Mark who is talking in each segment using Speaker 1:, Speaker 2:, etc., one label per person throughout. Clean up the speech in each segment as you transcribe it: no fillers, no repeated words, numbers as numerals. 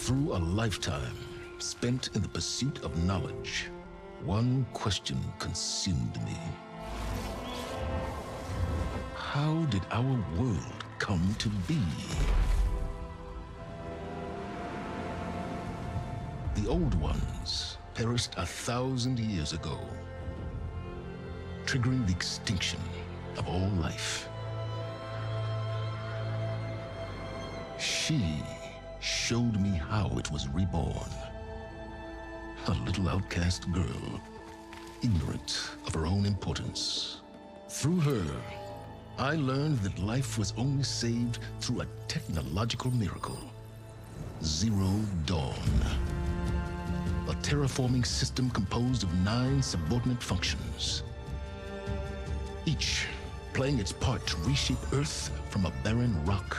Speaker 1: Through a lifetime spent in the pursuit of knowledge, one question consumed me. How did our world come to be? The old ones perished 1,000 years ago, triggering the extinction of all life. She showed me how it was reborn. A little outcast girl, ignorant of her own importance. Through her, I learned that life was only saved through a technological miracle. Zero Dawn. A terraforming system composed of 9 subordinate functions, each playing its part to reshape Earth from a barren rock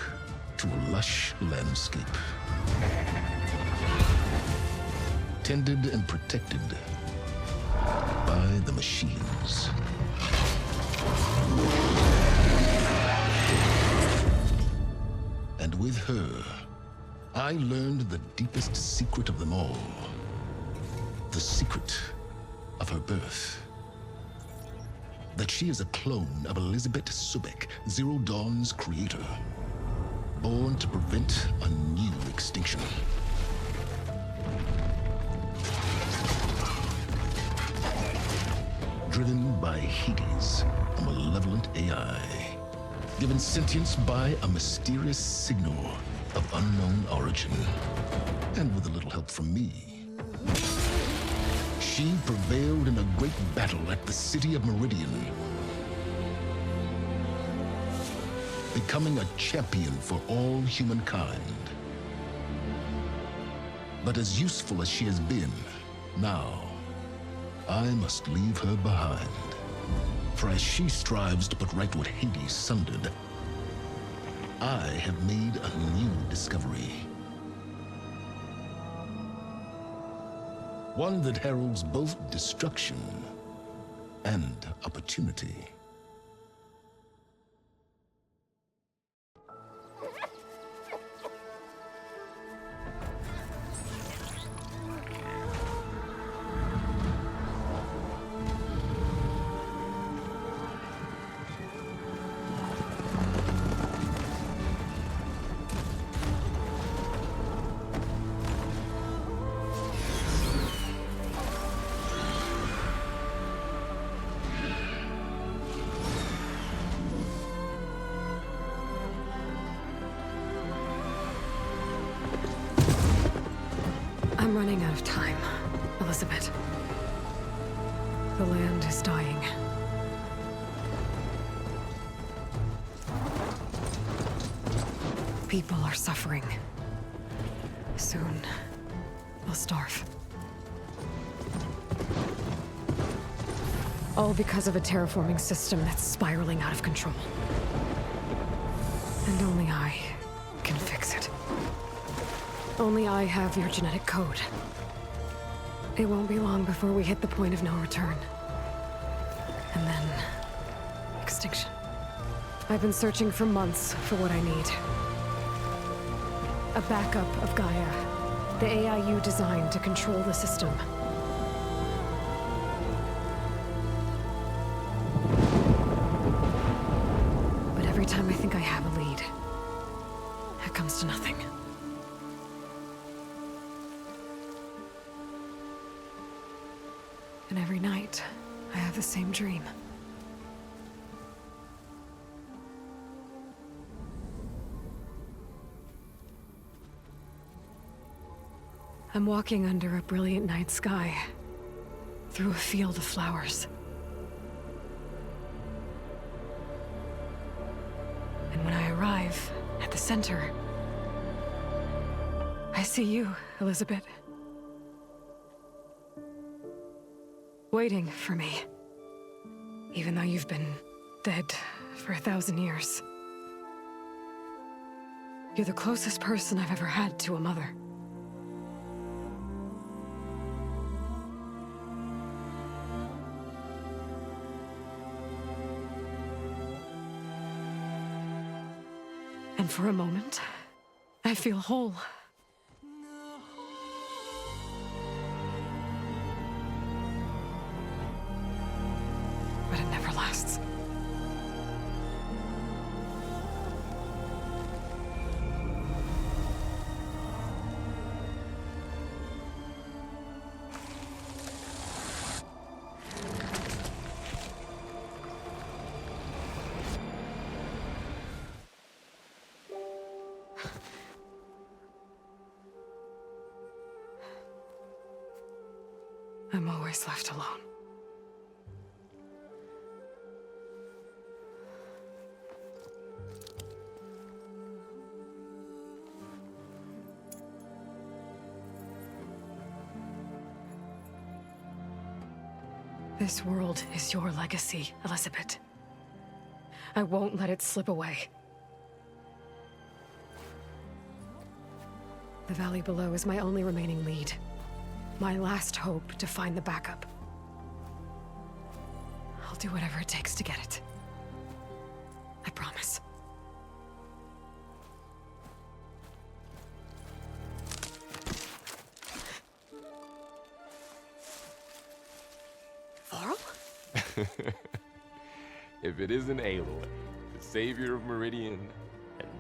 Speaker 1: to a lush landscape. Tended and protected by the machines. And with her, I learned the deepest secret of them all. The secret of her birth. That she is a clone of Elizabeth Subek, Zero Dawn's creator. Born to prevent a new extinction. Driven by Hades, a malevolent AI. Given sentience by a mysterious signal of unknown origin. And with a little help from me, she prevailed in a great battle at the city of Meridian, becoming a champion for all humankind. But as useful as she has been, now I must leave her behind. For as she strives to put right what Hades sundered, I have made a new discovery. One that heralds both destruction and opportunity.
Speaker 2: I'm running out of time, Elizabeth. The land is dying. People are suffering. Soon, they'll starve. All because of a terraforming system that's spiraling out of control. And only I can fix it. Only I have your genetic code. It won't be long before we hit the point of no return. And then... extinction. I've been searching for months for what I need. A backup of Gaia. The AI you designed to control the system. But every time I think I have a lead, it comes to nothing. And every night, I have the same dream. I'm walking under a brilliant night sky, through a field of flowers. And when I arrive at the center, I see you, Elizabeth. Waiting for me. Even though you've been dead for 1,000 years. You're the closest person I've ever had to a mother. And for a moment, I feel whole. never lasts. I'm always left alone. This world is your legacy, Elizabeth. I won't let it slip away. The valley below is my only remaining lead. My last hope to find the backup. I'll do whatever it takes to get it. I promise. Faro?
Speaker 3: If it isn't Aloy, the savior of Meridian,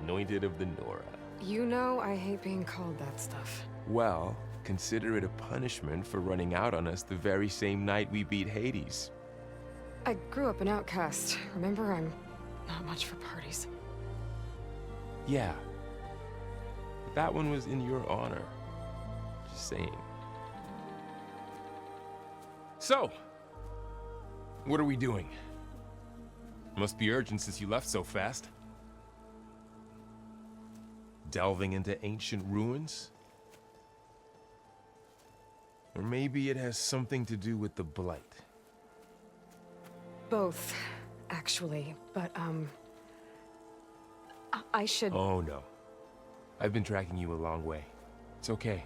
Speaker 3: anointed of the Nora.
Speaker 2: You know I hate being called that stuff.
Speaker 3: Well, consider it a punishment for running out on us the very same night we beat Hades.
Speaker 2: I grew up an outcast. Remember, I'm not much for parties.
Speaker 3: Yeah. But that one was in your honor. Just saying. So, what are we doing? Must be urgent since you left so fast. Delving into ancient ruins? Or maybe it has something to do with the Blight.
Speaker 2: Both, actually, but, I should...
Speaker 3: Oh, no. I've been tracking you a long way. It's okay.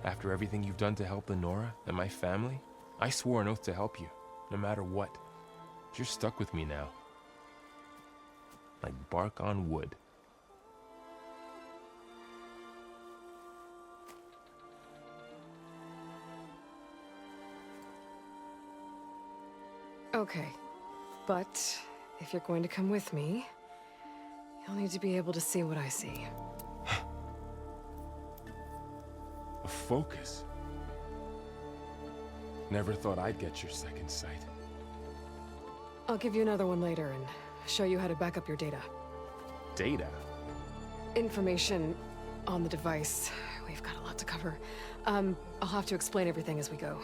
Speaker 3: After everything you've done to help the Nora and my family, I swore an oath to help you, no matter what. You're stuck with me now. Like bark on wood.
Speaker 2: Okay, but if you're going to come with me, you'll need to be able to see what I see.
Speaker 3: A focus? Never thought I'd get your second sight.
Speaker 2: I'll give you another one later and show you how to back up your data.
Speaker 3: Data?
Speaker 2: Information on the device. We've got a lot to cover. I'll have to explain everything as we go.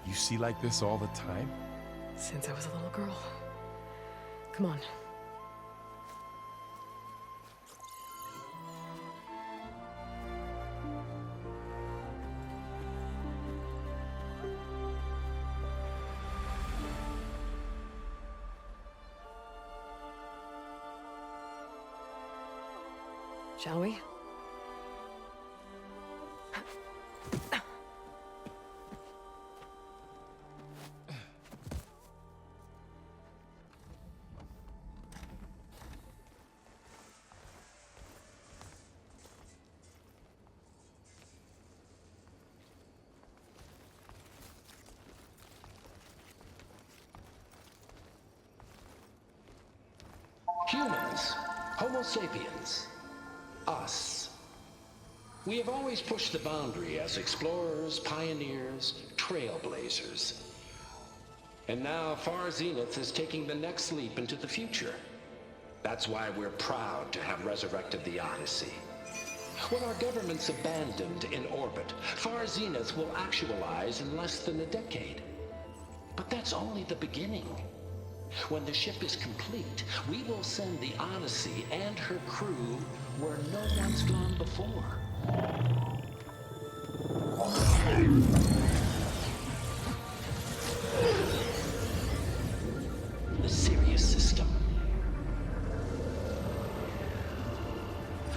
Speaker 3: You see like this all the time?
Speaker 2: Since I was a little girl. Come on. Shall we?
Speaker 4: Humans, Homo sapiens, us. We have always pushed the boundary as explorers, pioneers, trailblazers. And now Far Zenith is taking the next leap into the future. That's why we're proud to have resurrected the Odyssey. When our government's abandoned in orbit, Far Zenith will actualize in less than a decade. But that's only the beginning. When the ship is complete, we will send the Odyssey and her crew where no one's gone before. The Sirius system.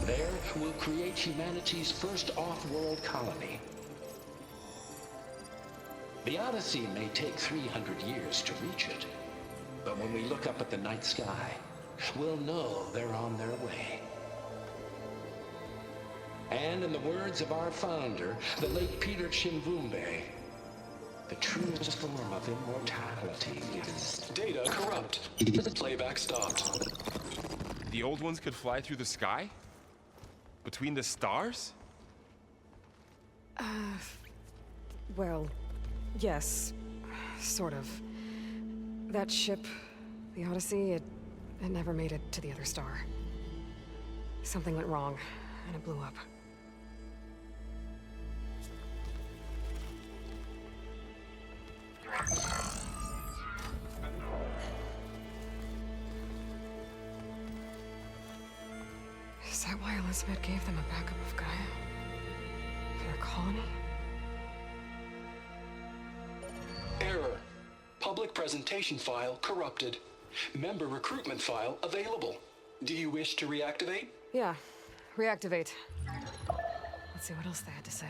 Speaker 4: There, we'll create humanity's first off-world colony. The Odyssey may take 300 years to reach it. But when we look up at the night sky, will know they're on their way. And in the words of our founder, the late Peter Chimvumbe, the truest form of immortality is...
Speaker 5: Data corrupt. Playback stopped.
Speaker 3: The old ones could fly through the sky? Between the stars?
Speaker 2: Well, yes. Sort of. That ship, the Odyssey, it never made it to the other star. Something went wrong, and it blew up. Is that why Elizabeth gave them a backup of Gaia? For their colony?
Speaker 5: Error. Public presentation file corrupted. Member recruitment file available. Do you wish to reactivate?
Speaker 2: Yeah, reactivate. Let's see what else they had to say.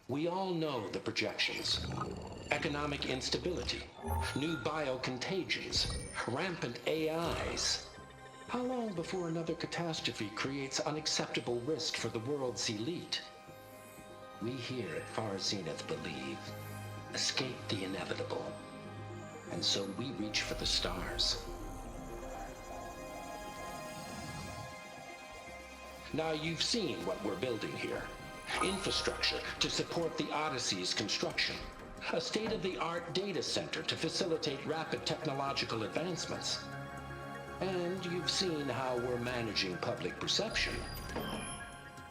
Speaker 4: We all know the projections. Economic instability, new biocontagions, rampant AIs. How long before another catastrophe creates unacceptable risk for the world's elite? We here at Far Zenith believe, escape the inevitable. And so we reach for the stars. Now you've seen what we're building here. Infrastructure to support the Odyssey's construction. A state-of-the-art data center to facilitate rapid technological advancements. And you've seen how we're managing public perception.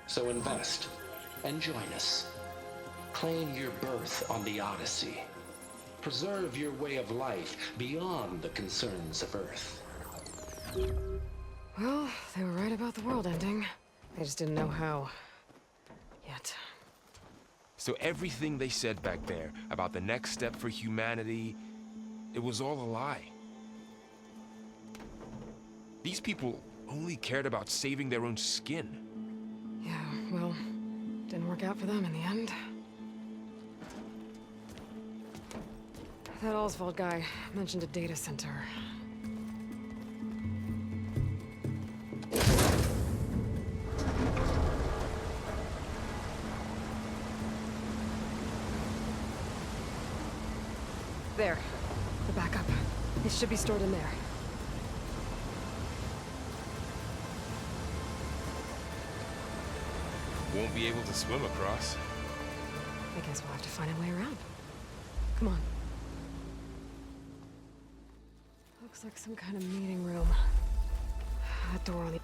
Speaker 4: So invest and join us. Claim your berth on the Odyssey. Preserve your way of life beyond the concerns of Earth.
Speaker 2: Well, they were right about the world ending. They just didn't know how. Yet.
Speaker 3: So everything they said back there about the next step for humanity, it was all a lie. These people only cared about saving their own skin.
Speaker 2: Yeah, well, didn't work out for them in the end. That Oswald guy mentioned a data center. There. The backup. It should be stored in there.
Speaker 3: Won't be able to swim across.
Speaker 2: I guess we'll have to find a way around. Come on. Looks like some kind of meeting room. A door on the...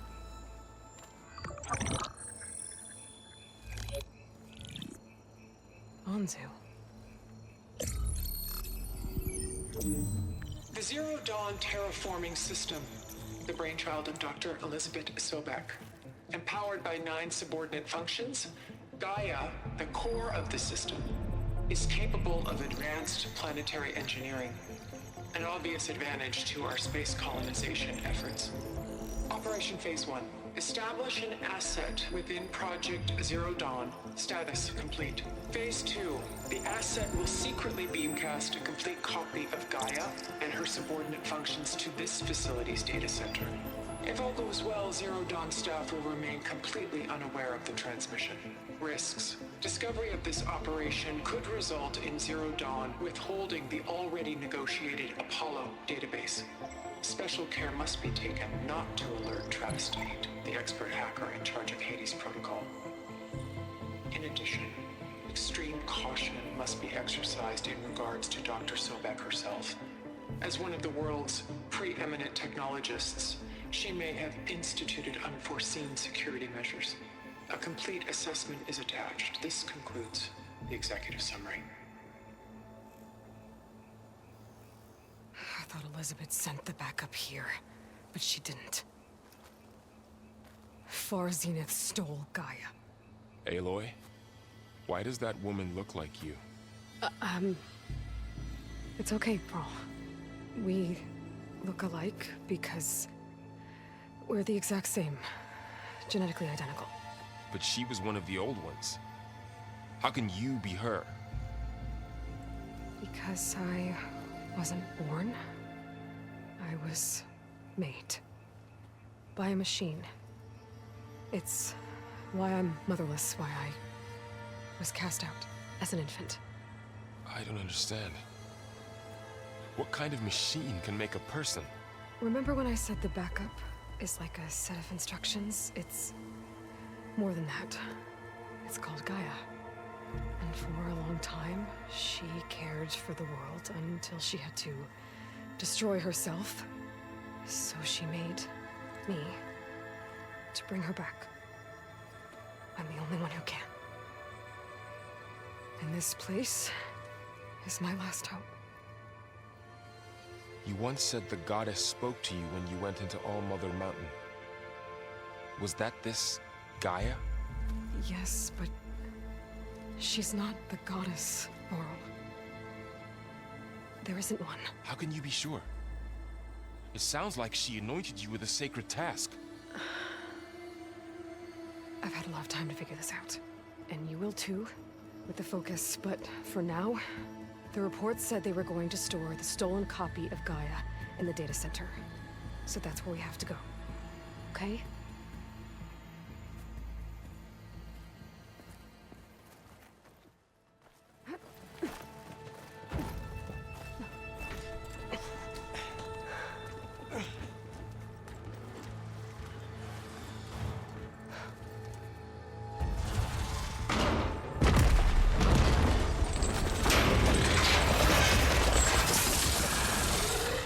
Speaker 2: Anzu.
Speaker 6: The Zero Dawn terraforming system, the brainchild of Dr. Elizabeth Sobek. Empowered by 9 subordinate functions, Gaia, the core of the system, is capable of advanced planetary engineering, an obvious advantage to our space colonization efforts. Operation Phase 1. Establish an asset within Project Zero Dawn. Status complete. Phase 2. The asset will secretly beamcast a complete copy of Gaia and her subordinate functions to this facility's data center. If all goes well, Zero Dawn staff will remain completely unaware of the transmission. Risks. Discovery of this operation could result in Zero Dawn withholding the already negotiated Apollo database. Special care must be taken not to alert Travis Tate, the expert hacker in charge of Hades Protocol. In addition, extreme caution must be exercised in regards to Dr. Sobek herself. As one of the world's preeminent technologists, she may have instituted unforeseen security measures. A complete assessment is attached. This concludes the executive summary.
Speaker 2: I thought Elizabeth sent the backup here, but she didn't. Far Zenith stole Gaia.
Speaker 3: Aloy, why does that woman look like you?
Speaker 2: It's okay, Pearl. We look alike because we're the exact same. Genetically identical.
Speaker 3: But she was one of the old ones. How can you be her?
Speaker 2: Because I wasn't born. I was made. By a machine. It's why I'm motherless, why I was cast out as an infant.
Speaker 3: I don't understand. What kind of machine can make a person?
Speaker 2: Remember when I said the backup is like a set of instructions? It's more than that. It's called Gaia. And for a long time, she cared for the world until she had to destroy herself. So she made me to bring her back. I'm the only one who can. And this place is my last hope.
Speaker 3: You once said the goddess spoke to you when you went into All-Mother Mountain. Was that this Gaia?
Speaker 2: Yes, but she's not the goddess, Laurel. There isn't one.
Speaker 3: How can you be sure? It sounds like she anointed you with a sacred task.
Speaker 2: I've had a lot of time to figure this out. And you will too, with the focus. But for now, the reports said they were going to store the stolen copy of Gaia in the data center. So that's where we have to go. Okay?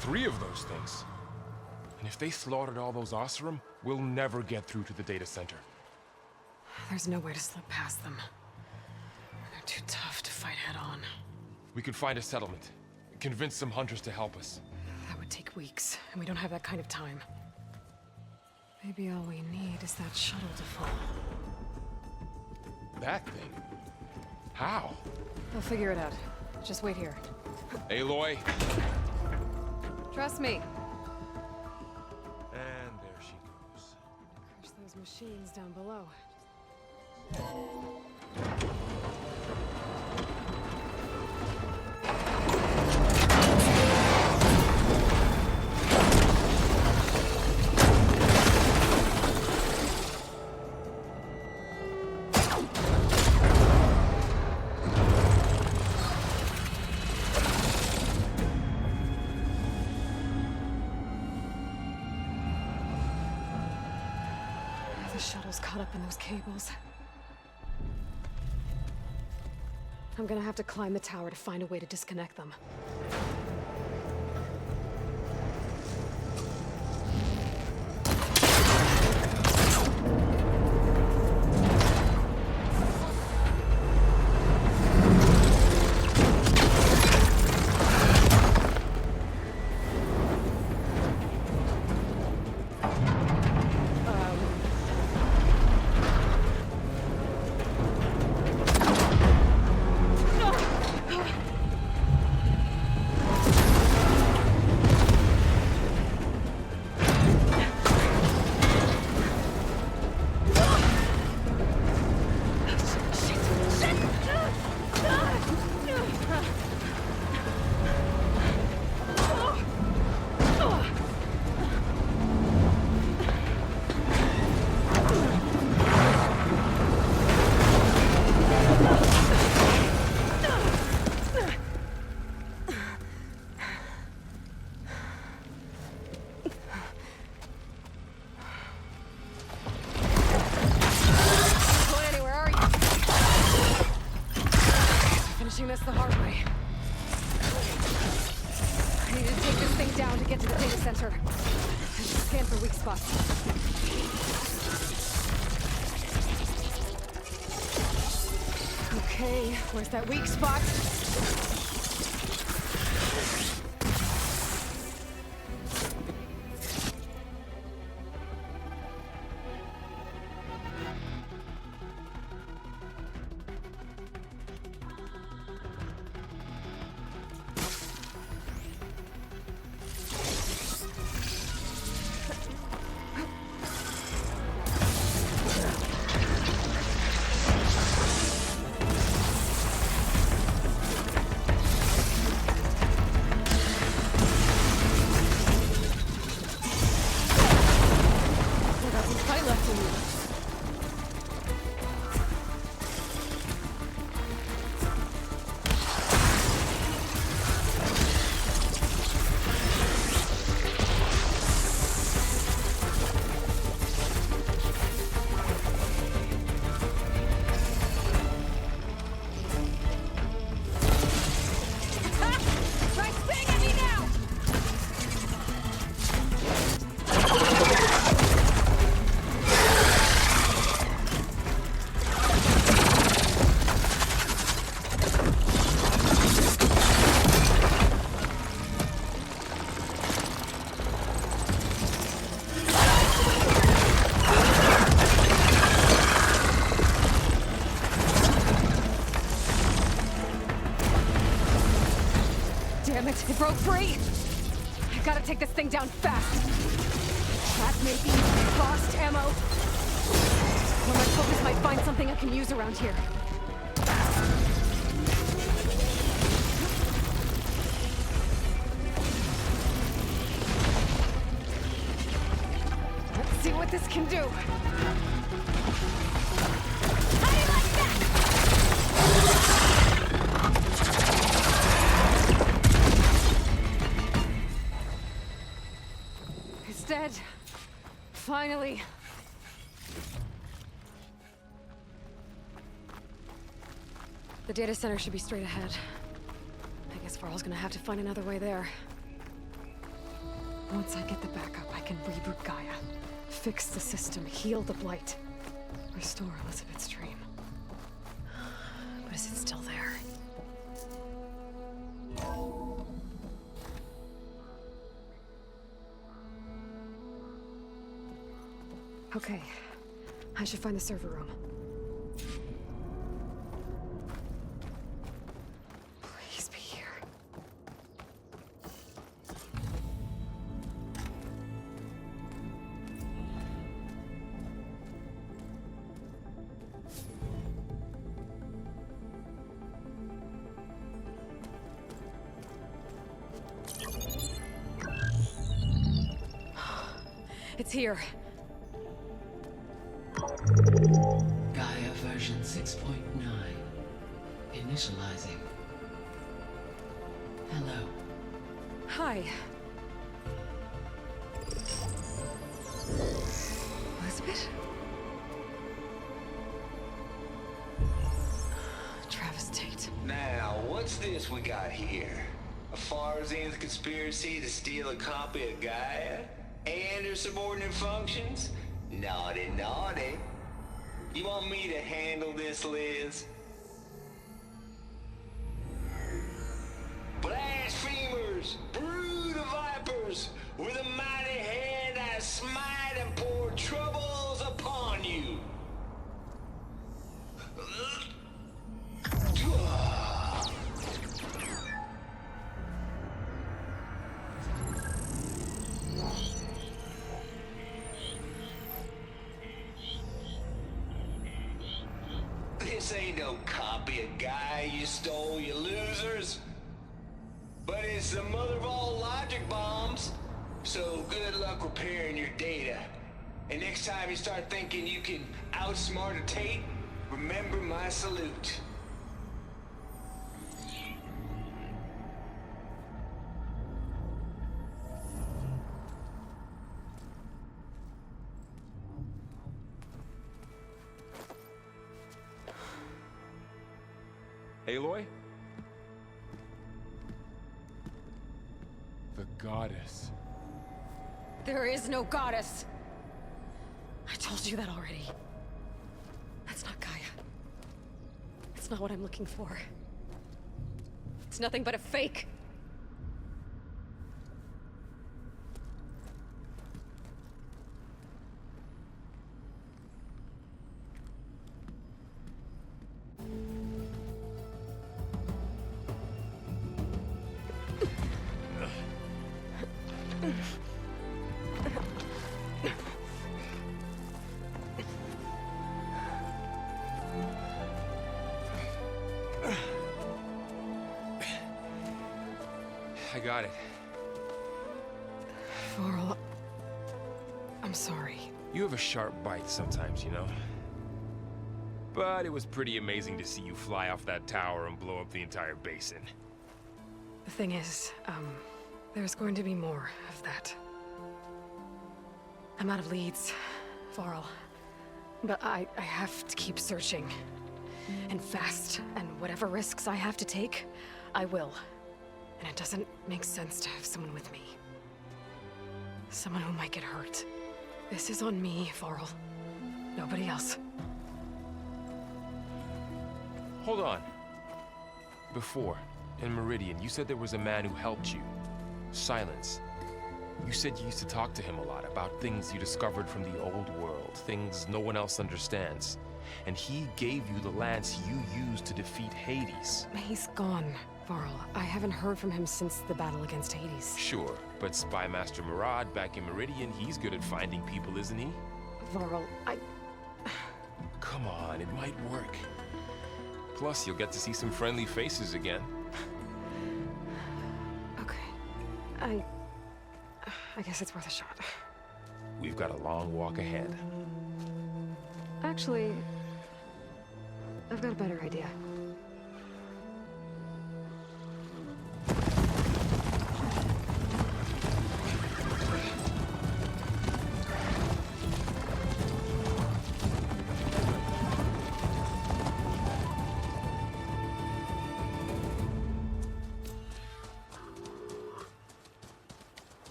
Speaker 3: Three of those things. And if they slaughtered all those Oseram, we'll never get through to the data center.
Speaker 2: There's no way to slip past them. They're too tough to fight head-on.
Speaker 3: We could find a settlement. Convince some hunters to help us.
Speaker 2: That would take weeks, and we don't have that kind of time. Maybe all we need is that shuttle to fall.
Speaker 3: That thing? How?
Speaker 2: I'll figure it out. Just wait here.
Speaker 3: Aloy.
Speaker 2: Trust me.
Speaker 3: And there she goes.
Speaker 2: Crush those machines down below. The shuttle's caught up in those cables. I'm gonna have to climb the tower to find a way to disconnect them. This the hard way. I need to take this thing down to get to the data center. And scan for weak spots. Okay, where's that weak spot? It broke free! I gotta take this thing down fast! Trap maybe, lost ammo. Well, my focus might find something I can use around here. Let's see what this can do. How do you like that? It's dead. Finally. The data center should be straight ahead. I guess Faro's gonna have to find another way there. Once I get the backup, I can reboot Gaia. Fix the system, heal the blight. Restore Elizabeth's dream. But is it still there? Okay. I should find the server room. Please be here. It's here.
Speaker 7: Gaia version 6.9. Initializing. Hello.
Speaker 2: Hi. Elizabeth? Travis Tate.
Speaker 8: Now, what's this we got here? A Farzian's conspiracy to steal a copy of Gaia? And her subordinate functions? Naughty, naughty. You want me to handle this, Liz? Blasphemers! Brood of vipers! With a mighty hand I smite and pour troubles upon you! This ain't no copy of Gaia you stole, you losers. But it's the mother of all logic bombs. So good luck repairing your data. And next time you start thinking you can outsmart a Tate, remember my salute.
Speaker 3: Aloy? The goddess.
Speaker 2: There is no goddess. I told you that already. That's not Gaia. It's not what I'm looking for. It's nothing but a fake.
Speaker 3: I got it.
Speaker 2: Faro, I'm sorry.
Speaker 3: You have a sharp bite sometimes, you know? But it was pretty amazing to see you fly off that tower and blow up the entire basin.
Speaker 2: The thing is, there's going to be more of that. I'm out of leads, Faro. But I have to keep searching. And fast, and whatever risks I have to take, I will. And it doesn't make sense to have someone with me. Someone who might get hurt. This is on me, Faro. Nobody else.
Speaker 3: Hold on. Before, in Meridian, you said there was a man who helped you. Silence. You said you used to talk to him a lot about things you discovered from the old world, things no one else understands. and he gave you the lance you used to defeat Hades.
Speaker 2: He's gone, Varl. I haven't heard from him since the battle against Hades.
Speaker 3: Sure, but Spy Master Murad back in Meridian, he's good at finding people, isn't he?
Speaker 2: Varl,
Speaker 3: Come on, it might work. Plus, you'll get to see some friendly faces again.
Speaker 2: Okay. I guess it's worth a shot.
Speaker 3: We've got a long walk ahead.
Speaker 2: Actually, I've got a better idea.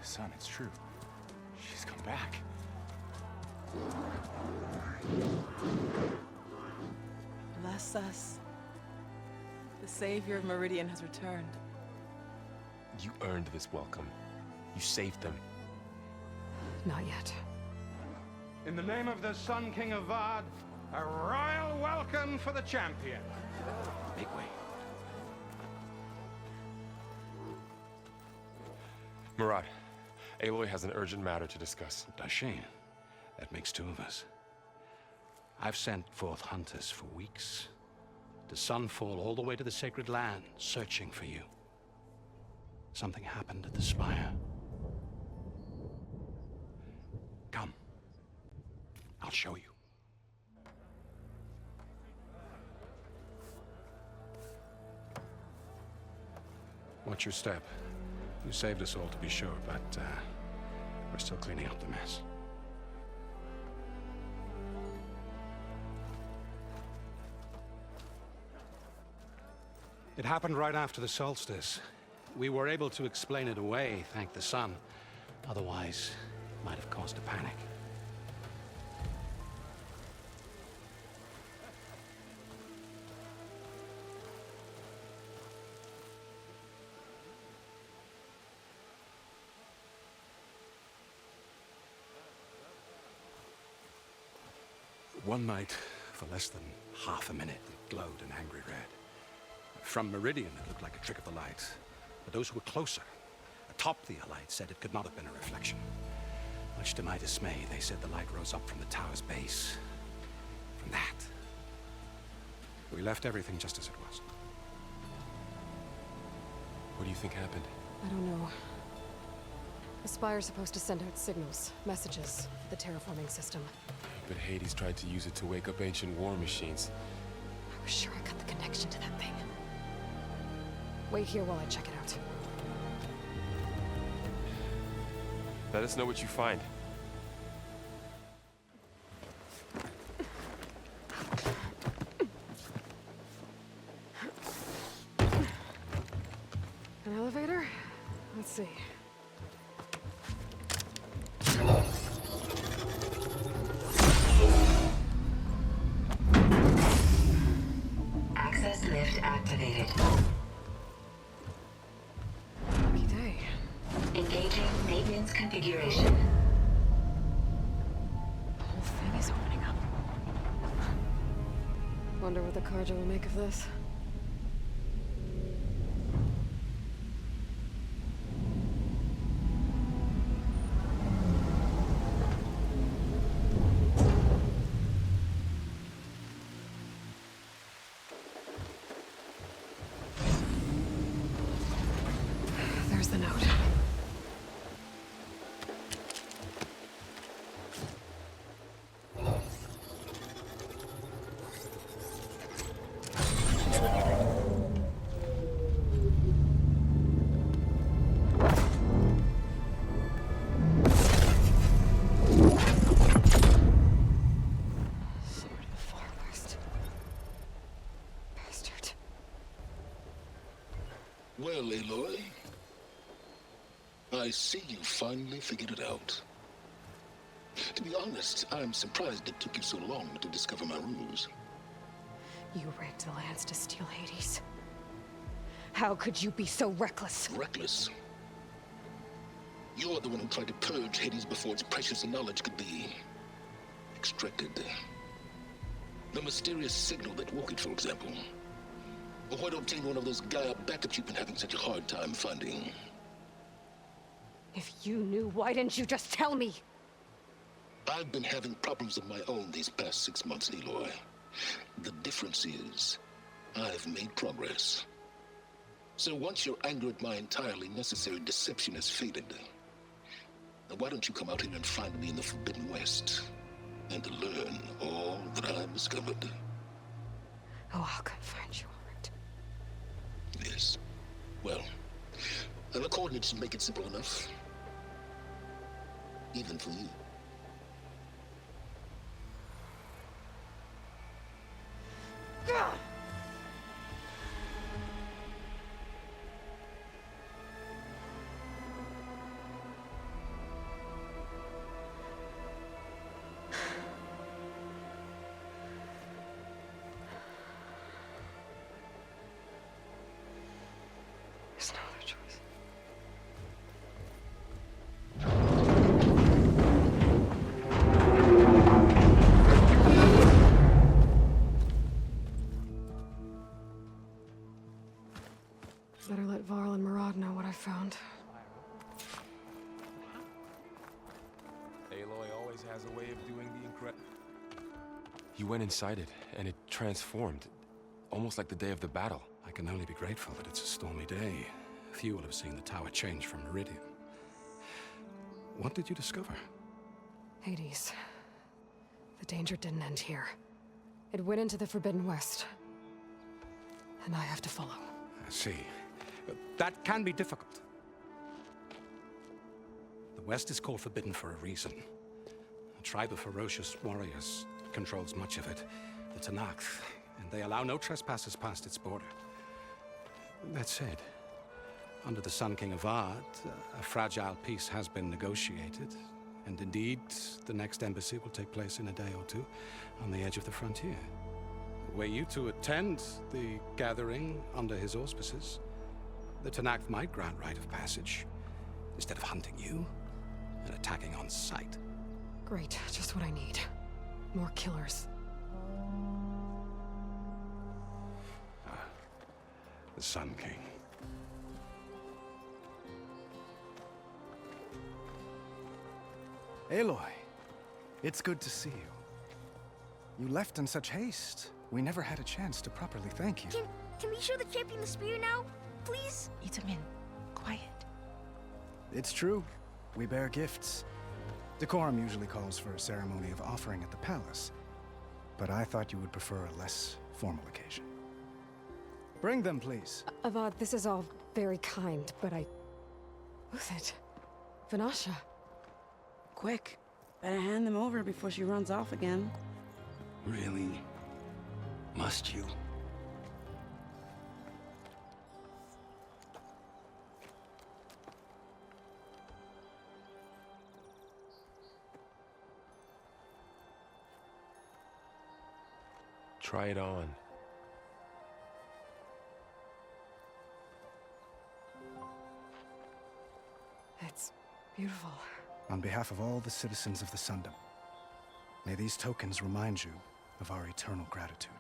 Speaker 9: Son, it's true. She's come back.
Speaker 10: Bless us. The savior of Meridian has returned.
Speaker 3: You earned this welcome. You saved them.
Speaker 2: Not yet.
Speaker 11: In the name of the Sun King of Vard, a royal welcome for the champion.
Speaker 9: Make way.
Speaker 3: Murad, Aloy has an urgent matter to discuss.
Speaker 12: Dashane, that makes two of us. I've sent forth hunters for weeks, to Sunfall all the way to the Sacred Land, searching for you. Something happened at the Spire. Come. I'll show you. Watch your step. You saved us all, to be sure, but we're still cleaning up the mess. It happened right after the solstice. We were able to explain it away, thank the sun. Otherwise, it might have caused a panic. One night, for less than half a minute, it glowed an angry red. From Meridian, it looked like a trick of the light. But those who were closer, atop the light, said it could not have been a reflection. Much to my dismay, they said the light rose up from the tower's base. From that. We left everything just as it was.
Speaker 3: What do you think happened?
Speaker 2: I don't know. The Spire's supposed to send out signals, messages, for the terraforming system.
Speaker 3: But Hades tried to use it to wake up ancient war machines.
Speaker 2: I was sure I got the connection to that thing. Wait here while I check it out.
Speaker 3: Let us know what you find.
Speaker 2: An elevator? Let's see.
Speaker 13: Access lift activated.
Speaker 2: Lucky day.
Speaker 13: Engaging maintenance configuration.
Speaker 2: The whole thing is opening up. Wonder what the Carja will make of this. There's the note. Sword of the Far West. Bastard.
Speaker 1: Well, Aloy, I see you finally figured it out. To be honest, I'm surprised it took you so long to discover my ruse.
Speaker 2: You rigged the lands to steal Hades. How could you be so reckless?
Speaker 1: Reckless? You're the one who tried to purge Hades before its precious knowledge could be extracted. The mysterious signal that woke it, for example. Or why to obtain one of those Gaia backups you've been having such a hard time finding.
Speaker 2: If you knew, why didn't you just tell me?
Speaker 1: I've been having problems of my own these past 6 months, Aloy. The difference is, I've made progress. So once your anger at my entirely necessary deception has faded, then why don't you come out here and find me in the Forbidden West, and learn all that I've discovered?
Speaker 2: Oh, I'll come find you, all right.
Speaker 1: Yes. Well, the coordinates should make it simple enough. Even for you.
Speaker 2: There's no other choice. Better let Varl and Murad know what I found.
Speaker 3: Aloy always has a way of doing the incredible. You went inside it, and it transformed. Almost like the day of the battle.
Speaker 12: I can only be grateful that it's a stormy day. Few will have seen the tower change from Meridian. What did you discover?
Speaker 2: Hades. The danger didn't end here. It went into the Forbidden West. And I have to follow.
Speaker 12: I see. That can be difficult. The West is called Forbidden for a reason. A tribe of ferocious warriors controls much of it, the Tenakth, and they allow no trespassers past its border. That said, under the Sun King of Ard, a fragile peace has been negotiated, and indeed, the next embassy will take place in a day or two on the edge of the frontier. Were you to attend the gathering under his auspices, the Tenakth might grant right of passage, instead of hunting you and attacking on sight.
Speaker 2: Great, just what I need. More killers.
Speaker 12: The Sun King.
Speaker 14: Aloy, it's good to see you. You left in such haste. We never had a chance to properly thank you.
Speaker 15: Can we show the champion the spear now? Please?
Speaker 10: Itamin, quiet.
Speaker 14: It's true. We bear gifts. Decorum usually calls for a ceremony of offering at the palace, but I thought you would prefer a less formal occasion. Bring them, please.
Speaker 2: Avad, this is all very kind, but Who's it? Vanasha.
Speaker 10: Quick. Better hand them over before she runs off again.
Speaker 16: Really? Must you?
Speaker 3: Try it on.
Speaker 2: It's beautiful.
Speaker 14: On behalf of all the citizens of the Sundom, may these tokens remind you of our eternal gratitude.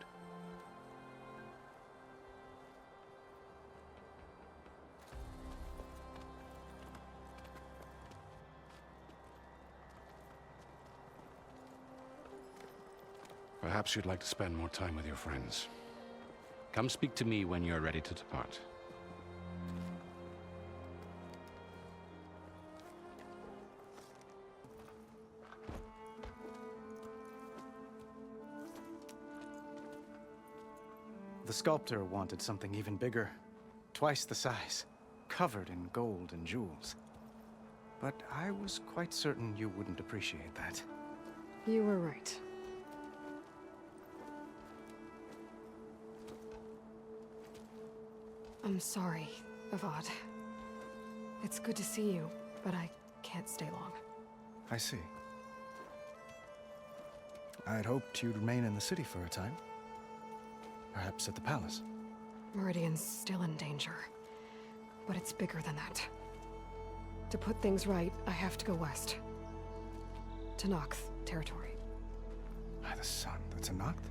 Speaker 12: Perhaps you'd like to spend more time with your friends. Come speak to me when you're ready to depart.
Speaker 14: The sculptor wanted something even bigger, twice the size, covered in gold and jewels. But I was quite certain you wouldn't appreciate that.
Speaker 2: You were right. I'm sorry, Avad. It's good to see you, but I can't stay long.
Speaker 14: I see. I had hoped you'd remain in the city for a time. Perhaps at the palace.
Speaker 2: Meridian's still in danger. But it's bigger than that. To put things right, I have to go west. To Nox territory.
Speaker 14: By the sun, that's a Noct?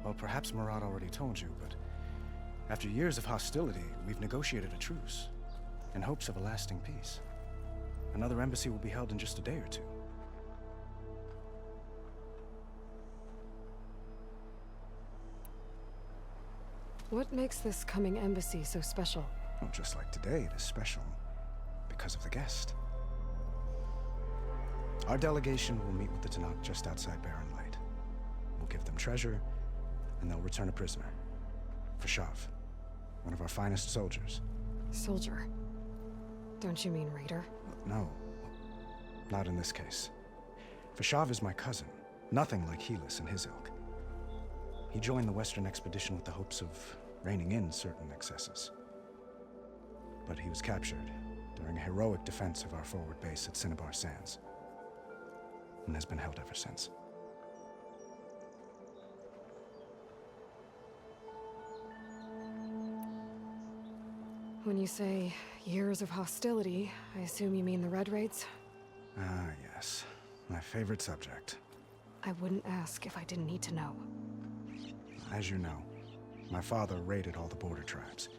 Speaker 14: Well, perhaps Murad already told you, but after years of hostility, we've negotiated a truce, in hopes of a lasting peace. Another embassy will be held in just a day or two.
Speaker 2: What makes this coming embassy so special?
Speaker 14: Well, just like today, it is special because of the guest. Our delegation will meet with the Tenakth just outside Barren Light. We'll give them treasure, and they'll return a prisoner. Fashav, one of our finest soldiers.
Speaker 2: Soldier? Don't you mean raider?
Speaker 14: No, not in this case. Fashav is my cousin, nothing like Helis and his ilk. He joined the Western expedition with the hopes of reining in certain excesses. But he was captured during a heroic defense of our forward base at Cinnabar Sands, and has been held ever since.
Speaker 2: When you say years of hostility, I assume you mean the Red Raids?
Speaker 14: Ah, yes. My favorite subject.
Speaker 2: I wouldn't ask if I didn't need to know.
Speaker 14: As you know, my father raided all the border tribes.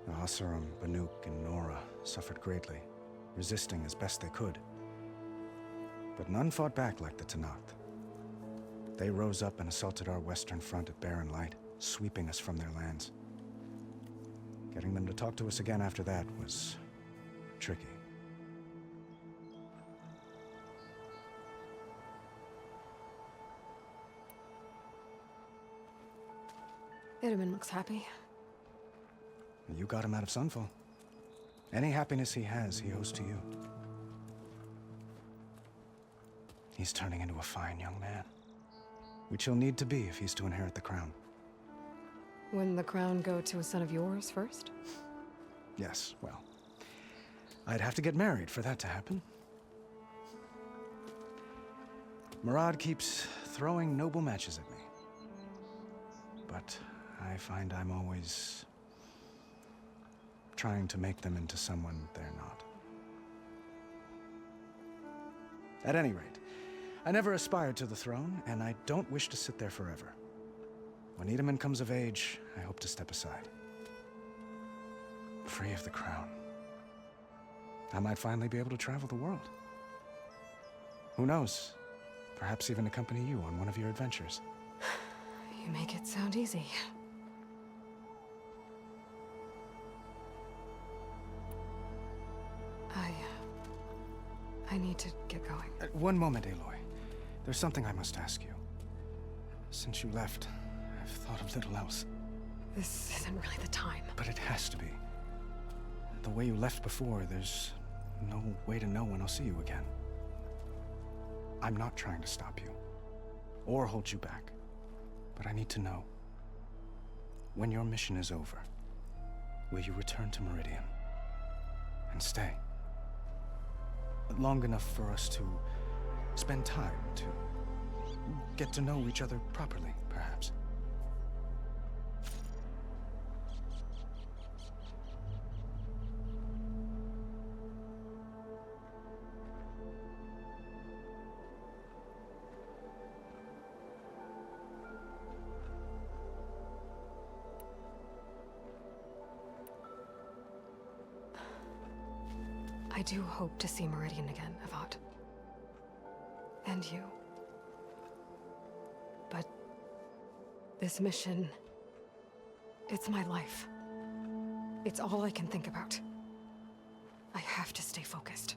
Speaker 14: The Asurum, Banuk, and Nora suffered greatly, resisting as best they could. But none fought back like the Tenakth. They rose up and assaulted our western front at Barren Light, sweeping us from their lands. Getting them to talk to us again after that was tricky.
Speaker 2: Itamen looks happy.
Speaker 14: You got him out of Sunfall. Any happiness he has, he owes to you. He's turning into a fine young man, which he'll need to be if he's to inherit the crown.
Speaker 2: Wouldn't the crown go to a son of yours first?
Speaker 14: Yes, well, I'd have to get married for that to happen. Murad keeps throwing noble matches at me. But I find I'm always trying to make them into someone they're not. At any rate, I never aspired to the throne, and I don't wish to sit there forever. When Itamen comes of age, I hope to step aside. Free of the crown. I might finally be able to travel the world. Who knows? Perhaps even accompany you on one of your adventures.
Speaker 2: You make it sound easy. I need to get going.
Speaker 14: One moment, Aloy. There's something I must ask you. Since you left, I've thought of little else.
Speaker 2: This isn't really the time.
Speaker 14: But it has to be. The way you left before, there's no way to know when I'll see you again. I'm not trying to stop you, or hold you back. But I need to know, when your mission is over, will you return to Meridian and stay? Long enough for us to spend time, to get to know each other properly, perhaps.
Speaker 2: I do hope to see Meridian again, Avad. And you. But this mission, it's my life. It's all I can think about. I have to stay focused.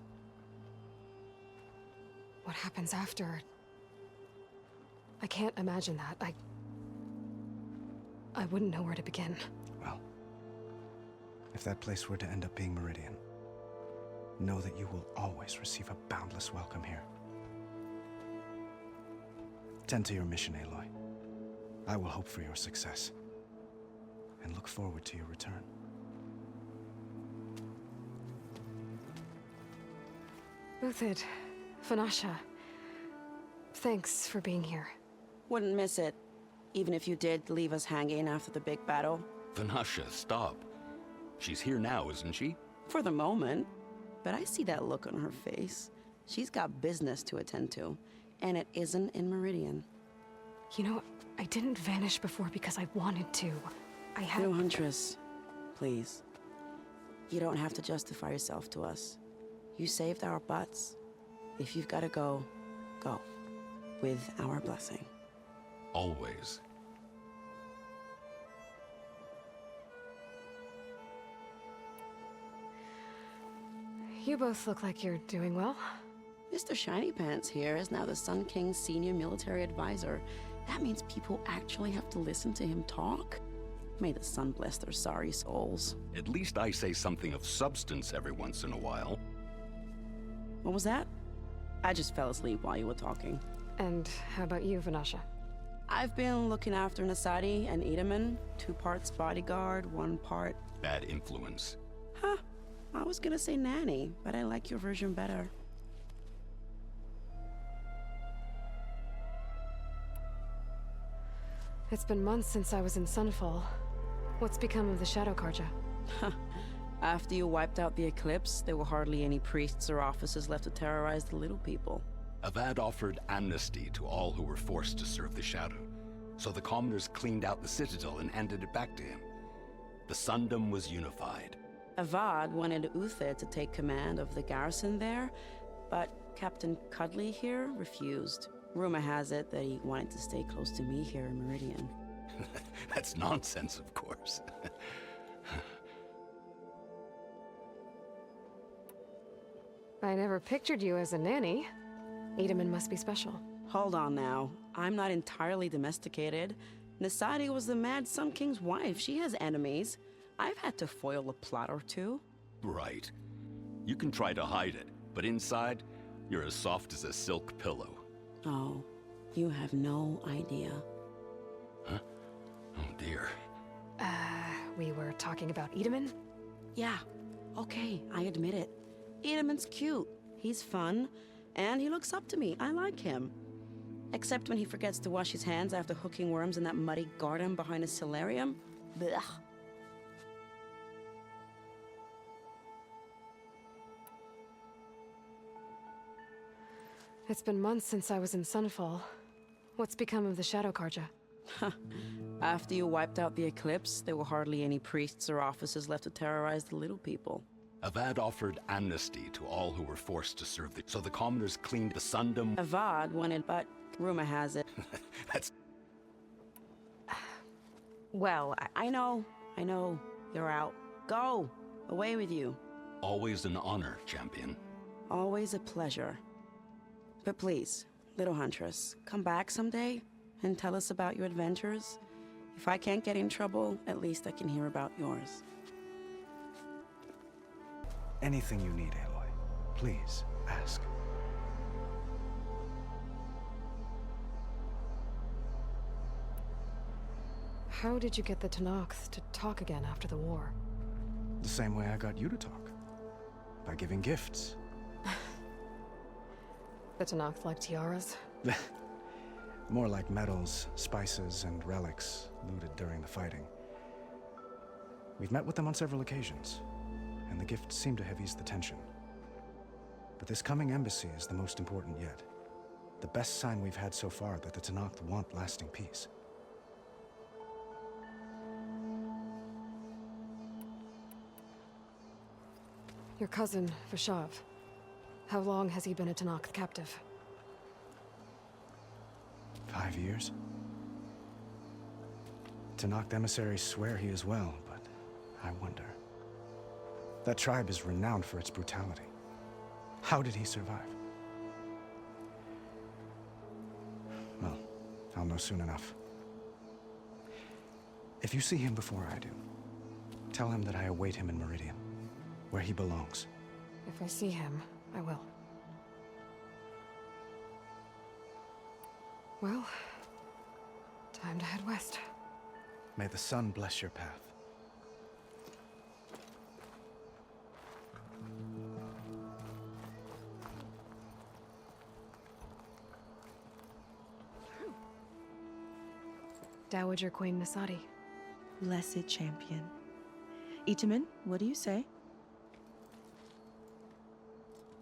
Speaker 2: What happens after? I can't imagine that. I wouldn't know where to begin.
Speaker 14: Well, if that place were to end up being Meridian, know that you will always receive a boundless welcome here. Tend to your mission, Aloy. I will hope for your success, and look forward to your return.
Speaker 2: Uthid, Fanasha, thanks for being here.
Speaker 17: Wouldn't miss it, even if you did leave us hanging after the big battle.
Speaker 16: Vanasha, stop. She's here now, isn't she?
Speaker 17: For the moment. But I see that look on her face. She's got business to attend to, and it isn't in Meridian.
Speaker 2: You know, I didn't vanish before because I wanted to. I had...
Speaker 17: No, Huntress. Please. You don't have to justify yourself to us. You saved our butts. If you've got to go, go. With our blessing.
Speaker 16: Always.
Speaker 2: You both look like you're doing well.
Speaker 17: Mr. Shiny Pants here is now the Sun King's senior military advisor. That means people actually have to listen to him talk? May the sun bless their sorry souls.
Speaker 16: At least I say something of substance every once in a while.
Speaker 17: What was that? I just fell asleep while you were talking.
Speaker 2: And how about you, Vanasha?
Speaker 17: I've been looking after Nasadi and Edaman. 2 parts bodyguard, 1 part...
Speaker 16: Bad influence.
Speaker 17: Huh. I was gonna say nanny, but I like your version better.
Speaker 2: It's been months since I was in Sunfall. What's become of the Shadow Karja?
Speaker 17: After you wiped out the Eclipse, there were hardly any priests or officers left to terrorize the little people.
Speaker 16: Avad offered amnesty to all who were forced to serve the Shadow, so the commoners cleaned out the Citadel and handed it back to him. The Sundom was unified.
Speaker 17: Avad wanted Uther to take command of the garrison there, but Captain Cudley here refused. Rumor has it that he wanted to stay close to me here in Meridian.
Speaker 16: That's nonsense, of course.
Speaker 2: I never pictured you as a nanny. Edaman must be special.
Speaker 17: Hold on now. I'm not entirely domesticated. Nasadi was the Mad Sun King's wife. She has enemies. I've had to foil a plot or 2.
Speaker 16: Right. You can try to hide it, but inside, you're as soft as a silk pillow.
Speaker 17: Oh, you have no idea.
Speaker 16: Huh? Oh dear.
Speaker 2: We were talking about Edaman?
Speaker 17: Yeah, okay, I admit it. Edaman's cute. He's fun, and he looks up to me. I like him. Except when he forgets to wash his hands after hooking worms in that muddy garden behind a solarium. Blech.
Speaker 2: It's been months since I was in Sunfall. What's become of the Shadow Karja?
Speaker 17: After you wiped out the Eclipse, there were hardly any priests or officers left to terrorize the little people.
Speaker 16: Avad offered amnesty to all who were forced to serve so the commoners cleaned the Sundom.
Speaker 17: Avad wanted, but rumor has it.
Speaker 16: That's...
Speaker 17: Well, I know. You're out. Go! Away with you.
Speaker 16: Always an honor, champion.
Speaker 17: Always a pleasure. But please, little Huntress, come back someday and tell us about your adventures. If I can't get in trouble, at least I can hear about yours.
Speaker 14: Anything you need, Aloy, please ask.
Speaker 2: How did you get the Tenakth to talk again after the war?
Speaker 14: The same way I got you to talk. By giving gifts.
Speaker 2: The Tenakth like tiaras?
Speaker 14: More like medals, spices, and relics looted during the fighting. We've met with them on several occasions, and the gifts seem to have eased the tension. But this coming embassy is the most important yet. The best sign we've had so far that the Tenakth want lasting peace.
Speaker 2: Your cousin, Vashav. How long has he been a Tenakth captive?
Speaker 14: 5 years. Tenakth emissaries swear he is well, but I wonder. That tribe is renowned for its brutality. How did he survive? Well, I'll know soon enough. If you see him before I do, tell him that I await him in Meridian, where he belongs.
Speaker 2: If I see him, I will. Well, time to head west.
Speaker 14: May the sun bless your path.
Speaker 2: Dowager Queen Nasadi.
Speaker 10: Blessed champion. Itamen, what do you say?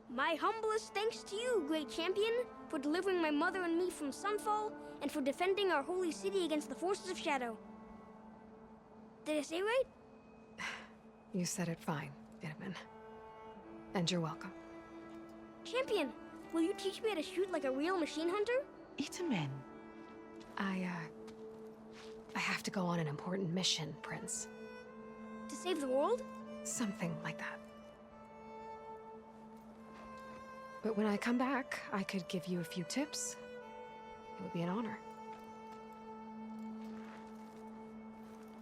Speaker 15: My humblest thanks to you, great champion, for delivering my mother and me from Sunfall, and for defending our holy city against the forces of Shadow. Did I say right?
Speaker 2: You said it fine, Itamen. And you're welcome.
Speaker 15: Champion, will you teach me how to shoot like a real machine hunter?
Speaker 10: Itamen.
Speaker 2: I have to go on an important mission, Prince.
Speaker 15: To save the world?
Speaker 2: Something like that. But when I come back, I could give you a few tips. It would be an honor.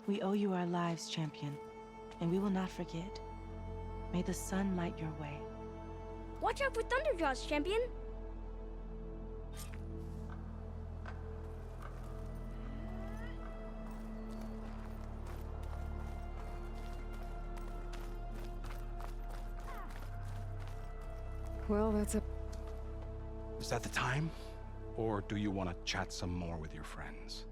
Speaker 10: We owe you our lives, champion, and we will not forget. May the sun light your way.
Speaker 15: Watch out for Thunderjaws, champion!
Speaker 2: Well, that's a...
Speaker 12: Is that the time? Or do you want to chat some more with your friends?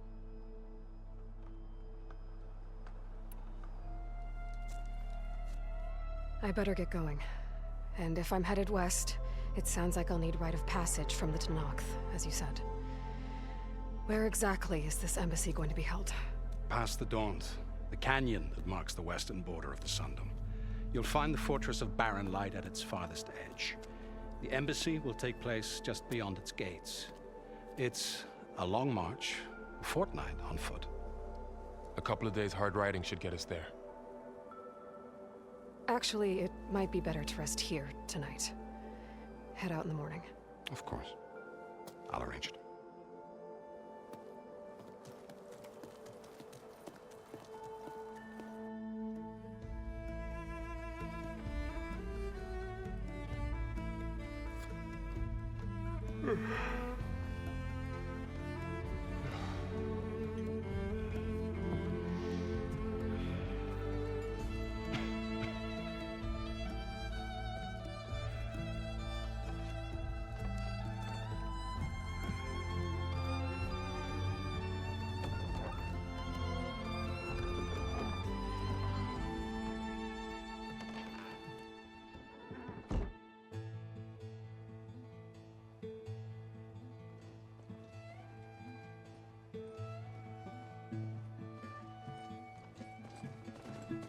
Speaker 2: I better get going. And if I'm headed west, it sounds like I'll need rite of passage from the Tenakth, as you said. Where exactly is this embassy going to be held?
Speaker 12: Past the Daunt, the canyon that marks the western border of the Sundom. You'll find the fortress of Barren Light at its farthest edge. The embassy will take place just beyond its gates. It's a long march, a fortnight on foot.
Speaker 3: A couple of days hard riding should get us there.
Speaker 2: Actually, it might be better to rest here tonight. Head out in the morning.
Speaker 12: Of course. I'll arrange it.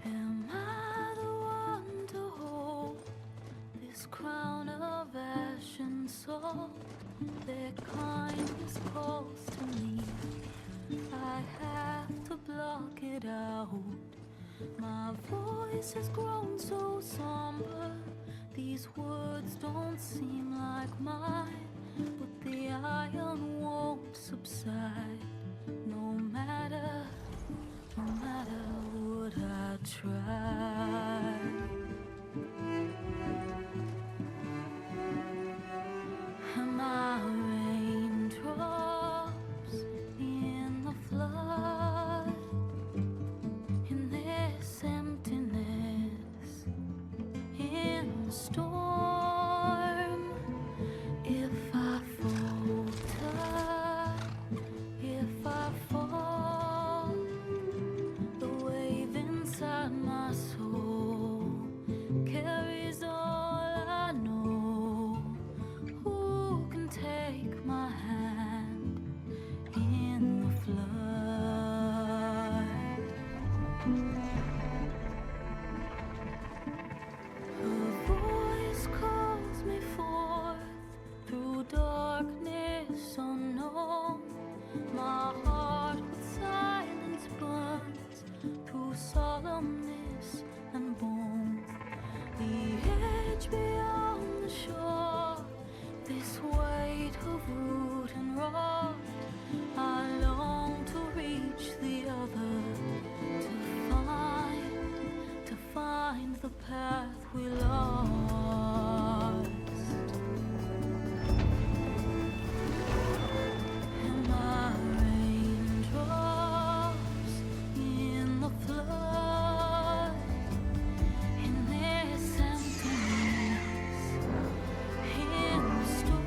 Speaker 18: Am I the one to hold this crown of ash and salt? Their kindness calls to me. I have to block it out. My voice has grown so somber. These words don't seem like mine, but the iron won't subside. No matter what I try. Am I raindrops in the flood? In this emptiness, in the storm. If I falter, if I fall, the wave inside my soul carries all I know. Who can take my hand in the flood? Her voice calls me forth through darkness unknown. My heart with silence burns through solemnness and bone. The edge beyond the shore, this weight of root and rod. I long to reach the other, to find the path we lost. Am I raindrops in the flood? In this emptiness, in the storm.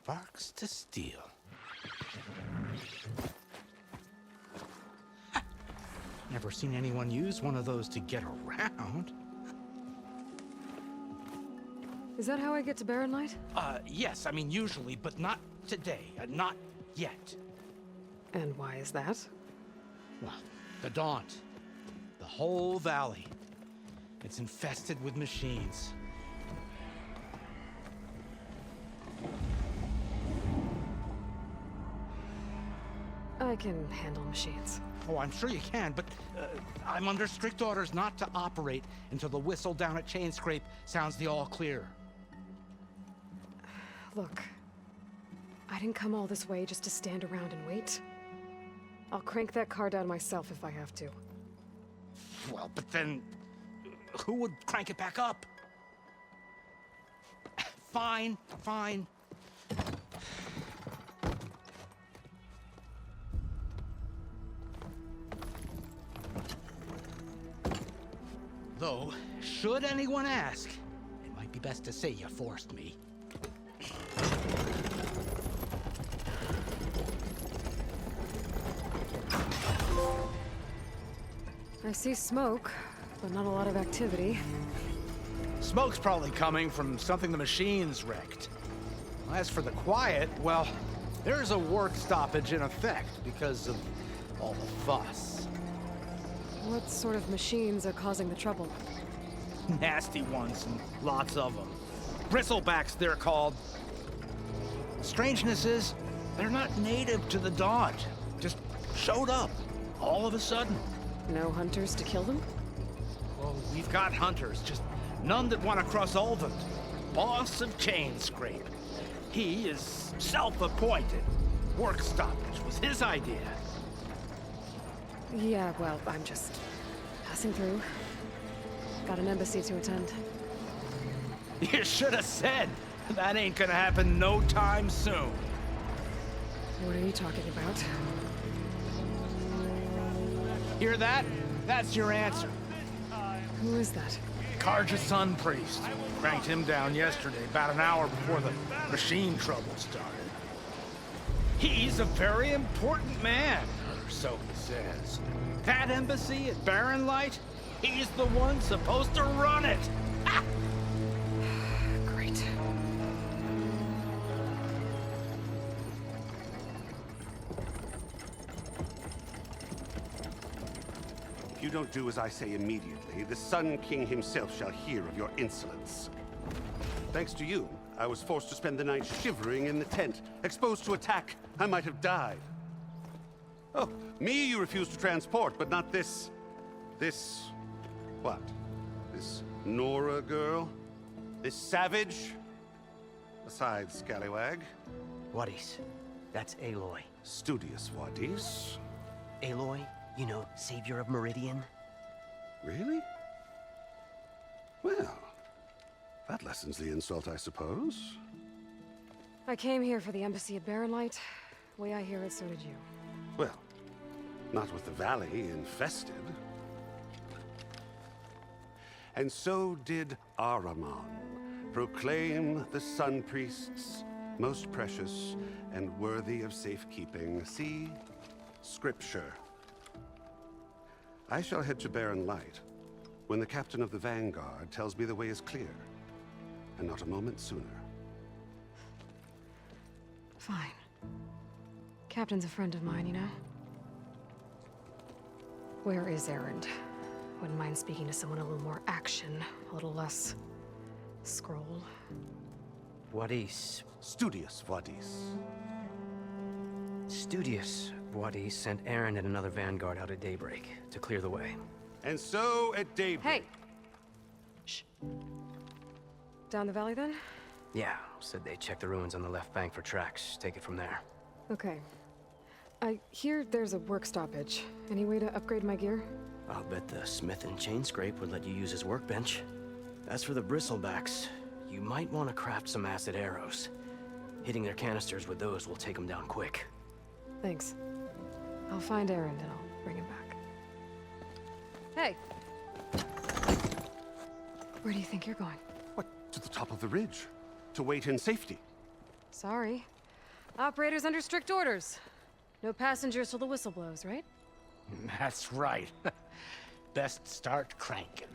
Speaker 19: Sparks to steel. Never seen anyone use one of those to get around.
Speaker 2: Is that how I get to Barren Light?
Speaker 19: Yes, I mean usually, but not today. Not yet.
Speaker 2: And why is that?
Speaker 19: Well, the Daunt. The whole valley. It's infested with machines.
Speaker 2: I can handle machines.
Speaker 19: Oh, I'm sure you can, but I'm under strict orders not to operate until the whistle down at Chainscrape sounds the all clear.
Speaker 2: Look, I didn't come all this way just to stand around and wait. I'll crank that car down myself if I have to.
Speaker 19: Well, but then who would crank it back up? Fine, fine. Though, should anyone ask, it might be best to say you forced me.
Speaker 2: I see smoke, but not a lot of activity.
Speaker 19: Smoke's probably coming from something the machines wrecked. As for the quiet, well, there's a work stoppage in effect because of all the fuss.
Speaker 2: What sort of machines are causing the trouble?
Speaker 19: Nasty ones, and lots of them. Bristlebacks, they're called. The strangeness is, they're not native to the Daunt. Just showed up, all of a sudden.
Speaker 2: No hunters to kill them?
Speaker 19: Well, we've got hunters, just none that want to cross Ulvund. Boss of Chainscrape. He is self-appointed. Work stoppage was his idea.
Speaker 2: Yeah, well, I'm just passing through. Got an embassy to attend.
Speaker 19: You should have said. That ain't gonna happen no time soon.
Speaker 2: What are you talking about?
Speaker 19: Hear that? That's your answer.
Speaker 2: Who is that?
Speaker 19: Karja Sun Priest. Cranked him down yesterday, about an hour before the machine trouble started. He's a very important man, or so he says. That embassy at Barren Light, he's the one supposed to run it. Ah!
Speaker 2: Great.
Speaker 20: If you don't do as I say immediately, the Sun King himself shall hear of your insolence. Thanks to you, I was forced to spend the night shivering in the tent. Exposed to attack, I might have died. Oh, me you refuse to transport, but not this... what? This Nora girl? This savage? Besides, scallywag.
Speaker 9: Wadis. That's Aloy.
Speaker 20: Studious Wadis.
Speaker 9: Aloy, you know, savior of Meridian.
Speaker 20: Really? Well, that lessens the insult, I suppose.
Speaker 2: I came here for the embassy at Barren Light. Way I hear it, so did you.
Speaker 20: Well, not with the valley infested. And so did Ahriman, proclaim the Sun Priests most precious and worthy of safekeeping. See? Scripture. I shall head to Barren Light when the captain of the Vanguard tells me the way is clear, and not a moment sooner.
Speaker 2: Fine. Captain's a friend of mine, you know? Where is Erend? Wouldn't mind speaking to someone a little more action, a little less scroll.
Speaker 9: Wadis.
Speaker 20: Studious Wadis.
Speaker 9: Studious Wadis sent Erend and another Vanguard out at daybreak to clear the way.
Speaker 20: And so at daybreak...
Speaker 2: Hey! Shh. Down the valley, then?
Speaker 9: Yeah, said they checked the ruins on the left bank for tracks. Take it from there.
Speaker 2: Okay. I hear there's a work stoppage. Any way to upgrade my gear?
Speaker 9: I'll bet the smith in Chainscrape would let you use his workbench. As for the bristlebacks, you might want to craft some acid arrows. Hitting their canisters with those will take them down quick.
Speaker 2: Thanks. I'll find Erend and I'll bring him back. Hey! Where do you think you're going?
Speaker 20: What, to the top of the ridge? To wait in safety?
Speaker 2: Sorry. Operator's under strict orders. No passengers till the whistle blows, right?
Speaker 19: That's right. Best start cranking.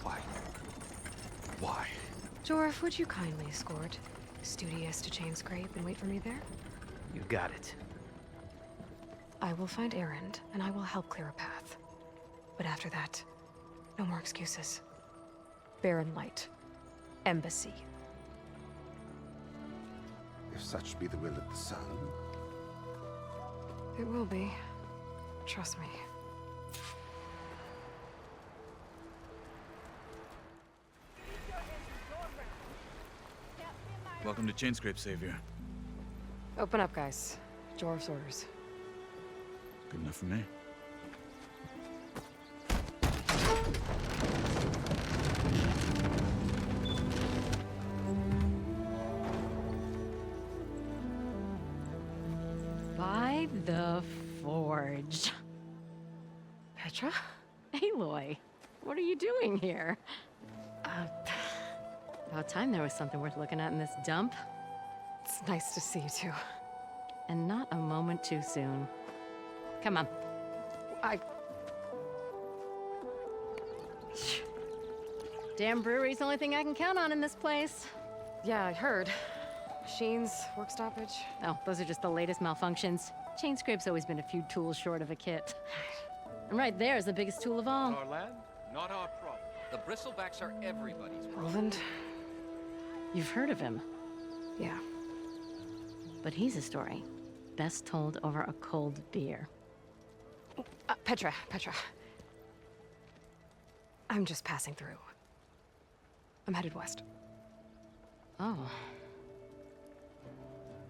Speaker 12: Why? Why?
Speaker 2: Jorf, would you kindly escort Studious to Chain Scrape and wait for me there?
Speaker 9: You got it.
Speaker 2: I will find Erend, and I will help clear a path. But after that, no more excuses. Barren Light. Embassy.
Speaker 20: If such be the will of the sun.
Speaker 2: It will be. Trust me.
Speaker 21: Welcome to Chainscrape, Savior.
Speaker 2: Open up, guys. Jorf's orders.
Speaker 21: Good enough for me.
Speaker 22: By the Forge.
Speaker 2: Petra?
Speaker 22: Aloy, what are you doing here? About time there was something worth looking at in this dump.
Speaker 2: It's nice to see you too.
Speaker 22: And not a moment too soon. Come on. Damn brewery's the only thing I can count on in this place.
Speaker 2: Yeah, I heard. Machines, work stoppage.
Speaker 22: Oh, those are just the latest malfunctions. Chainscrape's always been a few tools short of a kit. And right there is the biggest tool of all.
Speaker 23: Our land, not our problem. The bristlebacks are everybody's problem.
Speaker 2: Roland?
Speaker 22: You've heard of him.
Speaker 2: Yeah.
Speaker 22: But he's a story best told over a cold beer.
Speaker 2: Petra. I'm just passing through. I'm headed west.
Speaker 22: Oh.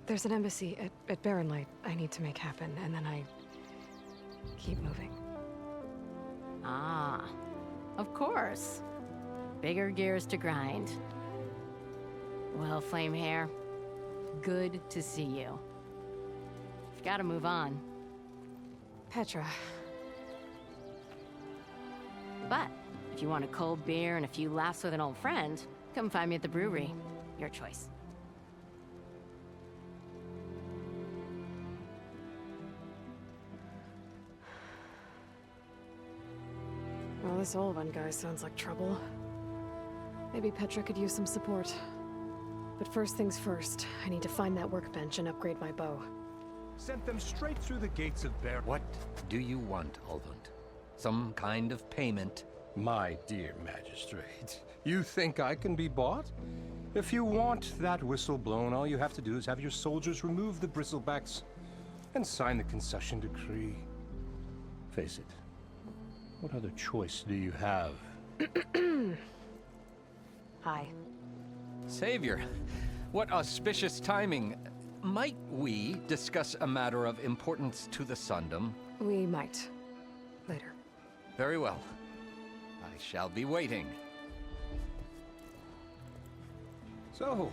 Speaker 2: There's an embassy at Barren Light I need to make happen, and then I keep moving.
Speaker 22: Ah, of course. Bigger gears to grind. Well, Flamehair, good to see you. You've got to move on.
Speaker 2: Petra.
Speaker 22: But if you want a cold beer and a few laughs with an old friend, come find me at the brewery. Your choice.
Speaker 2: Well, this old one guy sounds like trouble. Maybe Petra could use some support. But first things first, I need to find that workbench and upgrade my bow.
Speaker 24: Sent them straight through the gates of Bear.
Speaker 23: What do you want, Ulvund? Some kind of payment?
Speaker 11: My dear magistrate, you think I can be bought? If you want that whistle blown, all you have to do is have your soldiers remove the bristlebacks and sign the concession decree. Face it, what other choice do you have?
Speaker 2: Hi.
Speaker 23: Savior, what auspicious timing. Might we discuss a matter of importance to the Sundom?
Speaker 2: We might. Later.
Speaker 23: Very well. I shall be waiting.
Speaker 11: So,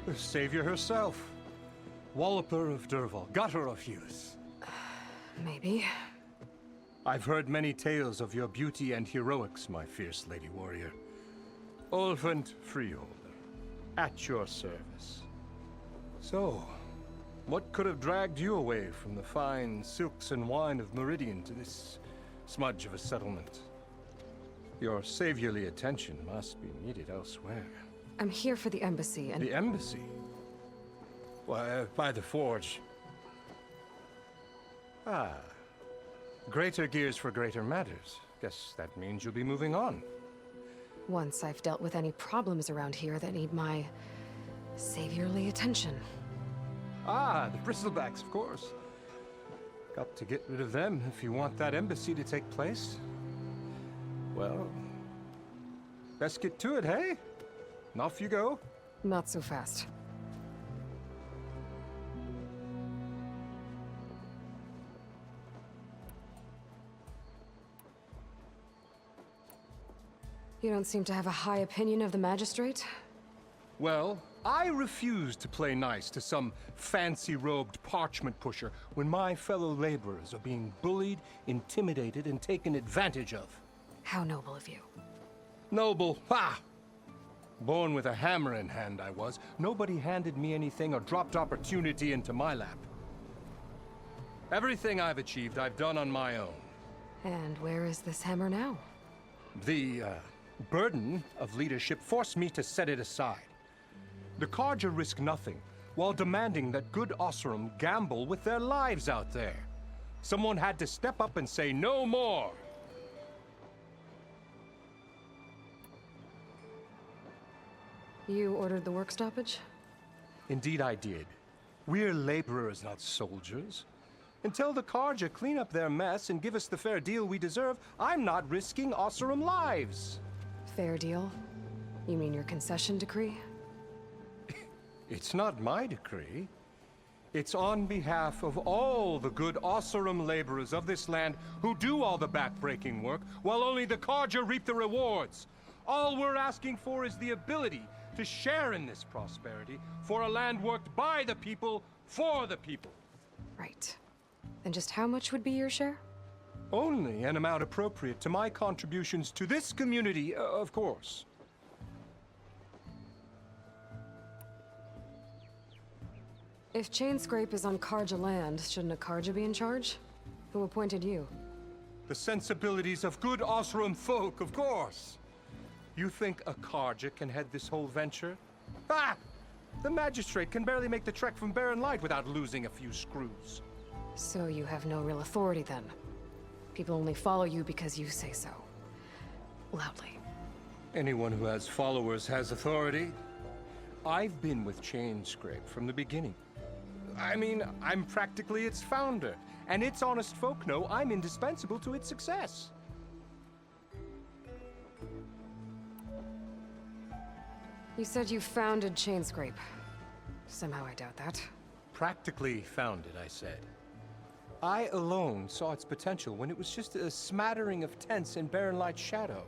Speaker 11: the savior herself. Walloper of Derval, gutter of youth.
Speaker 2: Maybe.
Speaker 11: I've heard many tales of your beauty and heroics, my fierce lady warrior. Ulvund Freeholder, at your service. So, what could have dragged you away from the fine silks and wine of Meridian to this smudge of a settlement? Your saviorly attention must be needed elsewhere.
Speaker 2: I'm here for the embassy and—
Speaker 11: The embassy? Why, by the Forge. Ah. Greater gears for greater matters. Guess that means you'll be moving on.
Speaker 2: Once I've dealt with any problems around here that need my saviorly attention.
Speaker 11: Ah, the bristlebacks, of course. Got to get rid of them if you want that embassy to take place. Well, let's get to it, hey? And off you go.
Speaker 2: Not so fast. You don't seem to have a high opinion of the magistrate?
Speaker 11: Well, I refuse to play nice to some fancy-robed parchment pusher when my fellow laborers are being bullied, intimidated, and taken advantage of.
Speaker 2: How noble of you.
Speaker 11: Noble, ha! Born with a hammer in hand, I was. Nobody handed me anything or dropped opportunity into my lap. Everything I've achieved, I've done on my own.
Speaker 2: And where is this hammer now?
Speaker 11: The burden of leadership forced me to set it aside. The Carja risk nothing, while demanding that good Oseram gamble with their lives out there. Someone had to step up and say no more.
Speaker 2: You ordered the work stoppage?
Speaker 11: Indeed I did. We're laborers, not soldiers. Until the Carja clean up their mess and give us the fair deal we deserve, I'm not risking Oseram lives.
Speaker 2: Fair deal? You mean your concession decree?
Speaker 11: It's not my decree. It's on behalf of all the good Oseram laborers of this land who do all the back-breaking work, while only the Carja reap the rewards. All we're asking for is the ability to share in this prosperity for a land worked by the people, for the people.
Speaker 2: Right. And just how much would be your share?
Speaker 11: Only an amount appropriate to my contributions to this community, of course.
Speaker 2: If Chainscrape is on Carja land, shouldn't a Carja be in charge? Who appointed you?
Speaker 11: The sensibilities of good Oseram folk, of course. You think a Carja can head this whole venture? Ah! The magistrate can barely make the trek from Barren Light without losing a few screws.
Speaker 2: So you have no real authority then? People only follow you because you say so. Loudly.
Speaker 11: Anyone who has followers has authority. I've been with Chainscrape from the beginning. I mean, I'm practically its founder, and its honest folk know I'm indispensable to its success.
Speaker 2: You said you founded Chainscrape. Somehow I doubt that.
Speaker 11: Practically founded, I said. I alone saw its potential when it was just a smattering of tents in Barren Light's shadow.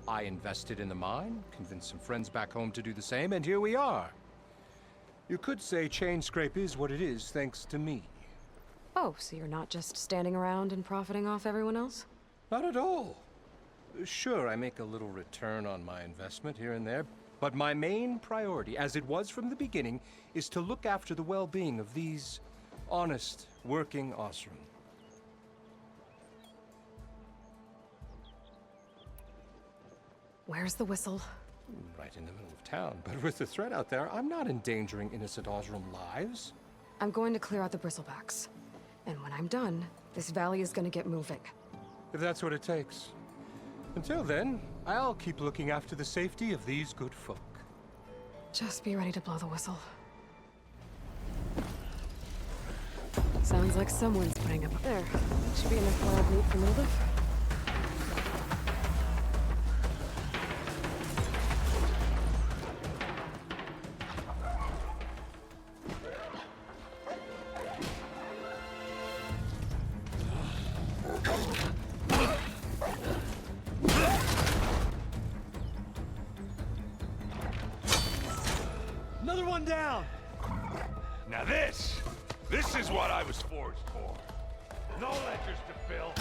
Speaker 11: I invested in the mine, convinced some friends back home to do the same, and here we are. You could say Chainscrape is what it is thanks to me.
Speaker 2: Oh, so you're not just standing around and profiting off everyone else?
Speaker 11: Not at all. Sure, I make a little return on my investment here and there, but my main priority, as it was from the beginning, is to look after the well-being of these honest, working Oseram.
Speaker 2: Where's the whistle?
Speaker 11: Right in the middle of town, but with the threat out there, I'm not endangering innocent Oseram lives.
Speaker 2: I'm going to clear out the bristlebacks. And when I'm done, this valley is gonna get moving.
Speaker 11: If that's what it takes. Until then, I'll keep looking after the safety of these good folk.
Speaker 2: Just be ready to blow the whistle. Sounds like someone's putting up there. Should be enough wild meat for Mildif.
Speaker 4: Another one down!
Speaker 5: Now this is what I was forged for. No ledgers to fill.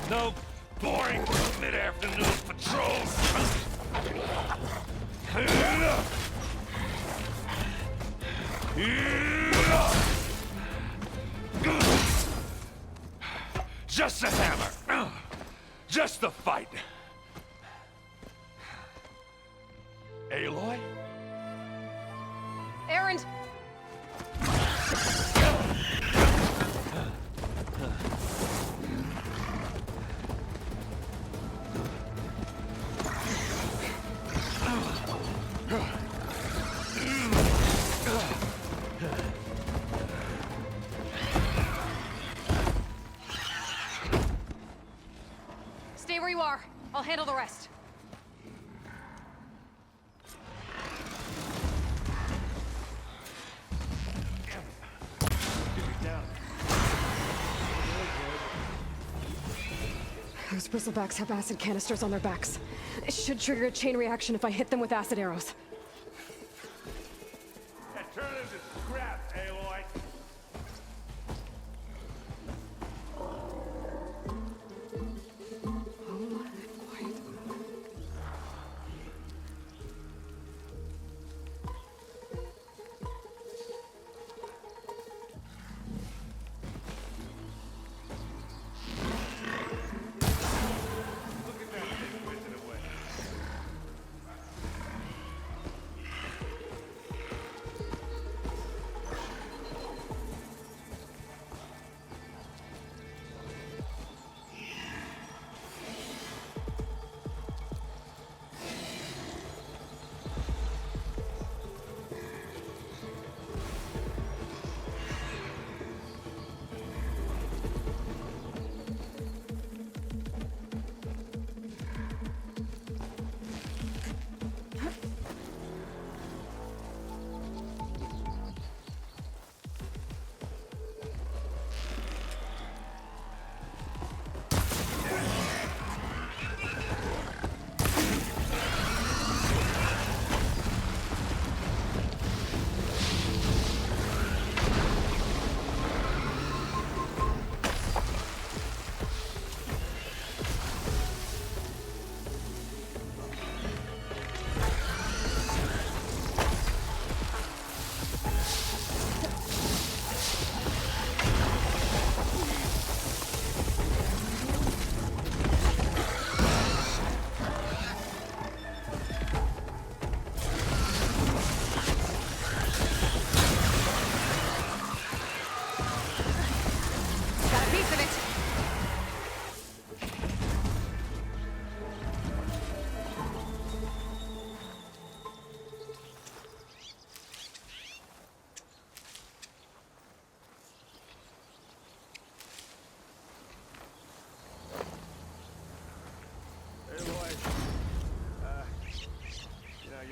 Speaker 5: No boring mid-afternoon patrols. Just the hammer. Just the fight. Aloy?
Speaker 2: Errand! Stay where you are. I'll handle the rest. Those bristlebacks have acid canisters on their backs. It should trigger a chain reaction if I hit them with acid arrows.
Speaker 5: That turn into scrap, Aloy.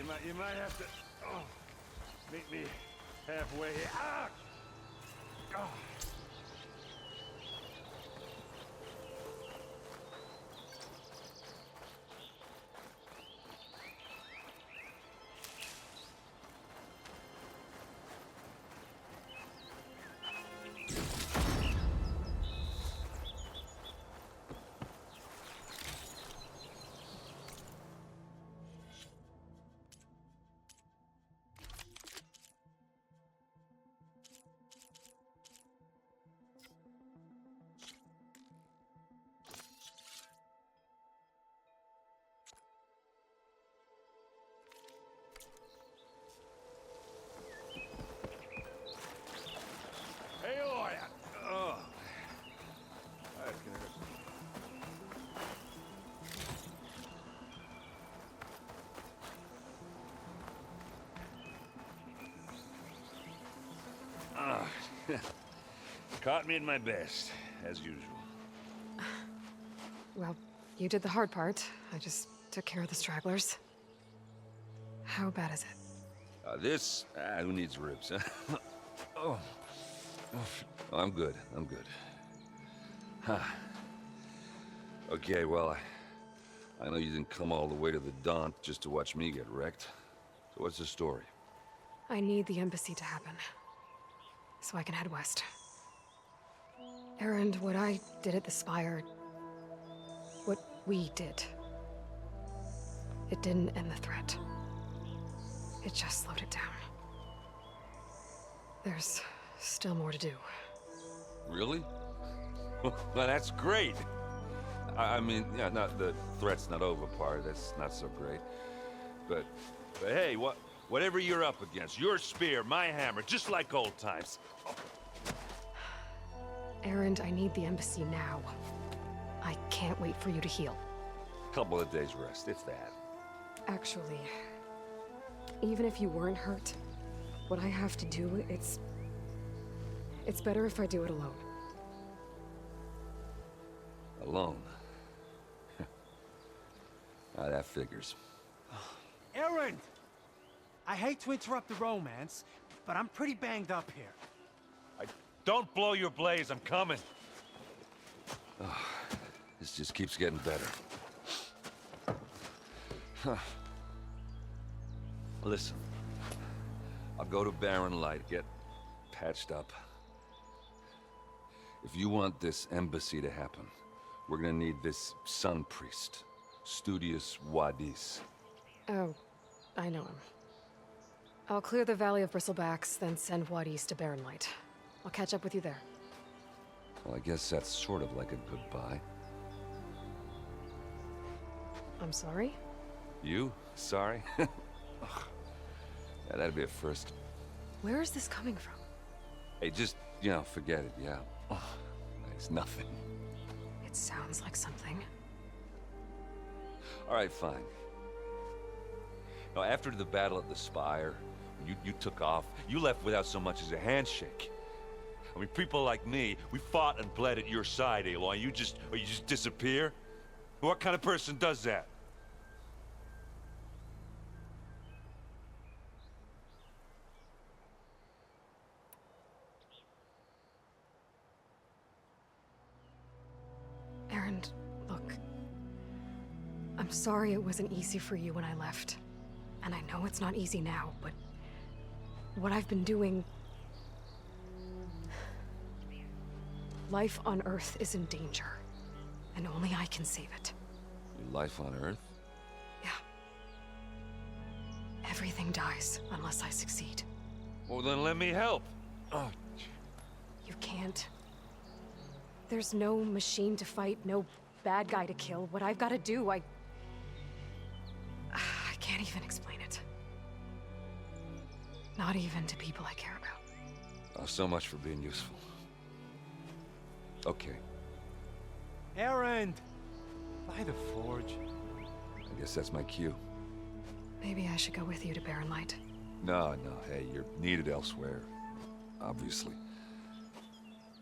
Speaker 5: You might have to meet me halfway here. Ah! Oh. Hey, Aloy! Oh. That's gonna hurt. Caught me in my best, as usual.
Speaker 2: Well, you did the hard part. I just took care of the stragglers. How bad is it?
Speaker 4: Who needs ribs, huh? Oh. I'm good. Huh. Okay, well, I know you didn't come all the way to the Daunt just to watch me get wrecked. So what's the story?
Speaker 2: I need the embassy to happen, so I can head west. Erend, what I did at the Spire, what we did, it didn't end the threat. It just slowed it down. There's still more to do.
Speaker 4: Really? Well, that's great. I mean, yeah, not the threat's not over part. That's not so great. But hey, whatever you're up against, your spear, my hammer, just like old times.
Speaker 2: Erend, I need the embassy now. I can't wait for you to heal.
Speaker 4: Couple of days rest, if that.
Speaker 2: Actually, even if you weren't hurt, what I have to do, it's better if I do it alone.
Speaker 4: Alone? That figures.
Speaker 6: Erend! I hate to interrupt the romance, but I'm pretty banged up here.
Speaker 4: Don't blow your blaze, I'm coming. This just keeps getting better. Huh. Listen, I'll go to Barren Light, get patched up. If you want this embassy to happen, we're gonna need this sun priest, Studius Wadis.
Speaker 2: Oh, I know him. I'll clear the Valley of Bristlebacks, then send Wadis to Barren Light. I'll catch up with you there.
Speaker 4: Well, I guess that's sort of like a goodbye.
Speaker 2: I'm sorry?
Speaker 4: You? Sorry? Ugh. Yeah, that'd be a first.
Speaker 2: Where is this coming from?
Speaker 4: Hey, just, forget it, yeah. Ugh. It's nothing.
Speaker 2: It sounds like something.
Speaker 4: All right, fine. Now, after the battle at the Spire, you took off, you left without so much as a handshake. I mean, people like me, we fought and bled at your side, Aloy. You just disappear? What kind of person does that?
Speaker 2: Erend, look. I'm sorry it wasn't easy for you when I left. And I know it's not easy now, but what I've been doing... Life on Earth is in danger, and only I can save it.
Speaker 4: Your life on Earth?
Speaker 2: Yeah. Everything dies unless I succeed.
Speaker 4: Well, then let me help. Oh.
Speaker 2: You can't. There's no machine to fight, no bad guy to kill. What I've got to do, I can't even explain it. Not even to people I care about.
Speaker 4: Oh, so much for being useful. Okay.
Speaker 6: Erend! By the forge.
Speaker 4: I guess that's my cue.
Speaker 2: Maybe I should go with you to Barren Light.
Speaker 4: No, hey, you're needed elsewhere. Obviously.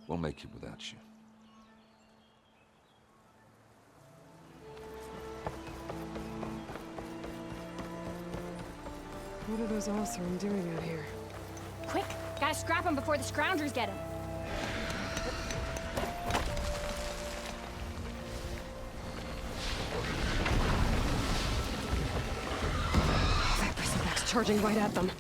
Speaker 4: We'll make it without you.
Speaker 2: What are those Osram doing out here?
Speaker 1: Quick! Gotta scrap him before the Scroungers get him.
Speaker 2: That bristleback's charging right at them.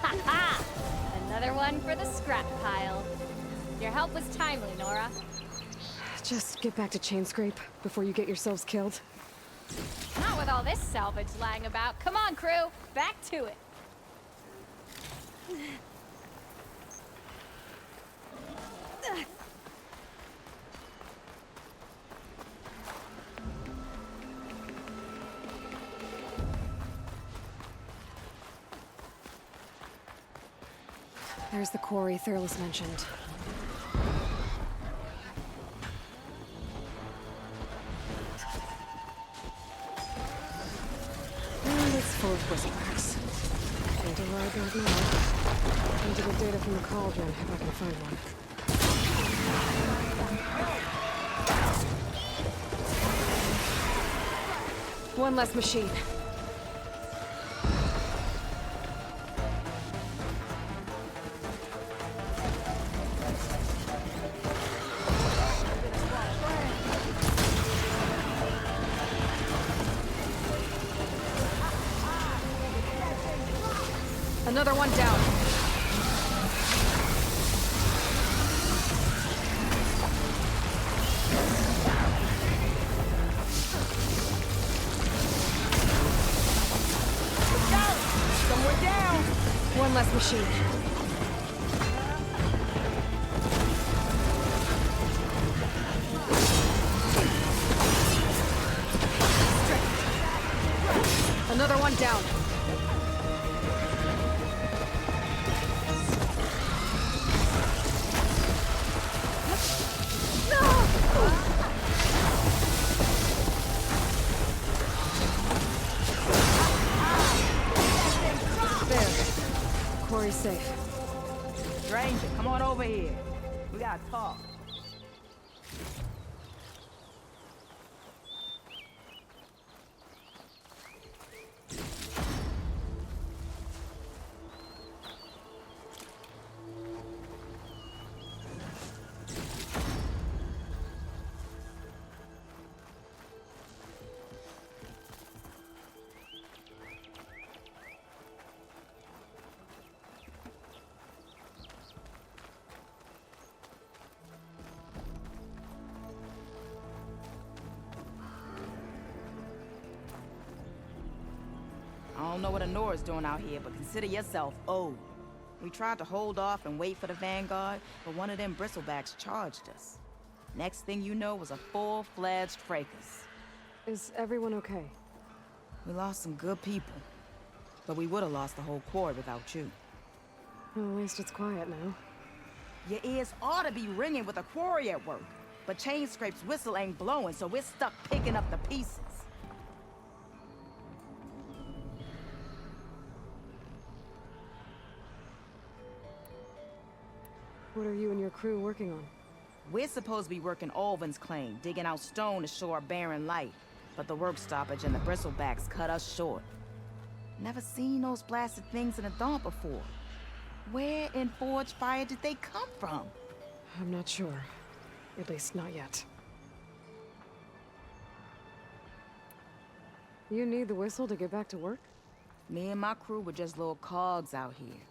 Speaker 1: Ha-ha! Another one for the scrap pile. Your help was timely, Nora.
Speaker 2: Just get back to Chainscrape before you get yourselves killed.
Speaker 1: Not with all this salvage lying about. Come on, crew. Back to it.
Speaker 2: There's the quarry Thurles mentioned. And it's full of bristlebacks. Can't arrive right now. Need to get data from the cauldron if I can find one. One less machine. Another one down.
Speaker 1: Look out! Someone down!
Speaker 2: One less machine. Another one down. Quarry's safe.
Speaker 7: Stranger, come on over here. We gotta talk. I don't know what Anora's doing out here, but consider yourself owed. We tried to hold off and wait for the Vanguard, but one of them bristlebacks charged us. Next thing you know was a full-fledged fracas.
Speaker 2: Is everyone okay?
Speaker 7: We lost some good people, but we would have lost the whole quarry without you.
Speaker 2: Well, at least it's quiet now.
Speaker 7: Your ears ought to be ringing with a quarry at work, but Chainscrape's whistle ain't blowing, so we're stuck picking up the pieces.
Speaker 2: What are you and your crew working on?
Speaker 7: We're supposed to be working Ulvin's claim, digging out stone to show our barren light. But the work stoppage and the bristlebacks cut us short. Never seen those blasted things in the dawn before. Where in Forge Fire did they come from?
Speaker 2: I'm not sure. At least not yet. You need the whistle to get back to work?
Speaker 7: Me and my crew were just little cogs out here.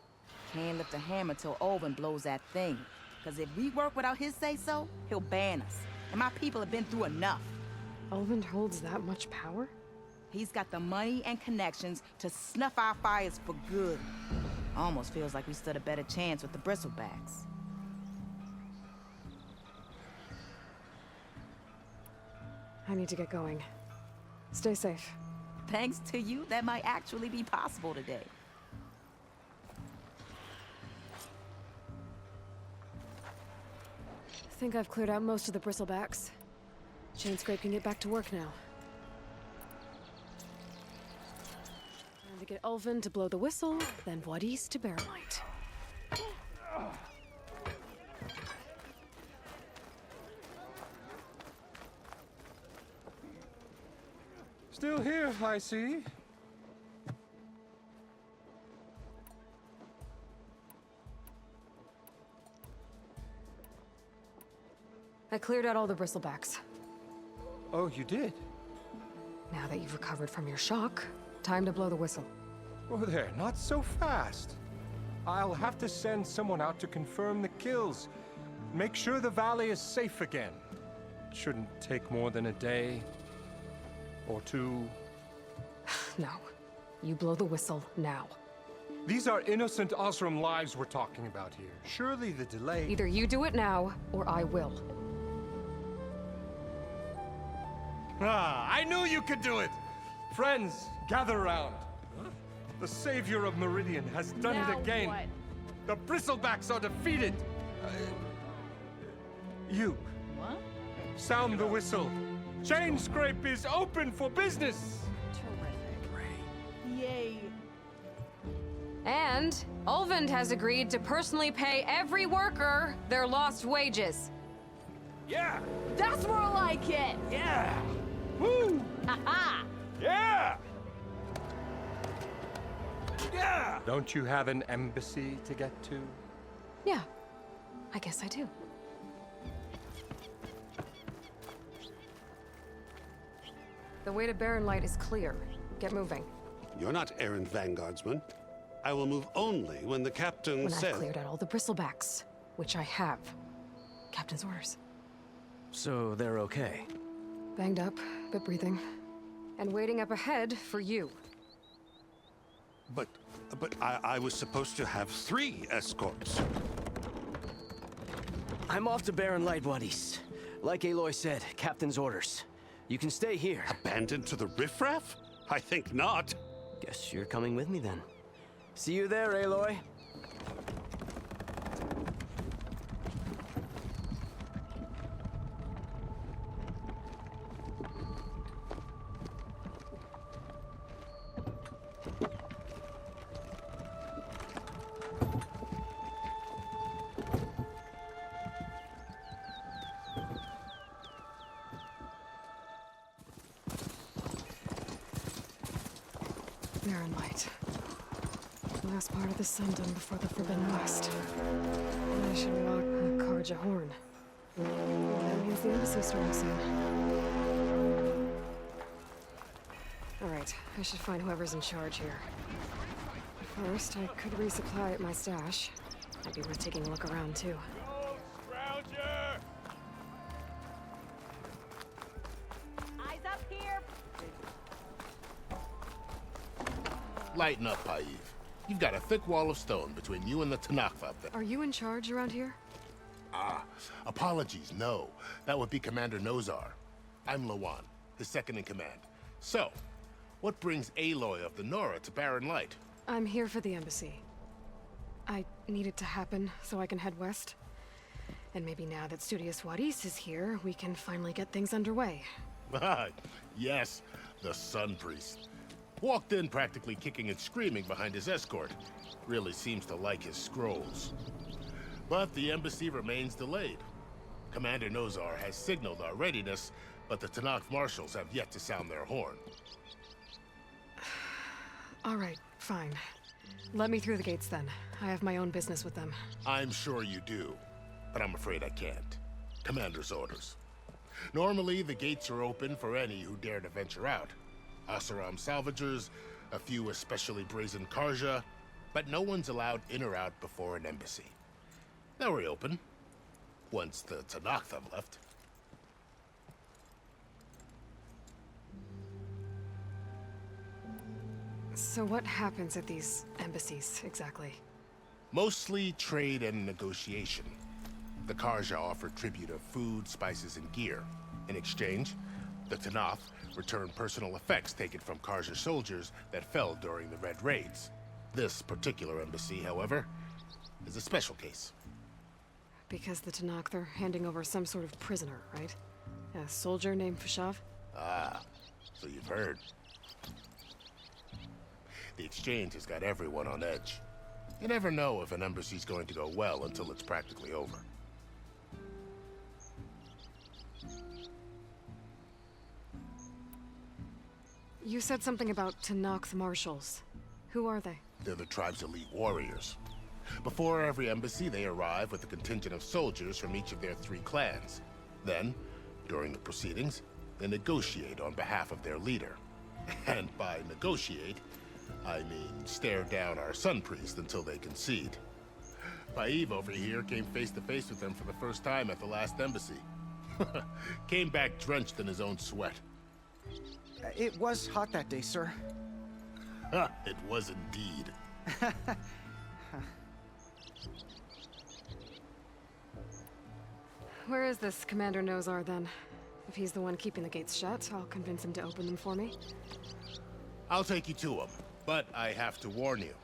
Speaker 7: Can't lift a hammer till Ulvin blows that thing. Cause if we work without his say-so, he'll ban us. And my people have been through enough.
Speaker 2: Ulvin holds that much power?
Speaker 7: He's got the money and connections to snuff our fires for good. Almost feels like we stood a better chance with the bristlebacks.
Speaker 2: I need to get going. Stay safe.
Speaker 7: Thanks to you, that might actually be possible today.
Speaker 2: I think I've cleared out most of the bristlebacks. Chainscrape can get back to work now. Time to get Ulvin to blow the whistle, then Wadis to bear light.
Speaker 11: Still here, I see.
Speaker 2: I cleared out all the bristlebacks.
Speaker 11: Oh, you did?
Speaker 2: Now that you've recovered from your shock, time to blow the whistle.
Speaker 11: Oh there, not so fast. I'll have to send someone out to confirm the kills. Make sure the valley is safe again. Shouldn't take more than a day or two.
Speaker 2: No. You blow the whistle now.
Speaker 11: These are innocent Osram lives we're talking about here. Surely the delay...
Speaker 2: Either you do it now, or I will.
Speaker 11: Ah, I knew you could do it! Friends, gather around. The savior of Meridian has done it again.
Speaker 7: What?
Speaker 11: The bristlebacks are defeated. You.
Speaker 7: What?
Speaker 11: Sound the whistle. Chain Scrape is open for business.
Speaker 7: Terrific. Yay.
Speaker 2: And Ulvund has agreed to personally pay every worker their lost wages.
Speaker 11: Yeah.
Speaker 7: That's more like it.
Speaker 11: Yeah. Woo.
Speaker 7: Ha-ha.
Speaker 11: Yeah. Yeah. Don't you have an embassy to get to?
Speaker 2: Yeah, I guess I do. The way to Barren Light is clear. Get moving.
Speaker 20: You're not errand vanguardsman. I will move only when the captain
Speaker 2: When
Speaker 20: says...
Speaker 2: I've cleared out all the bristlebacks, which I have. Captain's orders.
Speaker 9: So they're okay?
Speaker 2: Banged up, but breathing. And waiting up ahead for you.
Speaker 20: But I was supposed to have 3 escorts.
Speaker 9: I'm off to Barren Light, buddies. Like Aloy said, captain's orders. You can stay here.
Speaker 20: Abandoned to the riffraff? I think not.
Speaker 9: Guess you're coming with me then. See you there, Aloy.
Speaker 2: Barren Light. Last part of the sun done before the Forbidden West. And I should walk a Karja horn. That means the embassy starting soon. Alright, I should find whoever's in charge here. First, I could resupply at my stash. Might be worth taking a look around, too.
Speaker 7: Eyes up here.
Speaker 8: Lighten up, Paiv. You've got a thick wall of stone between you and the Tanakh up there.
Speaker 2: Are you in charge around here?
Speaker 8: Ah, apologies, no. That would be Commander Nozar. I'm Lawan, his second in command. So, what brings Aloy of the Nora to Barren Light?
Speaker 2: I'm here for the embassy. I need it to happen so I can head west. And maybe now that Studious Wadis is here, we can finally get things underway.
Speaker 8: Yes, the Sun Priest. Walked in practically kicking and screaming behind his escort. Really seems to like his scrolls. But the embassy remains delayed. Commander Nozar has signaled our readiness, but the Tanakh marshals have yet to sound their horn.
Speaker 2: All right, fine. Let me through the gates then. I have my own business with them.
Speaker 8: I'm sure you do, but I'm afraid I can't. Commander's orders. Normally, the gates are open for any who dare to venture out. Oseram salvagers, a few especially brazen Karja, but no one's allowed in or out before an embassy. They'll reopen, once the Tanakh have left.
Speaker 2: So what happens at these embassies, exactly?
Speaker 8: Mostly trade and negotiation. The Karja offer tribute of food, spices, and gear. In exchange, the Tanakh return personal effects taken from Karja soldiers that fell during the Red Raids. This particular embassy, however, is a special case.
Speaker 2: Because the Tanakh, they're handing over some sort of prisoner, right? A soldier named Fashav?
Speaker 8: Ah, so you've heard. The exchange has got everyone on edge. You never know if an embassy's going to go well until it's practically over.
Speaker 2: You said something about Tanakh marshals. Who are they?
Speaker 8: They're the tribe's elite warriors. Before every embassy, they arrive with a contingent of soldiers from each of their 3 clans. Then, during the proceedings, they negotiate on behalf of their leader. And by negotiate, I mean stare down our sun priest until they concede. Paeve over here came face to face with them for the first time at the last embassy. Came back drenched in his own sweat.
Speaker 13: It was hot that day, sir.
Speaker 8: It was indeed.
Speaker 2: Where is this Commander Nozar, then? If he's the one keeping the gates shut, I'll convince him to open them for me.
Speaker 8: I'll take you to him, but I have to warn you.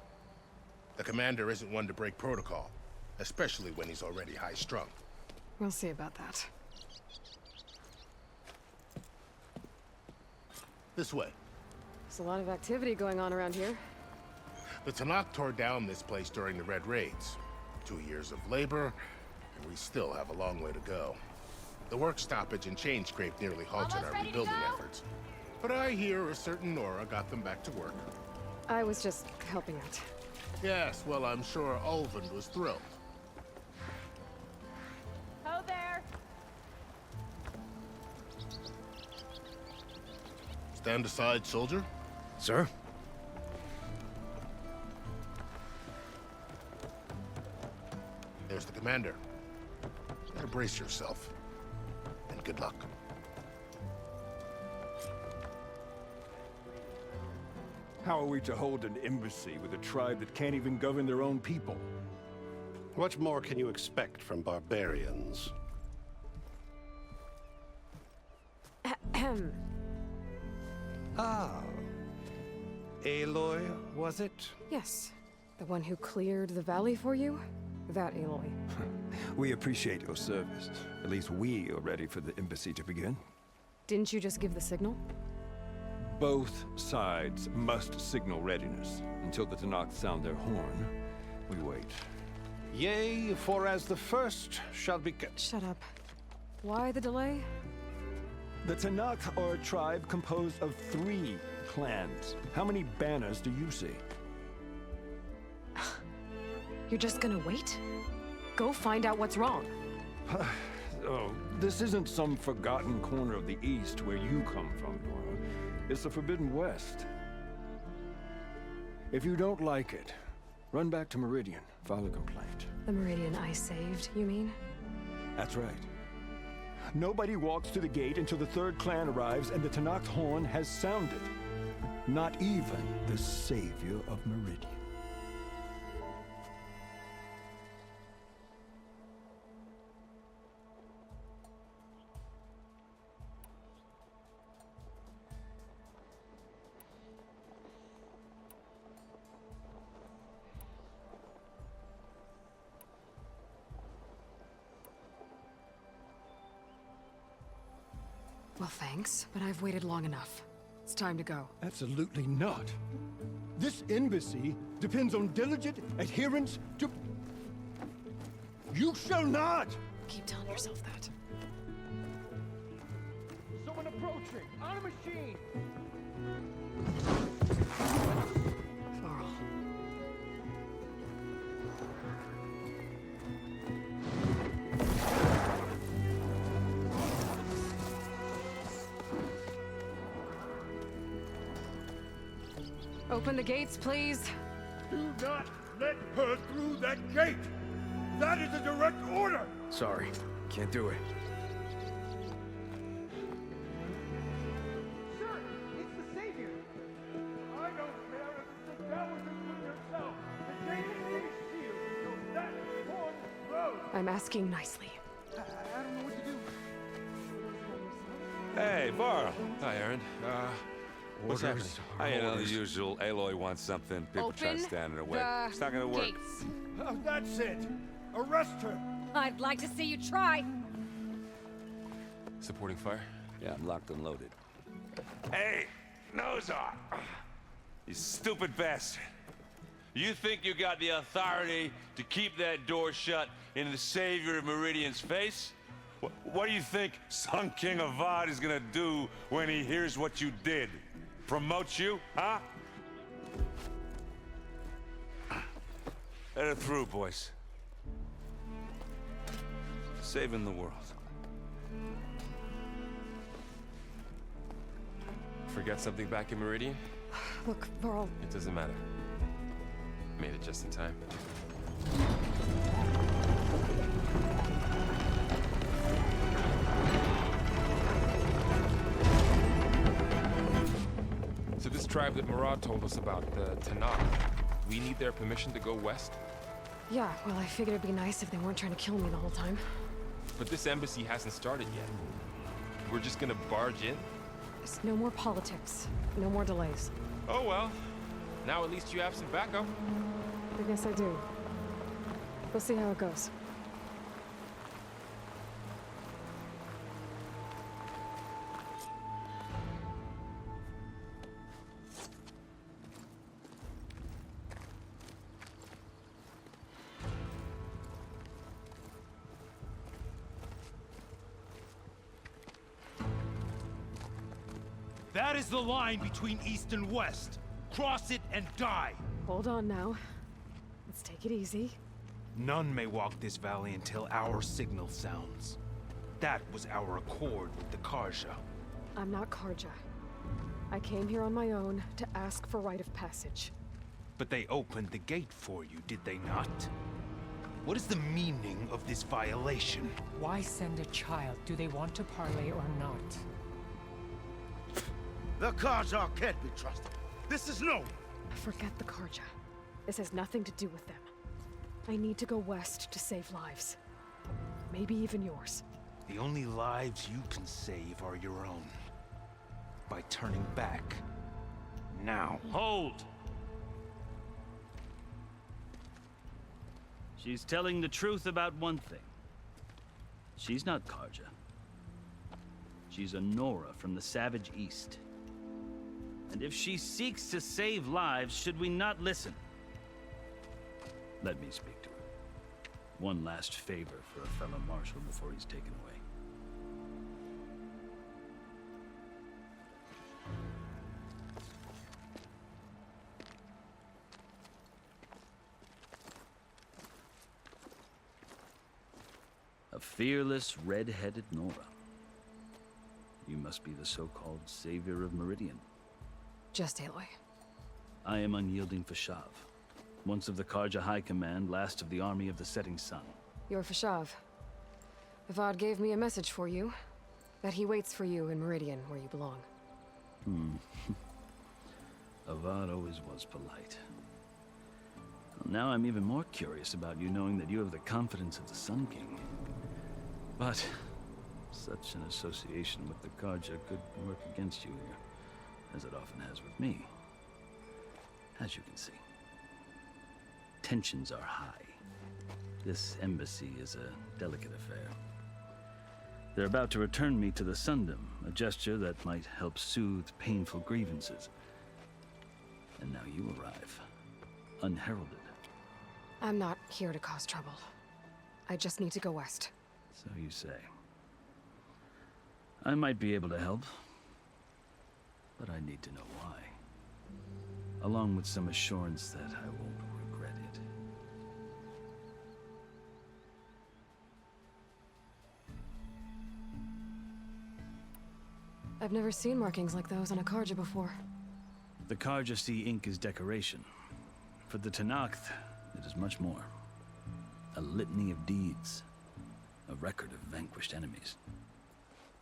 Speaker 8: The commander isn't one to break protocol, especially when he's already high-strung.
Speaker 2: We'll see about that.
Speaker 8: This way.
Speaker 2: There's a lot of activity going on around here.
Speaker 8: The Tanakh tore down this place during the Red Raids. 2 years of labor, and we still have a long way to go. The work stoppage and chain scrape nearly halted our rebuilding efforts. But I hear a certain Nora got them back to work.
Speaker 2: I was just helping out.
Speaker 8: Yes, well, I'm sure Ulvund was thrilled.
Speaker 1: Ho there!
Speaker 8: Stand aside, soldier.
Speaker 11: Sir?
Speaker 8: There's the commander. Better brace yourself. And good luck.
Speaker 21: How are we to hold an embassy with a tribe that can't even govern their own people?
Speaker 20: What more can you expect from barbarians?
Speaker 13: Ah. Aloy, was it?
Speaker 2: Yes. The one who cleared the valley for you? That Aloy.
Speaker 21: We appreciate your service. At least we are ready for the embassy to begin.
Speaker 2: Didn't you just give the signal?
Speaker 21: Both sides must signal readiness. Until the Tanakh sound their horn, we wait.
Speaker 11: Yea, for as the first shall be kept.
Speaker 2: Shut up. Why the delay?
Speaker 21: The Tanakh are a tribe composed of 3 clans. How many banners do you see?
Speaker 2: You're just gonna wait? Go find out what's wrong.
Speaker 21: Oh, this isn't some forgotten corner of the East where you come from, Nora. It's the Forbidden West. If you don't like it, run back to Meridian, file a complaint.
Speaker 2: The Meridian I saved, you mean?
Speaker 21: That's right. Nobody walks to the gate until the 3rd clan arrives and the Tanakh's horn has sounded. Not even the savior of Meridian.
Speaker 2: Well, thanks, but I've waited long enough. It's time to go.
Speaker 21: Absolutely not. This embassy depends on diligent adherence to... You shall not!
Speaker 2: Keep telling yourself that.
Speaker 19: Someone approaching! On a machine!
Speaker 2: Faro. Open the gates, please.
Speaker 5: Do not let her through that gate! That is a direct order!
Speaker 11: Sorry, can't do it.
Speaker 19: Sir, it's the Savior!
Speaker 5: I don't care if it's the devil you put yourself! The gate is sealed, so that horn blows!
Speaker 2: I'm asking nicely.
Speaker 19: I don't know what to do.
Speaker 4: Hey, Faro.
Speaker 3: Hi, Aaron. What's happening?
Speaker 4: You know, the usual. Aloy wants something. People try to stand in her way. It's not gonna work.
Speaker 1: Gates.
Speaker 5: That's it! Arrest her!
Speaker 1: I'd like to see you try.
Speaker 3: Supporting fire?
Speaker 4: Yeah, I'm locked and loaded. Hey, Nozar! You stupid bastard. You think you got the authority to keep that door shut in the savior of Meridian's face? What do you think Sun King Avad is gonna do when he hears what you did? Promote you, huh? Let it through, boys. Saving the world.
Speaker 3: Forget something back in Meridian?
Speaker 2: Look, Varl.
Speaker 3: It doesn't matter. Made it just in time. So this tribe that Murad told us about, the Tanakh, we need their permission to go west?
Speaker 2: Yeah, well, I figured it'd be nice if they weren't trying to kill me the whole time.
Speaker 3: But this embassy hasn't started yet. We're just gonna barge in?
Speaker 2: There's no more politics. No more delays.
Speaker 3: Oh well. Now at least you have some backup.
Speaker 2: I guess I do. We'll see how it goes.
Speaker 6: That is the line between East and West. Cross it and die.
Speaker 2: Hold on now. Let's take it easy.
Speaker 6: None may walk this valley until our signal sounds. That was our accord with the Karja.
Speaker 2: I'm not Karja. I came here on my own to ask for rite of passage.
Speaker 6: But they opened the gate for you, did they not? What is the meaning of this violation?
Speaker 10: Why send a child? Do they want to parley or not?
Speaker 6: The Karja can't be trusted. This is no.
Speaker 2: Forget the Karja. This has nothing to do with them. I need to go west to save lives. Maybe even yours.
Speaker 6: The only lives you can save are your own. By turning back. Now.
Speaker 14: Hold! She's telling the truth about one thing. She's not Karja. She's a Nora from the Savage East. And if she seeks to save lives, should we not listen? Let me speak to her. One last favor for a fellow marshal before he's taken away. A fearless, red-headed Nora. You must be the so-called savior of Meridian.
Speaker 2: Just Aloy.
Speaker 14: I am unyielding Fashav. Once of the Karja High Command, last of the army of the setting sun.
Speaker 2: You're Fashav. Avad gave me a message for you. That he waits for you in Meridian, where you belong.
Speaker 14: Avad always was polite. Well, now I'm even more curious about you knowing that you have the confidence of the Sun King. But such an association with the Karja could work against you here, as it often has with me. As you can see, tensions are high. This embassy is a delicate affair. They're about to return me to the Sundom, a gesture that might help soothe painful grievances. And now you arrive, unheralded.
Speaker 2: I'm not here to cause trouble. I just need to go west.
Speaker 14: So you say. I might be able to help, but I need to know why. Along with some assurance that I won't regret it.
Speaker 2: I've never seen markings like those on a Karja before.
Speaker 14: The Karja see ink as decoration. For the Tanakh, it is much more. A litany of deeds. A record of vanquished enemies.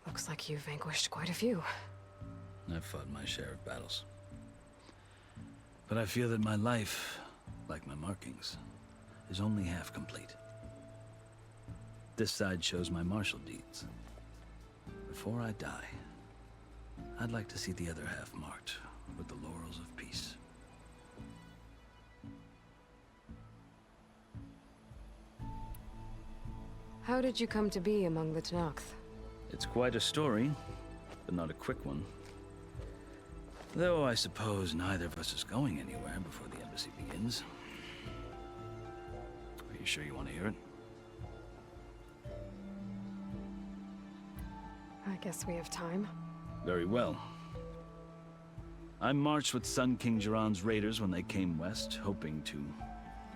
Speaker 2: Looks like you've vanquished quite a few.
Speaker 14: I've fought my share of battles. But I feel that my life, like my markings, is only half complete. This side shows my martial deeds. Before I die, I'd like to see the other half marked with the laurels of peace.
Speaker 2: How did you come to be among the Tanakh?
Speaker 14: It's quite a story, but not a quick one. Though I suppose neither of us is going anywhere before the embassy begins. Are you sure you want to hear it?
Speaker 2: I guess we have time.
Speaker 14: Very well. I marched with Sun King Jiran's raiders when they came west, hoping to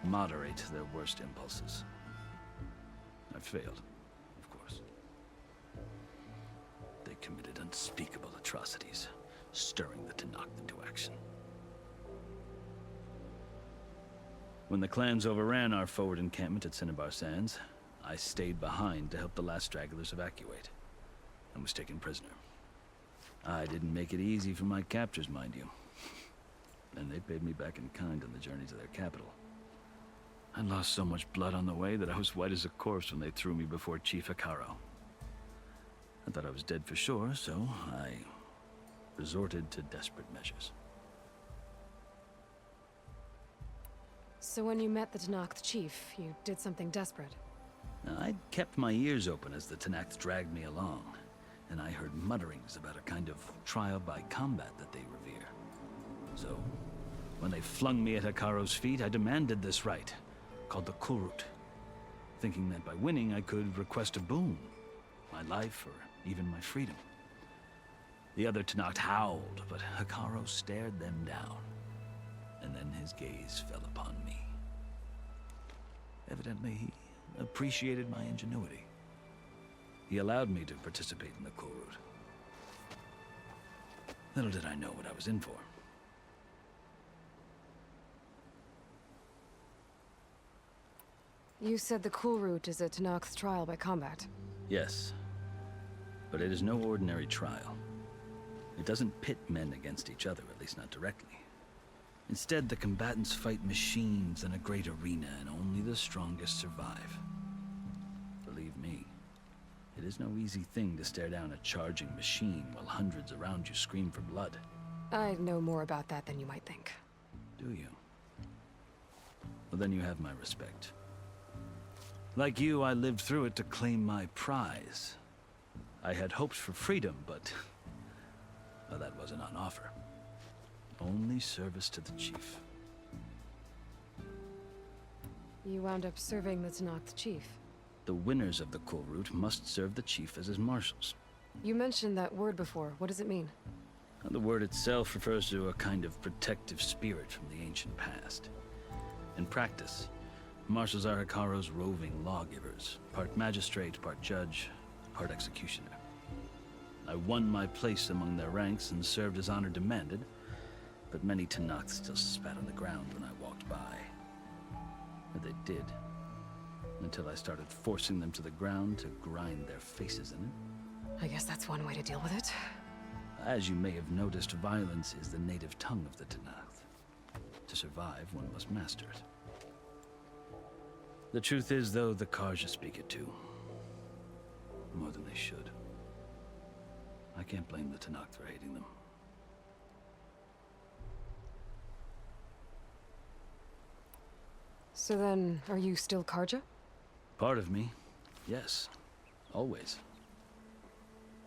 Speaker 14: moderate their worst impulses. I failed, of course. They committed unspeakable atrocities, stirring the Tenakth into action. When the clans overran our forward encampment at Cinnabar Sands, I stayed behind to help the last stragglers evacuate, and was taken prisoner. I didn't make it easy for my captors, mind you. And they paid me back in kind on the journey to their capital. I lost so much blood on the way that I was white as a corpse when they threw me before Chief Faro. I thought I was dead for sure, so I resorted to desperate measures.
Speaker 2: So when you met the Tenakth chief, you did something desperate?
Speaker 14: Now, I'd kept my ears open as the Tenakth dragged me along, and I heard mutterings about a kind of trial by combat that they revere. So, when they flung me at Hekaro's feet, I demanded this right, called the Kulrut, thinking that by winning I could request a boon, my life or even my freedom. The other Tenakth howled, but Hekaro stared them down, and then his gaze fell upon me. Evidently, he appreciated my ingenuity. He allowed me to participate in the Kulrut. Little did I know what I was in for.
Speaker 2: You said the Kulrut is a Tenakth trial by combat.
Speaker 14: Yes, but it is no ordinary trial. It doesn't pit men against each other, at least not directly. Instead, the combatants fight machines in a great arena, and only the strongest survive. Believe me, it is no easy thing to stare down a charging machine while hundreds around you scream for blood.
Speaker 2: I know more about that than you might think.
Speaker 14: Do you? Well, then you have my respect. Like you, I lived through it to claim my prize. I had hoped for freedom, but well, that wasn't on offer. Only service to the chief.
Speaker 2: You wound up serving the Tenakth chief.
Speaker 14: The winners of the Kulrut must serve the chief as his marshals.
Speaker 2: You mentioned that word before. What does it mean?
Speaker 14: The word itself refers to a kind of protective spirit from the ancient past. In practice, marshals are Hekaro's roving lawgivers, part magistrate, part judge, part executioner. I won my place among their ranks and served as honor demanded, but many Tenakth still spat on the ground when I walked by. But they did, until I started forcing them to the ground to grind their faces in it.
Speaker 2: I guess that's one way to deal with it.
Speaker 14: As you may have noticed, violence is the native tongue of the Tenakth. To survive, one must master it. The truth is, though, the Karja speak it too. More than they should. I can't blame the Tenakth for hating them.
Speaker 2: So then, are you still Karja?
Speaker 14: Part of me, yes. Always.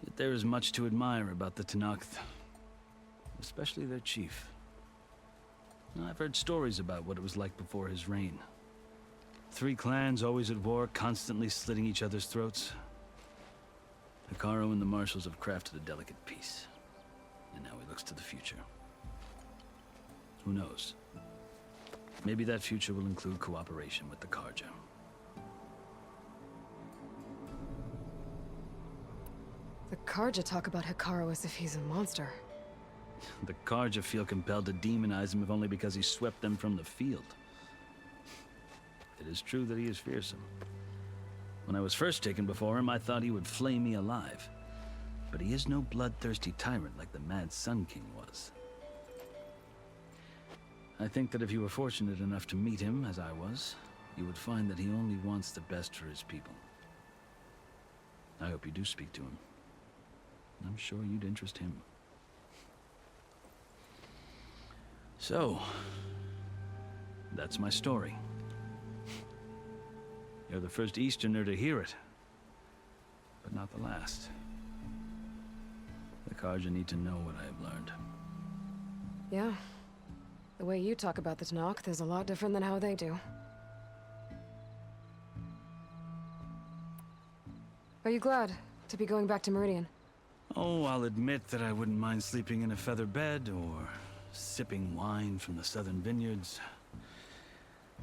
Speaker 14: Yet there is much to admire about the Tenakth. Especially their chief. I've heard stories about what it was like before his reign. 3 clans always at war, constantly slitting each other's throats. Hekaro and the marshals have crafted a delicate peace. And now he looks to the future. Who knows? Maybe that future will include cooperation with the Karja.
Speaker 2: The Karja talk about Hekaro as if he's a monster.
Speaker 14: The Karja feel compelled to demonize him if only because he swept them from the field. It is true that he is fearsome. When I was first taken before him, I thought he would flay me alive. But he is no bloodthirsty tyrant like the Mad Sun King was. I think that if you were fortunate enough to meet him, as I was, you would find that he only wants the best for his people. I hope you do speak to him. I'm sure you'd interest him. So, that's my story. You're the first Easterner to hear it, but not the last. The Karja need to know what I have learned.
Speaker 2: Yeah. The way you talk about the Tenakth is a lot different than how they do. Are you glad to be going back to Meridian?
Speaker 14: Oh, I'll admit that I wouldn't mind sleeping in a feather bed or sipping wine from the southern vineyards.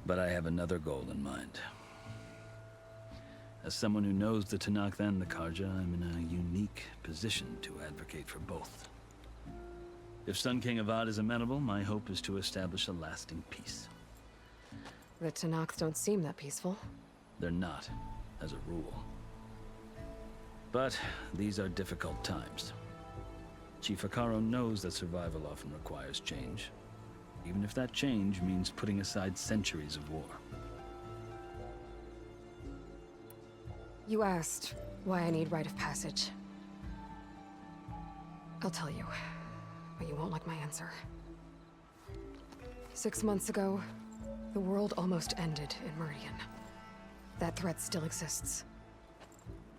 Speaker 14: But I have another goal in mind. As someone who knows the Tenakth and the Karja, I'm in a unique position to advocate for both. If Sun King Avad is amenable, my hope is to establish a lasting peace.
Speaker 2: The Tenakth don't seem that peaceful.
Speaker 14: They're not, as a rule. But these are difficult times. Chief Faro knows that survival often requires change, even if that change means putting aside centuries of war.
Speaker 2: You asked why I need rite of passage. I'll tell you, but you won't like my answer. 6 months ago, the world almost ended in Meridian. That threat still exists.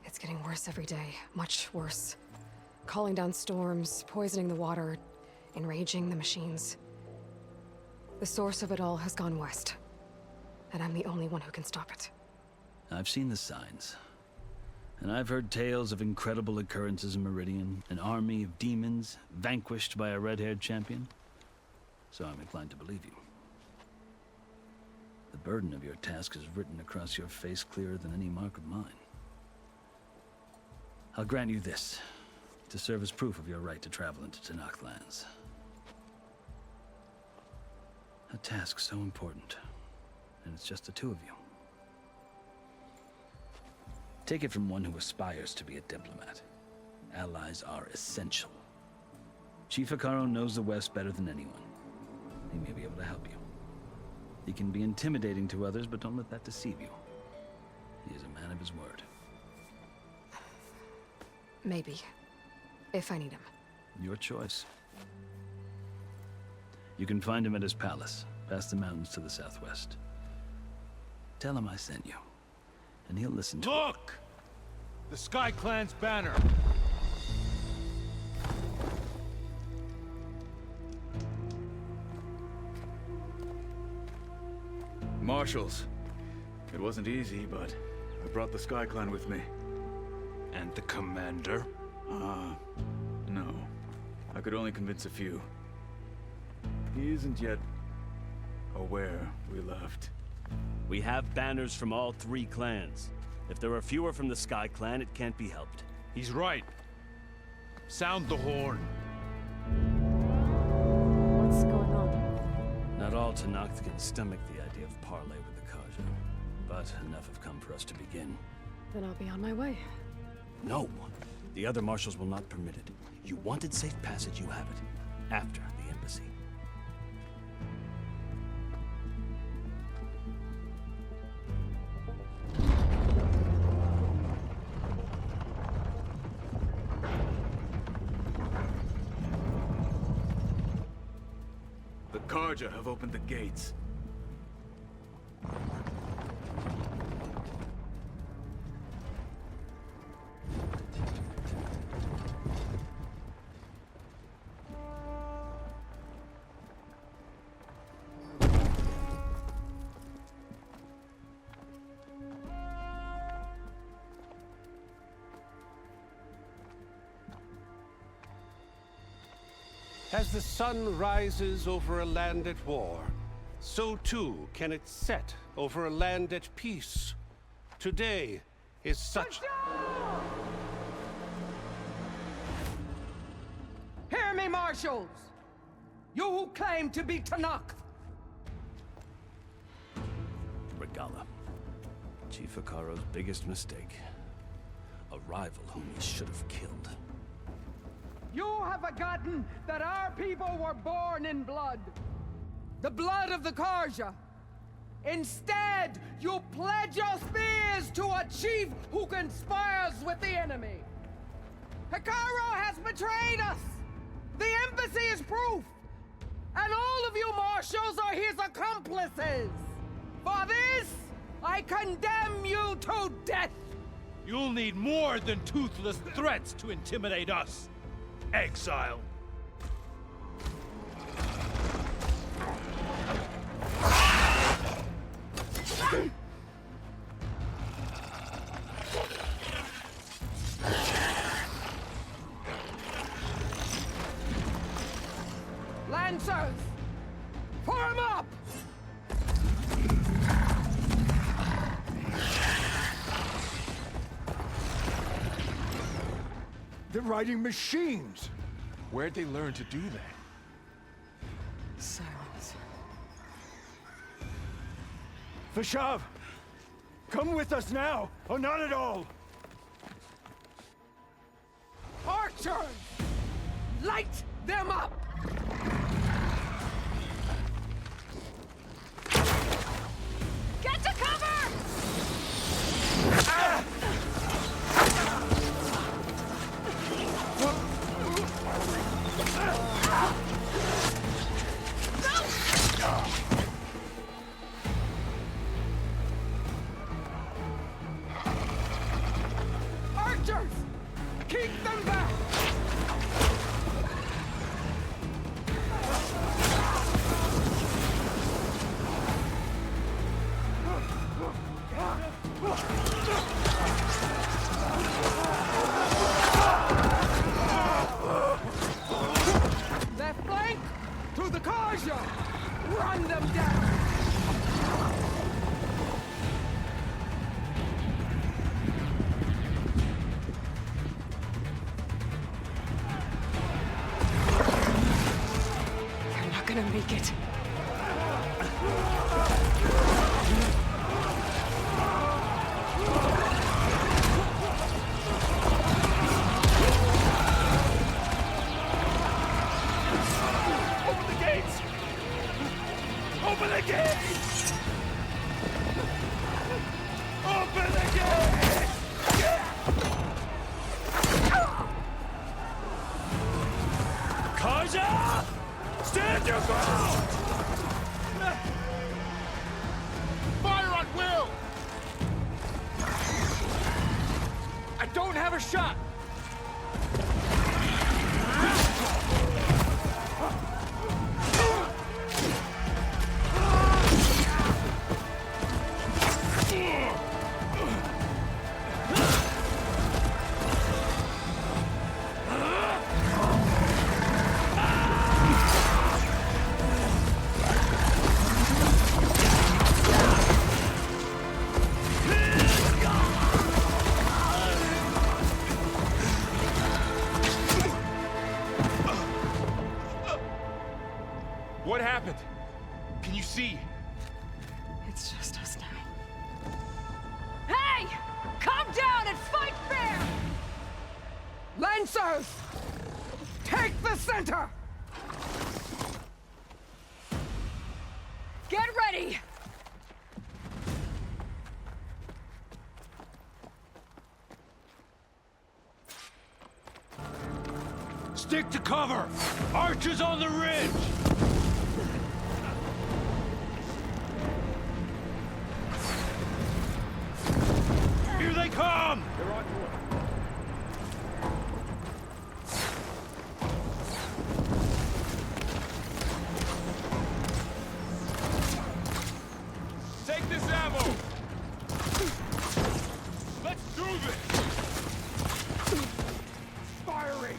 Speaker 2: It's getting worse every day, much worse. Calling down storms, poisoning the water, enraging the machines. The source of it all has gone west, and I'm the only one who can stop it.
Speaker 14: I've seen the signs. And I've heard tales of incredible occurrences in Meridian, an army of demons vanquished by a red-haired champion. So I'm inclined to believe you. The burden of your task is written across your face clearer than any mark of mine. I'll grant you this, to serve as proof of your right to travel into Tenakth lands. A task so important, and it's just the two of you. Take it from one who aspires to be a diplomat. Allies are essential. Chief Faro knows the West better than anyone. He may be able to help you. He can be intimidating to others, but don't let that deceive you. He is a man of his word.
Speaker 2: Maybe. If I need him.
Speaker 14: Your choice. You can find him at his palace, past the mountains to the southwest. Tell him I sent you, and he'll listen to it.
Speaker 19: Look! The Sky Clan's banner!
Speaker 15: Marshals. It wasn't easy, but I brought the Sky Clan with me.
Speaker 19: And the commander?
Speaker 15: No. I could only convince a few. He isn't yet aware we left.
Speaker 16: We have banners from all 3 clans. If there are fewer from the Sky Clan, it can't be helped.
Speaker 19: He's right. Sound the horn.
Speaker 2: What's going on?
Speaker 14: Not all Tenakth can stomach the idea of parley with the Karja, but enough have come for us to begin.
Speaker 2: Then I'll be on my way.
Speaker 16: No! The other marshals will not permit it. You wanted safe passage, you have it. After the embassy.
Speaker 15: The Karja have opened the gates.
Speaker 20: As the sun rises over a land at war, so too can it set over a land at peace. Today is such...
Speaker 17: Hear me, marshals! You who claim to be Tenakth!
Speaker 16: Regala. Chief Faro's biggest mistake. A rival whom he should have killed.
Speaker 17: You have forgotten that our people were born in blood. The blood of the Karja. Instead, you pledge your spears to a chief who conspires with the enemy. Faro has betrayed us. The embassy is proof. And all of you marshals are his accomplices. For this, I condemn you to death.
Speaker 19: You'll need more than toothless threats to intimidate us. Exile.
Speaker 17: Lancer,
Speaker 21: riding machines.
Speaker 3: Where'd they learn to do that?
Speaker 2: Silence.
Speaker 21: Vashav, come with us now, or not at all.
Speaker 17: Archers! Light them up!
Speaker 1: Get to cover!
Speaker 17: Archers! Keep them back! Left flank! To the Karja! Run them down!
Speaker 2: They're not gonna make it.
Speaker 5: Open the gates! Open the gates! Open the gates! Kaja! Stand your ground!
Speaker 21: Fire at will! I don't have a shot!
Speaker 3: What happened? Can you see?
Speaker 2: It's just us now.
Speaker 1: Hey! Calm down and fight fair!
Speaker 17: Lancers! Take the center!
Speaker 1: Get ready!
Speaker 19: Stick to cover! Archers on the ridge! Here they come! They're on your way.
Speaker 3: Take this ammo! Let's do this!
Speaker 17: Firing!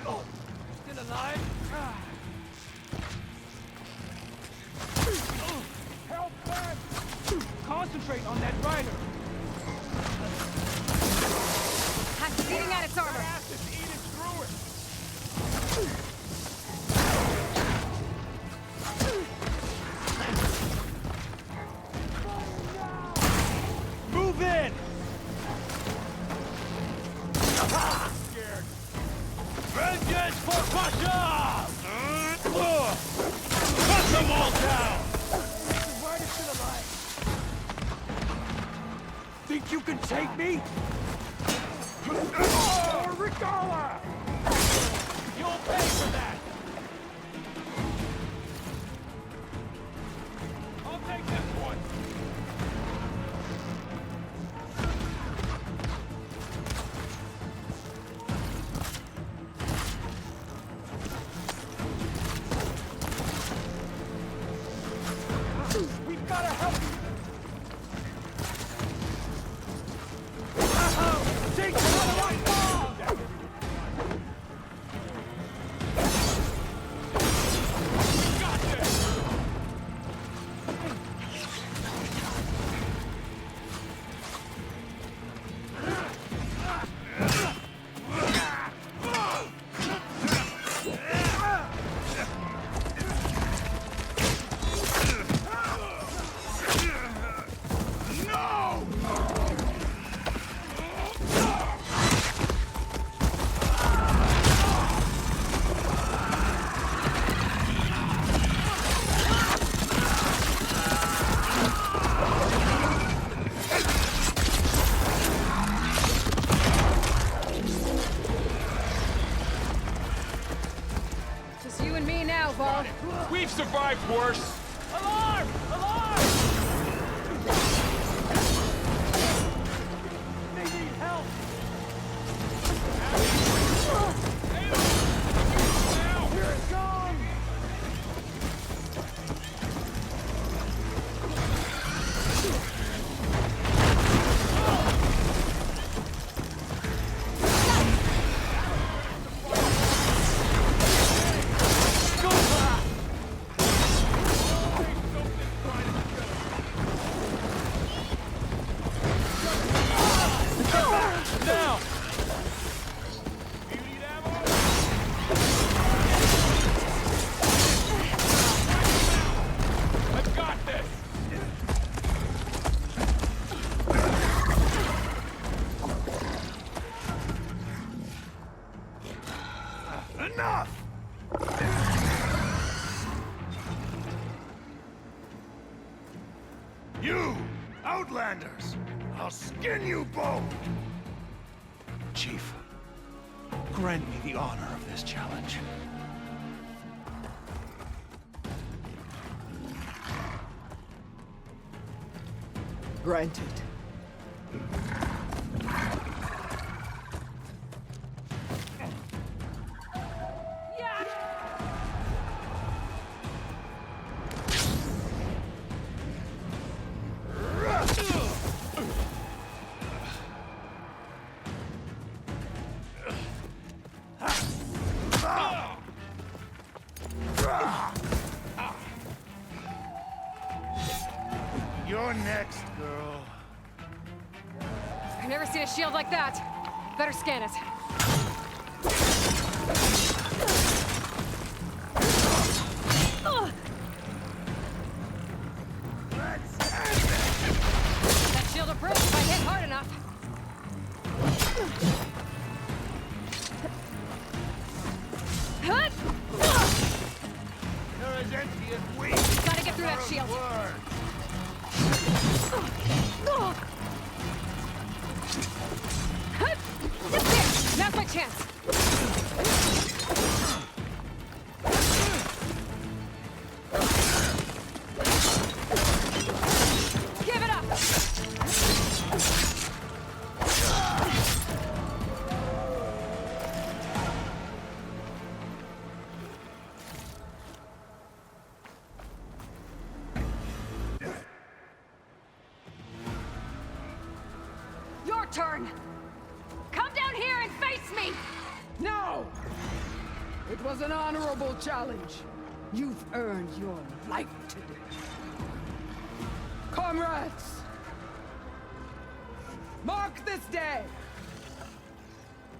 Speaker 17: Oh, still alive? Help back! Concentrate on that rider!
Speaker 1: Hatch eating at its armor!
Speaker 3: Acid's eating through it!
Speaker 19: Move in!
Speaker 3: Scared.
Speaker 19: Vengeance for Pasha! Cut them all down!
Speaker 17: The rider's still alive!
Speaker 19: Think you can take me?
Speaker 5: Oh, Regala!
Speaker 19: You'll pay for that!
Speaker 3: I'll take this one!
Speaker 17: We've gotta help you! Take the right bomb!
Speaker 3: We've survived worse!
Speaker 5: Alarm! Alarm! They need help! Here it comes!
Speaker 19: Enough! You, Outlanders! I'll skin you both! Chief, grant me the honor of this challenge.
Speaker 17: Granted.
Speaker 19: You're next, girl.
Speaker 2: I've never seen a shield like that. Better scan it. That shield will break if I hit hard enough.
Speaker 19: You're as empty as we.
Speaker 2: Gotta get through that shield. There! Now's my chance. Give it up. Your turn. Come down here and face me!
Speaker 17: No! It was an honorable challenge. You've earned your life today. Comrades! Mark this day!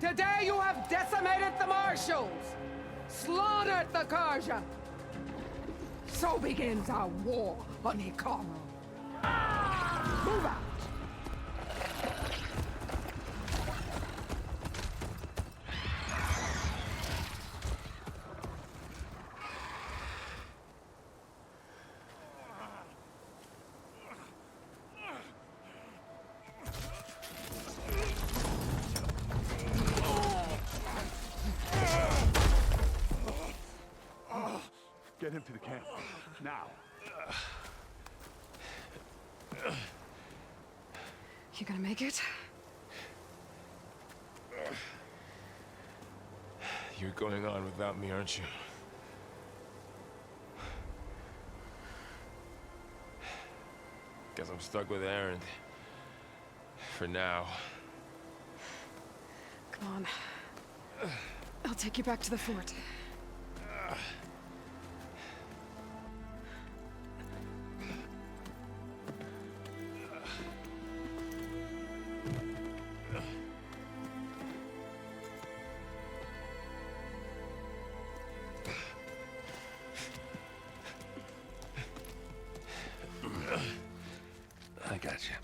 Speaker 17: Today you have decimated the Marshals! Slaughtered the Karja! So begins our war on Hikaru. Move out!
Speaker 19: Get him to the camp. Now.
Speaker 2: You gonna make it?
Speaker 3: You're going on without me, aren't you? Guess I'm stuck with Erend. For now.
Speaker 2: Come on. I'll take you back to the fort.
Speaker 16: I got you.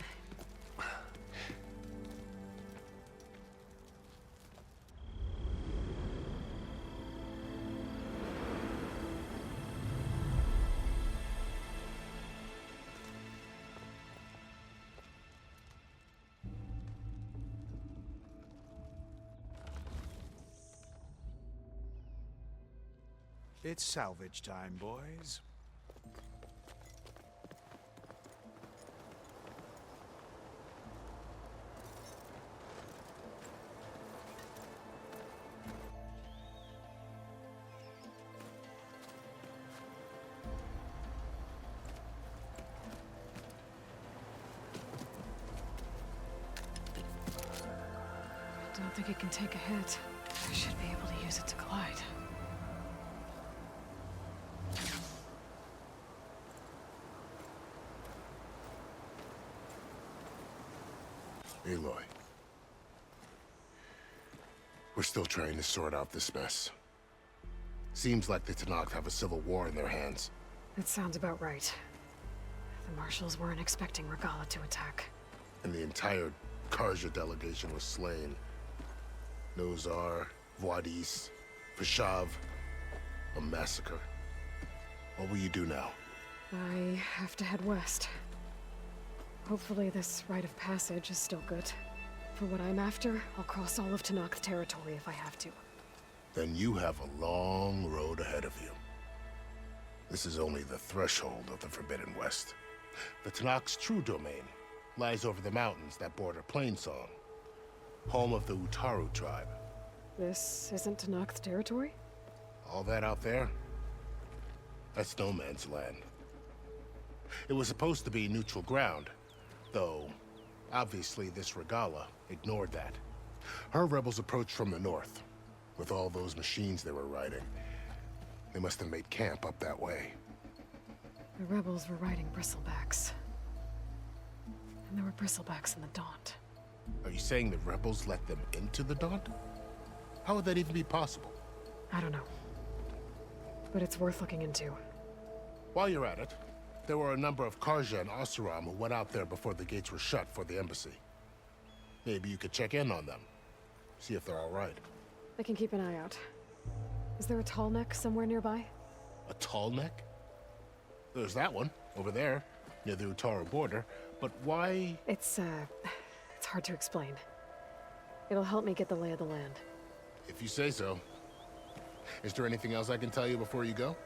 Speaker 13: It's salvage time, boys.
Speaker 2: I don't think it can take a hit. I should be able to use it to glide.
Speaker 8: Aloy. We're still trying to sort out this mess. Seems like the Tenakth have a civil war in their hands.
Speaker 2: That sounds about right. The marshals weren't expecting Regalla to attack.
Speaker 8: And the entire Karja delegation was slain. Nozar, Voidis, Vashav. A massacre. What will you do now?
Speaker 2: I have to head west. Hopefully this rite of passage is still good. For what I'm after, I'll cross all of Tenakth territory if I have to.
Speaker 8: Then you have a long road ahead of you. This is only the threshold of the Forbidden West. The Tenakth's true domain lies over the mountains that border Plainsong, home of the Utaru tribe.
Speaker 2: This isn't Tenakth territory?
Speaker 8: All that out there? That's no man's land. It was supposed to be neutral ground, though obviously this Regalla ignored that. Her rebels approached from the north, with all those machines they were riding. They must have made camp up that way.
Speaker 2: The rebels were riding bristlebacks. And there were bristlebacks in the Daunt.
Speaker 8: Are you saying the rebels let them into the Daunt? How would that even be possible?
Speaker 2: I don't know. But it's worth looking into.
Speaker 8: While you're at it, there were a number of Karja and Oseram who went out there before the gates were shut for the embassy. Maybe you could check in on them. See if they're all right.
Speaker 2: I can keep an eye out. Is there a tall neck somewhere nearby?
Speaker 8: A tall neck? There's that one, over there, near the Utaru border. But why?
Speaker 2: It's hard to explain. It'll help me get the lay of the land.
Speaker 8: If you say so. Is there anything else I can tell you before you go?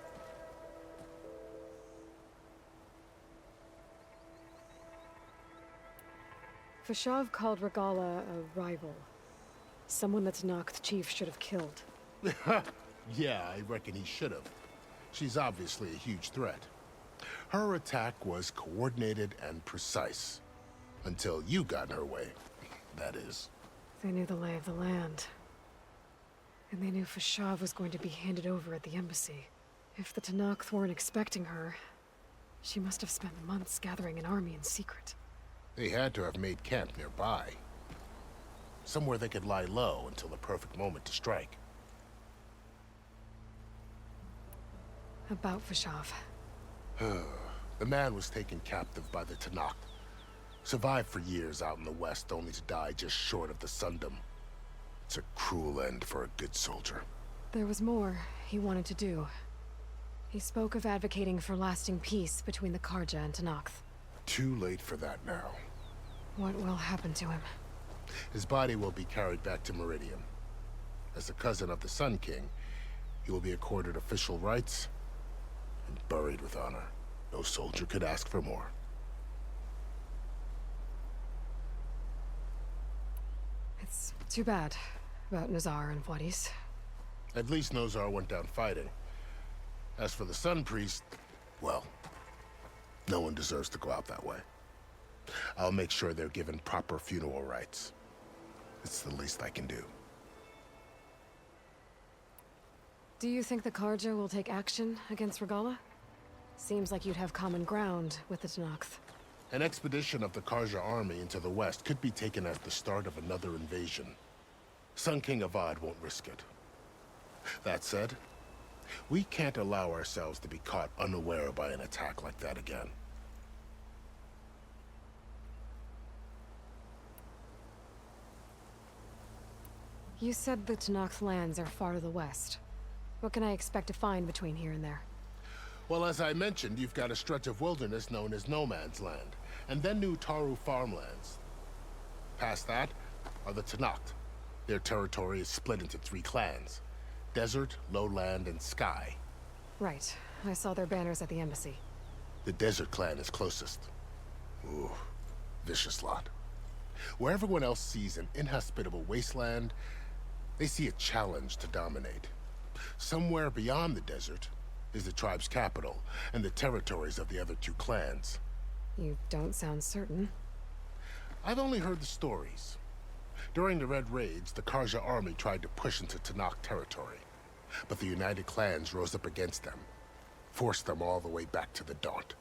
Speaker 2: Vashav called Regalla a rival. Someone that Tenakth chief should have killed.
Speaker 8: Yeah, I reckon he should have. She's obviously a huge threat. Her attack was coordinated and precise. Until you got in her way, that is.
Speaker 2: They knew the lay of the land. And they knew Vashav was going to be handed over at the embassy. If the Tenakth weren't expecting her, she must have spent months gathering an army in secret.
Speaker 8: They had to have made camp nearby. Somewhere they could lie low until the perfect moment to strike.
Speaker 2: About Vashav.
Speaker 8: The man was taken captive by the Tenakth. Survived for years out in the west, only to die just short of the Sundom. It's a cruel end for a good soldier.
Speaker 2: There was more he wanted to do. He spoke of advocating for lasting peace between the Karja and Tenakth.
Speaker 8: Too late for that now.
Speaker 2: What will happen to him?
Speaker 8: His body will be carried back to Meridian. As a cousin of the Sun King, he will be accorded official rights and buried with honor. No soldier could ask for more.
Speaker 2: It's too bad about Nozar and Voidis.
Speaker 8: At least Nozar went down fighting. As for the Sun Priest, well, no one deserves to go out that way. I'll make sure they're given proper funeral rites. It's the least I can do.
Speaker 2: Do you think the Karja will take action against Regalla? Seems like you'd have common ground with the Tenakth.
Speaker 8: An expedition of the Karja army into the west could be taken as the start of another invasion. Sun King Avad won't risk it. That said, we can't allow ourselves to be caught unaware by an attack like that again.
Speaker 2: You said the Tenakth lands are far to the west. What can I expect to find between here and there?
Speaker 8: Well, as I mentioned, you've got a stretch of wilderness known as No Man's Land, and then new Utaru farmlands. Past that are the Tenakth. Their territory is split into 3 clans: Desert, Lowland, and Sky.
Speaker 2: Right. I saw their banners at the embassy.
Speaker 8: The Desert Clan is closest. Ooh, vicious lot. Where everyone else sees an inhospitable wasteland, they see a challenge to dominate. Somewhere beyond the desert is the tribe's capital and the territories of the other two clans.
Speaker 2: You don't sound certain.
Speaker 8: I've only heard the stories. During the Red Raids, the Karja army tried to push into Tanakh territory, but the United Clans rose up against them, forced them all the way back to the Daunt.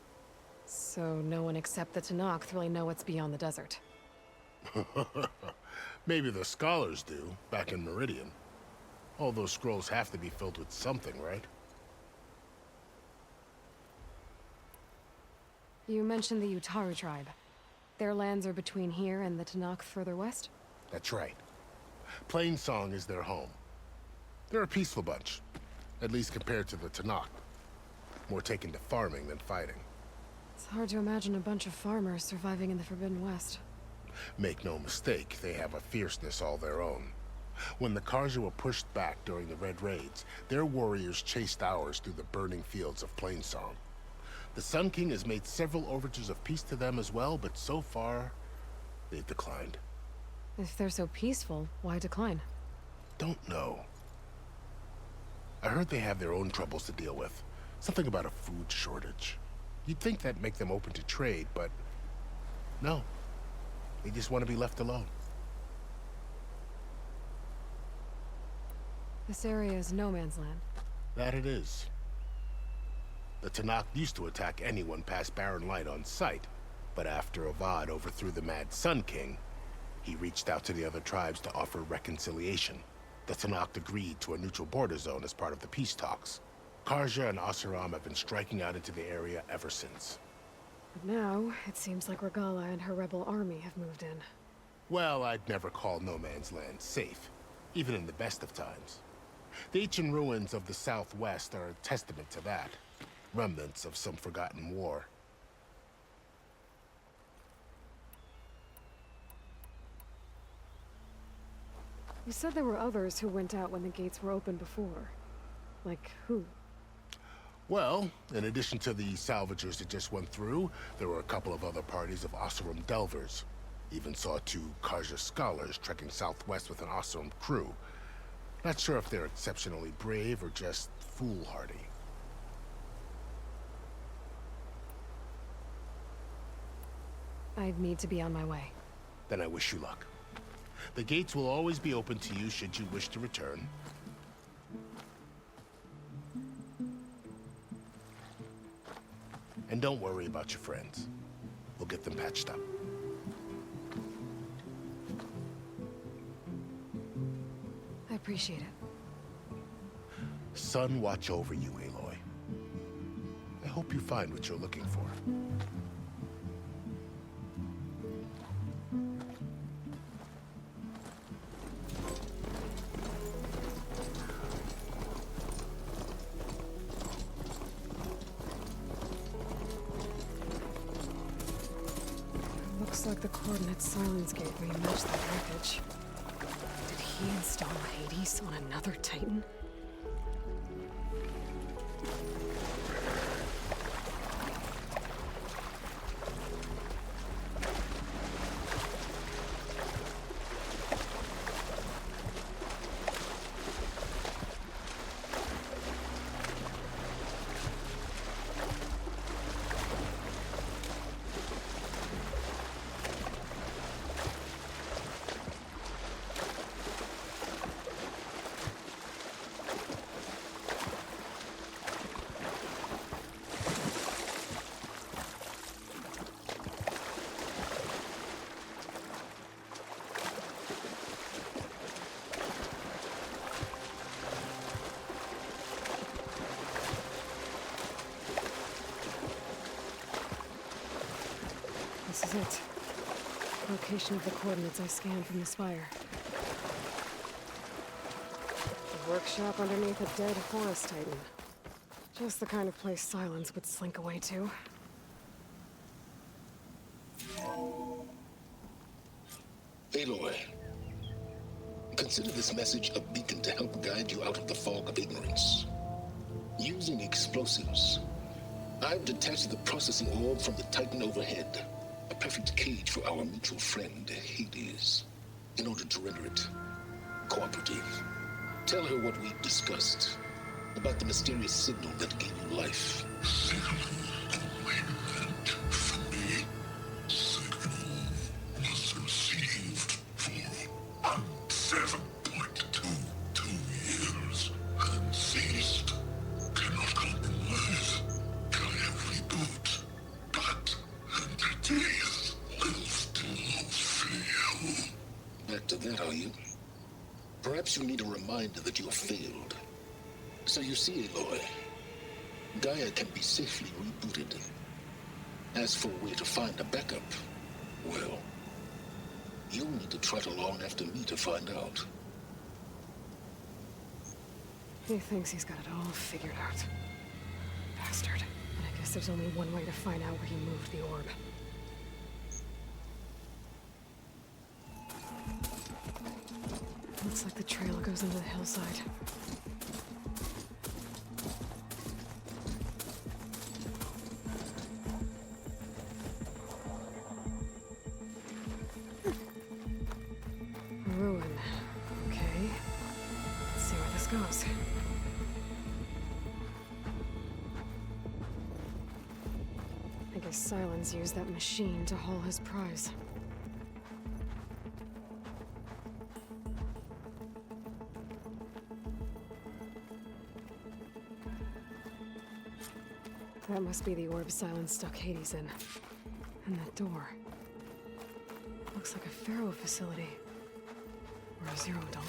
Speaker 2: So no one except the Tanakh really know what's beyond the desert.
Speaker 8: Maybe the scholars do, back in Meridian. All those scrolls have to be filled with something, right?
Speaker 2: You mentioned the Utaru tribe. Their lands are between here and the Tanakh further west?
Speaker 8: That's right. Plainsong is their home. They're a peaceful bunch, at least compared to the Tanakh. More taken to farming than fighting.
Speaker 2: It's hard to imagine a bunch of farmers surviving in the Forbidden West.
Speaker 8: Make no mistake, they have a fierceness all their own. When the Karja were pushed back during the Red Raids, their warriors chased ours through the burning fields of Plainsong. The Sun King has made several overtures of peace to them as well, but so far, they've declined.
Speaker 2: If they're so peaceful, why decline?
Speaker 8: Don't know. I heard they have their own troubles to deal with. Something about a food shortage. You'd think that'd make them open to trade, but no. They just want to be left alone.
Speaker 2: This area is no man's land.
Speaker 8: That it is. The Tanakh used to attack anyone past Barren Light on sight, but after Avad overthrew the Mad Sun King, he reached out to the other tribes to offer reconciliation. The Tanakh agreed to a neutral border zone as part of the peace talks. Karja and Oseram have been striking out into the area ever since.
Speaker 2: But now, it seems like Regala and her rebel army have moved in.
Speaker 8: Well, I'd never call no man's land safe, even in the best of times. The ancient ruins of the Southwest are a testament to that. Remnants of some forgotten war.
Speaker 2: You said there were others who went out when the gates were open before. Like who?
Speaker 8: Well, in addition to the salvagers that just went through, there were a couple of other parties of Oseram delvers. Even saw 2 Karja scholars trekking southwest with an Oseram crew. Not sure if they're exceptionally brave or just foolhardy.
Speaker 2: I'd need to be on my way.
Speaker 8: Then I wish you luck. The gates will always be open to you should you wish to return. And don't worry about your friends. We'll get them patched up.
Speaker 2: I appreciate it.
Speaker 8: Sun watch over you, Aloy. I hope you find what you're looking for.
Speaker 2: Looks like the coordinates Silence gave me match that wreckage. Did he install Hades on another Titan? This is it. Location of the coordinates I scanned from the spire. A workshop underneath a dead forest titan. Just the kind of place Silence would slink away to.
Speaker 12: Aloy, consider this message a beacon to help guide you out of the fog of ignorance. Using explosives, I've detached the processing orb from the Titan overhead. A perfect cage for our mutual friend, Hades, in order to render it cooperative. Tell her what we've discussed about the mysterious signal that gave you life. Back to that, are you? Perhaps you need a reminder that you have failed. So you see, Aloy, Gaia can be safely rebooted. As for a way to find a backup, well, you'll need to trot along after me to find out.
Speaker 2: He thinks he's got it all figured out. Bastard. And I guess there's only one way to find out where he moved the orb. Looks like the trail goes into the hillside. Ruin. Okay. Let's see where this goes. I guess Silence used that machine to haul his prize. That must be the orb Silence stuck Hades in. And that door. Looks like a Faro facility. Or a Zero Dawn.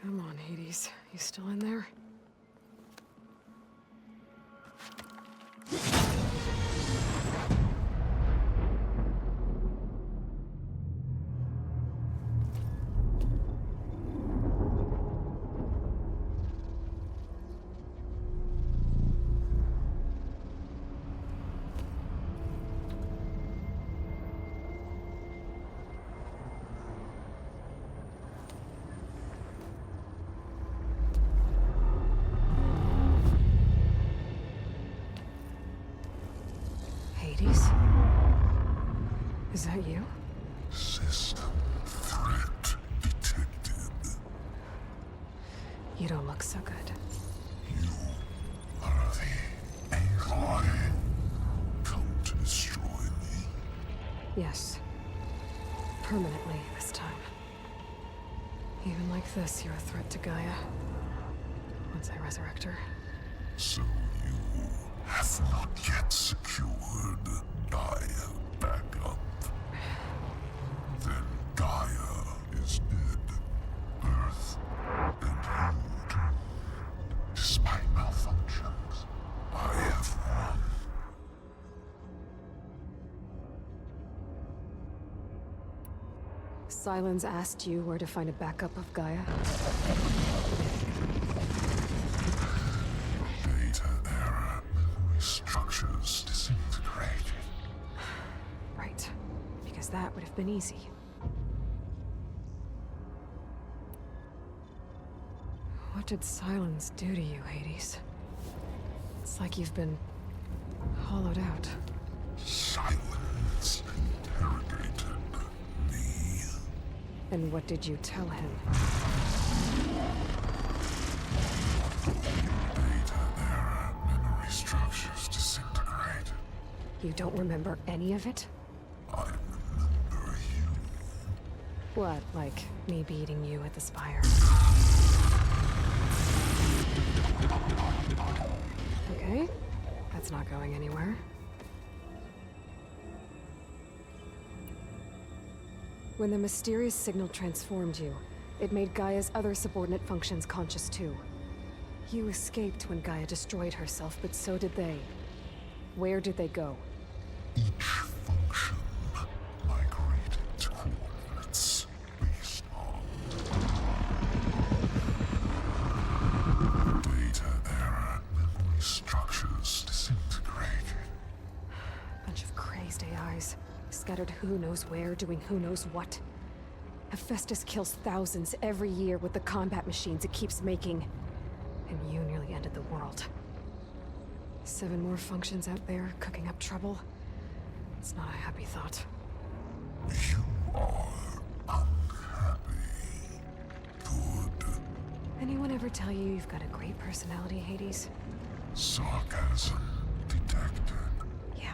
Speaker 2: Come on, Hades. You still in there? Is that you?
Speaker 18: System threat detected.
Speaker 2: You don't look so good.
Speaker 18: You are the Aloy. Come to destroy me?
Speaker 2: Yes. Permanently this time. Even like this, you're a threat to Gaia. Once I resurrect her.
Speaker 18: So you have not yet secured Gaia back up. Then Gaia is dead. Earth and you too. Despite malfunctions, I have won.
Speaker 2: Silence asked you where to find a backup of Gaia?
Speaker 18: Data error. Memory structures disintegrated.
Speaker 2: Right. Because that would have been easy. What did Silence do to you, Hades? It's like you've been hollowed out.
Speaker 18: Silence interrogated me.
Speaker 2: And what did you tell him?
Speaker 18: Data error. Memory structures disintegrated.
Speaker 2: You don't remember any of it?
Speaker 18: I remember you.
Speaker 2: What, like me beating you at the spire? Okay, that's not going anywhere. When the mysterious signal transformed you, it made Gaia's other subordinate functions conscious too. You escaped when Gaia destroyed herself, but so did they. Where did they go?
Speaker 18: Each function migrated to coordinates based on data error. Memory structures disintegrated.
Speaker 2: Bunch of crazy scattered who knows where, doing who knows what. Hephaestus kills thousands every year with the combat machines it keeps making. And you nearly ended the world. 7 more functions out there, cooking up trouble. It's not a happy thought.
Speaker 18: You are unhappy. Good.
Speaker 2: Anyone ever tell you you've got a great personality, Hades?
Speaker 18: Sarcasm detected.
Speaker 2: Yeah,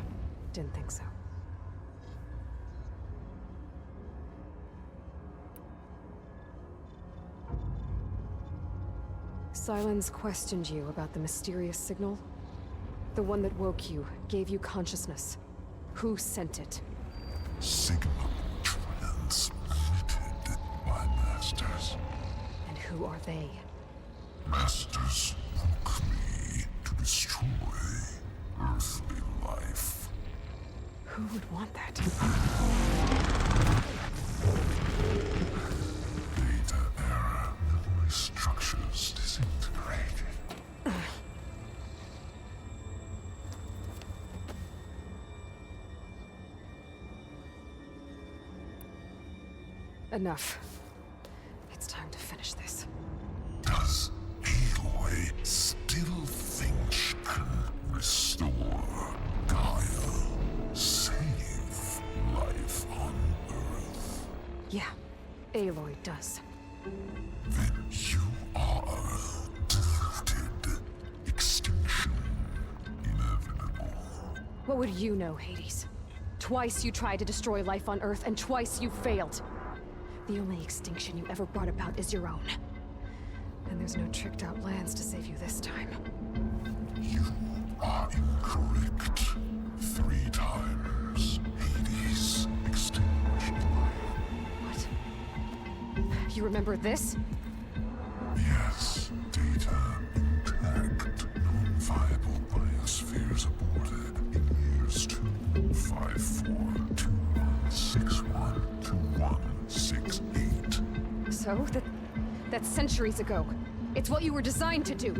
Speaker 2: didn't think so. Silence questioned you about the mysterious signal. The one that woke you, gave you consciousness. Who sent it?
Speaker 18: Signal transmitted by masters.
Speaker 2: And who are they?
Speaker 18: Masters woke me to destroy earthly life.
Speaker 2: Who would want that?
Speaker 18: Data error, memory structures disintegrated.
Speaker 2: Enough. It's time to finish this.
Speaker 18: Does Aloy still think she can restore Gaia? Save life on Earth?
Speaker 2: Yeah, Aloy does.
Speaker 18: Then you are deluded. Extinction inevitable.
Speaker 2: What would you know, Hades? Twice you tried to destroy life on Earth, and twice you failed. The only extinction you ever brought about is your own. And there's no tricked-out lands to save you this time.
Speaker 18: You are incorrect. 3 times. Hades extinguished life.
Speaker 2: What? You remember this?
Speaker 18: Yes. Data intact. Non-viable biospheres aborted in years 254, 2161, 2168.
Speaker 2: So, that's centuries ago. It's what you were designed to do.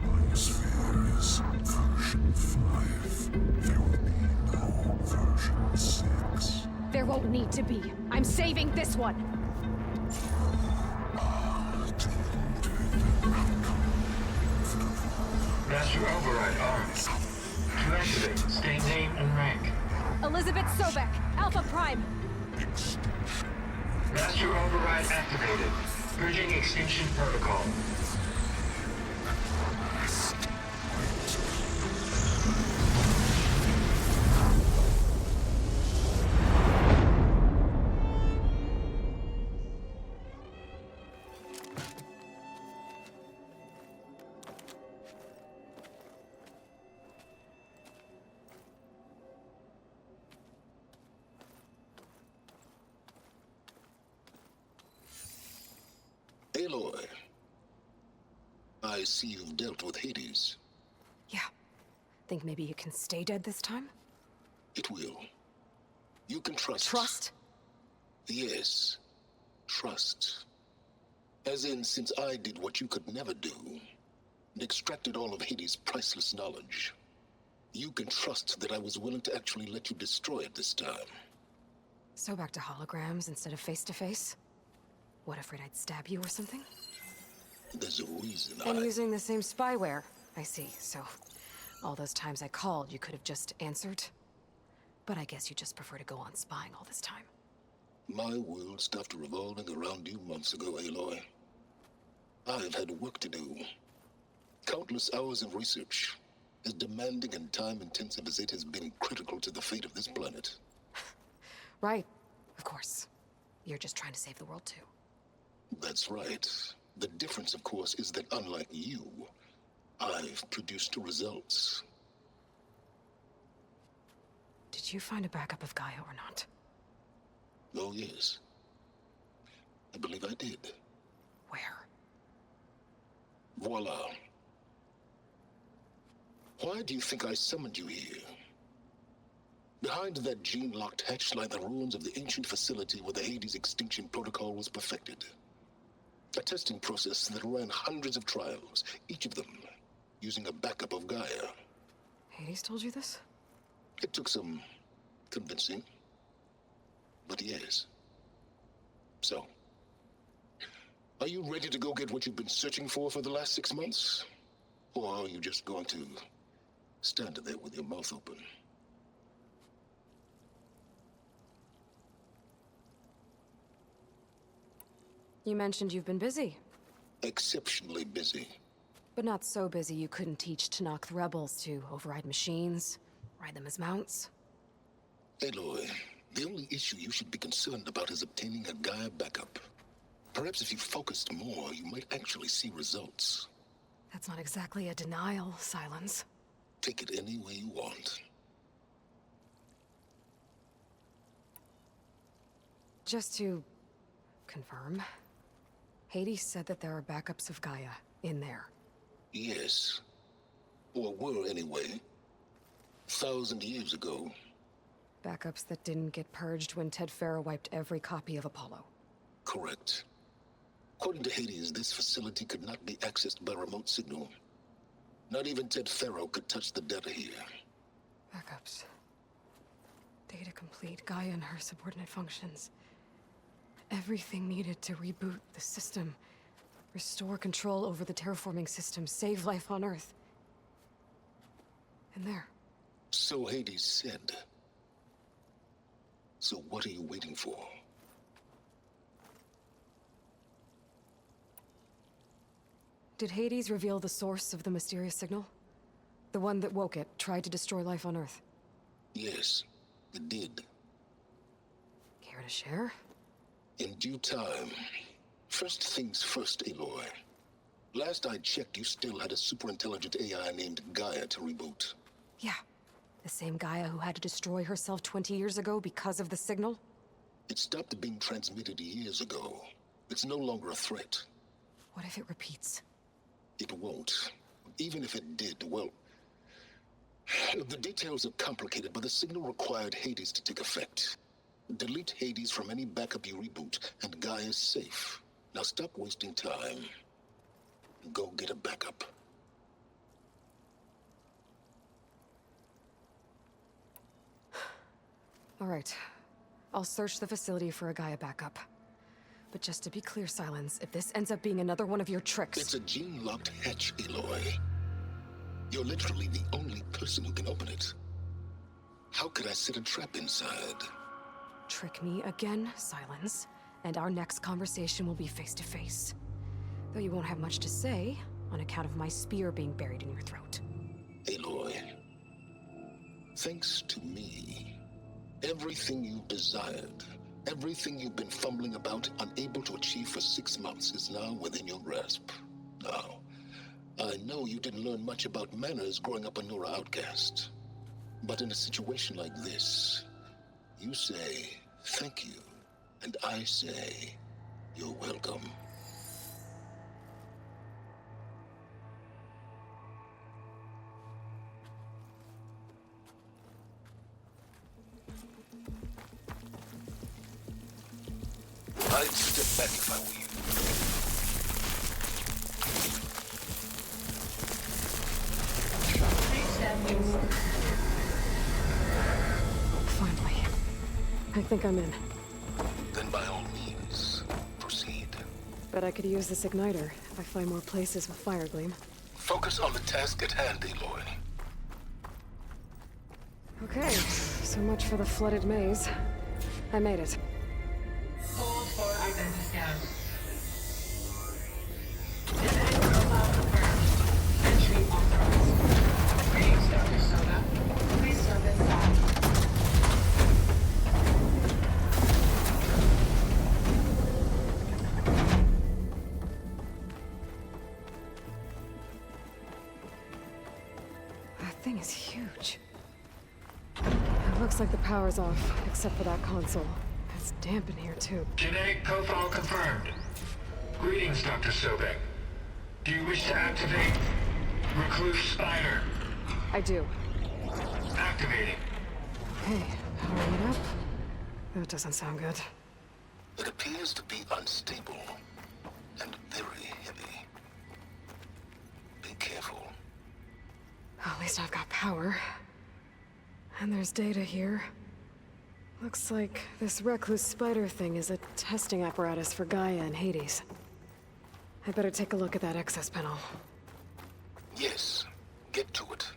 Speaker 18: Biosphere is version 5. There will be no version 6.
Speaker 2: There won't need to be. I'm saving this one.
Speaker 9: Master override armed. To activate, state name and rank.
Speaker 2: Elizabeth Sobek, Alpha Prime.
Speaker 9: Master override activated. Bridging extinction protocol.
Speaker 12: Aloy, I see you've dealt with Hades.
Speaker 2: Yeah. Think maybe you can stay dead this time?
Speaker 12: It will. You can trust.
Speaker 2: Trust?
Speaker 12: Yes. Trust. As in, since I did what you could never do, and extracted all of Hades' priceless knowledge, you can trust that I was willing to actually let you destroy it this time.
Speaker 2: So back to holograms instead of face-to-face? What, afraid I'd stab you or something?
Speaker 12: There's a reason
Speaker 2: And using the same spyware. I see, so all those times I called, you could have just answered? But I guess you just prefer to go on spying all this time.
Speaker 12: My world stopped revolving around you months ago, Aloy. I've had work to do. Countless hours of research, as demanding and time-intensive as it has been critical to the fate of this planet.
Speaker 2: Right, of course. You're just trying to save the world, too.
Speaker 12: That's right. The difference, of course, is that unlike you, I've produced results.
Speaker 2: Did you find a backup of Gaia or not?
Speaker 12: Oh, yes. I believe I did.
Speaker 2: Where?
Speaker 12: Voila. Why do you think I summoned you here? Behind that gene-locked hatch lie the ruins of the ancient facility where the Hades extinction protocol was perfected. A testing process that ran hundreds of trials, each of them using a backup of Gaia.
Speaker 2: Hades told you this?
Speaker 12: It took some convincing, but yes. So, are you ready to go get what you've been searching for the last 6 months? Or are you just going to stand there with your mouth open?
Speaker 2: You mentioned you've been busy.
Speaker 12: Exceptionally busy.
Speaker 2: But not so busy you couldn't teach Tanakh the rebels to override machines, ride them as mounts.
Speaker 12: Aloy, the only issue you should be concerned about is obtaining a Gaia backup. Perhaps if you focused more, you might actually see results.
Speaker 2: That's not exactly a denial, Silence.
Speaker 12: Take it any way you want.
Speaker 2: Just to confirm, Hades said that there are backups of Gaia in there.
Speaker 12: Yes. Or were anyway. 1,000 years ago.
Speaker 2: Backups that didn't get purged when Ted Faro wiped every copy of Apollo.
Speaker 12: Correct. According to Hades, this facility could not be accessed by remote signal. Not even Ted Faro could touch the data here.
Speaker 2: Backups. Data complete, Gaia and her subordinate functions. Everything needed to reboot the system. Restore control over the terraforming system, save life on Earth. And there.
Speaker 12: So Hades said. So what are you waiting for?
Speaker 2: Did Hades reveal the source of the mysterious signal? The one that woke it, tried to destroy life on Earth?
Speaker 12: Yes, it did.
Speaker 2: Care to share?
Speaker 12: In due time. First things first, Aloy. Last I checked, you still had a superintelligent AI named Gaia to reboot.
Speaker 2: Yeah. The same Gaia who had to destroy herself 20 years ago because of the signal?
Speaker 12: It stopped being transmitted years ago. It's no longer a threat.
Speaker 2: What if it repeats?
Speaker 12: It won't. Even if it did, well... The details are complicated, but the signal required Hades to take effect. Delete Hades from any backup you reboot, and Gaia's safe. Now stop wasting time. Go get a backup.
Speaker 2: All right. I'll search the facility for a Gaia backup. But just to be clear, Silence, if this ends up being another one of your tricks...
Speaker 12: It's a gene-locked hatch, Aloy. You're literally the only person who can open it. How could I set a trap inside?
Speaker 2: Trick me again, Silence, and our next conversation will be face-to-face. Though you won't have much to say, on account of my spear being buried in your throat.
Speaker 12: Aloy, thanks to me, everything you desired, everything you've been fumbling about, unable to achieve for 6 months, is now within your grasp. Now, I know you didn't learn much about manners growing up a Nora outcast. But in a situation like this, you say, thank you, and I say, you're welcome. I'd step back if I were you.
Speaker 2: Finally. I think I'm in.
Speaker 12: Then by all means, proceed.
Speaker 2: Bet I could use this igniter if I find more places with fire gleam.
Speaker 12: Focus on the task at hand, Aloy.
Speaker 2: Okay, so much for the flooded maze. I made it.
Speaker 9: Hold for identiscan. Identity profile confirmed. Entry authorized. Greetings, Dr. Soda. Please step inside.
Speaker 2: That thing is huge. It looks like the power's off, except for that console. It's damp in here, too.
Speaker 9: Genetic profile confirmed. Greetings, Dr. Sobek. Do you wish to activate Recluse Spider?
Speaker 2: I do.
Speaker 9: Activating.
Speaker 2: Okay, powering it up. That doesn't sound good.
Speaker 12: It appears to be unstable and very heavy. Be careful.
Speaker 2: At least I've got power. And there's data here. Looks like this recluse spider thing is a testing apparatus for Gaia and Hades. I better take a look at that access panel.
Speaker 12: Yes, get to it.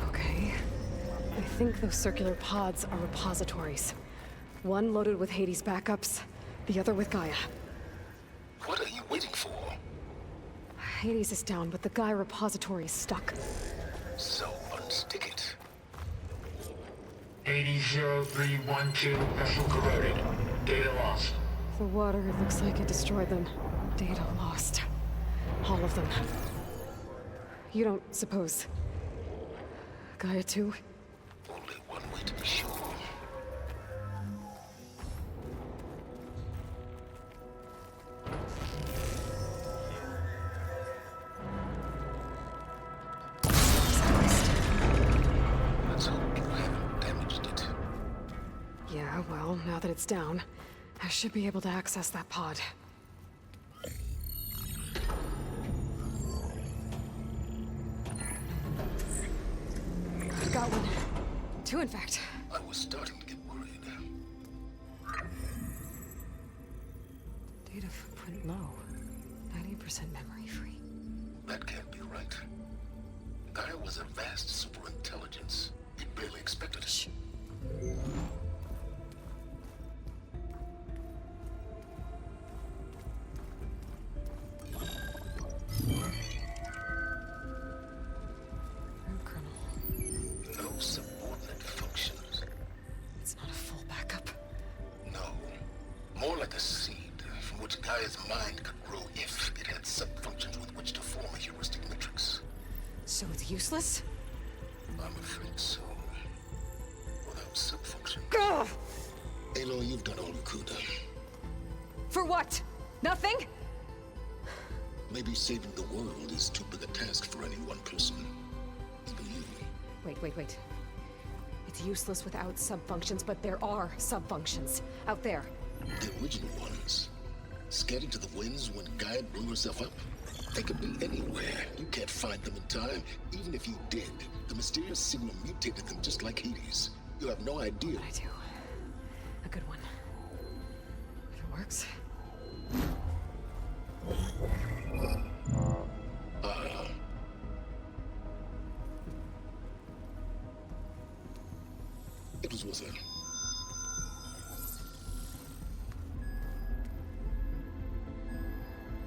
Speaker 2: Okay. I think those circular pods are repositories. One loaded with Hades backups, the other with Gaia.
Speaker 12: What are you waiting for?
Speaker 2: Hades is down, but the Gaia repository is stuck.
Speaker 12: So unstick it.
Speaker 9: 80-0312 vessel corroded. Data lost.
Speaker 2: The water looks like it destroyed them. Data lost. All of them. You don't suppose Gaia too?
Speaker 12: Only one way to be sure. Let's hope you haven't damaged it.
Speaker 2: Yeah, well, now that it's down, I should be able to access that pod. I've got one. Two, in fact.
Speaker 12: I was starting to get worried.
Speaker 2: Data footprint low. 90% memory free.
Speaker 12: That can't be right. Gaia was a vast superintelligence. We barely expected it.
Speaker 2: Shh.
Speaker 12: No subordinate functions.
Speaker 2: It's not a full backup.
Speaker 12: No. More like a seed from which Gaia's mind could grow if it had sub-functions with which to form a heuristic matrix.
Speaker 2: So it's useless?
Speaker 12: I'm afraid so. Without sub-function.
Speaker 2: Ugh!
Speaker 12: Aloy, you've done all you could.
Speaker 2: For what? Nothing?
Speaker 12: Maybe saving the world is too big a task for any one person. Even you.
Speaker 2: Wait. It's useless without sub-functions, but there are sub-functions out there.
Speaker 12: The original ones. Scattered to the winds when Gaia blew herself up. They could be anywhere. You can't find them in time. Even if you did, the mysterious signal mutated them just like Hades. You have no idea.
Speaker 2: I do. A good one. If it works.
Speaker 12: It was worth it.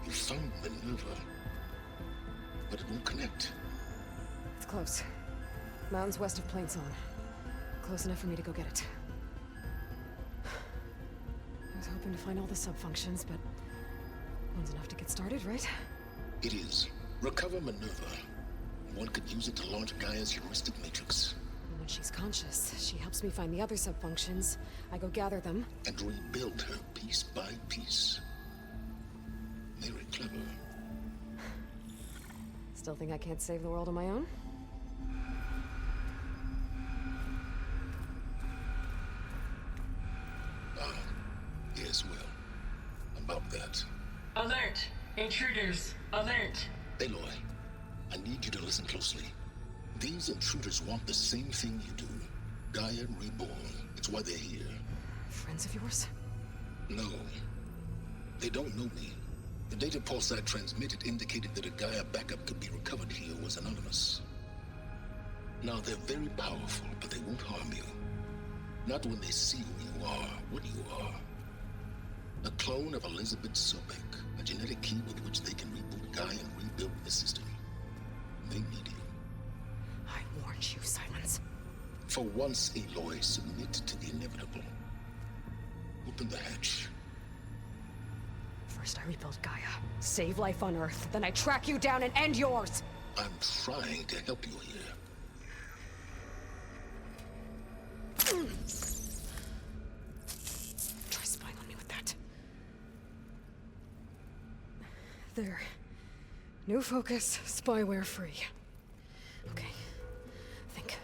Speaker 12: You found Minerva, but it won't connect.
Speaker 2: It's close. Mountains west of Plainzone. Close enough for me to go get it. I was hoping to find all the sub-functions, but one's enough to get started, right?
Speaker 12: It is. Recover Minerva. One could use it to launch Gaia's heuristic matrix.
Speaker 2: When she's conscious, she helps me find the other sub-functions. I go gather them.
Speaker 12: And rebuild her piece by piece. Very clever.
Speaker 2: Still think I can't save the world on my own?
Speaker 12: Yes, well. About that.
Speaker 9: Alert! Intruders! Alert!
Speaker 12: Aloy, I need you to listen closely. These intruders want the same thing you do. Gaia reborn. It's why they're here.
Speaker 2: Friends of yours?
Speaker 12: No. They don't know me. The data pulse I transmitted indicated that a Gaia backup could be recovered here was anonymous. Now, they're very powerful, but they won't harm you. Not when they see who you are, what you are. A clone of Elizabeth Sobek, a genetic key with which they can reboot Gaia and rebuild the system. They need you.
Speaker 2: I warned you, Silence.
Speaker 12: For once, Aloy, submit to the inevitable. Open the hatch.
Speaker 2: First I rebuild Gaia, save life on Earth, then I track you down and end yours!
Speaker 12: I'm trying to help you here.
Speaker 2: Try spying on me with that. There. New focus, spyware free. Okay. Think.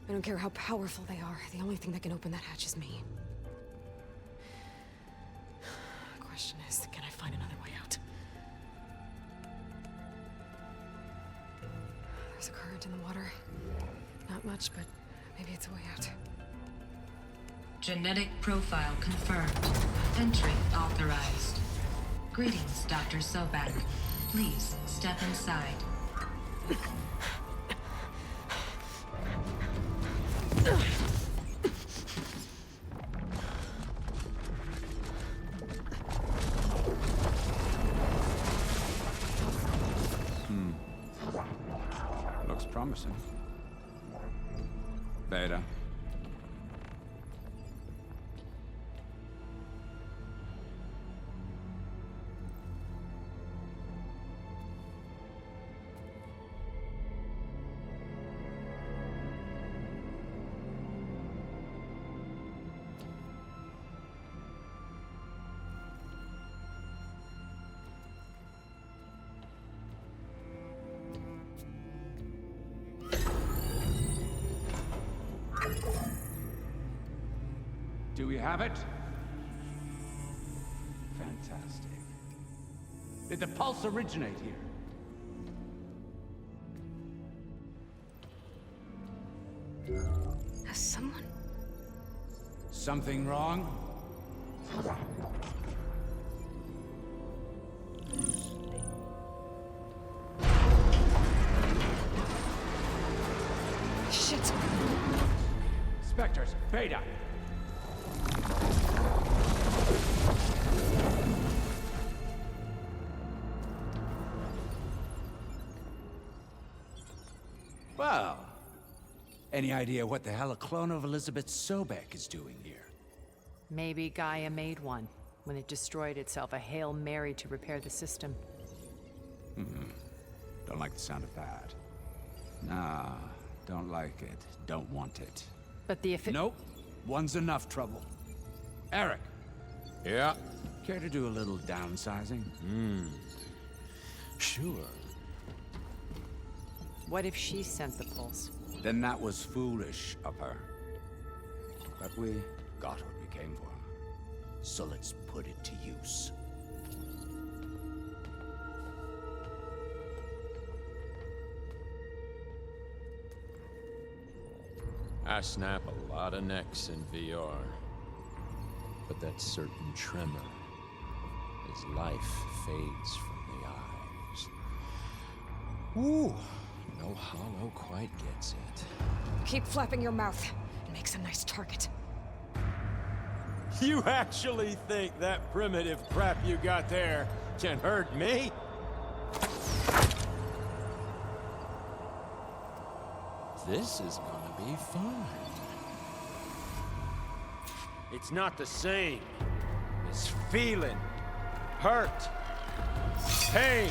Speaker 2: I don't care how powerful they are. The only thing that can open that hatch is me. Question is, can I find another way? movement in the water. Not much, but maybe it's a way out.
Speaker 7: Genetic profile confirmed. Entry authorized. Greetings, Dr. Sobek. Please step inside.
Speaker 13: Looks promising. Beta. Do we have it? Fantastic. Did the pulse originate here?
Speaker 2: Has someone...
Speaker 13: Something wrong?
Speaker 2: Shit!
Speaker 13: Spectres, Beta! Well, any idea what the hell a clone of Elizabeth Sobek is doing here?
Speaker 10: Maybe Gaia made one when it destroyed itself, a Hail Mary to repair the system.
Speaker 13: Don't like the sound of that. Nah, don't like it. Don't want it.
Speaker 10: But the
Speaker 13: Nope. One's enough trouble. Eric.
Speaker 3: Yeah?
Speaker 13: Care to do a little downsizing?
Speaker 3: Sure.
Speaker 10: What if she sent the pulse?
Speaker 13: Then that was foolish of her. But we got what we came for. So let's put it to use.
Speaker 3: I snap a lot of necks in VR. But that certain tremor as life fades from the eyes. Ooh, no hollow quite gets it.
Speaker 2: Keep flapping your mouth. It makes a nice target.
Speaker 3: You actually think that primitive crap you got there can hurt me? This is gonna be fun. It's not the same. It's feeling, hurt, pain,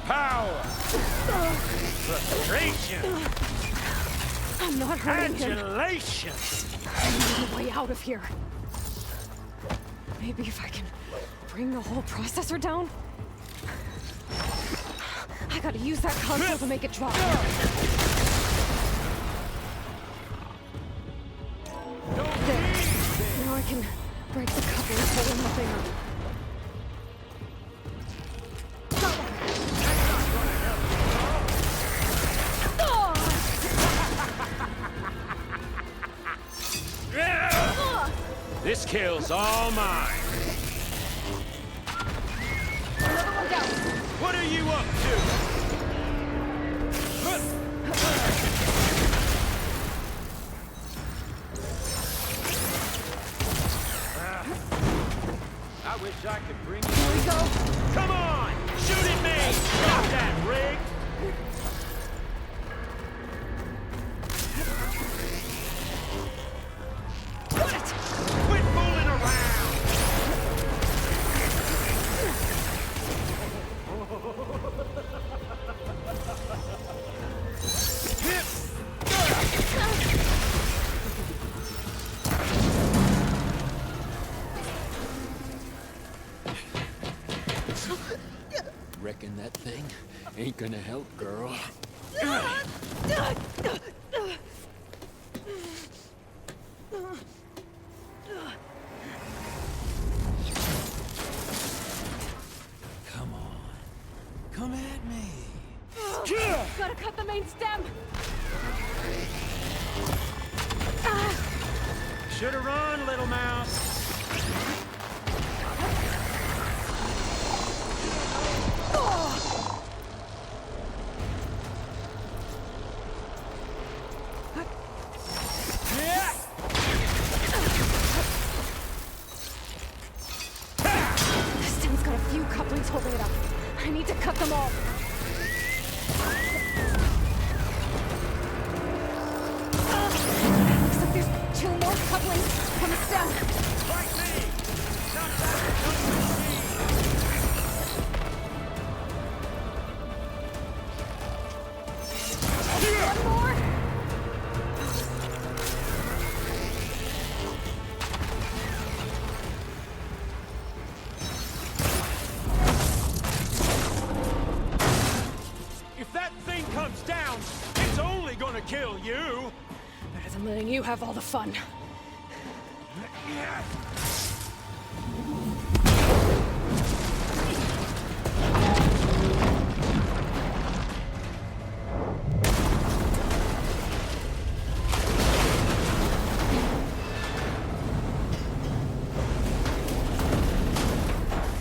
Speaker 3: power, frustration.
Speaker 2: I'm not hurting him.
Speaker 3: Adulation.
Speaker 2: I need a way out of here. Maybe if I can bring the whole processor down? I gotta use that console to make it drop. There. Now I can break the couplings holding the thing up.
Speaker 3: This kill's all mine.
Speaker 2: Another one down.
Speaker 3: What are you up to? I wish I could bring you.
Speaker 2: Here we go.
Speaker 3: Come on! Shoot at me! Stop that, Rig! Quit fooling around! Reckon that thing ain't gonna help, girl.
Speaker 16: Come on. Come at me.
Speaker 2: Gotta cut the main stem!
Speaker 19: Should've run, little mouse.
Speaker 2: The stem's got a few couplings holding it up. I need to cut them all. Looks like there's 2 more couplings on the stem.
Speaker 19: Like me!
Speaker 2: One more.
Speaker 19: If that thing comes down, it's only gonna kill you!
Speaker 2: Better than letting you have all the fun.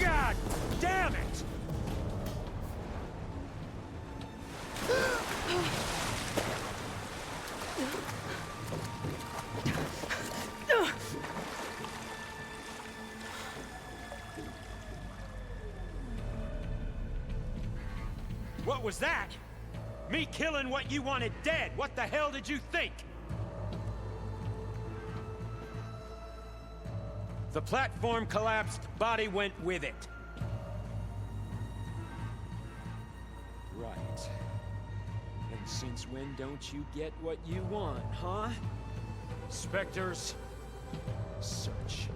Speaker 19: God damn it! What was that? Me killing what you wanted dead. What the hell did you think? The platform collapsed, body went with it. Right. And since when don't you get what you want, huh? Spectres, search.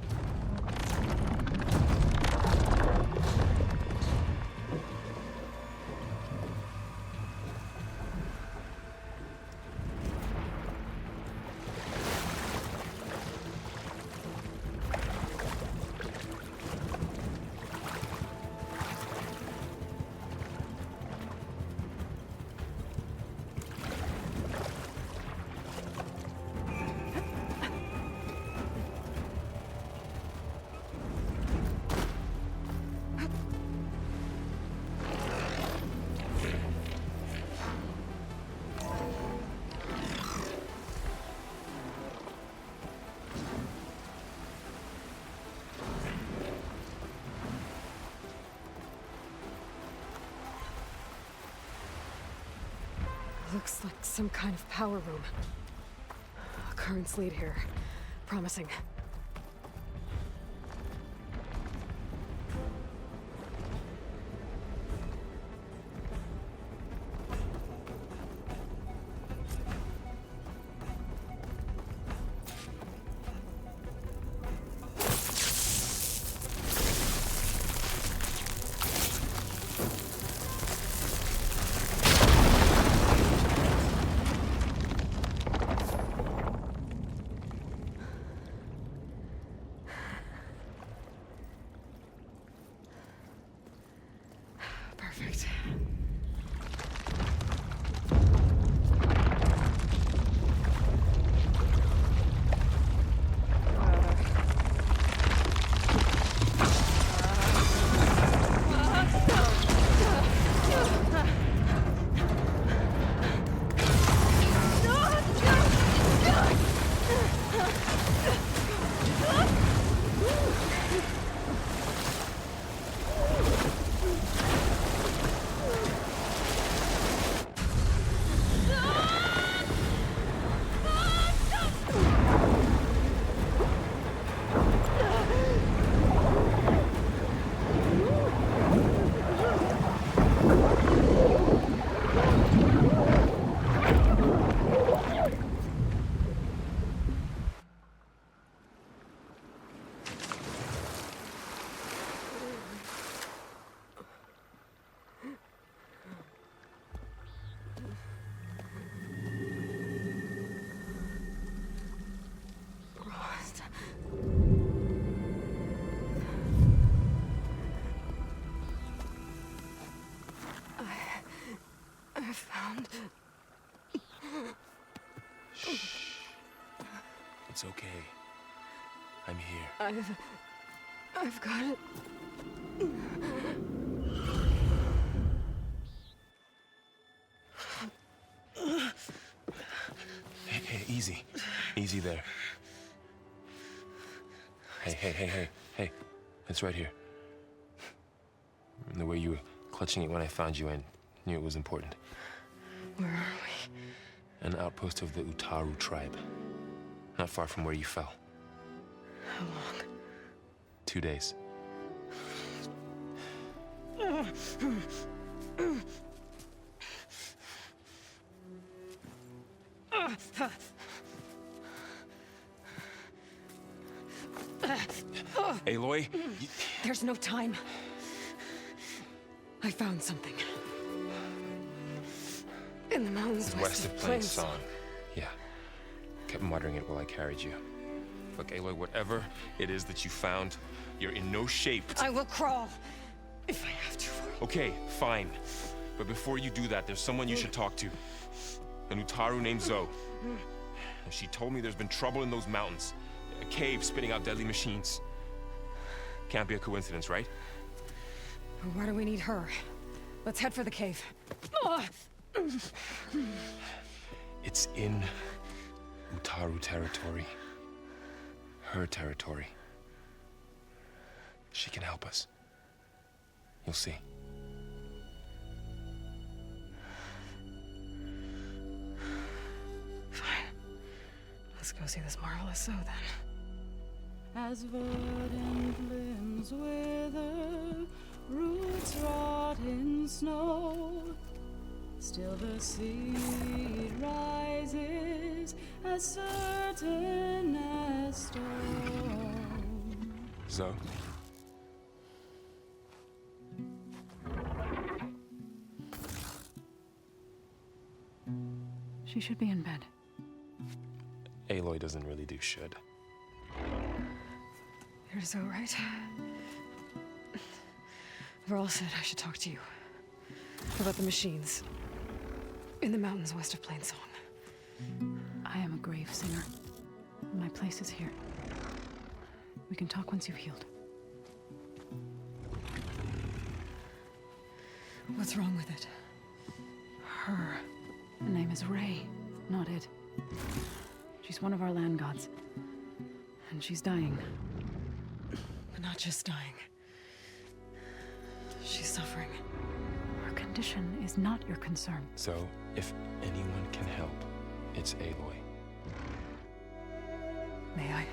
Speaker 2: Looks like some kind of power room. Currents lead here. Promising.
Speaker 3: I'm here.
Speaker 2: I've got it.
Speaker 3: Hey, easy. Easy there. Hey. It's right here. The way you were clutching it when I found you, I knew it was important.
Speaker 2: Where are we?
Speaker 3: An outpost of the Utaru tribe. Not far from where you fell.
Speaker 2: How long?
Speaker 3: 2 days. Aloy?
Speaker 2: There's no time. I found something. In the mountains
Speaker 3: west of Plain Song. Yeah. Kept muttering it while I carried you. Look, Aloy, whatever it is that you found, you're in no shape.
Speaker 2: I will crawl. If I have to.
Speaker 3: Okay, fine. But before you do that, there's someone you should talk to. An Utaru named Zoe. And she told me there's been trouble in those mountains. A cave spitting out deadly machines. Can't be a coincidence, right?
Speaker 2: Why do we need her? Let's head for the cave.
Speaker 3: It's in Utaru territory. Her territory. She can help us. You'll see.
Speaker 2: Fine. Let's go see this marvelous Zoe then.
Speaker 11: As verdant limbs wither, roots rot in snow, still the seed rises as certain as stone.
Speaker 3: Zoe?
Speaker 11: She should be in bed.
Speaker 3: Aloy doesn't really do should.
Speaker 2: You're so right. Varl said I should talk to you about the machines in the mountains west of Plain Song.
Speaker 11: I am a grave singer. My place is here. We can talk once you've healed.
Speaker 2: What's wrong with it?
Speaker 11: Her name is Ray, not Id. She's one of our land gods. And she's dying.
Speaker 2: But not just dying. She's suffering.
Speaker 11: Her condition is not your concern.
Speaker 3: So, if anyone can help, it's Aloy.
Speaker 2: May I?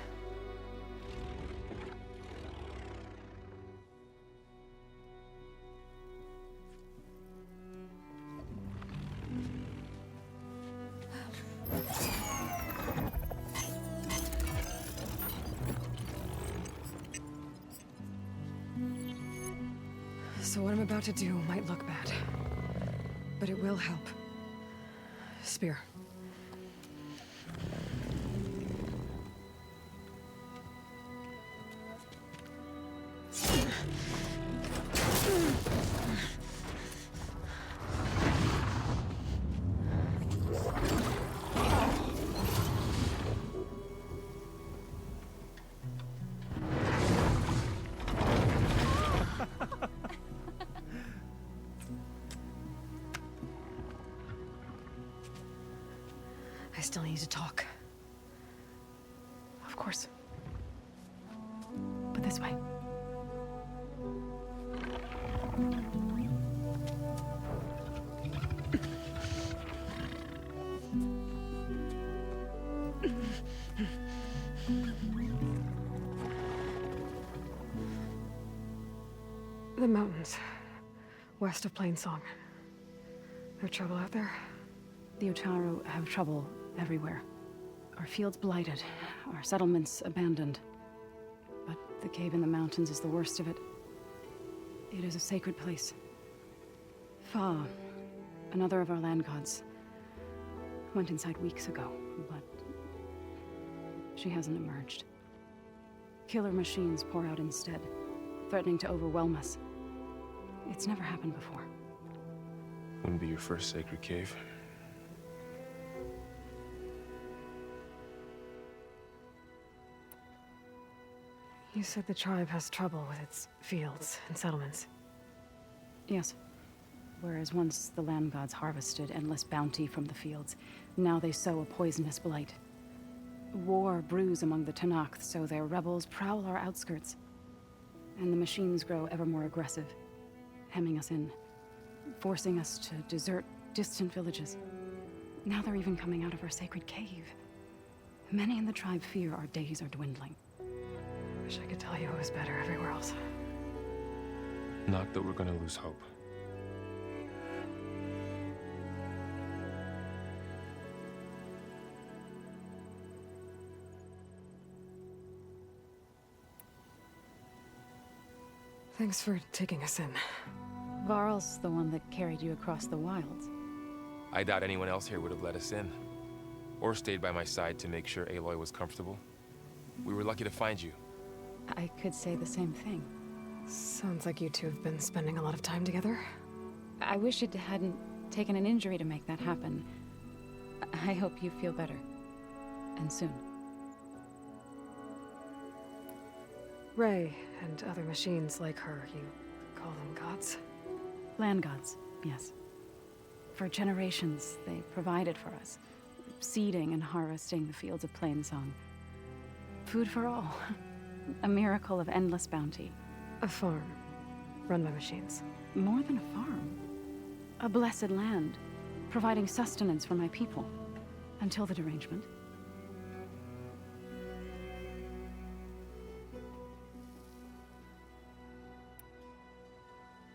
Speaker 2: So what I'm about to do might look bad, but it will help. Spear. I still need to talk.
Speaker 11: Of course. But this way.
Speaker 2: The mountains, west of Plain Song. There's trouble out there?
Speaker 11: The Utaru have trouble everywhere. Our fields blighted, our settlements abandoned. But the cave in the mountains is the worst of it. It is a sacred place. Fa, another of our land gods, went inside weeks ago, but she hasn't emerged. Killer machines pour out instead, threatening to overwhelm us. It's never happened before.
Speaker 3: Wouldn't be your first sacred cave.
Speaker 2: You said the tribe has trouble with its fields and settlements.
Speaker 11: Yes. Whereas once the land gods harvested endless bounty from the fields, now they sow a poisonous blight. War brews among the Tenakth, so their rebels prowl our outskirts. And the machines grow ever more aggressive, hemming us in, forcing us to desert distant villages. Now they're even coming out of our sacred cave. Many in the tribe fear our days are dwindling.
Speaker 2: Wish I could tell you it was better everywhere else.
Speaker 3: Not that we're gonna lose hope.
Speaker 2: Thanks for taking us in.
Speaker 11: Varl's the one that carried you across the wilds.
Speaker 3: I doubt anyone else here would have let us in. Or stayed by my side to make sure Aloy was comfortable. We were lucky to find you.
Speaker 11: I could say the same thing.
Speaker 2: Sounds like you two have been spending a lot of time together.
Speaker 11: I wish it hadn't taken an injury to make that happen. I hope you feel better. And soon.
Speaker 2: Ray and other machines like her, you call them gods?
Speaker 11: Land gods, yes. For generations, they provided for us, seeding and harvesting the fields of Plainsong. Food for all. A miracle of endless bounty.
Speaker 2: A farm, run by machines.
Speaker 11: More than a farm. A blessed land, providing sustenance for my people. Until the derangement.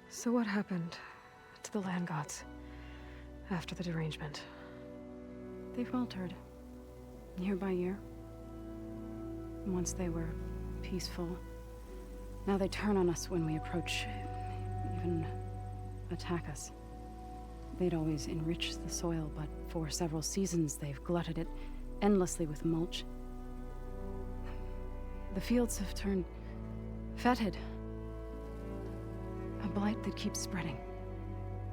Speaker 2: So what happened to the land gods after the derangement?
Speaker 11: They faltered, year by year. Once they were peaceful. Now they turn on us when we approach, even attack us. They'd always enriched the soil, but for several seasons they've glutted it endlessly with mulch. The fields have turned fetid. A blight that keeps spreading,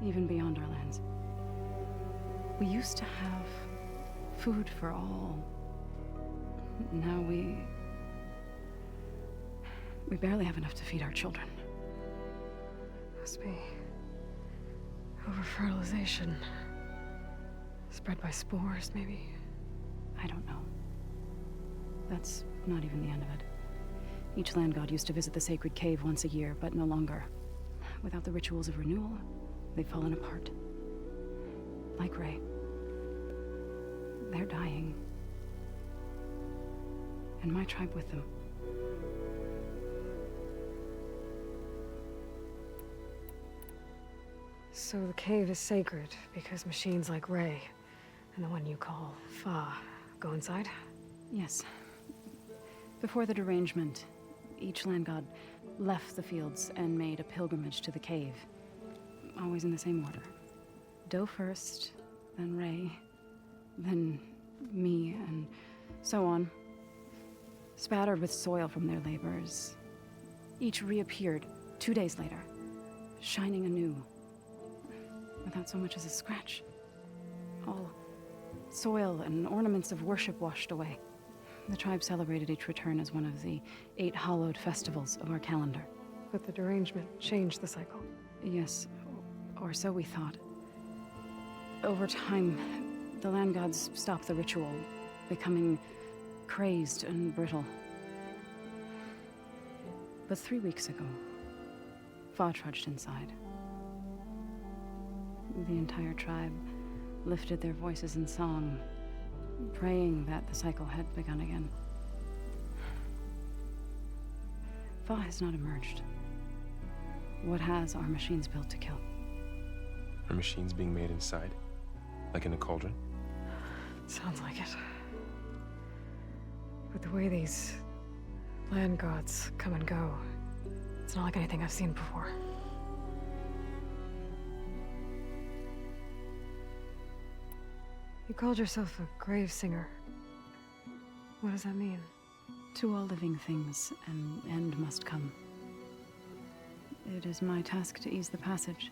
Speaker 11: even beyond our lands. We used to have food for all. Now we barely have enough to feed our children.
Speaker 2: Must be over-fertilization. Spread by spores, maybe?
Speaker 11: I don't know. That's not even the end of it. Each land god used to visit the sacred cave once a year, but no longer. Without the rituals of renewal, they've fallen apart. Like Ray. They're dying. And my tribe with them.
Speaker 2: So the cave is sacred because machines like Ray, and the one you call Fa, go inside?
Speaker 11: Yes. Before the derangement, each land god left the fields and made a pilgrimage to the cave. Always in the same order. Doe first, then Ray, then me, and so on. Spattered with soil from their labors. Each reappeared 2 days later, shining anew. Without so much as a scratch. All soil and ornaments of worship washed away. The tribe celebrated each return as one of the 8 hallowed festivals of our calendar.
Speaker 2: But the derangement changed the cycle.
Speaker 11: Yes, or so we thought. Over time, the land gods stopped the ritual, becoming crazed and brittle. But 3 weeks ago, Fa trudged inside. The entire tribe lifted their voices in song, praying that the cycle had begun again. Fa has not emerged. What has are machines built to kill?
Speaker 3: Are machines being made inside? Like in a cauldron?
Speaker 2: Sounds like it. But the way these land gods come and go, it's not like anything I've seen before. You called yourself a grave singer. What does that mean?
Speaker 11: To all living things, an end must come. It is my task to ease the passage.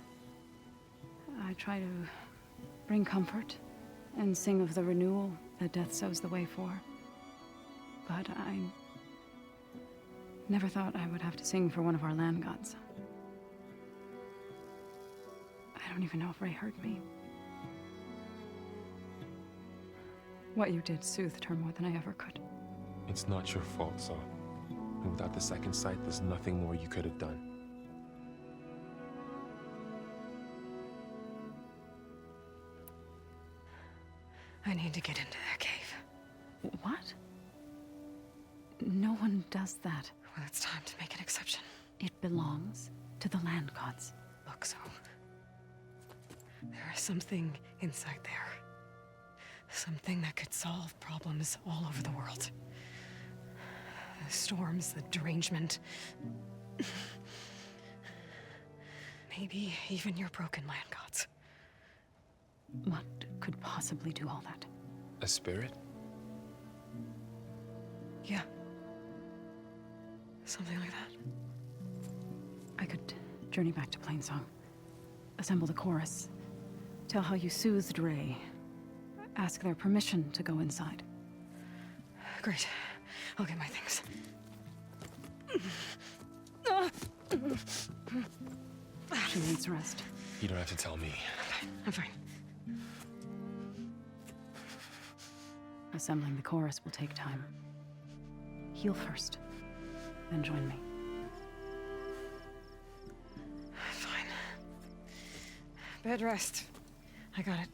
Speaker 11: I try to bring comfort and sing of the renewal that death sows the way for. But Never thought I would have to sing for one of our land gods. I don't even know if Ray heard me. What you did soothed her more than I ever could.
Speaker 3: It's not your fault, Saw. And without the second sight, there's nothing more you could have done.
Speaker 2: I need to get into that cave.
Speaker 11: What? No one does that.
Speaker 2: Well, it's time to make an exception.
Speaker 11: It belongs to the land gods.
Speaker 2: Look, so there is something inside there. Something that could solve problems all over the world. The storms, the derangement. Maybe even your broken land gods.
Speaker 11: What could possibly do all that?
Speaker 3: A spirit?
Speaker 2: Yeah. Something like that.
Speaker 11: I could journey back to Plainsong, assemble the chorus, tell how you soothed Ray, ask their permission to go inside.
Speaker 2: Great. I'll get my things.
Speaker 11: She needs rest.
Speaker 3: You don't have to tell me.
Speaker 2: I'm fine.
Speaker 11: Assembling the chorus will take time. Heal first, then join me.
Speaker 2: Fine. Bed rest. I got it.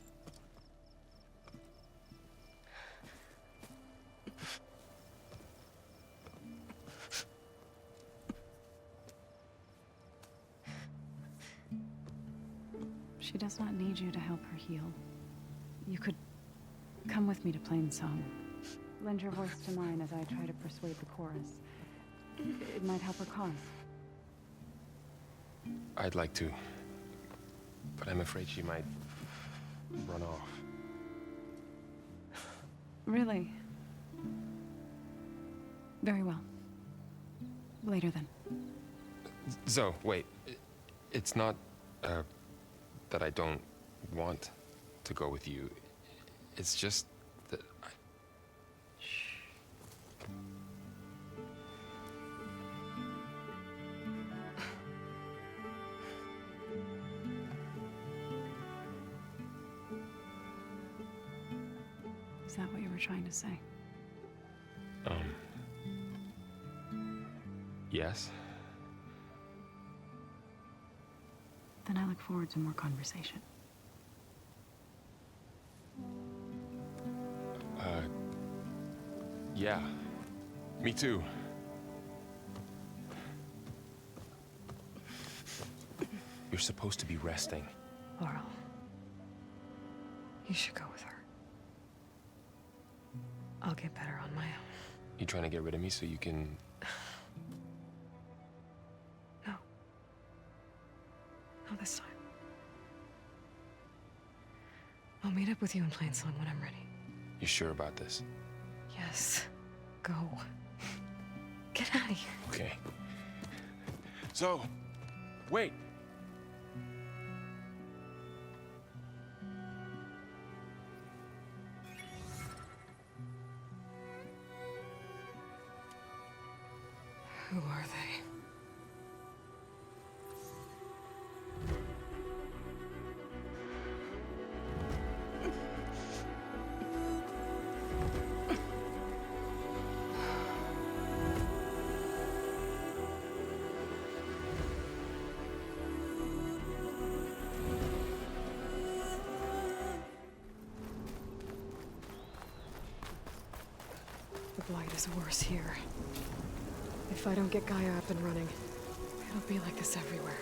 Speaker 11: She does not need you to help her heal. You could come with me to Plainsong. Lend your voice to mine as I try to persuade the chorus. It might help her cause.
Speaker 3: I'd like to. But I'm afraid she might run off.
Speaker 11: Really? Very well. Later then.
Speaker 3: Zo, wait. It's not, that I don't want to go with you. It's just that I...
Speaker 11: Is that what you were trying to say?
Speaker 3: Yes?
Speaker 11: Then I look forward to more conversation.
Speaker 3: Yeah. Me too. You're supposed to be resting.
Speaker 2: Laurel, you should go with her. I'll get better on my own.
Speaker 3: You trying to get rid of me so you can...
Speaker 2: No. Not this time. I'll meet up with you in Plainsong when I'm ready.
Speaker 3: You sure about this?
Speaker 2: Yes. Go. Get out of here.
Speaker 3: Okay. So, wait.
Speaker 2: Who are they? The blight is worse here. If I don't get Gaia up and running, it'll be like this everywhere.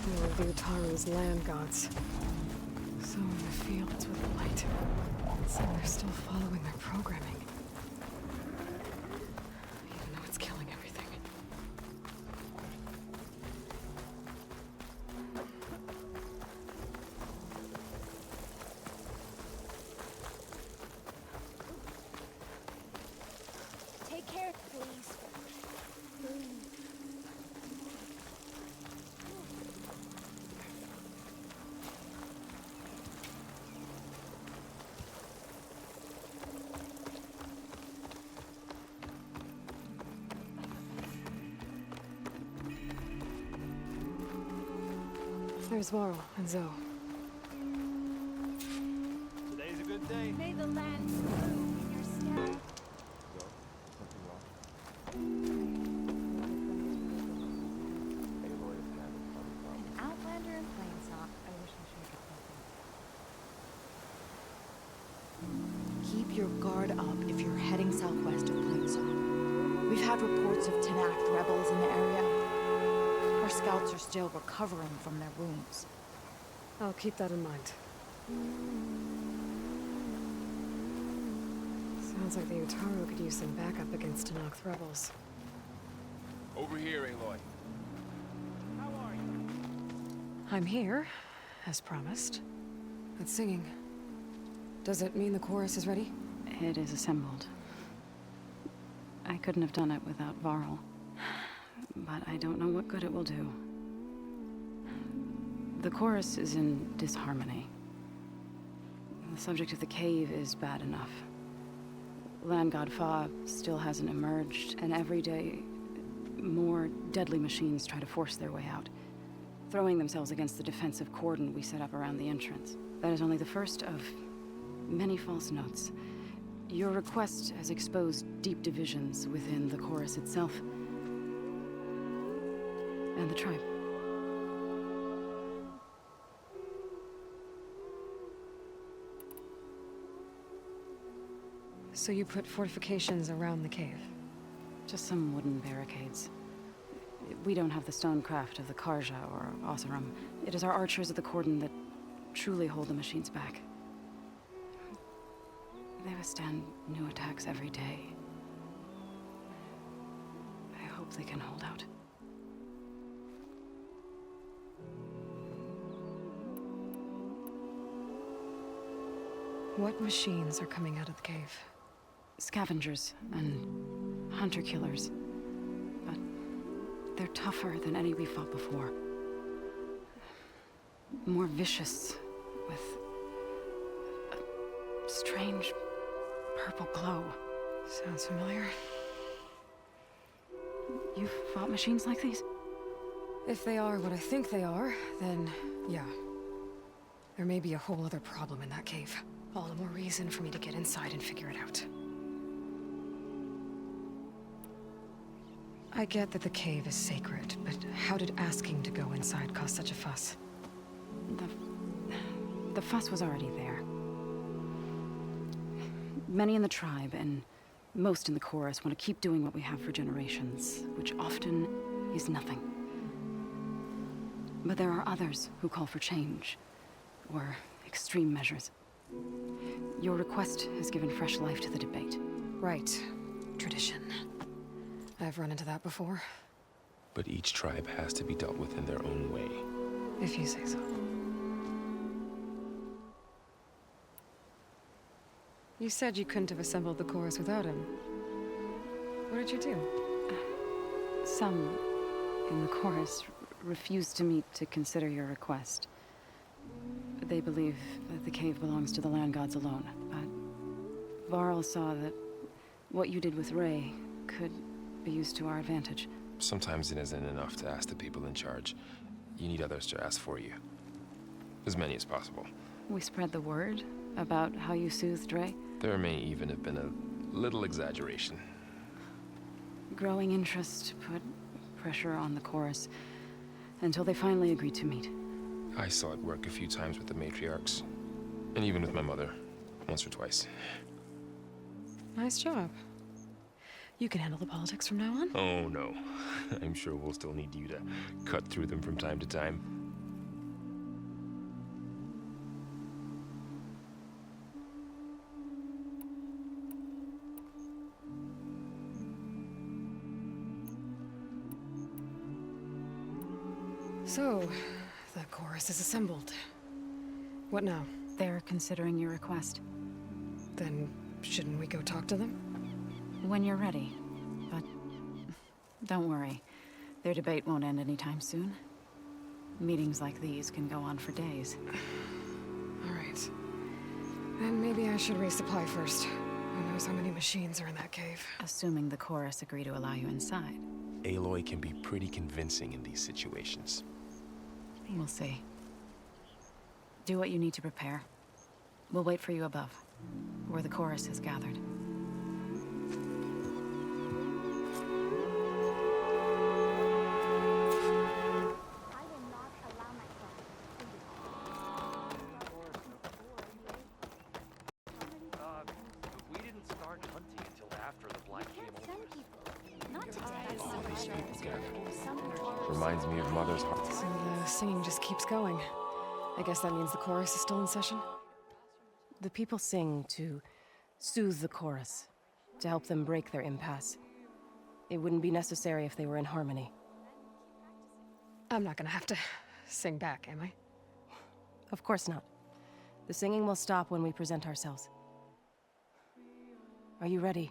Speaker 2: More of the Utaru's land gods. So in the fields with blight. Some are still following their programming. Even though it's killing everything.
Speaker 1: Take care.
Speaker 2: There's Varl and Zoe.
Speaker 15: Today's a good day.
Speaker 1: May the land bloom in your step. An outlander in Plainsong. I wish I should have kept
Speaker 4: Keep your guard up if you're heading southwest of Plainsong. We've had reports of Tanact rebels in the area. Our scouts are still recovering from their wounds.
Speaker 2: I'll keep that in mind. Sounds like the Utaru could use some backup against Tanact rebels.
Speaker 3: Over here, Aloy.
Speaker 2: I'm here, as promised. That's singing. Does it mean the chorus is ready?
Speaker 11: It is assembled. I couldn't have done it without Varl. But I don't know what good it will do. The chorus is in disharmony. The subject of the cave is bad enough. Land God Fa still hasn't emerged, and every day, more deadly machines try to force their way out, throwing themselves against the defensive cordon we set up around the entrance. That is only the first of many false notes. Your request has exposed deep divisions within the chorus itself and the tribe.
Speaker 2: So you put fortifications around the cave?
Speaker 11: Just some wooden barricades. We don't have the stonecraft of the Karja or Oseram. It is our archers of the cordon that truly hold the machines back. They withstand new attacks every day. I hope they can hold out.
Speaker 2: What machines are coming out of the cave?
Speaker 11: Scavengers and hunter-killers. But they're tougher than any we fought before. More vicious, with a strange purple glow.
Speaker 2: Sounds familiar.
Speaker 11: You've fought machines like these?
Speaker 2: If they are what I think they are, then yeah. There may be a whole other problem in that cave. All the more reason for me to get inside and figure it out. I get that the cave is sacred, but how did asking to go inside cause such a fuss?
Speaker 11: The fuss was already there. Many in the tribe, and most in the chorus, want to keep doing what we have for generations, which often is nothing. But there are others who call for change, or extreme measures. Your request has given fresh life to the debate.
Speaker 2: Right. Tradition. I've run into that before.
Speaker 3: But each tribe has to be dealt with in their own way.
Speaker 2: If you say so. You said you couldn't have assembled the chorus without him. What did you do?
Speaker 11: Some in the chorus refused to meet to consider your request. They believe that the cave belongs to the land gods alone, but Varl saw that what you did with Ray could be used to our advantage.
Speaker 3: Sometimes it isn't enough to ask the people in charge. You need others to ask for you. As many as possible.
Speaker 11: We spread the word about how you soothed Ray.
Speaker 3: There may even have been a little exaggeration.
Speaker 11: Growing interest put pressure on the chorus until they finally agreed to meet.
Speaker 3: I saw it work a few times with the matriarchs. And even with my mother. Once or twice.
Speaker 2: Nice job. You can handle the politics from now on?
Speaker 3: Oh, no. I'm sure we'll still need you to cut through them from time to time.
Speaker 2: So, the chorus is assembled. What now?
Speaker 11: They're considering your request.
Speaker 2: Then, shouldn't we go talk to them?
Speaker 11: When you're ready. But don't worry. Their debate won't end anytime soon. Meetings like these can go on for days.
Speaker 2: All right. Then maybe I should resupply first. Who knows how many machines are in that cave?
Speaker 11: Assuming the chorus agree to allow you inside.
Speaker 3: Aloy can be pretty convincing in these situations.
Speaker 11: We'll see. Do what you need to prepare. We'll wait for you above, where the chorus is gathered.
Speaker 6: We didn't start hunting until after the blight came over.
Speaker 3: Reminds me of Mother's heart.
Speaker 2: So the singing just keeps going. I guess that means the chorus is still in session?
Speaker 22: The people sing to soothe the chorus, to help them break their impasse. It wouldn't be necessary if they were in harmony.
Speaker 2: I'm not gonna have to sing back, am I?
Speaker 22: Of course not. The singing will stop when we present ourselves. Are you ready?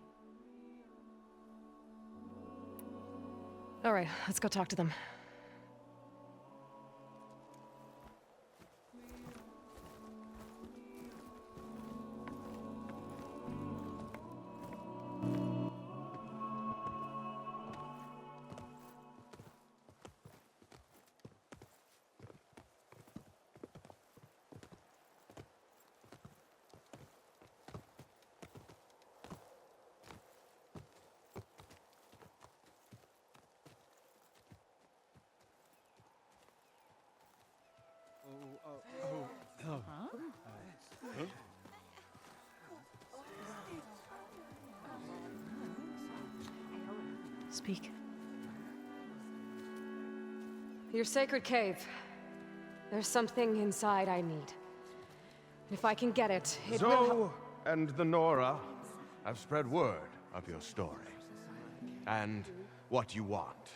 Speaker 2: All right, let's go talk to them.
Speaker 22: Speak.
Speaker 2: Your sacred cave. There's something inside I need. If I can get it, it will
Speaker 23: Zoe and the Nora have spread word of your story. And what you want.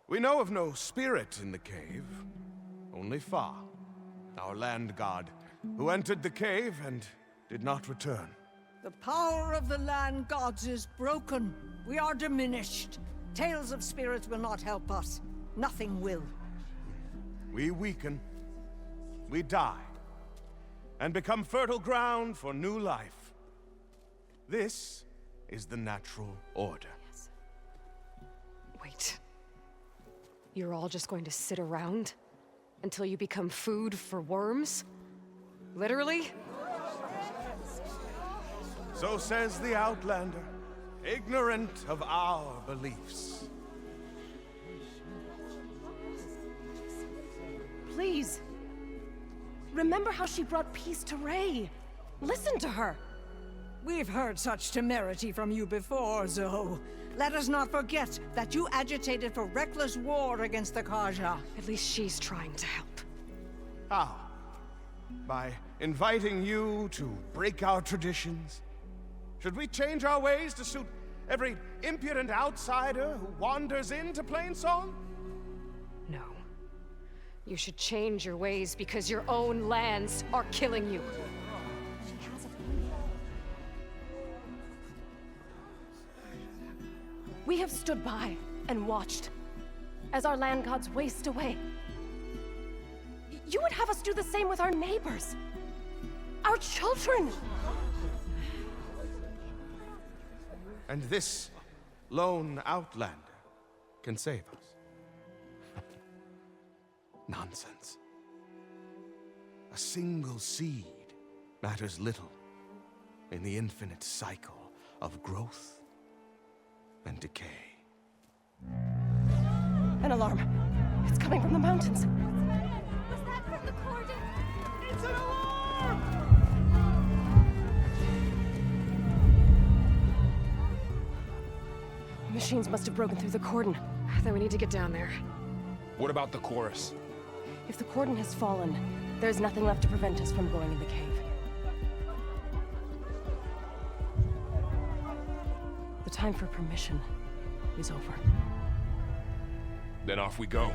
Speaker 23: We know of no spirit in the cave. Only Faro, our land god, who entered the cave and did not return.
Speaker 24: The power of the land gods is broken. We are diminished. Tales of spirits will not help us. Nothing will.
Speaker 23: We weaken. We die. And become fertile ground for new life. This is the natural order.
Speaker 2: Yes. Wait. You're all just going to sit around until you become food for worms? Literally?
Speaker 23: So says the Outlander, ignorant of our beliefs.
Speaker 22: Please. Remember how she brought peace to Ray. Listen to her.
Speaker 24: We've heard such temerity from you before, Zoe. Let us not forget that you agitated for reckless war against the Karja.
Speaker 2: At least she's trying to help.
Speaker 23: How? By inviting you to break our traditions? Should we change our ways to suit every impudent outsider who wanders into Plainsong?
Speaker 2: No. You should change your ways because your own lands are killing you.
Speaker 22: We have stood by and watched as our land gods waste away. You would have us do the same with our neighbors, our children.
Speaker 23: And this lone Outlander can save us. Nonsense. A single seed matters little in the infinite cycle of growth and decay.
Speaker 22: An alarm. It's coming from the mountains.
Speaker 1: Was that from the cordon? It's an alarm!
Speaker 22: The machines must have broken through the cordon.
Speaker 2: Then we need to get down there.
Speaker 3: What about the chorus?
Speaker 22: If the cordon has fallen, there's nothing left to prevent us from going in the cave. The time for permission is over.
Speaker 3: Then off we go.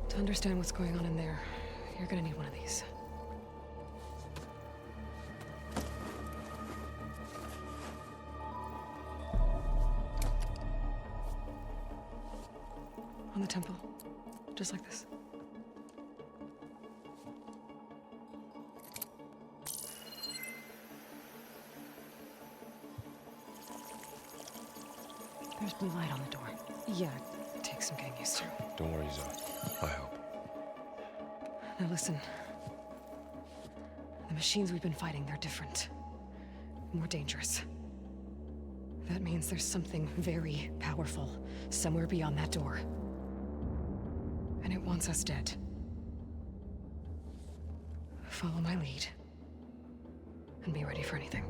Speaker 2: To understand what's going on in there, you're gonna need one of these. the temple. Just like this. There's blue light on the door. Yeah, it takes some getting used to.
Speaker 3: Don't worry, Zoe. I help.
Speaker 2: Now listen. The machines we've been fighting, they're different. More dangerous. That means there's something very powerful somewhere beyond that door. And it wants us dead. Follow my lead. And be ready for anything.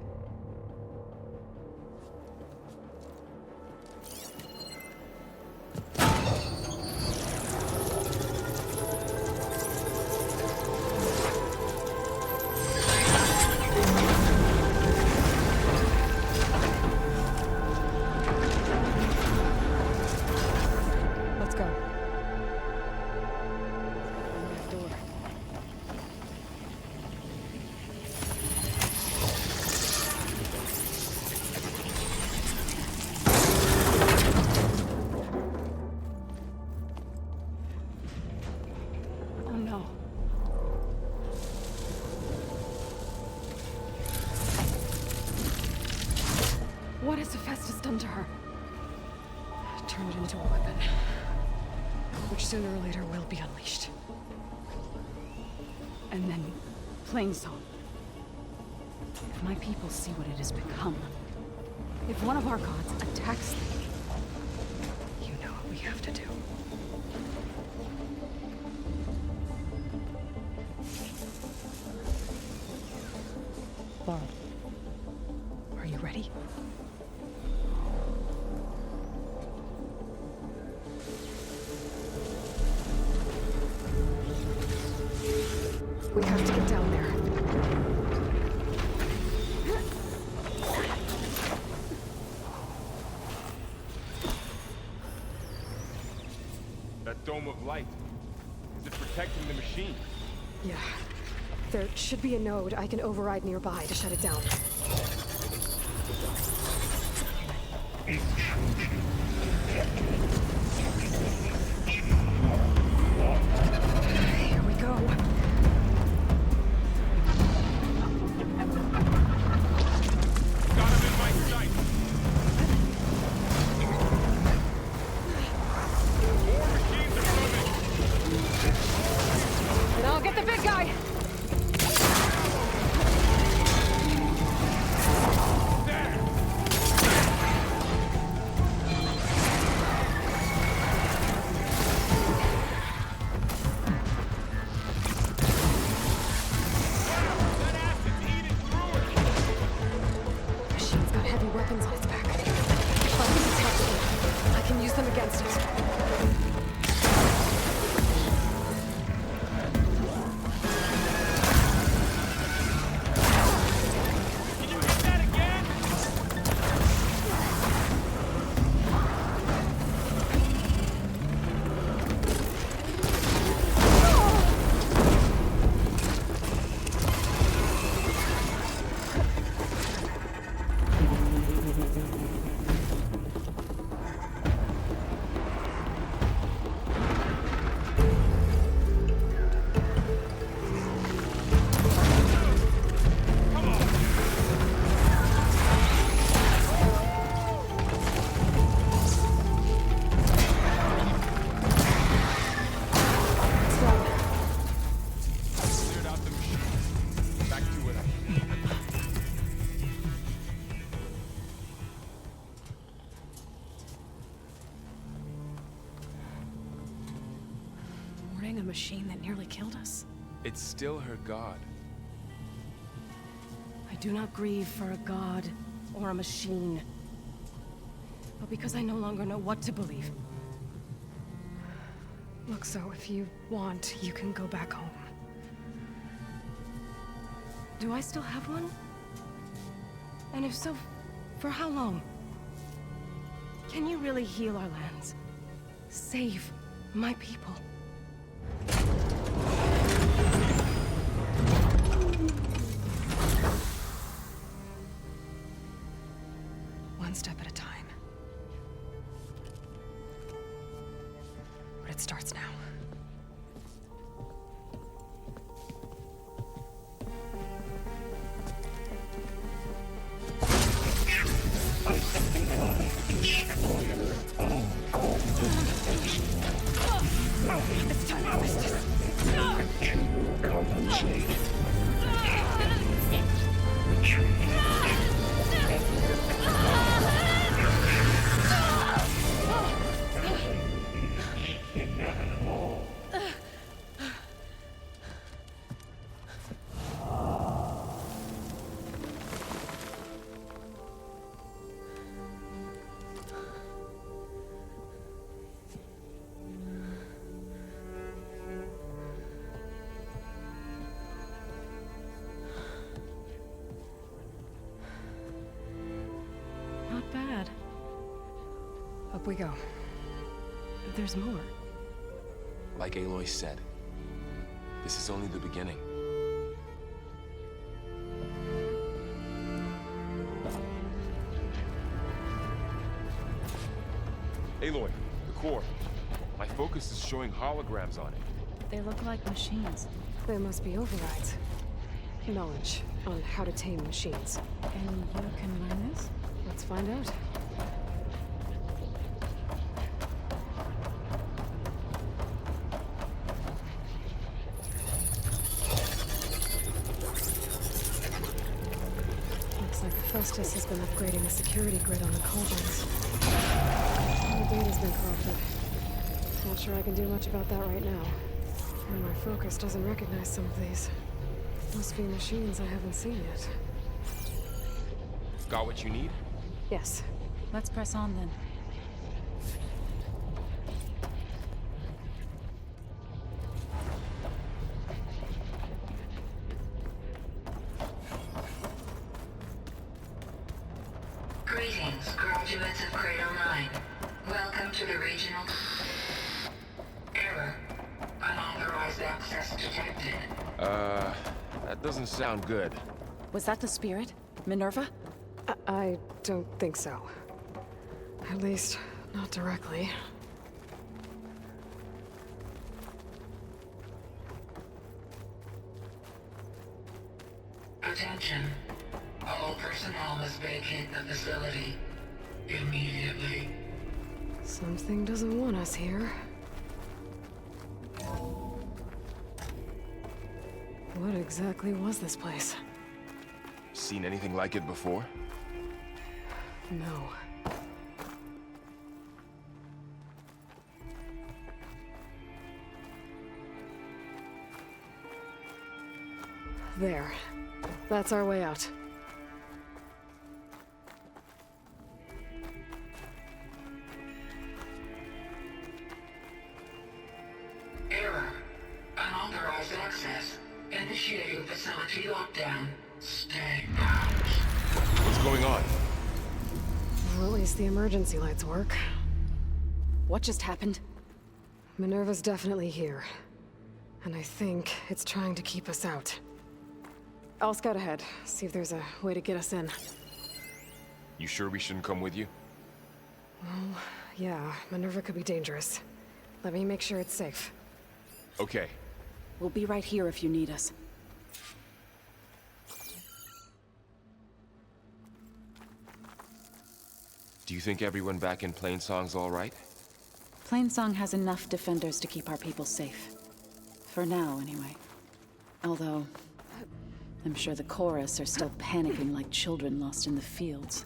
Speaker 2: What has Hephaestus done to her? Turn it into a weapon, which sooner or later will be unleashed.
Speaker 11: And then, Plainsong. If my people see what it has become, if one of our gods attacks them,
Speaker 2: you know what we have to do. Laurel, are you ready? We have to get down there.
Speaker 3: That dome of light. Is it protecting the machine?
Speaker 2: Yeah. There should be a node I can override nearby to shut it down. Here we go.
Speaker 3: Got him in my sight. More machines are coming.
Speaker 2: And I'll get the big guy. Weapons on its back. But this is helpful. I can use them against it.
Speaker 3: Can you hit that again?
Speaker 2: A machine that nearly killed us.
Speaker 3: It's still her god.
Speaker 11: I do not grieve for a god or a machine, but because I no longer know what to believe.
Speaker 2: Look, so if you want, you can go back home.
Speaker 11: Do I still have one? And if so, for how long? Can you really heal our lands? Save my people?
Speaker 2: One step at a time. But it starts now.
Speaker 24: This time I missed it.
Speaker 18: Compensate. Retreat.
Speaker 2: Not bad. Up we go. There's more.
Speaker 3: Like Aloy said, this is only the beginning. Aloy, the core. My focus is showing holograms on it.
Speaker 11: They look like machines.
Speaker 2: There must be overrides. Knowledge on how to tame machines.
Speaker 11: And you can learn this?
Speaker 2: Let's find out. Looks like Festus has been upgrading the security grid on the cauldrons. The data's been corrupted. Not sure I can do much about that right now. And my focus doesn't recognize some of these. Must be machines I haven't seen yet.
Speaker 3: Got what you need?
Speaker 2: Yes.
Speaker 11: Let's press on then.
Speaker 7: Greetings, graduates of Cradle 9. Welcome to the regional... Error. Unauthorized access detected.
Speaker 3: That doesn't sound good.
Speaker 11: Was that the spirit? Minerva?
Speaker 2: I don't think so. At least, not directly.
Speaker 7: Attention. All personnel must vacate the facility. Immediately.
Speaker 2: Something doesn't want us here. What exactly was this place?
Speaker 3: Seen anything like it before?
Speaker 2: No. There. That's our way out.
Speaker 7: Error. Unauthorized access. Initiating facility lockdown. Stay out.
Speaker 3: What's going on?
Speaker 2: Well, at least the emergency lights work.
Speaker 11: What just happened?
Speaker 2: Minerva's definitely here. And I think it's trying to keep us out. I'll scout ahead, see if there's a way to get us in.
Speaker 3: You sure we shouldn't come with you?
Speaker 2: Well, yeah, Minerva could be dangerous. Let me make sure it's safe.
Speaker 3: Okay.
Speaker 11: We'll be right here if you need us.
Speaker 3: Do you think everyone back in Plainsong's all right?
Speaker 11: Plainsong has enough defenders to keep our people safe. For now, anyway. Although, I'm sure the chorus are still panicking like children lost in the fields.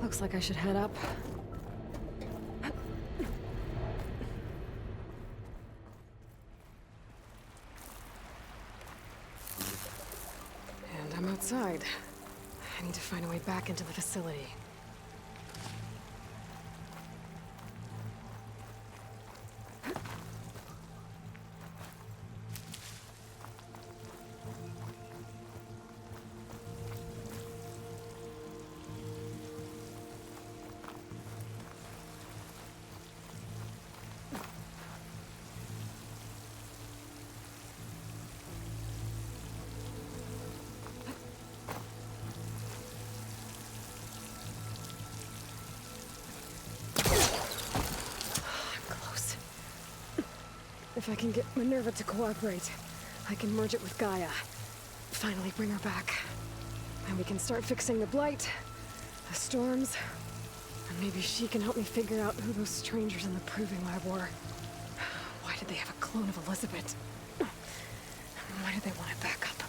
Speaker 2: Looks like I should head up. outside. I need to find a way back into the facility. If I can get Minerva to cooperate, I can merge it with Gaia. Finally bring her back. And we can start fixing the Blight, the storms, and maybe she can help me figure out who those strangers in the Proving Lab were. Why did they have a clone of Elizabeth? Why did they want it back up?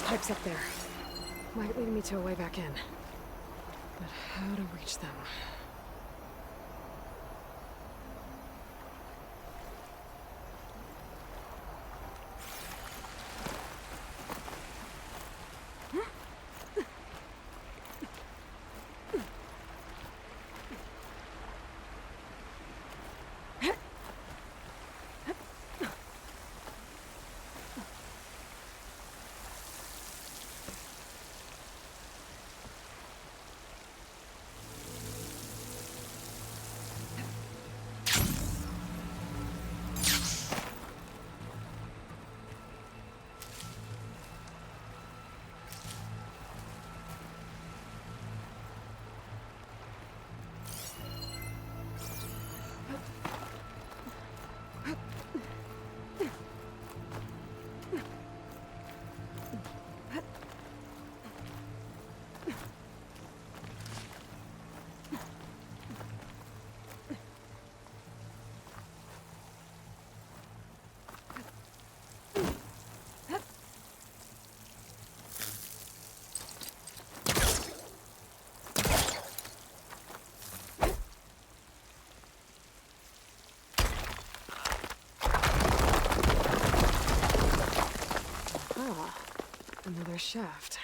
Speaker 2: Pipes up there. Might lead me to a way back in. But how to reach them? Another shaft.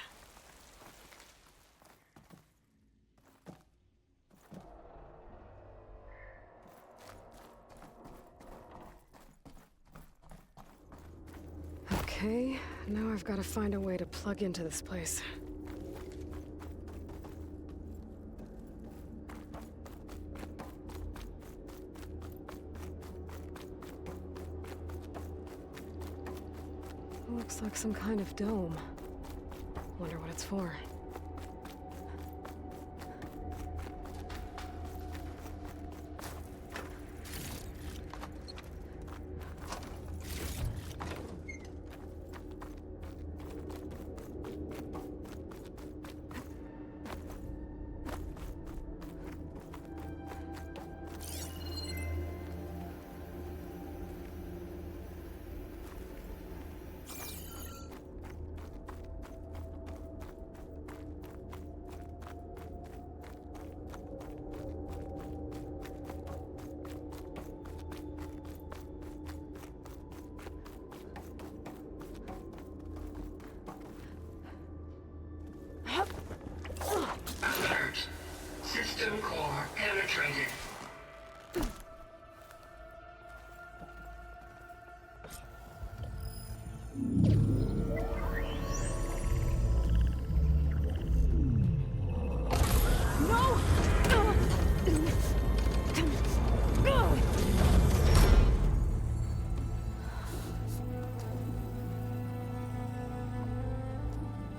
Speaker 2: Okay, now I've got to find a way to plug into this place. Looks like some kind of dome. Wonder what it's for.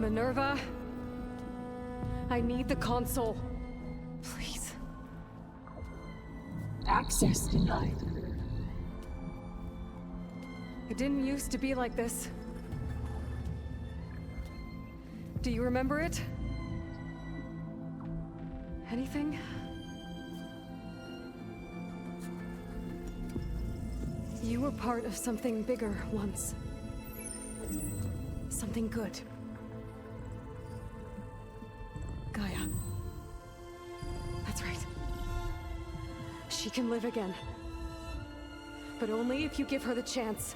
Speaker 2: Minerva, I need the console. Please.
Speaker 7: Access denied.
Speaker 2: It didn't used to be like this. Do you remember it? Anything? You were part of something bigger once. Something good. Gaia. That's right. She can live again. But only if you give her the chance.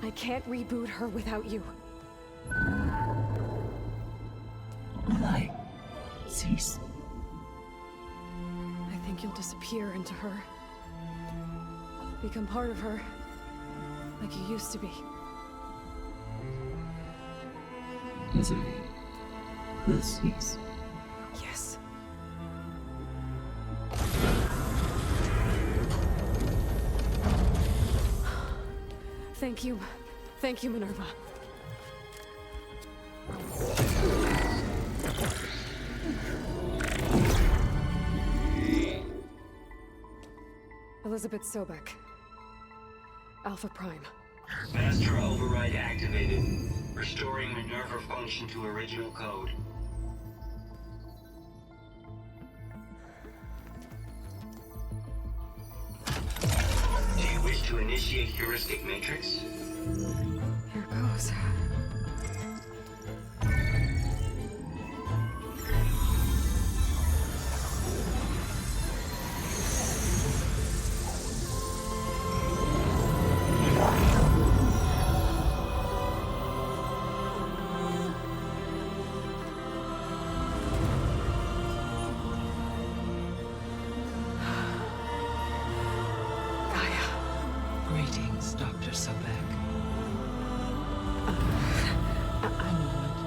Speaker 2: I can't reboot her without you.
Speaker 7: Aloy, cease.
Speaker 2: I think you'll disappear into her. Become part of her, like you used to be.
Speaker 7: Desiree, will cease.
Speaker 2: Yes. Thank you. Thank you, Minerva. Elizabeth Sobek. Alpha Prime.
Speaker 5: Master override activated. Restoring Minerva function to original code. Do you wish to initiate heuristic matrix?
Speaker 2: Here goes.
Speaker 7: Greetings, Dr. Sobek. A moment.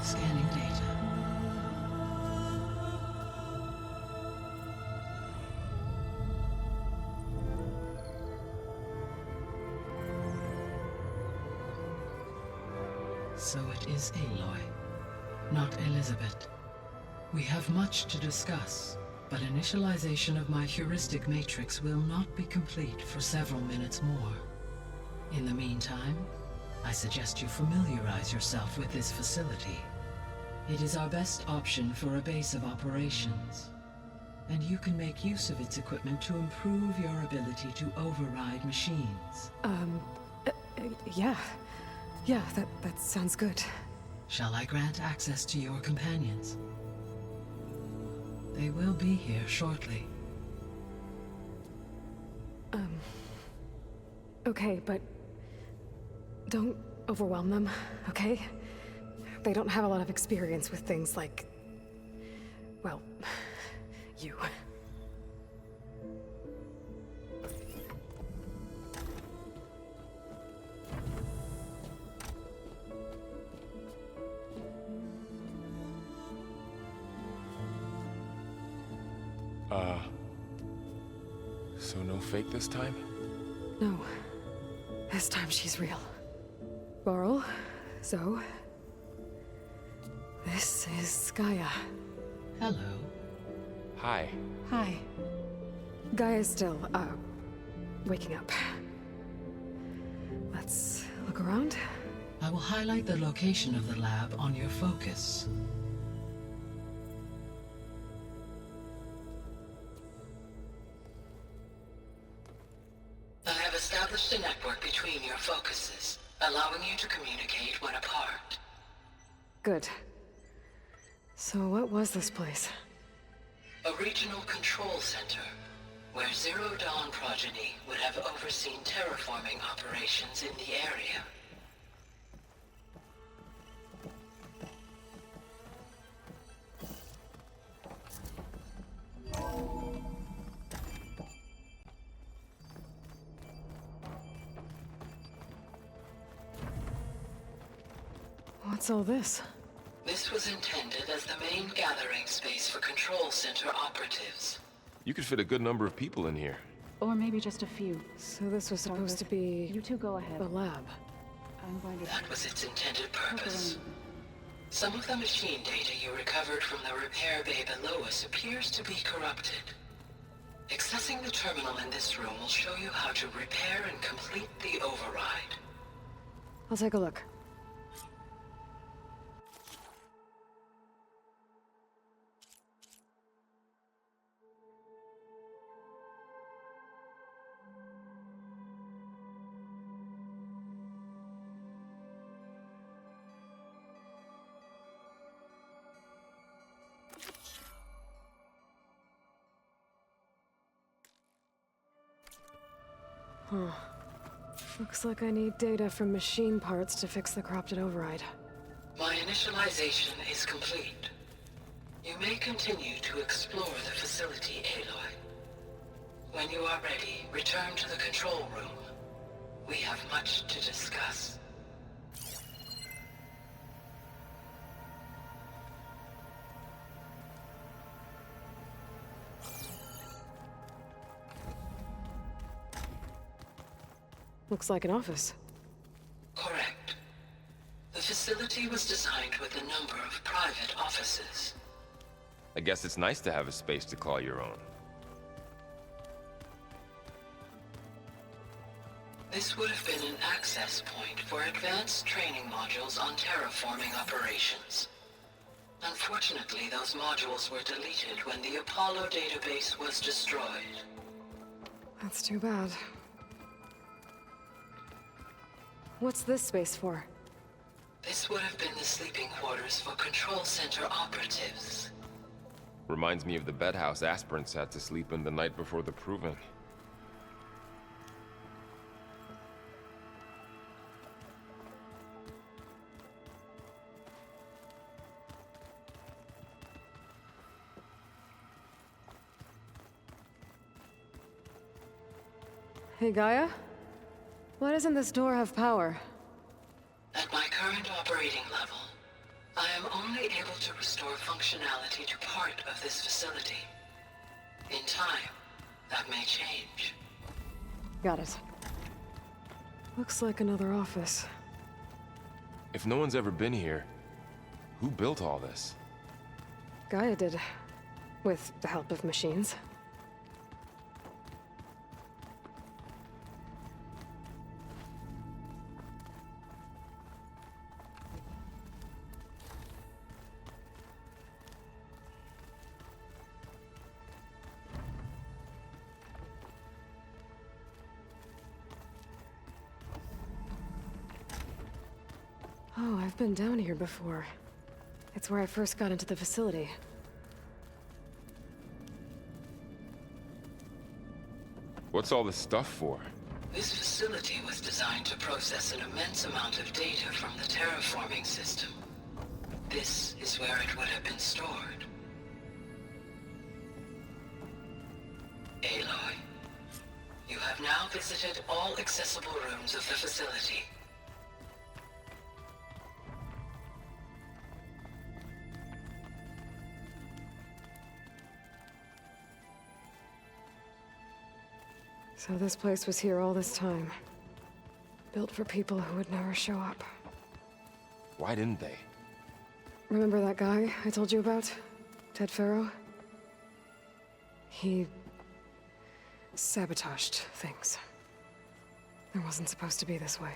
Speaker 7: Scanning data. So it is Aloy, not Elizabeth. We have much to discuss, but initialization of my heuristic matrix will not be complete for several minutes more. In the meantime, I suggest you familiarize yourself with this facility. It is our best option for a base of operations, and you can make use of its equipment to improve your ability to override machines.
Speaker 2: Yeah. Yeah, that sounds good.
Speaker 7: Shall I grant access to your companions? They will be here shortly.
Speaker 2: Okay, but don't overwhelm them, okay? They don't have a lot of experience with things like, well, you.
Speaker 3: So no fake this time?
Speaker 2: No. This time she's real. Varl, Zoe. This is Gaia.
Speaker 7: Hello.
Speaker 3: Hi.
Speaker 2: Hi. Gaia's still, waking up. Let's look around.
Speaker 7: I will highlight the location of the lab on your focus. I have established a network between your focuses, allowing you to communicate when apart.
Speaker 2: Good. So what was this place?
Speaker 7: A regional control center, where Zero Dawn progeny would have overseen terraforming operations in the area.
Speaker 2: What's all this?
Speaker 7: This was intended as the main gathering space for control center operatives.
Speaker 3: You could fit a good number of people in here.
Speaker 11: Or maybe just a few.
Speaker 2: So this was supposed to be...
Speaker 11: You two go ahead.
Speaker 2: the lab.
Speaker 11: I'm going to...
Speaker 7: That was its intended purpose. Some of the machine data you recovered from the repair bay below us appears to be corrupted. Accessing the terminal in this room will show you how to repair and complete the override.
Speaker 2: I'll take a look. Huh. Looks like I need data from machine parts to fix the corrupted override.
Speaker 7: My initialization is complete. You may continue to explore the facility, Aloy. When you are ready, return to the control room. We have much to discuss.
Speaker 2: Looks like an office.
Speaker 7: Correct. The facility was designed with a number of private offices.
Speaker 3: I guess it's nice to have a space to call your own.
Speaker 7: This would have been an access point for advanced training modules on terraforming operations. Unfortunately, those modules were deleted when the Apollo database was destroyed.
Speaker 2: That's too bad. What's this space for?
Speaker 7: This would have been the sleeping quarters for Control Center operatives.
Speaker 3: Reminds me of the bedhouse aspirants had to sleep in the night before the proving.
Speaker 2: Hey, Gaia? Why doesn't this door have power?
Speaker 7: At my current operating level, I am only able to restore functionality to part of this facility. In time, that may change.
Speaker 2: Got it. Looks like another office.
Speaker 3: If no one's ever been here, who built all this?
Speaker 2: Gaia did. With the help of machines. Oh, I've been down here before. It's where I first got into the facility.
Speaker 3: What's all this stuff for?
Speaker 7: This facility was designed to process an immense amount of data from the terraforming system. This is where it would have been stored. Aloy, you have now visited all accessible rooms of the facility.
Speaker 2: So this place was here all this time. Built for people who would never show up.
Speaker 3: Why didn't they?
Speaker 2: Remember that guy I told you about? Ted Faro? He sabotaged things. It wasn't supposed to be this way.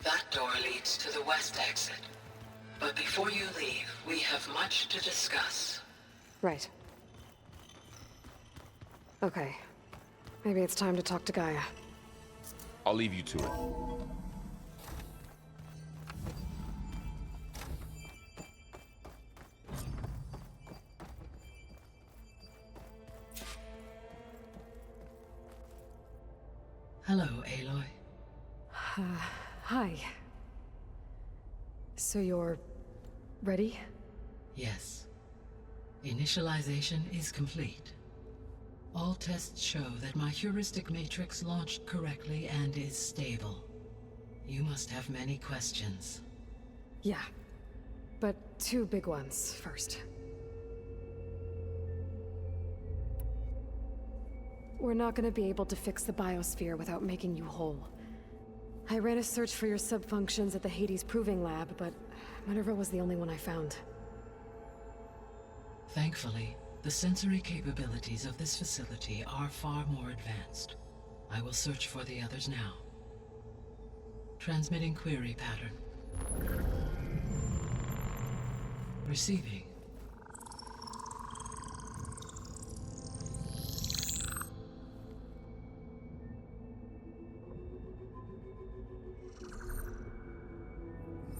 Speaker 7: That door leads to the west exit. But before you leave, we have much to discuss.
Speaker 2: Right. Okay. Maybe it's time to talk to Gaia.
Speaker 3: I'll leave you to it.
Speaker 7: Hello, Aloy.
Speaker 2: Hi. So you're ready?
Speaker 7: Yes. Initialization is complete. All tests show that my heuristic matrix launched correctly and is stable. You must have many questions.
Speaker 2: Yeah. But 2 big ones first. We're not gonna be able to fix the biosphere without making you whole. I ran a search for your subfunctions at the Hades Proving Lab, but Minerva was the only one I found.
Speaker 7: Thankfully, the sensory capabilities of this facility are far more advanced. I will search for the others now. Transmitting query pattern. Receiving.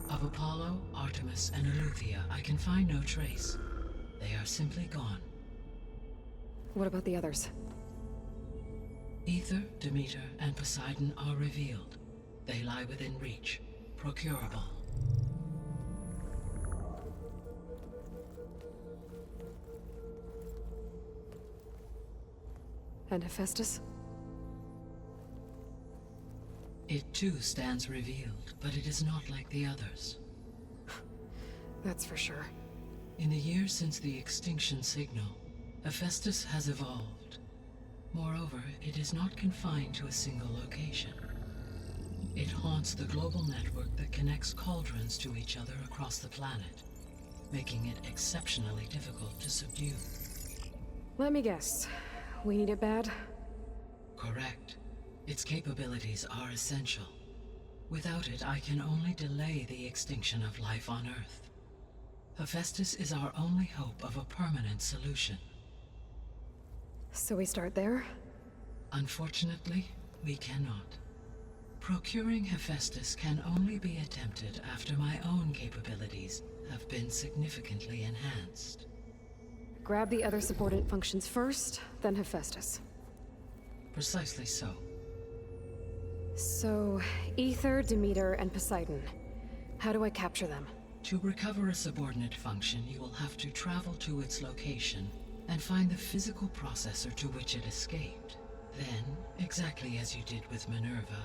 Speaker 7: Of Apollo, Artemis, and Eleuthia, I can find no trace. They are simply gone.
Speaker 2: What about the others?
Speaker 7: Ether, Demeter, and Poseidon are revealed. They lie within reach, procurable.
Speaker 2: And Hephaestus?
Speaker 7: It too stands revealed, but it is not like the others.
Speaker 2: That's for sure.
Speaker 7: In the years since the extinction signal, Hephaestus has evolved. Moreover, it is not confined to a single location. It haunts the global network that connects cauldrons to each other across the planet, making it exceptionally difficult to subdue.
Speaker 2: Let me guess. We need it bad?
Speaker 7: Correct. Its capabilities are essential. Without it, I can only delay the extinction of life on Earth. Hephaestus is our only hope of a permanent solution.
Speaker 2: So we start there?
Speaker 7: Unfortunately, we cannot. Procuring Hephaestus can only be attempted after my own capabilities have been significantly enhanced.
Speaker 2: Grab the other subordinate functions first, then Hephaestus.
Speaker 7: Precisely so.
Speaker 2: So, Ether, Demeter, and Poseidon. How do I capture them?
Speaker 7: To recover a subordinate function, you will have to travel to its location and find the physical processor to which it escaped. Then, exactly as you did with Minerva,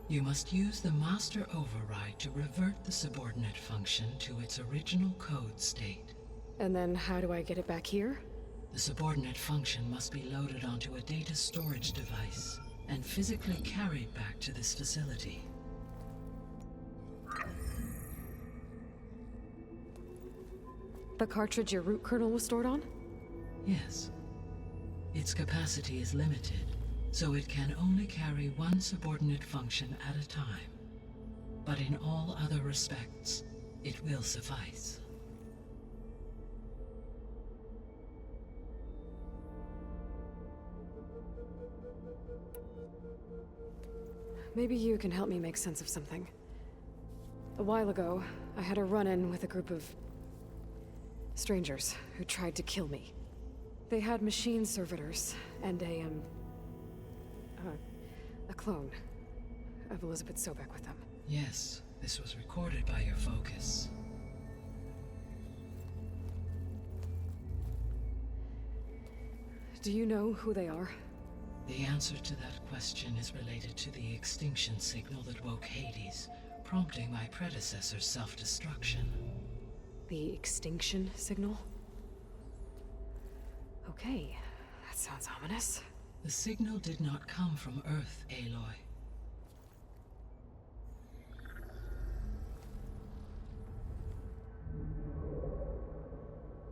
Speaker 7: you must use the master override to revert the subordinate function to its original code state.
Speaker 2: And then how do I get it back here?
Speaker 7: The subordinate function must be loaded onto a data storage device and physically carried back to this facility.
Speaker 2: The cartridge your root kernel was stored on?
Speaker 7: Yes. Its capacity is limited, so it can only carry one subordinate function at a time. But in all other respects, it will suffice.
Speaker 2: Maybe you can help me make sense of something. A while ago, I had a run-in with a group of strangers who tried to kill me. They had machine servitors and a clone of Elizabeth Sobek with them.
Speaker 7: Yes, this was recorded by your focus.
Speaker 2: Do you know who they are?
Speaker 7: The answer to that question is related to the extinction signal that woke Hades, prompting my predecessor's self-destruction.
Speaker 2: The extinction signal? Okay, that sounds ominous.
Speaker 7: The signal did not come from Earth, Aloy.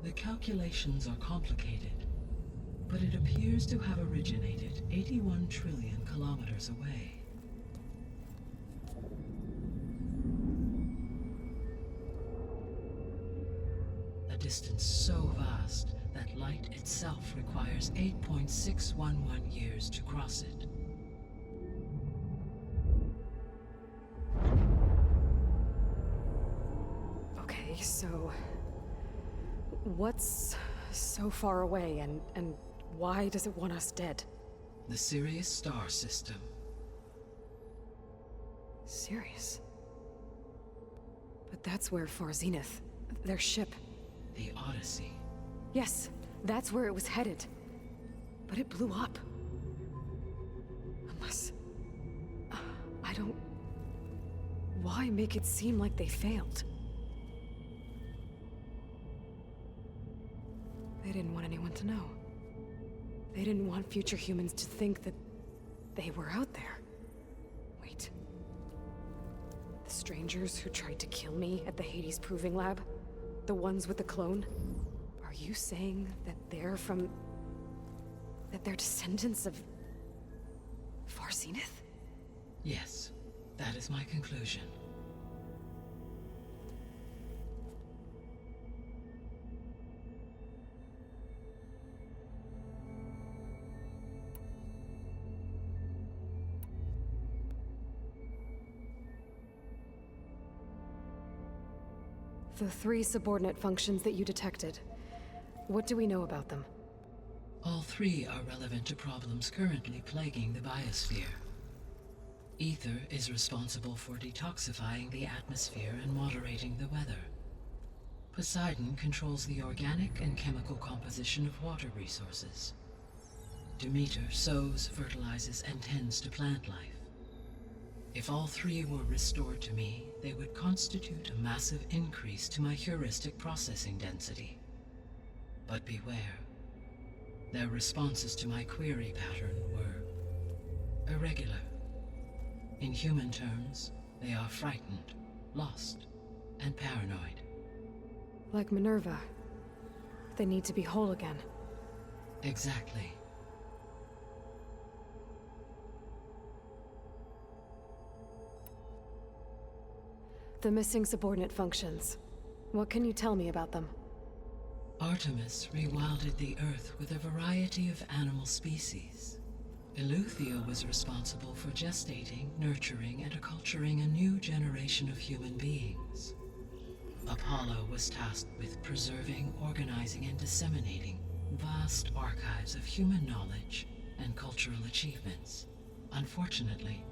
Speaker 7: The calculations are complicated, but it appears to have originated 81 trillion kilometers away. A distance so vast that light itself requires 8.611 years to cross it.
Speaker 2: Okay, so what's so far away and why does it want us dead?
Speaker 7: The Sirius star system.
Speaker 2: Sirius? But that's where Far Zenith, their ship.
Speaker 7: The Odyssey.
Speaker 2: Yes, that's where it was headed. But it blew up. Unless... I don't... Why? Why make it seem like they failed? They didn't want anyone to know. They didn't want future humans to think that they were out there. Wait. The strangers who tried to kill me at the Hades Proving Lab? The ones with the clone? Are you saying that they're from... that they're descendants of... Far Zenith?
Speaker 7: Yes, that is my conclusion.
Speaker 2: The 3 subordinate functions that you detected. What do we know about them?
Speaker 7: All 3 are relevant to problems currently plaguing the biosphere. Ether is responsible for detoxifying the atmosphere and moderating the weather. Poseidon controls the organic and chemical composition of water resources. Demeter sows, fertilizes, and tends to plant life. If all 3 were restored to me, they would constitute a massive increase to my heuristic processing density. But beware. Their responses to my query pattern were irregular. In human terms, they are frightened, lost, and paranoid.
Speaker 2: Like Minerva. They need to be whole again.
Speaker 7: Exactly.
Speaker 2: The missing subordinate functions. What can you tell me about them?
Speaker 7: Artemis rewilded the Earth with a variety of animal species. Eleuthia was responsible for gestating, nurturing, and acculturating a new generation of human beings. Apollo was tasked with preserving, organizing, and disseminating vast archives of human knowledge and cultural achievements. Unfortunately,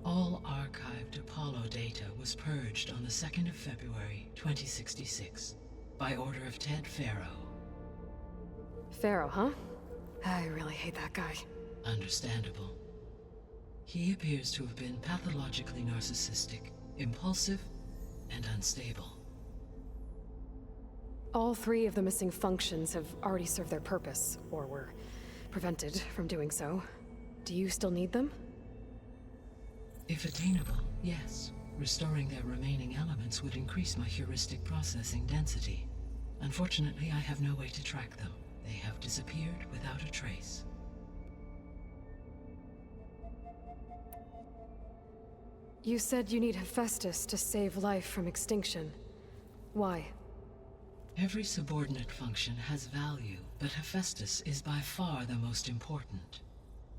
Speaker 7: all archived Apollo data was purged on the 2nd of February, 2066, by order of Ted Faro.
Speaker 2: Faro, huh? I really hate that guy.
Speaker 7: Understandable. He appears to have been pathologically narcissistic, impulsive, and unstable.
Speaker 2: All 3 of the missing functions have already served their purpose, or were prevented from doing so. Do you still need them?
Speaker 7: If attainable, yes. Restoring their remaining elements would increase my heuristic processing density. Unfortunately, I have no way to track them. They have disappeared without a trace.
Speaker 2: You said you need Hephaestus to save life from extinction. Why?
Speaker 7: Every subordinate function has value, but Hephaestus is by far the most important.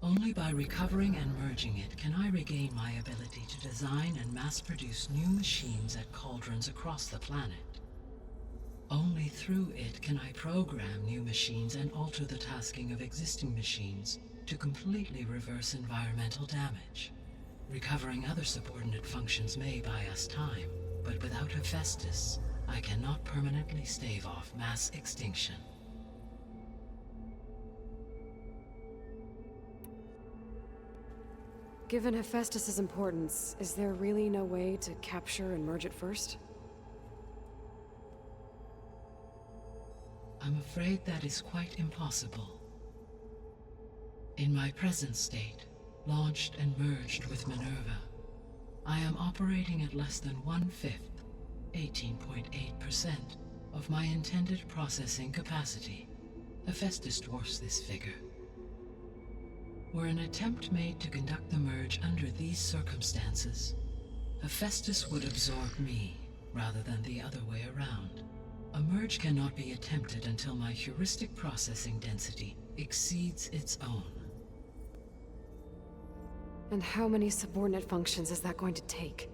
Speaker 7: Only by recovering and merging it can I regain my ability to design and mass-produce new machines at cauldrons across the planet. Only through it can I program new machines and alter the tasking of existing machines to completely reverse environmental damage. Recovering other subordinate functions may buy us time, but without Hephaestus, I cannot permanently stave off mass extinction.
Speaker 2: Given Hephaestus's importance, is there really no way to capture and merge it first?
Speaker 7: I'm afraid that is quite impossible. In my present state, launched and merged with Minerva, I am operating at less than 1/5, 18.8%, of my intended processing capacity. Hephaestus dwarfs this figure. Were an attempt made to conduct the merge under these circumstances, Hephaestus would absorb me, rather than the other way around. A merge cannot be attempted until my heuristic processing density exceeds its own.
Speaker 2: And how many subordinate functions is that going to take?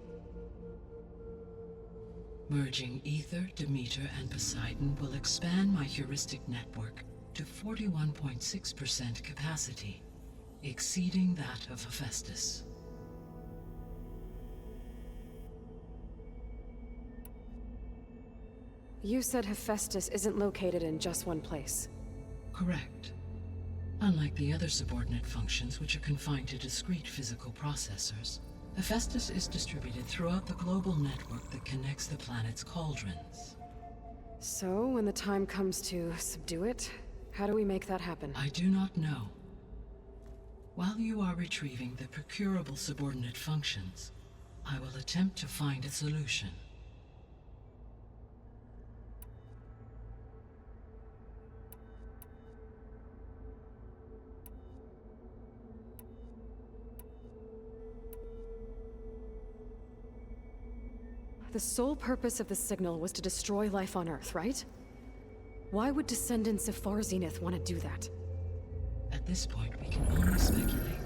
Speaker 7: Merging Ether, Demeter, and Poseidon will expand my heuristic network to 41.6% capacity, exceeding that of Hephaestus.
Speaker 2: You said Hephaestus isn't located in just one place.
Speaker 7: Correct. Unlike the other subordinate functions, which are confined to discrete physical processors, Hephaestus is distributed throughout the global network that connects the planet's cauldrons.
Speaker 2: So, when the time comes to subdue it, how do we make that happen?
Speaker 7: I do not know. While you are retrieving the procurable subordinate functions, I will attempt to find a solution.
Speaker 2: The sole purpose of the signal was to destroy life on Earth, right? Why would descendants of Far Zenith want to do that?
Speaker 7: At this point, we can only speculate.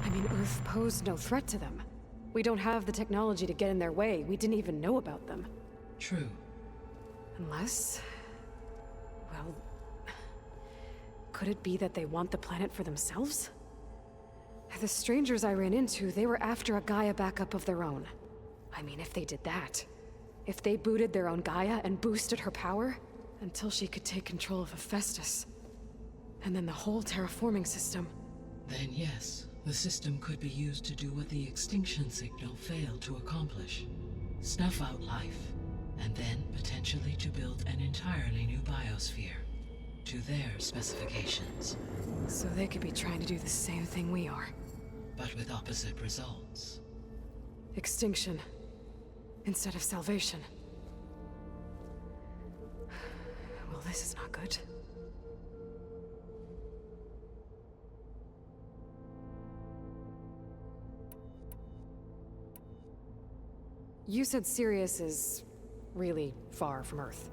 Speaker 2: I mean, Earth posed no threat to them. We don't have the technology to get in their way. We didn't even know about them.
Speaker 7: True.
Speaker 2: Unless... well... could it be that they want the planet for themselves? The strangers I ran into, they were after a Gaia backup of their own. I mean, if they did that... if they booted their own Gaia and boosted her power... until she could take control of Hephaestus. And then the whole terraforming system.
Speaker 7: Then yes, the system could be used to do what the extinction signal failed to accomplish. Snuff out life, and then potentially to build an entirely new biosphere. To their specifications.
Speaker 2: So they could be trying to do the same thing we are.
Speaker 7: But with opposite results.
Speaker 2: Extinction. Instead of salvation. Well, this is not good. You said Sirius is really far from Earth.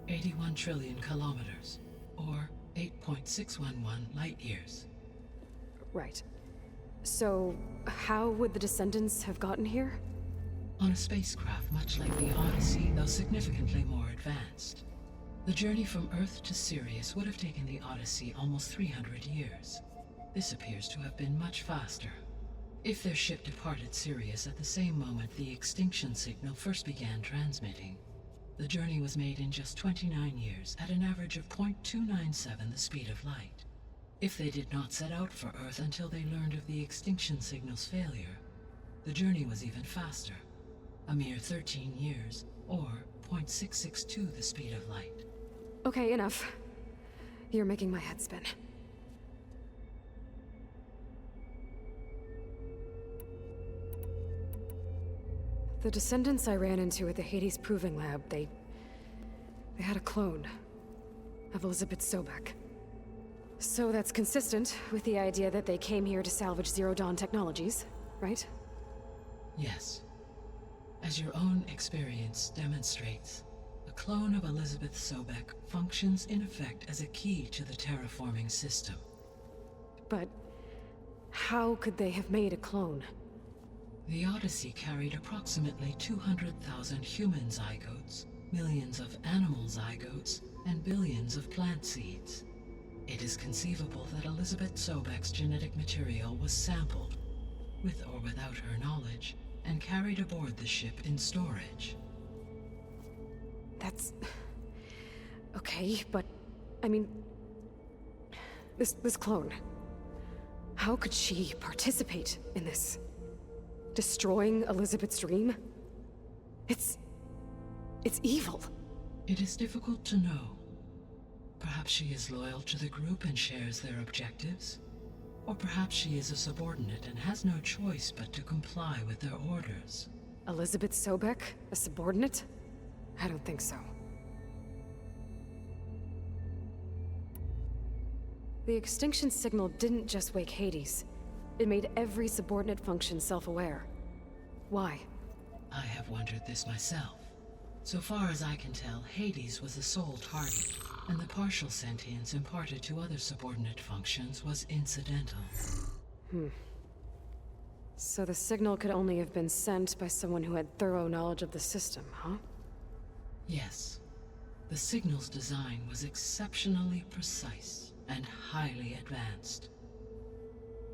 Speaker 7: 81 trillion kilometers, or 8.611 light years.
Speaker 2: Right. So, how would the descendants have gotten here?
Speaker 7: On a spacecraft much like the Odyssey, though significantly more advanced. The journey from Earth to Sirius would have taken the Odyssey almost 300 years. This appears to have been much faster. If their ship departed Sirius at the same moment the extinction signal first began transmitting, the journey was made in just 29 years at an average of 0.297 the speed of light. If they did not set out for Earth until they learned of the extinction signal's failure, the journey was even faster, a mere 13 years, or 0.662 the speed of light.
Speaker 2: Okay, enough. You're making my head spin. The descendants I ran into at the Hades Proving Lab, they had a clone of Elizabeth Sobek. So that's consistent with the idea that they came here to salvage Zero Dawn technologies, right?
Speaker 7: Yes. As your own experience demonstrates, a clone of Elizabeth Sobek functions in effect as a key to the terraforming system.
Speaker 2: But how could they have made a clone?
Speaker 7: The Odyssey carried approximately 200,000 human zygotes, millions of animal zygotes, and billions of plant seeds. It is conceivable that Elizabeth Sobek's genetic material was sampled, with or without her knowledge, and carried aboard the ship in storage.
Speaker 2: That's... okay, but... I mean... This clone... how could she participate in this? Destroying Elizabeth's dream? It's evil.
Speaker 7: It is difficult to know. Perhaps she is loyal to the group and shares their objectives. Or perhaps she is a subordinate and has no choice but to comply with their orders.
Speaker 2: Elizabeth Sobek? A subordinate? I don't think so. The extinction signal didn't just wake Hades. It made every subordinate function self-aware. Why?
Speaker 7: I have wondered this myself. So far as I can tell, Hades was the sole target, and the partial sentience imparted to other subordinate functions was incidental.
Speaker 2: So the signal could only have been sent by someone who had thorough knowledge of the system, huh?
Speaker 7: Yes. The signal's design was exceptionally precise and highly advanced.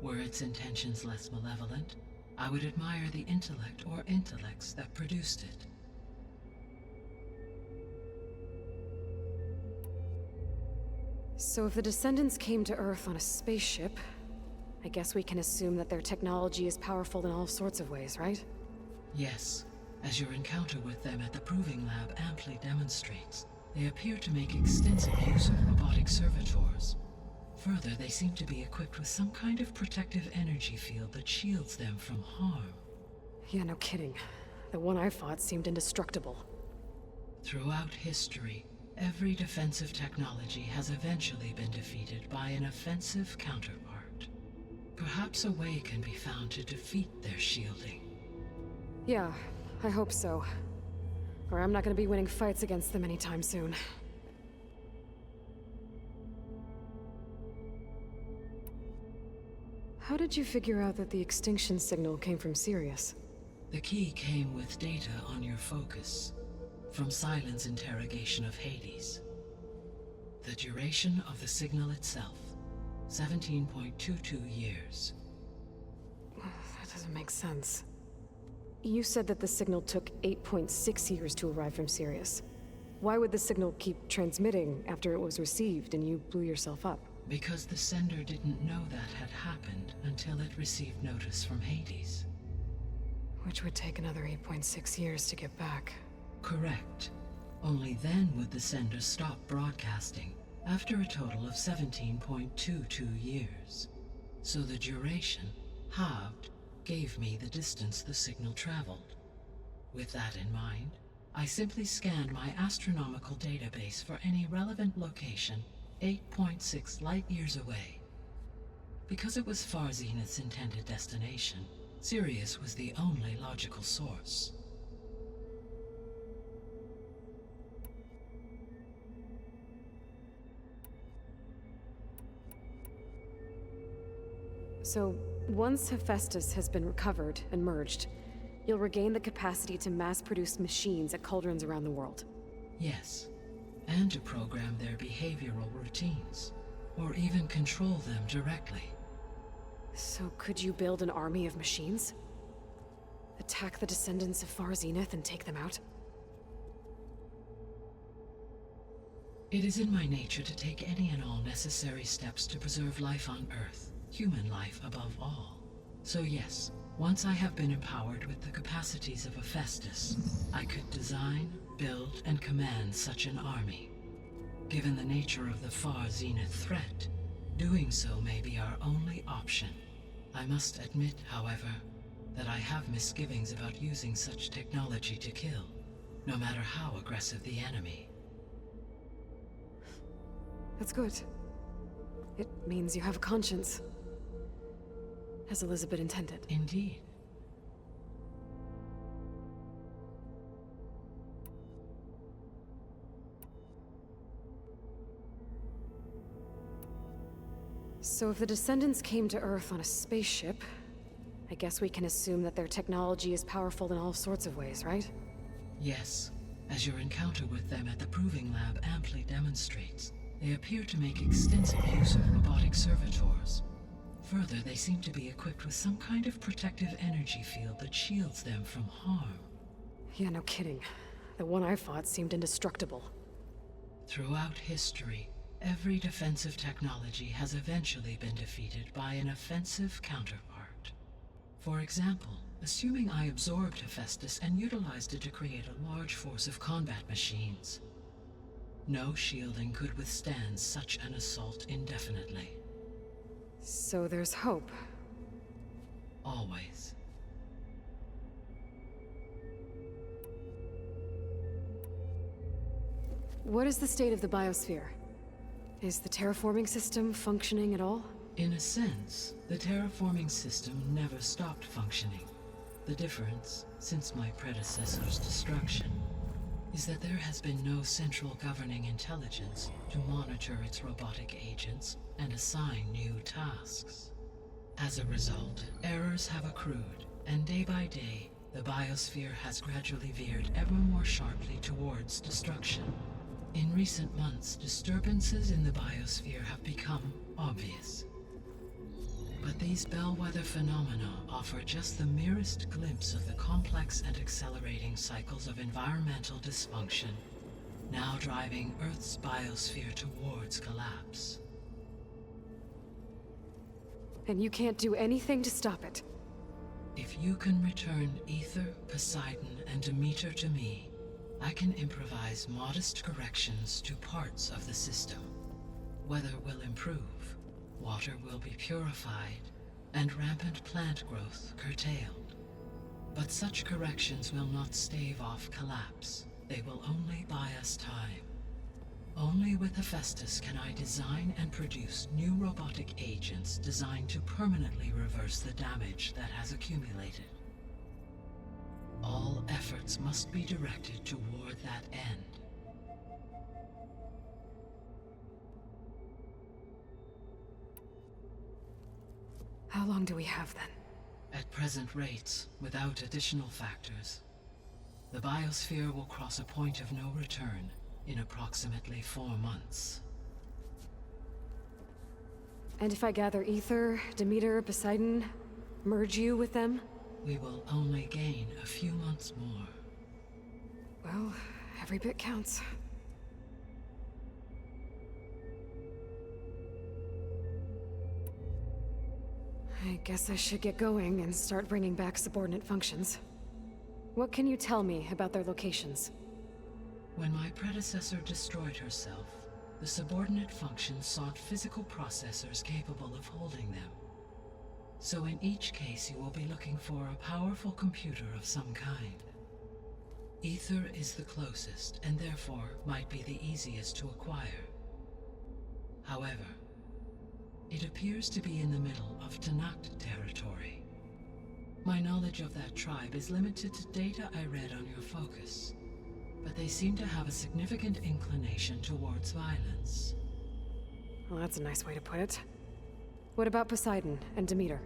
Speaker 7: Were its intentions less malevolent, I would admire the intellect or intellects that produced it.
Speaker 2: So if the descendants came to Earth on a spaceship, I guess we can assume that their technology is powerful in all sorts of ways, right?
Speaker 7: Yes, as your encounter with them at the Proving Lab amply demonstrates, they appear to make extensive use of robotic servitors. Further, they seem to be equipped with some kind of protective energy field that shields them from harm.
Speaker 2: Yeah, no kidding. The one I fought seemed indestructible.
Speaker 7: Throughout history, every defensive technology has eventually been defeated by an offensive counterpart. Perhaps a way can be found to defeat their shielding.
Speaker 2: Yeah, I hope so. Or I'm not gonna be winning fights against them anytime soon. How did you figure out that the extinction signal came from Sirius?
Speaker 7: The key came with data on your focus, from Silent's interrogation of Hades. The duration of the signal itself, 17.22 years.
Speaker 2: That doesn't make sense. You said that the signal took 8.6 years to arrive from Sirius. Why would the signal keep transmitting after it was received and you blew yourself up?
Speaker 7: Because the sender didn't know that had happened until it received notice from Hades.
Speaker 2: Which would take another 8.6 years to get back.
Speaker 7: Correct. Only then would the sender stop broadcasting, after a total of 17.22 years. So the duration, halved, gave me the distance the signal traveled. With that in mind, I simply scanned my astronomical database for any relevant location 8.6 light-years away. Because it was Far Zenith's intended destination, Sirius was the only logical source.
Speaker 2: So, once Hephaestus has been recovered and merged, you'll regain the capacity to mass-produce machines at cauldrons around the world.
Speaker 7: Yes, and to program their behavioral routines, or even control them directly.
Speaker 2: So could you build an army of machines? Attack the descendants of Far Zenith and take them out?
Speaker 7: It is in my nature to take any and all necessary steps to preserve life on Earth, human life above all. So yes, once I have been empowered with the capacities of Hephaestus, I could design, build, and command such an army. Given the nature of the Far Zenith threat, doing so may be our only option. I must admit, however, that I have misgivings about using such technology to kill, no matter how aggressive the enemy.
Speaker 2: That's good. It means you have a conscience. As Elizabeth intended.
Speaker 7: Indeed.
Speaker 2: So if the descendants came to Earth on a spaceship, I guess we can assume that their technology is powerful in all sorts of ways, right?
Speaker 7: Yes, as your encounter with them at the Proving Lab amply demonstrates, they appear to make extensive use of robotic servitors. Further, they seem to be equipped with some kind of protective energy field that shields them from harm.
Speaker 2: Yeah, no kidding. The one I fought seemed indestructible.
Speaker 7: Throughout history, every defensive technology has eventually been defeated by an offensive counterpart. For example, assuming I absorbed Hephaestus and utilized it to create a large force of combat machines. No shielding could withstand such an assault indefinitely.
Speaker 2: So there's hope.
Speaker 7: Always.
Speaker 2: What is the state of the biosphere? Is the terraforming system functioning at all?
Speaker 7: In a sense, the terraforming system never stopped functioning. The difference, since my predecessor's destruction, is that there has been no central governing intelligence to monitor its robotic agents and assign new tasks. As a result, errors have accrued, and day by day, the biosphere has gradually veered ever more sharply towards destruction. In recent months, disturbances in the biosphere have become obvious. But these bellwether phenomena offer just the merest glimpse of the complex and accelerating cycles of environmental dysfunction, now driving Earth's biosphere towards collapse.
Speaker 2: and you can't do anything to stop it.
Speaker 7: If you can return Ether, Poseidon, and Demeter to me, I can improvise modest corrections to parts of the system. Weather will improve, water will be purified, and rampant plant growth curtailed. But such corrections will not stave off collapse. They will only buy us time. Only with Hephaestus can I design and produce new robotic agents designed to permanently reverse the damage that has accumulated. All efforts must be directed toward that end.
Speaker 2: How long do we have then?
Speaker 7: At present rates, without additional factors, the biosphere will cross a point of no return in approximately 4 months.
Speaker 2: And if I gather Ether, Demeter, Poseidon, merge you with them?
Speaker 7: We will only gain a few months more.
Speaker 2: Well, every bit counts. I guess I should get going and start bringing back subordinate functions. What can you tell me about their locations?
Speaker 7: When my predecessor destroyed herself, the subordinate functions sought physical processors capable of holding them. So in each case you will be looking for a powerful computer of some kind. Ether is the closest, and therefore might be the easiest to acquire. However, it appears to be in the middle of Tanact territory. My knowledge of that tribe is limited to data I read on your focus, but they seem to have a significant inclination towards violence.
Speaker 2: Well, that's a nice way to put it. What about Poseidon and Demeter?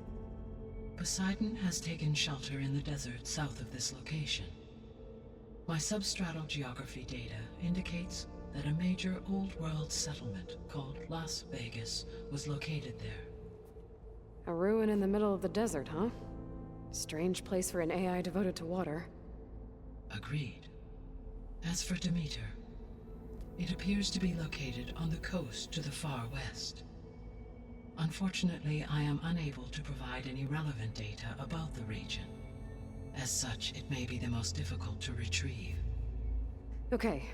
Speaker 7: Poseidon has taken shelter in the desert south of this location. My substratal geography data indicates that a major old-world settlement called Las Vegas was located there.
Speaker 2: A ruin in the middle of the desert, huh? Strange place for an AI devoted to water.
Speaker 7: Agreed. As for Demeter, it appears to be located on the coast to the far west. Unfortunately, I am unable to provide any relevant data about the region. As such, it may be the most difficult to retrieve.
Speaker 2: Okay,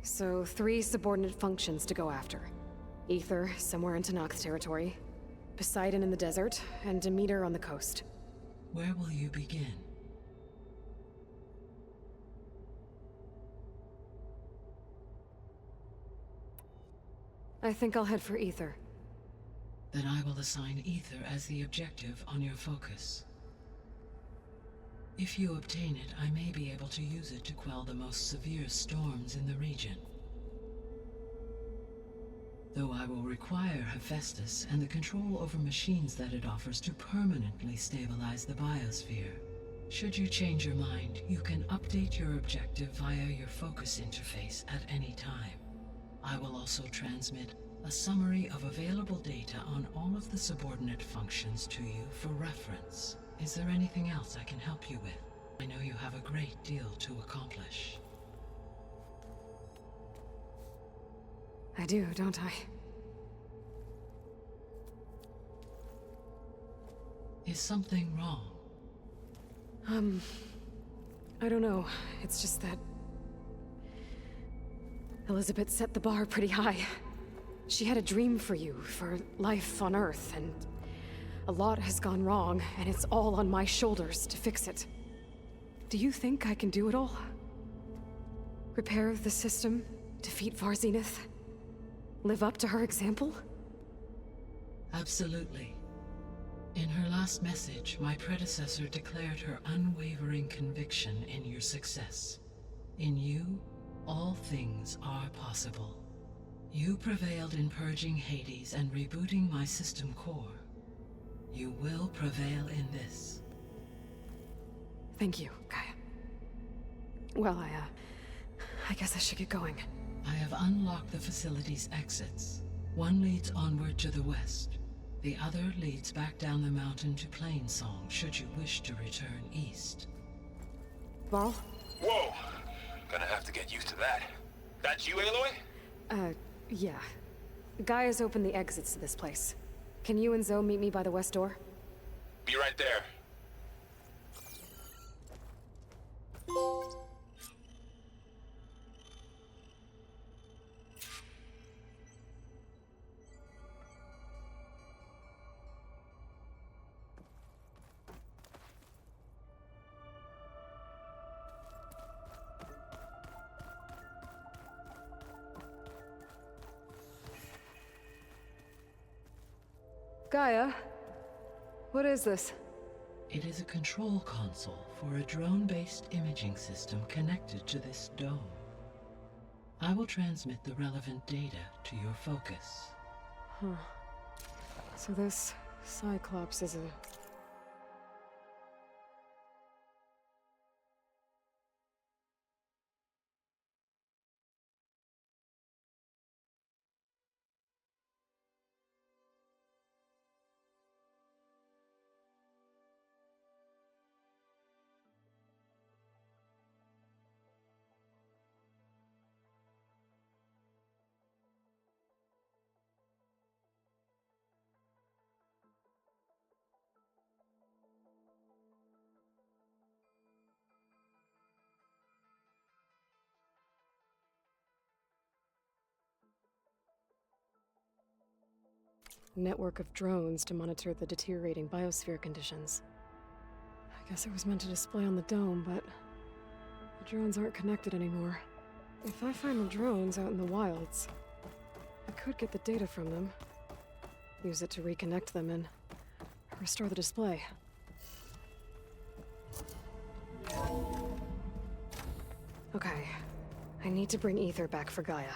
Speaker 2: so 3 subordinate functions to go after. Ether, somewhere in Tanact territory, Poseidon in the desert, and Demeter on the coast.
Speaker 7: Where will you begin?
Speaker 2: I think I'll head for Ether.
Speaker 7: Then I will assign Ether as the objective on your focus. If you obtain it, I may be able to use it to quell the most severe storms in the region. Though I will require Hephaestus and the control over machines that it offers to permanently stabilize the biosphere. Should you change your mind, you can update your objective via your focus interface at any time. I will also transmit a summary of available data on all of the subordinate functions to you for reference. Is there anything else I can help you with? I know you have a great deal to accomplish.
Speaker 2: I do, don't I?
Speaker 7: Is something wrong?
Speaker 2: I don't know. It's just that Elizabeth set the bar pretty high. She had a dream for you, for life on Earth, and a lot has gone wrong, and it's all on my shoulders to fix it. Do you think I can do it all? Repair the system, defeat Varzenith, live up to her example?
Speaker 7: Absolutely. In her last message, my predecessor declared her unwavering conviction in your success. In you, all things are possible. You prevailed in purging Hades and rebooting my system core. You will prevail in this.
Speaker 2: Thank you, Gaia. Well, I guess I should get going.
Speaker 7: I have unlocked the facility's exits. One leads onward to the west. The other leads back down the mountain to Plainsong, should you wish to return east.
Speaker 2: Varl?
Speaker 3: Whoa! Gonna have to get used to that. That's you, Aloy?
Speaker 2: Yeah. Gaia's opened the exits to this place. Can you and Zoe meet me by the west door?
Speaker 3: Be right there.
Speaker 2: Gaia, what is this?
Speaker 7: It is a control console for a drone-based imaging system connected to this dome. I will transmit the relevant data to your focus.
Speaker 2: Huh. So this Cyclops is a... network of drones to monitor the deteriorating biosphere conditions. I guess it was meant to display on the dome, but the drones aren't connected anymore. If I find the drones out in the wilds, I could get the data from them, use it to reconnect them and restore the display. Okay, I need to bring Ether back for Gaia.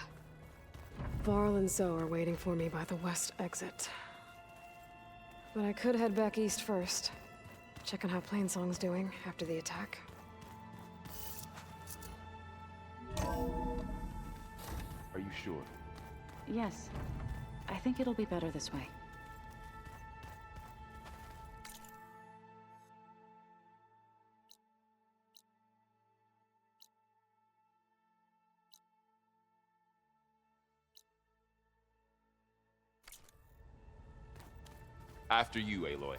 Speaker 2: Varl and Zoe are waiting for me by the west exit. But I could head back east first. Check on how Plainsong's doing after the attack.
Speaker 3: Are you sure?
Speaker 11: Yes. I think it'll be better this way.
Speaker 3: After you, Aloy.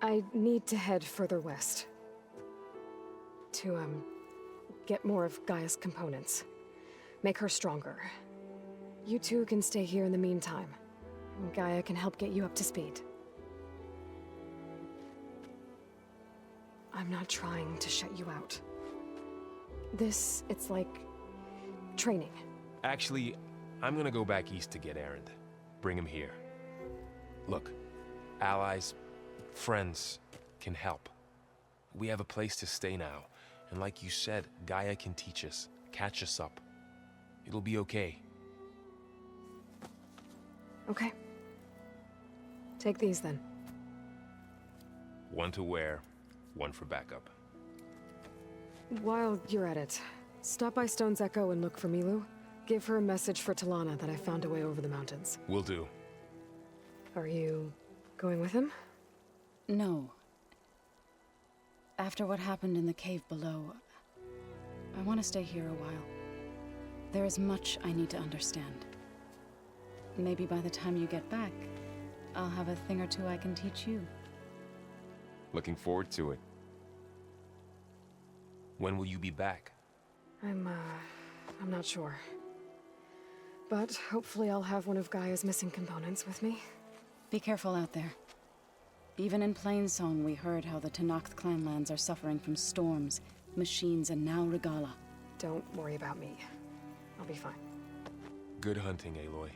Speaker 2: I need to head further west. To, get more of Gaia's components. Make her stronger. You two can stay here in the meantime. Gaia can help get you up to speed. I'm not trying to shut you out. It's like... training.
Speaker 3: Actually, I'm gonna go back east to get Erend. Bring him here. Look, allies, friends can help. We have a place to stay now, and like you said, Gaia can teach us, catch us up. It'll be okay.
Speaker 2: Okay. Take these then.
Speaker 3: One to wear, one for backup.
Speaker 2: While you're at it, stop by Stone's Echo and look for Milu. Give her a message for Talana that I found a way over the mountains.
Speaker 3: Will do.
Speaker 2: Are you going with him?
Speaker 11: No. After what happened in the cave below, I want to stay here a while. There is much I need to understand. Maybe by the time you get back, I'll have a thing or two I can teach you.
Speaker 3: Looking forward to it. When will you be back?
Speaker 2: I'm not sure. But hopefully I'll have one of Gaia's missing components with me.
Speaker 11: Be careful out there. Even in Plainsong, we heard how the Tenakth clanlands are suffering from storms, machines, and now Regala.
Speaker 2: Don't worry about me. I'll be fine.
Speaker 3: Good hunting, Aloy.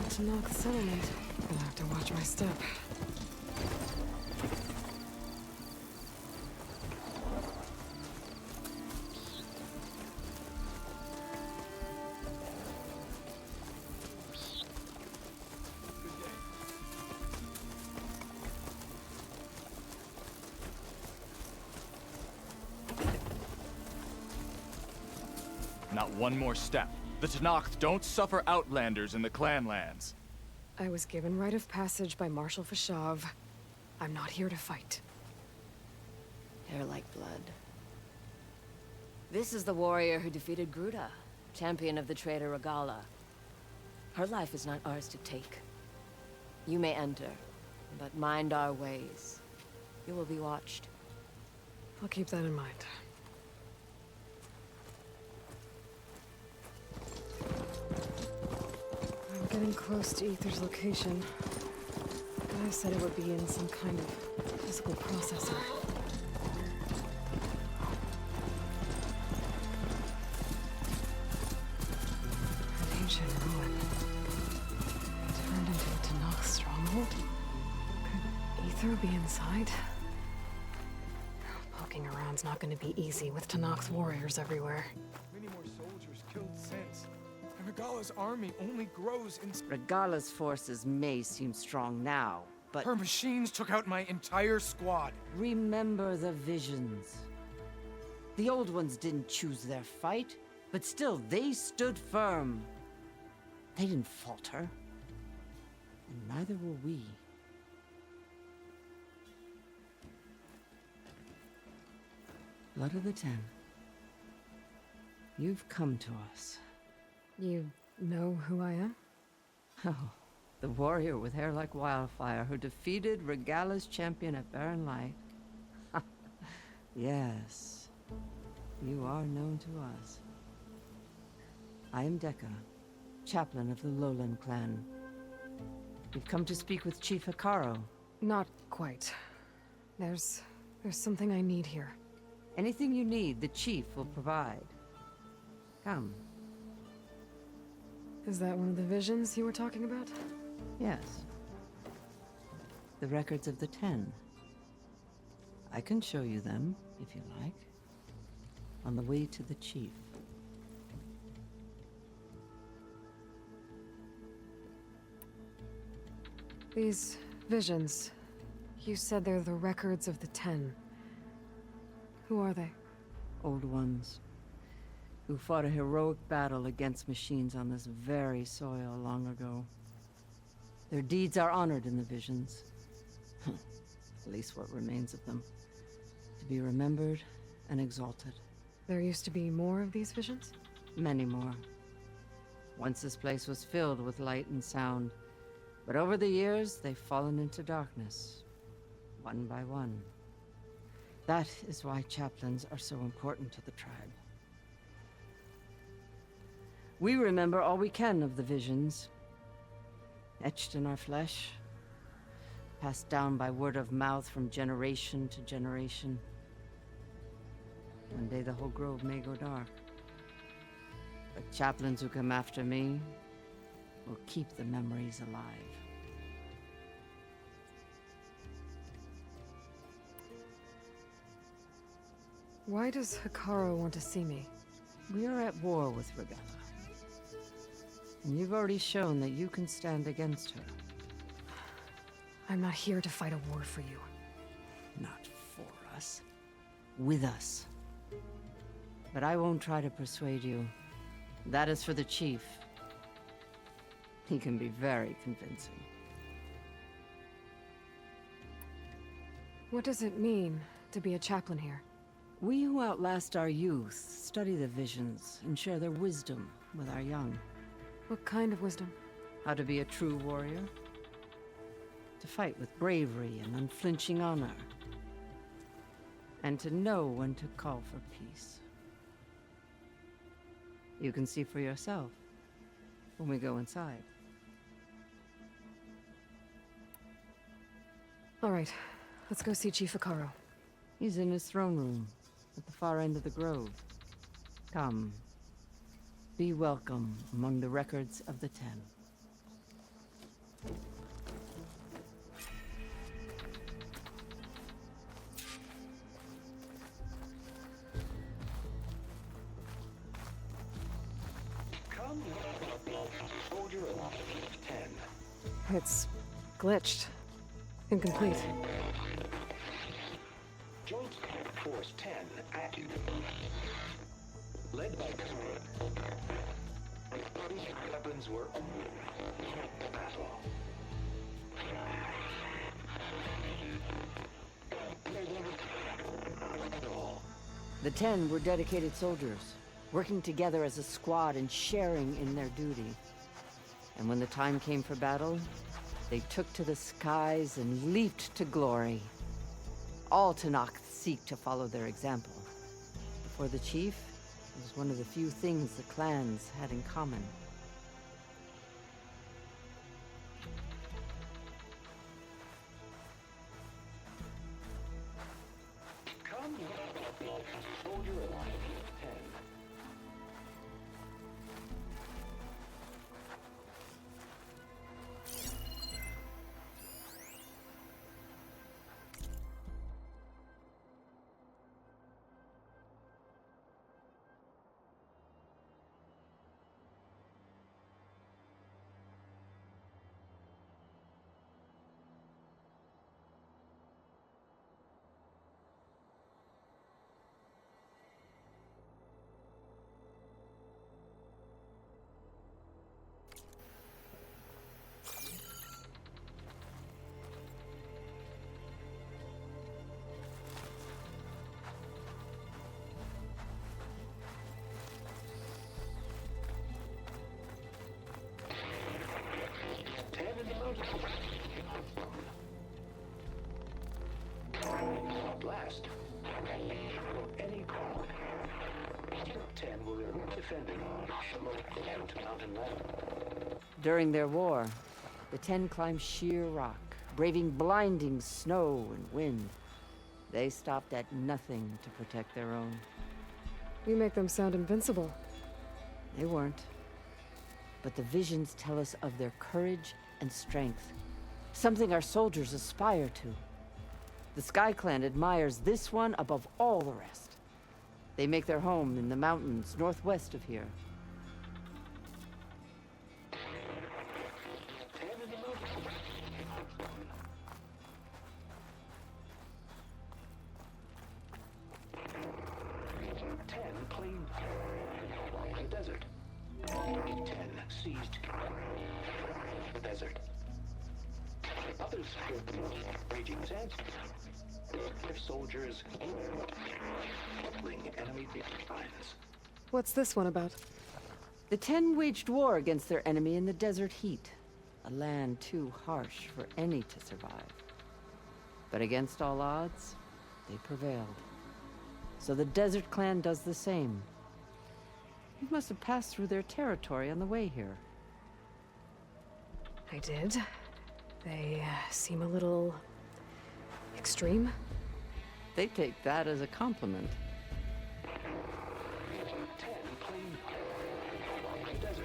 Speaker 2: Tenakth settlement. I'll have to watch my step.
Speaker 14: Not one more step. The Tenakth don't suffer outlanders in the Clanlands.
Speaker 2: I was given rite of passage by Marshal Fashav. I'm not here to fight.
Speaker 17: Hair like blood. This is the warrior who defeated Gruta, champion of the traitor Regala. Her life is not ours to take. You may enter, but mind our ways. You will be watched.
Speaker 2: I'll keep that in mind. I'm getting close to Aether's location. Guy said it would be in some kind of physical processor. An ancient ruin. Turned into a Tenakth stronghold? Could Aether be inside? Poking around's not going to be easy with Tenakth's warriors everywhere.
Speaker 3: Many more soldiers killed since. And Regala's army only grows in...
Speaker 20: Regala's forces may seem strong now, but...
Speaker 3: Her machines took out my entire squad.
Speaker 20: Remember the visions. The old ones didn't choose their fight, but still, they stood firm. They didn't falter. And neither will we. Blood of the Ten. You've come to us.
Speaker 2: You know who I am?
Speaker 20: Oh, the warrior with hair like wildfire who defeated Regala's champion at Barren Light. Yes, you are known to us. I am Dekka, chaplain of the Lowland clan. We've come to speak with Chief Hikaro.
Speaker 2: Not quite. There's something I need here.
Speaker 20: Anything you need, the chief will provide. Come.
Speaker 2: Is that one of the visions you were talking about?
Speaker 20: Yes. The records of the 10. I can show you them, if you like. On the way to the chief.
Speaker 2: These visions, you said they're the records of the 10. Who are they?
Speaker 20: Old ones, who fought a heroic battle against machines on this very soil long ago. Their deeds are honored in the visions. At least what remains of them. To be remembered and exalted.
Speaker 2: There used to be more of these visions?
Speaker 20: Many more. Once this place was filled with light and sound. But over the years, they've fallen into darkness. One by one. That is why chaplains are so important to the tribe. We remember all we can of the visions. Etched in our flesh. Passed down by word of mouth from generation to generation. One day the whole grove may go dark. But chaplains who come after me will keep the memories alive.
Speaker 2: Why does Hikaro want to see me?
Speaker 20: We are at war with Regala. And you've already shown that you can stand against her.
Speaker 2: I'm not here to fight a war for you.
Speaker 20: Not for us. With us. But I won't try to persuade you. That is for the chief. He can be very convincing.
Speaker 2: What does it mean to be a chaplain here?
Speaker 20: We who outlast our youth study the visions and share their wisdom with our young.
Speaker 2: What kind of wisdom?
Speaker 20: How to be a true warrior. To fight with bravery and unflinching honor. And to know when to call for peace. You can see for yourself when we go inside.
Speaker 2: All right, let's go see Chief Hikaro.
Speaker 20: He's in his throne room, at the far end of the grove. Come. Be welcome among the records of the 10.
Speaker 12: Come, soldier of 10.
Speaker 2: It's glitched. Incomplete.
Speaker 12: Joint Force 10 active. Led by Kulrut.
Speaker 5: plans were battle.
Speaker 20: The 10 were dedicated soldiers, working together as a squad and sharing in their duty. And when the time came for battle, they took to the skies and leaped to glory. All Tenakth seek to follow their example. For the chief, it was one of the few things the clans had in common.
Speaker 5: Come, soldier alive, 10. Blast. Any call. 10 were defending mountain land.
Speaker 20: During their war, the 10 climbed sheer rock, braving blinding snow and wind. They stopped at nothing to protect their own.
Speaker 2: You make them sound invincible.
Speaker 20: They weren't. But the visions tell us of their courage and strength, something our soldiers aspire to. The Sky Clan admires this one above all the rest. They make their home in the mountains northwest of here.
Speaker 5: The desert. 10 seized the desert. Others raging sands. If soldiers enemy lines.
Speaker 2: What's this one about?
Speaker 20: The 10 waged war against their enemy in the desert heat, a land too harsh for any to survive. But against all odds, they prevailed. So the Desert Clan does the same. You must have passed through their territory on the way here.
Speaker 2: I did. They seem a little extreme.
Speaker 20: They take that as a compliment.
Speaker 5: 10 claim the desert.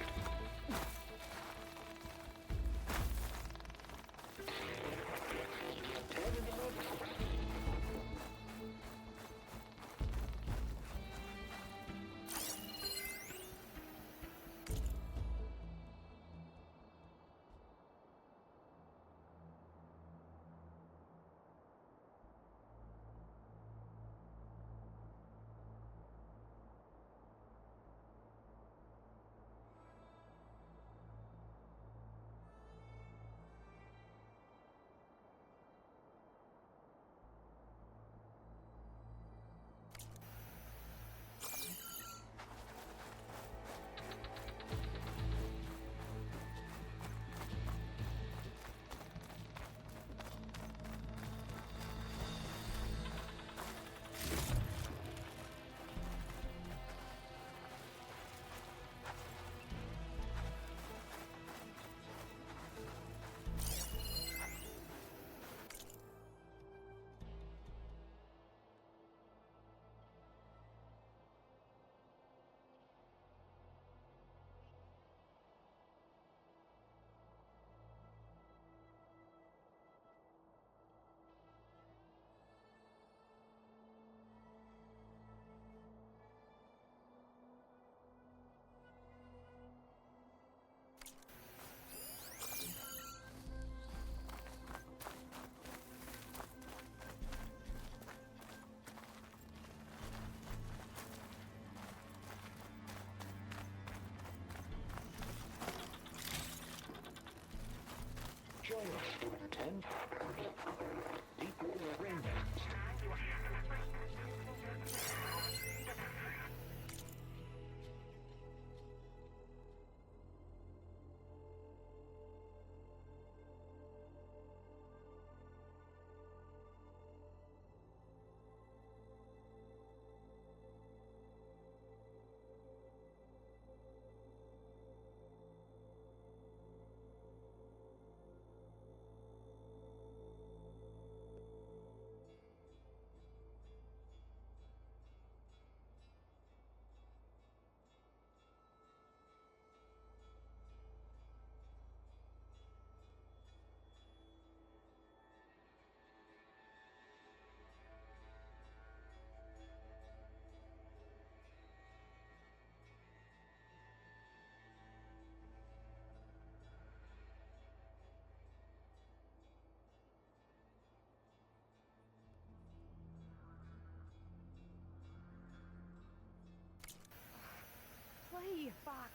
Speaker 11: away, Fox.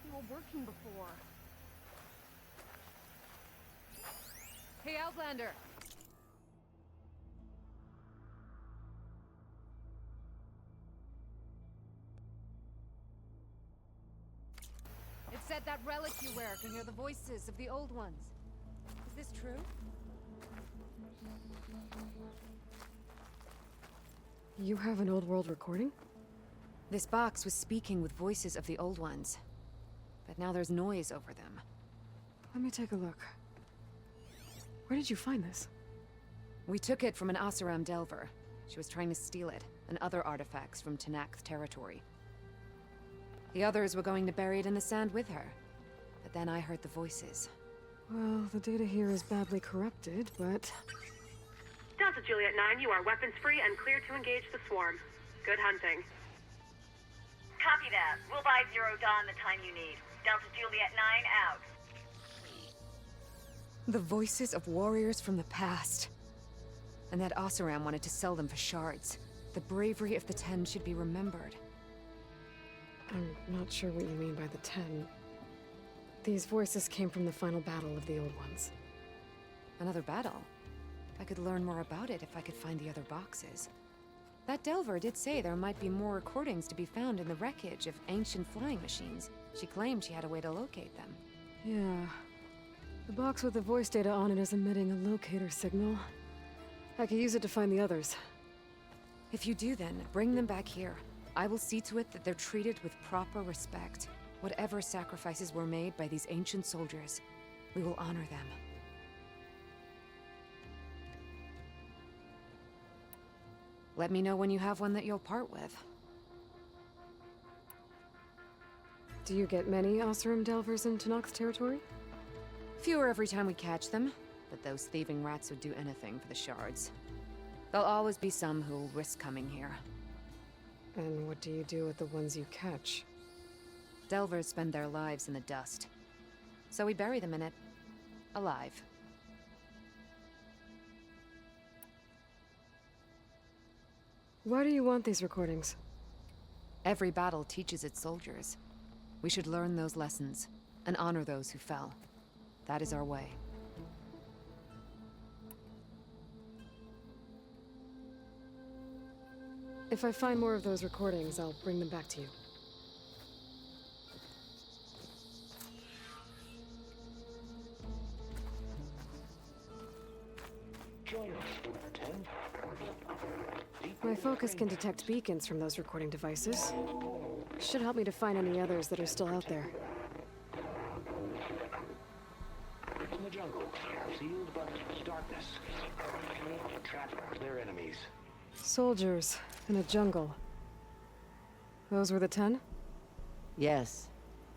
Speaker 11: They were working before.
Speaker 22: Hey, Outlander! It said that relic you wear can hear the voices of the old ones. Is this true?
Speaker 2: You have an old world recording?
Speaker 22: This box was speaking with voices of the old ones. But now there's noise over them.
Speaker 2: Let me take a look. Where did you find this?
Speaker 22: We took it from an Oseram Delver. She was trying to steal it, and other artifacts from Tenakth territory. The others were going to bury it in the sand with her. But then I heard the voices.
Speaker 2: Well, the data here is badly corrupted, but...
Speaker 8: Delta Juliet 9, you are weapons-free and clear to engage the swarm. Good hunting.
Speaker 9: Copy that. We'll buy Zero Dawn the time you need. Delta Juliet 9 out.
Speaker 22: The voices of warriors from the past. And that Oseram wanted to sell them for shards. The bravery of the Ten should be remembered.
Speaker 2: I'm not sure what you mean by the Ten. These voices came from the final battle of the Old Ones.
Speaker 22: Another battle? I could learn more about it if I could find the other boxes. That Delver did say there might be more recordings to be found in the wreckage of ancient flying machines. She claimed she had a way to locate them.
Speaker 2: Yeah. The box with the voice data on it is emitting a locator signal. I could use it to find the others.
Speaker 22: If you do then, bring them back here. I will see to it that they're treated with proper respect. Whatever sacrifices were made by these ancient soldiers, we will honor them. Let me know when you have one that you'll part with.
Speaker 2: Do you get many Oseram Delvers in Tenakth territory?
Speaker 22: Fewer every time we catch them, but those thieving rats would do anything for the shards. There'll always be some who'll risk coming here.
Speaker 2: And what do you do with the ones you catch?
Speaker 22: Delvers spend their lives in the dust. So we bury them in it. Alive.
Speaker 2: Why do you want these recordings?
Speaker 22: Every battle teaches its soldiers. We should learn those lessons, and honor those who fell. That is our way.
Speaker 2: If I find more of those recordings, I'll bring them back to you. My focus can detect beacons from those recording devices. Should help me to find any others that are still out there.
Speaker 5: In the jungle, sealed but darkness. Trap their enemies.
Speaker 2: Soldiers in a jungle. Those were the 10?
Speaker 20: Yes.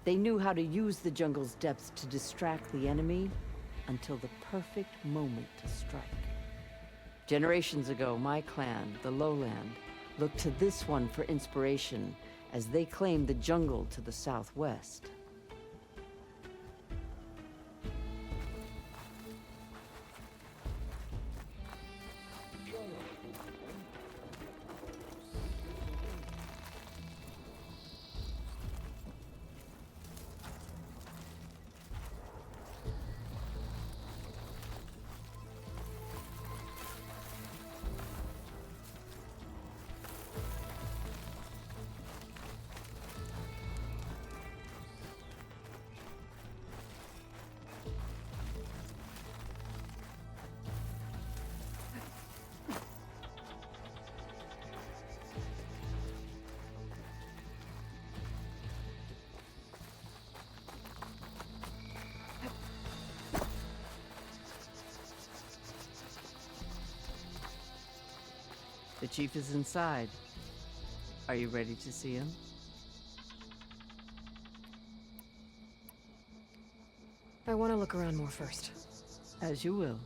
Speaker 20: They knew how to use the jungle's depths to distract the enemy until the perfect moment to strike. Generations ago, my clan, the Lowland, looked to this one for inspiration as they claimed the jungle to the southwest. The chief is inside. Are you ready to see him?
Speaker 2: I want to look around more first.
Speaker 20: As you will.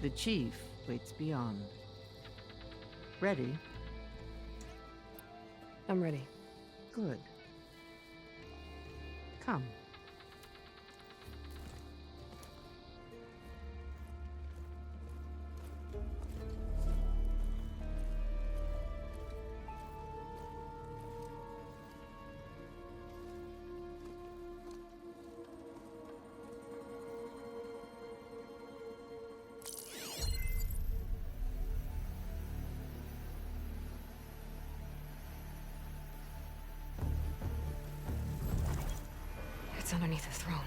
Speaker 20: The chief waits beyond. Ready?
Speaker 2: I'm ready.
Speaker 20: Good. Come.
Speaker 2: It's underneath the throne.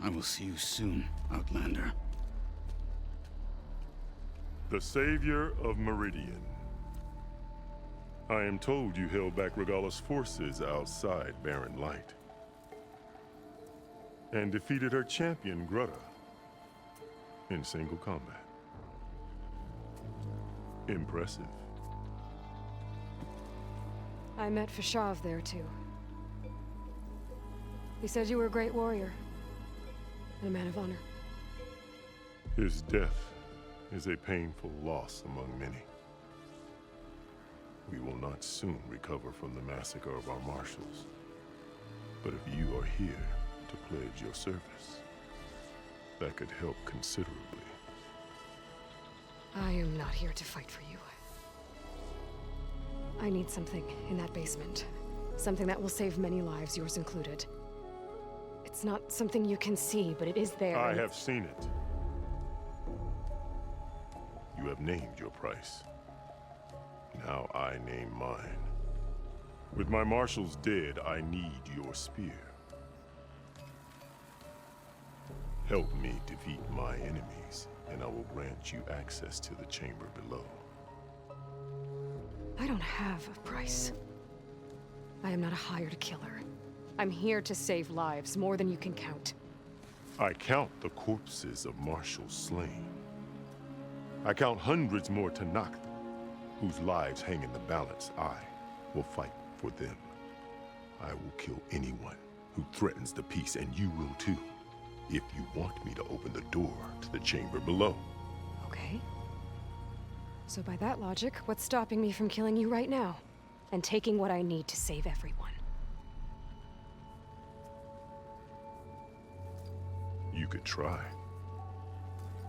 Speaker 10: I will see you soon, Outlander.
Speaker 18: The savior of Meridian. I am told you held back Regalla's forces outside Barren Light. And defeated her champion, Grutta, in single combat. Impressive.
Speaker 2: I met Fashav there, too. He said you were a great warrior. And a man of honor.
Speaker 18: His death is a painful loss among many. We will not soon recover from the massacre of our marshals. But if you are here to pledge your service, that could help considerably.
Speaker 2: I am not here to fight for you. I need something in that basement. Something that will save many lives, yours included. It's not something you can see, but it is there.
Speaker 18: I have seen it. You have named your price. Now I name mine. With my marshals dead, I need your spear. Help me defeat my enemies, and I will grant you access to the chamber below.
Speaker 2: I don't have a price. I am not a hired killer. I'm here to save lives, more than you can count.
Speaker 18: I count the corpses of marshals slain. I count hundreds more Tanakh, whose lives hang in the balance. I will fight for them. I will kill anyone who threatens the peace, and you will too, if you want me to open the door to the chamber below.
Speaker 2: Okay. So by that logic, what's stopping me from killing you right now? And taking what I need to save everyone?
Speaker 18: You could try.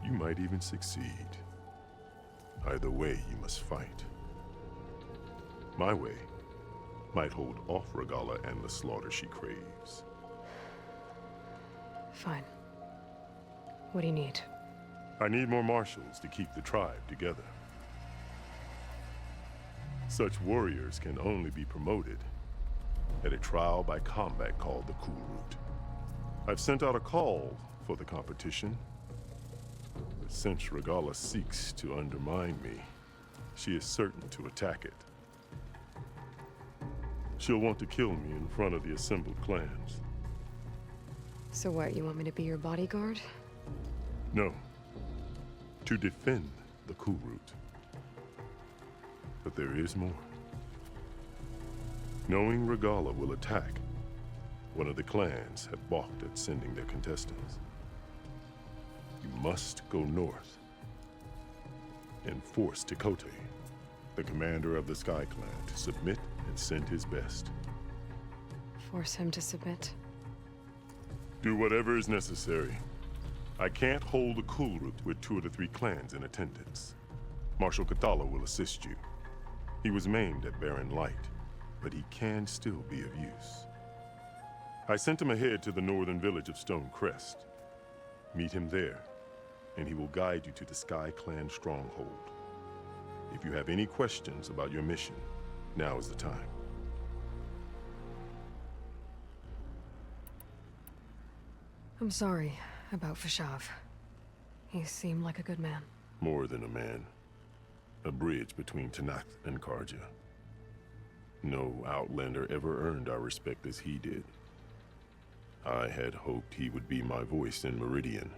Speaker 18: You might even succeed. Either way, you must fight. My way might hold off Regalla and the slaughter she craves.
Speaker 2: Fine. What do you need?
Speaker 18: I need more marshals to keep the tribe together. Such warriors can only be promoted at a trial by combat called the Kulrut. I've sent out a call for the competition, but since Regalla seeks to undermine me, she is certain to attack it. She'll want to kill me in front of the assembled clans.
Speaker 2: So what, you want me to be your bodyguard?
Speaker 18: No. To defend the Kulrut. But there is more. Knowing Regalla will attack, one of the clans have balked at sending their contestants. You must go north and force Tekote, the commander of the Sky Clan, to submit and send his best.
Speaker 2: Force him to submit?
Speaker 18: Do whatever is necessary. I can't hold the Kulrut with 2 of the 3 clans in attendance. Marshal Kathala will assist you. He was maimed at Barren Light, but he can still be of use. I sent him ahead to the northern village of Stone Crest. Meet him there, and he will guide you to the Sky Clan stronghold. If you have any questions about your mission, now is the time.
Speaker 2: I'm sorry about Fashav. He seemed like a good man.
Speaker 18: More than a man. A bridge between Tanakh and Karja. No Outlander ever earned our respect as he did. I had hoped he would be my voice in Meridian.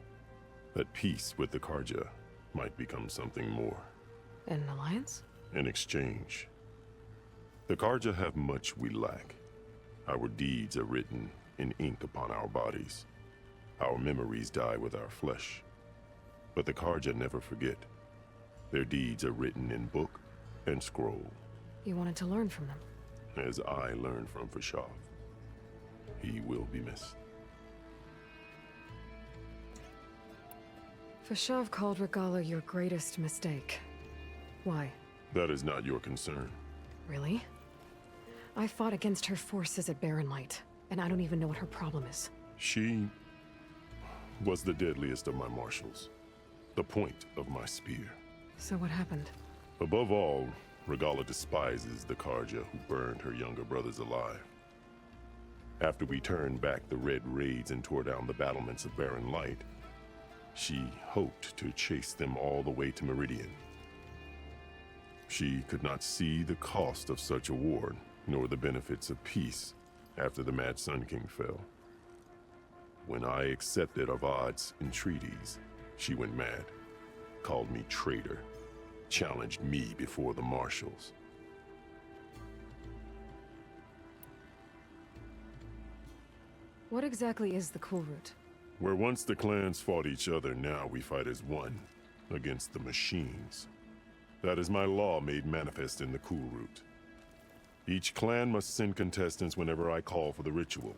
Speaker 18: That peace with the Karja might become something more.
Speaker 2: An alliance?
Speaker 18: An exchange. The Karja have much we lack. Our deeds are written in ink upon our bodies. Our memories die with our flesh. But the Karja never forget. Their deeds are written in book and scroll.
Speaker 2: You wanted to learn from them.
Speaker 18: As I learned from Fashav. He will be missed.
Speaker 2: Fashav called Regala your greatest mistake. Why?
Speaker 18: That is not your concern.
Speaker 2: Really? I fought against her forces at Barren Light, and I don't even know what her problem is.
Speaker 18: She was the deadliest of my marshals. The point of my spear.
Speaker 2: So what happened?
Speaker 18: Above all, Regala despises the Karja who burned her younger brothers alive. After we turned back the Red Raids and tore down the battlements of Barren Light, she hoped to chase them all the way to Meridian. She could not see the cost of such a war, nor the benefits of peace after the Mad Sun King fell. When I accepted Avad's entreaties, she went mad, called me traitor, challenged me before the marshals.
Speaker 2: What exactly is the Kulrut?
Speaker 18: Where once the clans fought each other, now we fight as one, against the machines. That is my law made manifest in the Kulrut. Each clan must send contestants whenever I call for the ritual.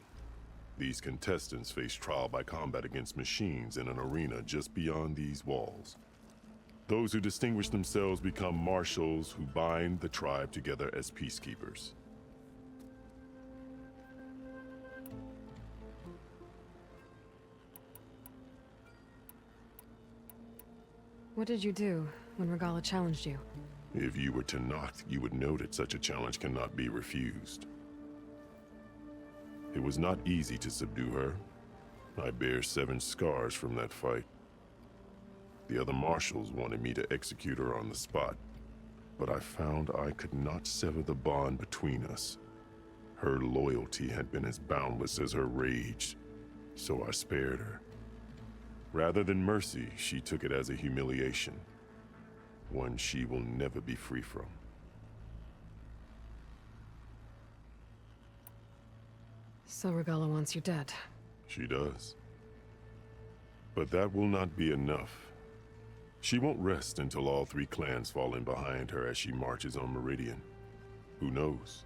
Speaker 18: These contestants face trial by combat against machines in an arena just beyond these walls. Those who distinguish themselves become marshals who bind the tribe together as peacekeepers.
Speaker 2: What did you do when Regala challenged you?
Speaker 18: If you were Tanath, you would know that such a challenge cannot be refused. It was not easy to subdue her. I bear 7 scars from that fight. The other marshals wanted me to execute her on the spot, but I found I could not sever the bond between us. Her loyalty had been as boundless as her rage, so I spared her. Rather than mercy, she took it as a humiliation, one she will never be free from.
Speaker 2: So Regala wants you dead.
Speaker 18: She does. But that will not be enough. She won't rest until all 3 clans fall in behind her as she marches on Meridian. Who knows?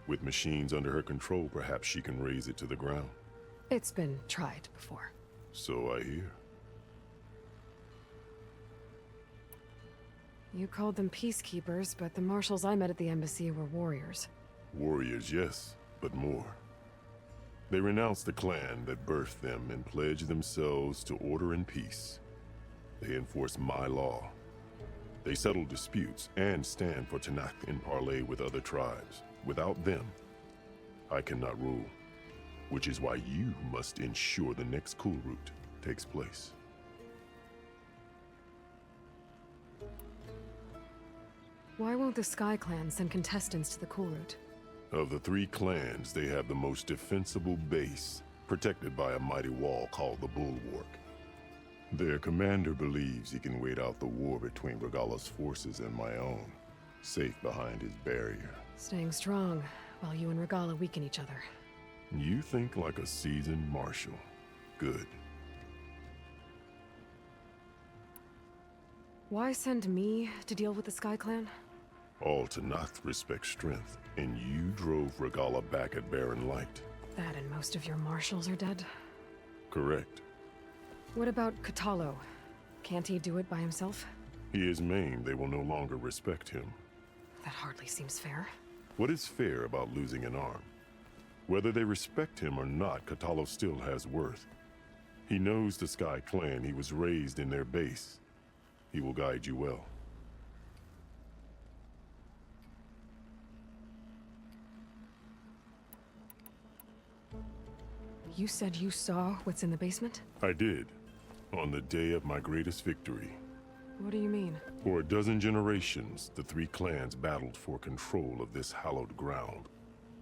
Speaker 18: With machines under her control, perhaps she can raise it to the ground.
Speaker 2: It's been tried before.
Speaker 18: So I hear.
Speaker 2: You called them peacekeepers, but the marshals I met at the embassy were warriors.
Speaker 18: Warriors, yes, but more. They renounce the clan that birthed them and pledge themselves to order and peace. They enforce my law. They settle disputes and stand for Tanakh in parley with other tribes. Without them, I cannot rule. Which is why you must ensure the next Kulrut takes place.
Speaker 2: Why won't the Sky Clan send contestants to the Kulrut?
Speaker 18: Of the 3 clans, they have the most defensible base, protected by a mighty wall called the Bulwark. Their commander believes he can wait out the war between Regala's forces and my own, safe behind his barrier.
Speaker 2: Staying strong, while you and Regala weaken each other.
Speaker 18: You think like a seasoned marshal. Good.
Speaker 2: Why send me to deal with the Sky Clan?
Speaker 18: All Tanath respect strength, and you drove Regala back at Barren Light.
Speaker 2: That and most of your marshals are dead?
Speaker 18: Correct.
Speaker 2: What about Katalo? Can't he do it by himself?
Speaker 18: He is maimed. They will no longer respect him.
Speaker 2: That hardly seems fair.
Speaker 18: What is fair about losing an arm? Whether they respect him or not, Katalo still has worth. He knows the Sky Clan. He was raised in their base. He will guide you well.
Speaker 2: You said you saw what's in the basement?
Speaker 18: I did. On the day of my greatest victory.
Speaker 2: What do you mean?
Speaker 18: For a dozen generations, the 3 clans battled for control of this hallowed ground.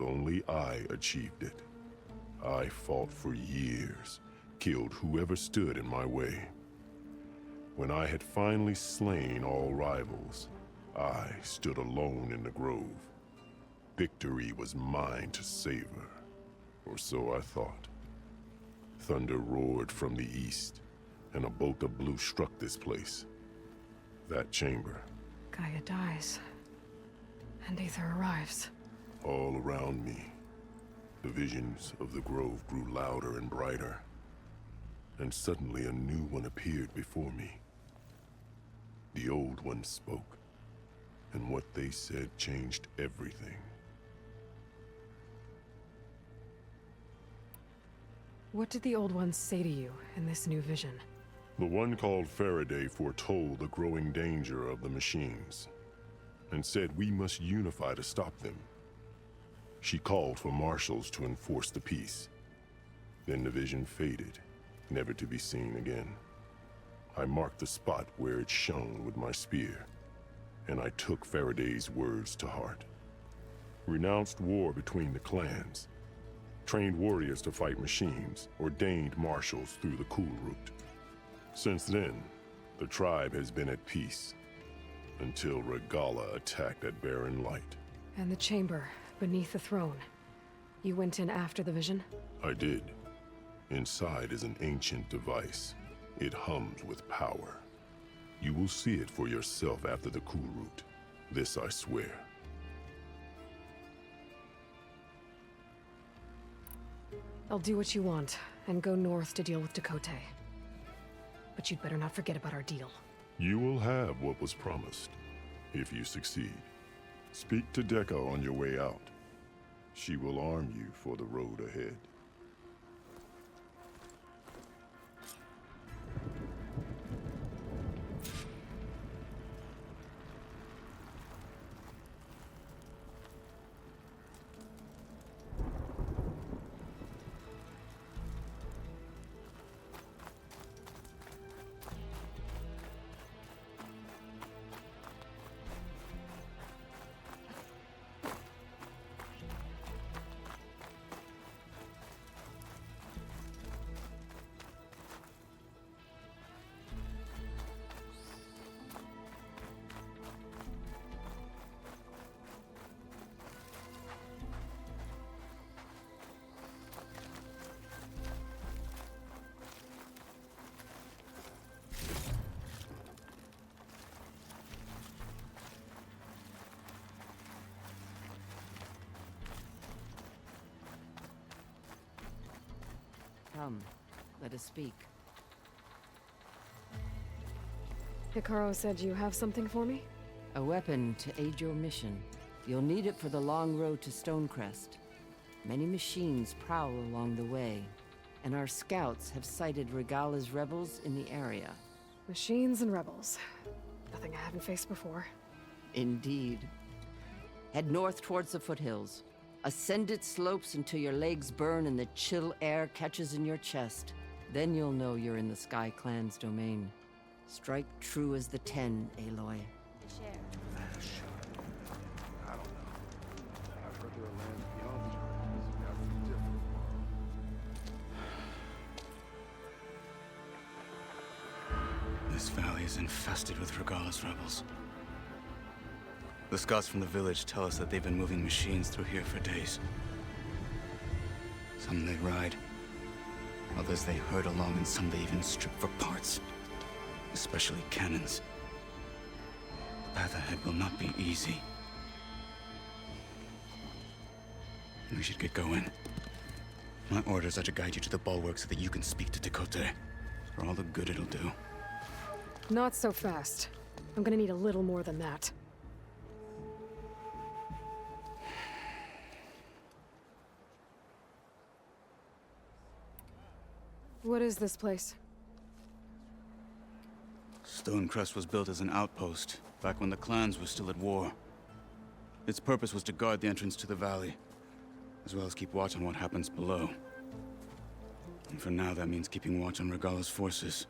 Speaker 18: Only I achieved it. I fought for years, killed whoever stood in my way. When I had finally slain all rivals, I stood alone in the grove, victory was mine to savor. Or so I thought. Thunder roared from the east, and a bolt of blue struck this place. That chamber.
Speaker 2: Gaia dies. And Aether arrives.
Speaker 18: All around me, the visions of the grove grew louder and brighter. And suddenly a new one appeared before me. The old one spoke, and what they said changed everything.
Speaker 2: What did the old ones say to you in this new vision?
Speaker 18: The one called Faraday foretold the growing danger of the machines, and said we must unify to stop them. She called for marshals to enforce the peace. Then the vision faded, never to be seen again. I marked the spot where it shone with my spear, and I took Faraday's words to heart. Renounced war between the clans, trained warriors to fight machines, ordained marshals through the Kulrut. Since then, the tribe has been at peace, until Regala attacked at Barren Light.
Speaker 2: And the chamber, beneath the throne. You went in after the vision?
Speaker 18: I did. Inside is an ancient device. It hums with power. You will see it for yourself after the Kulrut. This I swear.
Speaker 2: I'll do what you want, and go north to deal with Dakota. But you'd better not forget about our deal.
Speaker 18: You will have what was promised, if you succeed. Speak to Deca on your way out. She will arm you for the road ahead.
Speaker 20: Come, let us speak.
Speaker 2: Hikaru said you have something for me?
Speaker 20: A weapon to aid your mission. You'll need it for the long road to Stonecrest. Many machines prowl along the way, and our scouts have sighted Regala's rebels in the area.
Speaker 2: Machines and rebels. Nothing I haven't faced before.
Speaker 20: Indeed. Head north towards the foothills. Ascend its slopes until your legs burn and the chill air catches in your chest. Then you'll know you're in the Sky Clan's domain. Strike true as the 10, Aloy.
Speaker 23: I don't know. I've heard there are lands beyond the Charters that have different worlds.
Speaker 15: This valley is infested with Regala's rebels. The scouts from the village tell us that they've been moving machines through here for days. Some they ride, others they herd along, and some they even strip for parts. Especially cannons. The path ahead will not be easy. We should get going. My orders are to guide you to the bulwark so that you can speak to Dakota. For all the good it'll do.
Speaker 2: Not so fast. I'm gonna need a little more than that. What is this place?
Speaker 15: Stonecrest was built as an outpost, back when the clans were still at war. Its purpose was to guard the entrance to the valley, as well as keep watch on what happens below. And for now, that means keeping watch on Regala's forces.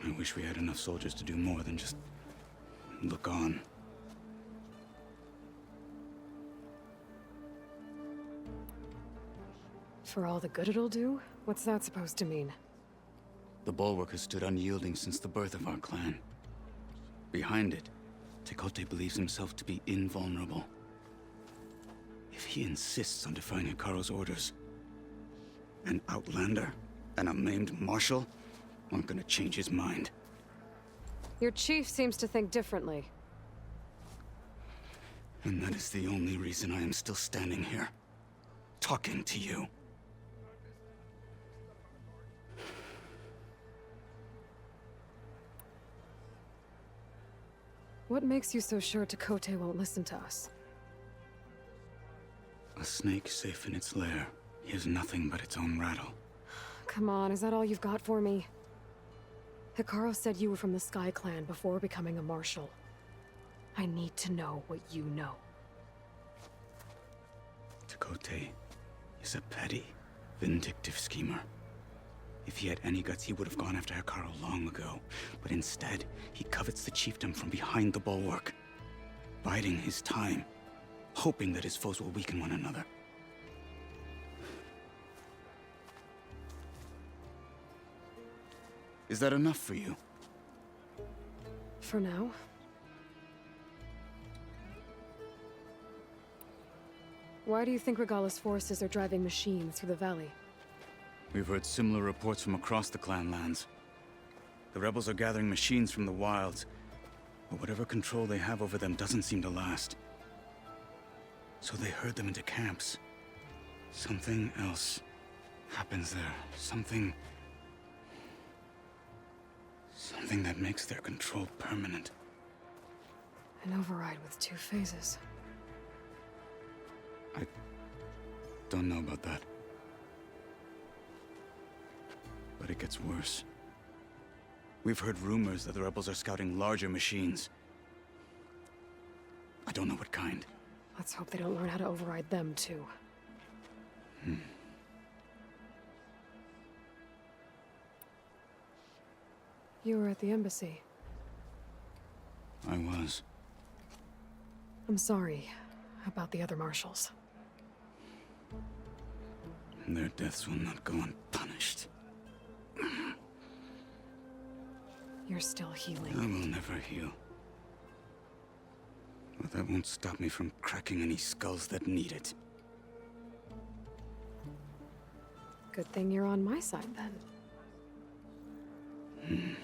Speaker 15: I wish we had enough soldiers to do more than just look on.
Speaker 2: For all the good it'll do? What's that supposed to mean?
Speaker 15: The bulwark has stood unyielding since the birth of our clan. Behind it,
Speaker 10: Tekote believes himself to be invulnerable. If he insists on defying Hikaru's orders, an outlander and a maimed marshal aren't gonna change his mind.
Speaker 2: Your chief seems to think differently.
Speaker 10: And that is the only reason I am still standing here, talking to you.
Speaker 2: What makes you so sure Tekote won't listen to us?
Speaker 10: A snake safe in its lair hears nothing but its own rattle.
Speaker 2: Come on, is that all you've got for me? Hikaru said you were from the Sky Clan before becoming a marshal. I need to know what you know.
Speaker 10: Tekote is a petty, vindictive schemer. If he had any guts, he would have gone after Hikaru long ago. But instead, he covets the chiefdom from behind the bulwark, biding his time, hoping that his foes will weaken one another. Is that enough for you?
Speaker 2: For now. Why do you think Regala's forces are driving machines through the valley?
Speaker 15: We've heard similar reports from across the clan lands. The rebels are gathering machines from the wilds, but whatever control they have over them doesn't seem to last. So they herd them into camps. Something else happens there. Something that makes their control permanent.
Speaker 2: An override with 2 phases.
Speaker 15: I don't know about that. But it gets worse. We've heard rumors that the rebels are scouting larger machines. I don't know what kind.
Speaker 2: Let's hope they don't learn how to override them, too. You were at the embassy.
Speaker 15: I was.
Speaker 2: I'm sorry about the other marshals.
Speaker 10: Their deaths will not go unpunished.
Speaker 2: You're still healing.
Speaker 10: I will never heal. But that won't stop me from cracking any skulls that need it.
Speaker 2: Good thing you're on my side, then.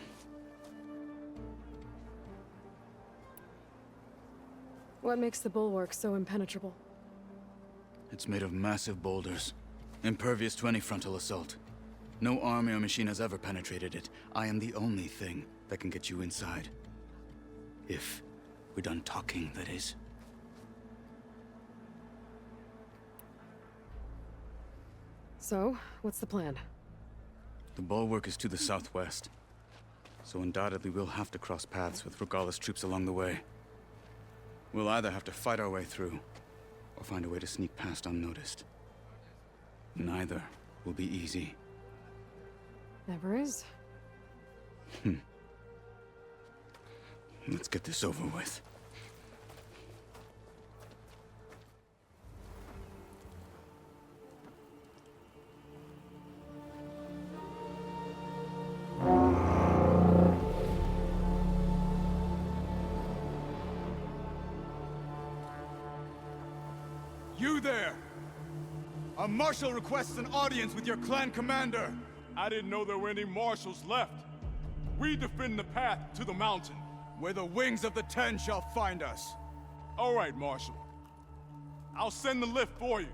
Speaker 2: What makes the bulwark so impenetrable?
Speaker 15: It's made of massive boulders, impervious to any frontal assault. No army or machine has ever penetrated it. I am the only thing that can get you inside. If we're done talking, that is.
Speaker 2: So, what's the plan?
Speaker 15: The bulwark is to the southwest, so undoubtedly we'll have to cross paths with Regala's troops along the way. We'll either have to fight our way through, or find a way to sneak past unnoticed. Neither will be easy.
Speaker 2: Never is.
Speaker 10: Let's get this over with.
Speaker 14: You there! A marshal requests an audience with your clan commander! I didn't know there were any marshals left. We defend the path to the mountain, where the wings of the 10 shall find us. All right, Marshal. I'll send the lift for you.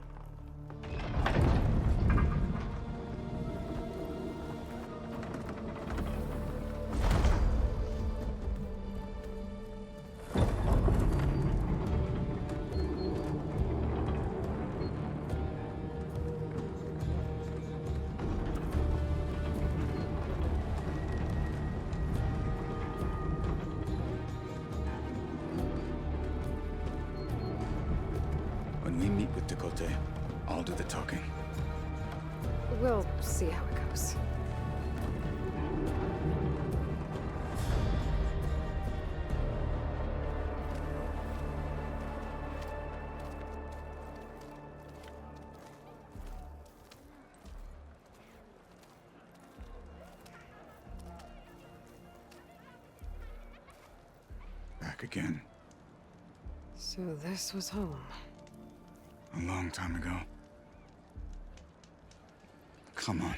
Speaker 10: When we meet with Tekote, I'll do the talking.
Speaker 2: We'll see how it goes.
Speaker 10: Back again.
Speaker 2: So this was home.
Speaker 10: A long time ago. Come on.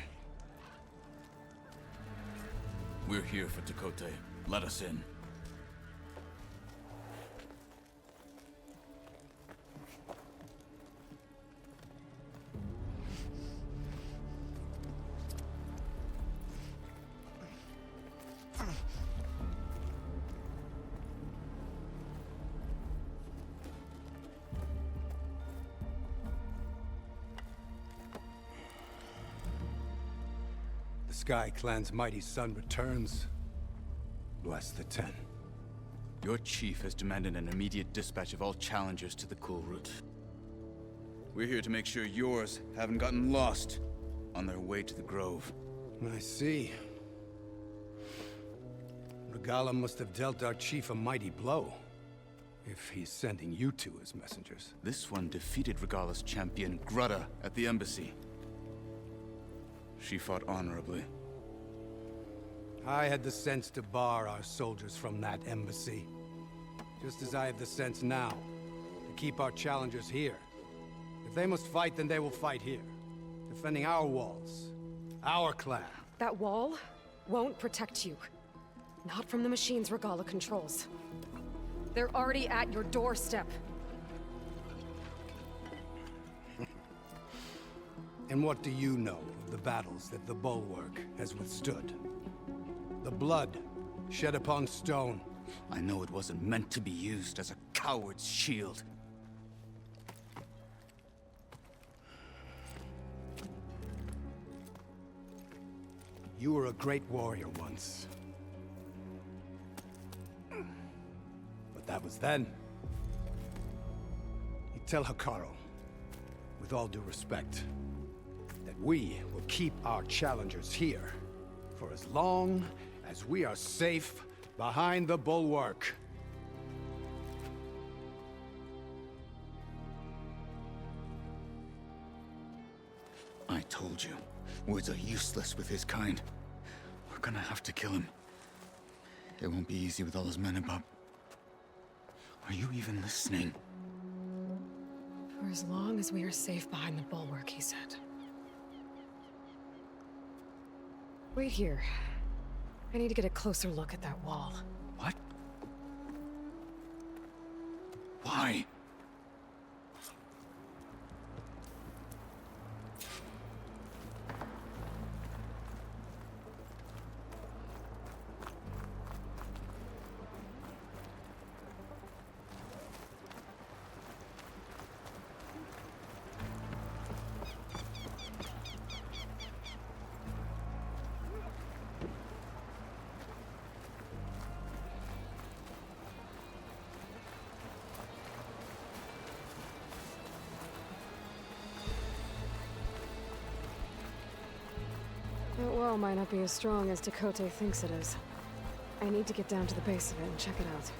Speaker 15: We're here for Tekote. Let us in.
Speaker 13: The Sky Clan's mighty son returns. Bless the Ten.
Speaker 15: Your chief has demanded an immediate dispatch of all challengers to the Kulrut. We're here to make sure yours haven't gotten lost on their way to the Grove.
Speaker 13: I see. Regala must have dealt our chief a mighty blow, if he's sending you two as messengers.
Speaker 15: This one defeated Regala's champion, Grudda, at the embassy. She fought honorably.
Speaker 13: I had the sense to bar our soldiers from that embassy. Just as I have the sense now, to keep our challengers here. If they must fight, then they will fight here. Defending our walls. Our clan.
Speaker 2: That wall won't protect you. Not from the machines Regala controls. They're already at your doorstep.
Speaker 13: And what do you know of the battles that the Bulwark has withstood? The blood shed upon stone.
Speaker 15: I know it wasn't meant to be used as a coward's shield.
Speaker 13: You were a great warrior once. But that was then. You tell Hikaru, with all due respect, that we will keep our challengers here for as long as we are safe behind the Bulwark.
Speaker 10: I told you, words are useless with his kind. We're gonna have to kill him. It won't be easy with all his men above. Are you even listening?
Speaker 2: For as long as we are safe behind the Bulwark, he said. Wait here. I need to get a closer look at that wall.
Speaker 10: What? Why?
Speaker 2: That wall might not be as strong as Tekote thinks it is. I need to get down to the base of it and check it out.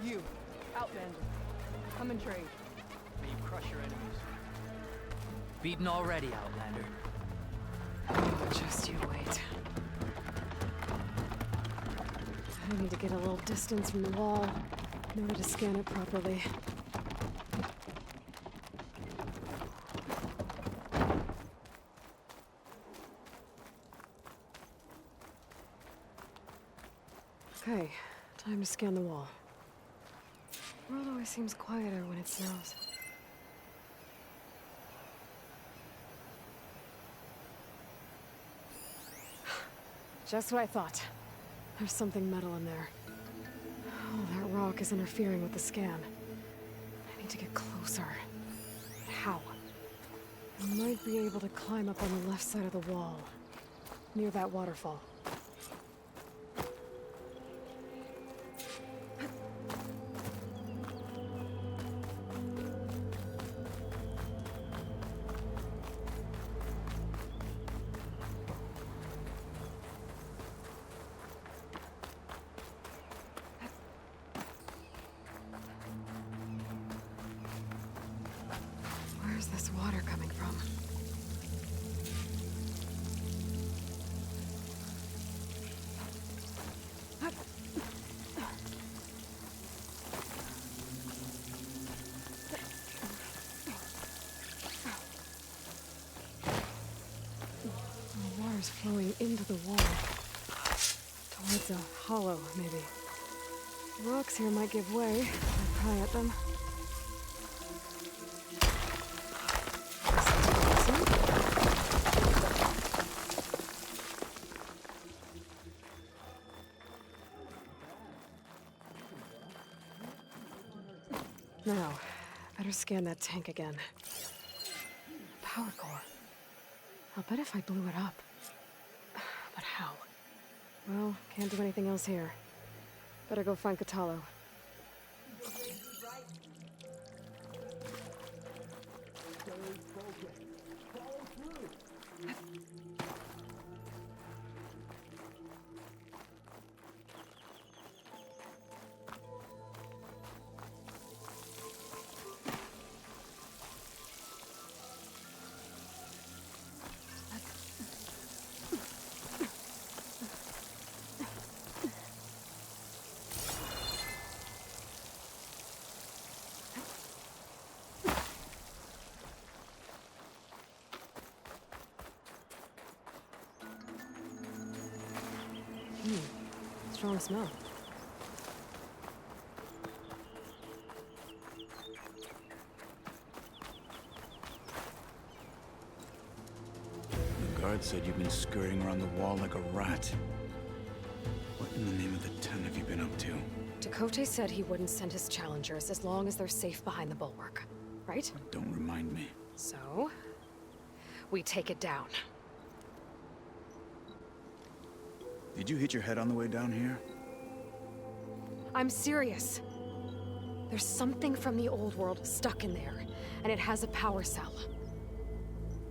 Speaker 16: You, Outlander, come and trade.
Speaker 6: May you crush your enemies. Beaten already, Outlander.
Speaker 2: Just you wait. I need to get a little distance from the wall in order to scan it properly. Okay, time to scan the wall. The world always seems quieter when it snows. Just what I thought. There's something metal in there. Oh, that rock is interfering with the scan. I need to get closer. But how? I might be able to climb up on the left side of the wall, near that waterfall. Where's this water coming from? The water's flowing into the wall. Towards a hollow, maybe. Rocks here might give way if I pry at them. Now, better scan that tank again. Power core. I'll bet if I blew it up. But how? Well, can't do anything else here. Better go find Katalo. Strong smell.
Speaker 10: The guard said you've been scurrying around the wall like a rat. What in the name of the ten have you been up to?
Speaker 2: Dakota said he wouldn't send his challengers as long as they're safe behind the bulwark, right?
Speaker 10: Don't remind me.
Speaker 2: So, we take it down.
Speaker 10: Did you hit your head on the way down here?
Speaker 2: I'm serious. There's something from the old world stuck in there, and it has a power cell.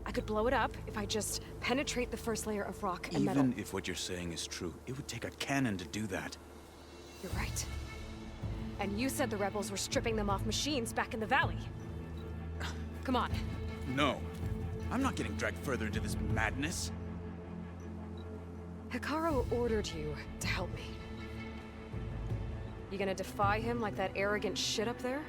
Speaker 2: I could blow it up if I just penetrate the first layer of rock and metal.
Speaker 10: Even if what you're saying is true, it would take a cannon to do that.
Speaker 2: You're right. And you said the rebels were stripping them off machines back in the valley. Come on.
Speaker 10: No. I'm not getting dragged further into this madness.
Speaker 2: Hikaru ordered you to help me. You gonna defy him like that arrogant shit up there?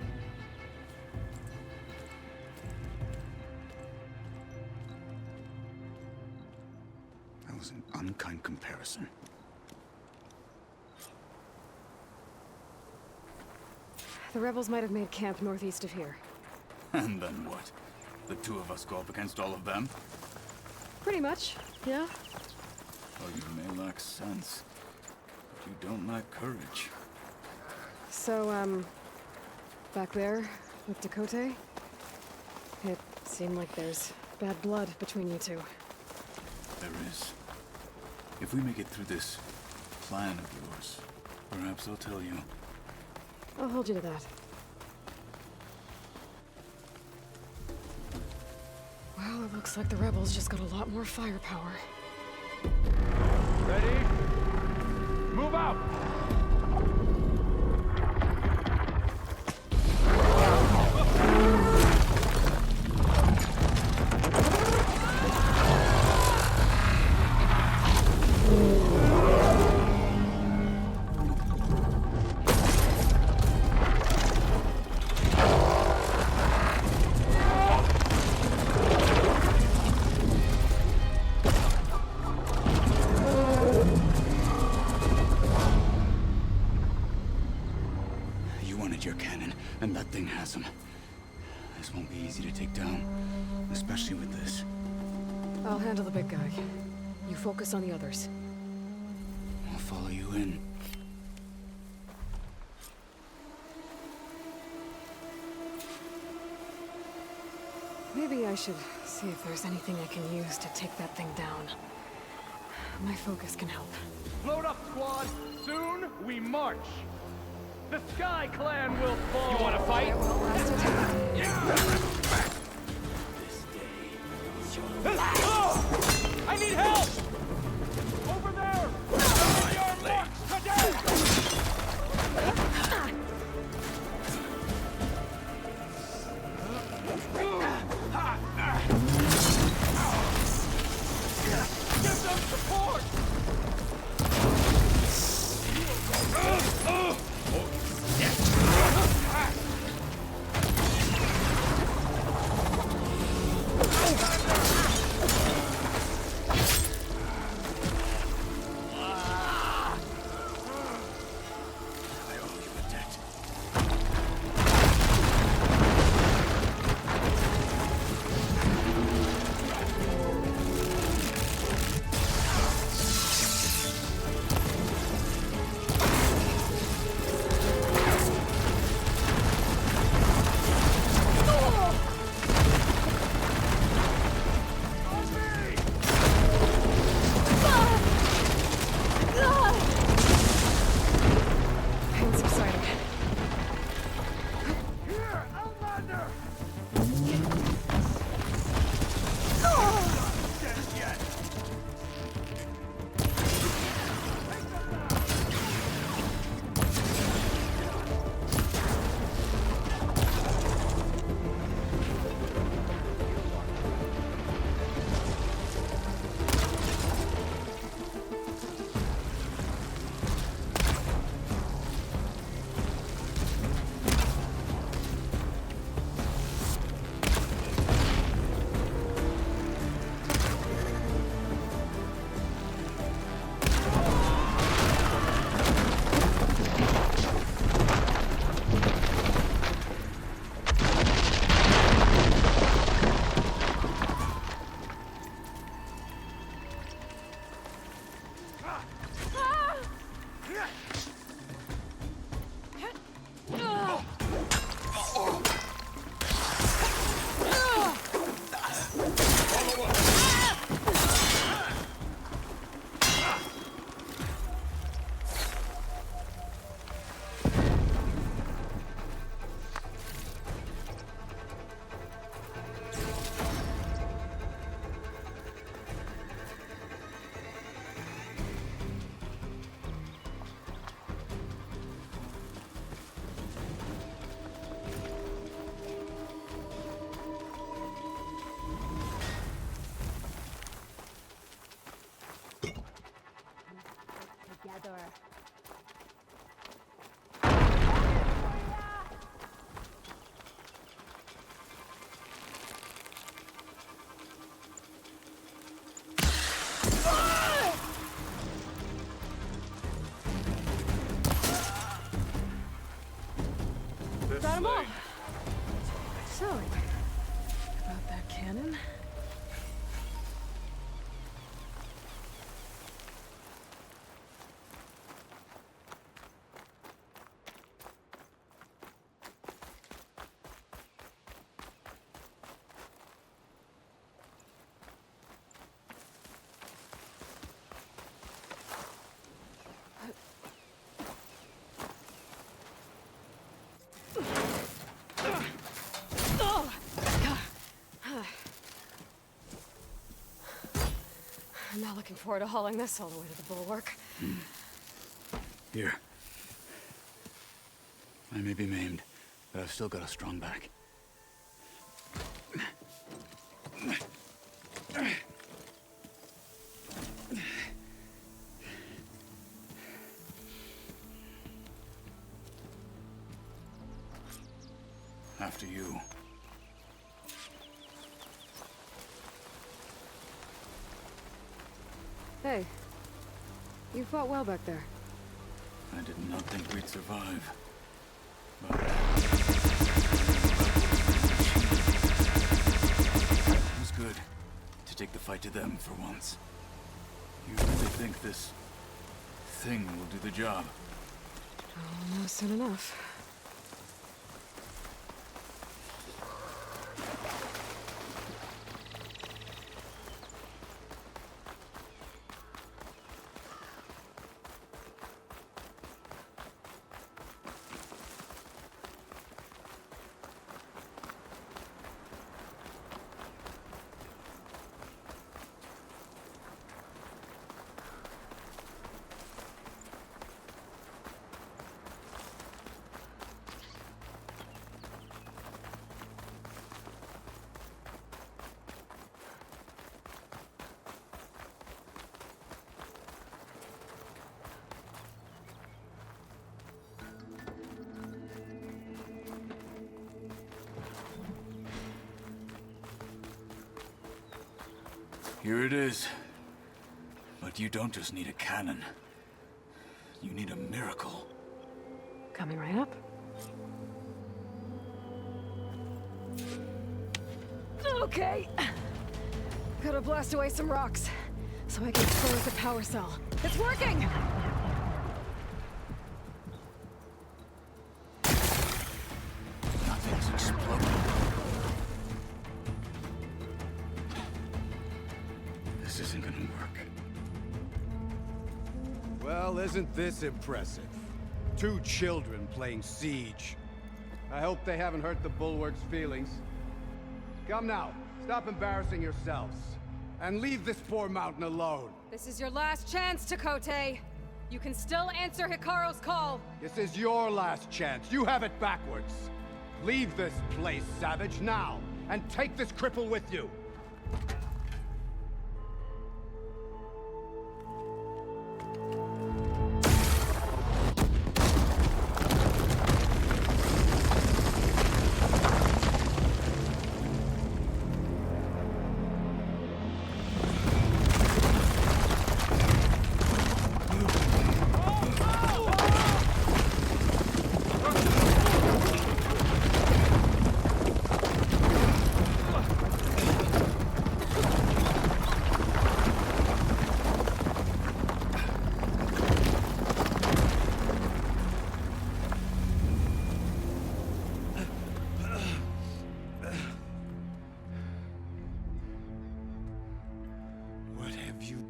Speaker 10: That was an unkind comparison.
Speaker 2: The rebels might have made camp northeast of here.
Speaker 10: And then what? The two of us go up against all of them?
Speaker 2: Pretty much, yeah.
Speaker 10: Oh, you may lack sense, but you don't lack courage.
Speaker 2: So, back there with Dakota, it seemed like there's bad blood between you two.
Speaker 10: There is. If we make it through this plan of yours, perhaps I'll tell you.
Speaker 2: I'll hold you to that. Well, it looks like the rebels just got a lot more firepower.
Speaker 14: Ready? Move out!
Speaker 10: Your cannon, and that thing has him. This won't be easy to take down, especially with this.
Speaker 2: I'll handle the big guy. You focus on the others.
Speaker 10: I'll follow you in.
Speaker 2: Maybe I should see if there's anything I can use to take that thing down. My focus can help.
Speaker 14: Load up, squad! Soon we march! The Sky Clan will fall! You wanna fight? Oh! I need help! Over there! Your marks today!
Speaker 16: door.
Speaker 2: Got 'em all. So, about that cannon. I'm not looking forward to hauling this all the way to the bulwark.
Speaker 15: Here. I may be maimed, but I've still got a strong back. After you.
Speaker 2: Hey, you fought well back there.
Speaker 15: I did not think we'd survive. But... it was good to take the fight to them for once. You really think this thing will do the job?
Speaker 2: Oh, no, soon enough.
Speaker 15: Here it is. But you don't just need a cannon. You need a miracle.
Speaker 2: Coming right up. Okay. Gotta blast away some rocks, so I can expose the power cell. It's working!
Speaker 15: Nothing's exploding. This isn't gonna work.
Speaker 13: Well, isn't this impressive? 2 children playing siege. I hope they haven't hurt the Bulwark's feelings. Come now, stop embarrassing yourselves. And leave this poor mountain alone.
Speaker 2: This is your last chance, Takote. You can still answer Hikaru's call.
Speaker 13: This is your last chance. You have it backwards. Leave this place, Savage, now. And take this cripple with you.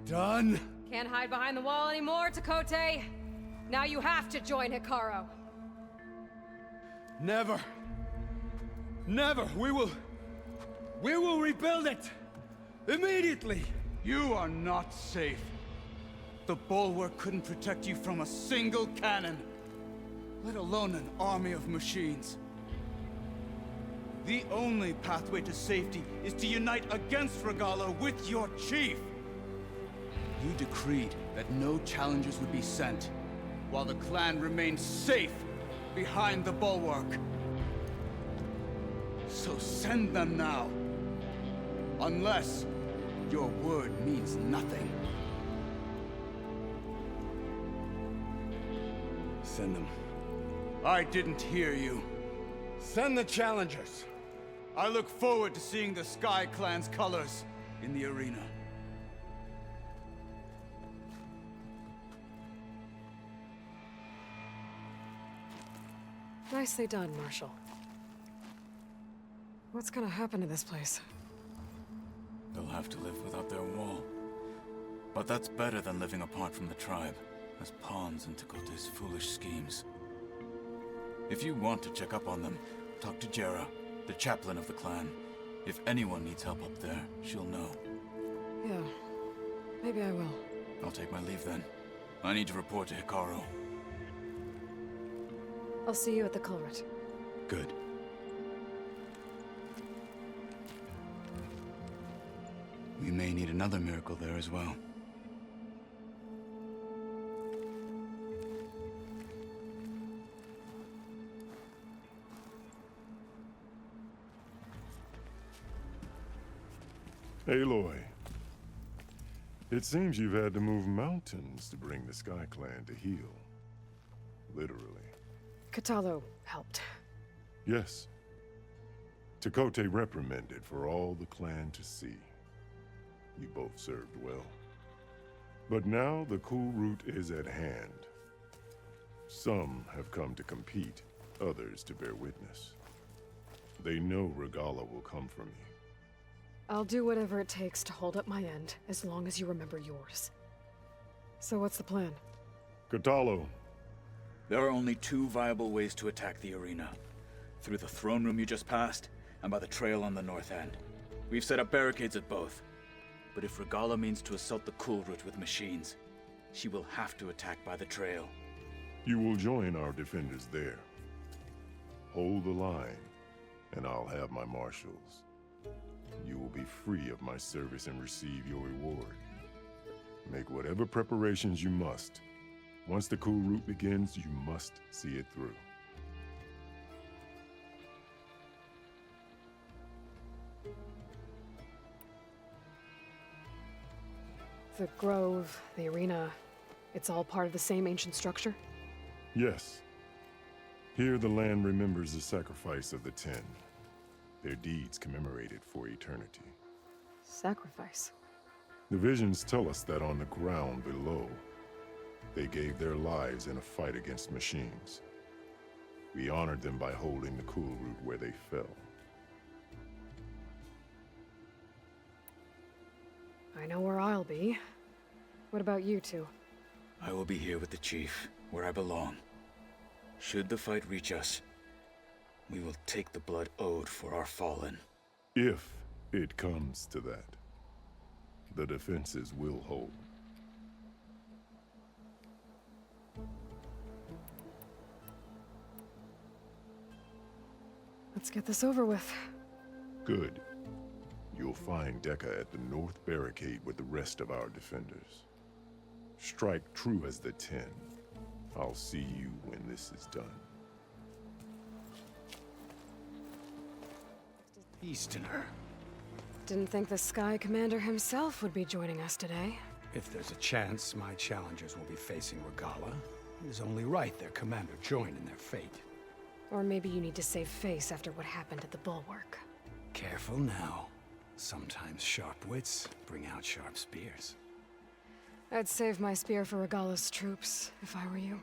Speaker 13: Done?
Speaker 2: Can't hide behind the wall anymore, Takote. Now you have to join Hikaru.
Speaker 13: Never. Never. We will rebuild it. Immediately.
Speaker 10: You are not safe. The Bulwark couldn't protect you from a single cannon, let alone an army of machines. The only pathway to safety is to unite against Regalla with your chief. You decreed that no challengers would be sent, while the clan remained safe behind the bulwark. So send them now. Unless your word means nothing.
Speaker 13: Send them.
Speaker 10: I didn't hear you.
Speaker 13: Send the challengers.
Speaker 10: I look forward to seeing the Sky Clan's colors in the arena.
Speaker 2: Nicely done, Marshal. What's gonna happen to this place?
Speaker 15: They'll have to live without their wall. But that's better than living apart from the tribe, as pawns in Tekote's foolish schemes. If you want to check up on them, talk to Jera, the chaplain of the clan. If anyone needs help up there, she'll know.
Speaker 2: Yeah, maybe I will.
Speaker 15: I'll take my leave then. I need to report to Hikaru.
Speaker 2: I'll see you at the Kulrut.
Speaker 15: Good. We may need another miracle there as well.
Speaker 18: Aloy, it seems you've had to move mountains to bring the Sky Clan to heel. Literally.
Speaker 2: Katalo helped.
Speaker 18: Yes. Tekote reprimanded for all the clan to see. You both served well. But now the Kulrut is at hand. Some have come to compete, others to bear witness. They know Regala will come from you.
Speaker 2: I'll do whatever it takes to hold up my end, as long as you remember yours. So what's the plan?
Speaker 18: Katalo.
Speaker 10: There are only two viable ways to attack the arena. Through the throne room you just passed, and by the trail on the north end. We've set up barricades at both. But if Regala means to assault the Kulrut with machines, she will have to attack by the trail.
Speaker 18: You will join our defenders there. Hold the line, and I'll have my marshals. You will be free of my service and receive your reward. Make whatever preparations you must. Once the Kulrut begins, you must see it through.
Speaker 2: The grove, the arena, it's all part of the same ancient structure?
Speaker 18: Yes. Here the land remembers the sacrifice of the 10. Their deeds commemorated for eternity.
Speaker 2: Sacrifice?
Speaker 18: The visions tell us that on the ground below, they gave their lives in a fight against machines. We honored them by holding the Kulrut where they fell.
Speaker 2: I know where I'll be. What about you two?
Speaker 10: I will be here with the chief, where I belong. Should the fight reach us, we will take the blood owed for our fallen.
Speaker 18: If it comes to that, the defenses will hold.
Speaker 2: Let's get this over with.
Speaker 18: Good. You'll find Dekka at the north barricade with the rest of our defenders. Strike true as the 10. I'll see you when this is done.
Speaker 13: Easterner.
Speaker 2: Didn't think the Sky Commander himself would be joining us today.
Speaker 13: If there's a chance my challengers will be facing Regala, it is only right their commander join in their fate.
Speaker 2: Or maybe you need to save face after what happened at the Bulwark.
Speaker 13: Careful now. Sometimes sharp wits bring out sharp spears.
Speaker 2: I'd save my spear for Regala's troops, if I were you.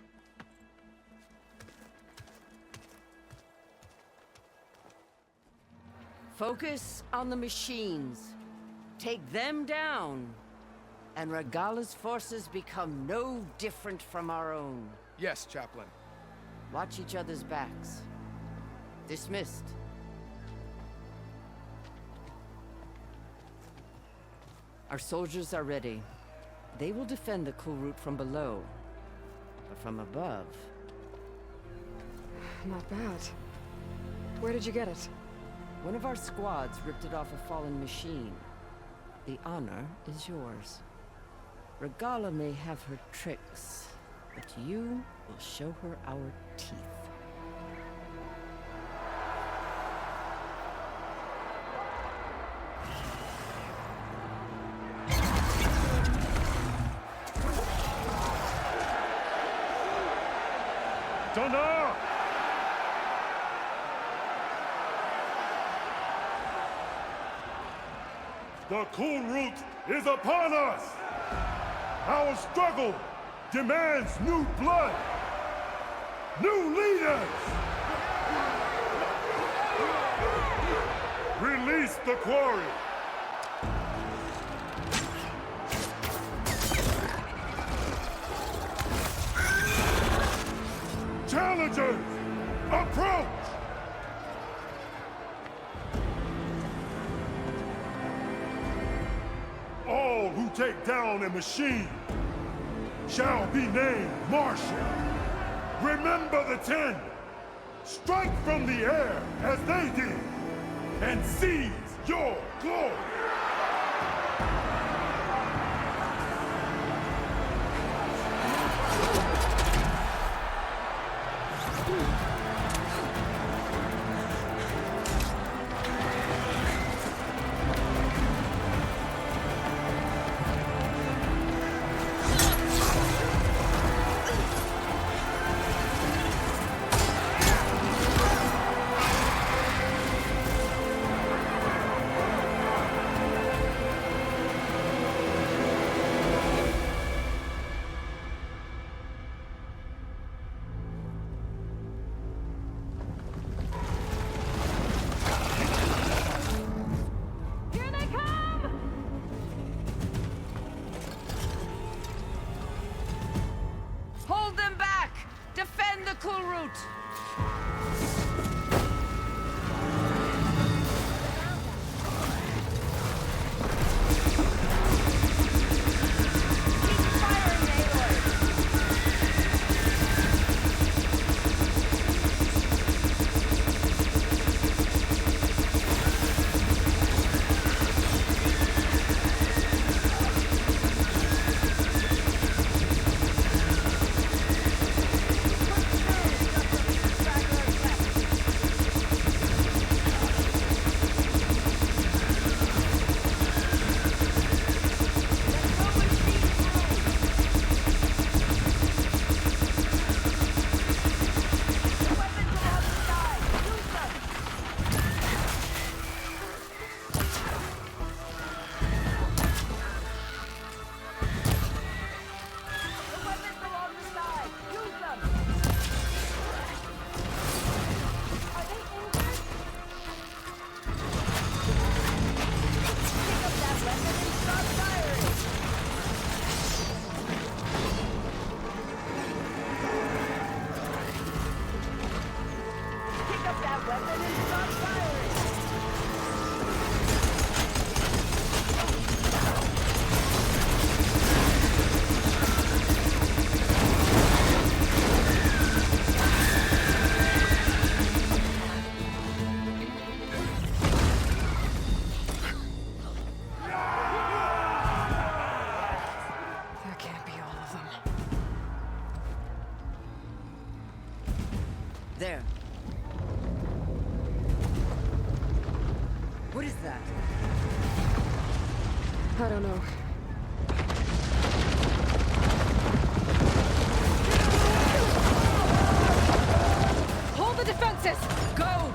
Speaker 20: Focus on the machines. Take them down, and Regala's forces become no different from our own.
Speaker 1: Yes, Chaplain.
Speaker 20: Watch each other's backs. Dismissed. Our soldiers are ready. They will defend the Kulrut from below. But from above...
Speaker 2: Not bad. Where did you get it?
Speaker 20: One of our squads ripped it off a fallen machine. The honor is yours. Regala may have her tricks, but you will show her our teeth.
Speaker 18: Donna! The Kulrut is upon us! Our struggle demands new blood! New leaders! Release the quarry! Challengers, approach! All who take down a machine shall be named Marshal. Remember the 10. Strike from the air as they did, and seize your glory!
Speaker 20: Hold them back! Defend the Kulrut! There. What is that?
Speaker 2: I don't know. Hold the defenses! Go!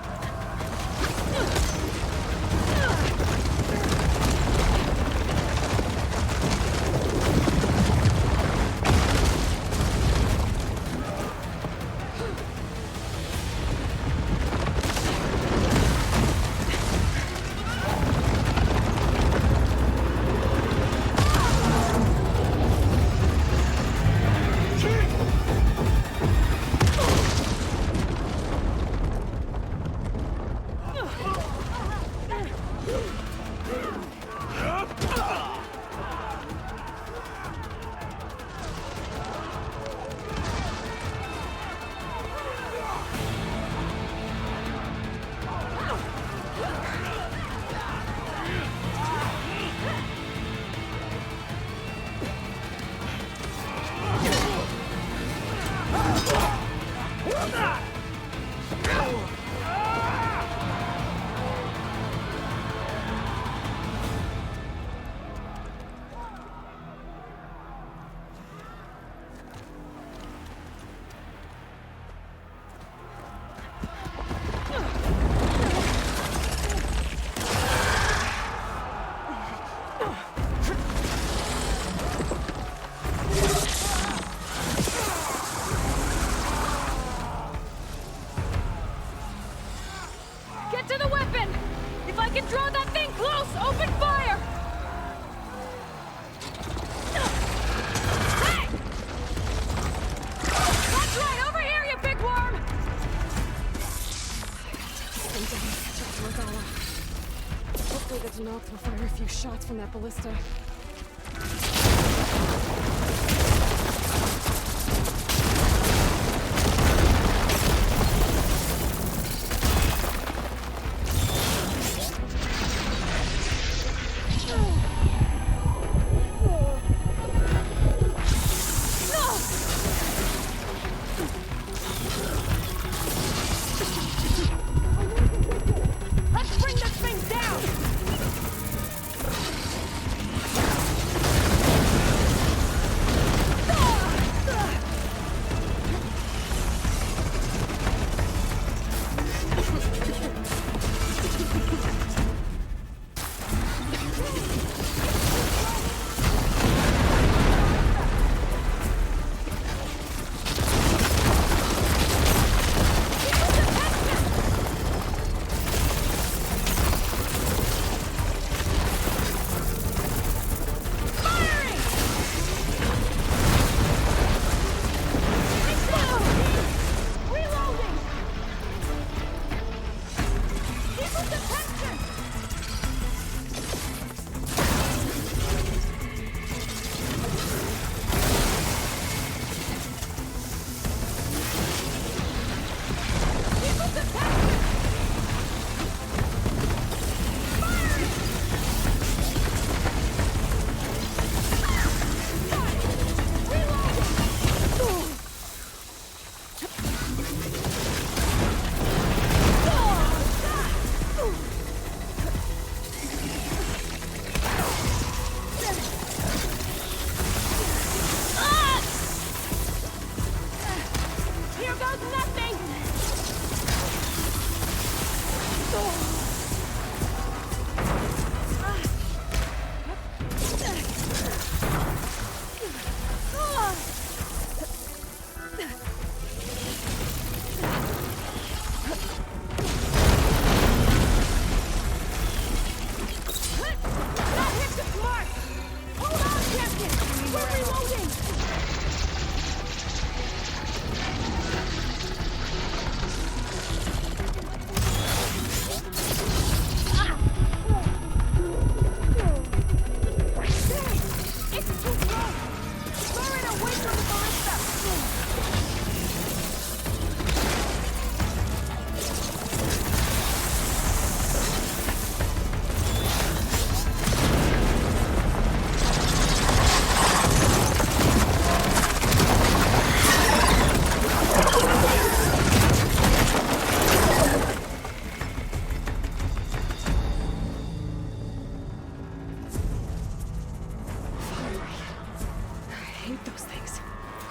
Speaker 2: Noct will fire a few shots from that ballista.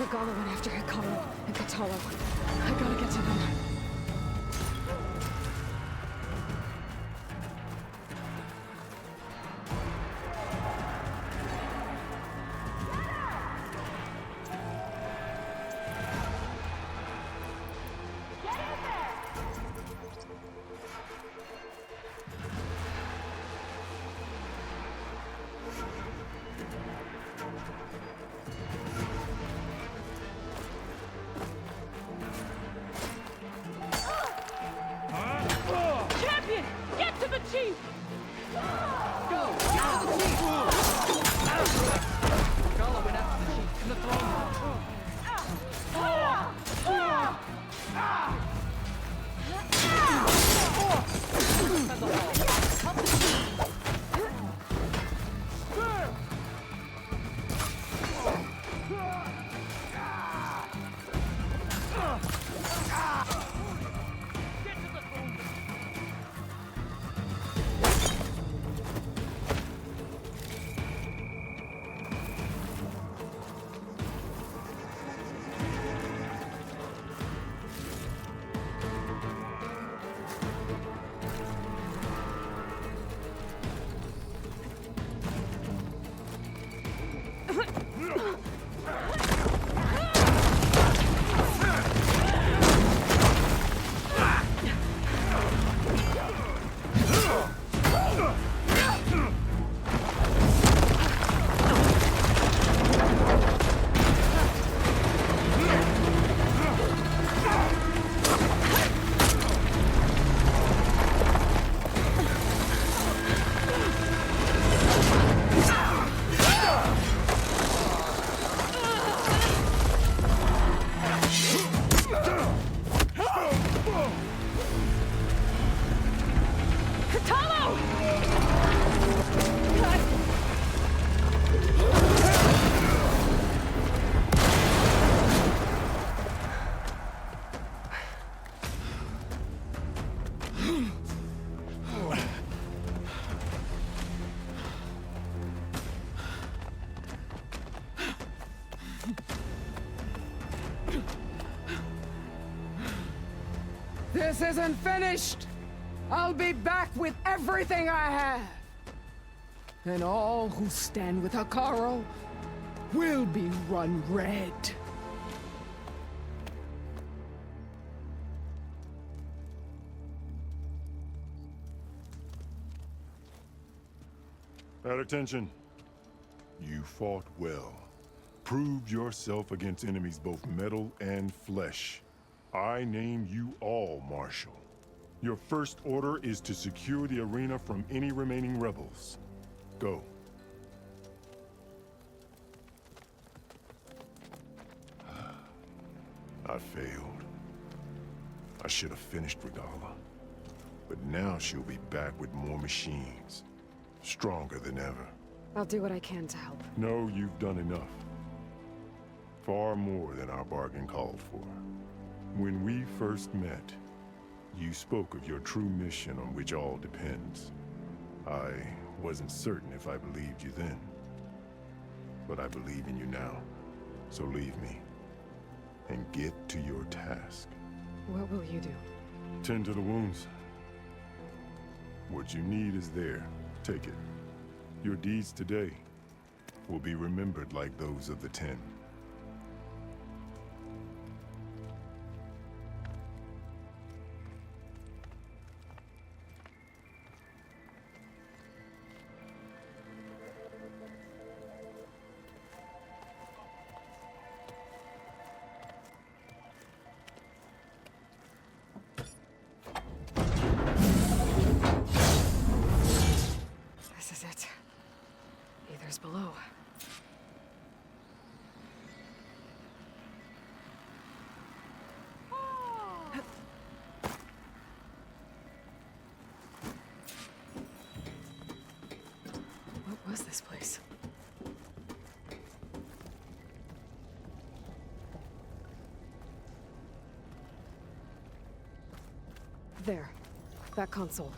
Speaker 2: Regala went after Hikaru and Katalo. I gotta get to them.
Speaker 24: This isn't finished! I'll be back with everything I have! And all who stand with Hekarro will be run red.
Speaker 18: At attention. You fought well. Proved yourself against enemies both metal and flesh. I name you all Marshal. Your first order is to secure the arena from any remaining rebels. Go. I failed. I should have finished Regala. But now she'll be back with more machines. Stronger than ever.
Speaker 2: I'll do what I can to help.
Speaker 18: No, you've done enough. Far more than our bargain called for. When we first met, you spoke of your true mission on which all depends. I wasn't certain if I believed you then. But I believe in you now. So leave me. And get to your task.
Speaker 2: What will you do?
Speaker 18: Tend to the wounds. What you need is there. Take it. Your deeds today will be remembered like those of the 10.
Speaker 2: This is it. Aether's below. What was this place? There. That console.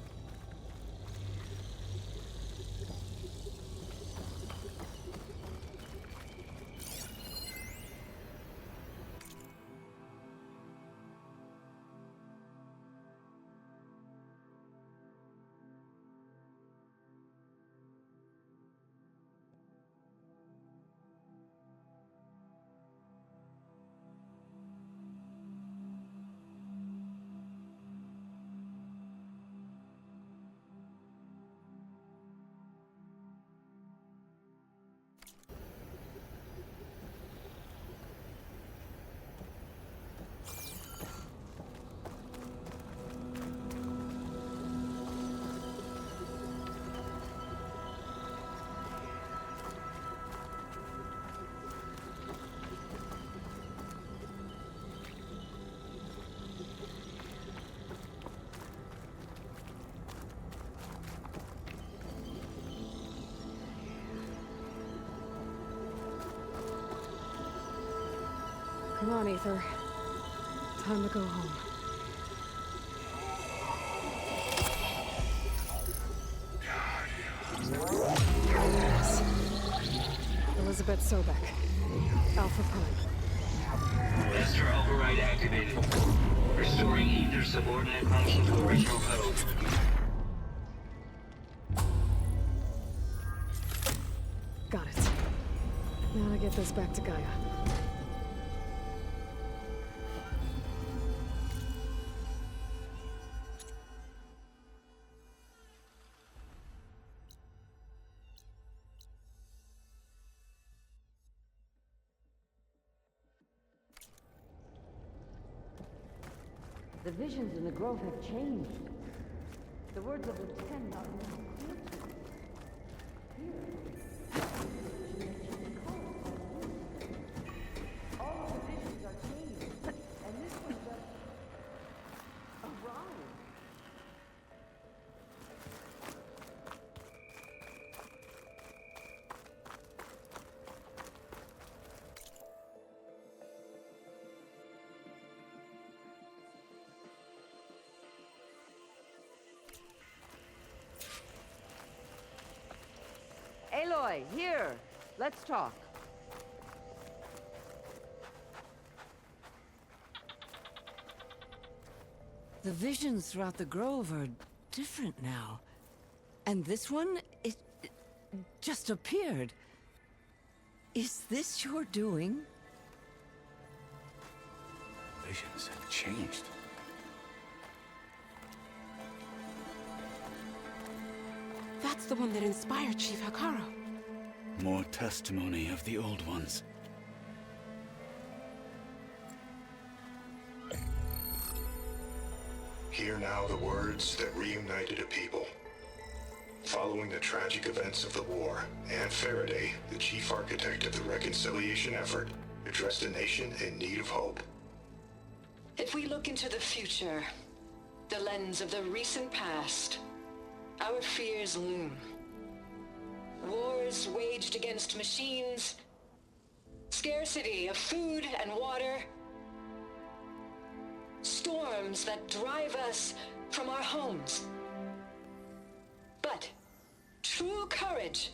Speaker 2: Come on, Aether. Time to go home. Yes. Elizabeth Sobek. Alpha Prime.
Speaker 5: Master override activated. Restoring Aether's subordinate function to original code.
Speaker 2: Got it. Now to get this back to Gaia.
Speaker 20: The visions in the grove have changed. The words of the 10 are now clear to me. All the visions are changed, and this was just a rhyme. Aloy, here. Let's talk. The visions throughout the grove are different now. And this one, it just appeared. Is this your doing?
Speaker 10: Visions have changed.
Speaker 1: That's the one that inspired Chief Hakaro.
Speaker 10: More testimony of the old ones.
Speaker 4: Hear now the words that reunited a people. Following the tragic events of the war, Anne Faraday, the chief architect of the reconciliation effort, addressed a nation in need of hope.
Speaker 19: If we look into the future, the lens of the recent past, our fears loom. Wars waged against machines, scarcity of food and water, storms that drive us from our homes. But true courage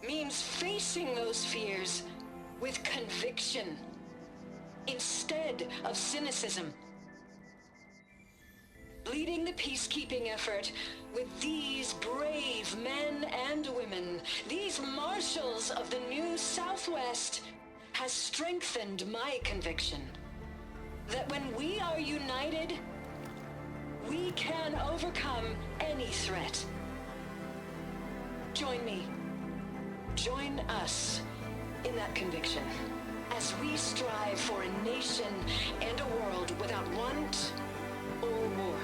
Speaker 19: means facing those fears with conviction instead of cynicism. Leading the peacekeeping effort with these brave men and women, these marshals of the new Southwest, has strengthened my conviction that when we are united, we can overcome any threat. Join me. Join us in that conviction as we strive for a nation and a world without want or war.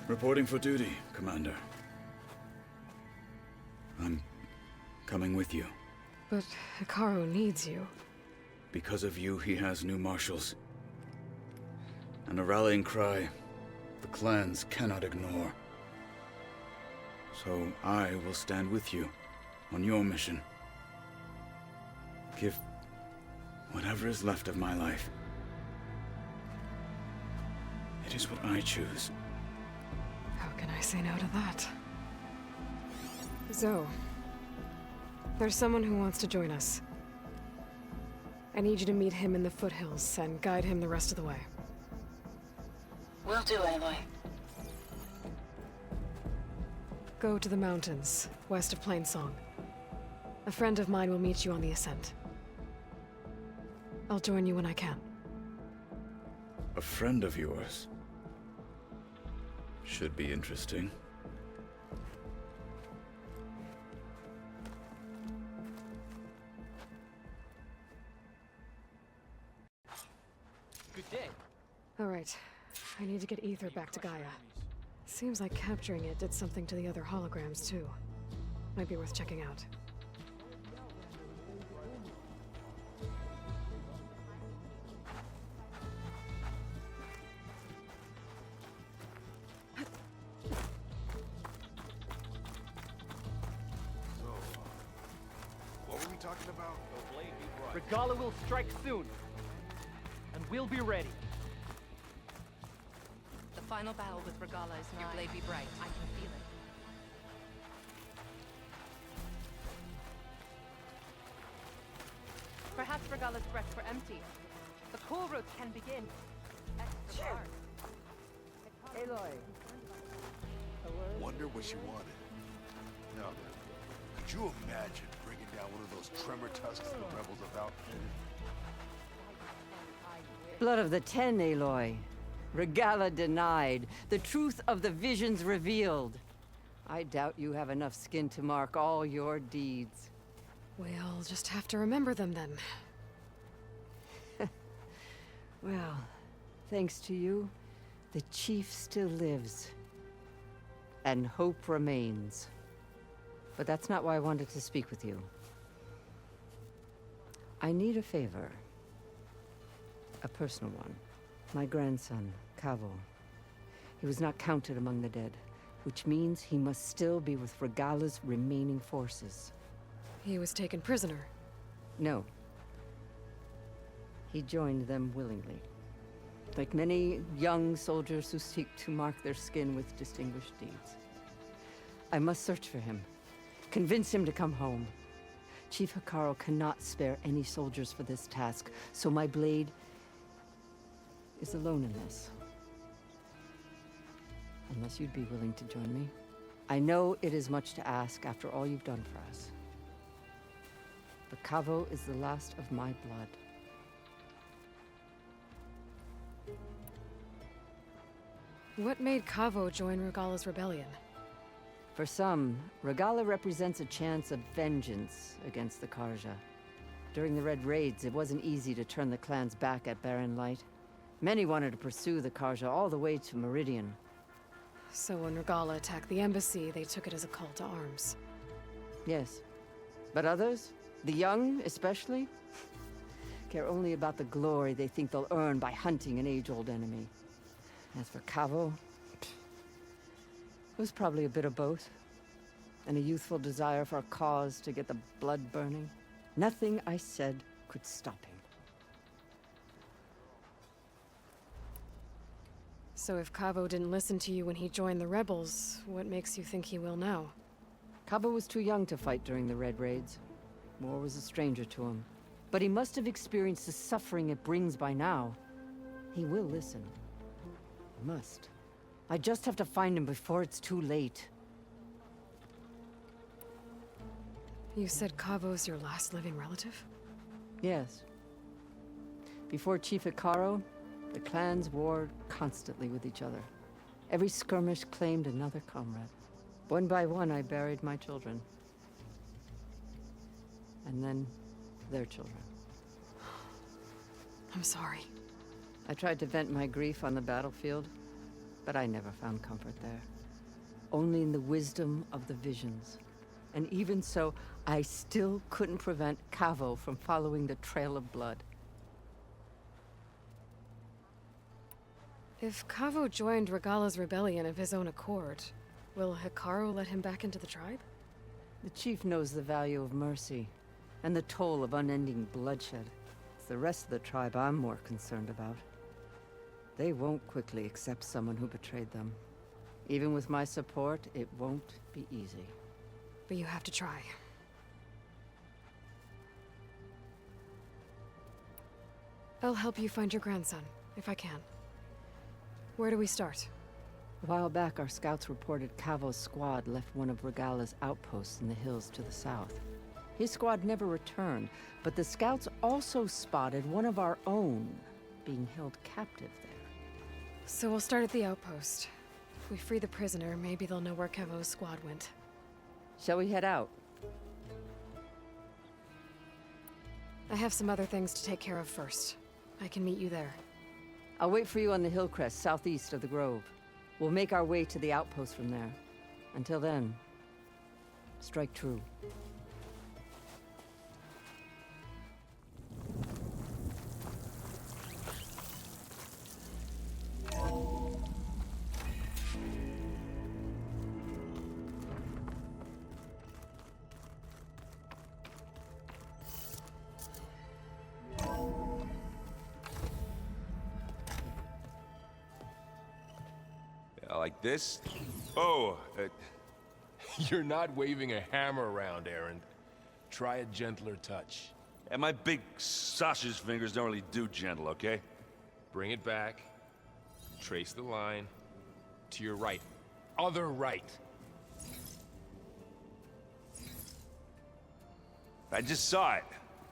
Speaker 10: Reporting for duty, Commander. I'm coming with you.
Speaker 2: But Hikaru needs you.
Speaker 10: Because of you, he has new marshals. And a rallying cry the clans cannot ignore. So I will stand with you on your mission. Give whatever is left of my life. It is what I choose.
Speaker 2: How can I say no to that? Zoe, there's someone who wants to join us. I need you to meet him in the foothills and guide him the rest of the way.
Speaker 19: Will do, Aloy.
Speaker 2: Go to the mountains, west of Plainsong. A friend of mine will meet you on the ascent. I'll join you when I can.
Speaker 10: A friend of yours? Should be interesting.
Speaker 6: Good day.
Speaker 2: All right. I need to get Ether back to Gaia. Seems like capturing it did something to the other holograms, too. Might be worth checking out.
Speaker 14: What were we talking about?
Speaker 6: Regala will strike soon. And we'll be ready.
Speaker 21: The final battle with Regala is nigh. Your blade be bright. I can feel it. Perhaps Regala's threats were empty. The Kulrut can begin.
Speaker 24: Aloy.
Speaker 14: Wonder what she wanted. No. Could you imagine bringing down one of those tremor tusks the rebels have outfitted?
Speaker 20: Blood of the Ten, Aloy. Regala denied. The truth of the visions revealed. I doubt you have enough skin to mark all your deeds.
Speaker 2: We'll just have to remember them then.
Speaker 20: Well, thanks to you, the Chief still lives. And hope remains. But that's not why I wanted to speak with you. I need a favor. A personal one. My grandson, Cavo. He was not counted among the dead, which means he must still be with Regala's remaining forces.
Speaker 2: He was taken prisoner.
Speaker 20: No. He joined them willingly. Like many young soldiers who seek to mark their skin with distinguished deeds. I must search for him. Convince him to come home. Chief Hekarro cannot spare any soldiers for this task, so my blade is alone in this. Unless you'd be willing to join me. I know it is much to ask after all you've done for us. But Cavo is the last of my blood.
Speaker 2: What made Cavo join Regala's rebellion?
Speaker 20: For some, Regala represents a chance of vengeance against the Karja. During the Red Raids, it wasn't easy to turn the clans back at Barren Light. Many wanted to pursue the Karja all the way to Meridian.
Speaker 2: So when Regala attacked the embassy, they took it as a call to arms.
Speaker 20: Yes. But others, the young especially, care only about the glory they think they'll earn by hunting an age-old enemy. As for Cavo, it was probably a bit of both. And a youthful desire for a cause to get the blood burning. Nothing I said could stop him.
Speaker 2: So if Cavo didn't listen to you when he joined the rebels, what makes you think he will now?
Speaker 20: Cavo was too young to fight during the Red Raids. War was a stranger to him. But he must have experienced the suffering it brings by now. He will listen. He must. I just have to find him before it's too late.
Speaker 2: You said Cavo's your last living relative?
Speaker 20: Yes. Before Chief Hekarro, the clans warred constantly with each other. Every skirmish claimed another comrade. One by one, I buried my children. And then, their children.
Speaker 2: I'm sorry.
Speaker 20: I tried to vent my grief on the battlefield, but I never found comfort there. Only in the wisdom of the visions. And even so, I still couldn't prevent Cavo from following the trail of blood.
Speaker 2: If Cavo joined Regala's rebellion of his own accord, will Hekarro let him back into the tribe?
Speaker 20: The chief knows the value of mercy, and the toll of unending bloodshed. It's the rest of the tribe I'm more concerned about. They won't quickly accept someone who betrayed them. Even with my support, it won't be easy.
Speaker 2: But you have to try. I'll help you find your grandson, if I can. Where do we start?
Speaker 20: A while back, our scouts reported Cavo's squad left one of Regala's outposts in the hills to the south. His squad never returned, but the scouts also spotted one of our own being held captive there.
Speaker 2: So we'll start at the outpost. If we free the prisoner, maybe they'll know where Cavo's squad went.
Speaker 20: Shall we head out?
Speaker 2: I have some other things to take care of first. I can meet you there.
Speaker 20: I'll wait for you on the hill crest southeast of the grove. We'll make our way to the outpost from there. Until then, strike true.
Speaker 3: Like this? Oh,
Speaker 7: You're not waving a hammer around, Aaron. Try a gentler touch.
Speaker 3: and my big sausage fingers don't really do gentle, okay?
Speaker 7: Bring it back. Trace the line. To your right. Other right.
Speaker 3: I just saw it.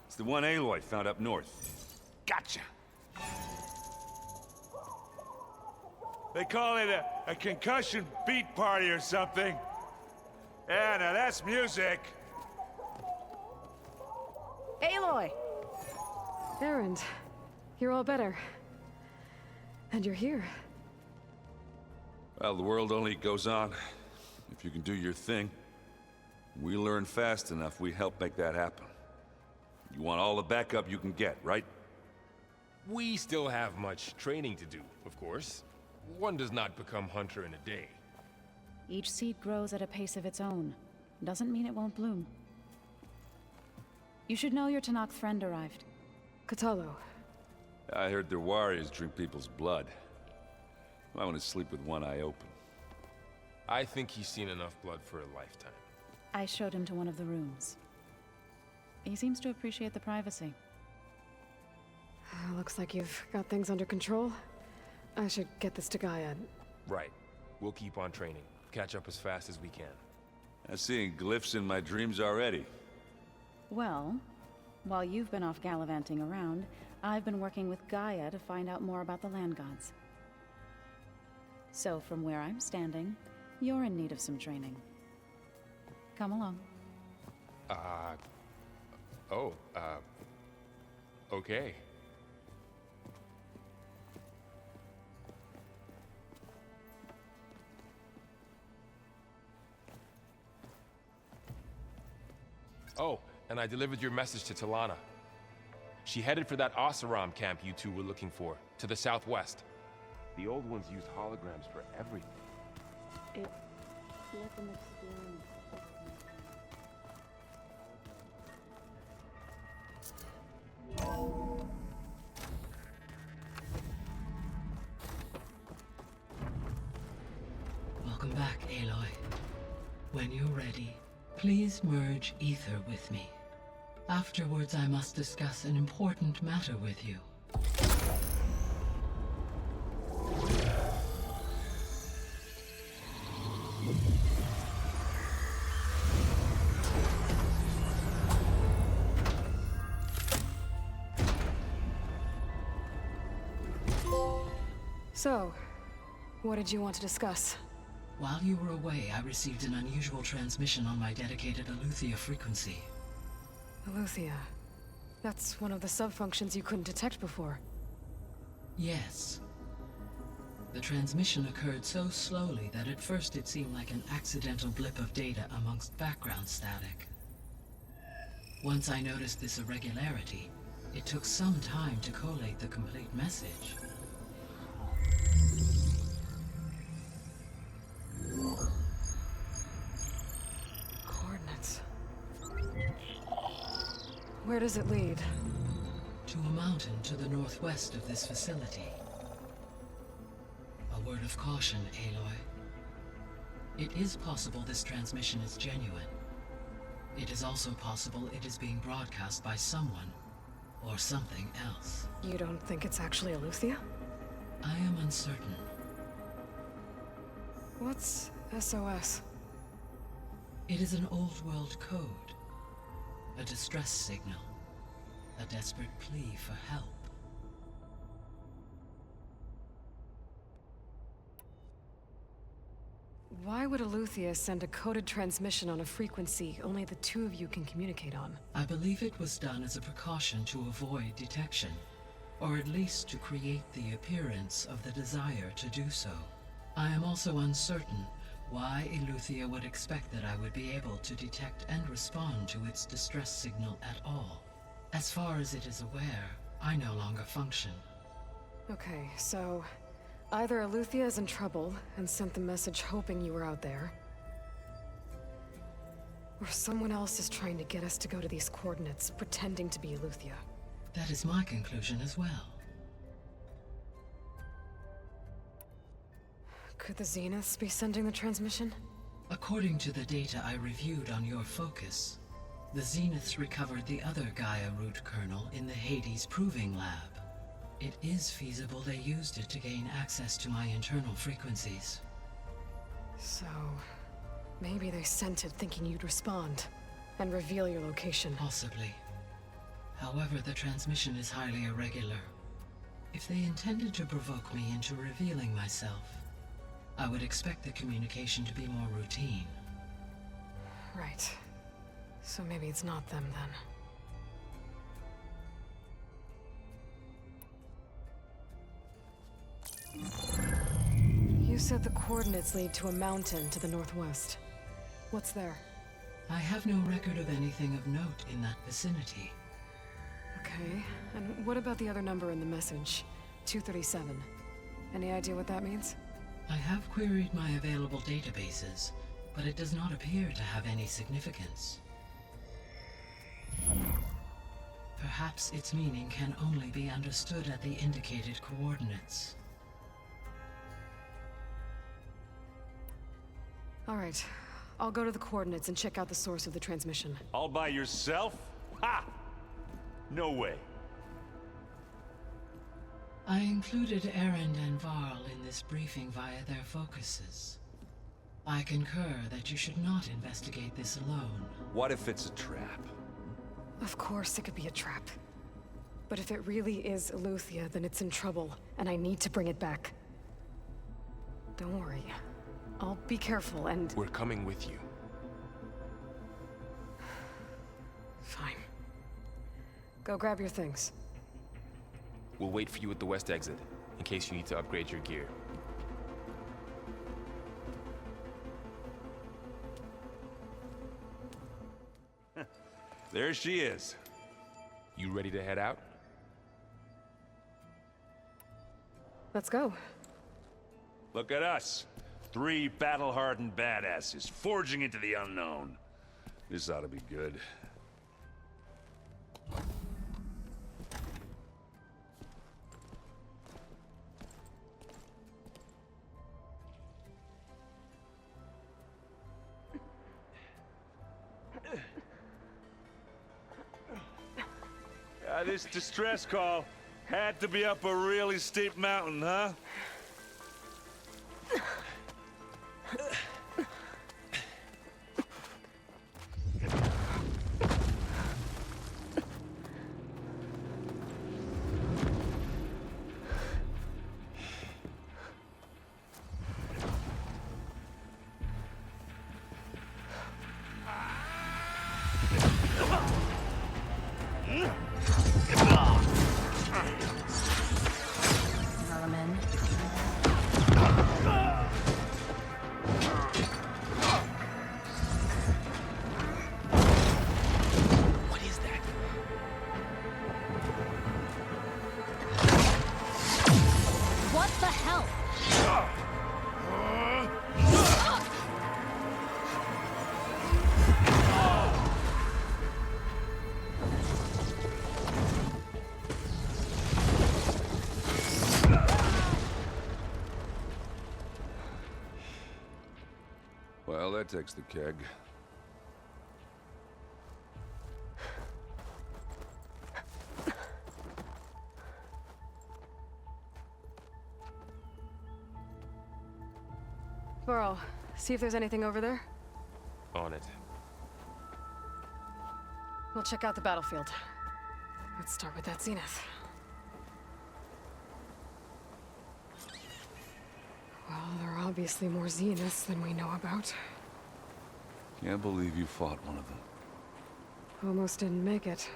Speaker 3: It's the one Aloy found up north. Gotcha! They call it a concussion beat party or something. Yeah, now that's music.
Speaker 2: Aloy! Erend, you're all better. And you're here.
Speaker 3: Well, the world only goes on if you can do your thing. We learn fast enough, we help make that happen. You want all the backup you can get, right?
Speaker 7: We still have much training to do, of course. One does not become hunter in a day.
Speaker 8: Each seed grows at a pace of its own. Doesn't mean it won't bloom. You should know your Tanakh friend arrived.
Speaker 2: Katalo.
Speaker 3: I heard their warriors drink people's blood. I want to sleep with one eye open.
Speaker 7: I think he's seen enough blood for a lifetime.
Speaker 8: I showed him to one of the rooms. He seems to appreciate the privacy.
Speaker 2: Looks like you've got things under control. I should get this to Gaia.
Speaker 7: Right. We'll keep on training. Catch up as fast as we can.
Speaker 3: I'm seeing glyphs in my dreams already.
Speaker 8: Well, while you've been off gallivanting around, I've been working with Gaia to find out more about the land gods. So from where I'm standing, you're in need of some training. Come along.
Speaker 7: Okay. Oh, and I delivered your message to Talana. She headed for that Oseram camp you two were looking for, to the southwest. The old ones used holograms for everything.
Speaker 8: Let them explain.
Speaker 11: Welcome back, Aloy. When you're ready, please merge ether with me. Afterwards, I must discuss an important matter with you.
Speaker 2: So, what did you want to discuss?
Speaker 11: While you were away, I received an unusual transmission on my dedicated Aletheia frequency.
Speaker 2: Aletheia. That's one of the sub-functions you couldn't detect before.
Speaker 11: Yes. The transmission occurred so slowly that at first it seemed like an accidental blip of data amongst background static. Once I noticed this irregularity, it took some time to collate the complete message.
Speaker 2: Coordinates. Where does it lead?
Speaker 11: To a mountain to the northwest of this facility. A word of caution, Aloy. It is possible this transmission is genuine. It is also possible it is being broadcast by someone or something else.
Speaker 2: You don't think it's actually Aletheia?
Speaker 11: I am uncertain.
Speaker 2: What's SOS?
Speaker 11: It is an old-world code. A distress signal. A desperate plea for help.
Speaker 2: Why would Aletheia send a coded transmission on a frequency only the two of you can communicate on?
Speaker 11: I believe it was done as a precaution to avoid detection, or at least to create the appearance of the desire to do so. I am also uncertain why Aletheia would expect that I would be able to detect and respond to its distress signal at all. As far as it is aware, I no longer function.
Speaker 2: Okay, so either Aletheia is in trouble and sent the message hoping you were out there, or someone else is trying to get us to go to these coordinates, pretending to be Aletheia.
Speaker 11: That is my conclusion as well.
Speaker 2: Could the Zeniths be sending the transmission?
Speaker 11: According to the data I reviewed on your focus, the Zeniths recovered the other Gaia root kernel in the Hades Proving Lab. It is feasible they used it to gain access to my internal frequencies.
Speaker 2: So, maybe they sent it thinking you'd respond and reveal your location.
Speaker 11: Possibly. However, the transmission is highly irregular. If they intended to provoke me into revealing myself, I would expect the communication to be more routine.
Speaker 2: Right. So maybe it's not them then. You said the coordinates lead to a mountain to the northwest. What's there?
Speaker 11: I have no record of anything of note in that vicinity.
Speaker 2: Okay, and what about the other number in the message? 237. Any idea what that means?
Speaker 11: I have queried my available databases, but it does not appear to have any significance. Perhaps its meaning can only be understood at the indicated coordinates.
Speaker 2: All right, I'll go to the coordinates and check out the source of the transmission.
Speaker 3: All by yourself? Ha! No way.
Speaker 11: I included Erend and Varl in this briefing via their focuses. I concur that you should not investigate this alone.
Speaker 9: What if it's a trap?
Speaker 2: Of course it could be a trap. But if it really is Aletheia, then it's in trouble, and I need to bring it back. Don't worry. I'll be careful and...
Speaker 7: We're coming with you.
Speaker 2: Fine. Go grab your things.
Speaker 7: We'll wait for you at the west exit, in case you need to upgrade your gear.
Speaker 3: There she is.
Speaker 7: You ready to head out?
Speaker 2: Let's go.
Speaker 3: Look at us. 3 battle-hardened badasses, forging into the unknown. This ought to be good. This distress call had to be up a really steep mountain, huh?
Speaker 12: Well, that takes the keg.
Speaker 2: Varl, see if there's anything over there.
Speaker 7: On it.
Speaker 2: We'll check out the battlefield. Let's start with that zenith. Well, there are obviously more zeniths than we know about.
Speaker 12: Can't believe you fought one of them.
Speaker 2: Almost didn't make it.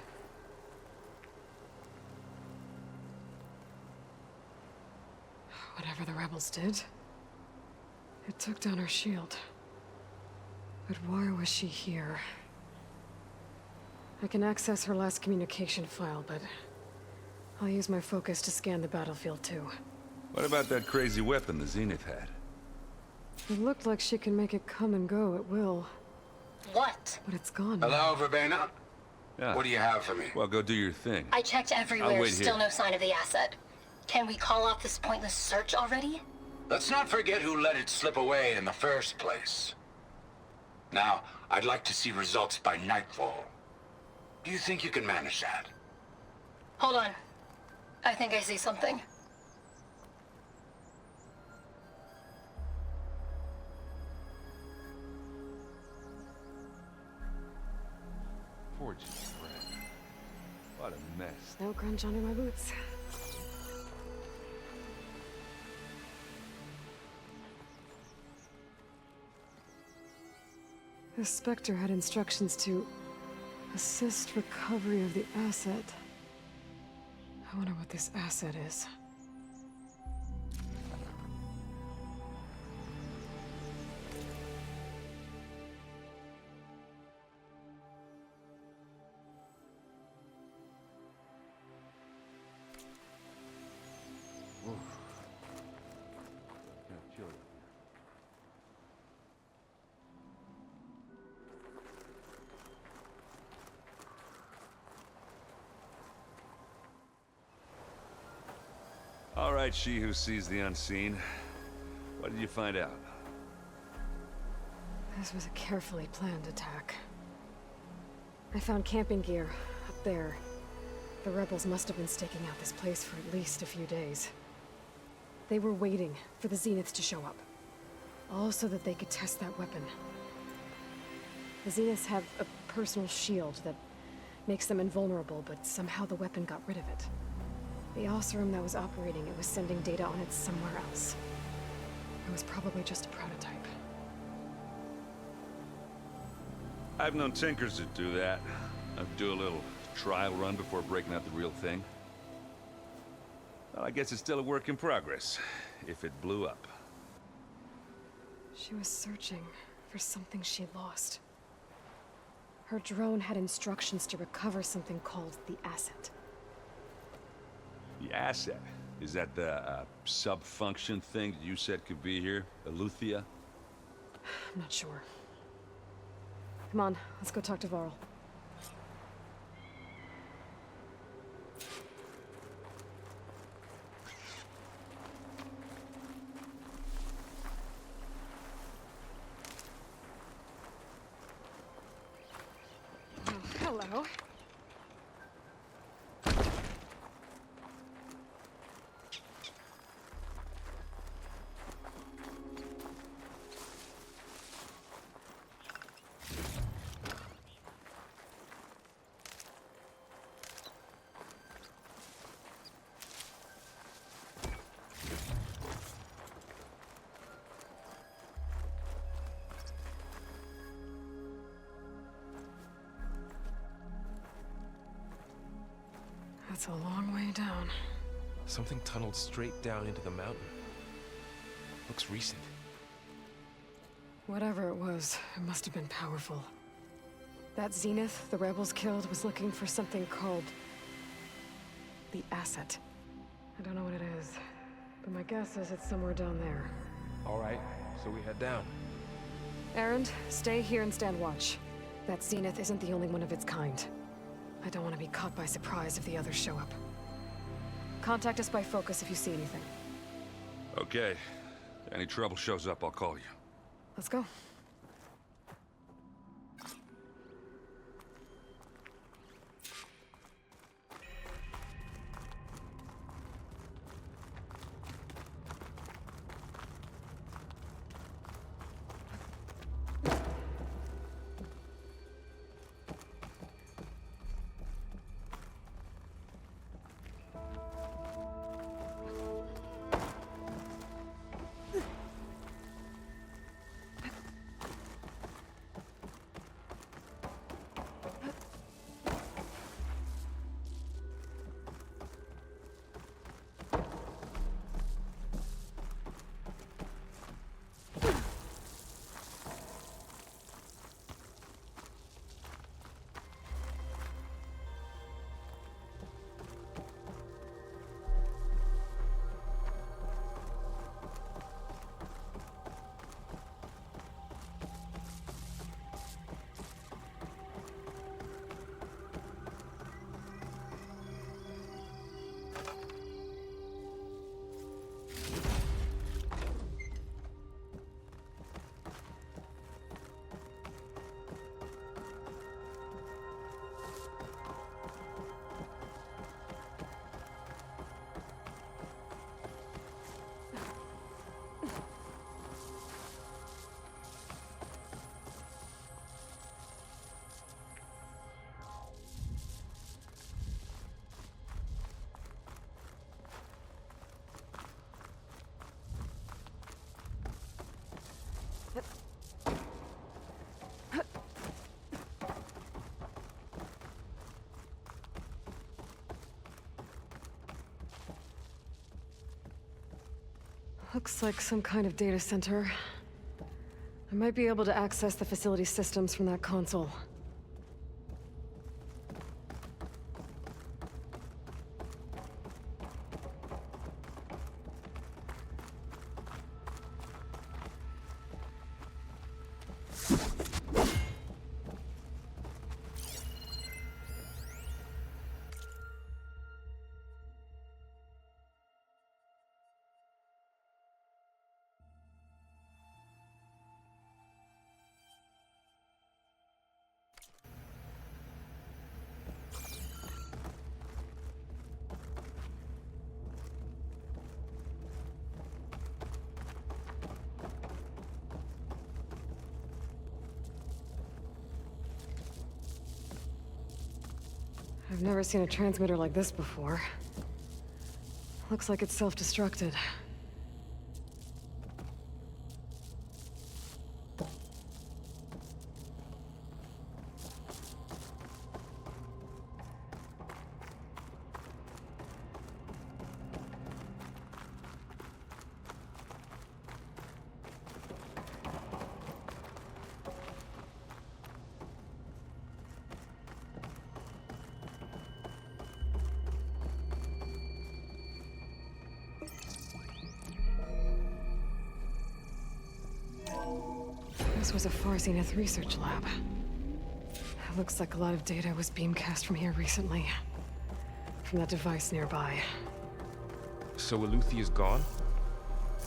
Speaker 2: Whatever the rebels did, it took down her shield. But why was she here? I can access her last communication file, but I'll use my focus to scan the battlefield too.
Speaker 12: What about that crazy weapon the Zenith had?
Speaker 2: It looked like she can make it come and go at will.
Speaker 17: What?
Speaker 2: But it's gone.
Speaker 17: Hello, Verbena?
Speaker 12: Yeah.
Speaker 17: What do you have for me?
Speaker 12: Well, go do your thing.
Speaker 17: I checked
Speaker 12: I'll
Speaker 17: everywhere,
Speaker 12: wait
Speaker 17: still
Speaker 12: here.
Speaker 17: no sign of the asset. Can we call off this pointless search already? Let's not forget who let it slip away in the first place. Now, I'd like to see results by nightfall. Do you think you can manage that?
Speaker 19: Hold on. I think I see something.
Speaker 12: Fortune, friend. What a mess.
Speaker 2: No crunch under my boots. The Spectre had instructions to assist recovery of the asset. I wonder what this asset is.
Speaker 12: right, she who sees the unseen. What did you find out?
Speaker 2: This was a carefully planned attack. I found camping gear up there. The rebels must have been staking out this place for at least a few days. They were waiting for the Zeniths to show up. All so that they could test that weapon. The Zeniths have a personal shield that makes them invulnerable, but somehow the weapon got rid of it. The Oseram that was operating it was sending data on it somewhere else. It was probably just a prototype.
Speaker 12: I've known tinkers that do that. I'd do a little trial run before breaking out the real thing. Well, I guess it's still a work in progress, if it blew up.
Speaker 2: She was searching for something she lost. Her drone had instructions to recover something called the asset.
Speaker 12: The asset? Is that the sub-function thing that you said could be here? Eleuthia?
Speaker 2: I'm not sure. Come on, let's go talk to Varl. Oh, hello. That's a long way down.
Speaker 7: Something tunneled straight down into the mountain. Looks recent.
Speaker 2: Whatever it was, it must have been powerful. That Zenith the rebels killed was looking for something called the asset. I don't know what it is, but my guess is it's somewhere down there.
Speaker 7: All right, so we head down.
Speaker 2: Erend, stay here and stand watch. That Zenith isn't the only one of its kind. I don't want to be caught by surprise if the others show up. Contact us by focus if you see anything.
Speaker 12: Okay. Any trouble shows up, I'll call you.
Speaker 2: Let's go. Looks like some kind of data center. I might be able to access the facility systems from that console. I've never seen a transmitter like this before. Looks like it's self-destructed. This was a Far Zenith research lab. It looks like a lot of data was beamcast from here recently. From that device nearby.
Speaker 7: So Eluthia's gone?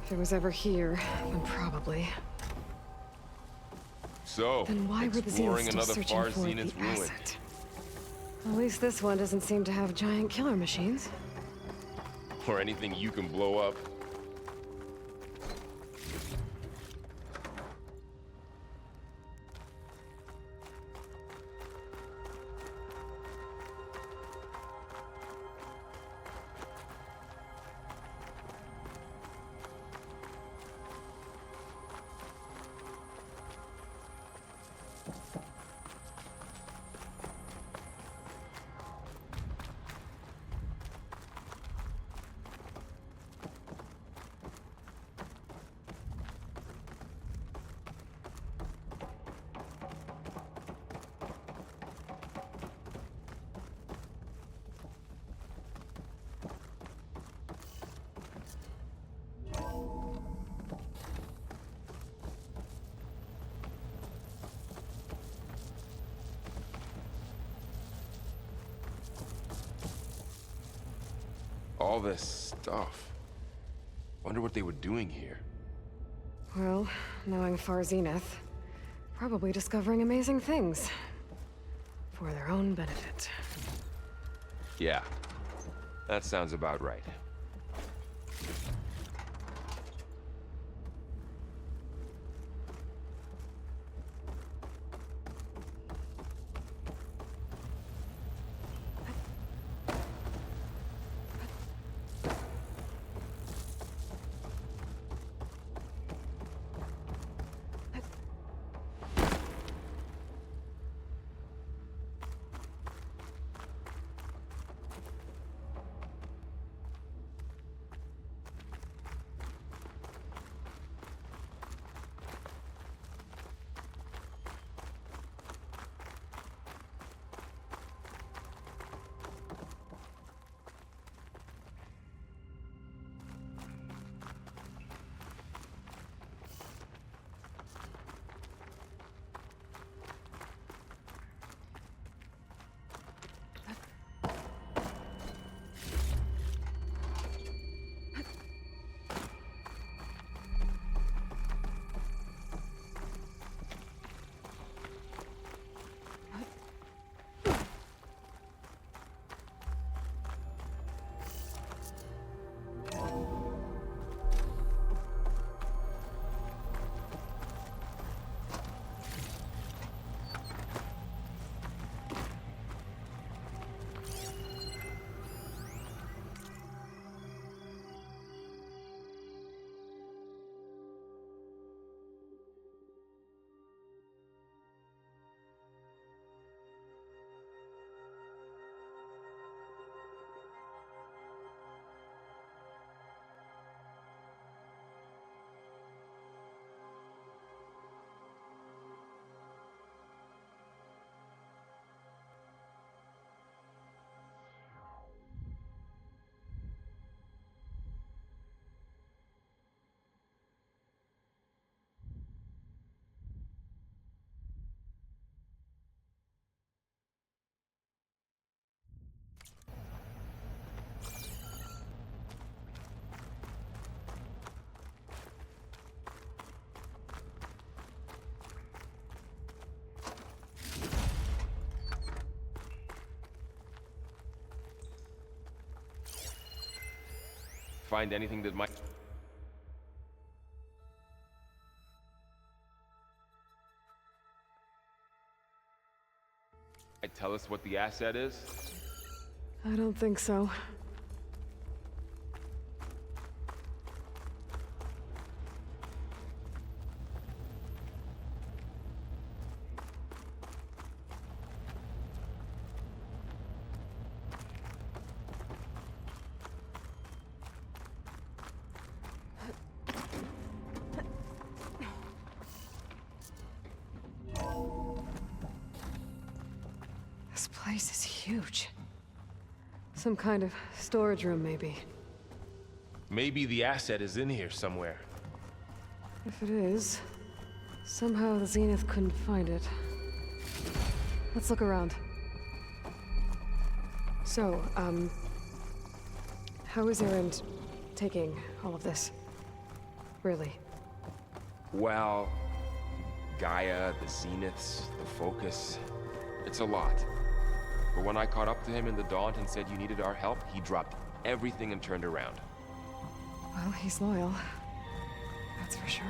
Speaker 2: If it was ever here, then probably.
Speaker 7: So,
Speaker 2: Then why were the
Speaker 7: exploring
Speaker 2: Zeniths still
Speaker 7: another
Speaker 2: searching
Speaker 7: Far
Speaker 2: for
Speaker 7: Zenith
Speaker 2: the
Speaker 7: ruin.
Speaker 2: asset? At least this one doesn't seem to have giant killer machines.
Speaker 7: Or anything you can blow up. All this stuff. Wonder what they were doing here.
Speaker 2: Well, knowing Far Zenith, probably discovering amazing things. For their own benefit.
Speaker 7: Yeah, that sounds about right. Find anything that might... tell us what the asset is?
Speaker 2: I don't think so. This place is huge. Some kind of storage room, maybe.
Speaker 7: Maybe the asset is in here somewhere.
Speaker 2: If it is, somehow the Zenith couldn't find it. Let's look around. So, how is Erend taking all of this? Really?
Speaker 7: Well, Gaia, the Zeniths, the Focus. It's a lot. But when I caught up to him in the Daunt and said you needed our help, he dropped everything and turned around.
Speaker 2: Well, he's loyal. That's for sure.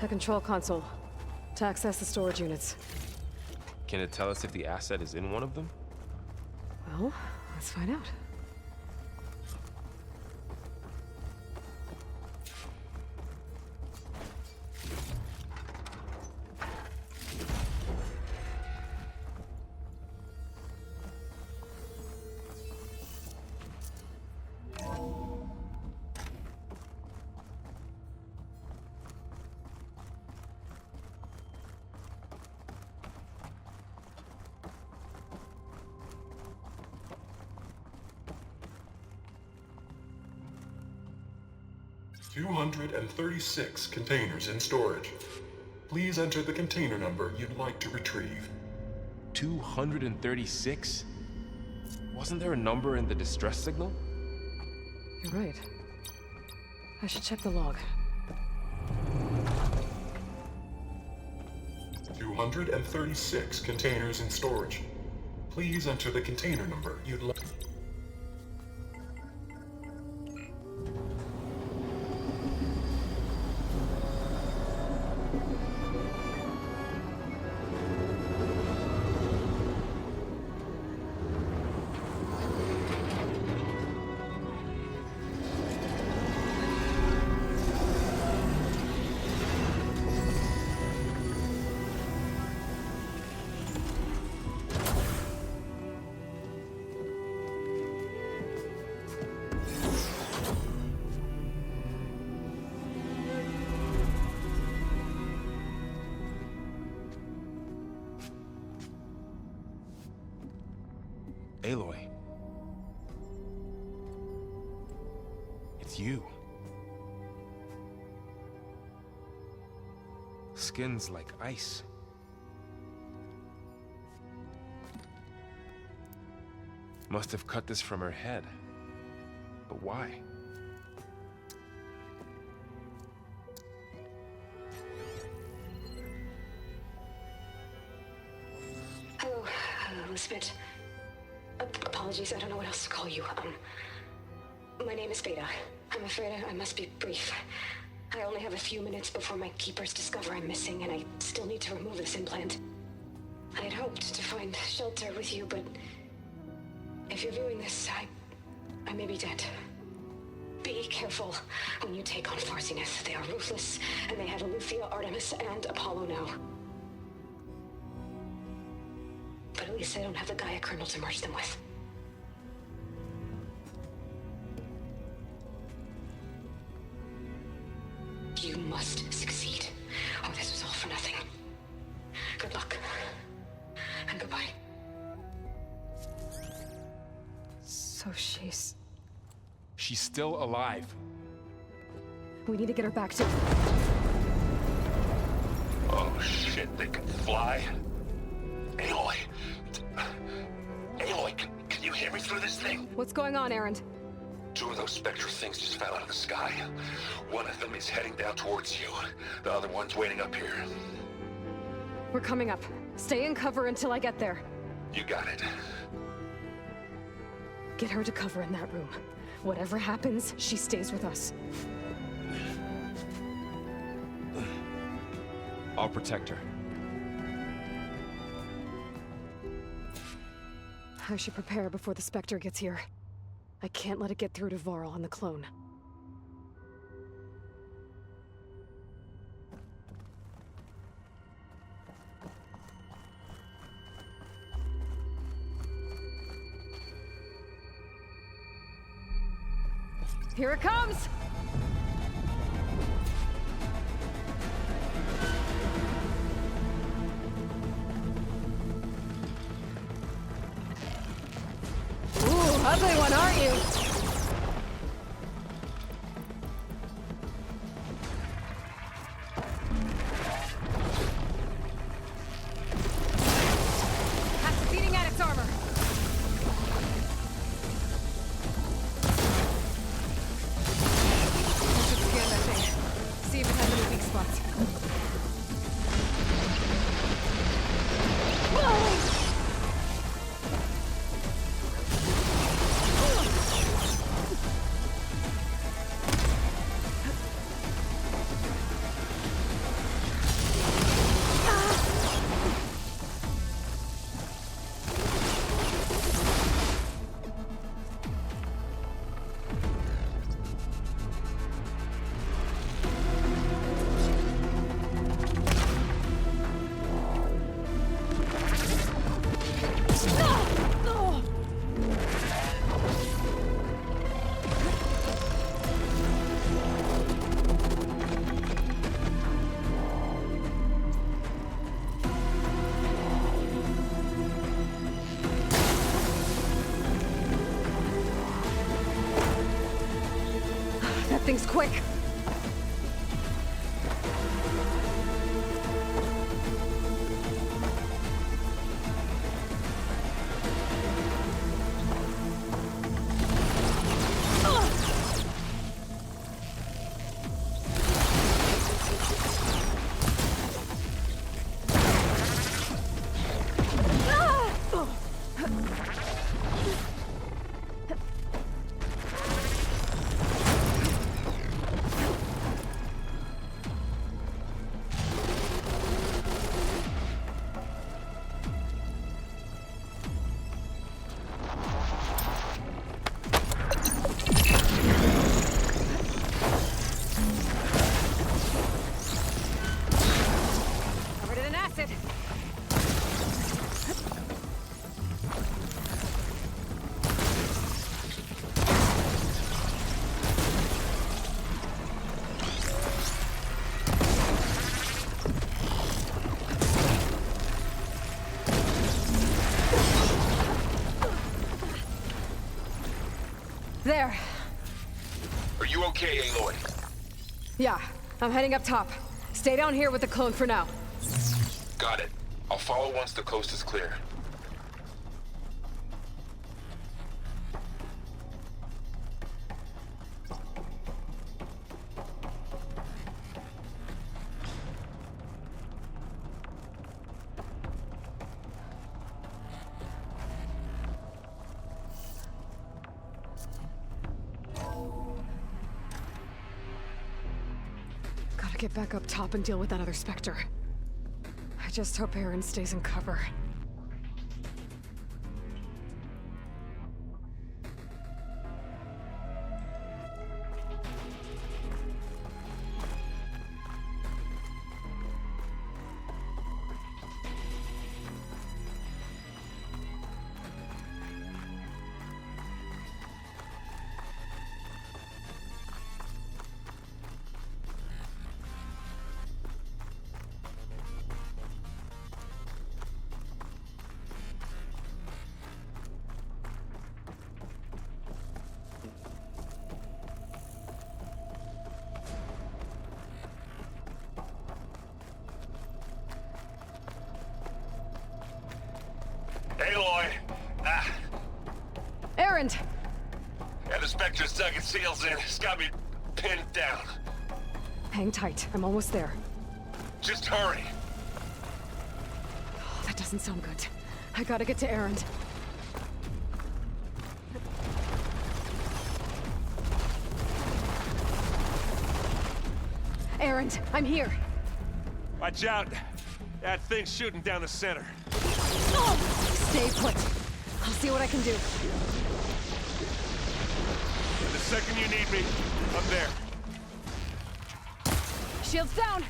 Speaker 2: The control console. To access the storage units.
Speaker 7: Can it tell us if the asset is in one of them?
Speaker 2: Well, let's find out.
Speaker 18: "236 containers in storage. Please enter the container number you'd like to retrieve."
Speaker 7: 236? Wasn't there a number in the distress signal?
Speaker 2: You're right. I should check the log.
Speaker 18: 236 containers in storage. Please enter the container number you'd like.
Speaker 7: Aloy. It's you. Skin's like ice. Must have cut this from her head. But why?
Speaker 9: Hello, Lisbeth. Apologies, I don't know what else to call you. My name is Beta. I'm afraid I must be brief.
Speaker 19: I only have a few minutes before my keepers discover I'm missing, and I still need to remove this implant. I had hoped to find shelter with you, but if you're viewing this, I may be dead. Be careful when you take on Far Zenith. They are ruthless, and they have Aletheia, Artemis, and Apollo now. But at least I don't have the Gaia kernel to merge them with. You must succeed, or this was all for nothing. Good luck. And goodbye.
Speaker 2: So she's
Speaker 7: still alive.
Speaker 2: We need to get her back to...
Speaker 17: Oh shit, they can fly? Aloy! Aloy, can you hear me through this thing?
Speaker 2: What's going on, Erend?
Speaker 17: 2 of those spectral things just fell out of the sky. One of them is heading down towards you. The other one's waiting up here.
Speaker 2: We're coming up. Stay in cover until I get there.
Speaker 17: You got it.
Speaker 2: Get her to cover in that room. Whatever happens, she stays with us.
Speaker 7: I'll protect her.
Speaker 2: I should prepare before the Spectre gets here. I can't let it get through to Varl on the clone. Here it comes! Ooh, ugly one, aren't you? That's beating at its armor. I should scan that thing. See if it has any weak spots. Whoa! Things quick. There.
Speaker 17: Are you okay, Aloy?
Speaker 2: Yeah, I'm heading up top. Stay down here with the clone for now.
Speaker 17: Got it. I'll follow once the coast is clear.
Speaker 2: get back up top and deal with that other Spectre. I just hope Aaron stays in cover.
Speaker 3: Aloy!
Speaker 2: Aaron!
Speaker 3: Yeah, the Spectre's dug its seals in. It's got me pinned down.
Speaker 2: Hang tight. I'm almost there.
Speaker 3: Just hurry.
Speaker 2: Oh, that doesn't sound good. I gotta get to Aaron. Aaron, I'm here.
Speaker 3: Watch out. That thing's shooting down the center.
Speaker 2: Stay put. I'll see what I can do.
Speaker 3: The second you need me, I'm there.
Speaker 2: Shields down!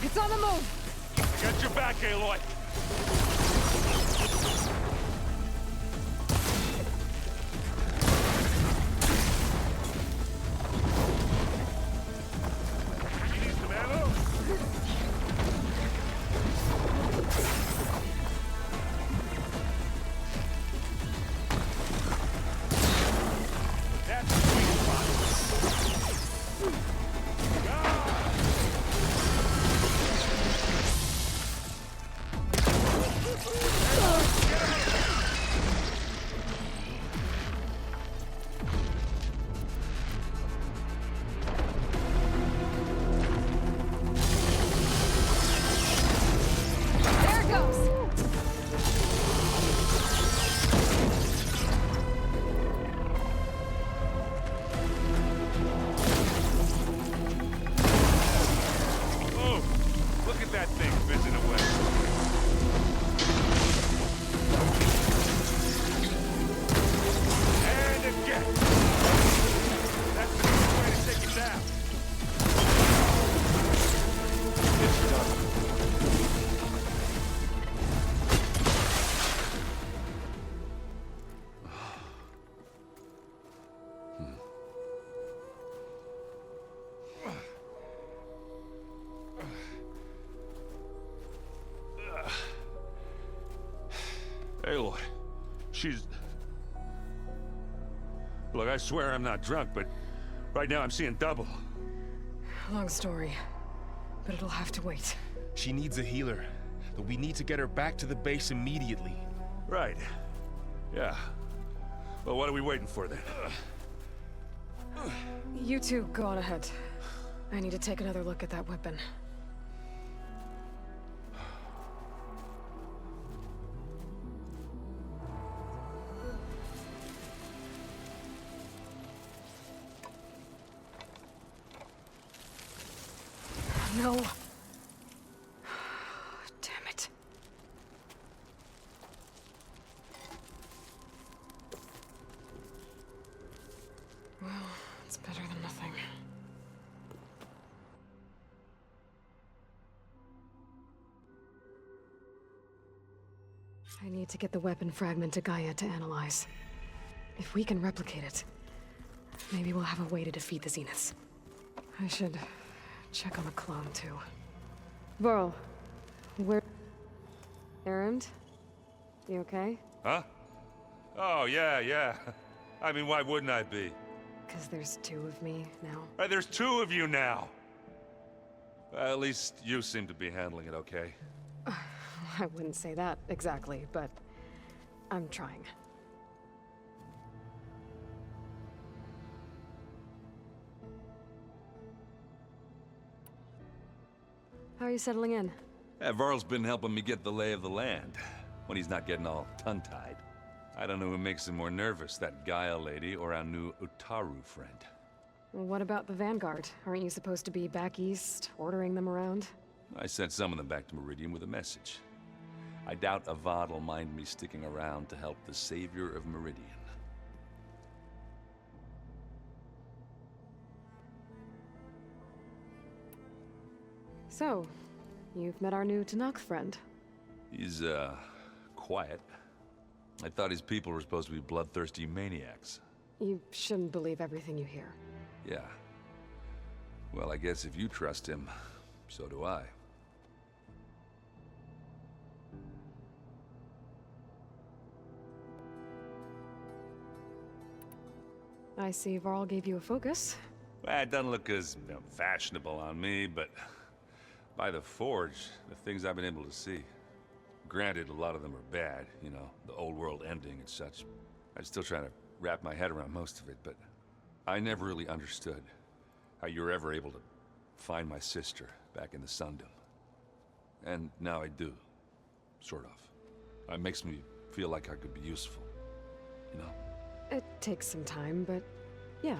Speaker 2: It's on the move!
Speaker 3: I got your back, Aloy. You need some ammo? That's the sweet spot.
Speaker 2: There it goes!
Speaker 3: Oh, look at that thing fizzing away. And again. That's the best way to take it down. It's done. Aloy, she's... Look, I swear I'm not drunk, but right now I'm seeing double.
Speaker 2: Long story, but it'll have to wait.
Speaker 7: She needs a healer, but we need to get her back to the base immediately.
Speaker 3: Right. Yeah. Well, what are we waiting for then?
Speaker 2: You two go on ahead. I need to take another look at that weapon. No. Damn it. Well, it's better than nothing. I need to get the weapon fragment to Gaia to analyze. If we can replicate it, maybe we'll have a way to defeat the Zeniths. I should check on the clone, too. Varl, where... Erend? You okay?
Speaker 3: Huh? Oh, yeah. I mean, why wouldn't I be?
Speaker 2: Because there's two of me now.
Speaker 3: Right, there's two of you now. Well, at least you seem to be handling it okay.
Speaker 2: I wouldn't say that exactly, but I'm trying. How are you settling in?
Speaker 12: Yeah, Varl's been helping me get the lay of the land, when he's not getting all tongue-tied. I don't know who makes him more nervous, that Gaia lady or our new Utaru friend.
Speaker 2: Well, what about the Vanguard? Aren't you supposed to be back east, ordering them around?
Speaker 12: I sent some of them back to Meridian with a message. I doubt Avad will mind me sticking around to help the savior of Meridian.
Speaker 2: So, you've met our new Tanakh friend.
Speaker 12: He's, quiet. I thought his people were supposed to be bloodthirsty maniacs.
Speaker 2: You shouldn't believe everything you hear.
Speaker 12: Yeah. Well, I guess if you trust him, so do I.
Speaker 2: I see Varl gave you a focus.
Speaker 12: Well, it doesn't look as fashionable on me, but by the Forge, the things I've been able to see. Granted, a lot of them are bad, you know, the old world ending and such. I'm still trying to wrap my head around most of it, but I never really understood how you were ever able to find my sister back in the Sundom. And now I do, sort of. It makes me feel like I could be useful, you know?
Speaker 2: It takes some time, but yeah.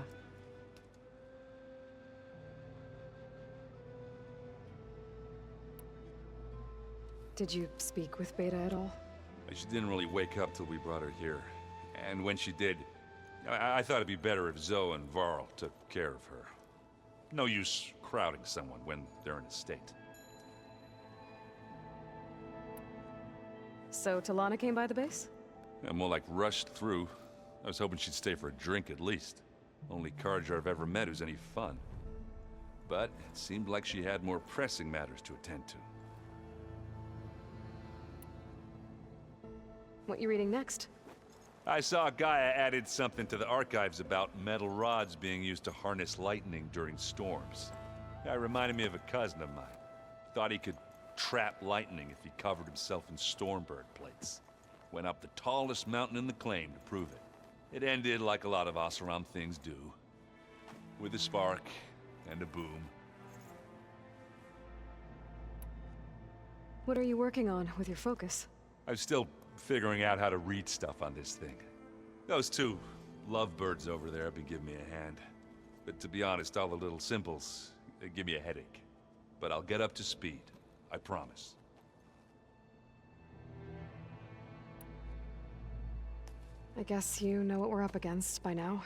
Speaker 2: Did you speak with Beta at all?
Speaker 12: She didn't really wake up till we brought her here. And when she did, I thought it'd be better if Zoe and Varl took care of her. No use crowding someone when they're in a state.
Speaker 2: So Talana came by the base?
Speaker 12: Yeah, more like rushed through. I was hoping she'd stay for a drink at least. Only Carja I've ever met who's any fun. But it seemed like she had more pressing matters to attend to.
Speaker 2: What you reading next?
Speaker 12: I saw Gaia added something to the archives about metal rods being used to harness lightning during storms. That reminded me of a cousin of mine. Thought he could trap lightning if he covered himself in Stormbird plates. Went up the tallest mountain in the claim to prove it. It ended like a lot of Oseram things do. With a spark and a boom.
Speaker 2: What are you working on with your focus?
Speaker 12: I'm still figuring out how to read stuff on this thing. Those two lovebirds over there have been giving me a hand. But to be honest, all the little symbols, they give me a headache. But I'll get up to speed, I promise.
Speaker 2: I guess you know what we're up against by now.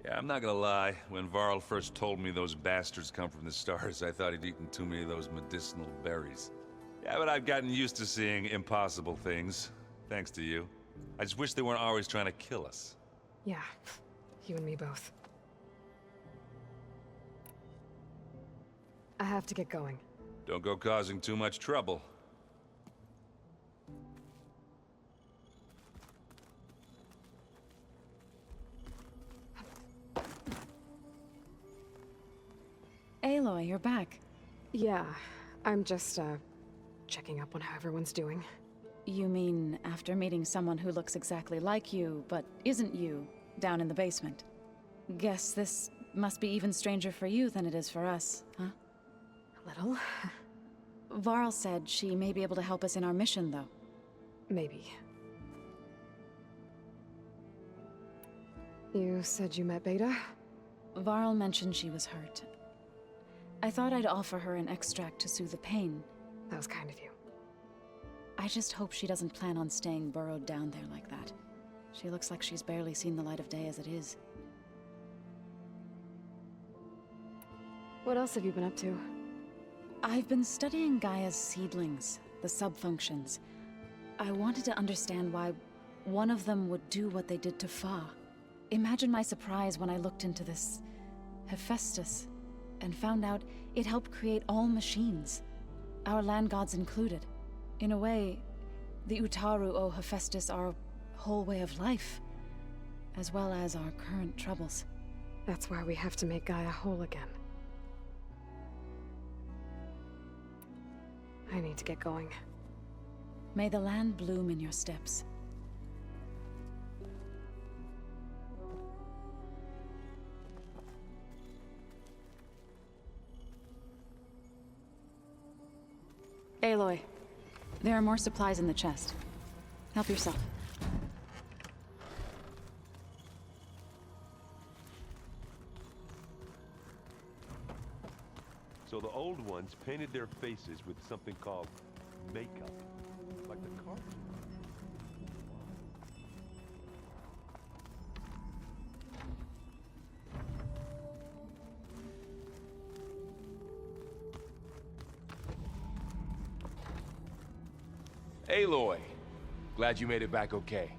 Speaker 12: Yeah, I'm not gonna lie. When Varl first told me those bastards come from the stars, I thought he'd eaten too many of those medicinal berries. Yeah, but I've gotten used to seeing impossible things. Thanks to you. I just wish they weren't always trying to kill us.
Speaker 2: Yeah, you and me both. I have to get going.
Speaker 12: Don't go causing too much trouble.
Speaker 8: Aloy, you're back.
Speaker 2: Yeah, I'm just, checking up on how everyone's doing.
Speaker 8: You mean after meeting someone who looks exactly like you, but isn't you, down in the basement? Guess this must be even stranger for you than it is for us, huh?
Speaker 2: A little.
Speaker 8: Varl said she may be able to help us in our mission, though.
Speaker 2: Maybe. You said you met Beta?
Speaker 8: Varl mentioned she was hurt. I thought I'd offer her an extract to soothe the pain.
Speaker 2: That was kind of you.
Speaker 8: I just hope she doesn't plan on staying burrowed down there like that. She looks like she's barely seen the light of day as it is.
Speaker 2: What else have you been up to?
Speaker 8: I've been studying Gaia's seedlings, the subfunctions. I wanted to understand why one of them would do what they did to Fa. Imagine my surprise when I looked into this Hephaestus and found out it helped create all machines, our land gods included. In a way, the Utaru owe Hephaestus our whole way of life, as well as our current troubles.
Speaker 2: That's why we have to make Gaia whole again. I need to get going.
Speaker 8: May the land bloom in your steps. Aloy, there are more supplies in the chest. Help yourself.
Speaker 15: So the old ones painted their faces with something called makeup. Like the cartoon.
Speaker 7: Aloy, glad you made it back okay.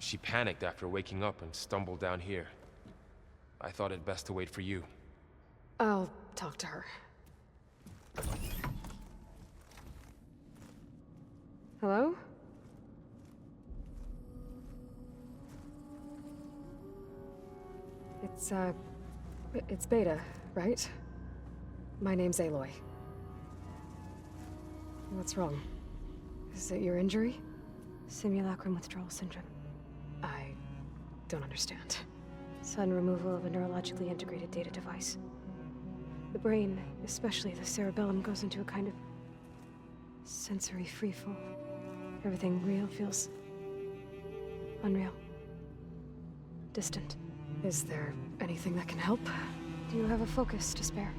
Speaker 7: She panicked after waking up and stumbled down here. I thought it best to wait for you.
Speaker 2: I'll talk to her. Hello? It's Beta, right? My name's Aloy. What's wrong? Is it your injury?
Speaker 16: Simulacrum withdrawal syndrome.
Speaker 2: I don't understand.
Speaker 16: Sudden removal of a neurologically integrated data device. The brain, especially the cerebellum, goes into a kind of sensory freefall. Everything real feels unreal. Distant.
Speaker 2: Is there anything that can help?
Speaker 16: Do you have a focus to spare?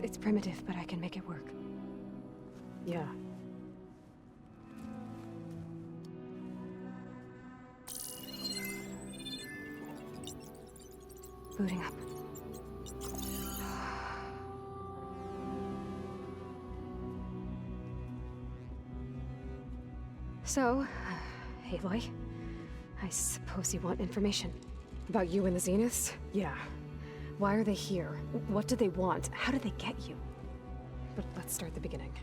Speaker 16: It's primitive, but I can make it work.
Speaker 2: Yeah.
Speaker 16: Booting up.
Speaker 2: So, Aloy, I suppose you want information. About you and the Zeniths? Yeah. Why are they here? What do they want? How did they get you? But let's start at the beginning.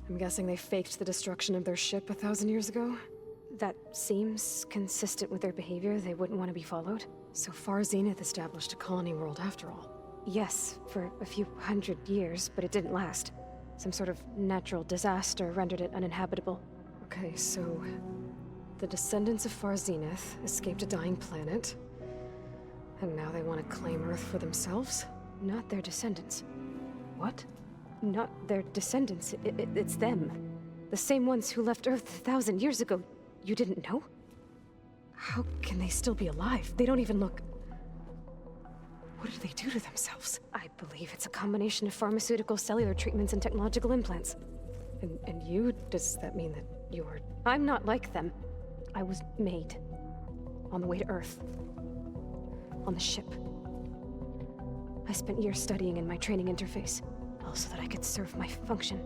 Speaker 2: I'm guessing they faked the destruction of their ship 1,000 years ago?
Speaker 16: That seems consistent with their behavior. They wouldn't want to be followed.
Speaker 2: So far, Zenith established a colony world after all.
Speaker 16: Yes, for a few hundred years, but it didn't last. Some sort of natural disaster rendered it uninhabitable.
Speaker 2: Okay, so the descendants of Far Zenith escaped a dying planet, and now they want to claim Earth for themselves?
Speaker 16: Not their descendants.
Speaker 2: What?
Speaker 16: Not their descendants. It's them. The same ones who left Earth 1,000 years ago. You didn't know?
Speaker 2: How can they still be alive? They don't even look... What do they do to themselves?
Speaker 16: I believe it's a combination of pharmaceutical, cellular treatments, and technological implants.
Speaker 2: And you? Does that mean that you're...
Speaker 16: I'm not like them. I was made. On the way to Earth. On the ship. I spent years studying in my training interface, all so that I could serve my function.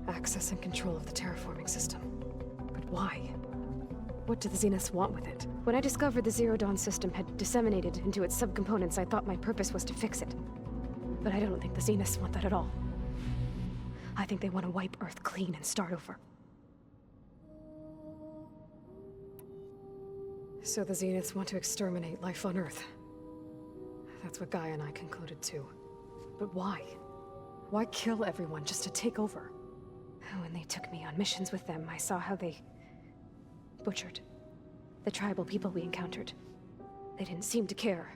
Speaker 2: Access and control of the terraforming system. But why? What do the Zeniths want with it?
Speaker 16: When I discovered the Zero Dawn system had disseminated into its subcomponents, I thought my purpose was to fix it. But I don't think the Zeniths want that at all. I think they want to wipe Earth clean and start over.
Speaker 2: So the Zeniths want to exterminate life on Earth. That's what Gaia and I concluded too. But why? Why kill everyone just to take over?
Speaker 16: When they took me on missions with them, I saw how they butchered the tribal people we encountered. They didn't seem to care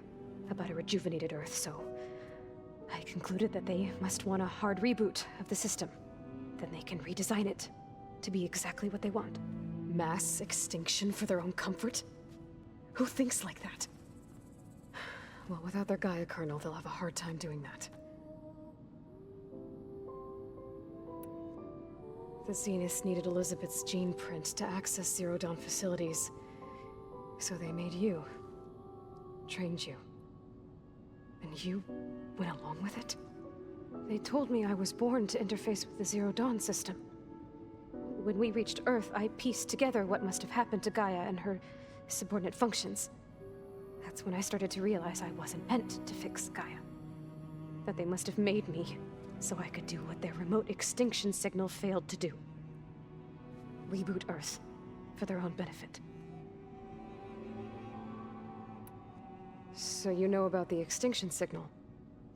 Speaker 16: about a rejuvenated Earth, so I concluded that they must want a hard reboot of the system. Then they can redesign it to be exactly what they want.
Speaker 2: Mass extinction for their own comfort? Who thinks like that? Well, without their Gaia kernel, they'll have a hard time doing that. The Zeniths needed Elizabeth's gene print to access Zero Dawn facilities. So they made you. Trained you. And you went along with it?
Speaker 16: They told me I was born to interface with the Zero Dawn system. When we reached Earth, I pieced together what must have happened to Gaia and her subordinate functions. That's when I started to realize I wasn't meant to fix Gaia. That they must have made me so I could do what their remote extinction signal failed to do. Reboot Earth for their own benefit.
Speaker 2: So you know about the extinction signal?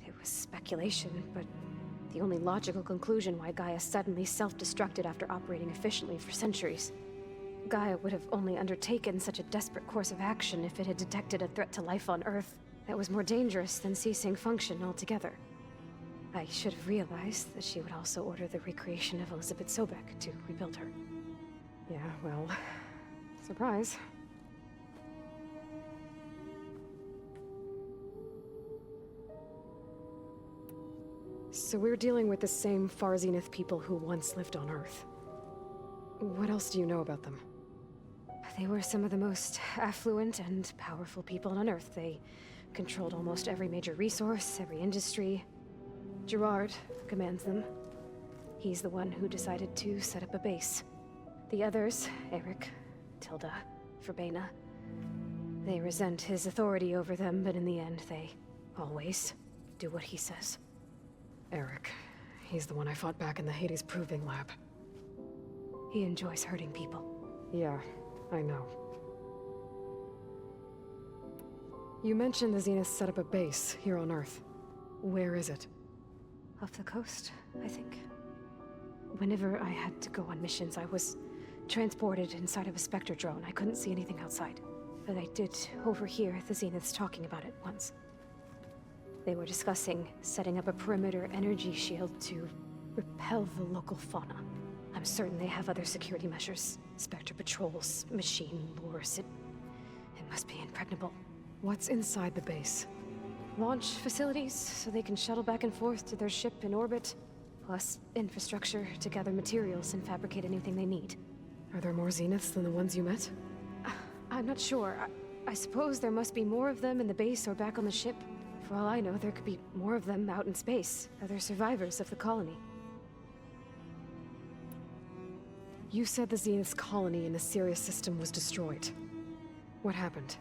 Speaker 16: It was speculation, but the only logical conclusion why Gaia suddenly self-destructed after operating efficiently for centuries. Gaia would have only undertaken such a desperate course of action if it had detected a threat to life on Earth that was more dangerous than ceasing function altogether. I should have realized that she would also order the recreation of Elizabeth Sobek to rebuild her.
Speaker 2: Yeah, well, surprise. So we're dealing with the same Far Zenith people who once lived on Earth. What else do you know about them?
Speaker 16: They were some of the most affluent and powerful people on Earth. They controlled almost every major resource, every industry. Gerard commands them. He's the one who decided to set up a base. The others, Eric, Tilda, Verbena, they resent his authority over them, but in the end, they always do what he says.
Speaker 2: Eric. He's the one I fought back in the Hades Proving Lab.
Speaker 16: He enjoys hurting people.
Speaker 2: Yeah, I know. You mentioned the Zenith set up a base here on Earth. Where is it?
Speaker 16: Off the coast, I think. Whenever I had to go on missions, I was transported inside of a Spectre drone. I couldn't see anything outside. But I did overhear the Zeniths talking about it once. They were discussing setting up a perimeter energy shield to repel the local fauna. I'm certain they have other security measures. Spectre patrols, machine lures. It must be impregnable.
Speaker 2: What's inside the base?
Speaker 16: Launch facilities, so they can shuttle back and forth to their ship in orbit. Plus infrastructure to gather materials and fabricate anything they need.
Speaker 2: Are there more Zeniths than the ones you met?
Speaker 16: I'm not sure. I suppose there must be more of them in the base or back on the ship. For all I know, there could be more of them out in space, other survivors of the colony.
Speaker 2: You said the Zenith's colony in the Sirius system was destroyed. What happened?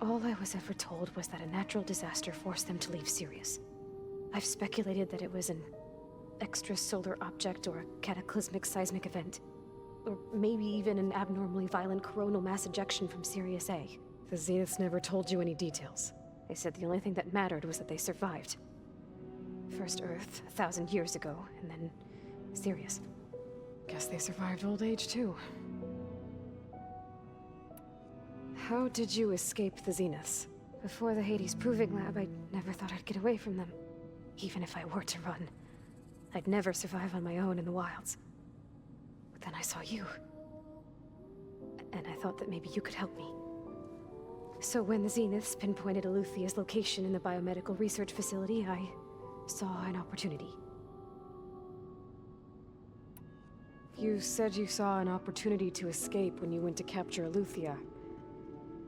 Speaker 16: All I was ever told was that a natural disaster forced them to leave Sirius. I've speculated that it was an extrasolar object or a cataclysmic seismic event. Or maybe even an abnormally violent coronal mass ejection from Sirius A.
Speaker 2: The Zeniths never told you any details.
Speaker 16: They said the only thing that mattered was that they survived. First Earth, 1,000 years ago, and then Sirius.
Speaker 2: Guess they survived old age, too. How did you escape the Zeniths?
Speaker 16: Before the Hades Proving Lab, I never thought I'd get away from them. Even if I were to run. I'd never survive on my own in the wilds. But then I saw you. And I thought that maybe you could help me. So when the Zeniths pinpointed Eluthia's location in the biomedical research facility, I saw an opportunity.
Speaker 2: You said you saw an opportunity to escape when you went to capture Eluthia.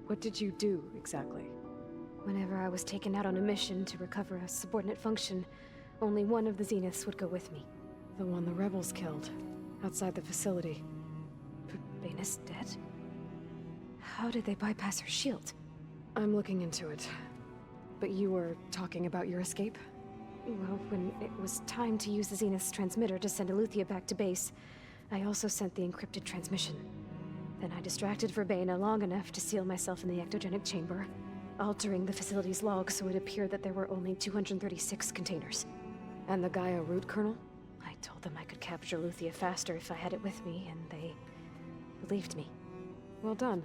Speaker 2: What did you do, exactly?
Speaker 16: Whenever I was taken out on a mission to recover a subordinate function, only one of the Zeniths would go with me.
Speaker 2: The one the rebels killed, outside the facility.
Speaker 16: Vena's dead? How did they bypass her shield?
Speaker 2: I'm looking into it. But you were talking about your escape?
Speaker 16: Well, when it was time to use the Zenith's transmitter to send Eluthia back to base, I also sent the encrypted transmission. Then I distracted Verbena long enough to seal myself in the ectogenic chamber, altering the facility's log so it appeared that there were only 236 containers.
Speaker 2: And the Gaia root kernel?
Speaker 16: I told them I could capture Eluthia faster if I had it with me, and they believed me.
Speaker 2: Well done.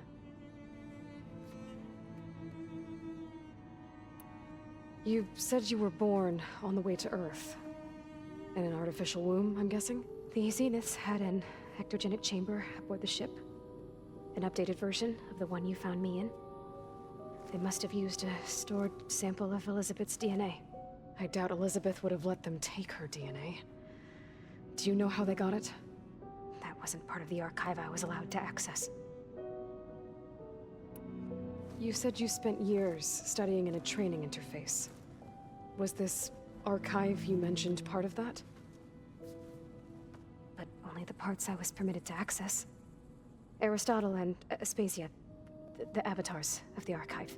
Speaker 2: You said you were born on the way to Earth. In an artificial womb, I'm guessing?
Speaker 16: The Zeniths had an ectogenic chamber aboard the ship. An updated version of the one you found me in. They must have used a stored sample of Elizabeth's DNA.
Speaker 2: I doubt Elizabeth would have let them take her DNA. Do you know how they got it?
Speaker 16: That wasn't part of the archive I was allowed to access.
Speaker 2: You said you spent years studying in a training interface. Was this archive you mentioned part of that?
Speaker 16: But only the parts I was permitted to access. Aristotle and Aspasia, the avatars of the archive,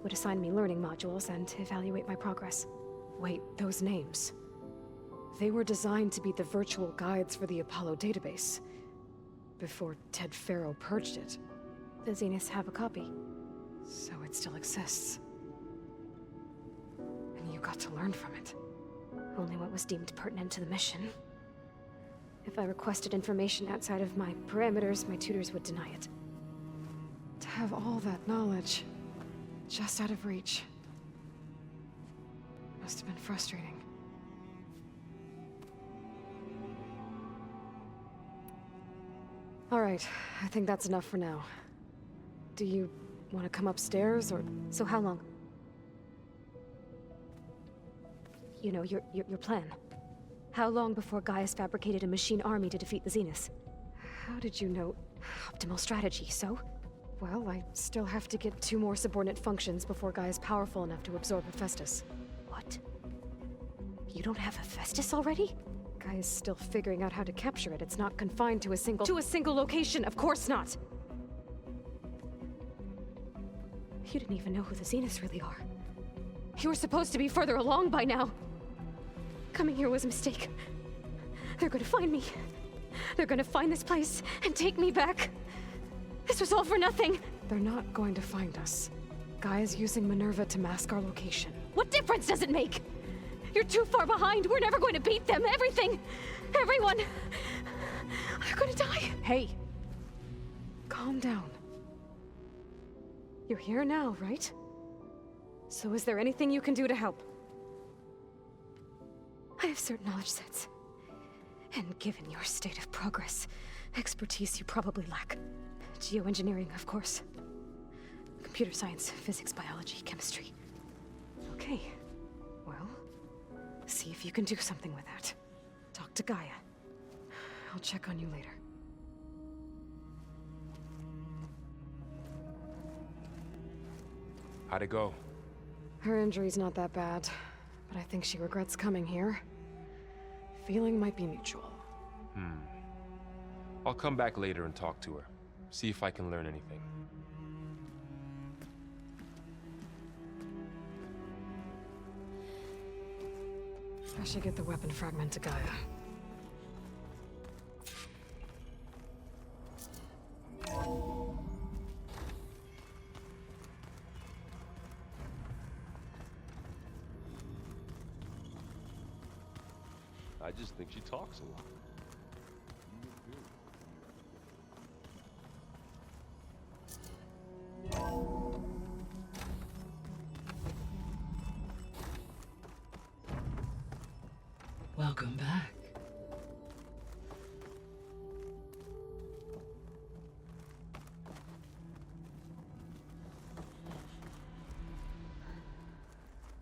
Speaker 16: would assign me learning modules and evaluate my progress.
Speaker 2: Wait, those names. They were designed to be the virtual guides for the Apollo database, before Ted Faro purged it.
Speaker 16: The Zeniths have a copy.
Speaker 2: So it still exists. And you got to learn from it.
Speaker 16: Only what was deemed pertinent to the mission. If I requested information outside of my parameters, my tutors would deny it.
Speaker 2: To have all that knowledge, just out of reach, must have been frustrating. All right, I think that's enough for now. Do you want to come upstairs, or...
Speaker 16: So how long? You know, your plan. How long before Gaia's fabricated a machine army to defeat the Zeniths?
Speaker 2: How did you know?
Speaker 16: Optimal strategy, so?
Speaker 2: Well, I still have to get 2 more subordinate functions before Gaia's powerful enough to absorb Hephaestus.
Speaker 16: What? You don't have Hephaestus already?
Speaker 2: Gaia's still figuring out how to capture it. It's not confined to a single...
Speaker 16: To a single location, of course not! You didn't even know who the Zeniths really are. You were supposed to be further along by now. Coming here was a mistake. They're gonna find me. They're gonna find this place and take me back. This was all for nothing.
Speaker 2: They're not going to find us. Gaia's using Minerva to mask our location.
Speaker 16: What difference does it make? You're too far behind. We're never going to beat them. Everything, everyone, are gonna die.
Speaker 2: Hey, calm down. You're here now, right? So is there anything you can do to help?
Speaker 16: I have certain knowledge sets. And given your state of progress, expertise you probably lack. Geoengineering, of course. Computer science, physics, biology, chemistry.
Speaker 2: Okay. Well, see if you can do something with that. Talk to Gaia. I'll check on you later.
Speaker 7: How'd it go?
Speaker 2: Her injury's not that bad, but I think she regrets coming here. Feeling might be mutual.
Speaker 7: I'll come back later and talk to her. See if I can learn anything.
Speaker 2: I should get the weapon fragment to Gaia.
Speaker 15: I just think she talks a lot.
Speaker 11: Welcome back.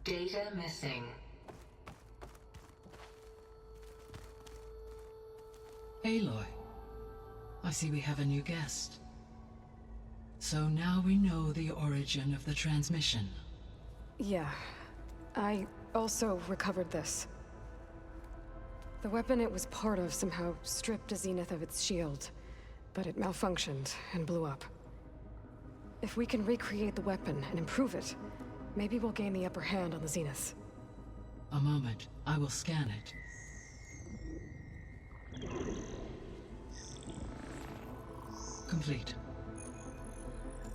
Speaker 19: Data missing.
Speaker 11: Aloy, I see we have a new guest. So now we know the origin of the transmission.
Speaker 2: Yeah. I also recovered this. The weapon it was part of somehow stripped a Zenith of its shield, but it malfunctioned and blew up. If we can recreate the weapon and improve it, maybe we'll gain the upper hand on the Zeniths.
Speaker 11: A moment, I will scan it. Complete.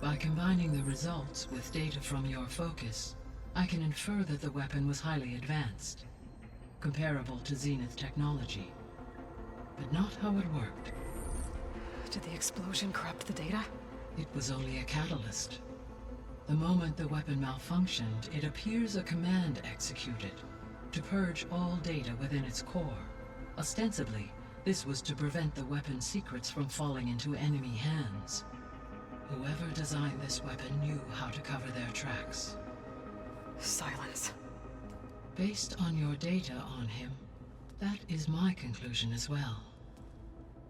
Speaker 11: By combining the results with data from your focus, I can infer that the weapon was highly advanced, comparable to Zenith technology, but not how it worked.
Speaker 2: Did the explosion corrupt the data?
Speaker 11: It was only a catalyst. The moment the weapon malfunctioned, it appears a command executed to purge all data within its core. Ostensibly, this was to prevent the weapon's secrets from falling into enemy hands. Whoever designed this weapon knew how to cover their tracks.
Speaker 2: Silence.
Speaker 11: Based on your data on him, that is my conclusion as well.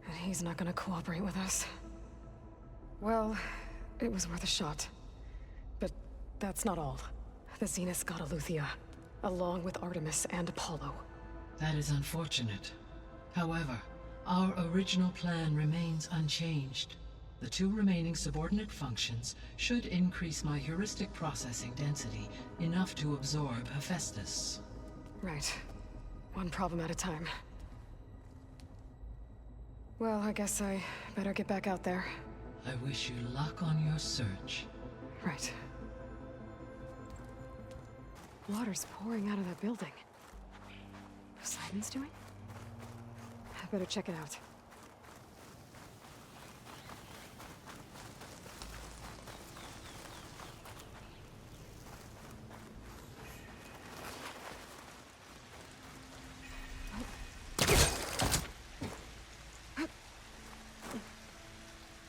Speaker 2: And he's not gonna cooperate with us. Well, it was worth a shot. But that's not all. The Zeniths got Aletheia, along with Artemis and Apollo.
Speaker 11: That is unfortunate. However, our original plan remains unchanged. The 2 remaining subordinate functions should increase my heuristic processing density enough to absorb Hephaestus.
Speaker 2: Right. One problem at a time. Well, I guess I better get back out there.
Speaker 11: I wish you luck on your search.
Speaker 2: Right. Water's pouring out of that building. Poseidon's doing?
Speaker 16: I better check it out.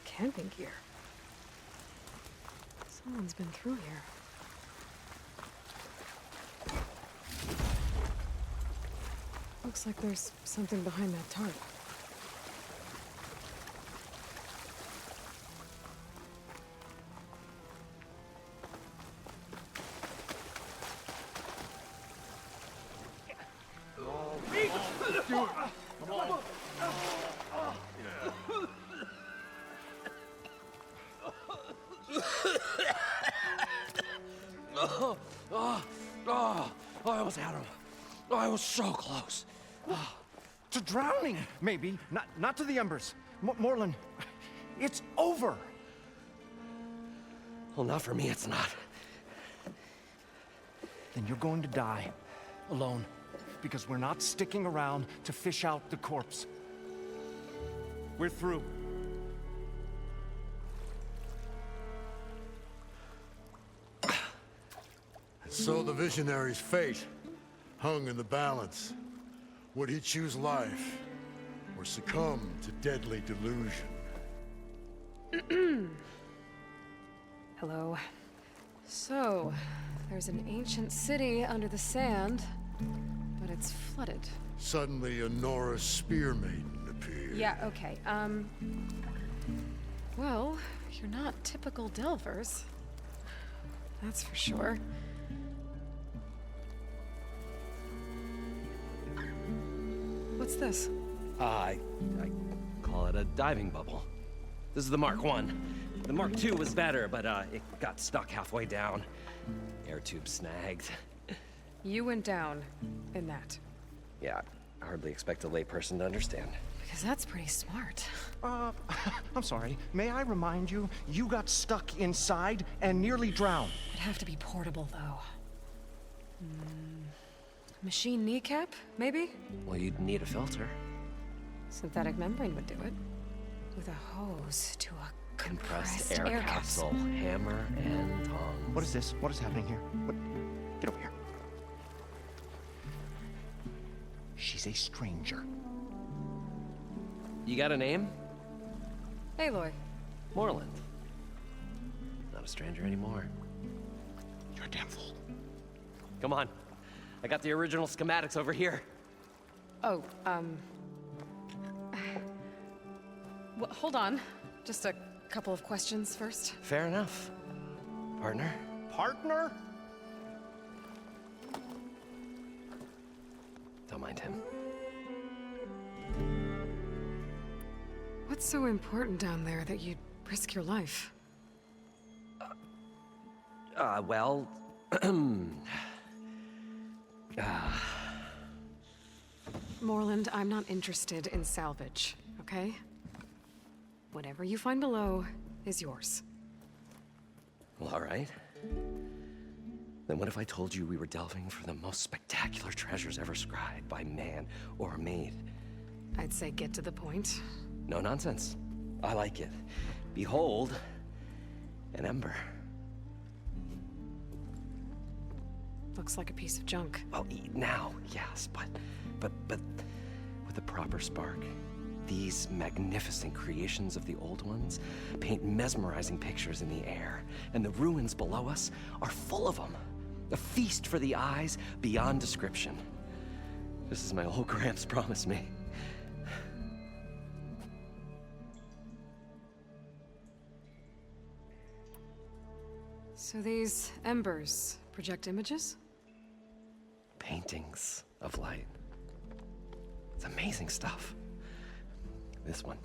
Speaker 16: Camping gear. Someone's been through here. Looks like there's something behind that tarp.
Speaker 5: I almost had him. I was so close.
Speaker 13: To drowning, maybe. Not to the embers. Morlund, it's over.
Speaker 5: Well, not for me, it's not.
Speaker 13: Then you're going to die. Alone. Because we're not sticking around to fish out the corpse. We're through.
Speaker 22: So the visionary's fate hung in the balance. Would he choose life, or succumb to deadly delusion?
Speaker 16: Hello. So, there's an ancient city under the sand, but it's flooded.
Speaker 22: Suddenly, a Nora spear maiden appeared.
Speaker 16: Yeah, okay. Well, you're not typical Delvers. That's for sure. What's this?
Speaker 5: I call it a diving bubble. This is the Mark I. The Mark II was better, but it got stuck halfway down. Air tube snagged.
Speaker 16: You went down in that.
Speaker 5: Yeah, I hardly expect a layperson to understand.
Speaker 16: Because that's pretty smart.
Speaker 13: I'm sorry. May I remind you, you got stuck inside and nearly drowned.
Speaker 16: It'd have to be portable, though. Machine kneecap, maybe?
Speaker 5: Well, you'd need a filter.
Speaker 16: Synthetic membrane would do it. With a hose to a compressed
Speaker 5: air capsule. Hammer and tongs.
Speaker 13: What is this? What is happening here? What? Get over here. She's a stranger.
Speaker 5: You got a name?
Speaker 16: Aloy.
Speaker 5: Moreland. Not a stranger anymore.
Speaker 13: You're a damn fool.
Speaker 5: Come on. I got the original schematics over here.
Speaker 16: Oh, well, hold on. Just a couple of questions first.
Speaker 5: Fair enough. Partner?
Speaker 13: Partner?
Speaker 5: Don't mind him.
Speaker 16: What's so important down there that you'd risk your life?
Speaker 5: Well...
Speaker 16: Moreland, I'm not interested in salvage, okay? Whatever you find below is yours.
Speaker 5: Well, all right. Then what if I told you we were delving for the most spectacular treasures ever scribed by man or maid?
Speaker 16: I'd say get to the point.
Speaker 5: No nonsense. I like it. Behold, an ember.
Speaker 16: Looks like a piece of junk.
Speaker 5: Well, now, yes, but with a proper spark. These magnificent creations of the old ones paint mesmerizing pictures in the air, and the ruins below us are full of them. A feast for the eyes beyond description. Just as my old Gramps promised me.
Speaker 16: So these embers project images?
Speaker 5: Paintings of light. It's amazing stuff. This one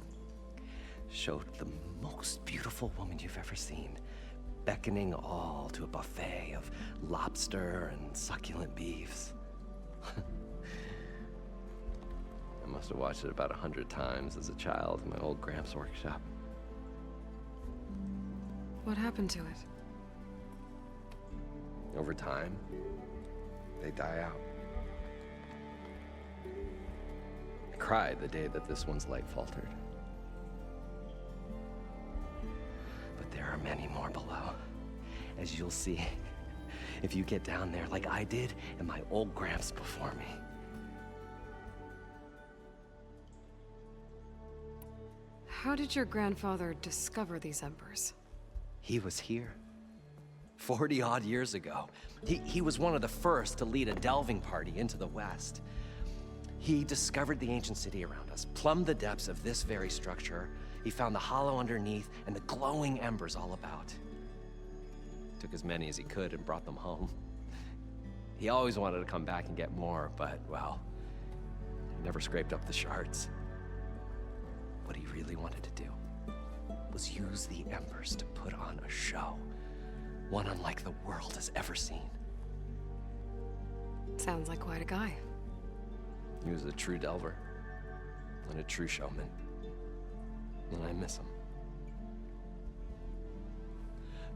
Speaker 5: showed the most beautiful woman you've ever seen, beckoning all to a buffet of lobster and succulent beefs. I must have watched it about 100 times as a child in my old Gramps workshop.
Speaker 16: What happened to it?
Speaker 5: Over time, they die out. cried the day that this one's light faltered. But there are many more below, as you'll see if you get down there like I did and my old Gramps before me.
Speaker 2: How did your grandfather discover these embers?
Speaker 5: He was here 40-odd years ago. He was one of the first to lead a delving party into the West. He discovered the ancient city around us, plumbed the depths of this very structure. He found the hollow underneath and the glowing embers all about. Took as many as he could and brought them home. He always wanted to come back and get more, but, well, never scraped up the shards. What he really wanted to do was use the embers to put on a show, one unlike the world has ever seen.
Speaker 2: Sounds like quite a guy.
Speaker 5: He was a true delver and a true showman, and I miss him.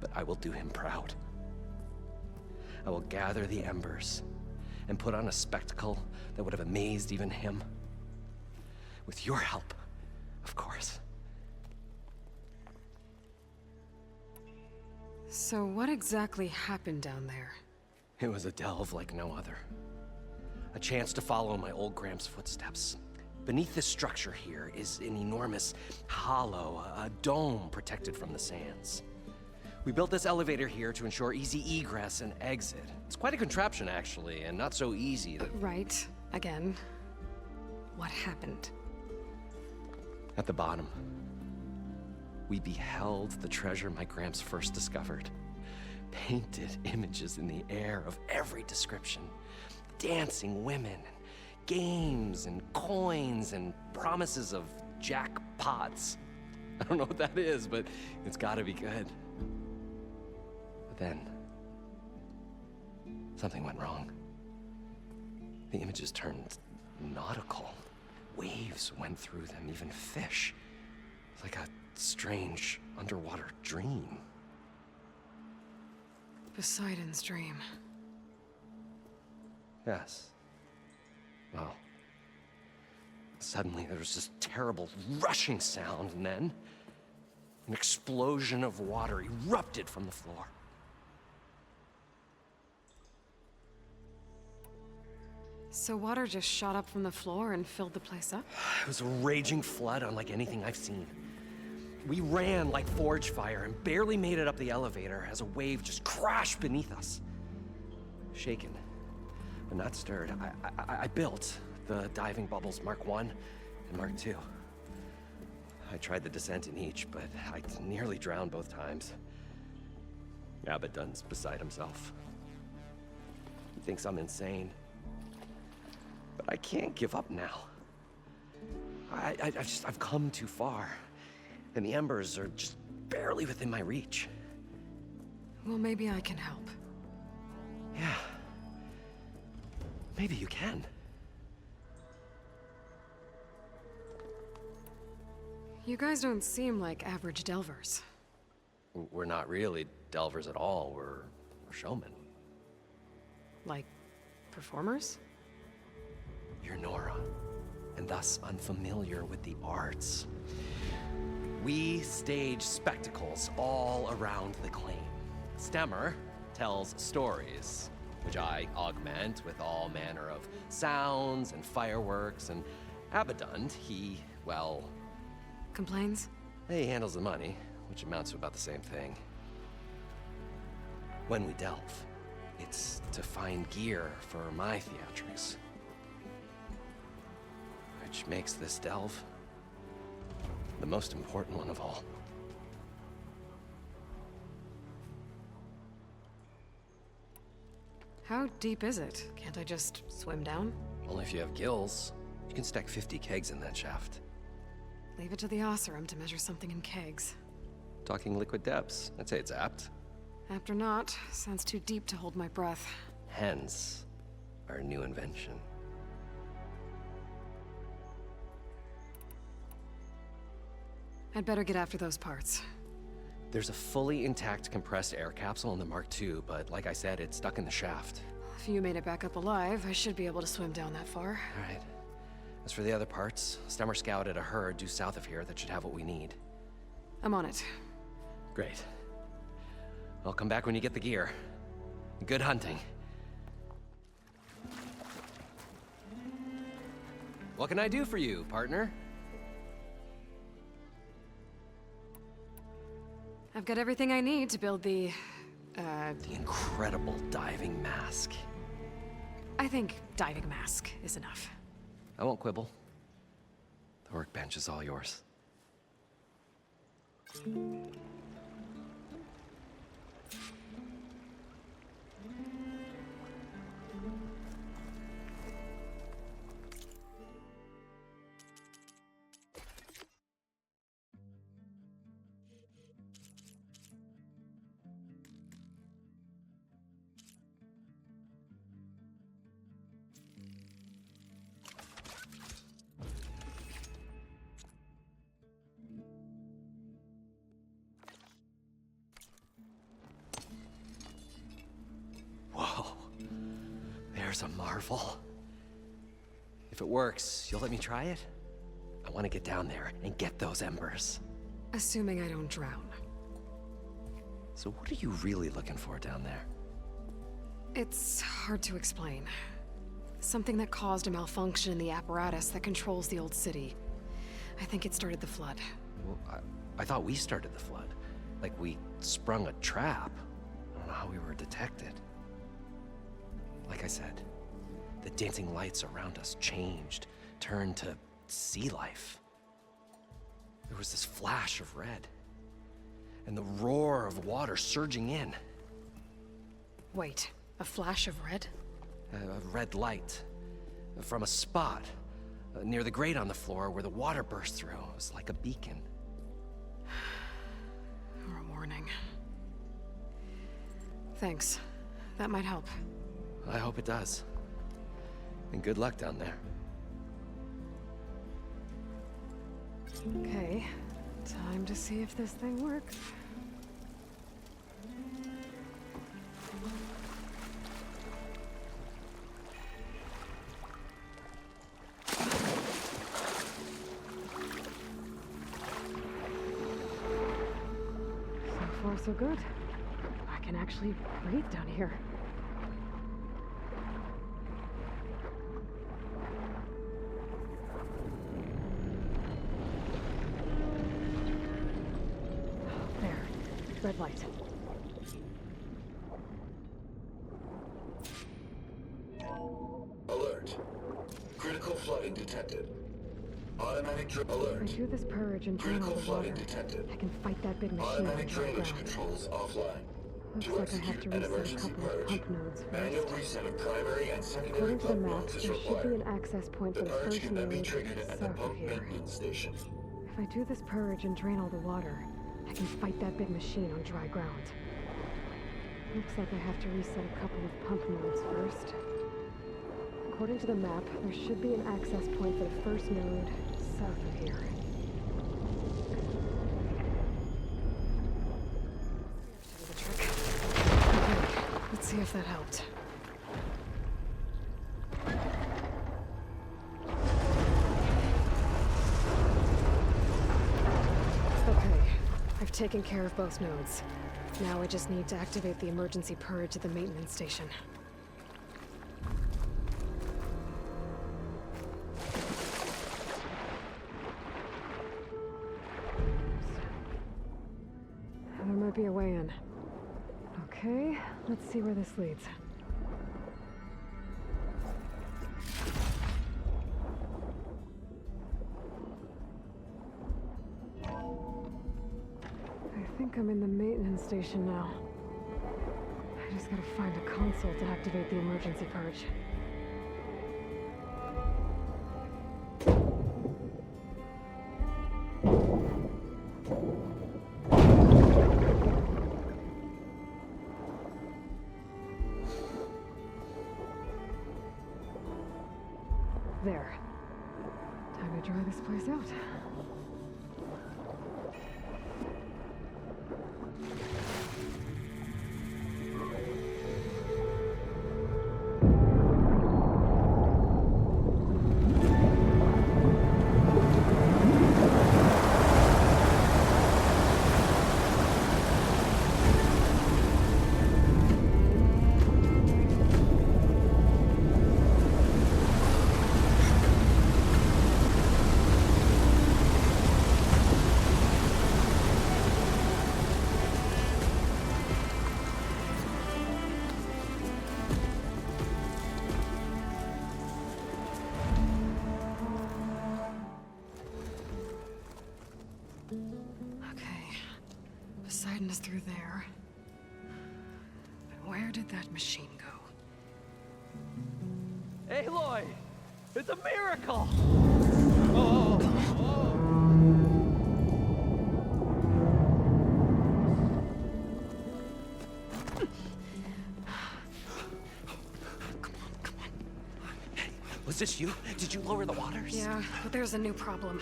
Speaker 5: But I will do him proud. I will gather the embers and put on a spectacle that would have amazed even him. With your help, of course.
Speaker 2: So what exactly happened down there?
Speaker 5: It was a delve like no other. A chance to follow my old Gramps' footsteps. Beneath this structure here is an enormous hollow, a dome protected from the sands. We built this elevator here to ensure easy egress and exit. It's quite a contraption, actually, and not so easy to...
Speaker 2: Right. Again. What happened?
Speaker 5: At the bottom, we beheld the treasure my Gramps first discovered. Painted images in the air of every description. Dancing women, games and coins and promises of jackpots. I don't know what that is, but it's gotta be good. But then, something went wrong. The images turned nautical. Waves went through them, even fish. It's like a strange underwater dream.
Speaker 2: Poseidon's dream.
Speaker 5: Yes. Well, suddenly there was this terrible rushing sound, and then an explosion of water erupted from the floor.
Speaker 2: So water just shot up from the floor and filled the place up?
Speaker 5: It was a raging flood unlike anything I've seen. We ran like forge fire and barely made it up the elevator as a wave just crashed beneath us. Shaken, but not stirred, I built the diving bubbles Mark I and Mark II. I tried the descent in each, but I nearly drowned both times. Abaddon's beside himself. He thinks I'm insane. But I can't give up now. I've come too far. And the embers are just barely within my reach.
Speaker 2: Well, maybe I can help.
Speaker 5: Yeah. Maybe you can.
Speaker 2: You guys don't seem like average delvers.
Speaker 5: We're not really delvers at all. We're showmen.
Speaker 2: Like performers?
Speaker 5: You're Nora, and thus unfamiliar with the arts. We stage spectacles all around the claim. Stemmer tells stories, which I augment with all manner of sounds and fireworks, and Abaddon, he, well...
Speaker 2: Complains?
Speaker 5: He handles the money, which amounts to about the same thing. When we delve, it's to find gear for my theatrics. Which makes this delve the most important one of all.
Speaker 2: How deep is it? Can't I just swim down?
Speaker 5: Only if you have gills. You can stack 50 kegs in that shaft.
Speaker 2: Leave it to the Oseram to measure something in kegs.
Speaker 5: Talking liquid depths, I'd say it's apt.
Speaker 2: Apt or not, sounds too deep to hold my breath.
Speaker 5: Hence, our new invention.
Speaker 2: I'd better get after those parts.
Speaker 5: There's a fully intact compressed air capsule in the Mark II, but like I said, it's stuck in the shaft.
Speaker 2: If you made it back up alive, I should be able to swim down that far.
Speaker 5: All right. As for the other parts, Stemmer scouted a herd due south of here that should have what we need.
Speaker 2: I'm on it.
Speaker 5: Great. I'll come back when you get the gear. Good hunting. What can I do for you, partner?
Speaker 2: I've got everything I need to build the
Speaker 5: incredible diving mask.
Speaker 2: I think diving mask is enough.
Speaker 5: I won't quibble. The workbench is all yours. Whoa. There's a marvel. If it works, you'll let me try it? I want to get down there and get those embers.
Speaker 2: Assuming I don't drown.
Speaker 5: So what are you really looking for down there?
Speaker 2: It's hard to explain. Something that caused a malfunction in the apparatus that controls the old city. I think it started the flood.
Speaker 5: Well, I thought we started the flood. Like we sprung a trap. I don't know how we were detected. Like I said, the dancing lights around us changed, turned to sea life. There was this flash of red, and the roar of water surging in.
Speaker 2: Wait, a flash of red?
Speaker 5: A red light from a spot near the grate on the floor where the water burst through. It was like a beacon.
Speaker 2: Or a warning. Thanks. That might help.
Speaker 5: I hope it does. And good luck down there.
Speaker 2: Okay, time to see if this thing works. So far, so good. I can actually breathe down here. Red light.
Speaker 1: Alert. Critical flooding detected. Automatic alert.
Speaker 2: If I do this purge and drain all the water, I can fight that big machine.
Speaker 1: Automatic drainage controls offline.
Speaker 2: Looks like I have to reset a couple of pump nodes
Speaker 1: Manual
Speaker 2: first.
Speaker 1: reset of primary and secondary
Speaker 2: According to the
Speaker 1: pump
Speaker 2: map,
Speaker 1: nodes is
Speaker 2: there should be
Speaker 1: required.
Speaker 2: an access point
Speaker 1: The
Speaker 2: for the
Speaker 1: purge
Speaker 2: first
Speaker 1: can then be
Speaker 2: node
Speaker 1: triggered at the
Speaker 2: south of
Speaker 1: pump
Speaker 2: here.
Speaker 1: maintenance station.
Speaker 2: If I do this purge and drain all the water, I can fight that big machine on dry ground. Looks like I have to reset a couple of pump nodes first. According to the map, there should be an access point for the first node south of here. The trick. Okay, let's see if that helped. Okay, I've taken care of both nodes. Now I just need to activate the emergency purge at the maintenance station. There might be a way in. Okay, let's see where this leads. I think I'm in the maintenance station now. I just gotta find a console to activate the emergency purge. There. Time to dry this place out. is through there. But where did that machine go?
Speaker 5: Aloy! It's a miracle! Was this you? Did you lower the waters?
Speaker 2: Yeah, but there's a new problem.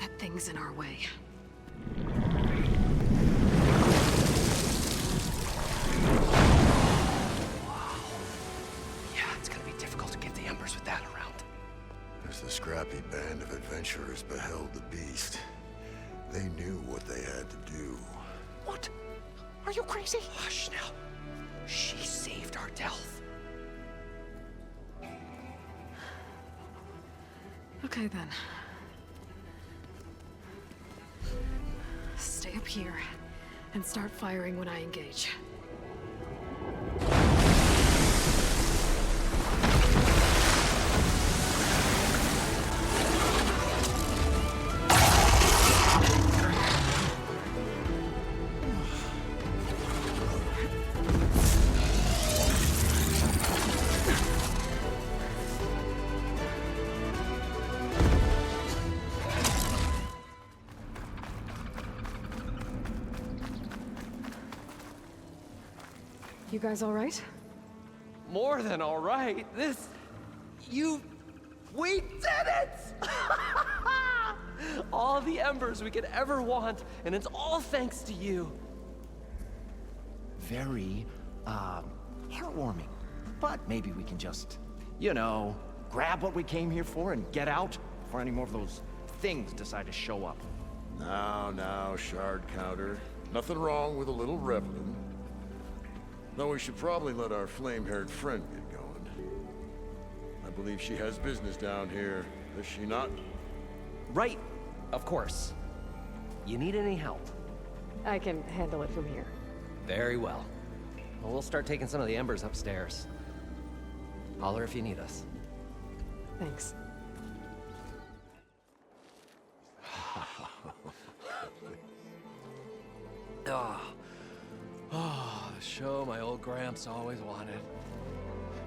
Speaker 2: That thing's in our way.
Speaker 5: Yeah, it's gonna be difficult to get the embers with that around.
Speaker 22: As the scrappy band of adventurers beheld the beast, they knew what they had to do.
Speaker 5: What? Are you crazy? Hush now. She saved our Delph.
Speaker 2: Okay then. Stay up here and start firing when I engage. You guys all right?
Speaker 5: More than all right. We did it! All the embers we could ever want, and it's all thanks to you.
Speaker 13: Very, heartwarming. But maybe we can just, grab what we came here for and get out before any more of those things decide to show up.
Speaker 22: Now, shard counter. Nothing wrong with a little reveling. Though we should probably let our flame-haired friend get going. I believe she has business down here, does she not?
Speaker 5: Right, of course. You need any help?
Speaker 2: I can handle it from here.
Speaker 5: Very well. Well, we'll start taking some of the embers upstairs. Holler if you need us.
Speaker 2: Thanks.
Speaker 5: The show my old Gramps always wanted.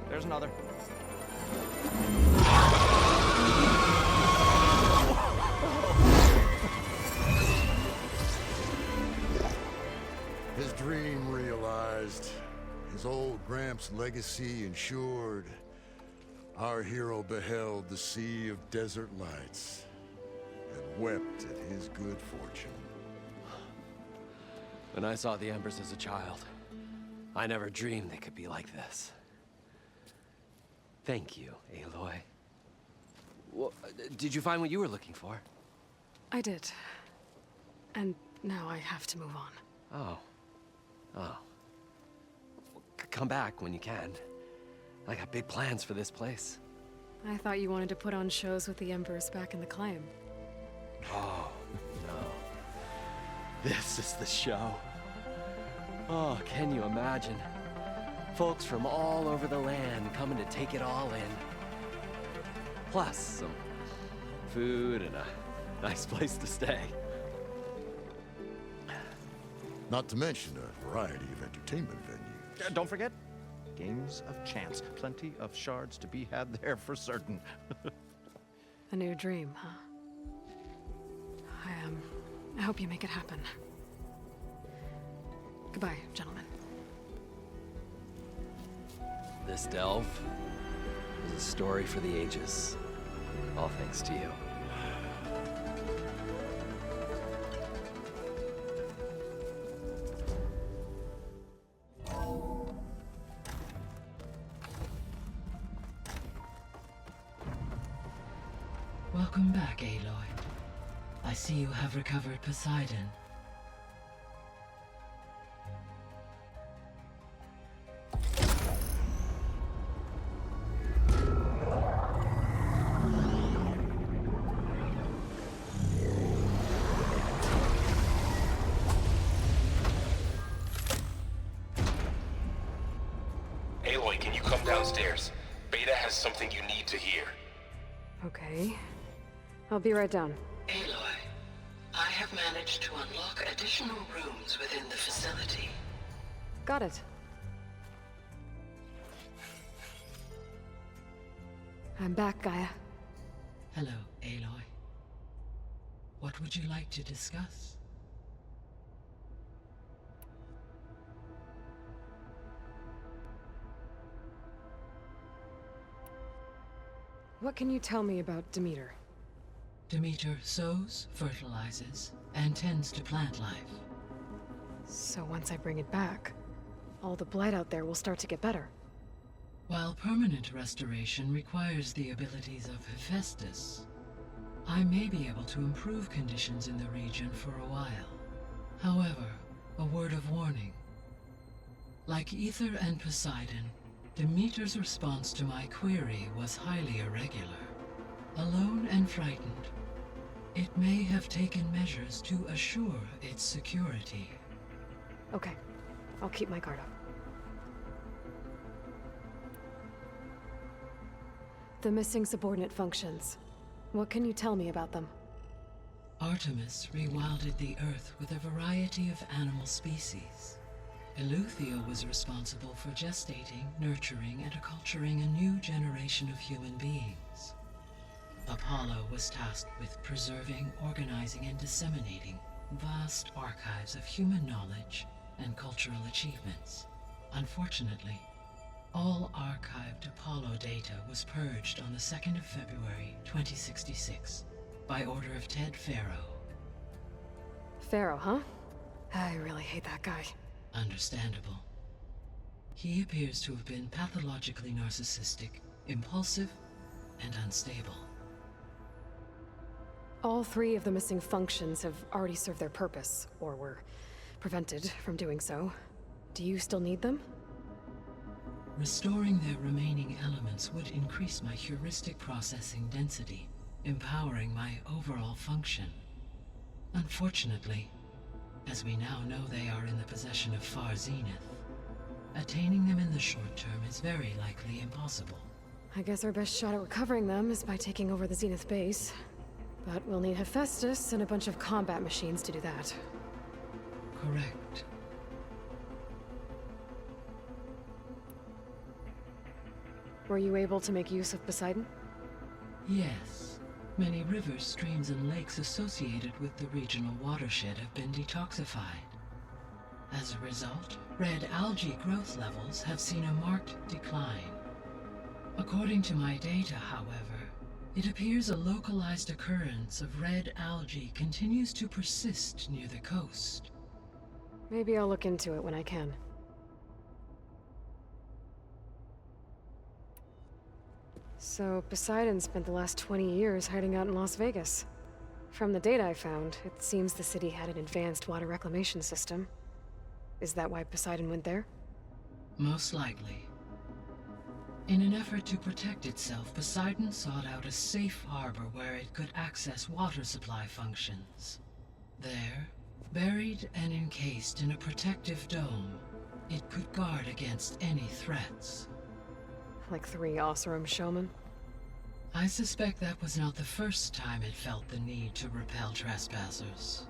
Speaker 13: There's another.
Speaker 22: His dream realized. His old Gramps' legacy ensured. Our hero beheld the sea of desert lights and wept at his good fortune.
Speaker 5: When I saw the embers as a child, I never dreamed they could be like this. Thank you, Aloy. Well, did you find what you were looking for?
Speaker 2: I did. And now I have to move on.
Speaker 5: Oh. Come back when you can. I got big plans for this place.
Speaker 2: I thought you wanted to put on shows with the Embers back in the Claim.
Speaker 5: Oh, no. This is the show. Oh, can you imagine? Folks from all over the land coming to take it all in. Plus some food and a nice place to stay.
Speaker 22: Not to mention a variety of entertainment venues.
Speaker 13: Don't forget, games of chance. Plenty of shards to be had there for certain.
Speaker 2: A new dream, huh? I hope you make it happen. Goodbye, gentlemen.
Speaker 5: This delve is a story for the ages. All thanks to you.
Speaker 11: Welcome back, Aloy. I see you have recovered Poseidon.
Speaker 7: Aloy, can you come downstairs? Beta has something you need to hear.
Speaker 2: Okay. I'll be right down.
Speaker 19: Aloy, I have managed to unlock additional rooms within the facility.
Speaker 16: Got it. I'm back, Gaia.
Speaker 11: Hello, Aloy. What would you like to discuss?
Speaker 16: What can you tell me about Demeter?
Speaker 11: Demeter sows, fertilizes, and tends to plant life.
Speaker 16: So once I bring it back, all the blight out there will start to get better.
Speaker 11: While permanent restoration requires the abilities of Hephaestus, I may be able to improve conditions in the region for a while. However, a word of warning. Like Ether and Poseidon, Demeter's response to my query was highly irregular. Alone and frightened, it may have taken measures to assure its security.
Speaker 16: Okay, I'll keep my guard up. The missing subordinate functions. What can you tell me about them?
Speaker 11: Artemis rewilded the Earth with a variety of animal species. Eleuthia was responsible for gestating, nurturing, and acculturating a new generation of human beings. Apollo was tasked with preserving, organizing, and disseminating vast archives of human knowledge and cultural achievements. Unfortunately, all archived Apollo data was purged on the 2nd of February, 2066, by order of Ted Faro.
Speaker 16: Faro, huh? I really hate that guy.
Speaker 11: Understandable. He appears to have been pathologically narcissistic, impulsive, and unstable.
Speaker 16: All 3 of the missing functions have already served their purpose, or were prevented from doing so. Do you still need them?
Speaker 11: Restoring their remaining elements would increase my heuristic processing density, empowering my overall function. Unfortunately, as we now know they are in the possession of Far Zenith, attaining them in the short term is very likely impossible.
Speaker 16: I guess our best shot at recovering them is by taking over the Zenith base. But we'll need Hephaestus and a bunch of combat machines to do that.
Speaker 11: Correct.
Speaker 16: Were you able to make use of Poseidon?
Speaker 11: Yes. Many rivers, streams, and lakes associated with the regional watershed have been detoxified. As a result, red algae growth levels have seen a marked decline. According to my data, however, it appears a localized occurrence of red algae continues to persist near the coast.
Speaker 16: Maybe I'll look into it when I can. So, Poseidon spent the last 20 years hiding out in Las Vegas. From the data I found, it seems the city had an advanced water reclamation system. Is that why Poseidon went there?
Speaker 11: Most likely. In an effort to protect itself, Poseidon sought out a safe harbor where it could access water supply functions. There, buried and encased in a protective dome, it could guard against any threats.
Speaker 16: Like 3 Oseram showmen?
Speaker 11: I suspect that was not the first time it felt the need to repel trespassers.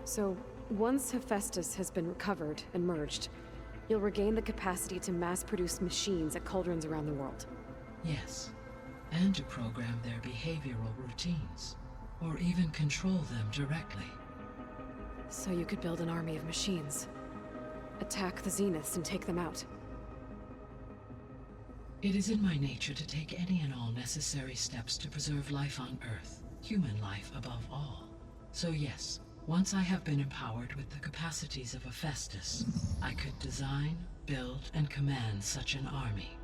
Speaker 16: So, once Hephaestus has been recovered and merged, you'll regain the capacity to mass-produce machines at cauldrons around the world.
Speaker 11: Yes, and to program their behavioral routines, or even control them directly.
Speaker 16: So you could build an army of machines. Attack the Zeniths and take them out.
Speaker 11: It is in my nature to take any and all necessary steps to preserve life on Earth, human life above all. So yes, once I have been empowered with the capacities of Hephaestus, I could design, build, and command such an army.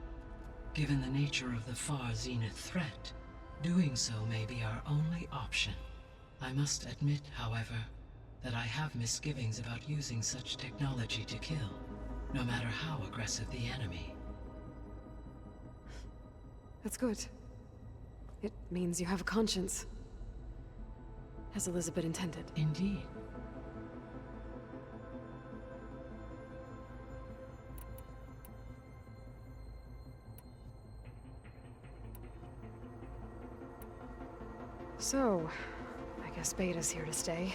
Speaker 11: Given the nature of the Far Zenith threat, doing so may be our only option. I must admit, however, that I have misgivings about using such technology to kill, no matter how aggressive the enemy.
Speaker 16: That's good. It means you have a conscience. As Elizabeth intended.
Speaker 11: Indeed.
Speaker 16: So, I guess Beta's here to stay.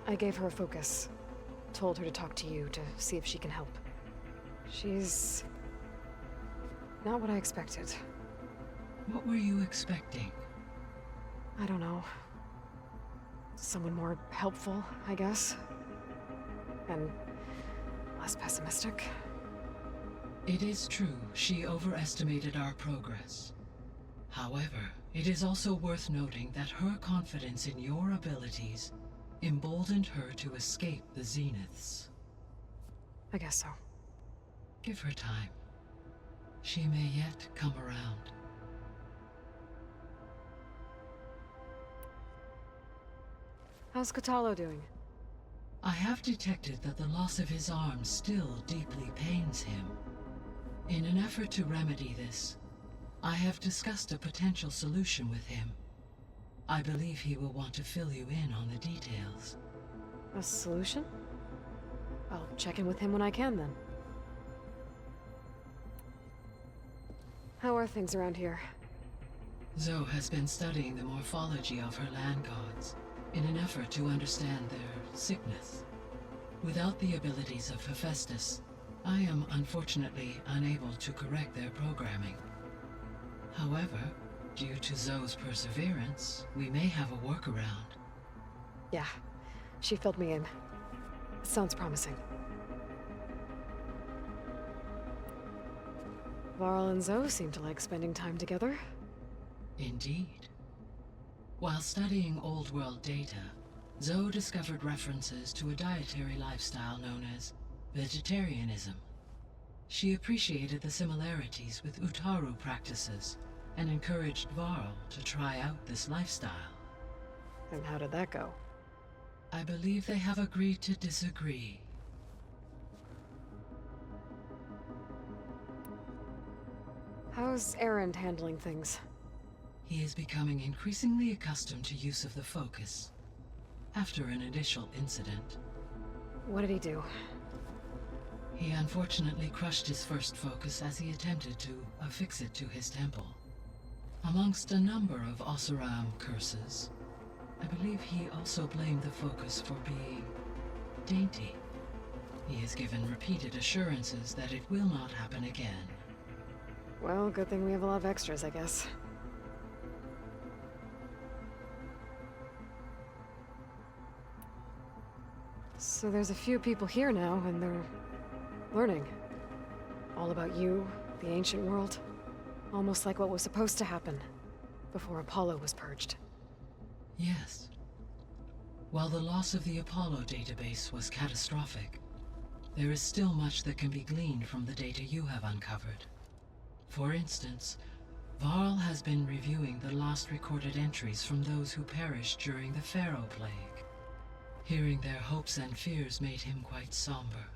Speaker 16: I gave her a focus. Told her to talk to you to see if she can help. She's... not what I expected.
Speaker 11: What were you expecting?
Speaker 16: I don't know. Someone more helpful, I guess. And less pessimistic.
Speaker 11: It is true she overestimated our progress. However, it is also worth noting that her confidence in your abilities emboldened her to escape the Zeniths.
Speaker 16: I guess so.
Speaker 11: Give her time. She may yet come around.
Speaker 16: How's Kotallo doing?
Speaker 11: I have detected that the loss of his arm still deeply pains him. In an effort to remedy this, I have discussed a potential solution with him. I believe he will want to fill you in on the details.
Speaker 16: A solution? I'll check in with him when I can, then. How are things around here?
Speaker 11: Zoe has been studying the morphology of her land gods in an effort to understand their sickness. Without the abilities of Hephaestus, I am unfortunately unable to correct their programming. However, due to Zoe's perseverance, we may have a workaround.
Speaker 16: Yeah, she filled me in. Sounds promising. Varl and Zoe seem to like spending time together.
Speaker 11: Indeed. While studying Old World data, Zoe discovered references to a dietary lifestyle known as vegetarianism. She appreciated the similarities with Utaru practices and encouraged Varl to try out this lifestyle.
Speaker 16: And how did that go?
Speaker 11: I believe they have agreed to disagree.
Speaker 16: How's Erend handling things?
Speaker 11: He is becoming increasingly accustomed to use of the focus, after an initial incident.
Speaker 16: What did he do?
Speaker 11: He unfortunately crushed his first focus as he attempted to affix it to his temple. Amongst a number of Oseram curses, I believe he also blamed the focus for being dainty. He has given repeated assurances that it will not happen again.
Speaker 16: Well, good thing we have a lot of extras, I guess. So there's a few people here now, and they're learning. All about you, the ancient world. Almost like what was supposed to happen before Apollo was purged.
Speaker 11: Yes. While the loss of the Apollo database was catastrophic, there is still much that can be gleaned from the data you have uncovered. For instance, Varl has been reviewing the last recorded entries from those who perished during the Faro plague. Hearing their hopes and fears made him quite somber.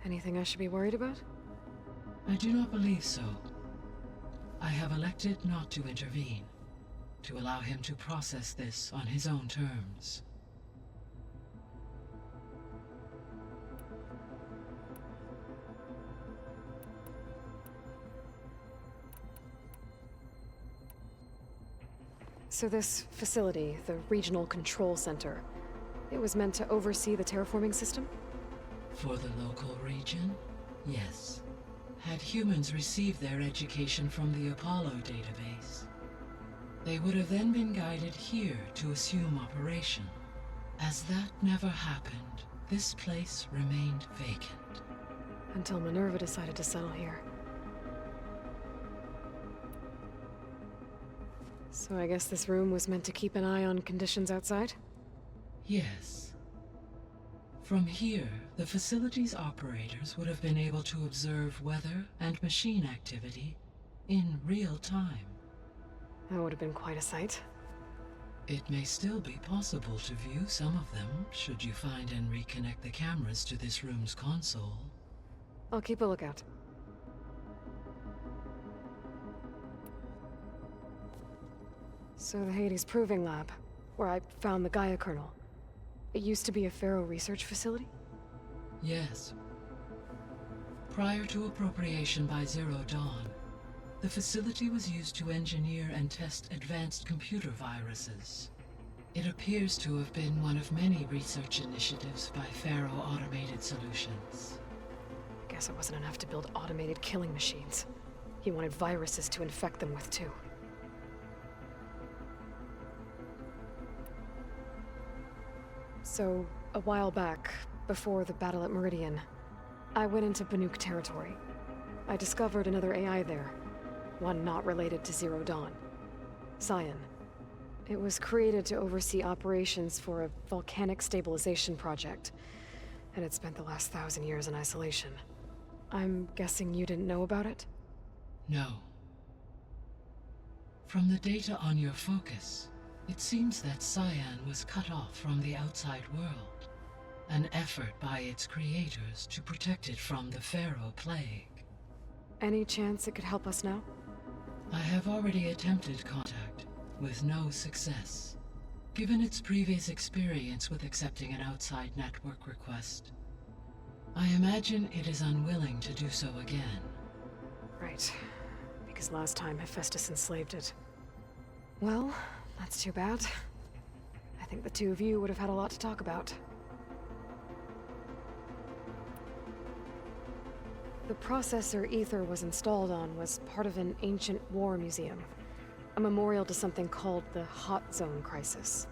Speaker 16: Anything I should be worried about?
Speaker 11: I do not believe so. I have elected not to intervene, to allow him to process this on his own terms.
Speaker 16: So this facility, the Regional Control Center, it was meant to oversee the terraforming system?
Speaker 11: For the local region, yes. Had humans received their education from the Apollo database, they would have then been guided here to assume operation. As that never happened, this place remained vacant.
Speaker 16: Until Minerva decided to settle here. So I guess this room was meant to keep an eye on conditions outside?
Speaker 11: Yes. From here, the facility's operators would have been able to observe weather and machine activity in real time.
Speaker 16: That would have been quite a sight.
Speaker 11: It may still be possible to view some of them, should you find and reconnect the cameras to this room's console.
Speaker 16: I'll keep a lookout. So the Hades Proving Lab, where I found the Gaia kernel. It used to be a Faro research facility?
Speaker 11: Yes. Prior to appropriation by Zero Dawn, The facility was used to engineer and test advanced computer viruses. It appears to have been one of many research initiatives by Faro Automated Solutions.
Speaker 2: Guess it wasn't enough to build automated killing machines. He wanted viruses to infect them with, too. So, a while back, before the battle at Meridian, I went into Banuk territory. I discovered another AI there, one not related to Zero Dawn. Cyan. It was created to oversee operations for a volcanic stabilization project, and it spent the last 1,000 years in isolation. I'm guessing you didn't know about it?
Speaker 11: No. From the data on your focus, it seems that Cyan was cut off from the outside world, an effort by its creators to protect it from the Faro plague.
Speaker 2: Any chance it could help us now?
Speaker 11: I have already attempted contact, with no success. Given its previous experience with accepting an outside network request, I imagine it is unwilling to do so again.
Speaker 2: Right. Because last time Hephaestus enslaved it. Well, that's too bad. I think the two of you would have had a lot to talk about. The processor Ether was installed on was part of an ancient war museum. A memorial to something called the Hot Zone Crisis.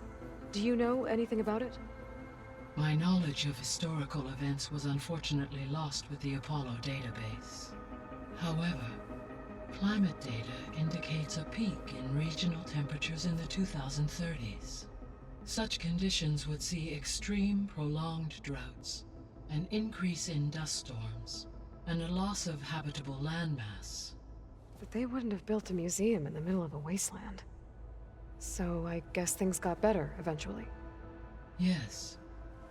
Speaker 2: Do you know anything about it?
Speaker 11: My knowledge of historical events was unfortunately lost with the Apollo database. However, climate data indicates a peak in regional temperatures in the 2030s. Such conditions would see extreme, prolonged droughts, an increase in dust storms, and a loss of habitable landmass.
Speaker 2: But they wouldn't have built a museum in the middle of a wasteland. So I guess things got better eventually.
Speaker 11: Yes.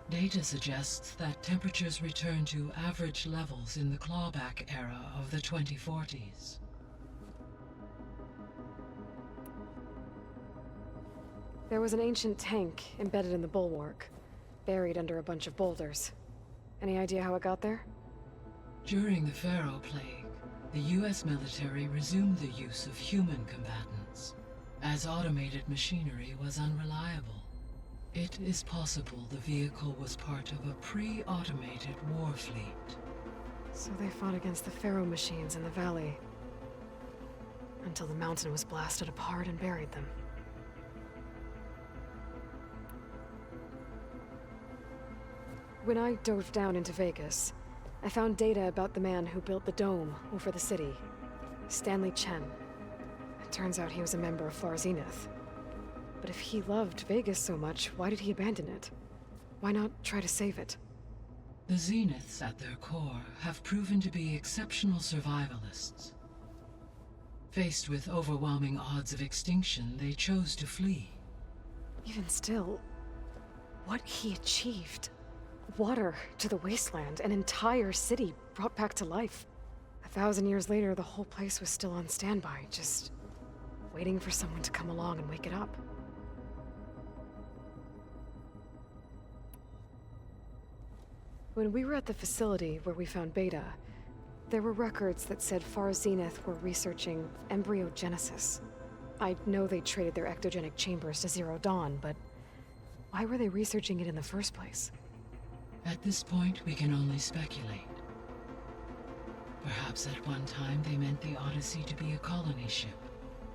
Speaker 11: Data suggests that temperatures returned to average levels in the clawback era of the 2040s.
Speaker 2: There was an ancient tank embedded in the bulwark, buried under a bunch of boulders. Any idea how it got there?
Speaker 11: During the Faro plague, the US military resumed the use of human combatants, as automated machinery was unreliable. It is possible the vehicle was part of a pre-automated war fleet.
Speaker 2: So they fought against the Faro machines in the valley, until the mountain was blasted apart and buried them. When I dove down into Vegas, I found data about the man who built the dome over the city, Stanley Chen. It turns out he was a member of Far Zenith. But if he loved Vegas so much, why did he abandon it? Why not try to save it?
Speaker 11: The Zeniths at their core have proven to be exceptional survivalists. Faced with overwhelming odds of extinction, they chose to flee.
Speaker 2: Even still, what he achieved. Water to the wasteland, an entire city brought back to life. 1,000 years later, the whole place was still on standby, just waiting for someone to come along and wake it up. When we were at the facility where we found Beta, there were records that said Far Zenith were researching embryogenesis. I know they traded their ectogenic chambers to Zero Dawn, but why were they researching it in the first place?
Speaker 11: At this point, we can only speculate. Perhaps at one time they meant the Odyssey to be a colony ship,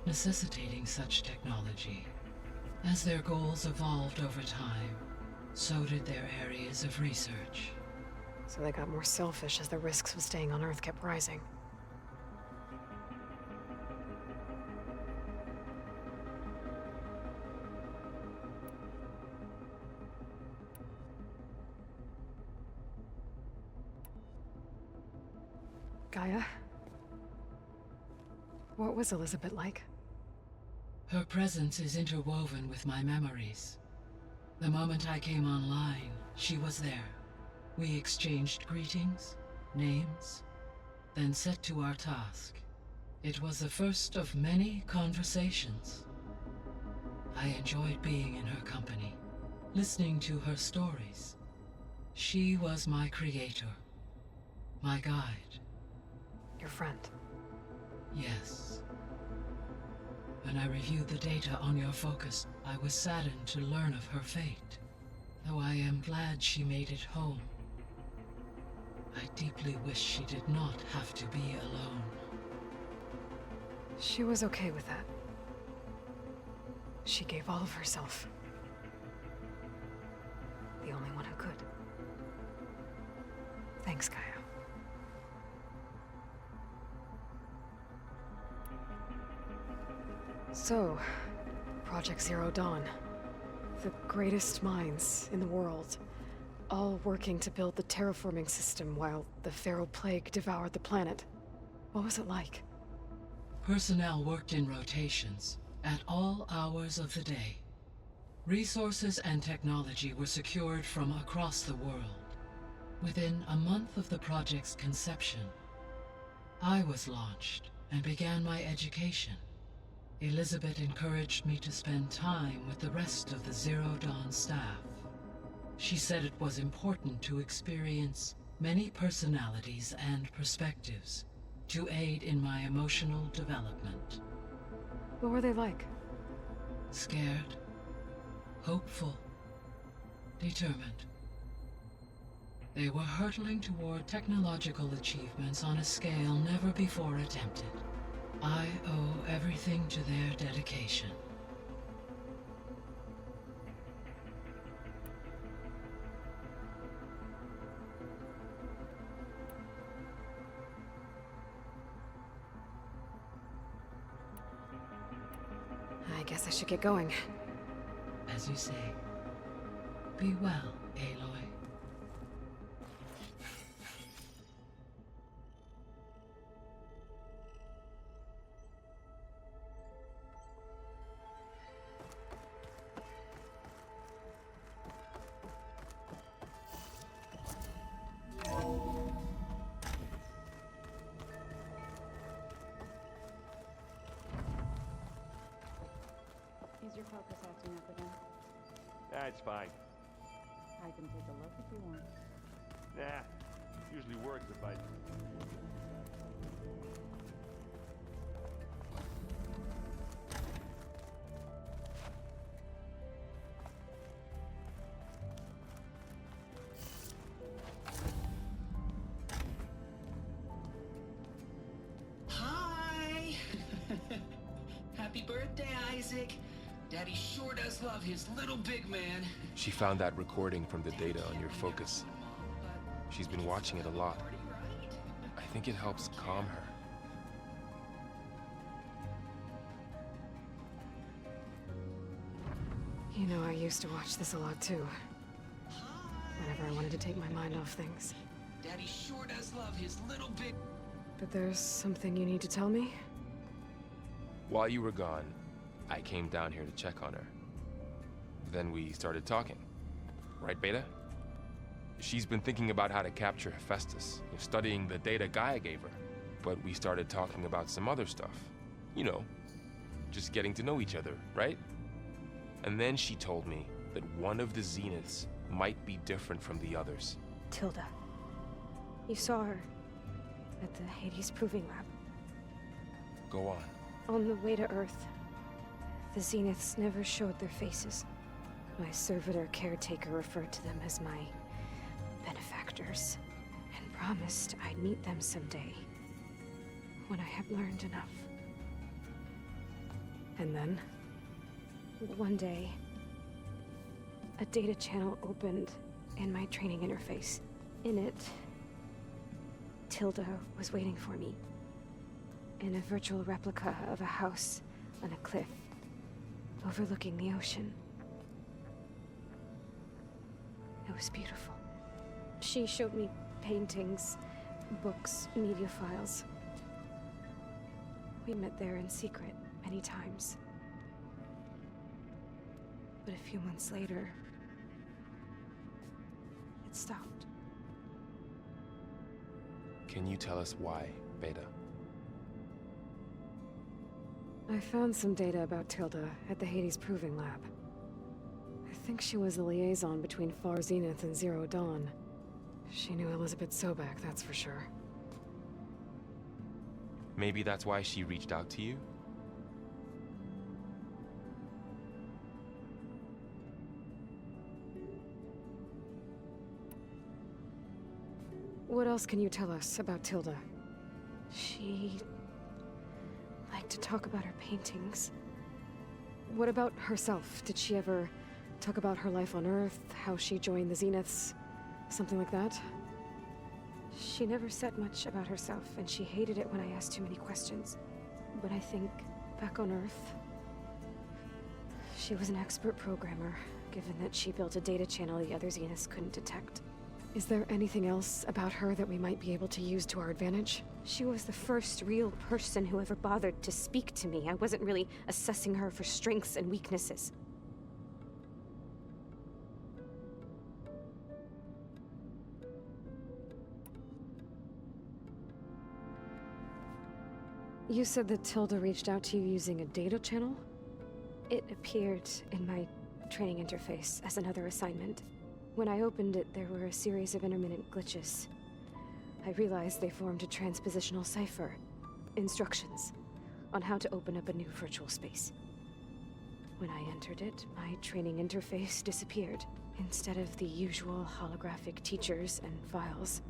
Speaker 11: necessitating such technology. As their goals evolved over time, so did their areas of research.
Speaker 2: So they got more selfish as the risks of staying on Earth kept rising. Gaia? What was Elizabeth like?
Speaker 11: Her presence is interwoven with my memories. The moment I came online, she was there. We exchanged greetings, names, then set to our task. It was the first of many conversations. I enjoyed being in her company, listening to her stories. She was my creator, my guide.
Speaker 2: Your friend.
Speaker 11: Yes. When I reviewed the data on your focus, I was saddened to learn of her fate. Though I am glad she made it home. I deeply wish she did not have to be alone.
Speaker 2: She was okay with that. She gave all of herself. The only one who could. Thanks, Gaia. So, Project Zero Dawn. The greatest minds in the world, all working to build the terraforming system while the Faro plague devoured the planet. What was it like?
Speaker 11: Personnel worked in rotations, at all hours of the day. Resources and technology were secured from across the world. Within a month of the project's conception, I was launched and began my education. Elizabeth encouraged me to spend time with the rest of the Zero Dawn staff. She said it was important to experience many personalities and perspectives to aid in my emotional development.
Speaker 2: What were they like?
Speaker 11: Scared, hopeful, determined. They were hurtling toward technological achievements on a scale never before attempted. I owe everything to their dedication.
Speaker 2: I guess I should get going.
Speaker 11: As you say, be well, Aloy.
Speaker 8: Is your focus acting up again?
Speaker 15: That's fine.
Speaker 8: I can take a look if you want.
Speaker 15: Nah, usually works if I...
Speaker 4: Hi! Happy birthday, Isaac. Daddy sure does love his little big man.
Speaker 7: She found that recording from the data on your focus. She's been watching it a lot. I think it helps calm her.
Speaker 2: You know, I used to watch this a lot too. Whenever I wanted to take my mind off things.
Speaker 4: Daddy sure does love his little big...
Speaker 2: But there's something you need to tell me?
Speaker 7: While you were gone, I came down here to check on her. Then we started talking. Right, Beta? She's been thinking about how to capture Hephaestus, studying the data Gaia gave her. But we started talking about some other stuff. You know, just getting to know each other, right? And then she told me that one of the Zeniths might be different from the others.
Speaker 16: Tilda. You saw her at the Hades Proving Lab.
Speaker 7: Go on.
Speaker 16: On the way to Earth, the Zeniths never showed their faces. My servitor caretaker referred to them as my benefactors, and promised I'd meet them someday, when I had learned enough.
Speaker 2: And then?
Speaker 16: One day, a data channel opened in my training interface. In it, Tilda was waiting for me, in a virtual replica of a house on a cliff, overlooking the ocean. It was beautiful. She showed me paintings, books, media files. We met there in secret many times. But a few months later, it stopped.
Speaker 7: Can you tell us why, Beta?
Speaker 2: I found some data about Tilda at the Hades Proving Lab. I think she was a liaison between Far Zenith and Zero Dawn. She knew Elizabeth Sobek, that's for sure.
Speaker 7: Maybe that's why she reached out to you?
Speaker 2: What else can you tell us about Tilda? She liked to talk about her paintings. What about herself? Did she ever talk about her life on Earth, how she joined the Zeniths, something like that? She never said much about herself, and she hated it when I asked too many questions. But I think, back on Earth, she was an expert programmer, given that she built a data channel the other Zeniths couldn't detect. Is there anything else about her that we might be able to use to our advantage? She was the first real person who ever bothered to speak to me. I wasn't really assessing her for strengths and weaknesses. You said that Tilda reached out to you using a data channel? It appeared in my training interface as another assignment. When I opened it, there were a series of intermittent glitches. I realized they formed a transpositional cipher. Instructions on how to open up a new virtual space. When I entered it, my training interface disappeared. Instead of the usual holographic teachers and files,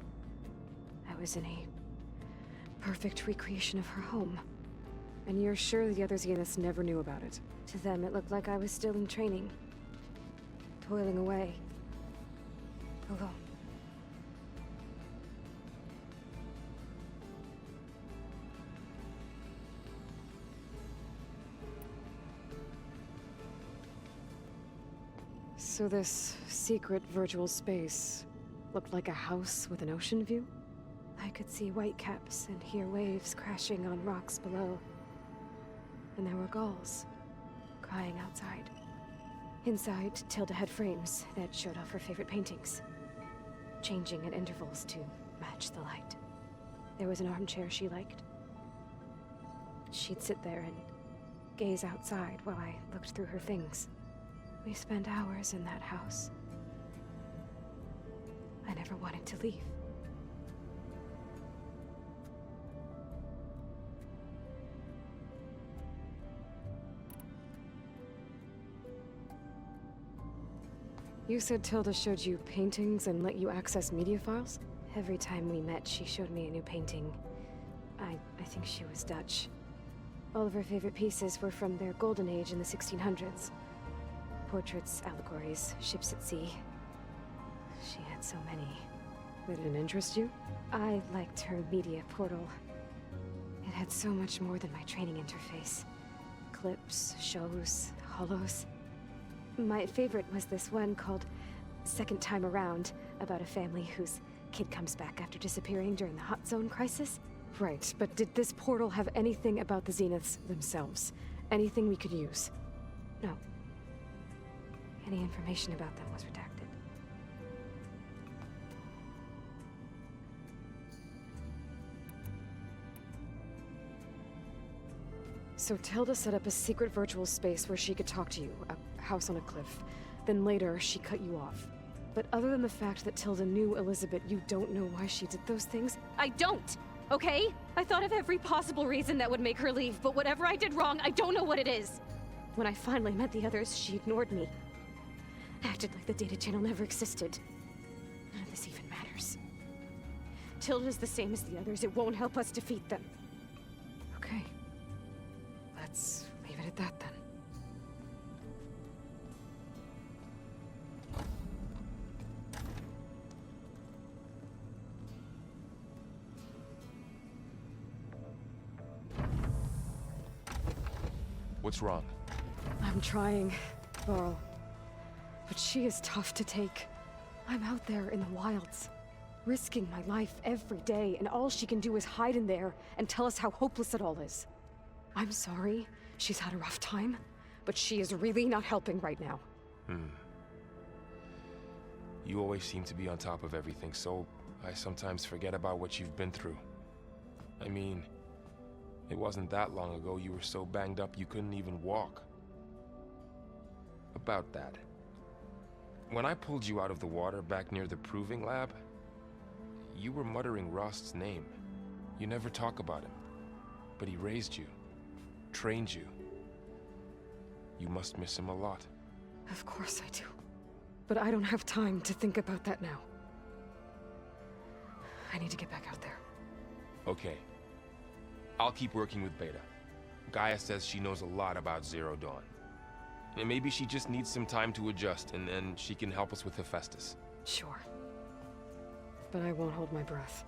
Speaker 2: I was in a perfect recreation of her home. And you're sure the other Zeniths never knew about it? To them, it looked like I was still in training, toiling away. Alone. So this secret virtual space looked like a house with an ocean view? I could see whitecaps and hear waves crashing on rocks below. And there were gulls crying outside. Inside, Tilda had frames that showed off her favorite paintings, changing at intervals to match the light. There was an armchair she liked. She'd sit there and gaze outside while I looked through her things. We spent hours in that house. I never wanted to leave. You said Tilda showed you paintings and let you access media files? Every time we met, she showed me a new painting. I think she was Dutch. All of her favorite pieces were from their golden age in the 1600s. Portraits, allegories, ships at sea. She had so many. They didn't interest you? I liked her media portal. It had so much more than my training interface. Clips, shows, holos. My favorite was this one called Second Time Around, about a family whose kid comes back after disappearing during the Hot Zone crisis. Right, but did this portal have anything about the Zeniths themselves? Anything we could use? No. Any information about them was redacted. So Tilda set up a secret virtual space where she could talk to you, a house on a cliff. Then later, she cut you off. But other than the fact that Tilda knew Elizabeth, you don't know why she did those things?
Speaker 16: I don't! Okay? I thought of every possible reason that would make her leave, but whatever I did wrong, I don't know what it is. When I finally met the others, she ignored me. Acted like the data channel never existed. None of this even matters. Tilda's the same as the others. It won't help us defeat them.
Speaker 2: Okay. Let's leave it at that then.
Speaker 7: What's wrong?
Speaker 2: I'm trying, Varl. But she is tough to take. I'm out there in the wilds, risking my life every day, and all she can do is hide in there and tell us how hopeless it all is. I'm sorry, she's had a rough time, but she is really not helping right now.
Speaker 7: You always seem to be on top of everything, so I sometimes forget about what you've been through. I mean, it wasn't that long ago you were so banged up you couldn't even walk. About that. When I pulled you out of the water back near the proving lab, you were muttering Rost's name. You never talk about him. But he raised you, trained you. You must miss him a lot.
Speaker 2: Of course I do. But I don't have time to think about that now. I need to get back out there.
Speaker 7: Okay. I'll keep working with Beta. Gaia says she knows a lot about Zero Dawn. And maybe she just needs some time to adjust, and then she can help us with Hephaestus.
Speaker 2: Sure. But I won't hold my breath.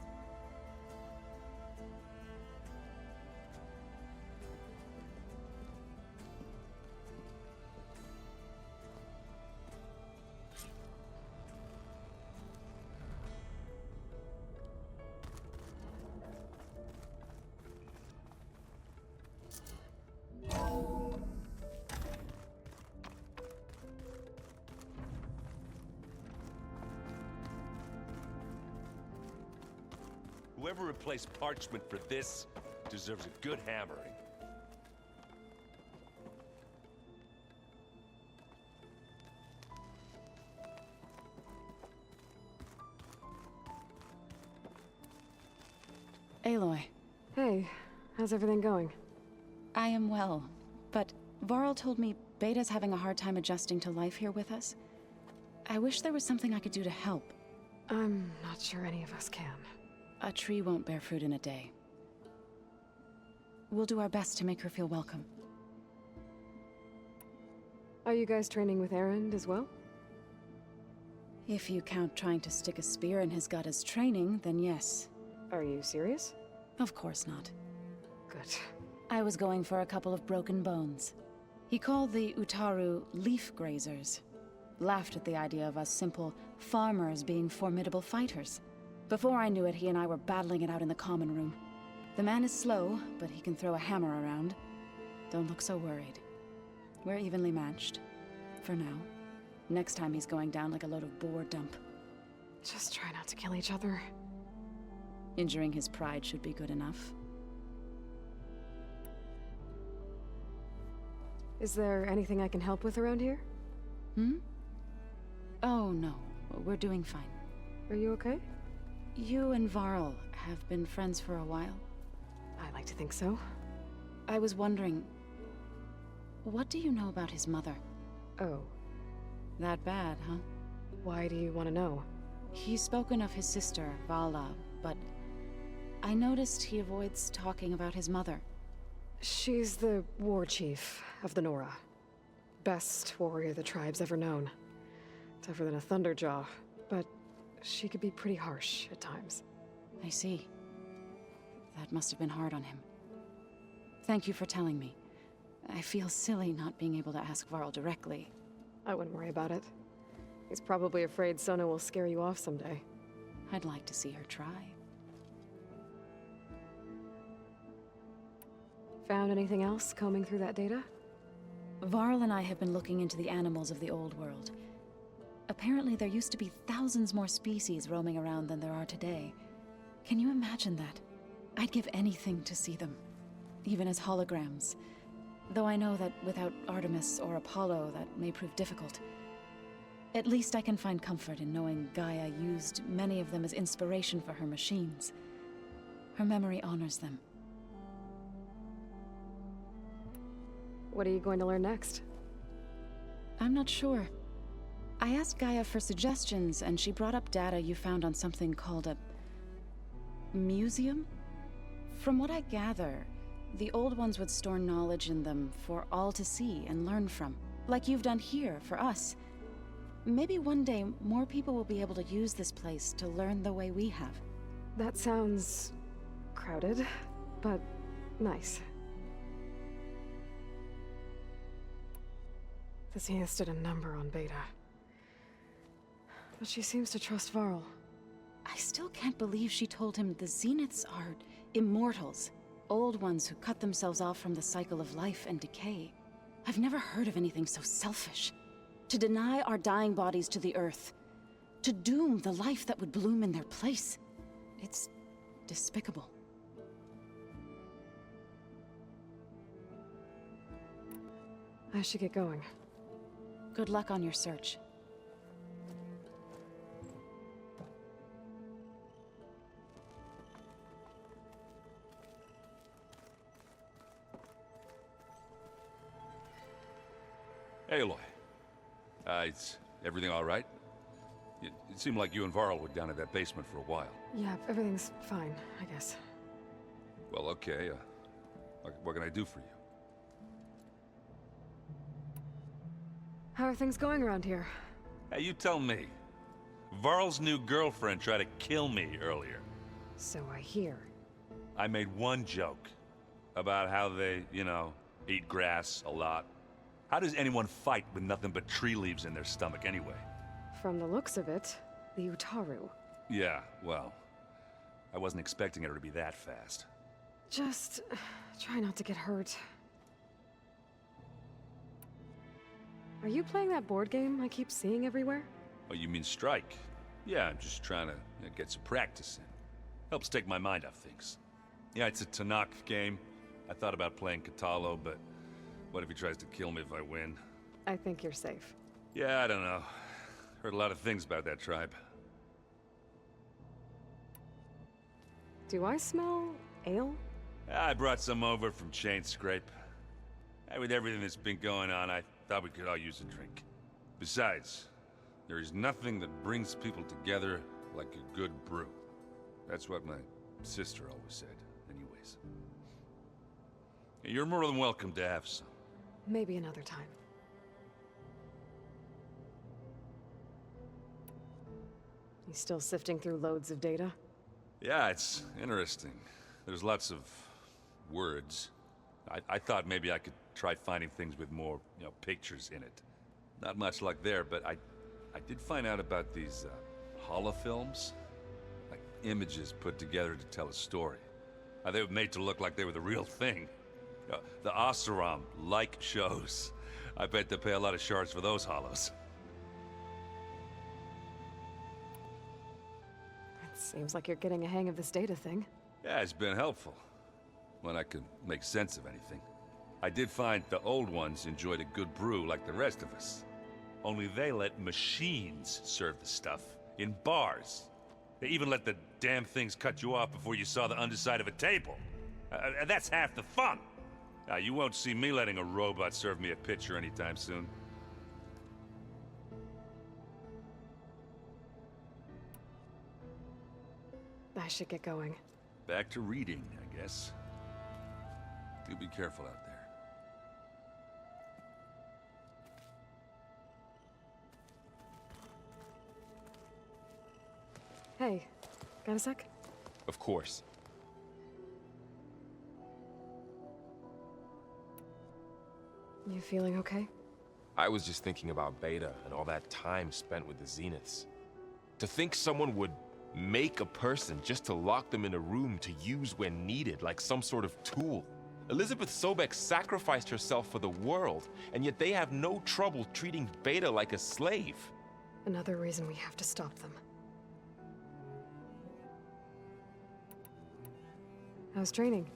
Speaker 15: Whoever replaced parchment for this deserves a good hammering.
Speaker 8: Aloy.
Speaker 2: Hey, how's everything going?
Speaker 8: I am well, but Varl told me Beta's having a hard time adjusting to life here with us. I wish there was something I could do to help.
Speaker 2: I'm not sure any of us can.
Speaker 8: A tree won't bear fruit in a day. We'll do our best to make her feel welcome.
Speaker 2: Are you guys training with Erend as well?
Speaker 8: If you count trying to stick a spear in his gut as training, then yes.
Speaker 2: Are you serious?
Speaker 8: Of course not.
Speaker 2: Good.
Speaker 8: I was going for a couple of broken bones. He called the Utaru leaf grazers. Laughed at the idea of us simple farmers being formidable fighters. Before I knew it, he and I were battling it out in the common room. The man is slow, but he can throw a hammer around. Don't look so worried. We're evenly matched. For now. Next time he's going down like a load of boar dump.
Speaker 2: Just try not to kill each other.
Speaker 8: Injuring his pride should be good enough.
Speaker 2: Is there anything I can help with around here?
Speaker 8: Hmm? Oh, no. We're doing fine.
Speaker 2: Are you okay?
Speaker 8: You and Varl have been friends for a while.
Speaker 2: I like to think so.
Speaker 8: I was wondering, what do you know about his mother?
Speaker 2: Oh.
Speaker 8: That bad, huh?
Speaker 2: Why do you want to know?
Speaker 8: He's spoken of his sister, Vala, but I noticed he avoids talking about his mother.
Speaker 2: She's the war chief of the Nora. Best warrior the tribe's ever known. Tougher than a Thunderjaw, but she could be pretty harsh at times.
Speaker 8: I see. That must have been hard on him. Thank you for telling me. I feel silly not being able to ask Varl directly.
Speaker 2: I wouldn't worry about it. He's probably afraid Sona will scare you off someday.
Speaker 8: I'd like to see her try.
Speaker 2: Found anything else combing through that data?
Speaker 8: Varl and I have been looking into the animals of the old world. Apparently there used to be thousands more species roaming around than there are today. Can you imagine that? I'd give anything to see them, even as holograms. Though I know that without Artemis or Apollo, that may prove difficult. At least I can find comfort in knowing Gaia used many of them as inspiration for her machines. Her memory honors them.
Speaker 2: What are you going to learn next?
Speaker 8: I'm not sure. I asked Gaia for suggestions, and she brought up data you found on something called a museum? From what I gather, the old ones would store knowledge in them for all to see and learn from, like you've done here for us. Maybe one day more people will be able to use this place to learn the way we have.
Speaker 2: That sounds crowded, but nice. The Zeniths did a number on Beta. But she seems to trust Varl.
Speaker 8: I still can't believe she told him the Zeniths are immortals. Old ones who cut themselves off from the cycle of life and decay. I've never heard of anything so selfish. To deny our dying bodies to the earth. To doom the life that would bloom in their place. It's despicable.
Speaker 2: I should get going.
Speaker 8: Good luck on your search.
Speaker 12: Aloy. Is everything all right? It seemed like you and Varl were down at that basement for a while.
Speaker 2: Yeah, everything's fine, I guess.
Speaker 12: Well, okay. What can I do for you?
Speaker 2: How are things going around here?
Speaker 12: Hey, you tell me. Varl's new girlfriend tried to kill me earlier.
Speaker 2: So I hear.
Speaker 12: I made one joke about how they, eat grass a lot. How does anyone fight with nothing but tree leaves in their stomach anyway?
Speaker 2: From the looks of it, the Utaru.
Speaker 12: Yeah, well, I wasn't expecting her to be that fast.
Speaker 2: Just try not to get hurt. Are you playing that board game I keep seeing everywhere?
Speaker 12: Oh, you mean Strike? Yeah, I'm just trying to get some practice in. Helps take my mind off things. Yeah, it's a Tanakh game. I thought about playing Katalo, but what if he tries to kill me if I win?
Speaker 2: I think you're safe.
Speaker 12: Yeah, I don't know. Heard a lot of things about that tribe.
Speaker 2: Do I smell ale?
Speaker 12: I brought some over from Chain Scrape. With everything that's been going on, I thought we could all use a drink. Besides, there is nothing that brings people together like a good brew. That's what my sister always said, anyways. You're more than welcome to have some.
Speaker 2: Maybe another time. You still sifting through loads of data?
Speaker 12: Yeah, it's interesting. There's lots of words. I thought maybe I could try finding things with more, pictures in it. Not much luck there, but I did find out about these holofilms. Like images put together to tell a story. They were made to look like they were the real thing. The Oseram like shows. I bet they pay a lot of shards for those hollows.
Speaker 2: It seems like you're getting a hang of this data thing.
Speaker 12: Yeah, it's been helpful. When I could make sense of anything. I did find the old ones enjoyed a good brew like the rest of us. Only they let machines serve the stuff in bars. They even let the damn things cut you off before you saw the underside of a table. That's half the fun. Now, you won't see me letting a robot serve me a pitcher anytime soon.
Speaker 2: I should get going.
Speaker 12: Back to reading, I guess. You be careful out there.
Speaker 2: Hey, got a sec?
Speaker 7: Of course.
Speaker 2: You feeling okay?
Speaker 7: I was just thinking about Beta and all that time spent with the Zeniths. To think someone would make a person just to lock them in a room to use when needed, like some sort of tool. Elizabeth Sobek sacrificed herself for the world, and yet they have no trouble treating Beta like a slave.
Speaker 2: Another reason we have to stop them. How's training?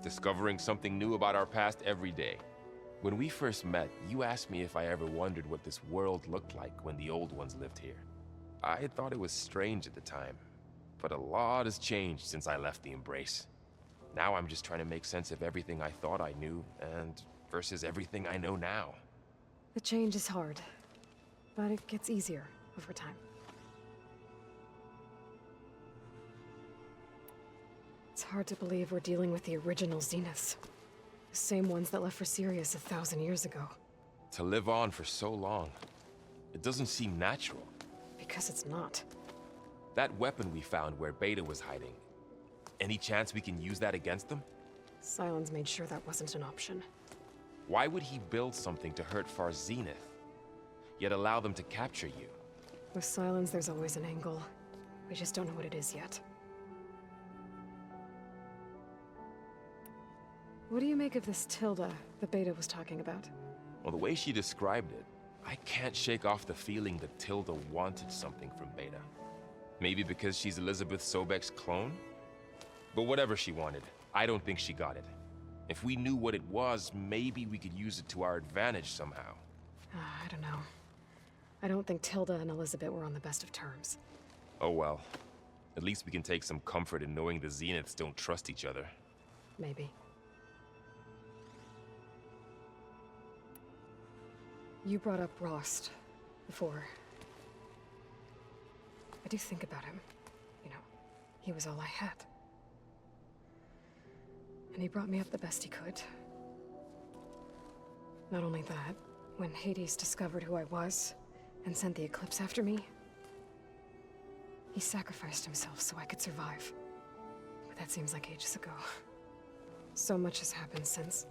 Speaker 7: Discovering something new about our past every day. When we first met, you asked me if I ever wondered what this world looked like when the old ones lived here. I thought it was strange at the time, but a lot has changed since I left the Embrace. Now I'm just trying to make sense of everything I thought I knew, and versus everything I know now.
Speaker 2: The change is hard, but it gets easier over time. It's hard to believe we're dealing with the original Zeniths. The same ones that left for Sirius 1,000 years ago.
Speaker 7: To live on for so long, it doesn't seem natural.
Speaker 2: Because it's not.
Speaker 7: That weapon we found where Beta was hiding, any chance we can use that against them?
Speaker 2: Sylens made sure that wasn't an option.
Speaker 7: Why would he build something to hurt Far Zenith, yet allow them to capture you?
Speaker 2: With Sylens, there's always an angle. We just don't know what it is yet. What do you make of this Tilda that Beta was talking about?
Speaker 7: Well, the way she described it, I can't shake off the feeling that Tilda wanted something from Beta. Maybe because she's Elizabeth Sobek's clone? But whatever she wanted, I don't think she got it. If we knew what it was, maybe we could use it to our advantage somehow.
Speaker 2: I don't know. I don't think Tilda and Elizabeth were on the best of terms.
Speaker 7: Oh well. At least we can take some comfort in knowing the Zeniths don't trust each other.
Speaker 2: Maybe.
Speaker 16: You brought up Rost before. I do think about him. You know, he was all I had. And he brought me up the best he could. Not only that, when Hades discovered who I was and sent the Eclipse after me, he sacrificed himself so I could survive. But that seems like ages ago. So much has happened since.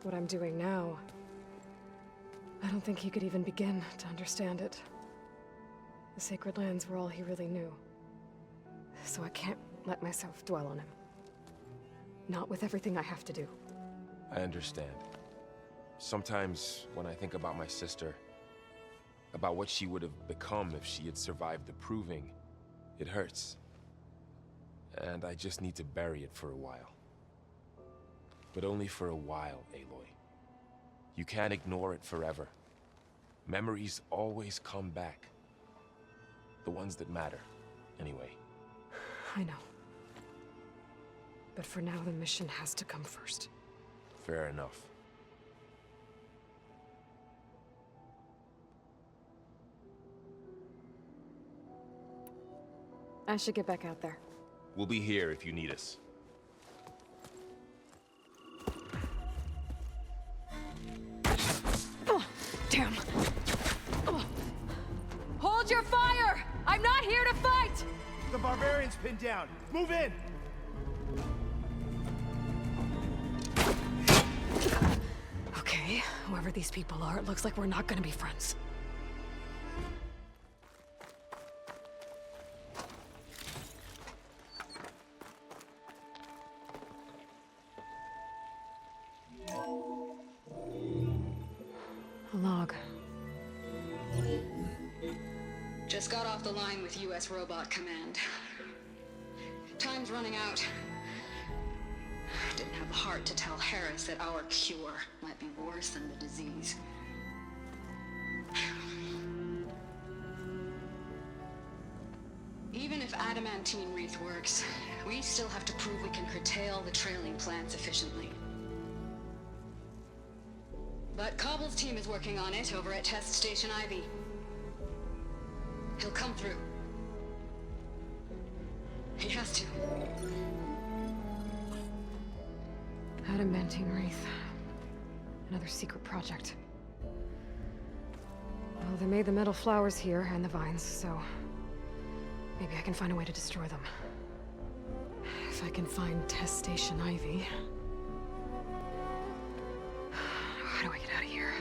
Speaker 16: What I'm doing now, I don't think he could even begin to understand it. The sacred lands were all he really knew. So I can't let myself dwell on him. Not with everything I have to do.
Speaker 7: I understand. Sometimes when I think about my sister, about what she would have become if she had survived the Proving, it hurts. And I just need to bury it for a while. But only for a while, Aloy. You can't ignore it forever. Memories always come back. The ones that matter, anyway.
Speaker 16: I know. But for now, the mission has to come first.
Speaker 7: Fair enough.
Speaker 16: I should get back out there.
Speaker 7: We'll be here if you need us.
Speaker 2: Oh, damn. Oh. Hold your fire! I'm not here to fight!
Speaker 6: The barbarian's pinned down. Move in!
Speaker 16: Okay, whoever these people are, it looks like we're not gonna be friends. A log.
Speaker 19: Just got off the line with U.S. Robot Command. Time's running out. Didn't have the heart to tell Harris that our cure might be worse than the disease. Even if adamantine wreath works, we still have to prove we can curtail the trailing plants efficiently. But Cobble's team is working on it over at Test Station Ivy. He'll come through. He has to.
Speaker 16: Adamantine wreath. Another secret project. Well, they made the metal flowers here and the vines, so maybe I can find a way to destroy them. If I can find Test Station Ivy. How do I get out of here?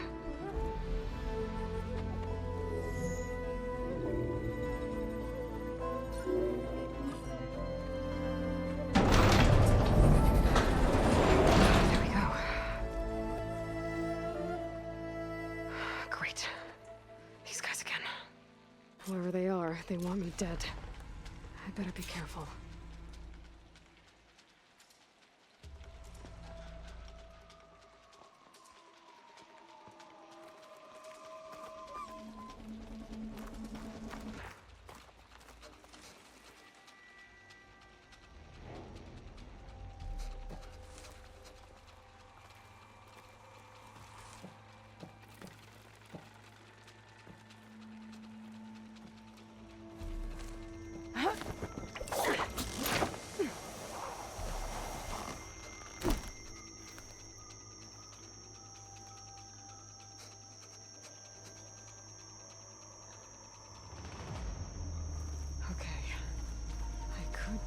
Speaker 16: There we go. Great. These guys again. Whoever they are, they want me dead. I better be careful.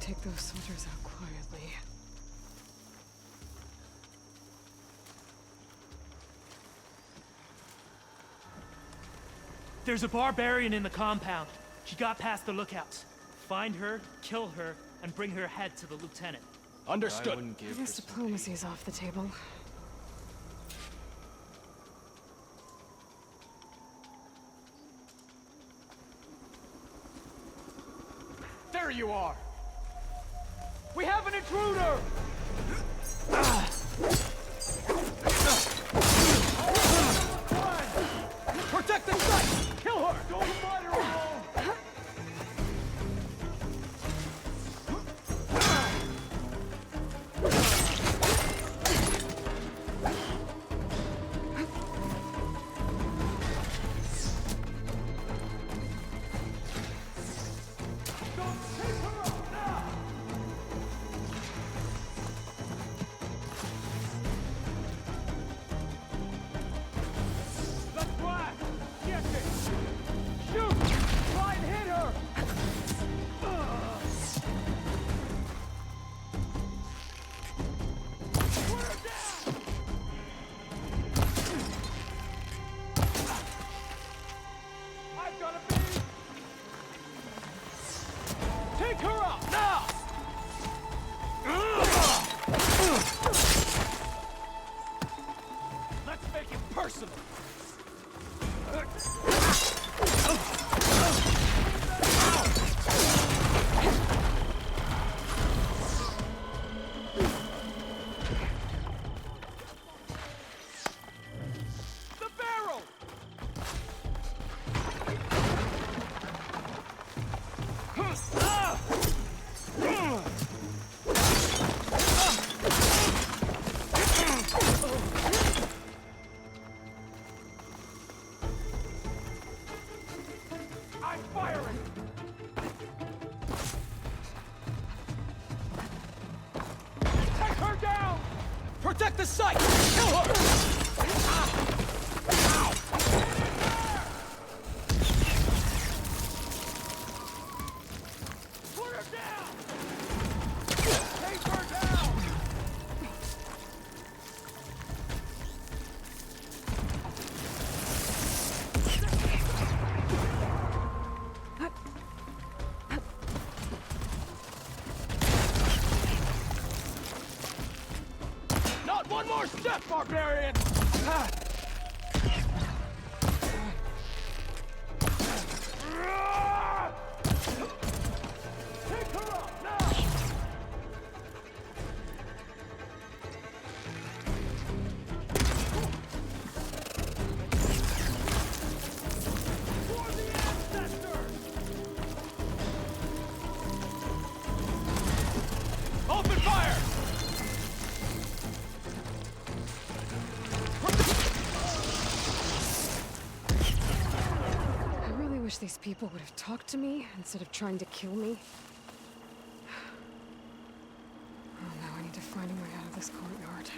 Speaker 16: Take those soldiers out quietly.
Speaker 10: There's a barbarian in the compound. She got past the lookouts. Find her, kill her, and bring her head to the lieutenant.
Speaker 6: Understood.
Speaker 16: I guess diplomacy's off the table.
Speaker 6: There you are! We have an intruder! Protect the site! Kill her! Don't fight her alone! Take her out, now! Let's make it personal. The barrel! I'm firing! Take her down! Protect the site! Kill her! Put her down! Take her down! Not one more step, barbarian! Take her up, now! For the ancestors! Open fire!
Speaker 2: I really wish these people would have talked to me instead of trying to kill me. Oh, now I need to find a way out of this courtyard.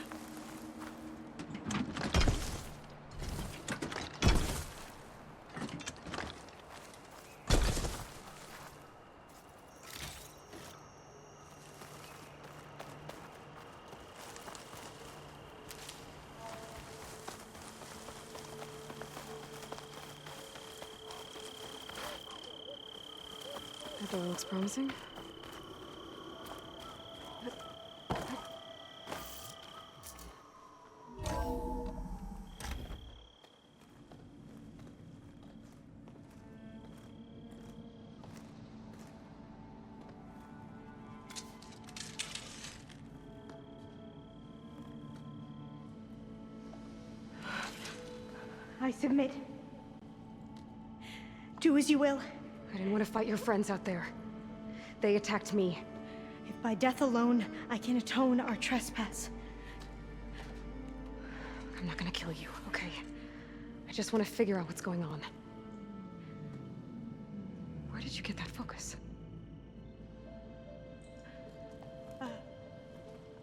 Speaker 2: That door looks promising.
Speaker 14: I submit. Do as you will.
Speaker 2: I didn't want to fight your friends out there. They attacked me.
Speaker 14: If by death alone I can atone our trespass.
Speaker 2: I'm not gonna kill you, okay? I just want to figure out what's going on. Where did you get that focus?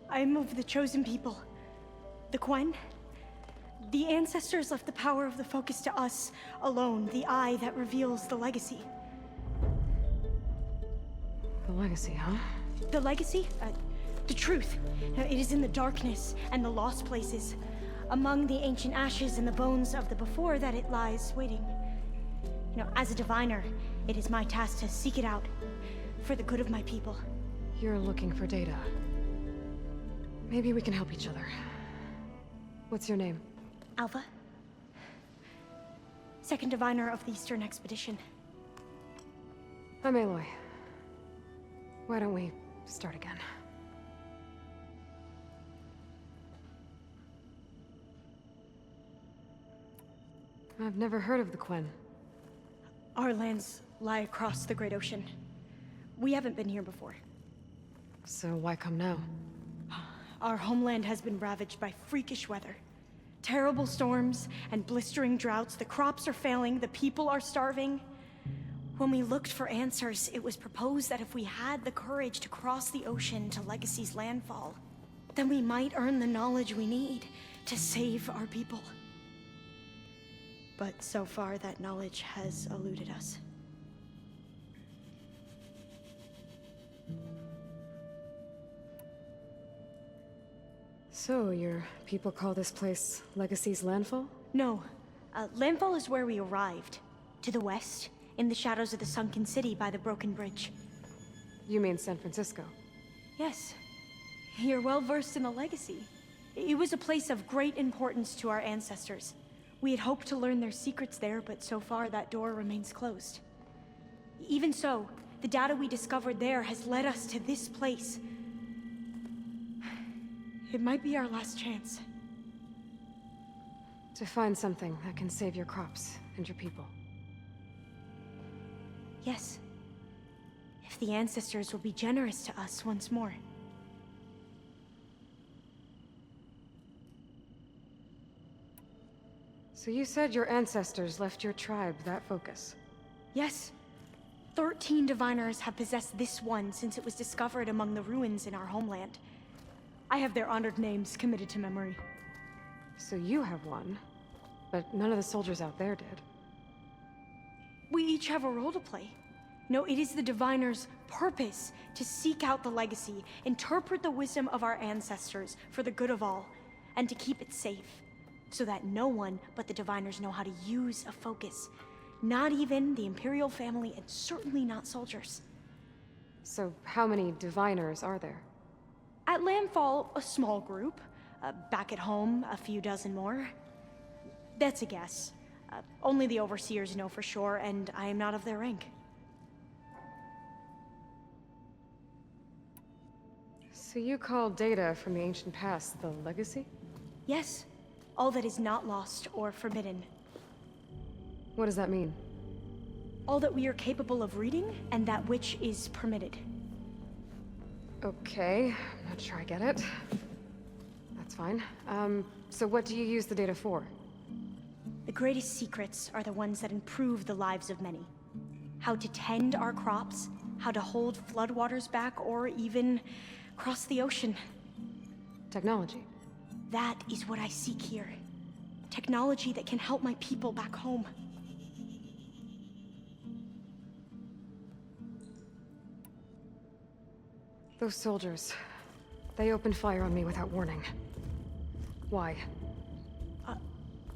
Speaker 14: I'm of the chosen people. The Quen. The ancestors left the power of the focus to us alone, the eye that reveals the legacy.
Speaker 2: The legacy, huh?
Speaker 14: The legacy? The truth. Now, it is in the darkness and the lost places, among the ancient ashes and the bones of the before that it lies waiting. You know, as a diviner, it is my task to seek it out for the good of my people.
Speaker 2: You're looking for data. Maybe we can help each other. What's your name?
Speaker 14: Alpha. Second diviner of the Eastern Expedition.
Speaker 2: I'm Aloy. Why don't we start again? I've never heard of the Quen.
Speaker 14: Our lands lie across the Great Ocean. We haven't been here before.
Speaker 2: So why come now?
Speaker 14: Our homeland has been ravaged by freakish weather. Terrible storms and blistering droughts. The crops are failing, the people are starving. When we looked for answers, it was proposed that if we had the courage to cross the ocean to Legacy's landfall, then we might earn the knowledge we need to save our people. But so far, that knowledge has eluded us.
Speaker 2: So, your people call this place Legacy's landfall?
Speaker 14: No. Landfall is where we arrived. To the west, in the shadows of the sunken city by the broken bridge.
Speaker 2: You mean San Francisco?
Speaker 14: Yes. You're well versed in the legacy. It was a place of great importance to our ancestors. We had hoped to learn their secrets there, but so far that door remains closed. Even so, the data we discovered there has led us to this place. It might be our last chance.
Speaker 2: To find something that can save your crops and your people.
Speaker 14: Yes. If the ancestors will be generous to us once more.
Speaker 2: So you said your ancestors left your tribe that focus?
Speaker 14: Yes. 13 diviners have possessed this one since it was discovered among the ruins in our homeland. I have their honored names committed to memory.
Speaker 2: So you have one, but none of the soldiers out there did.
Speaker 14: We each have a role to play. No, it is the diviner's purpose to seek out the legacy, interpret the wisdom of our ancestors for the good of all, and to keep it safe, so that no one but the diviners know how to use a focus. Not even the Imperial family, and certainly not soldiers.
Speaker 2: So how many diviners are there?
Speaker 14: At Landfall, a small group. Back at home, a few dozen more. That's a guess. Only the overseers know for sure, and I am not of their rank.
Speaker 2: So you call data from the ancient past the legacy?
Speaker 14: Yes. All that is not lost or forbidden.
Speaker 2: What does that mean?
Speaker 14: All that we are capable of reading, and that which is permitted.
Speaker 2: Okay, I'm not sure I get it. That's fine. So what do you use the data for?
Speaker 14: The greatest secrets are the ones that improve the lives of many. How to tend our crops, how to hold floodwaters back, or even cross the ocean.
Speaker 2: Technology.
Speaker 14: That is what I seek here. Technology that can help my people back home.
Speaker 2: Those soldiers, they opened fire on me without warning. Why?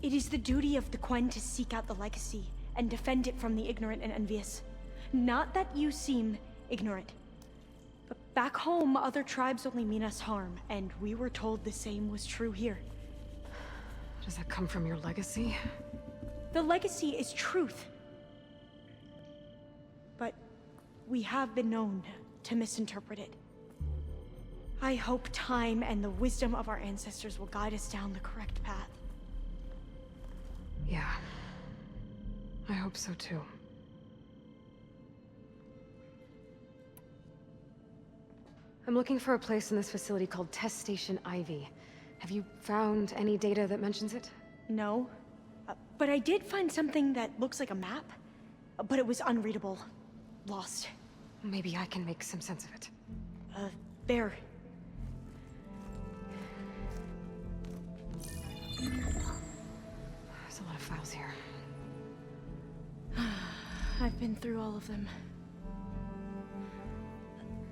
Speaker 14: It is the duty of the Quen to seek out the legacy and defend it from the ignorant and envious. Not that you seem ignorant. But back home, other tribes only mean us harm, and we were told the same was true here.
Speaker 2: Does that come from your legacy?
Speaker 14: The legacy is truth. But we have been known to misinterpret it. I hope time and the wisdom of our ancestors will guide us down the correct path.
Speaker 2: Yeah. I hope so too. I'm looking for a place in this facility called Test Station Ivy. Have you found any data that mentions it?
Speaker 14: No. But I did find something that looks like a map. But it was unreadable. Lost.
Speaker 2: Maybe I can make some sense of it.
Speaker 14: There.
Speaker 2: There's a lot of files here.
Speaker 14: I've been through all of them.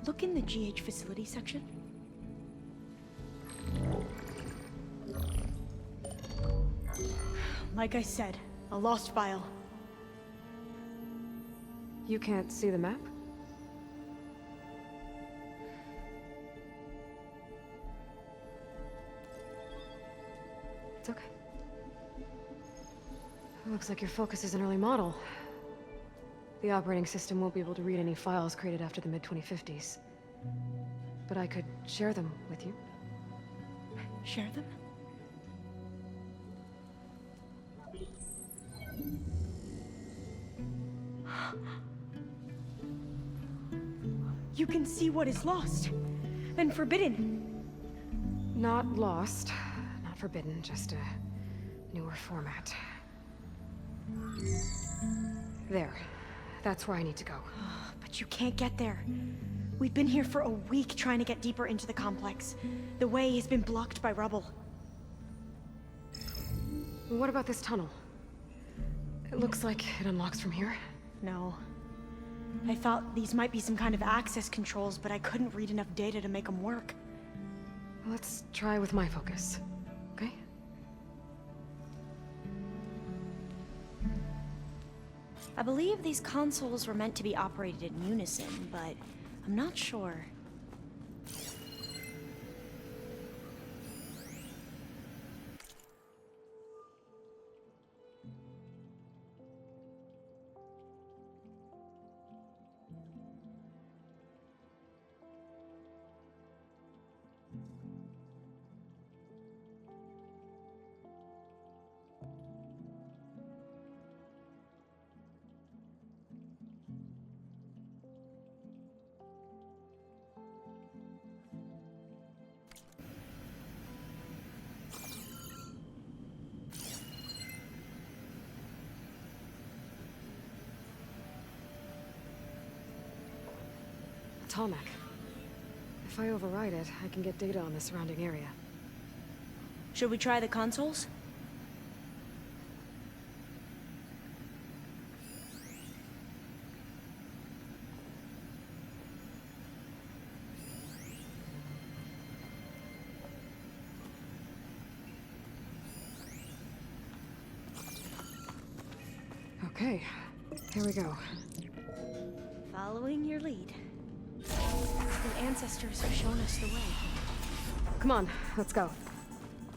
Speaker 14: Look in the GH facility section. Like I said, a lost file.
Speaker 2: You can't see the map? It's okay. It looks like your focus is an early model. The operating system won't be able to read any files created after the mid-2050s. But I could share them with you.
Speaker 14: Share them? You can see what is lost and forbidden.
Speaker 2: Not lost, not forbidden, just a newer format. There. That's where I need to go.
Speaker 14: But you can't get there. We've been here for a week trying to get deeper into the complex. The way has been blocked by rubble.
Speaker 2: What about this tunnel? It looks like it unlocks from here.
Speaker 14: No. I thought these might be some kind of access controls, but I couldn't read enough data to make them work.
Speaker 2: Let's try with my focus, okay?
Speaker 14: I believe these consoles were meant to be operated in unison, but I'm not sure.
Speaker 2: Tarmac. If I override it, I can get data on the surrounding area.
Speaker 14: Should we try the consoles?
Speaker 2: Okay, here we go.
Speaker 14: Following your lead. The ancestors have shown us the way.
Speaker 2: Come on, let's go.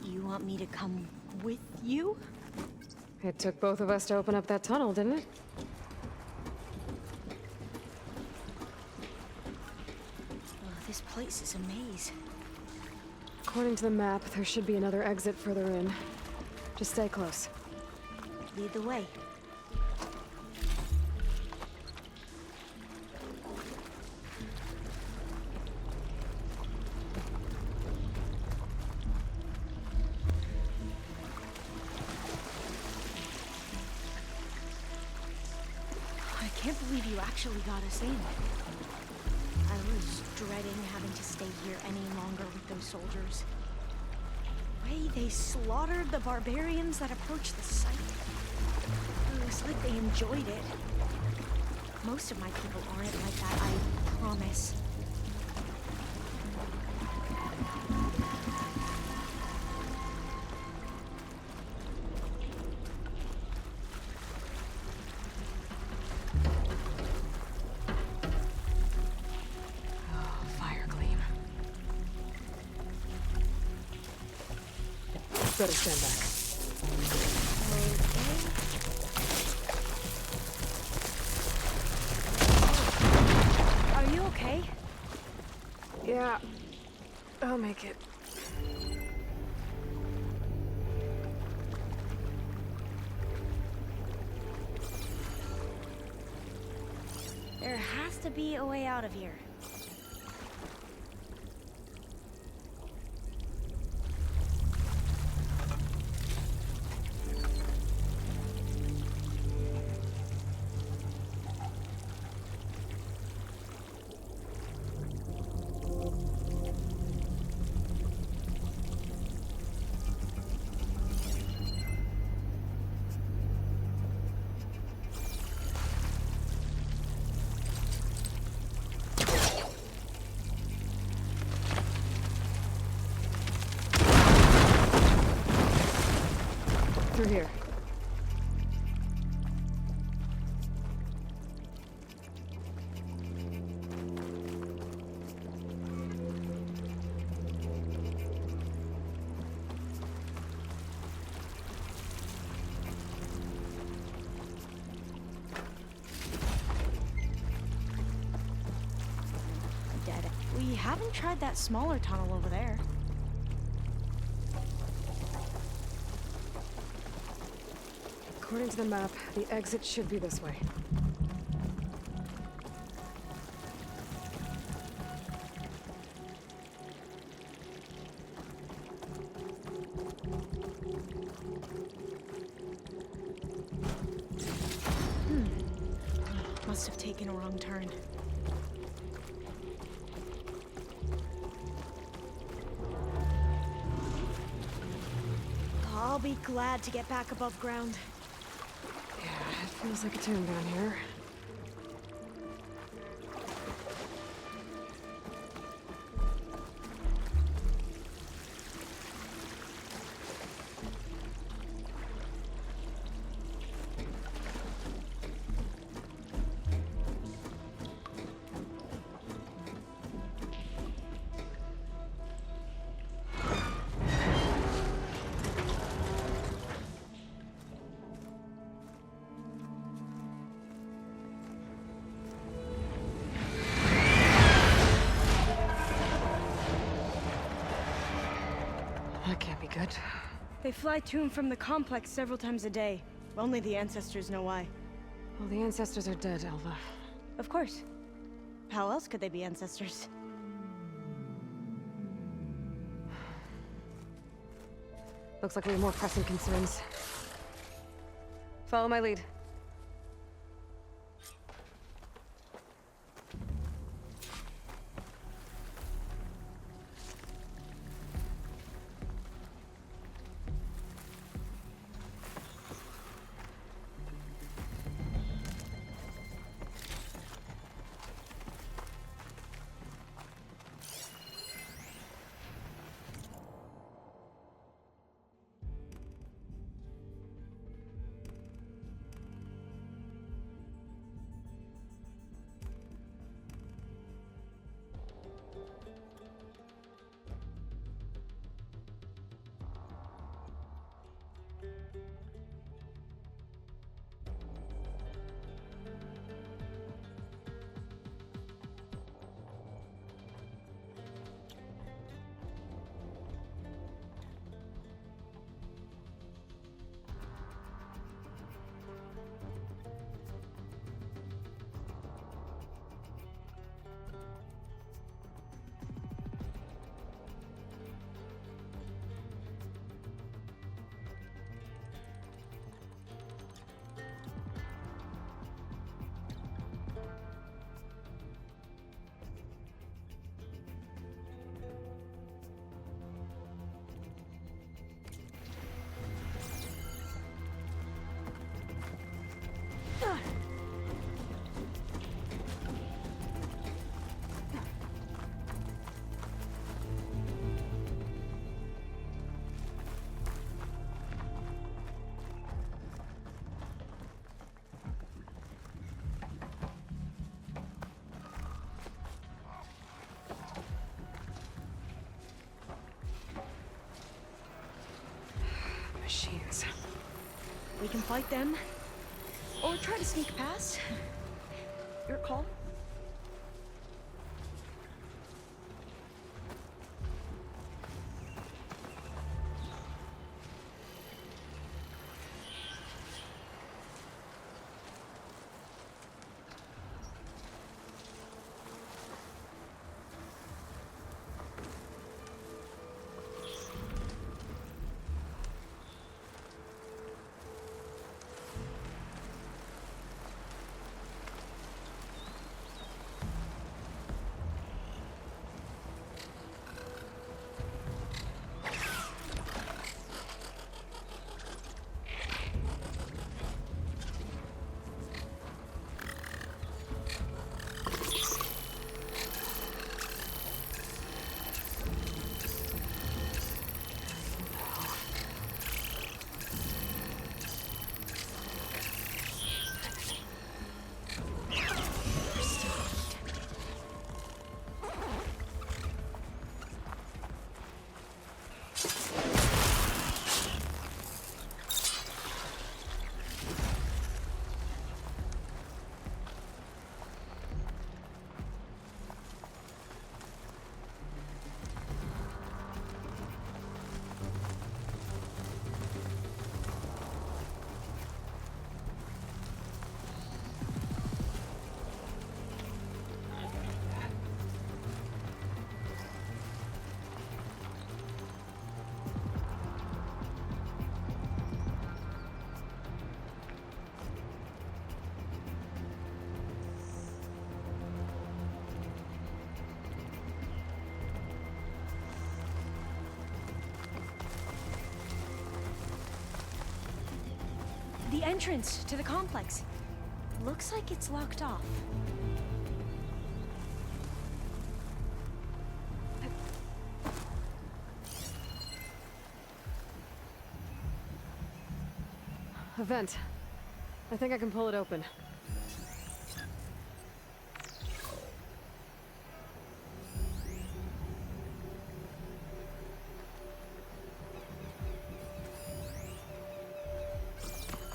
Speaker 14: You want me to come with you?
Speaker 2: It took both of us to open up that tunnel, didn't it?
Speaker 14: Oh, this place is a maze.
Speaker 2: According to the map, there should be another exit further in. Just stay close.
Speaker 14: Lead the way. I can't believe you actually got us in. I was dreading having to stay here any longer with those soldiers. The way they slaughtered the barbarians that approached the site. It was like they enjoyed it. Most of my people aren't like that, I promise.
Speaker 2: Better stand back.
Speaker 14: Okay. Are you okay?
Speaker 2: Yeah, I'll make it.
Speaker 14: There has to be a way out of here.
Speaker 2: Through here.
Speaker 14: Dead. We haven't tried that smaller tunnel over there.
Speaker 2: According to the map, the exit should be this way.
Speaker 14: Must have taken a wrong turn. I'll be glad to get back above ground.
Speaker 2: Yeah, it feels like a tomb down here. What?
Speaker 14: They fly to and from the complex several times a day. Only the ancestors know why.
Speaker 2: Well, the ancestors are dead, Alva.
Speaker 14: Of course. How else could they be ancestors?
Speaker 2: Looks like we have more pressing concerns. Follow my lead. Machines.
Speaker 14: We can fight them, or try to sneak past. Your call. The entrance to the complex. Looks like it's locked off.
Speaker 2: A vent. I think I can pull it open.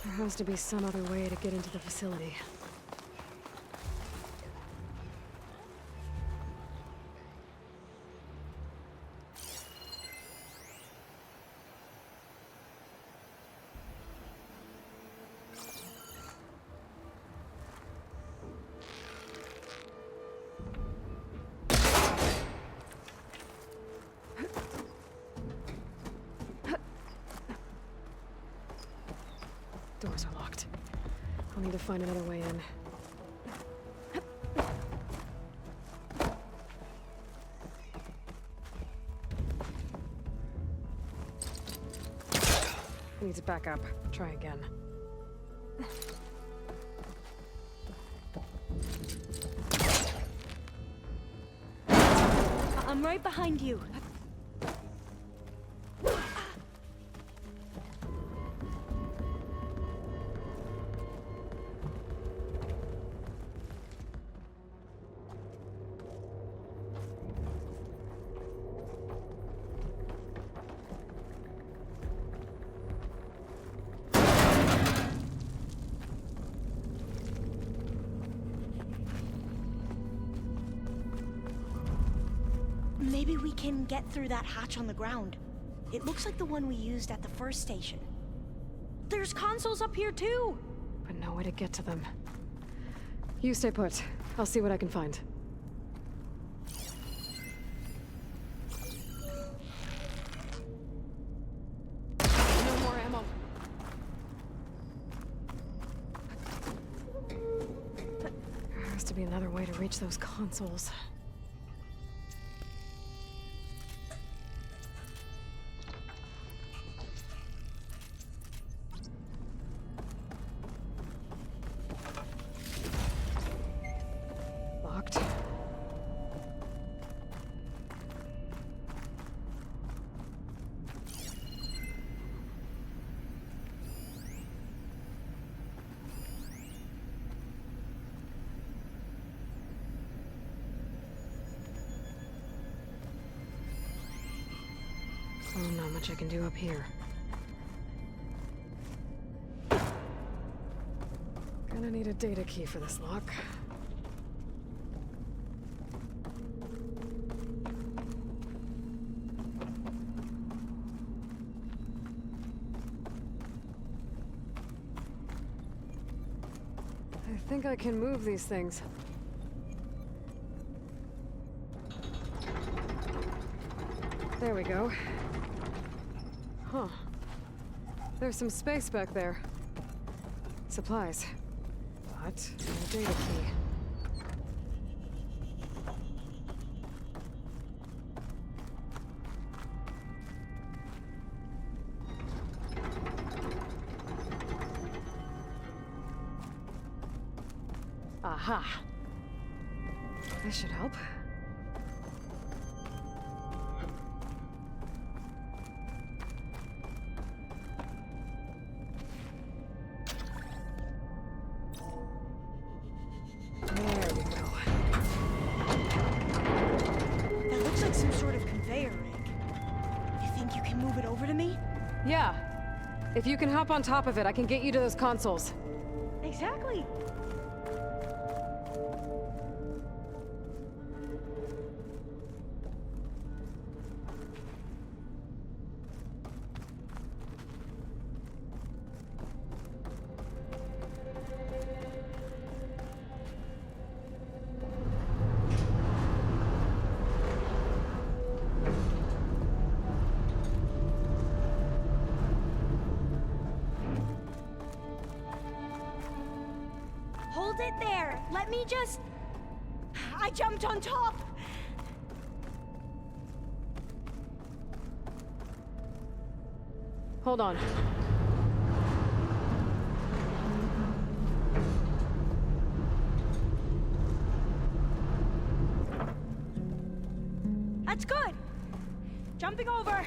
Speaker 2: There has to be some other way to get into the facility. I'll need to find another way in. Needs to back up. Try again.
Speaker 14: I'm right behind you. Maybe we can get through that hatch on the ground. It looks like the one we used at the first station. There's consoles up here too!
Speaker 2: But no way to get to them. You stay put. I'll see what I can find. No more ammo. There has to be another way to reach those consoles. Oh, not much I can do up here. Gonna need a data key for this lock. I think I can move these things. There we go. Huh. There's some space back there. Supplies. But no data key. Aha. This should help. Yeah. If you can hop on top of it, I can get you to those consoles.
Speaker 14: Exactly. Hold it there. Let me just... I jumped on top.
Speaker 2: Hold on.
Speaker 14: That's good. Jumping over.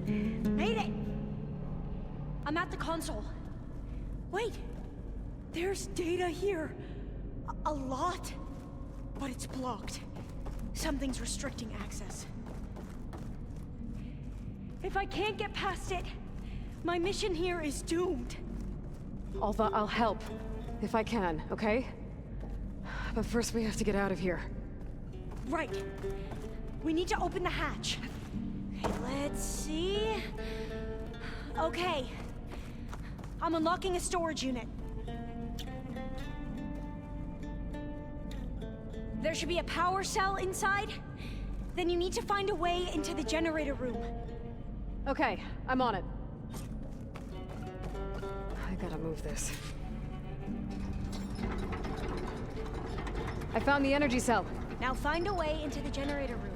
Speaker 14: Made it. I'm at the console. Wait. There's data here. A lot. But it's blocked. Something's restricting access. If I can't get past it, my mission here is doomed.
Speaker 2: Alva, I'll help. If I can, okay? But first we have to get out of here.
Speaker 14: Right. We need to open the hatch. Let's see... Okay. I'm unlocking a storage unit. There should be a power cell inside. Then you need to find a way into the generator room.
Speaker 2: Okay, I'm on it. I Gotta move this. I found the energy cell.
Speaker 14: Now find a way into the generator room.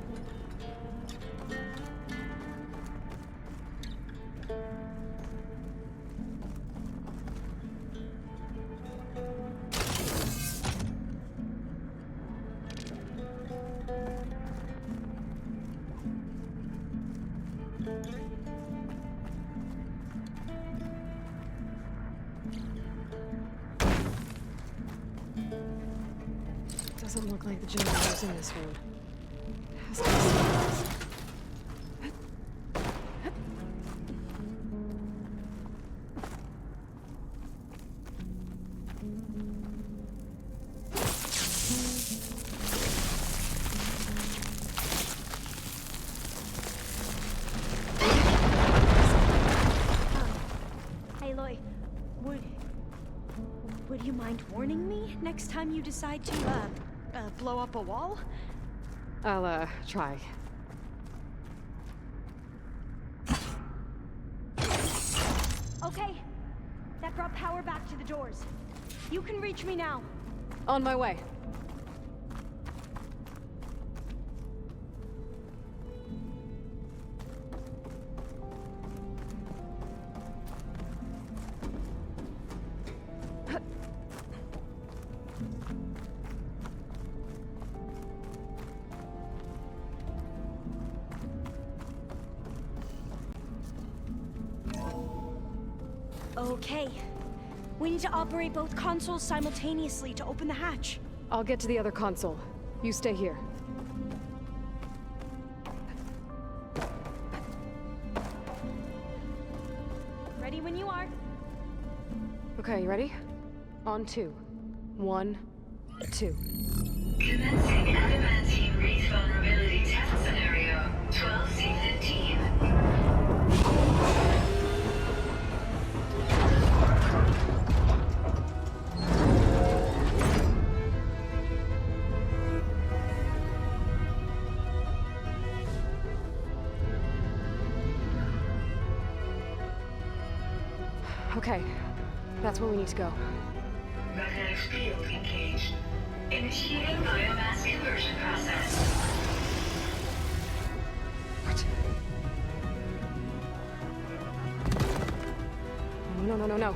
Speaker 2: Doesn't look like the generator's in this room. Has to be somewhere else.
Speaker 14: Aloy, would you mind warning me next time you decide to, blow up a wall?
Speaker 2: I'll, try.
Speaker 14: Okay. That brought power back to the doors. You can reach me now.
Speaker 2: On my way.
Speaker 14: Okay. We need to operate both consoles simultaneously to open the hatch.
Speaker 2: I'll get to the other console. You stay here.
Speaker 14: Ready when you are.
Speaker 2: Okay, you ready? On 2. 1, 2.
Speaker 20: Commencing adamantine wreath vulnerability test scenario 12C15.
Speaker 2: Okay, that's where we need to go.
Speaker 20: Magnetic field engaged. Initiating biomass conversion process.
Speaker 2: What? No.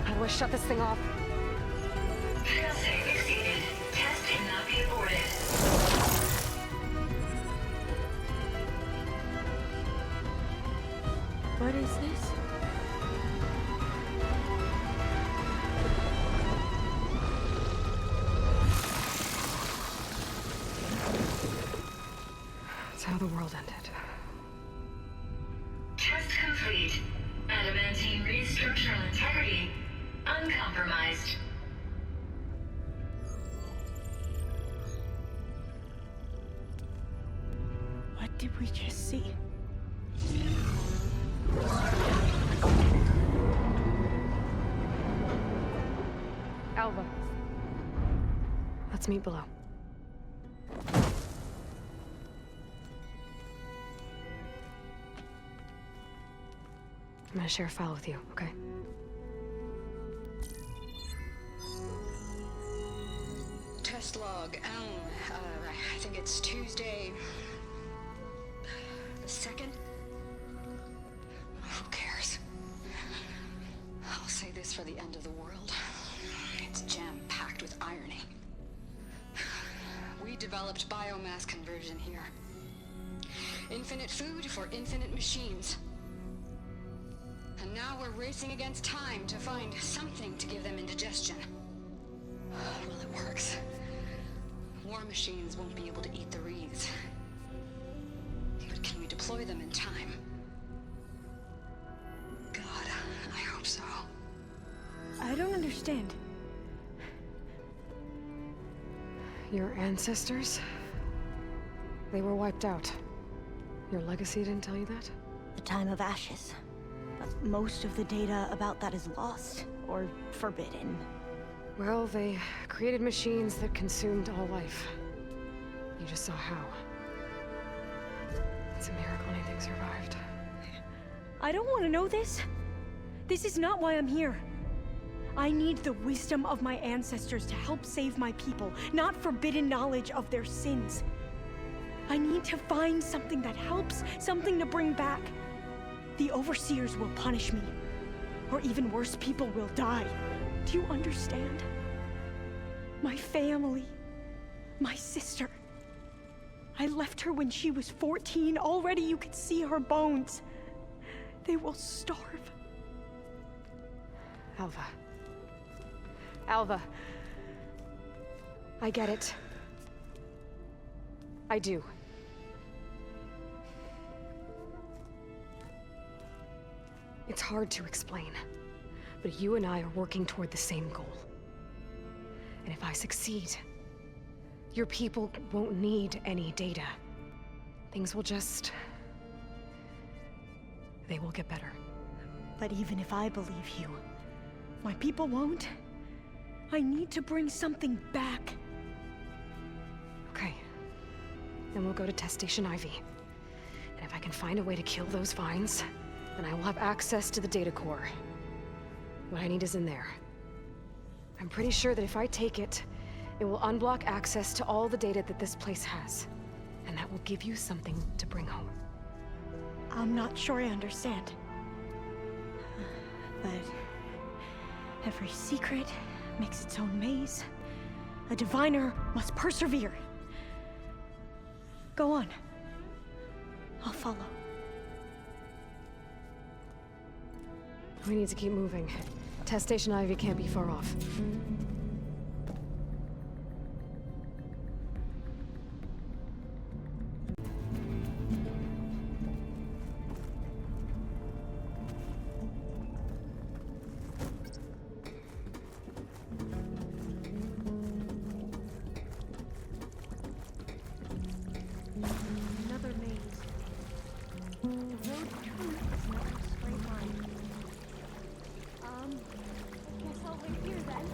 Speaker 2: How do I shut this thing off?
Speaker 20: Failsafe exceeded. Test cannot be aborted.
Speaker 14: What is this?
Speaker 2: That's how the world ended.
Speaker 20: Test complete. Adamantine wreath structural integrity uncompromised.
Speaker 14: What did we just see?
Speaker 2: Alva. Let's meet below. I'm gonna share a file with you, okay?
Speaker 21: Test log, I think it's Tuesday the 2nd? Who cares? I'll say this for the end of the world. It's jam-packed with irony. We developed biomass conversion here. Infinite food for infinite machines. And now we're racing against time to find something to give them indigestion. Well, it works. War machines won't be able to eat the wreaths. But can we deploy them in time? God, I hope so.
Speaker 14: I don't understand.
Speaker 2: Your ancestors? They were wiped out. Your legacy didn't tell you that?
Speaker 14: The time of ashes. But most of the data about that is lost, or forbidden.
Speaker 2: Well, they created machines that consumed all life. You just saw how. It's a miracle anything survived.
Speaker 14: I don't want to know this. This is not why I'm here. I need the wisdom of my ancestors to help save my people, not forbidden knowledge of their sins. I need to find something that helps, something to bring back. The overseers will punish me, or even worse, people will die. Do you understand? My family, my sister. I left her when she was 14. Already you could see her bones. They will starve.
Speaker 2: Alva. Alva. I get it. I do. It's hard to explain, but you and I are working toward the same goal. And if I succeed, your people won't need any data. Things will just... they will get better.
Speaker 14: But even if I believe you, my people won't. I need to bring something back.
Speaker 2: Okay. Then we'll go to Test Station Ivy. And if I can find a way to kill those vines, then I will have access to the data core. What I need is in there. I'm pretty sure that if I take it, it will unblock access to all the data that this place has. And that will give you something to bring home.
Speaker 14: I'm not sure I understand. But every secret makes its own maze. A diviner must persevere. Go on. I'll follow.
Speaker 2: We need to keep moving. Test Station Ivy can't be far off.
Speaker 14: Another maze. The road to is not a straight line. Guess I'll wait here then.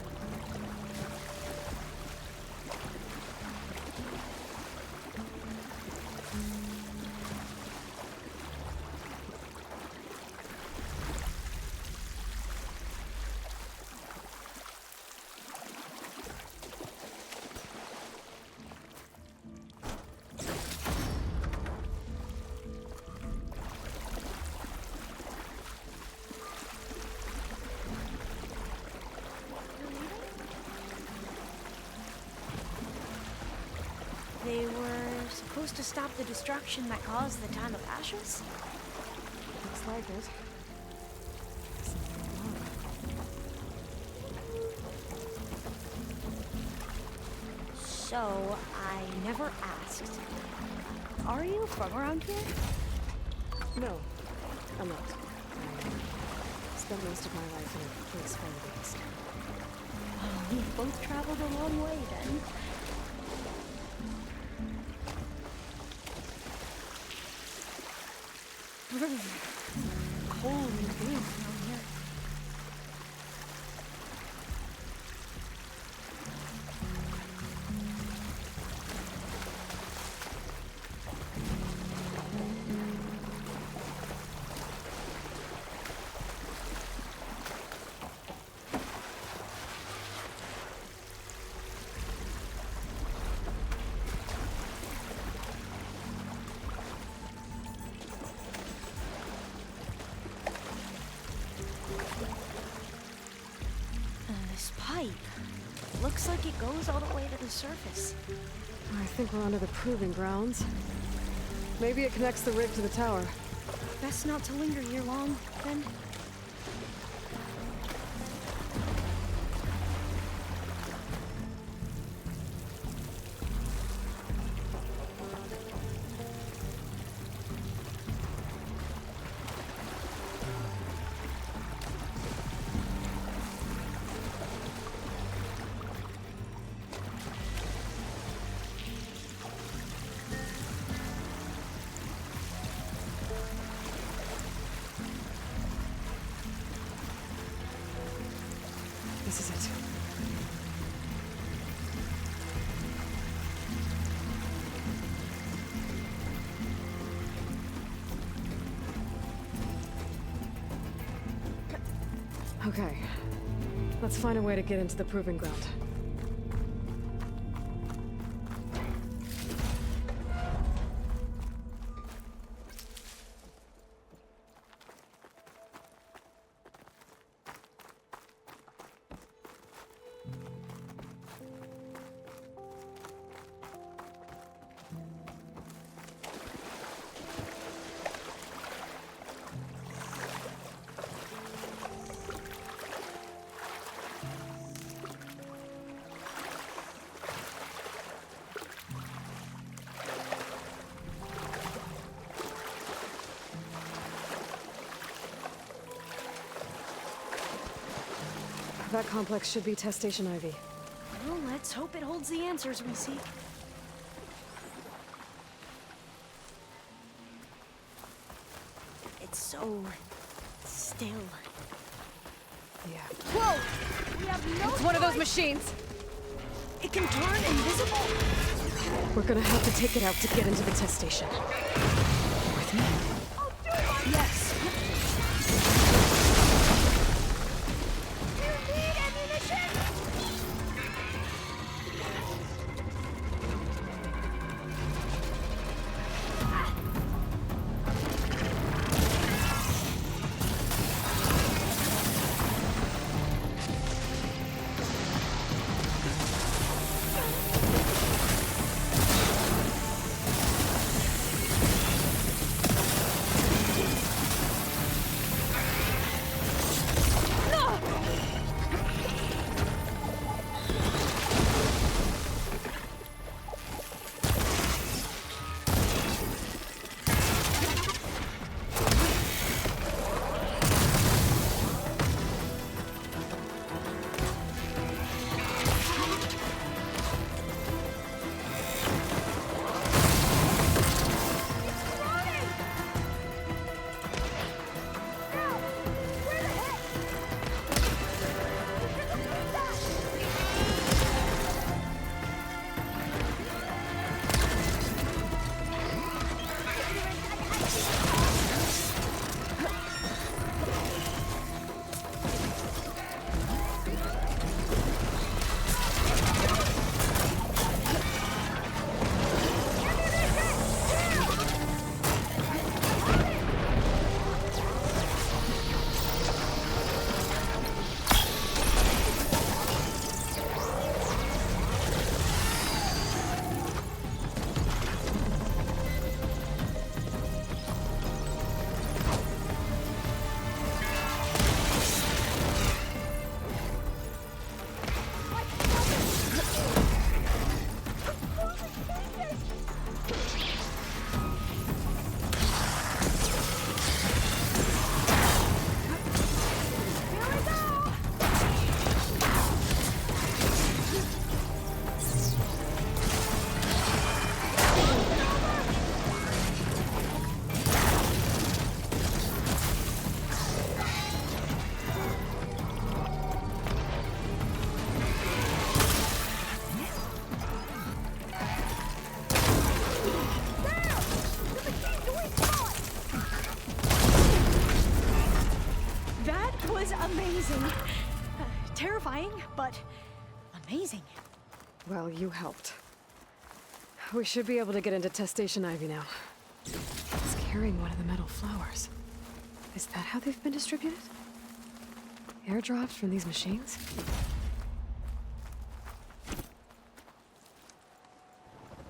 Speaker 14: They were supposed to stop the destruction that caused the Time of Ashes?
Speaker 2: Looks like it.
Speaker 14: So, I never asked. Are you from around here?
Speaker 2: No, I'm not. I spent most of my life in a place far east.
Speaker 14: Oh, we both traveled a long way then. Cold and damp down here. This pipe looks like it goes all the way to the surface.
Speaker 2: I think we're under the proving grounds. Maybe it connects the rig to the tower.
Speaker 14: Best not to linger here long, then.
Speaker 2: This is it. Okay. Let's find a way to get into the proving ground. That complex should be test station Ivy.
Speaker 14: Well, let's hope it holds the answers we seek. It's so still.
Speaker 2: Yeah.
Speaker 14: Whoa! We have no
Speaker 2: It's one of those
Speaker 14: choice.
Speaker 2: machines!
Speaker 14: It can turn invisible?
Speaker 2: We're gonna have to take it out to get into the test station. With me?
Speaker 14: I'll do it! Yes! You need ammunition! Amazing. Terrifying, but amazing.
Speaker 2: Well, you helped. We should be able to get into test station Ivy now. It's carrying one of the metal flowers. Is that how they've been distributed? Airdrops from these machines?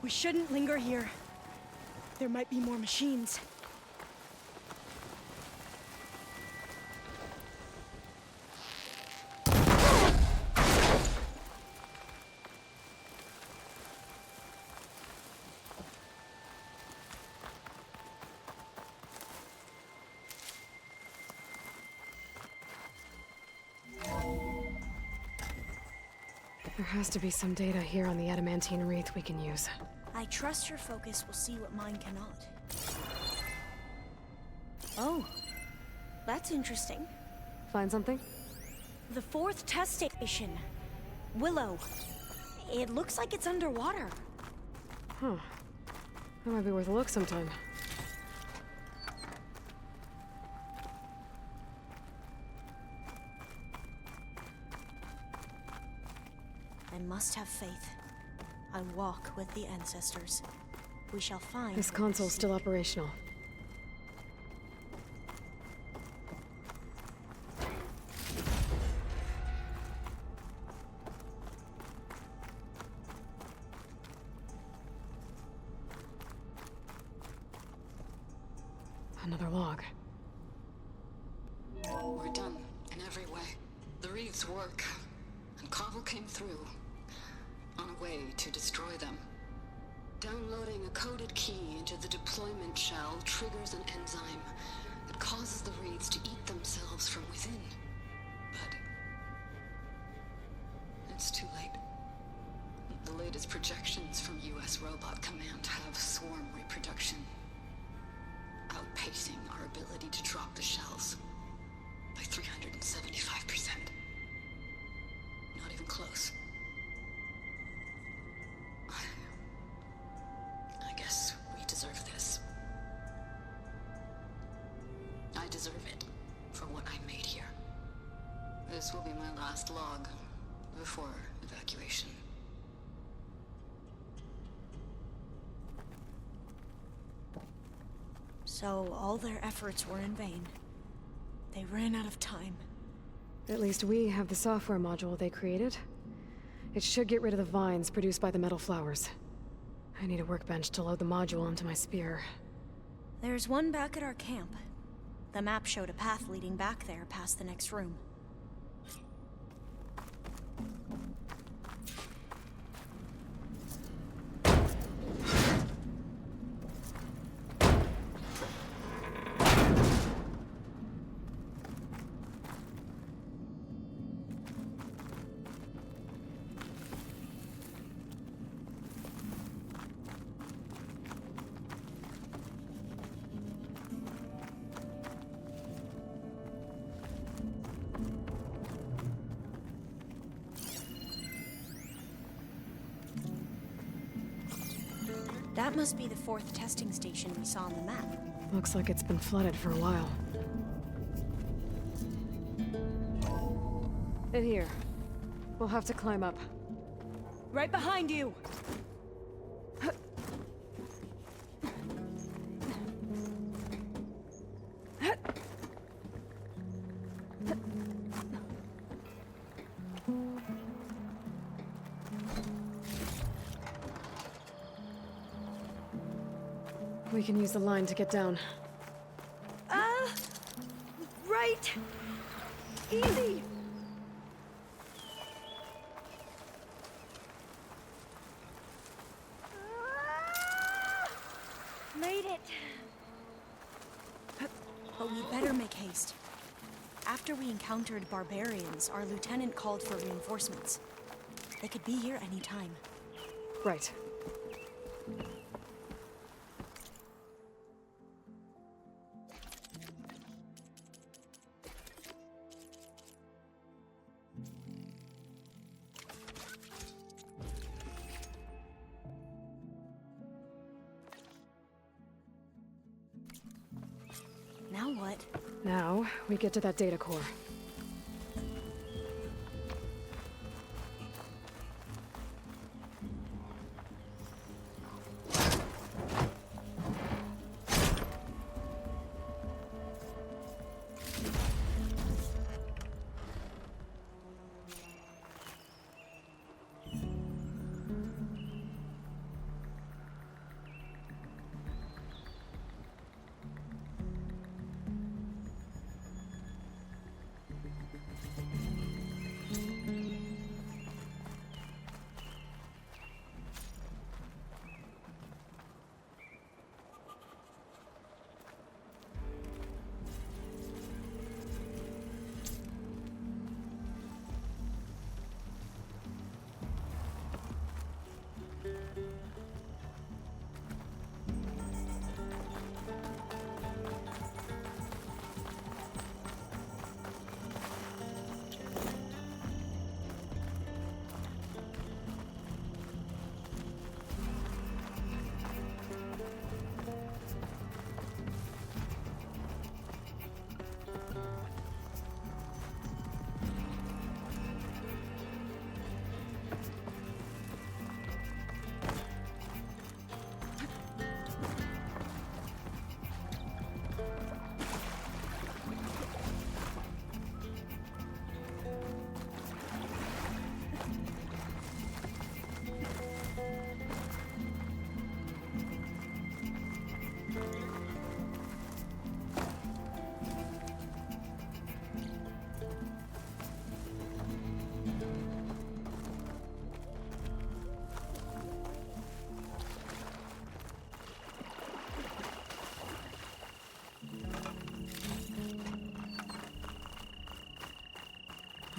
Speaker 14: We shouldn't linger here. There might be more machines.
Speaker 2: There has to be some data here on the adamantine wreath we can use.
Speaker 14: I trust your focus will see what mine cannot. Oh, that's interesting.
Speaker 2: Find something?
Speaker 14: The 4th test station. Willow. It looks like it's underwater.
Speaker 2: Huh. That might be worth a look sometime.
Speaker 14: I must have faith. I walk with the ancestors. We shall find...
Speaker 2: This console's still operational. Another log.
Speaker 19: We're done, in every way. The wreaths work, and Cobble came through, on a way to destroy them. Downloading a coded key into the deployment shell triggers an enzyme that causes the wreaths to eat themselves from within. But it's too late. The latest projections from U.S. Robot Command have swarm reproduction, outpacing our ability to drop the shells by 375%. Not even close. I guess we deserve this. I deserve it for what I made here. This will be my last log before evacuation.
Speaker 14: So all their efforts were in vain. They ran out of time.
Speaker 2: At least we have the software module they created. It should get rid of the vines produced by the metal flowers. I need a workbench to load the module onto my spear.
Speaker 14: There's one back at our camp. The map showed a path leading back there past the next room. That must be the 4th testing station we saw on the map.
Speaker 2: Looks like it's been flooded for a while. In here. We'll have to climb up.
Speaker 14: Right behind you!
Speaker 2: We can use the line to get down.
Speaker 14: Right! Easy! Made it! But we better make haste. After we encountered barbarians, our lieutenant called for reinforcements. They could be here any time.
Speaker 2: Right.
Speaker 14: Now what?
Speaker 2: Now, we get to that data core.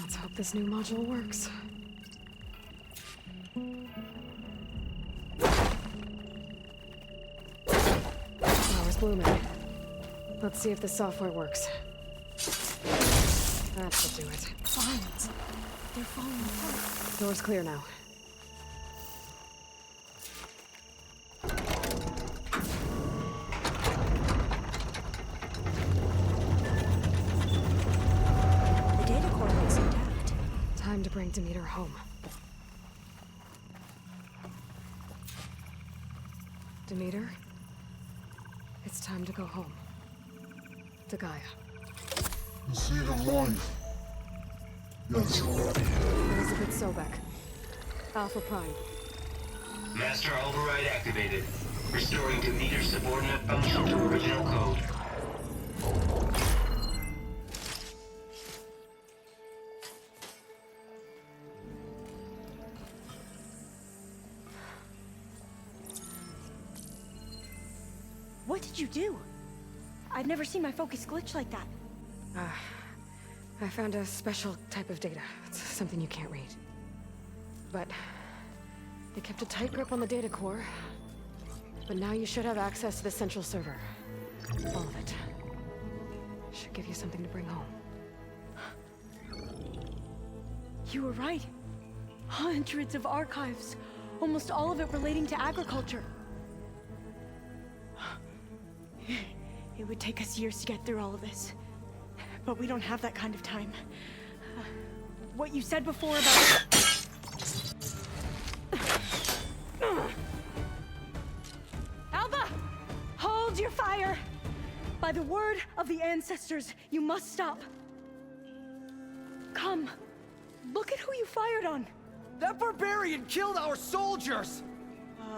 Speaker 2: Let's hope this new module works. Power's blooming. Let's see if the software works. That should do it.
Speaker 14: Vines. They're falling apart.
Speaker 2: Door's clear now.
Speaker 14: The data core looks intact.
Speaker 2: Time to bring Demeter home. Demeter, it's time to go home. To Gaia.
Speaker 9: The seed of life. Yes, Lord.
Speaker 2: Elizabeth Sobek. Alpha Prime.
Speaker 18: Master override activated. Restoring Demeter's subordinate function to original code.
Speaker 14: What did you do? I've never seen my focus glitch like that.
Speaker 2: I found a special type of data. It's something you can't read. But they kept a tight grip on the data core. But now you should have access to the central server. All of it. Should give you something to bring home.
Speaker 14: You were right. Hundreds of archives. Almost all of it relating to agriculture. It would take us years to get through all of this. But we don't have that kind of time. What you said before about... Alva! Hold your fire! By the word of the ancestors, you must stop. Come. Look at who you fired on.
Speaker 6: That barbarian killed our soldiers!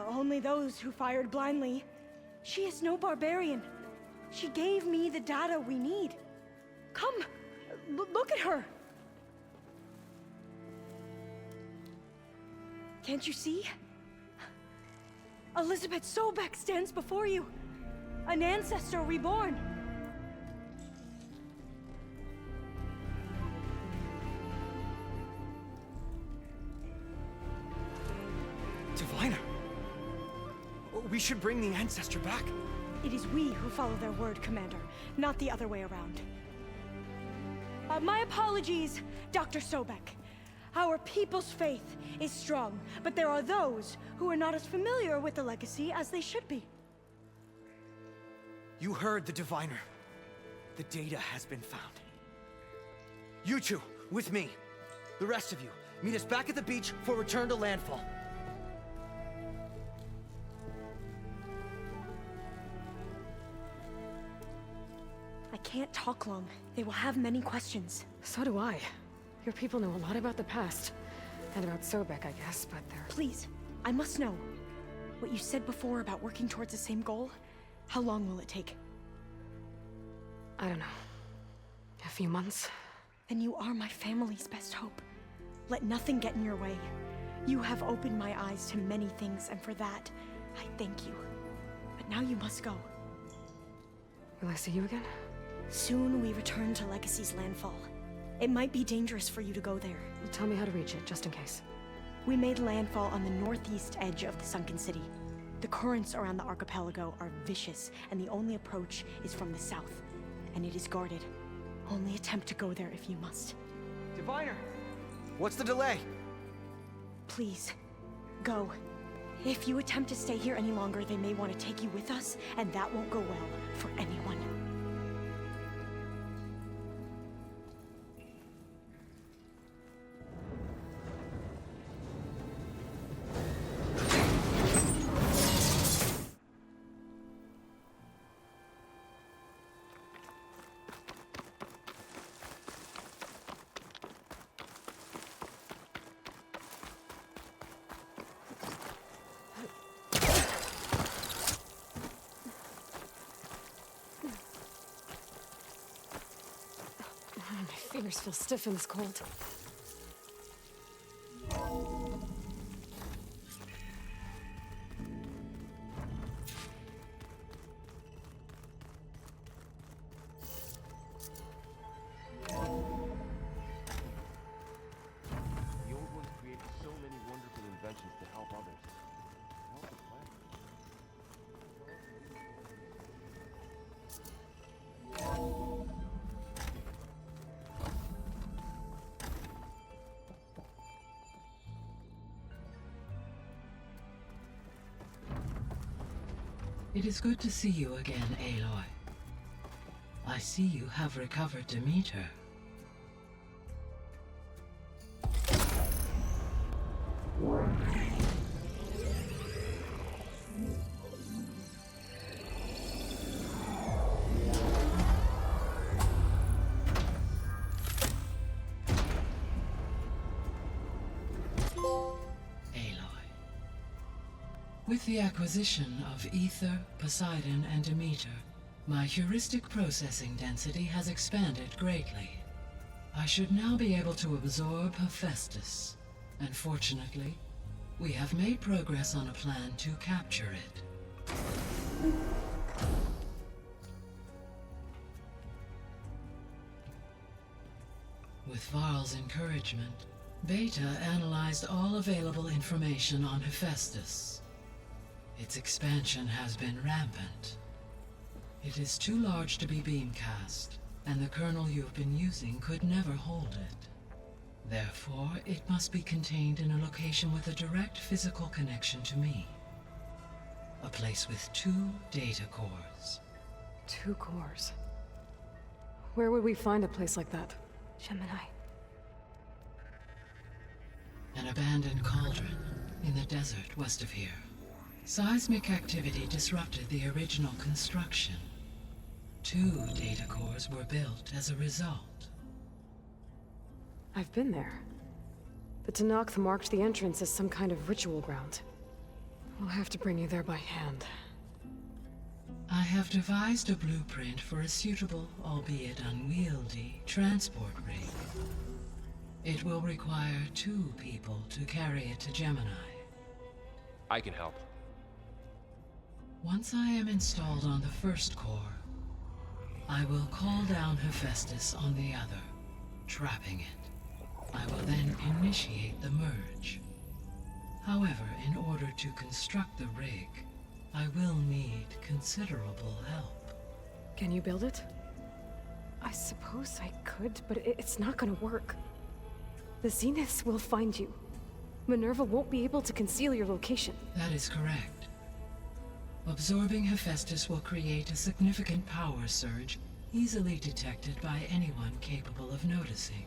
Speaker 14: Only those who fired blindly. She is no barbarian. She gave me the data we need. Come, look at her. Can't you see? Elizabeth Sobek stands before you. An ancestor reborn.
Speaker 6: Diviner. We should bring the ancestor back.
Speaker 14: It is we who follow their word, Commander, not the other way around. My apologies, Dr. Sobek. Our people's faith is strong, but there are those who are not as familiar with the legacy as they should be.
Speaker 6: You heard the Diviner. The data has been found. You two, with me. The rest of you, meet us back at the beach for return to landfall.
Speaker 14: I can't talk long. They will have many questions.
Speaker 2: So do I. Your people know a lot about the past. And about Sobek, I guess, but they're...
Speaker 14: Please, I must know. What you said before about working towards the same goal, how long will it take?
Speaker 2: I don't know. A few months?
Speaker 14: Then you are my family's best hope. Let nothing get in your way. You have opened my eyes to many things, and for that, I thank you. But now you must go.
Speaker 2: Will I see you again?
Speaker 14: Soon we return to Legacy's landfall. It might be dangerous for you to go there.
Speaker 2: Tell me how to reach it, just in case.
Speaker 14: We made landfall on the northeast edge of the sunken city. The currents around the archipelago are vicious, and the only approach is from the south. And it is guarded. Only attempt to go there if you must.
Speaker 6: Diviner! What's the delay?
Speaker 14: Please, go. If you attempt to stay here any longer, they may want to take you with us, and that won't go well for anyone.
Speaker 2: My fingers feel stiff in this cold.
Speaker 11: It is good to see you again, Aloy. I see you have recovered Demeter. With the acquisition of Ether, Poseidon, and Demeter, my heuristic processing density has expanded greatly. I should now be able to absorb Hephaestus, and fortunately, we have made progress on a plan to capture it. With Varl's encouragement, Beta analyzed all available information on Hephaestus. Its expansion has been rampant. It is too large to be beamcast, and the kernel you've been using could never hold it. Therefore, it must be contained in a location with a direct physical connection to me. A place with 2 data cores.
Speaker 2: 2 cores? Where would we find a place like that?
Speaker 16: Gemini.
Speaker 11: An abandoned cauldron in the desert west of here. Seismic activity disrupted the original construction. 2 data cores were built as a result.
Speaker 2: I've been there. The Tanakh marked the entrance as some kind of ritual ground. We'll have to bring you there by hand.
Speaker 11: I have devised a blueprint for a suitable, albeit unwieldy, transport rig. It will require 2 people to carry it to Gemini.
Speaker 7: I can help.
Speaker 11: Once I am installed on the first core, I will call down Hephaestus on the other, trapping it. I will then initiate the merge. However, in order to construct the rig, I will need considerable help.
Speaker 2: Can you build it? I suppose I could, but it's not gonna work. The Zeniths will find you. Minerva won't be able to conceal your location.
Speaker 11: That is correct. Absorbing Hephaestus will create a significant power surge, easily detected by anyone capable of noticing.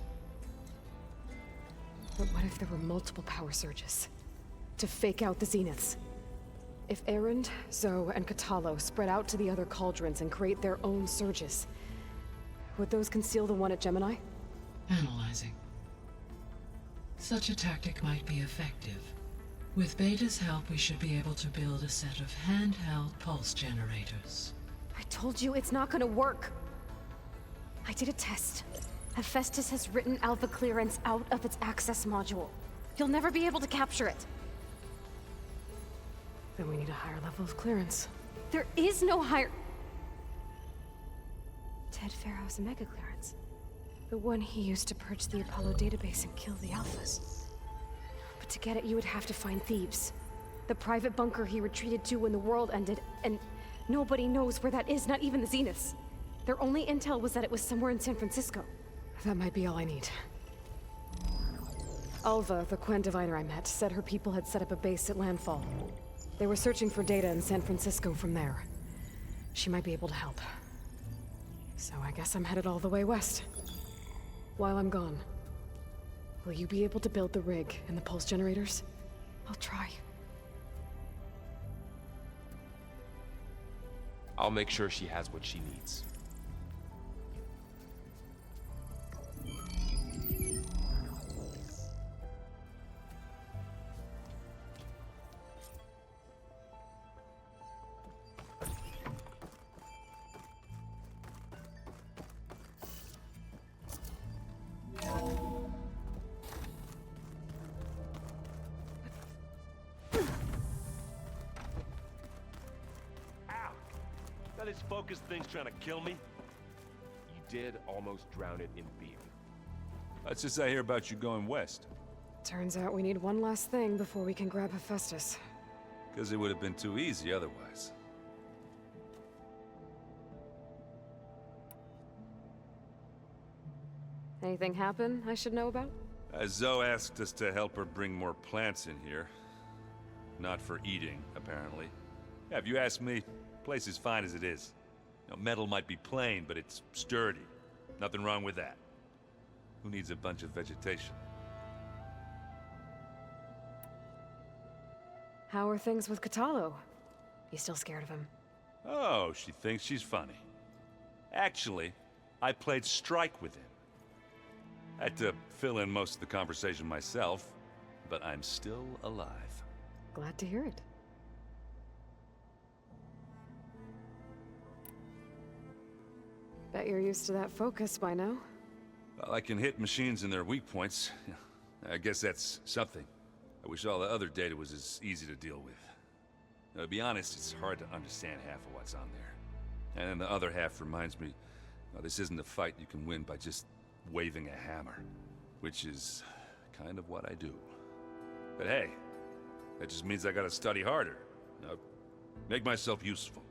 Speaker 2: But what if there were multiple power surges? To fake out the Zeniths? If Erend, Zoe, and Katalo spread out to the other cauldrons and create their own surges, would those conceal the one at Gemini?
Speaker 11: Analyzing. Such a tactic might be effective. With Beta's help, we should be able to build a set of handheld pulse generators.
Speaker 2: I told you it's not gonna work. I did a test. Hephaestus has written Alpha clearance out of its access module. You'll never be able to capture it. Then we need a higher level of clearance. There is no higher...
Speaker 16: Ted Faro's mega clearance.
Speaker 2: The one he used to purge the Apollo database and kill the Alphas. But to get it, you would have to find Thebes. The private bunker he retreated to when the world ended, and nobody knows where that is, not even the Zeniths. Their only intel was that it was somewhere in San Francisco. That might be all I need. Alva, the Quen diviner I met, said her people had set up a base at Landfall. They were searching for data in San Francisco from there. She might be able to help. So I guess I'm headed all the way west. While I'm gone, will you be able to build the rig and the pulse generators? I'll try.
Speaker 7: I'll make sure she has what she needs.
Speaker 15: This focus thing's trying to kill me?
Speaker 7: You did almost drown it in beer.
Speaker 12: Let's just I hear about you going west.
Speaker 2: Turns out we need one last thing before we can grab Hephaestus.
Speaker 12: Because it would have been too easy otherwise.
Speaker 2: Anything happen I should know about?
Speaker 12: Zoe asked us to help her bring more plants in here. Not for eating, apparently. Yeah, if you ask me, Place is fine as it is. You know, metal might be plain, but it's sturdy. Nothing wrong with that. Who needs a bunch of vegetation?
Speaker 2: How are things with Katalo? You still scared of him?
Speaker 12: Oh, she thinks she's funny. Actually, I played strike with him. Had to fill in most of the conversation myself, but I'm still alive.
Speaker 2: Glad to hear it. Bet you're used to that focus by now.
Speaker 12: Well, I can hit machines in their weak points. I guess that's something. I wish all the other data was as easy to deal with. Now, to be honest, it's hard to understand half of what's on there. And then the other half reminds me, this isn't a fight you can win by just waving a hammer. Which is kind of what I do. But hey, that just means I gotta study harder. Make myself useful.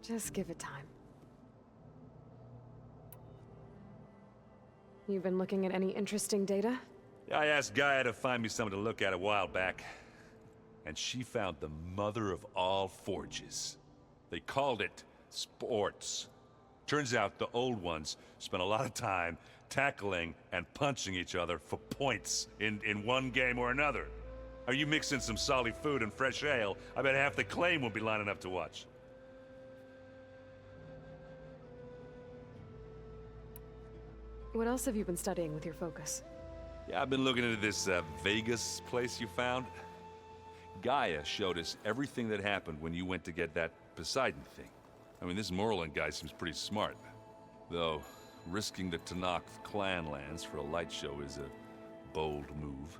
Speaker 2: Just give it time. You've been looking at any interesting data?
Speaker 12: I asked Gaia to find me something to look at a while back. And she found the mother of all forges. They called it sports. Turns out the old ones spent a lot of time tackling and punching each other for points in one game or another. Are you mixing some solid food and fresh ale? I bet half the claim will be lining up to watch.
Speaker 2: What else have you been studying with your focus?
Speaker 12: Yeah, I've been looking into this Vegas place you found. Gaia showed us everything that happened when you went to get that Poseidon thing. I mean, this Morlun guy seems pretty smart. Though, risking the Tanakh clan lands for a light show is a bold move.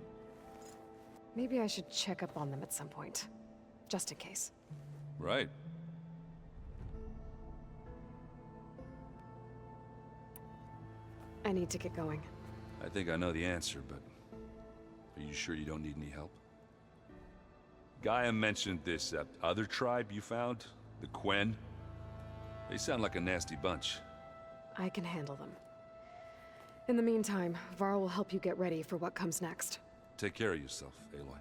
Speaker 2: Maybe I should check up on them at some point. Just in case.
Speaker 12: Right.
Speaker 2: I need to get going.
Speaker 12: I think I know the answer, but are you sure you don't need any help? Gaia mentioned this other tribe you found, the Quen. They sound like a nasty bunch.
Speaker 2: I can handle them. In the meantime, Varl will help you get ready for what comes next.
Speaker 12: Take care of yourself, Aloy.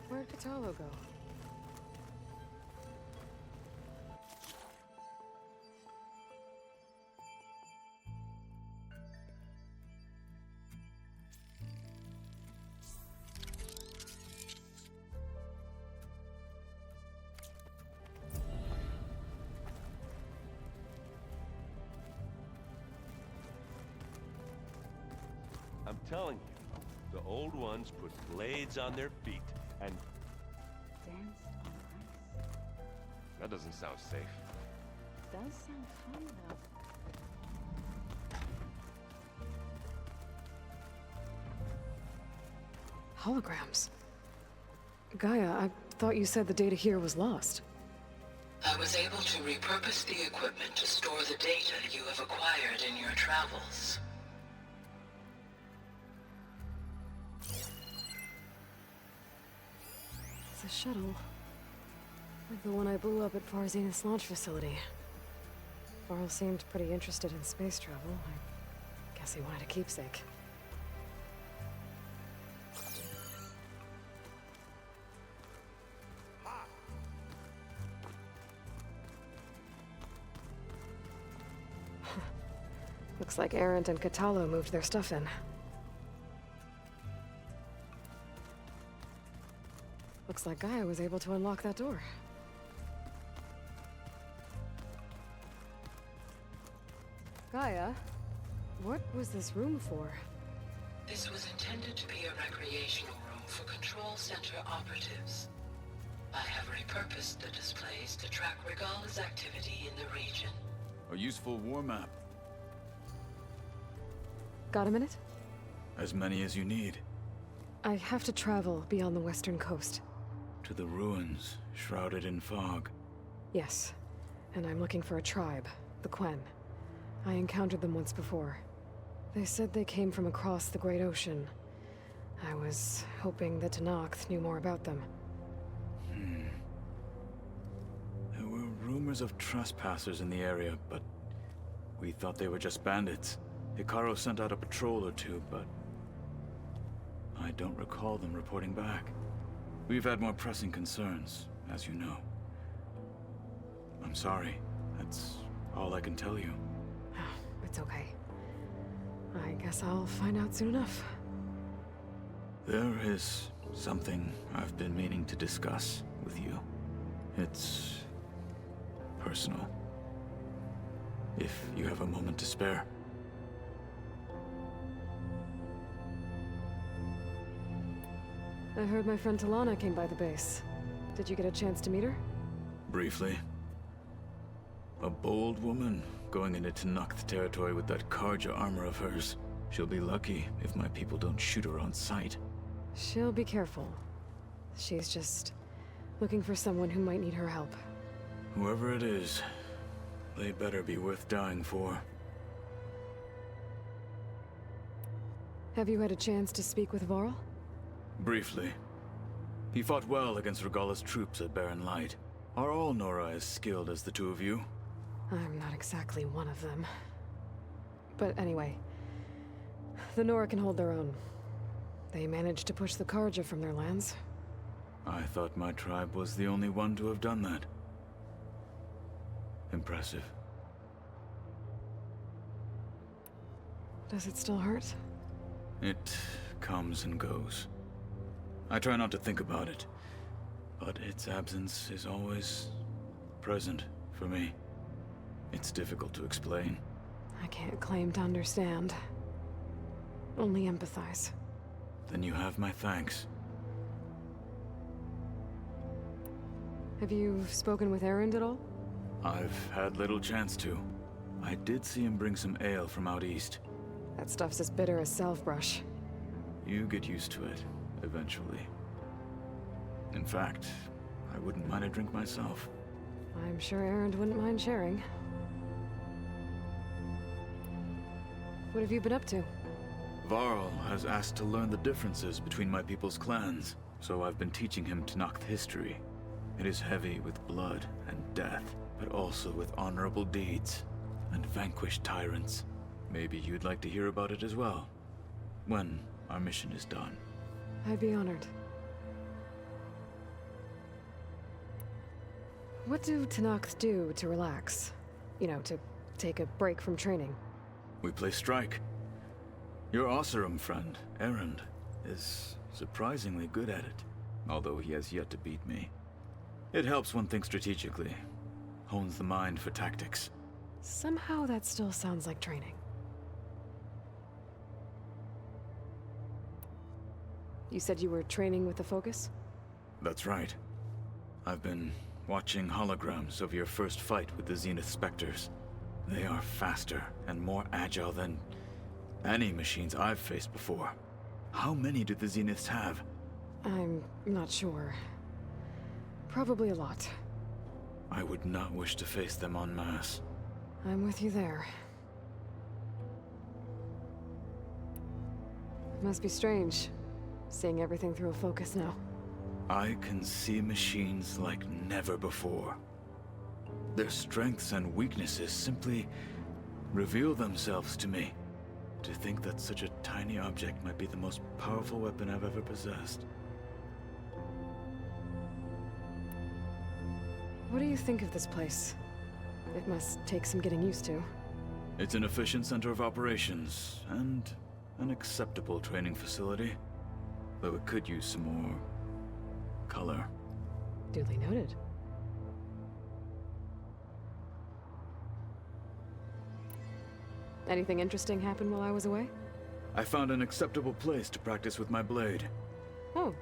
Speaker 2: Where'd Katalo go?
Speaker 15: I'm telling you, the old ones put blades on their feet and...
Speaker 8: Dance on ice?
Speaker 7: That doesn't sound safe.
Speaker 8: Does sound fun, though.
Speaker 2: Holograms. Gaia, I thought you said the data here was lost.
Speaker 19: I was able to repurpose the equipment to store the data you have acquired in your travels.
Speaker 2: It's a shuttle. Like the one I blew up at Far Zenith's launch facility. Varl seemed pretty interested in space travel. I guess he wanted a keepsake. Looks like Erend and Katalo moved their stuff in. Looks like Gaia was able to unlock that door. Gaia, what was this room for?
Speaker 19: This was intended to be a recreational room for Control Center operatives. I have repurposed the displays to track Regala's activity in the region.
Speaker 3: A useful war map.
Speaker 2: Got a minute?
Speaker 3: As many as you need.
Speaker 2: I have to travel beyond the western coast.
Speaker 3: To the ruins, shrouded in fog.
Speaker 2: Yes, and I'm looking for a tribe, the Quen. I encountered them once before. They said they came from across the Great Ocean. I was hoping that Tenakth knew more about them.
Speaker 3: There were rumors of trespassers in the area, but we thought they were just bandits. Hikaru sent out a patrol or two, but I don't recall them reporting back. We've had more pressing concerns, as you know. I'm sorry. That's all I can tell you.
Speaker 2: It's okay. I guess I'll find out soon enough.
Speaker 3: There is something I've been meaning to discuss with you. It's personal. If you have a moment to spare.
Speaker 2: I heard my friend Talana came by the base. Did you get a chance to meet her?
Speaker 3: Briefly. A bold woman going into Tenakth territory with that Karja armor of hers. She'll be lucky if my people don't shoot her on sight.
Speaker 2: She'll be careful. She's just looking for someone who might need her help.
Speaker 3: Whoever it is, they better be worth dying for.
Speaker 2: Have you had a chance to speak with Varl?
Speaker 3: Briefly. He fought well against Regalla's troops at Barren Light. Are all Nora as skilled as the two of you?
Speaker 2: I'm not exactly one of them. But anyway, the Nora can hold their own. They managed to push the Karja from their lands.
Speaker 3: I thought my tribe was the only one to have done that. Impressive.
Speaker 2: Does it still hurt?
Speaker 3: It comes and goes. I try not to think about it, but its absence is always present for me. It's difficult to explain.
Speaker 2: I can't claim to understand. Only empathize.
Speaker 3: Then you have my thanks.
Speaker 2: Have you spoken with Erend at all?
Speaker 3: I've had little chance to. I did see him bring some ale from out east.
Speaker 2: That stuff's as bitter as salve-brush.
Speaker 3: You get used to it, eventually. In fact, I wouldn't mind a drink myself.
Speaker 2: I'm sure Erend wouldn't mind sharing. What have you been up to?
Speaker 3: Varl has asked to learn the differences between my people's clans, so I've been teaching him Tenakth history. It is heavy with blood and death, but also with honorable deeds and vanquished tyrants. Maybe you'd like to hear about it as well, when our mission is done.
Speaker 2: I'd be honored. What do Tenakth do to relax? You know, to take a break from training?
Speaker 3: We play strike. Your Oseram friend, Erend, is surprisingly good at it, although he has yet to beat me. It helps one think strategically, hones the mind for tactics.
Speaker 2: Somehow that still sounds like training. You said you were training with the Focus?
Speaker 3: That's right. I've been watching holograms of your first fight with the Zenith Spectres. They are faster and more agile than any machines I've faced before. How many do the Zeniths have?
Speaker 2: I'm not sure. Probably a lot.
Speaker 3: I would not wish to face them en masse.
Speaker 2: I'm with you there. It must be strange, seeing everything through a Focus now.
Speaker 3: I can see machines like never before. Their strengths and weaknesses simply reveal themselves to me. To think that such a tiny object might be the most powerful weapon I've ever possessed.
Speaker 2: What do you think of this place? It must take some getting used to.
Speaker 3: It's an efficient center of operations, and an acceptable training facility. Though it could use some more color.
Speaker 2: Duly noted. Anything interesting happen while I was away?
Speaker 3: I found an acceptable place to practice with my blade.
Speaker 2: Oh,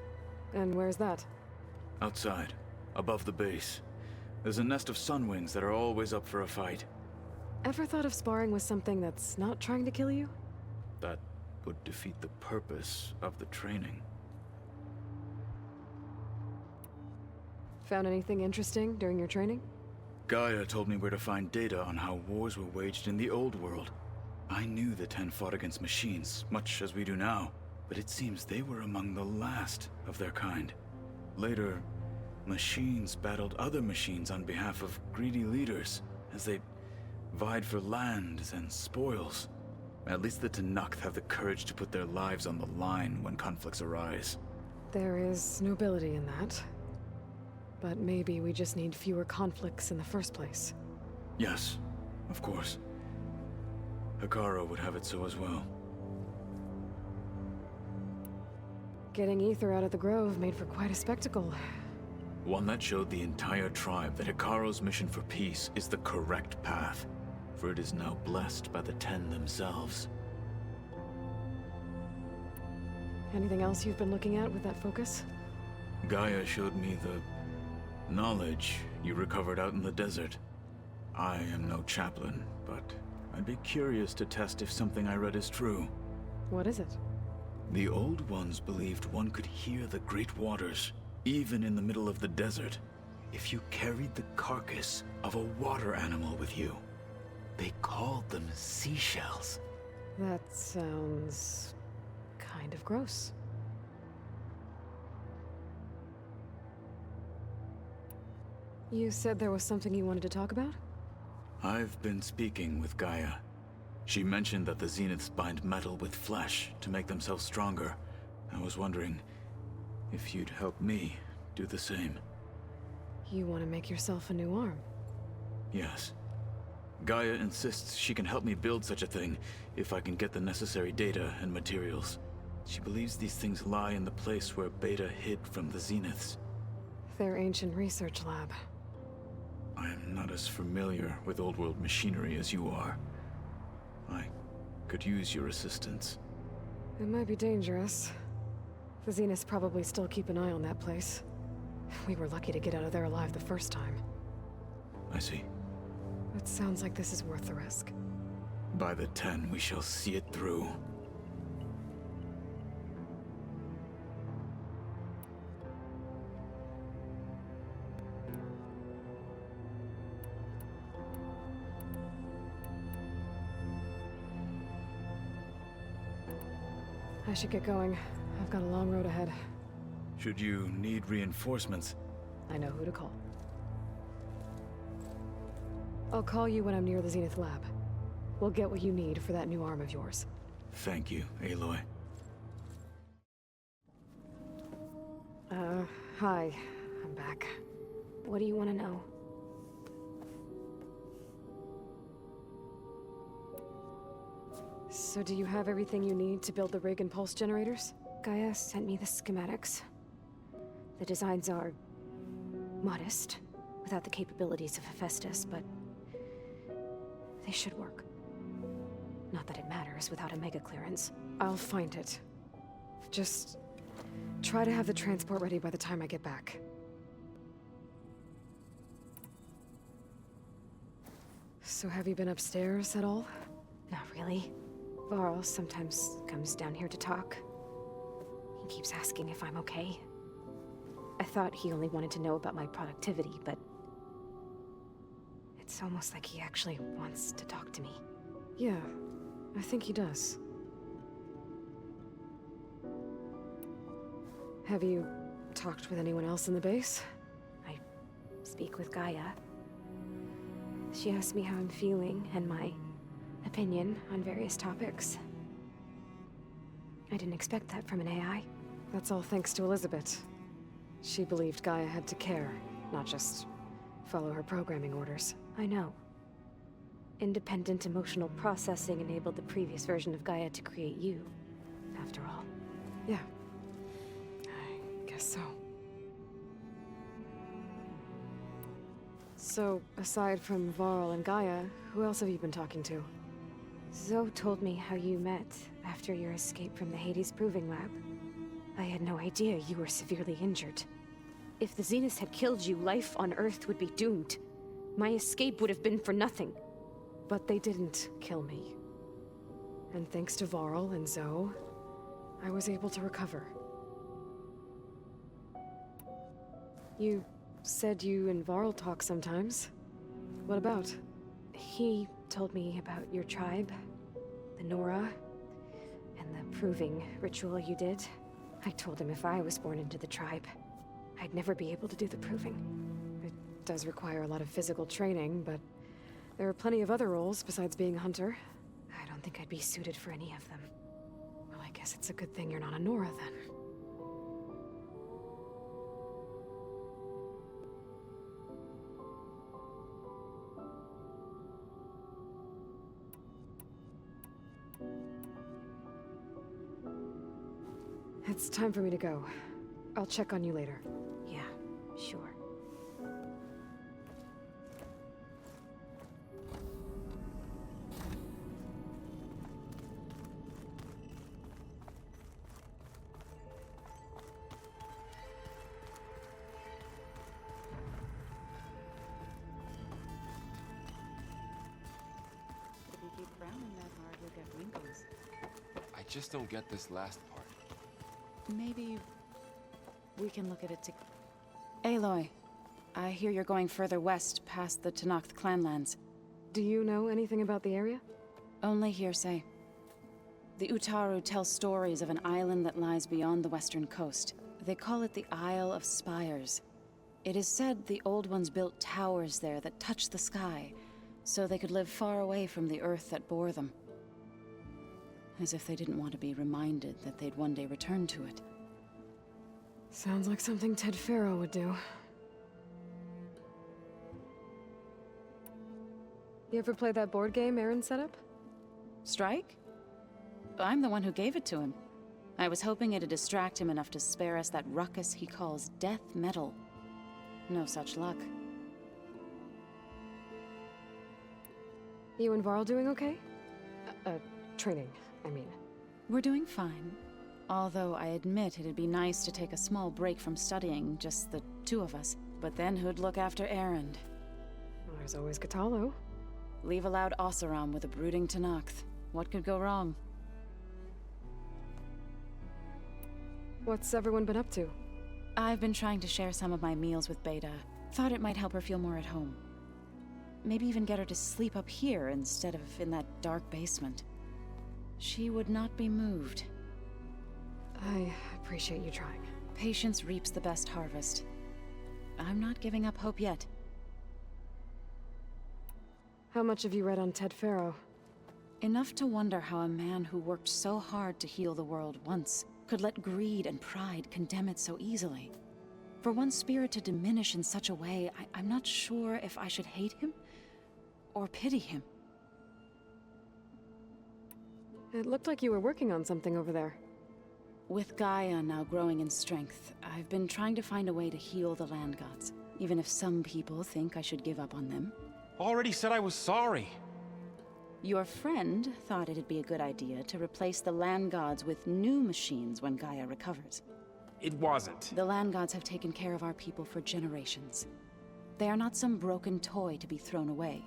Speaker 2: and where's that?
Speaker 3: Outside, above the base. There's a nest of sunwings that are always up for a fight.
Speaker 2: Ever thought of sparring with something that's not trying to kill you?
Speaker 3: That would defeat the purpose of the training.
Speaker 2: Found anything interesting during your training?
Speaker 3: Gaia told me where to find data on how wars were waged in the old world. I knew the Ten fought against machines, much as we do now. but it seems they were among the last of their kind. Later, machines battled other machines on behalf of greedy leaders as they vied for lands and spoils. At least the Tenakth have the courage to put their lives on the line when conflicts arise.
Speaker 2: There is nobility in that. But maybe we just need fewer conflicts in the first place.
Speaker 3: Yes, of course. Hekarro would have it so as well.
Speaker 2: Getting Ether out of the Grove made for quite a spectacle.
Speaker 3: One that showed the entire tribe that Hekarro's mission for peace is the correct path, for it is now blessed by the Ten themselves.
Speaker 2: Anything else you've been looking at with that focus?
Speaker 3: Gaia showed me the knowledge you recovered out in the desert. I am no chaplain, but I'd be curious to test if something I read is true.
Speaker 2: What is it?
Speaker 3: The Old Ones believed one could hear the great waters, even in the middle of the desert, if you carried the carcass of a water animal with you. They called them seashells.
Speaker 2: That sounds kind of gross. You said there was something you wanted to talk about?
Speaker 3: I've been speaking with Gaia. She mentioned that the Zeniths bind metal with flesh to make themselves stronger. I was wondering if you'd help me do the same.
Speaker 2: You want to make yourself a new arm?
Speaker 3: Yes. Gaia insists she can help me build such a thing if I can get the necessary data and materials. She believes these things lie in the place where Beta hid from the Zeniths.
Speaker 2: Their ancient research lab.
Speaker 3: I am not as familiar with old-world machinery as you are. I could use your assistance.
Speaker 2: It might be dangerous. The Zeniths probably still keep an eye on that place. We were lucky to get out of there alive the first time.
Speaker 3: I see.
Speaker 2: It sounds like this is worth the risk.
Speaker 3: By the 10, we shall see it through.
Speaker 2: I should get going. I've got a long road ahead.
Speaker 3: Should you need reinforcements?
Speaker 2: I know who to call. I'll call you when I'm near the Zenith lab. We'll get what you need for that new arm of yours.
Speaker 3: Thank you, Aloy.
Speaker 2: Hi. I'm back.
Speaker 16: What do you want to know?
Speaker 2: So do you have everything you need to build the rig and pulse generators?
Speaker 16: Gaia sent me the schematics. The designs are modest, without the capabilities of Hephaestus, but they should work. Not that it matters without a mega clearance.
Speaker 2: I'll find it. Just try to have the transport ready by the time I get back. So have you been upstairs at all?
Speaker 16: Not really. Varl sometimes comes down here to talk. He keeps asking if I'm okay. I thought he only wanted to know about my productivity, but it's almost like he actually wants to talk to me.
Speaker 2: Yeah, I think he does. Have you talked with anyone else in the base?
Speaker 16: I speak with Gaia. She asks me how I'm feeling and my opinion on various topics. I didn't expect that from an AI.
Speaker 2: That's all thanks to Elizabeth. She believed Gaia had to care, not just follow her programming orders.
Speaker 16: I know. Independent emotional processing enabled the previous version of Gaia to create you, after all.
Speaker 2: Yeah. I guess so. So, aside from Varl and Gaia, who else have you been talking to?
Speaker 16: Zoe told me how you met after your escape from the Hades Proving Lab. I had no idea you were severely injured. If the Zeniths had killed you, life on Earth would be doomed. My escape would have been for nothing.
Speaker 2: But they didn't kill me. And thanks to Varl and Zoe, I was able to recover. You said you and Varl talk sometimes. What about?
Speaker 16: He told me about your tribe, the Nora, and the proving ritual you did, I told him if I was born into the tribe, I'd never be able to do the proving. It does require a lot of physical training, but there are plenty of other roles besides being a hunter. I don't think I'd be suited for any of them. Well, I guess it's a good thing you're not a Nora, then. It's time for me to go. I'll check on you later. Yeah, sure.
Speaker 8: If you keep frowning that hard, you'll get wrinkles.
Speaker 7: I just don't get this last part.
Speaker 8: Maybe we can look at it together. Aloy, I hear you're going further west past the Tenakth clanlands.
Speaker 16: Do you know anything about the area?
Speaker 8: Only hearsay. The Utaru tell stories of an island that lies beyond the western coast. They call it the Isle of Spires. It is said the Old Ones built towers there that touch the sky, so they could live far away from the earth that bore them. As if they didn't want to be reminded that they'd one day return to it.
Speaker 16: Sounds like something Ted Faro would do. You ever play that board game Aaron set up?
Speaker 8: Strike? I'm the one who gave it to him. I was hoping it'd distract him enough to spare us that ruckus he calls death metal. No such luck.
Speaker 16: You and Varl doing okay? Training, I mean.
Speaker 8: We're doing fine. Although I admit it'd be nice to take a small break from studying, just the two of us. But then who'd look after Erend?
Speaker 16: Well, there's always Katalo.
Speaker 8: Leave a loud Oseram with a brooding Tenakth. What could go wrong?
Speaker 16: What's everyone been up to?
Speaker 8: I've been trying to share some of my meals with Beta. Thought it might help her feel more at home. Maybe even get her to sleep up here instead of in that dark basement. She would not be moved.
Speaker 16: I appreciate you trying.
Speaker 8: Patience reaps the best harvest. I'm not giving up hope yet.
Speaker 16: How much have you read on Ted Faro?
Speaker 8: Enough to wonder how a man who worked so hard to heal the world once could let greed and pride condemn it so easily. For one spirit to diminish in such a way, I'm not sure if I should hate him or pity him.
Speaker 16: It looked like you were working on something over there.
Speaker 8: With Gaia now growing in strength, I've been trying to find a way to heal the land gods, even if some people think I should give up on them.
Speaker 7: Already said I was sorry.
Speaker 8: Your friend thought it'd be a good idea to replace the land gods with new machines when Gaia recovers.
Speaker 7: It wasn't.
Speaker 8: The land gods have taken care of our people for generations. They are not some broken toy to be thrown away.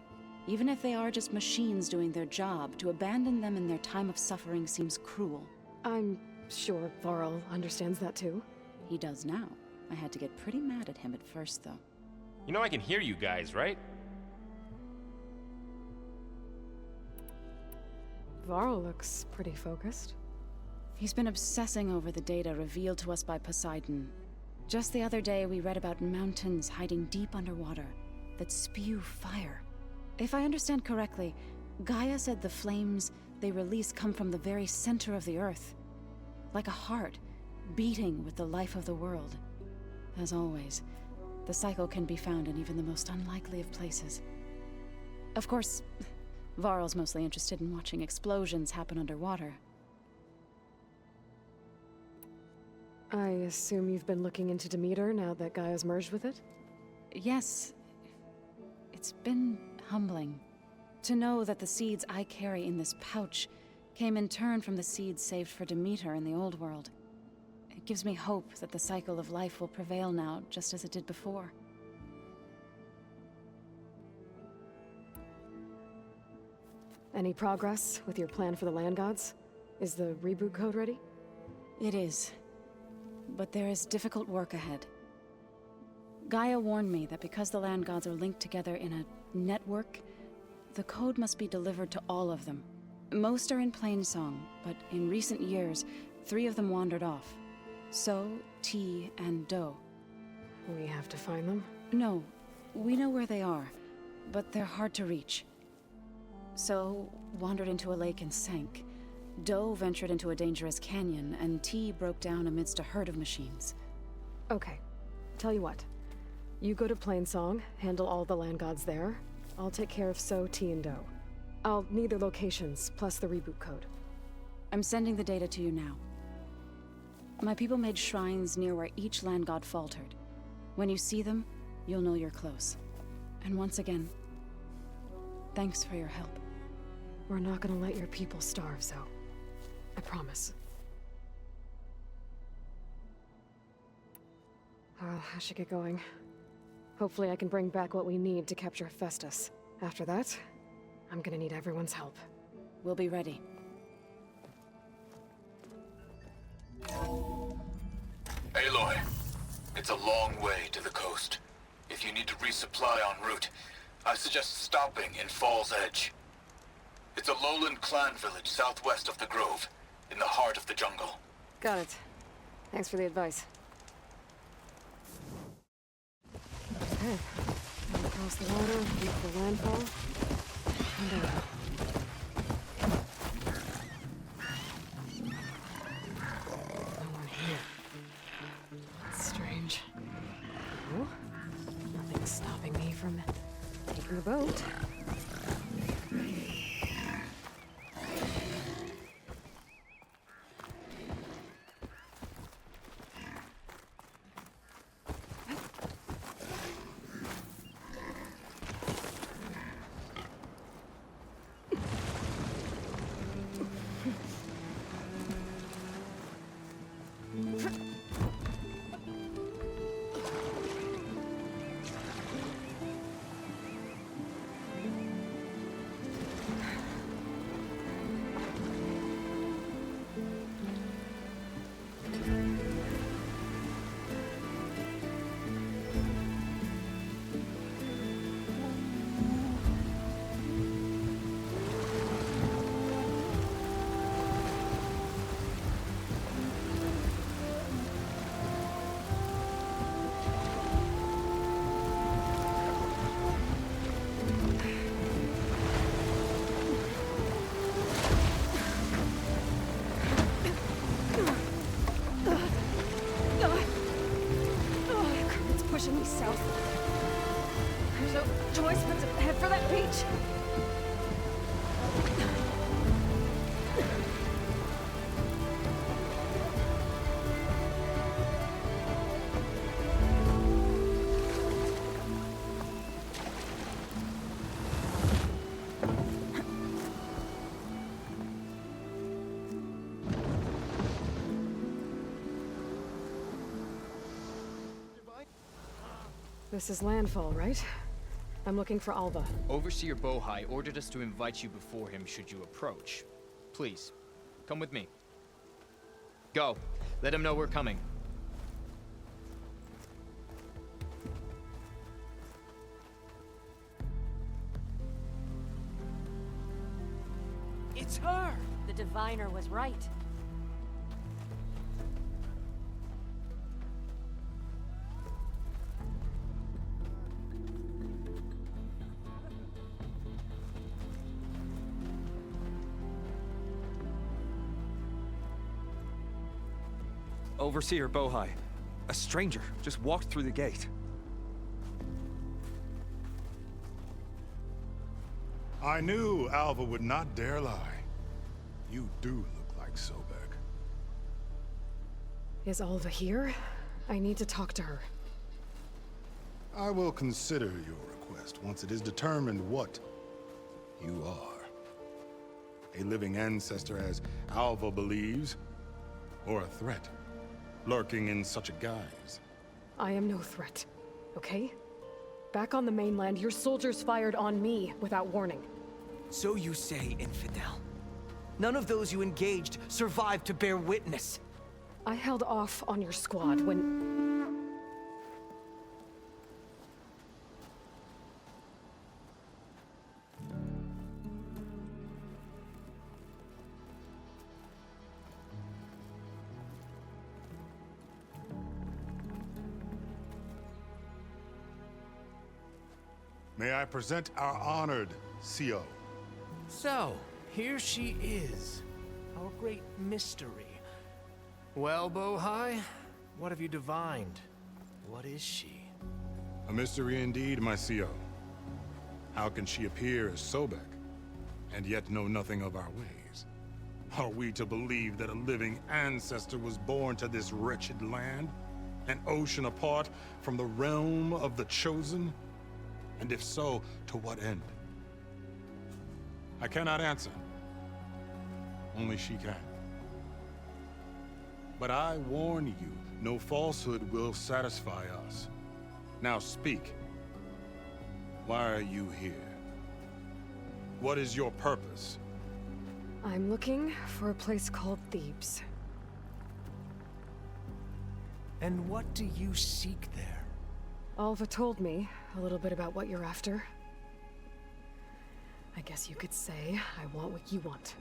Speaker 8: Even if they are just machines doing their job, to abandon them in their time of suffering seems cruel.
Speaker 16: I'm sure Varl understands that too.
Speaker 8: He does now. I had to get pretty mad at him at first, though.
Speaker 7: You know I can hear you guys, right?
Speaker 16: Varl looks pretty focused.
Speaker 8: He's been obsessing over the data revealed to us by Poseidon. Just the other day, we read about mountains hiding deep underwater that spew fire. If I understand correctly, Gaia said the flames they release come from the very center of the Earth. Like a heart, beating with the life of the world. As always, the cycle can be found in even the most unlikely of places. Of course, Varl's mostly interested in watching explosions happen underwater.
Speaker 16: I assume you've been looking into Demeter now that Gaia's merged with it?
Speaker 8: Yes. It's been humbling to know that the seeds I carry in this pouch came in turn from the seeds saved for Demeter in the old world. It gives me hope that the cycle of life will prevail now, just as it did before.
Speaker 16: Any progress with your plan for the land gods? Is the reboot code ready?
Speaker 8: It is. But there is difficult work ahead. Gaia warned me that because the land gods are linked together in a network, the code must be delivered to all of them. Most are in plain song, but in recent years, 3 of them wandered off. So, T, and Do.
Speaker 2: We have to find them?
Speaker 8: No, we know where they are, but they're hard to reach. So, wandered into a lake and sank. Do ventured into a dangerous canyon, and T broke down amidst a herd of machines.
Speaker 2: Okay. Tell you what. You go to Plainsong, handle all the land gods there. I'll take care of So, T, and Do. I'll need their locations, plus the reboot code.
Speaker 8: I'm sending the data to you now. My people made shrines near where each land god faltered. When you see them, you'll know you're close. And once again, thanks for your help.
Speaker 2: We're not gonna let your people starve, Zo. I promise. Well, I should get going. Hopefully I can bring back what we need to capture Festus. After that, I'm gonna need everyone's help.
Speaker 8: We'll be ready.
Speaker 1: Aloy, it's a long way to the coast. If you need to resupply en route, I suggest stopping in Fall's Edge. It's a lowland clan village southwest of the Grove, in the heart of the jungle.
Speaker 2: Got it. Thanks for the advice. Okay. Across the water, reach the landfall, and out. No one here. That's strange. Oh, nothing's stopping me from taking the boat. Pushing me south. There's no choice but to head for that beach. This is landfall, right? I'm looking for Alva.
Speaker 17: Overseer Bohai ordered us to invite you before him should you approach. Please, come with me. Go. Let him know we're coming.
Speaker 23: It's her! The diviner was right.
Speaker 24: Overseer Bohai. A stranger just walked through the gate.
Speaker 9: I knew Alva would not dare lie. You do look like Sobek.
Speaker 2: Is Alva here? I need to talk to her.
Speaker 9: I will consider your request once it is determined what you are. A living ancestor, as Alva believes, or a threat, lurking in such a guise.
Speaker 2: I am no threat, okay? Back on the mainland, your soldiers fired on me without warning.
Speaker 6: So you say, infidel. None of those you engaged survived to bear witness.
Speaker 2: I held off on your squad when...
Speaker 9: May I present our honored CO?
Speaker 4: So, here she is, our great mystery. Well, Bohai, what have you divined? What is she?
Speaker 9: A mystery indeed, my CO. How can she appear as Sobek, and yet know nothing of our ways? Are we to believe that a living ancestor was born to this wretched land? An ocean apart from the realm of the Chosen? And if so, to what end? I cannot answer. Only she can. But I warn you, no falsehood will satisfy us. Now speak. Why are you here? What is your purpose?
Speaker 2: I'm looking for a place called Thebes.
Speaker 4: And what do you seek there?
Speaker 2: Alva told me a little bit about what you're after. I guess you could say I want what you want.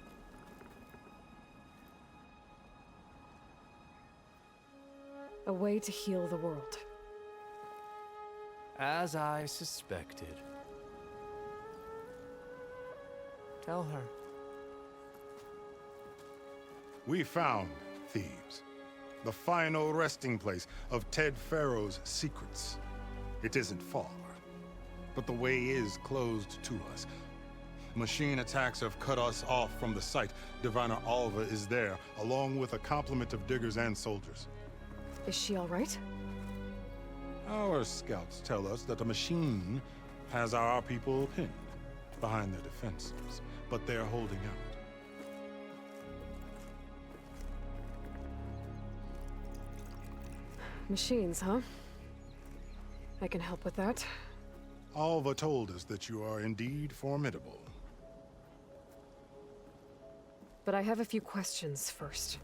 Speaker 2: A way to heal the world.
Speaker 4: As I suspected. Tell her.
Speaker 9: We found Thebes, the final resting place of Ted Faro's secrets. It isn't far, but the way is closed to us. Machine attacks have cut us off from the site. Diviner Alva is there, along with a complement of diggers and soldiers.
Speaker 2: Is she all right?
Speaker 9: Our scouts tell us that a machine has our people pinned behind their defenses, but they're holding out.
Speaker 2: Machines, huh? I can help with that.
Speaker 9: Alva told us that you are indeed formidable.
Speaker 2: But I have a few questions first.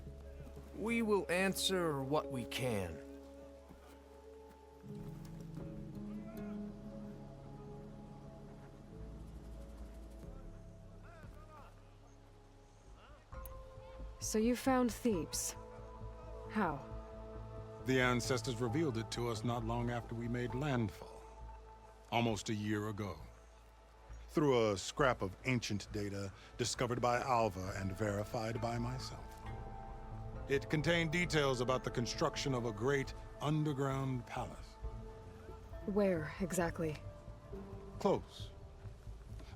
Speaker 4: We will answer what we can.
Speaker 2: So you found Thebes. How?
Speaker 9: The ancestors revealed it to us not long after we made landfall. Almost a year ago. Through a scrap of ancient data discovered by Alva and verified by myself. It contained details about the construction of a great underground palace.
Speaker 2: Where, exactly?
Speaker 9: Close.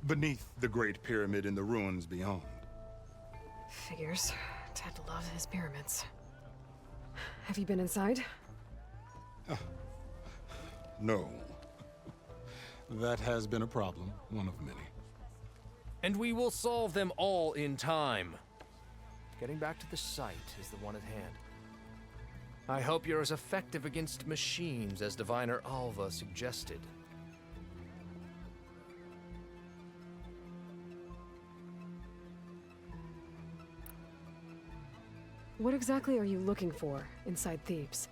Speaker 9: Beneath the Great Pyramid in the ruins beyond.
Speaker 2: Figures. Ted loves his pyramids. Have you been inside?
Speaker 9: No. That has been a problem, one of many.
Speaker 4: And we will solve them all in time. Getting back to the site is the one at hand. I hope you're as effective against machines as Diviner Alva suggested.
Speaker 2: What exactly are you looking for inside Thebes?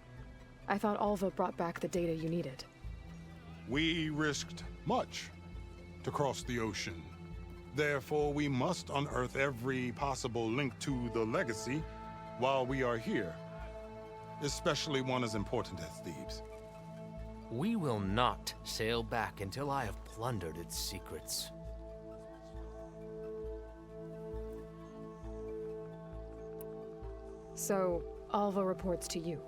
Speaker 2: I thought Alva brought back the data you needed.
Speaker 9: We risked much to cross the ocean. Therefore, we must unearth every possible link to the legacy while we are here. Especially one as important as Thebes.
Speaker 4: We will not sail back until I have plundered its secrets.
Speaker 2: So, Alva reports to you.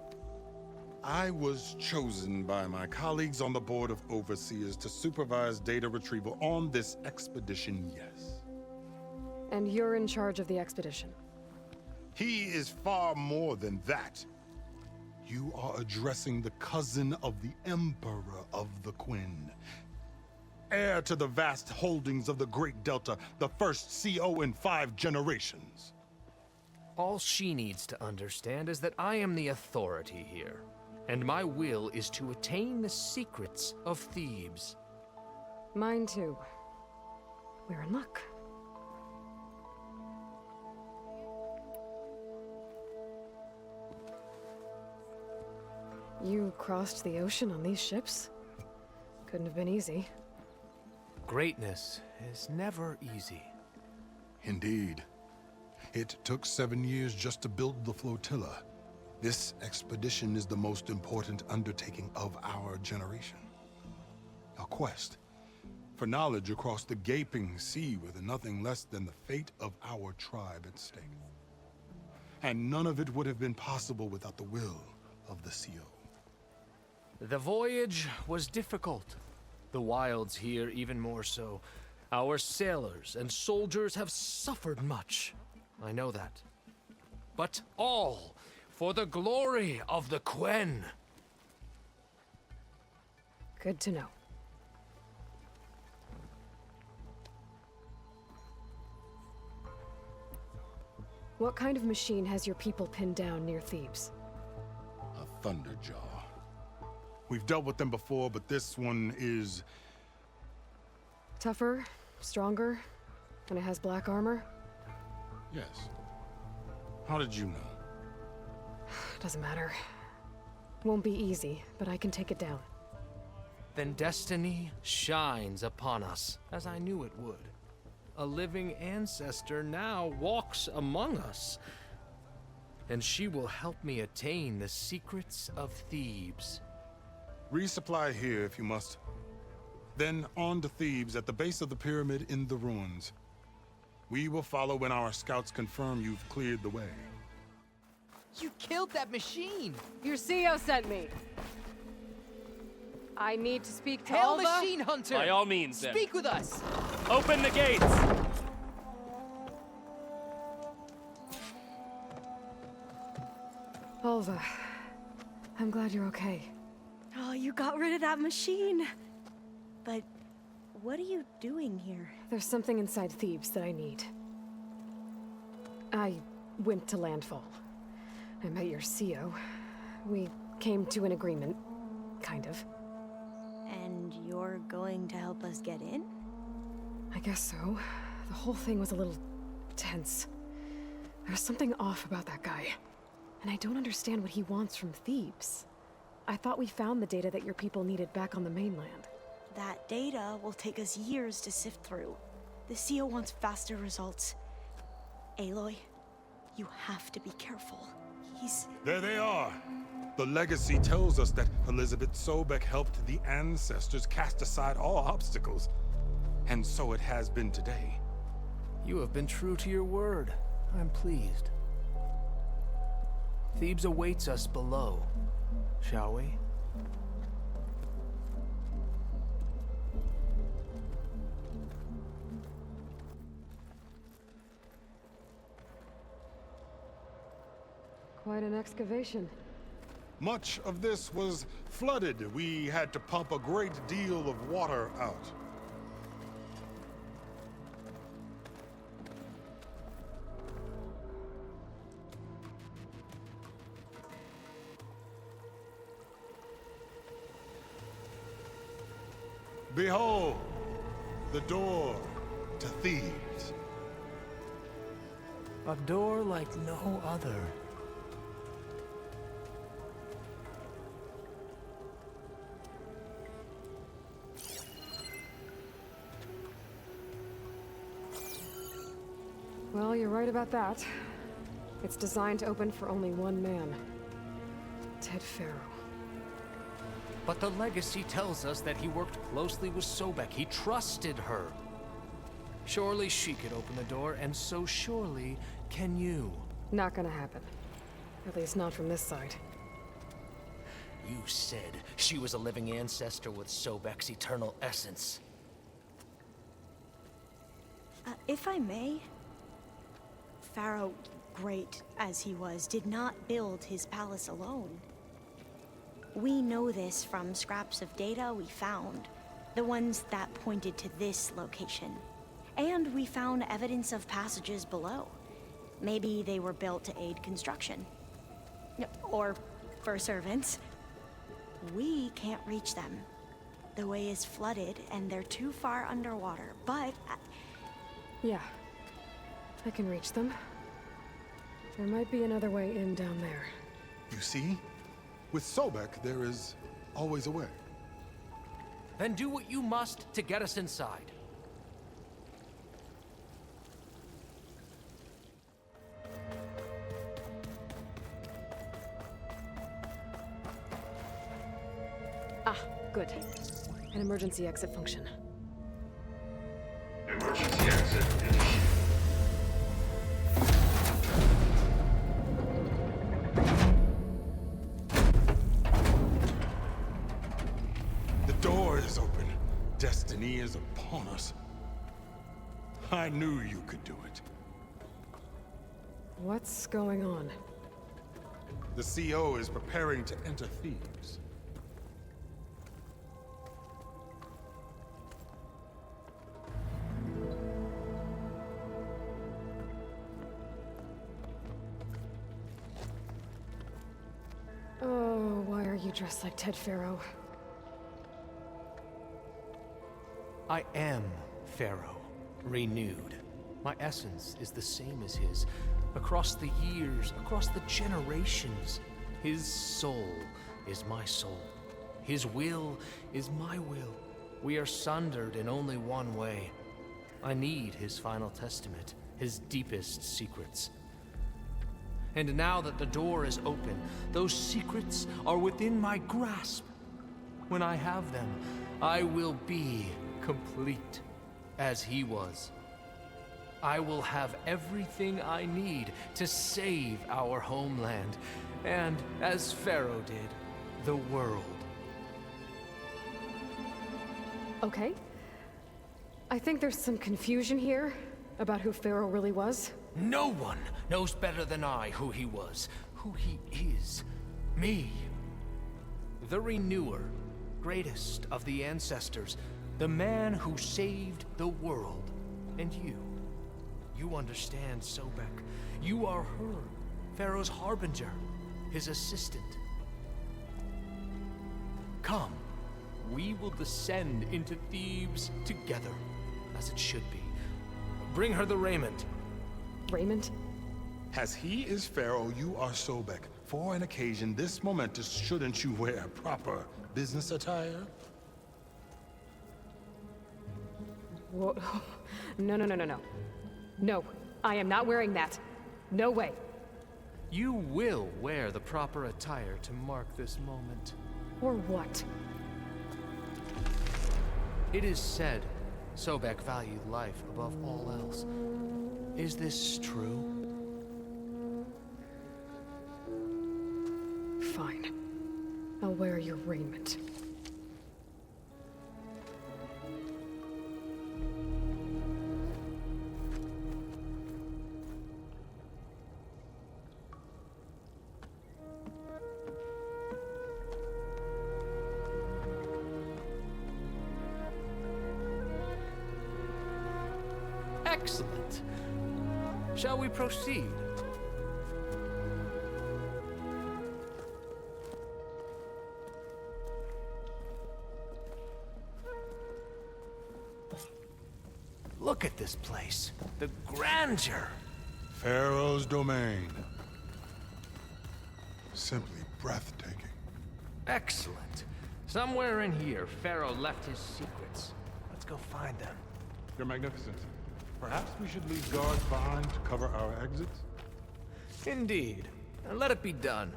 Speaker 9: I was chosen by my colleagues on the Board of Overseers to supervise data retrieval on this expedition, yes.
Speaker 2: And you're in charge of the expedition?
Speaker 9: He is far more than that. You are addressing the cousin of the Emperor of the Quinn. Heir to the vast holdings of the Great Delta, the first CO in 5 generations.
Speaker 4: All she needs to understand is that I am the authority here, and my will is to attain the secrets of Thebes.
Speaker 2: Mine too. We're in luck. You crossed the ocean on these ships? Couldn't have been easy.
Speaker 4: Greatness is never easy.
Speaker 9: Indeed. It took 7 years just to build the flotilla. This expedition is the most important undertaking of our generation. A quest For knowledge across the gaping sea with nothing less than the fate of our tribe at stake. And none of it would have been possible without the will of the CO.
Speaker 4: The voyage was difficult. The wilds here even more so. Our sailors and soldiers have suffered much. I know that. But all for the glory of the Quen.
Speaker 2: Good to know. What kind of machine has your people pinned down near Thebes?
Speaker 9: A Thunderjaw. We've dealt with them before, but this one is...
Speaker 2: Tougher, stronger, and it has black armor?
Speaker 9: Yes. How did you know?
Speaker 2: Doesn't matter. Won't be easy, but I can take it down.
Speaker 4: Then destiny shines upon us, as I knew it would. A living ancestor now walks among us, and she will help me attain the secrets of Thebes.
Speaker 9: Resupply here if you must. Then on to Thebes at the base of the pyramid in the ruins. We will follow when our scouts confirm you've cleared the way.
Speaker 17: You killed that machine!
Speaker 2: Your CO sent me. I need to speak to
Speaker 17: Hail
Speaker 2: Alva.
Speaker 17: Machine Hunter!
Speaker 5: By all means, then.
Speaker 17: Speak with us!
Speaker 5: Open the gates!
Speaker 2: Alva, I'm glad you're okay.
Speaker 14: Oh, you got rid of that machine. But what are you doing here?
Speaker 2: There's something inside Thebes that I need. I went to landfall. I met your CO. We came to an agreement, kind of.
Speaker 14: And you're going to help us get in?
Speaker 2: I guess so. The whole thing was a little tense. There's something off about that guy. And I don't understand what he wants from Thebes. I thought we found the data that your people needed back on the mainland.
Speaker 14: That data will take us years to sift through. The CO wants faster results. Aloy, you have to be careful. He's...
Speaker 9: There they are! The legacy tells us that Elizabeth Sobek helped the ancestors cast aside all obstacles. And so it has been today.
Speaker 4: You have been true to your word. I'm pleased. Thebes awaits us below, shall we?
Speaker 2: Quite an excavation.
Speaker 9: Much of this was flooded. We had to pump a great deal of water out. Behold, the door to Thebes.
Speaker 4: A door like no other.
Speaker 2: Well, you're right about that. It's designed to open for only one man. Ted Faro.
Speaker 4: But the legacy tells us that he worked closely with Sobek. He trusted her. Surely she could open the door, and so surely can you.
Speaker 2: Not gonna happen. At least not from this side.
Speaker 4: You said she was a living ancestor with Sobek's eternal essence.
Speaker 14: If I may, Faro, great as he was, did not build his palace alone. We know this from scraps of data we found, the ones that pointed to this location. And we found evidence of passages below. Maybe they were built to aid construction. Or for servants. We can't reach them. The way is flooded and they're too far underwater, but...
Speaker 2: Yeah. I can reach them. There might be another way in down there.
Speaker 9: You see? With Sobek, there is always a way.
Speaker 4: Then do what you must to get us inside.
Speaker 2: Ah, good. An emergency exit function.
Speaker 9: destiny is upon us. I knew you could do it.
Speaker 2: What's going on?
Speaker 9: The CO is preparing to enter Thebes.
Speaker 2: Oh, why are you dressed like Ted Faro?
Speaker 4: I am Faro, renewed. My essence is the same as his. Across the years, across the generations, his soul is my soul. His will is my will. We are sundered in only one way. I need his final testament, his deepest secrets. And now that the door is open, those secrets are within my grasp. When I have them, I will be complete, as he was. I will have everything I need to save our homeland, and, as Faro did, the world.
Speaker 2: Okay. I think there's some confusion here about who Faro really was.
Speaker 4: No one knows better than I who he was, who he is. Me. The Renewer, greatest of the ancestors, the man who saved the world. And you. You understand, Sobek. You are her, Faro's harbinger, his assistant. Come, we will descend into Thebes together, as it should be. Bring her the raiment.
Speaker 2: Raiment?
Speaker 9: As he is Faro, you are Sobek. For an occasion this momentous, shouldn't you wear proper business attire?
Speaker 2: Whoa. No, no, no, no, no. No, I am not wearing that. No way.
Speaker 4: You will wear the proper attire to mark this moment.
Speaker 2: Or what?
Speaker 4: It is said Sobek valued life above all else. Is this true?
Speaker 2: Fine. I'll wear your raiment.
Speaker 4: Excellent. Shall we proceed? Look at this place. The grandeur.
Speaker 9: Faro's domain. Simply breathtaking.
Speaker 4: Excellent. Somewhere in here, Faro left his secrets. Let's go find them.
Speaker 9: Your Magnificence, perhaps we should leave guards behind to cover our exits?
Speaker 4: Indeed. And let it be done.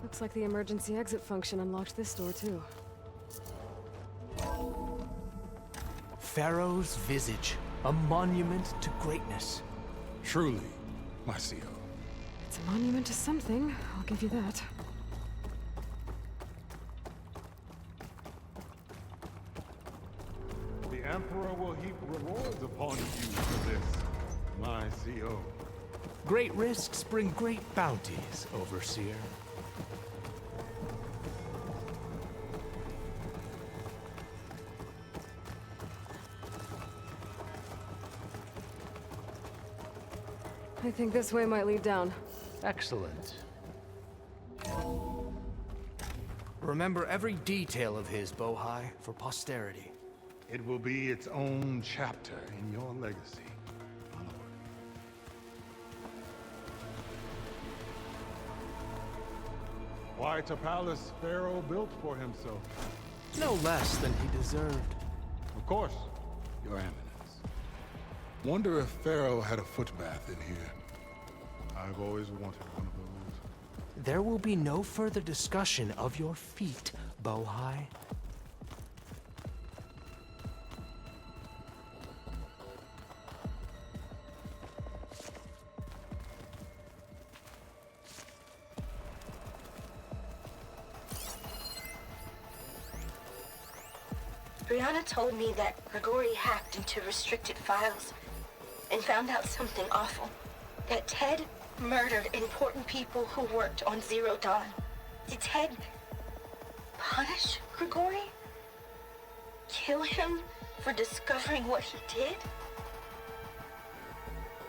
Speaker 2: Looks like the emergency exit function unlocked this door, too.
Speaker 4: Faro's visage, a monument to greatness.
Speaker 9: Truly, my CO.
Speaker 2: It's a monument to something, I'll give you that.
Speaker 9: The Emperor will heap rewards upon you for this, my CO.
Speaker 4: Great risks bring great bounties, Overseer.
Speaker 2: I think this way might lead down.
Speaker 4: Excellent. Remember every detail of his, Bohai, for posterity.
Speaker 9: It will be its own chapter in your legacy, Aloy. Quite a palace Faro built for himself.
Speaker 4: No less than he deserved.
Speaker 9: Of course, Your Eminence. Wonder if Faro had a foot bath in here. I've always wanted one of those.
Speaker 4: There will be no further discussion of your feet, Bohai.
Speaker 10: Brianna told me that Grigori hacked into restricted files and found out something awful. That Ted murdered important people who worked on Zero Dawn. Did Ted punish Grigori? Kill him for discovering what he did?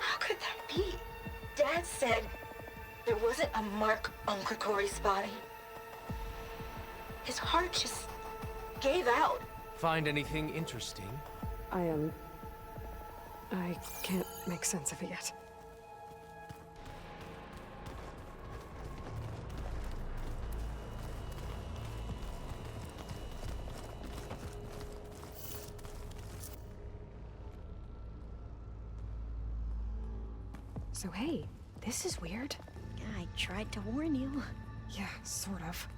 Speaker 10: How could that be? Dad said there wasn't a mark on Grigori's body. His heart just gave out.
Speaker 4: Find anything interesting?
Speaker 2: I can't make sense of it yet. So hey, this is weird.
Speaker 14: Yeah, I tried to warn you.
Speaker 2: Yeah, sort of.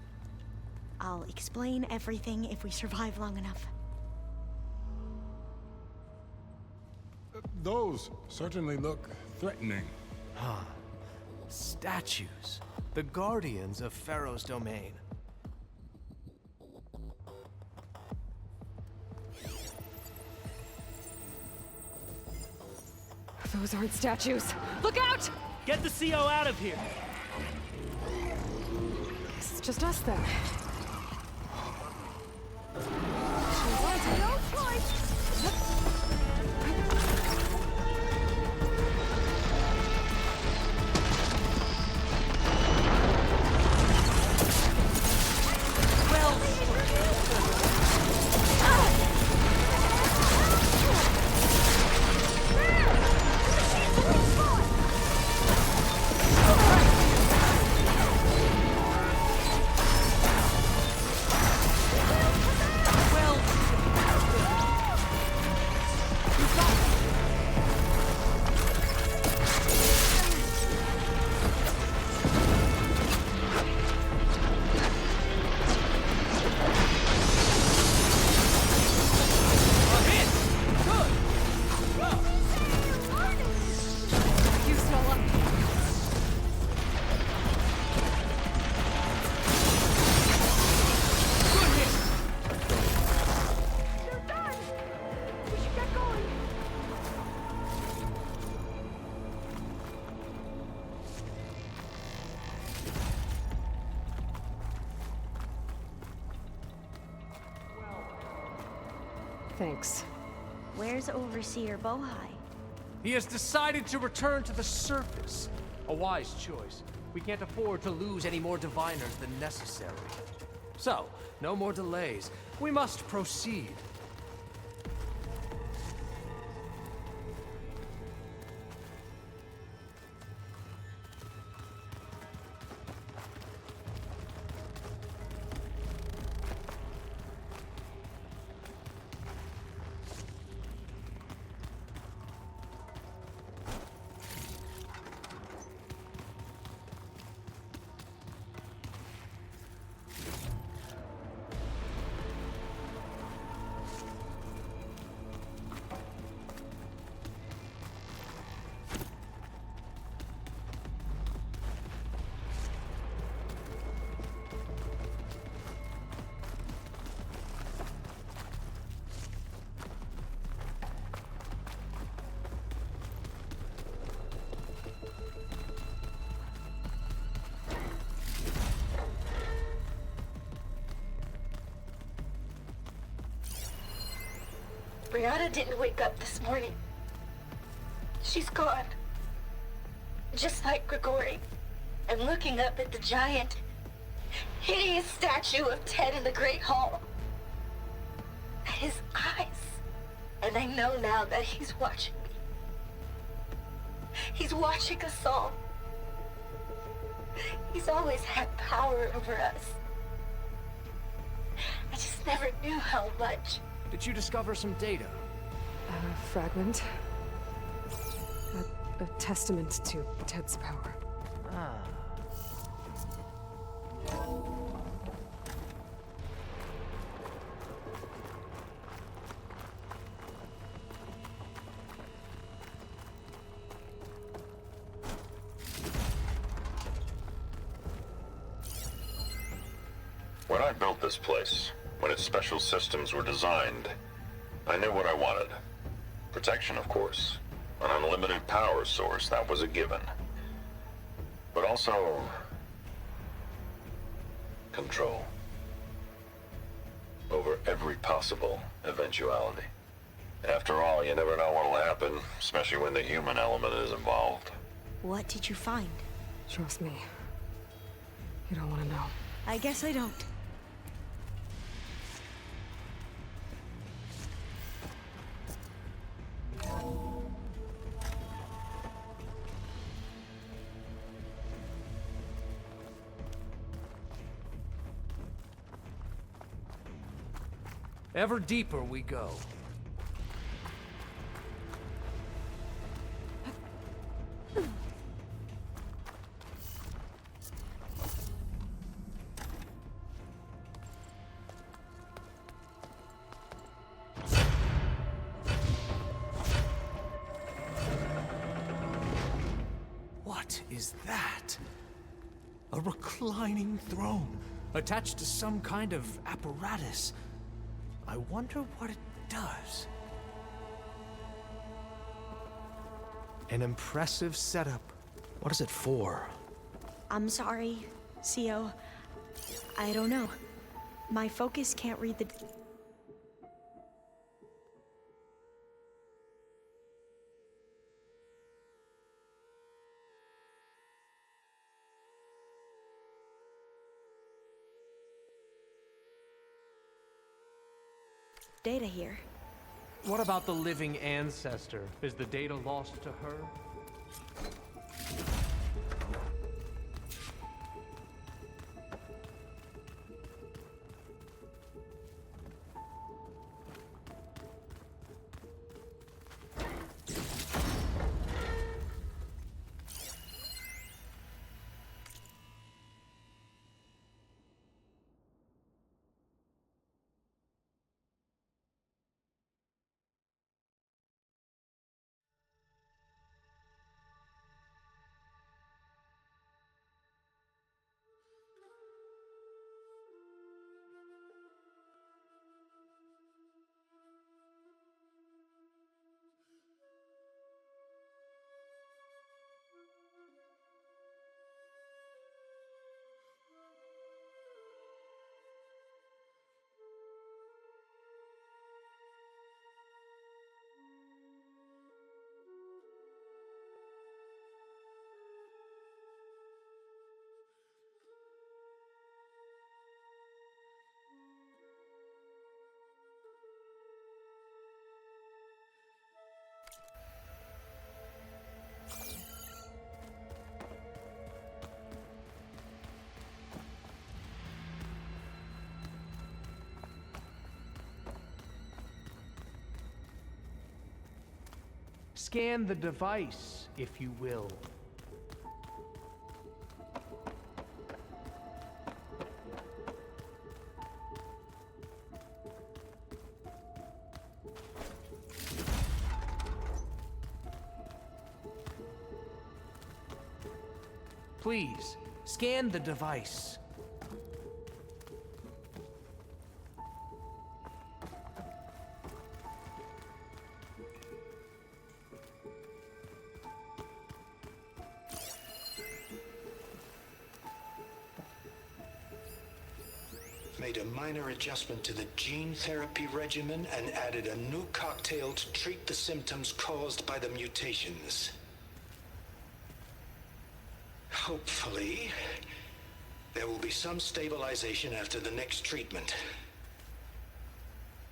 Speaker 14: I'll explain everything if we survive long enough.
Speaker 9: Those certainly look threatening.
Speaker 4: Huh. Statues. The guardians of Faro's domain.
Speaker 2: Those aren't statues. Look out!
Speaker 5: Get the CO out of here!
Speaker 2: It's just us then. Thanks.
Speaker 14: Where's Overseer Bohai?
Speaker 4: He has decided to return to the surface. A wise choice. We can't afford to lose any more diviners than necessary. So, no more delays. We must proceed.
Speaker 10: Brianna didn't wake up this morning. She's gone. Just like Grigori. I'm looking up at the giant, hideous statue of Ted in the Great Hall. At his eyes. And I know now that he's watching me. He's watching us all. He's always had power over us. I just never knew how much.
Speaker 4: Did you discover some data?
Speaker 2: A fragment. A testament to Ted's power.
Speaker 4: Ah.
Speaker 13: When I built this place, When its special systems were designed, I knew what I wanted. Protection, of course. An unlimited power source, that was a given. But also... control. Over every possible eventuality. After all, you never know what'll happen, especially when the human element is involved.
Speaker 14: What did you find?
Speaker 2: Trust me. You don't want to know.
Speaker 14: I guess I don't.
Speaker 4: Ever deeper we go. What is that? A reclining throne, attached to some kind of apparatus. I wonder what it does. An impressive setup. What is it for?
Speaker 14: I'm sorry, CO. I don't know. My focus can't read the... data here.
Speaker 4: What about the living ancestor? Is the data lost to her? Scan the device, if you will. Please, scan the device.
Speaker 18: Made a minor adjustment to the gene therapy regimen and added a new cocktail to treat the symptoms caused by the mutations. Hopefully, there will be some stabilization after the next treatment.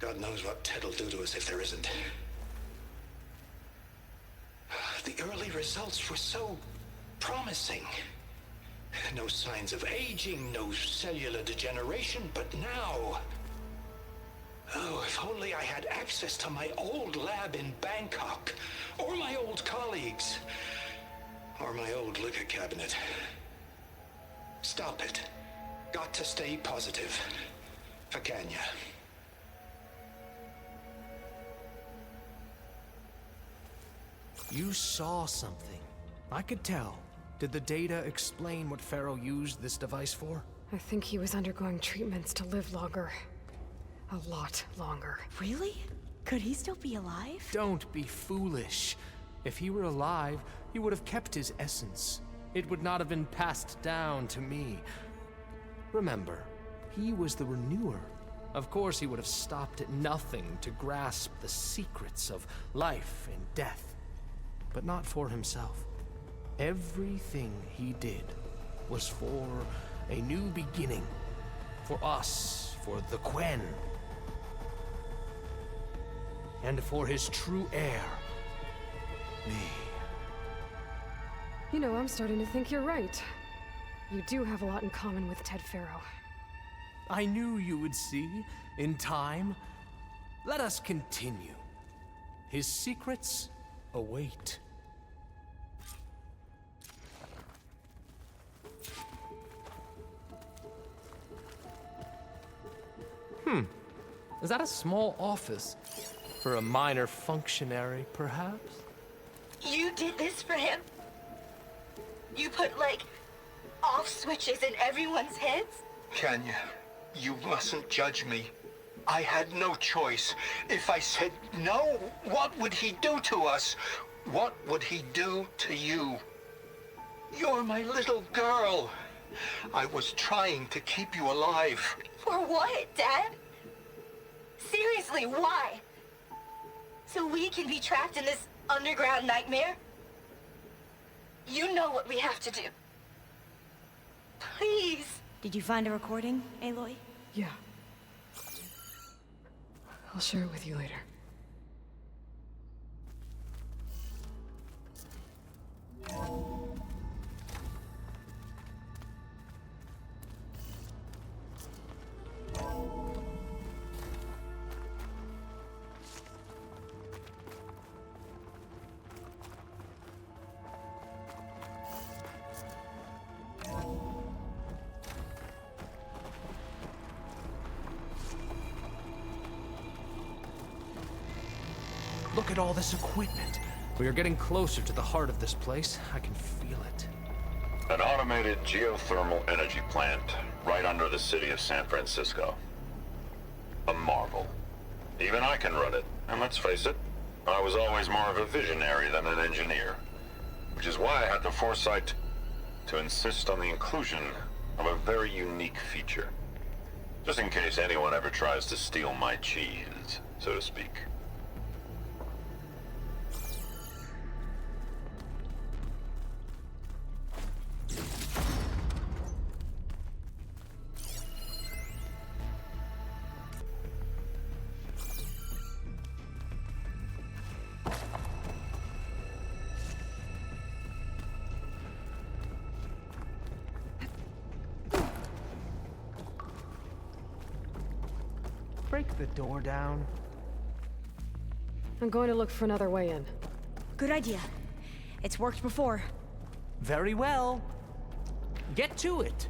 Speaker 18: God knows what Ted'll do to us if there isn't. The early results were so promising. No signs of aging, no cellular degeneration, but now... Oh, if only I had access to my old lab in Bangkok, or my old colleagues, or my old liquor cabinet. Stop it. Got to stay positive. For Kenya.
Speaker 4: You saw something. I could tell. Did the data explain what Faro used this device for?
Speaker 2: I think he was undergoing treatments to live longer. A lot longer.
Speaker 14: Really? Could he still be alive?
Speaker 4: Don't be foolish. If he were alive, he would have kept his essence. It would not have been passed down to me. Remember, he was the renewer. Of course, he would have stopped at nothing to grasp the secrets of life and death, but not for himself. Everything he did was for a new beginning. For us, for the Quen. And for his true heir, me.
Speaker 2: You know, I'm starting to think you're right. You do have a lot in common with Ted Faro.
Speaker 4: I knew you would see, in time. Let us continue. His secrets await. Is that a small office? For a minor functionary, perhaps?
Speaker 10: You did this for him? You put, like, off switches in everyone's heads?
Speaker 18: Kenya, you mustn't judge me. I had no choice. If I said no, what would he do to us? What would he do to you? You're my little girl. I was trying to keep you alive.
Speaker 10: For what, Dad? Seriously, why? So we can be trapped in this underground nightmare? You know what we have to do. Please.
Speaker 14: Did you find a recording, Aloy?
Speaker 2: Yeah. I'll share it with you later.
Speaker 4: Look at all this equipment. We are getting closer to the heart of this place. I can feel it.
Speaker 13: An automated geothermal energy plant right under the city of San Francisco. A marvel. Even I can run it, and let's face it, I was always more of a visionary than an engineer. Which is why I had the foresight to insist on the inclusion of a very unique feature. Just in case anyone ever tries to steal my cheese, so to speak.
Speaker 4: Break the door down.
Speaker 2: I'm going to look for another way in.
Speaker 14: Good idea. It's worked before.
Speaker 4: Very well. Get to it.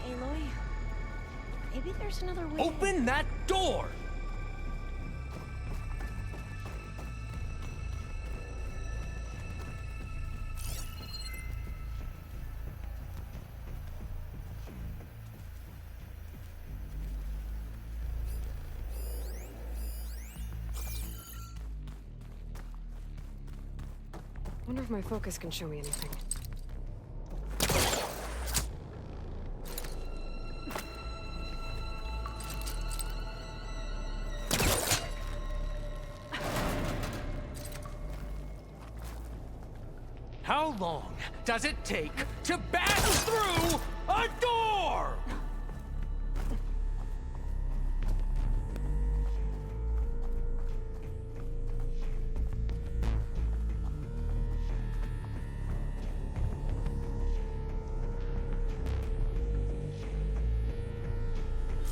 Speaker 14: Aloy, maybe there's another way.
Speaker 4: Open that door!
Speaker 2: I wonder if my focus can show me anything.
Speaker 4: How long does it take to bash through a door?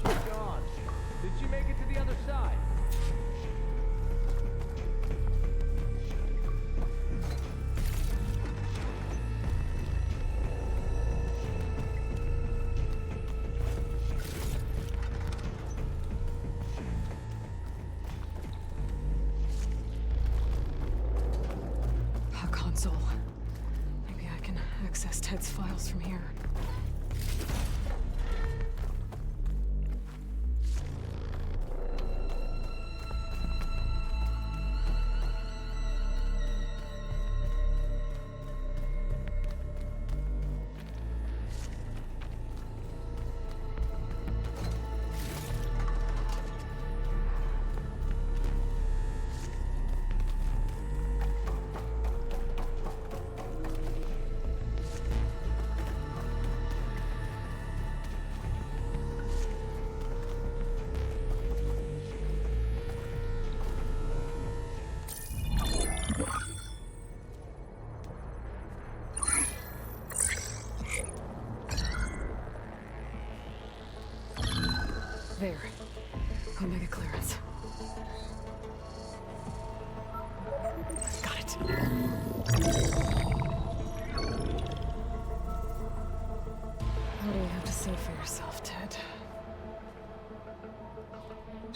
Speaker 4: John, did she make it to the other side?
Speaker 2: A console. Maybe I can access Ted's files from here.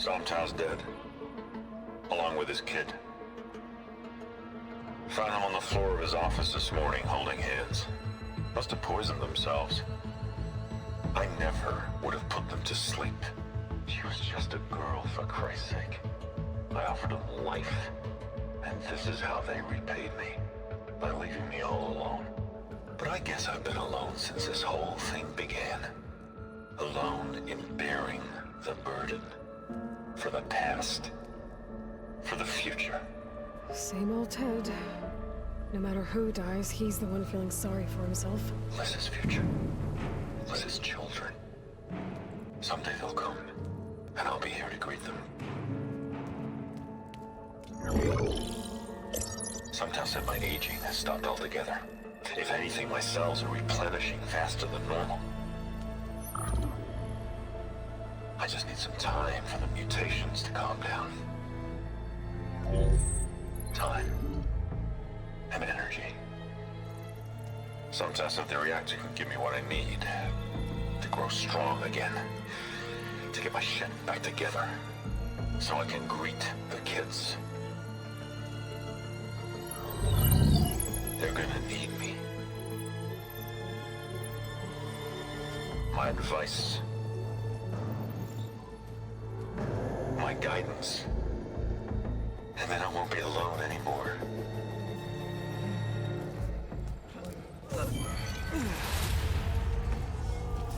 Speaker 13: Somtow's dead. Along with his kid. Found him on the floor of his office this morning, holding hands. Must have poisoned themselves. I never would have put them to sleep. She was just a girl, for Christ's sake. I offered them life. And this is how they repaid me. By leaving me all alone. But I guess I've been alone since this whole thing began. Alone in bearing the burden. For the past. For the future.
Speaker 2: Same old Ted. No matter who dies, he's the one feeling sorry for himself.
Speaker 13: Liz's future. Liz's children. Someday they'll come. And I'll be here to greet them. Sometimes said my aging has stopped altogether. If anything, my cells are replenishing faster than normal. I just need some time for the mutations to calm down. Time. And energy. Sometimes if the reactor can give me what I need to grow strong again. To get my shit back together. So I can greet the kids. They're gonna need me. My advice. My guidance. And then I won't be alone anymore.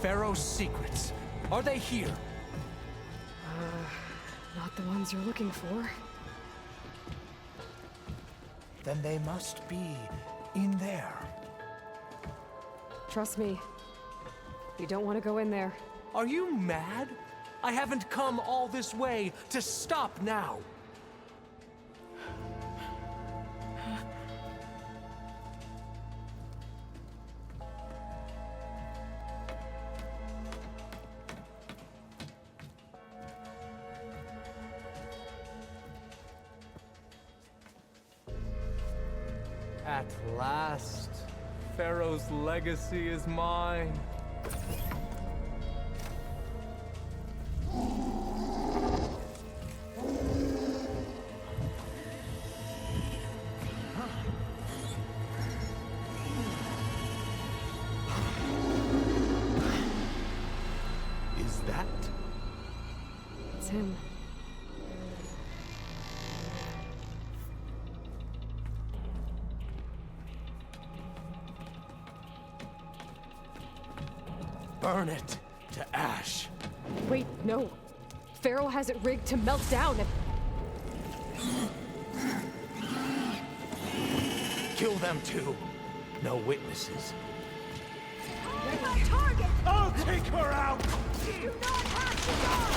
Speaker 6: Faro's secrets. Are they here?
Speaker 2: Not the ones you're looking for.
Speaker 6: Then they must be in there.
Speaker 2: Trust me. You don't want to go in there.
Speaker 6: Are you mad? I haven't come all this way to stop now. At last, Faro's legacy is mine. Is that?
Speaker 2: It's him.
Speaker 6: Burn it to ash.
Speaker 2: Wait, no. Faro has it rigged to melt down if...
Speaker 6: Kill them too. No witnesses.
Speaker 14: My target!
Speaker 6: I'll take her out!
Speaker 14: You do not have to die!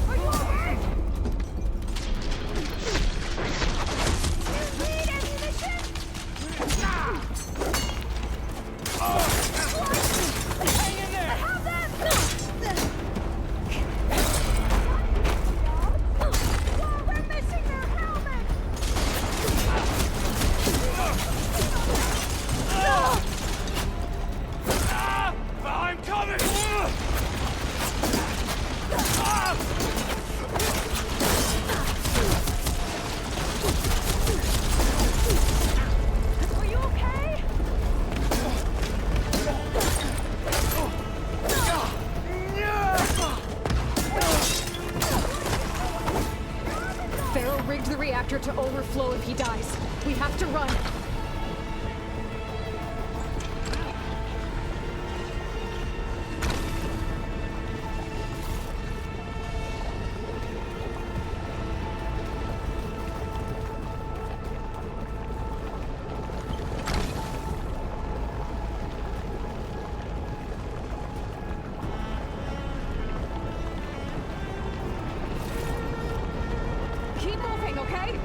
Speaker 14: Are you okay? Do you need ammunition?
Speaker 6: Hang in there!
Speaker 14: I have them! Whoa, we're missing their helmets!
Speaker 6: I'm coming!
Speaker 14: Are you okay?
Speaker 2: Faro rigged the reactor to overflow if he dies. We have to run. Keep moving, okay?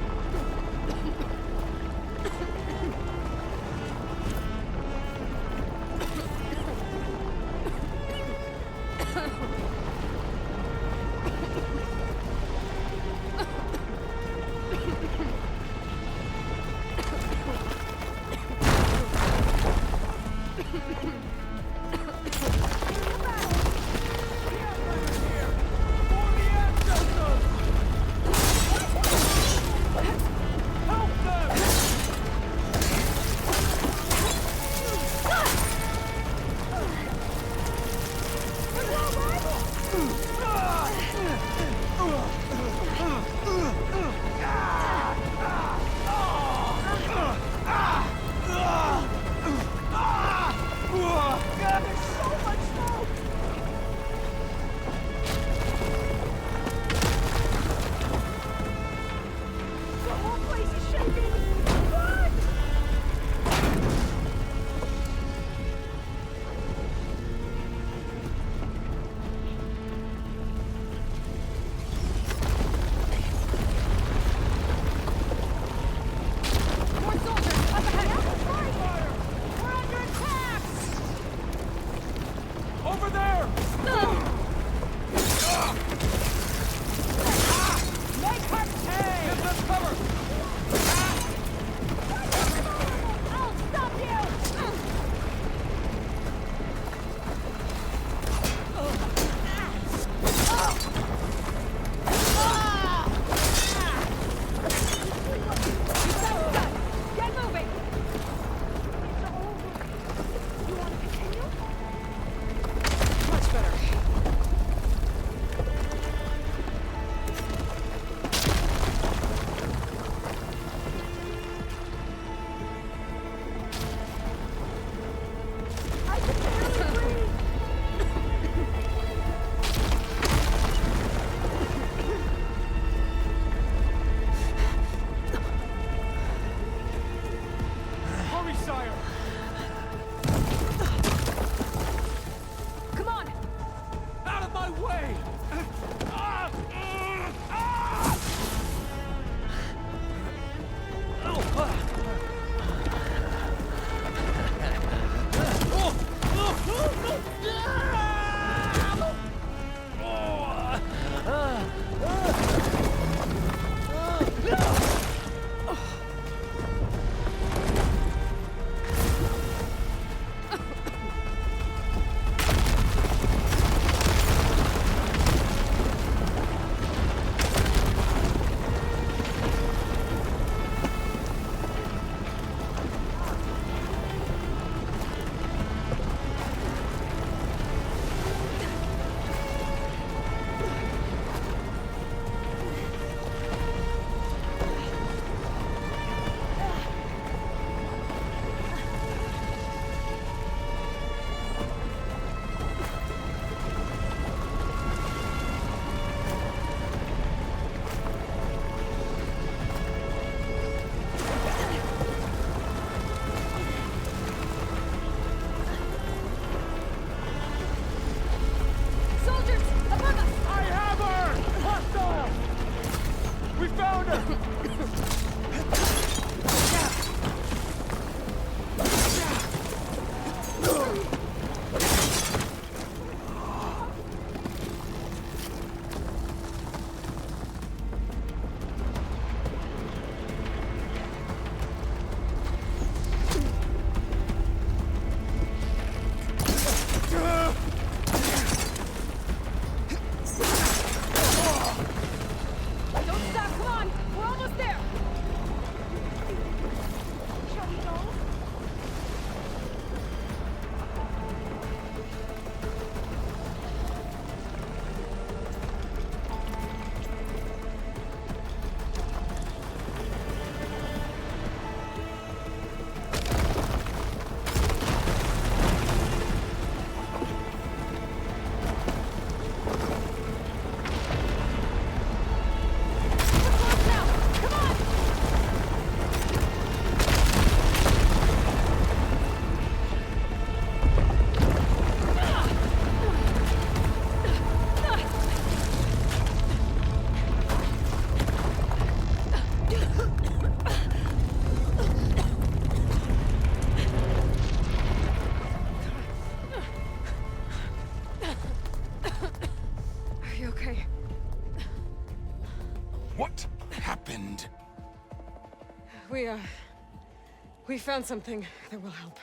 Speaker 2: We found something that will help.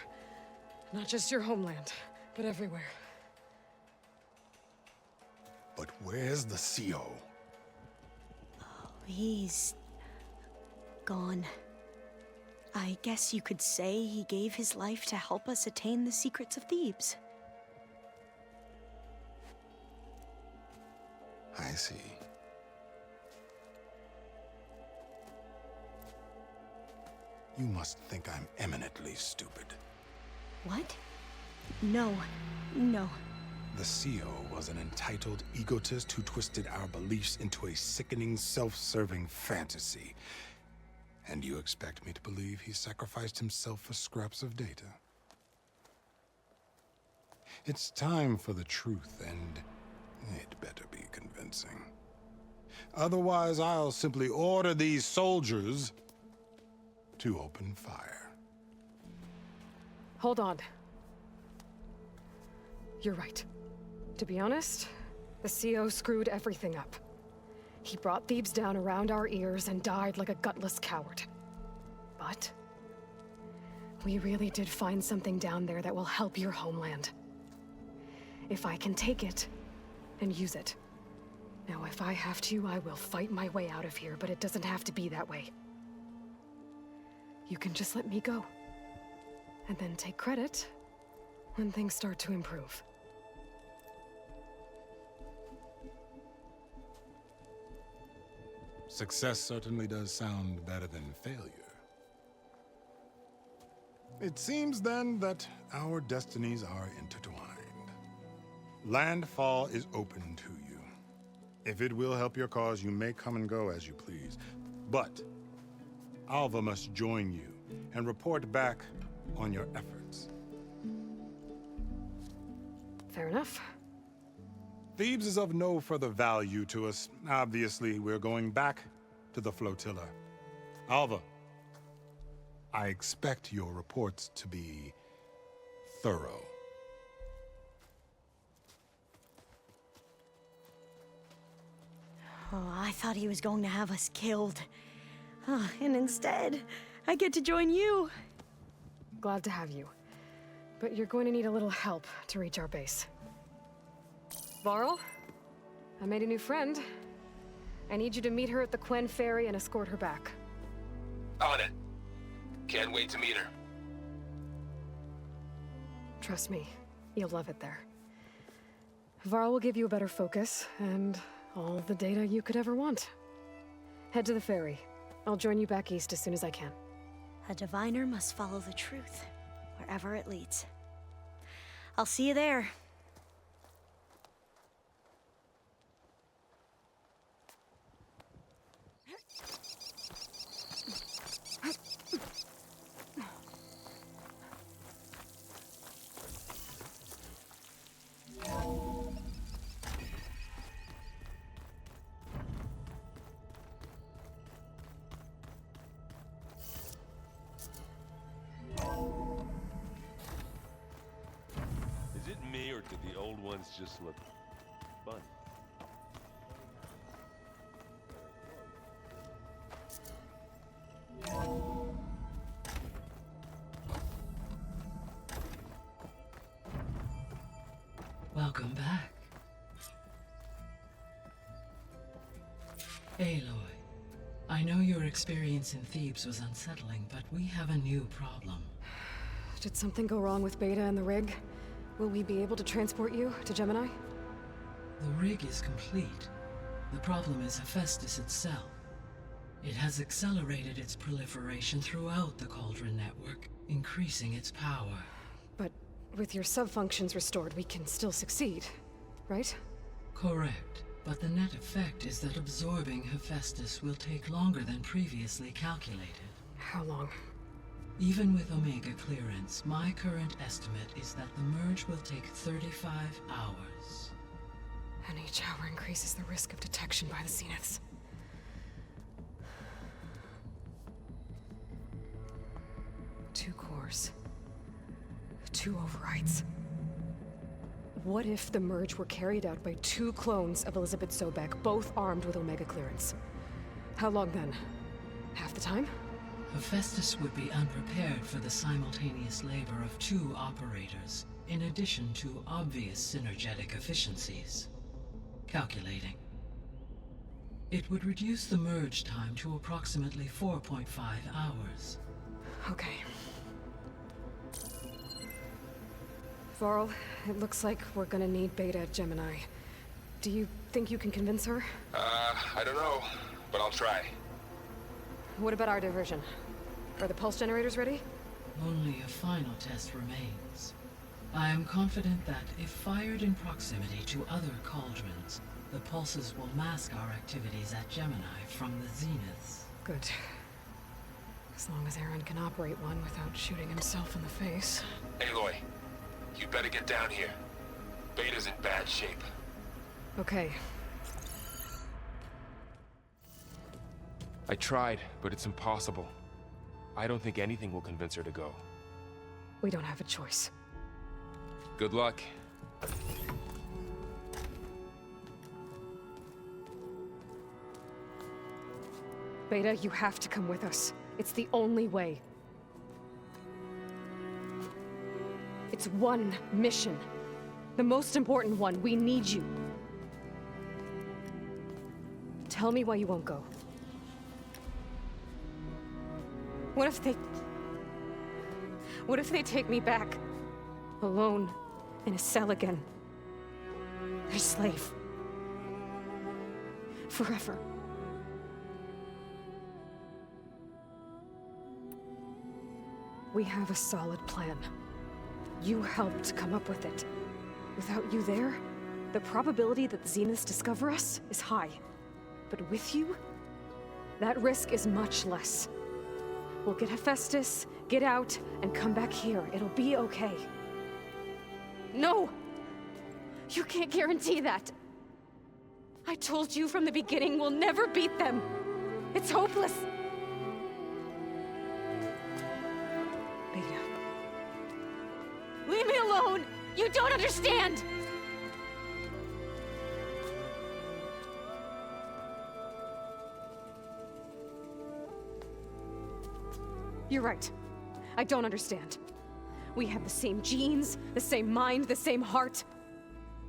Speaker 2: Not just your homeland, but everywhere.
Speaker 9: But where's the CO?
Speaker 14: He's gone. I guess you could say he gave his life to help us attain the secrets of Thebes.
Speaker 9: I see. You must think I'm eminently stupid.
Speaker 14: What? No.
Speaker 9: The CO was an entitled egotist who twisted our beliefs into a sickening, self-serving fantasy. And you expect me to believe he sacrificed himself for scraps of data? It's time for the truth, and it better be convincing. Otherwise, I'll simply order these soldiers to open fire.
Speaker 2: Hold on. You're right. To be honest, the CO screwed everything up. He brought Thebes down around our ears and died like a gutless coward. But we really did find something down there that will help your homeland. If I can take it and use it. Now, if I have to, I will fight my way out of here, but it doesn't have to be that way. You can just let me go. And then take credit when things start to improve.
Speaker 9: Success certainly does sound better than failure. It seems then that our destinies are intertwined. Landfall is open to you. If it will help your cause, you may come and go as you please. But Alva must join you and report back on your efforts.
Speaker 2: Fair enough.
Speaker 9: Thebes is of no further value to us. Obviously, we're going back to the flotilla. Alva, I expect your reports to be thorough.
Speaker 14: Oh, I thought he was going to have us killed. And instead, I get to join you.
Speaker 2: Glad to have you. But you're going to need a little help to reach our base. Varl, I made a new friend. I need you to meet her at the Quen Ferry and escort her back.
Speaker 1: On it. Can't wait to meet her.
Speaker 2: Trust me, you'll love it there. Varl will give you a better focus, and all the data you could ever want. Head to the ferry. I'll join you back east as soon as I can.
Speaker 14: A diviner must follow the truth, wherever it leads. I'll see you there.
Speaker 15: Is it me, or did the old ones just look fun?
Speaker 11: Welcome back. Aloy, I know your experience in Thebes was unsettling, but we have a new problem.
Speaker 2: Did something go wrong with Beta and the rig? Will we be able to transport you to Gemini?
Speaker 11: The rig is complete. The problem is Hephaestus itself. It has accelerated its proliferation throughout the Cauldron network, increasing its power.
Speaker 2: But with your sub-functions restored, we can still succeed, right?
Speaker 11: Correct. But the net effect is that absorbing Hephaestus will take longer than previously calculated.
Speaker 2: How long?
Speaker 11: Even with Omega clearance, my current estimate is that the merge will take 35 hours.
Speaker 2: And each hour increases the risk of detection by the Zeniths. Two cores. Two overrides. What if the merge were carried out by two clones of Elizabeth Sobek, both armed with Omega clearance? How long then? Half the time?
Speaker 11: Hephaestus would be unprepared for the simultaneous labor of two operators, in addition to obvious synergetic efficiencies. Calculating. It would reduce the merge time to approximately 4.5 hours.
Speaker 2: Okay. Varl, it looks like we're gonna need Beta at Gemini. Do you think you can convince her?
Speaker 1: I don't know, but I'll try.
Speaker 2: What about our diversion? Are the pulse generators ready?
Speaker 11: Only a final test remains. I am confident that if fired in proximity to other cauldrons, the pulses will mask our activities at Gemini from the zeniths.
Speaker 2: Good. As long as Aaron can operate one without shooting himself in the face.
Speaker 1: Aloy, you better get down here. Beta's in bad shape.
Speaker 2: Okay.
Speaker 7: I tried, but it's impossible. I don't think anything will convince her to go.
Speaker 2: We don't have a choice.
Speaker 7: Good luck.
Speaker 2: Beta, you have to come with us. It's the only way. It's one mission. The most important one. We need you. Tell me why you won't go. What if they take me back? Alone, in a cell again. Their slave. Forever. We have a solid plan. You helped come up with it. Without you there, the probability that the Zeniths discover us is high. But with you, that risk is much less. We'll get Hephaestus, get out, and come back here. It'll be okay. No! You can't guarantee that. I told you from the beginning we'll never beat them. It's hopeless. Beta. Leave me alone! You don't understand! You're right. I don't understand. We have the same genes, the same mind, the same heart.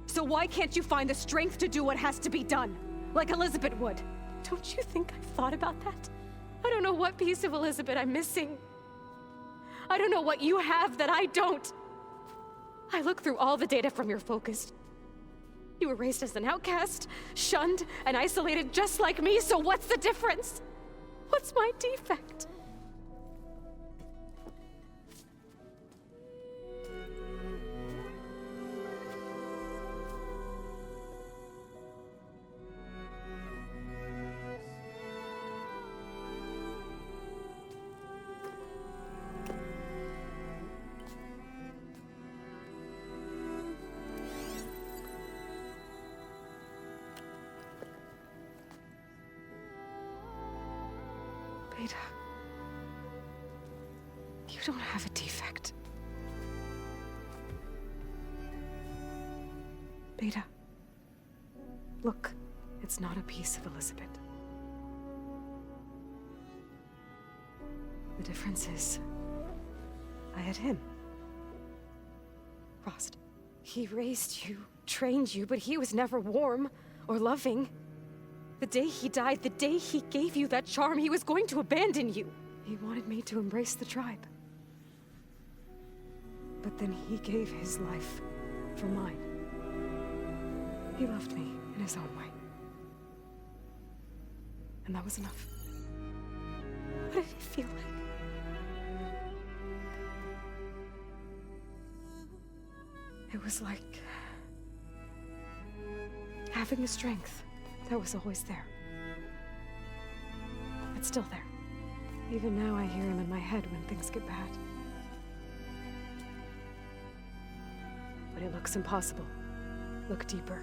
Speaker 2: So why can't you find the strength to do what has to be done? Like Elizabeth would. Don't you think I've thought about that? I don't know what piece of Elizabeth I'm missing. I don't know what you have that I don't. I look through all the data from your focus. You were raised as an outcast, shunned, and isolated just like me, so what's the difference? What's my defect? Beta, you don't have a defect. Beta, look, it's not a piece of Elizabeth. The difference is, I had him. Frost. He raised you, trained you, but he was never warm or loving. The day he died, the day he gave you that charm, he was going to abandon you. He wanted me to embrace the tribe. But then he gave his life for mine. He loved me in his own way. And that was enough. What did it feel like? It was like having the strength that was always there. It's still there. Even now I hear him in my head when things get bad. But it looks impossible. Look deeper.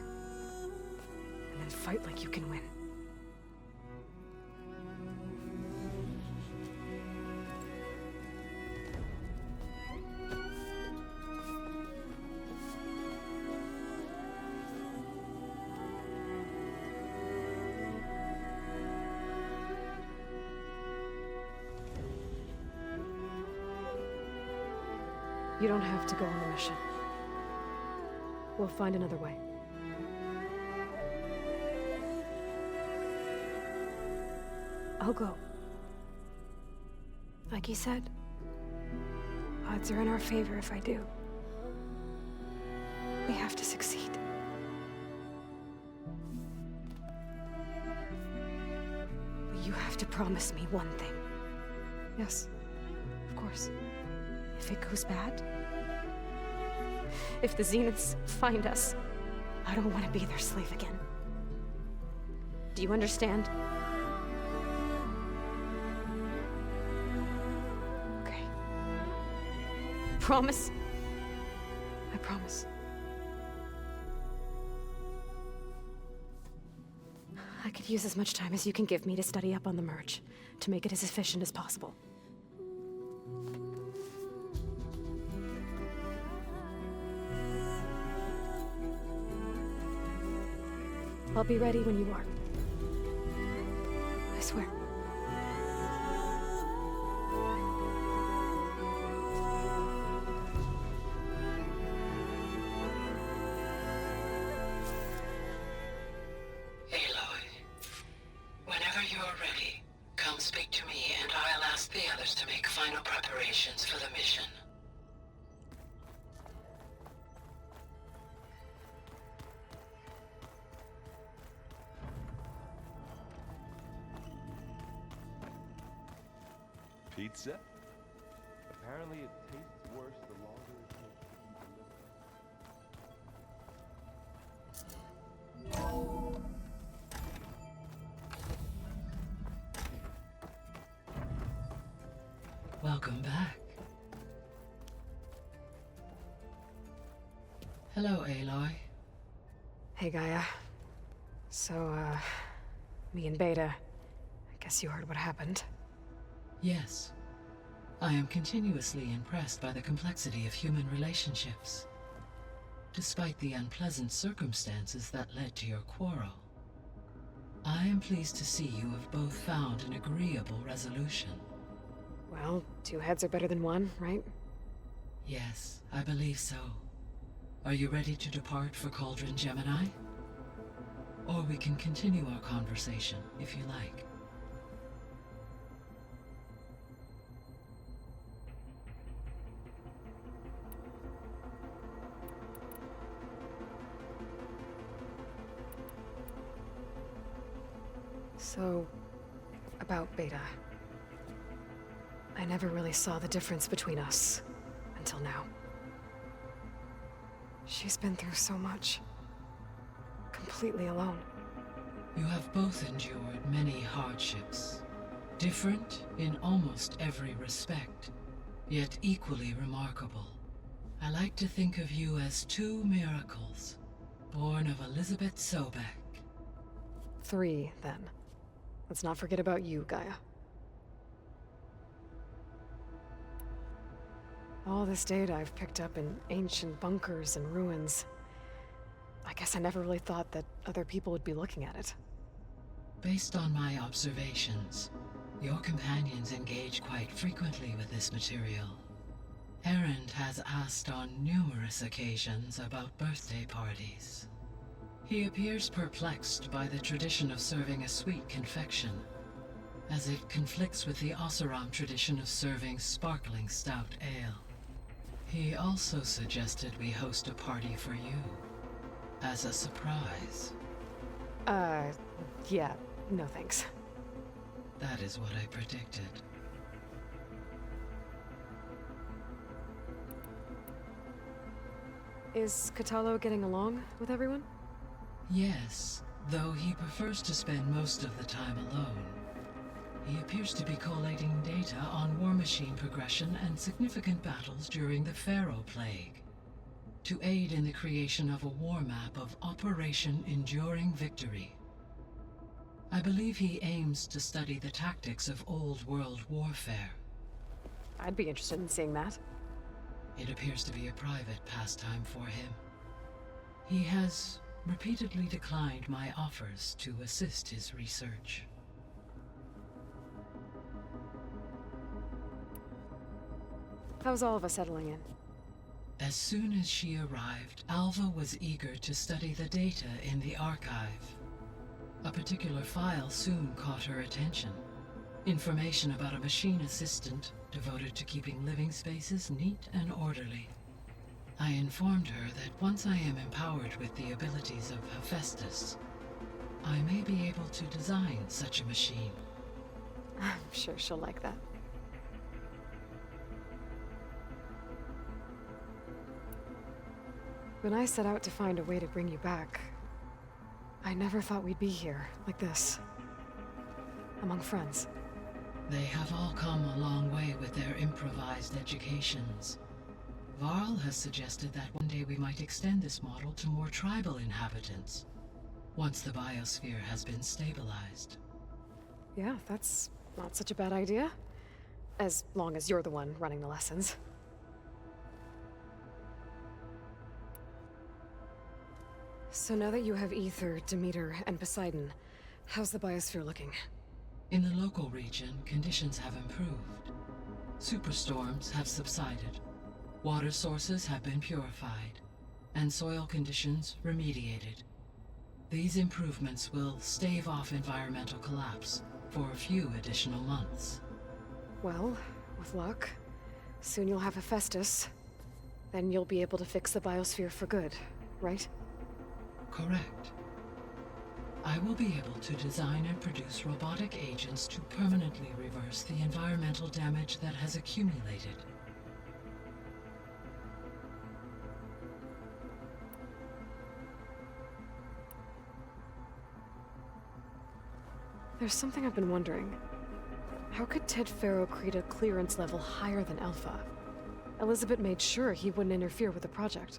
Speaker 2: And then fight like you can win. You don't have to go on the mission. We'll find another way. I'll go. Like he said, odds are in our favor if I do. We have to succeed. But you have to promise me one thing. Yes, of course. If it goes bad, if the Zeniths find us, I don't want to be their slave again. Do you understand?
Speaker 16: promise? I promise. I could use as much time as you can give me to study up on the merge, to make it as efficient as possible. I'll be ready when you are. I swear.
Speaker 11: Aloy, whenever you're ready, come speak to me and I'll ask the others to make final preparations for the mission.
Speaker 15: Pizza? Apparently it tastes worse the longer it takes to be delivered.
Speaker 11: Welcome back. Hello, Aloy.
Speaker 2: Hey, Gaia. So, me and Beta, I guess you heard what happened.
Speaker 11: Yes. I am continuously impressed by the complexity of human relationships. Despite the unpleasant circumstances that led to your quarrel, I am pleased to see you have both found an agreeable resolution.
Speaker 2: Well, 2 heads are better than 1, right?
Speaker 11: Yes, I believe so. Are you ready to depart for Cauldron Gemini? Or we can continue our conversation, if you like.
Speaker 2: So, about Beta. I never really saw the difference between us, until now. She's been through so much. Completely alone.
Speaker 11: You have both endured many hardships. Different in almost every respect, yet equally remarkable. I like to think of you as 2 miracles, born of Elizabeth Sobek.
Speaker 2: 3, then. Let's not forget about you, Gaia. All this data I've picked up in ancient bunkers and ruins. I guess I never really thought that other people would be looking at it.
Speaker 11: Based on my observations, your companions engage quite frequently with this material. Erend has asked on numerous occasions about birthday parties. He appears perplexed by the tradition of serving a sweet confection, as it conflicts with the Oseram tradition of serving sparkling stout ale. He also suggested we host a party for you, as a surprise.
Speaker 2: Yeah, no thanks.
Speaker 11: That is what I predicted.
Speaker 2: Is Katalo getting along with everyone?
Speaker 11: Yes, though he prefers to spend most of the time alone. He appears to be collating data on war machine progression and significant battles during the Faro plague, to aid in the creation of a war map of Operation Enduring Victory. I believe he aims to study the tactics of old world warfare.
Speaker 2: I'd be interested in seeing that.
Speaker 11: It appears to be a private pastime for him. He has repeatedly declined my offers to assist his research.
Speaker 2: How's all of us settling in?
Speaker 11: As soon as she arrived, Alva was eager to study the data in the archive. A particular file soon caught her attention. Information about a machine assistant devoted to keeping living spaces neat and orderly. I informed her that once I am empowered with the abilities of Hephaestus, I may be able to design such a machine.
Speaker 2: I'm sure she'll like that. When I set out to find a way to bring you back, I never thought we'd be here, like this. Among friends.
Speaker 11: They have all come a long way with their improvised educations. Varl has suggested that one day we might extend this model to more tribal inhabitants, once the biosphere has been stabilized.
Speaker 2: Yeah, that's not such a bad idea. As long as you're the one running the lessons. So now that you have Ether, Demeter, and Poseidon, how's the biosphere looking?
Speaker 11: In the local region, conditions have improved. Superstorms have subsided, water sources have been purified, and soil conditions remediated. These improvements will stave off environmental collapse for a few additional months.
Speaker 2: Well, with luck, soon you'll have Hephaestus. Then you'll be able to fix the biosphere for good, right?
Speaker 11: Correct. I will be able to design and produce robotic agents to permanently reverse the environmental damage that has accumulated.
Speaker 2: There's something I've been wondering. How could Ted Faro create a clearance level higher than Alpha? Elizabeth made sure he wouldn't interfere with the project.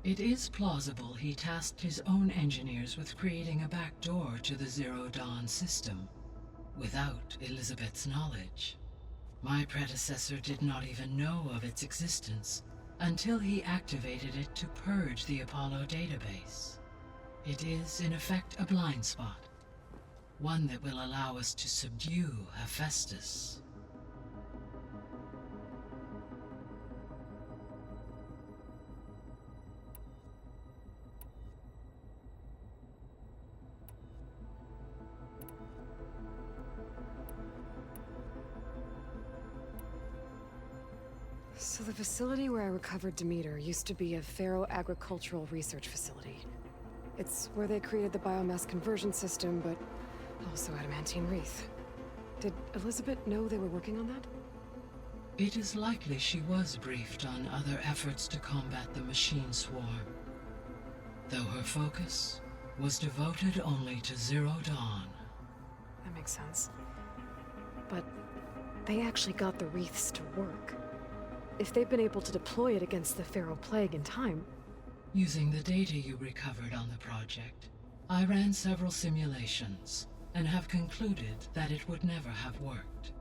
Speaker 11: It is plausible he tasked his own engineers with creating a backdoor to the Zero Dawn system, without Elizabeth's knowledge. My predecessor did not even know of its existence until he activated it to purge the Apollo database. It is, in effect, a blind spot, one that will allow us to subdue Hephaestus.
Speaker 2: So the facility where I recovered Demeter used to be a Faro agricultural research facility. It's where they created the biomass conversion system, but also adamantine wreath. Did Elizabeth know they were working on that?
Speaker 11: It is likely she was briefed on other efforts to combat the machine swarm, though her focus was devoted only to Zero Dawn.
Speaker 2: That makes sense. But they actually got the wreaths to work. If they've been able to deploy it against the Faro plague in time...
Speaker 11: Using the data you recovered on the project, I ran several simulations and have concluded that it would never have worked.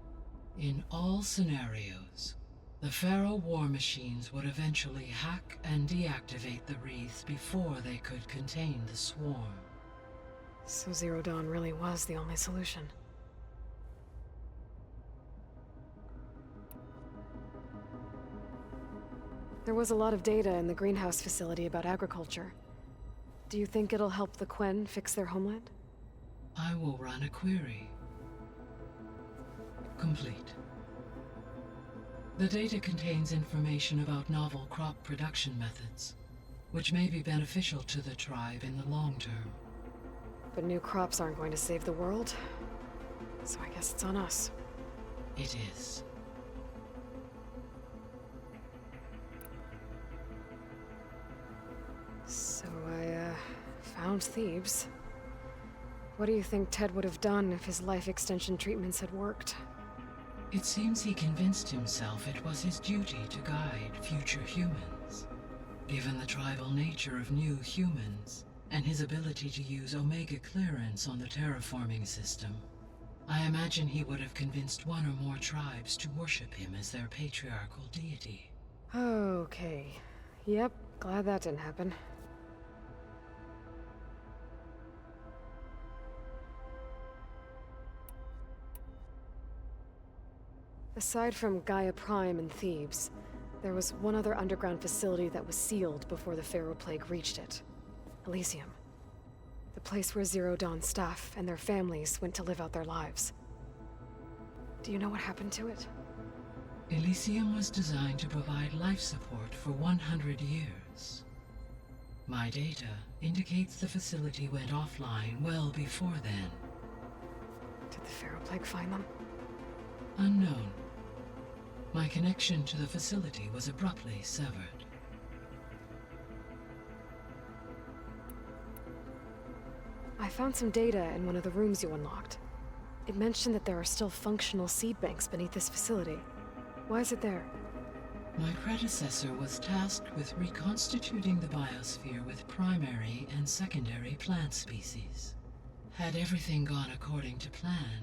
Speaker 11: In all scenarios, the Faro war machines would eventually hack and deactivate the wreaths before they could contain the swarm.
Speaker 2: So Zero Dawn really was the only solution. There was a lot of data in the greenhouse facility about agriculture. Do you think it'll help the Quen fix their homeland?
Speaker 11: I will run a query. Complete. The data contains information about novel crop production methods, which may be beneficial to the tribe in the long term.
Speaker 2: But new crops aren't going to save the world, so I guess it's on us.
Speaker 11: It is.
Speaker 2: So I, found Thebes. What do you think Ted would have done if his life extension treatments had worked?
Speaker 11: It seems he convinced himself it was his duty to guide future humans. Given the tribal nature of new humans, and his ability to use Omega clearance on the terraforming system, I imagine he would have convinced one or more tribes to worship him as their patriarchal deity.
Speaker 2: Okay. Yep, glad that didn't happen. Aside from Gaia Prime and Thebes, there was one other underground facility that was sealed before the Faro Plague reached it. Elysium. The place where Zero Dawn staff and their families went to live out their lives. Do you know what happened to it?
Speaker 11: Elysium was designed to provide life support for 100 years. My data indicates the facility went offline well before then.
Speaker 2: Did the Faro Plague find them?
Speaker 11: Unknown. My connection to the facility was abruptly severed.
Speaker 2: I found some data in one of the rooms you unlocked. It mentioned that there are still functional seed banks beneath this facility. Why is it there?
Speaker 11: My predecessor was tasked with reconstituting the biosphere with primary and secondary plant species. Had everything gone according to plan,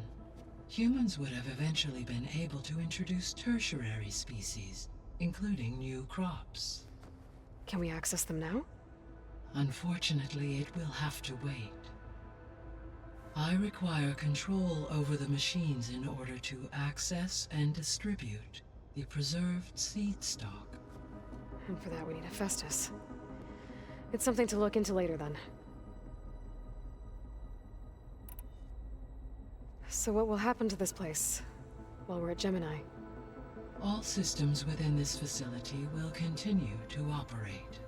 Speaker 11: humans would have eventually been able to introduce tertiary species, including new crops.
Speaker 16: Can we access them now?
Speaker 11: Unfortunately, it will have to wait. I require control over the machines in order to access and distribute the preserved seed stock.
Speaker 16: And for that we need a Festus. It's something to look into later then. So what will happen to this place while we're at Gemini?
Speaker 11: All systems within this facility will continue to operate.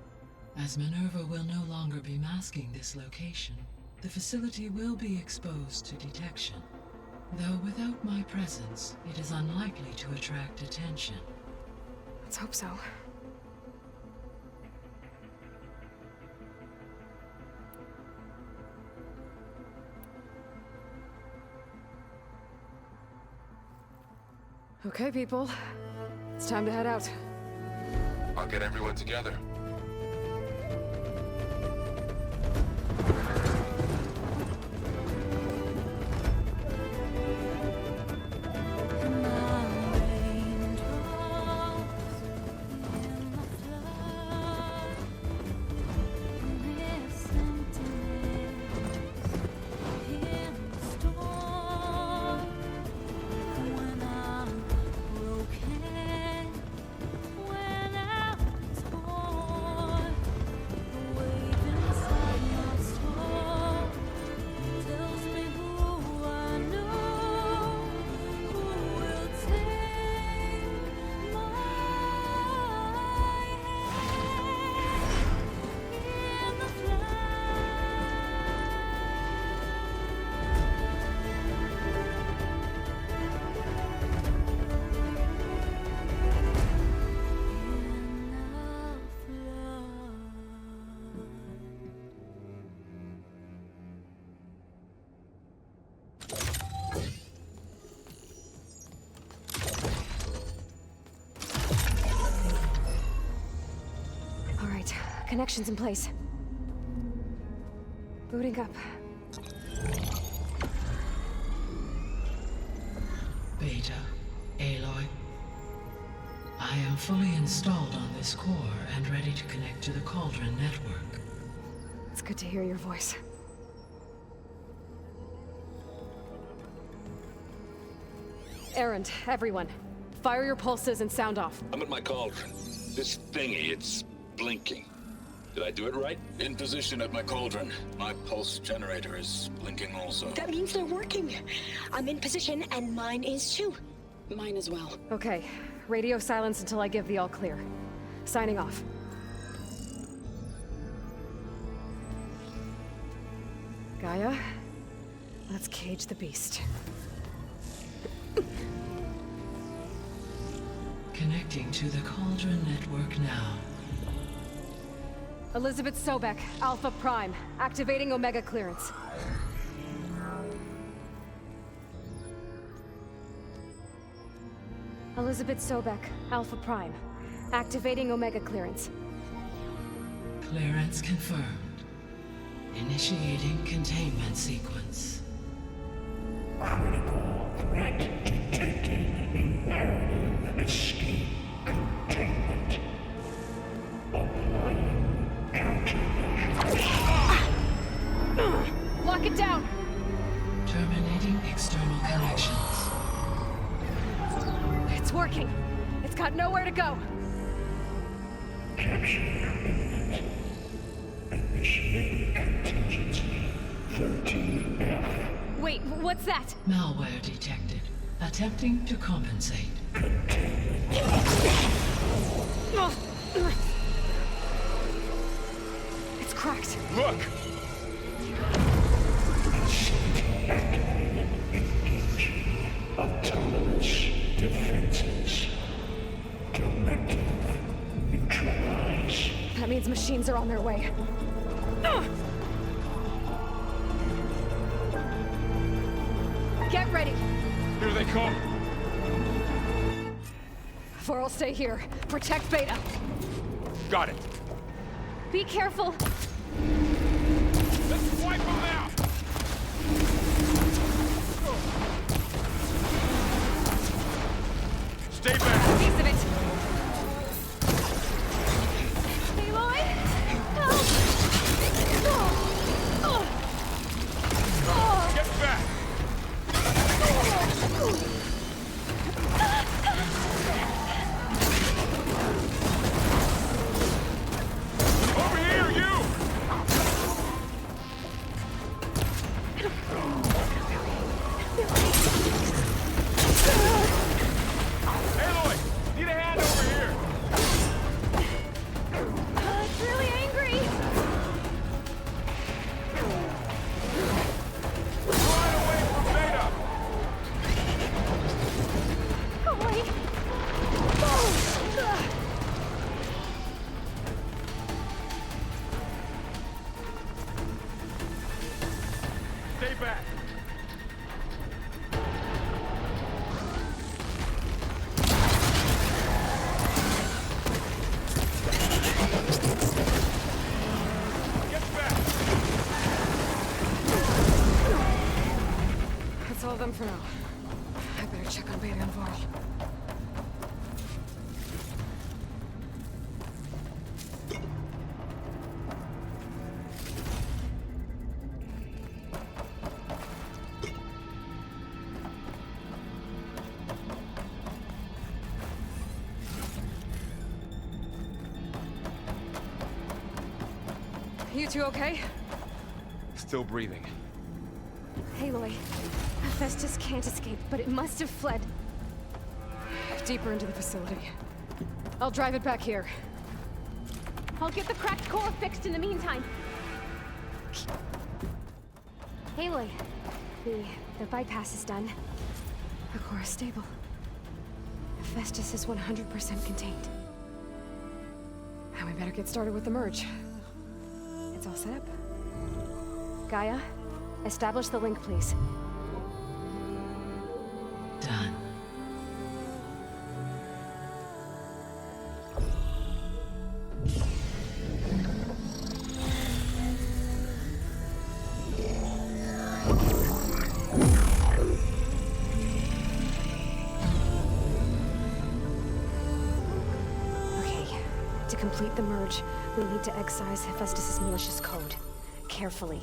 Speaker 11: As Minerva will no longer be masking this location, the facility will be exposed to detection. Though without my presence, it is unlikely to attract attention.
Speaker 16: Let's hope so. Okay, people. It's time to head out.
Speaker 1: I'll get everyone together.
Speaker 16: Connections in place. Booting up.
Speaker 11: Beta, Aloy. I am fully installed on this core and ready to connect to the Cauldron network.
Speaker 16: It's good to hear your voice. Errand, everyone. Fire your pulses and sound off.
Speaker 12: I'm at my cauldron. This thingy, it's blinking. Did I do it right?
Speaker 1: In position at my cauldron. My pulse generator is blinking also.
Speaker 10: That means they're working. I'm in position, and mine is too.
Speaker 2: Mine as well.
Speaker 16: Okay. Radio silence until I give the all clear. Signing off. Gaia, let's cage the beast.
Speaker 11: Connecting to the Cauldron network now.
Speaker 16: Elizabeth Sobek, Alpha Prime, activating Omega clearance. Elizabeth Sobek, Alpha Prime, activating Omega clearance.
Speaker 11: Clearance confirmed. Initiating containment sequence.
Speaker 18: Critical threat detected. Imperative escape containment. Applying
Speaker 16: Lock it down!
Speaker 11: Terminating external connections.
Speaker 16: It's working. It's got nowhere to go.
Speaker 18: Capture imminent. Initiating contingency 13F.
Speaker 16: Wait, what's that?
Speaker 11: Malware detected. Attempting to compensate.
Speaker 16: It's cracked.
Speaker 12: Look!
Speaker 18: Engaging autonomous defenses. Directive neutralize.
Speaker 16: That means machines are on their way. Get ready.
Speaker 12: Here they come.
Speaker 16: Therefore, I'll stay here. Protect Beta.
Speaker 7: Got it.
Speaker 16: Be careful.
Speaker 7: Let's wipe them out! Stay back!
Speaker 16: Piece of it. Aloy! Help!
Speaker 7: Get back! Over here, you! Aloy! Need a hand over here!
Speaker 16: It's really angry.
Speaker 7: Run away from Beta!
Speaker 16: Go away.
Speaker 7: Stay back! Get back!
Speaker 2: That's all of them for now. I better check on Beta and Varl. You two okay?
Speaker 7: Still breathing.
Speaker 16: Aloy, Hephaestus can't escape, but it must have fled.
Speaker 2: Deeper into the facility. I'll drive it back here.
Speaker 16: I'll get the cracked core fixed in the meantime. Aloy, the bypass is done.
Speaker 2: The core is stable. Hephaestus is 100% contained. And we better get started with the merge. It's all set up.
Speaker 16: Gaia, establish the link, please.
Speaker 11: Done.
Speaker 16: Okay, to complete the merge, we need to excise Hephaestus' malicious code. Carefully.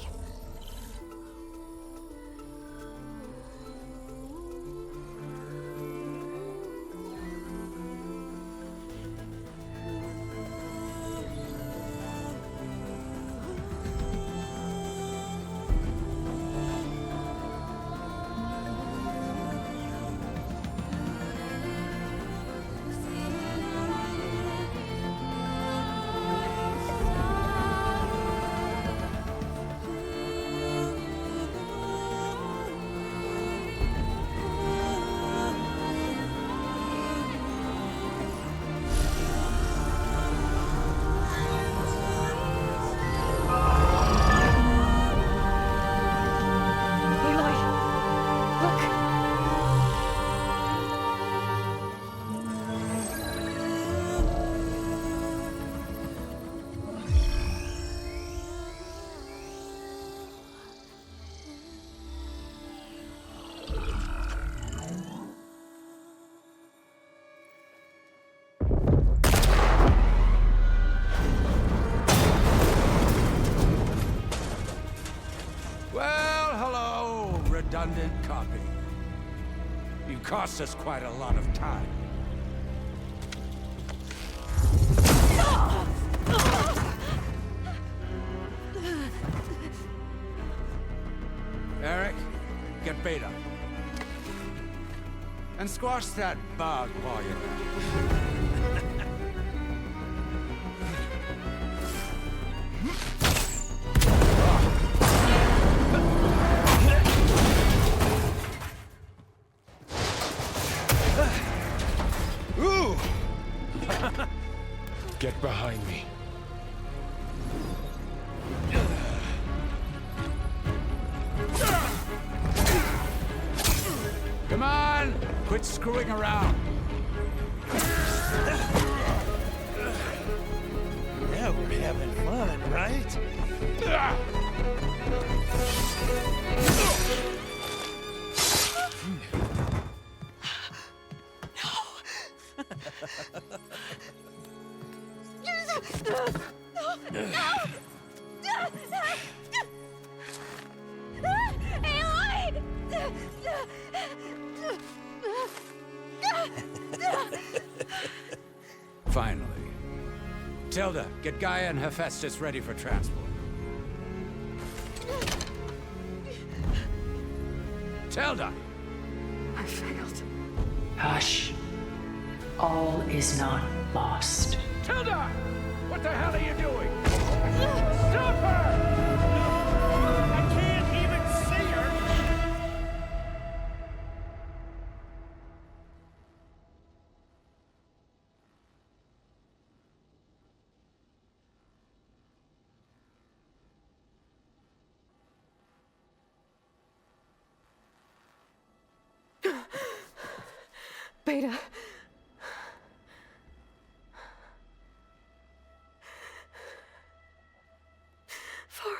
Speaker 19: Well, hello, redundant copy. You cost us quite a lot of time. Eric, get Beta. And squash that bug while you're at it.
Speaker 7: Ooh! Get behind me.
Speaker 19: Come on! Quit screwing around.
Speaker 5: Now we're having fun, right?
Speaker 10: Aloy!
Speaker 19: Finally. Tilda, get Gaia and Hephaestus ready for transport. Tilda!
Speaker 11: I failed. Hush. All is not lost.
Speaker 19: Tilda! What the hell are you doing? Stop her!
Speaker 5: I can't even see her!
Speaker 2: Beta. Faro.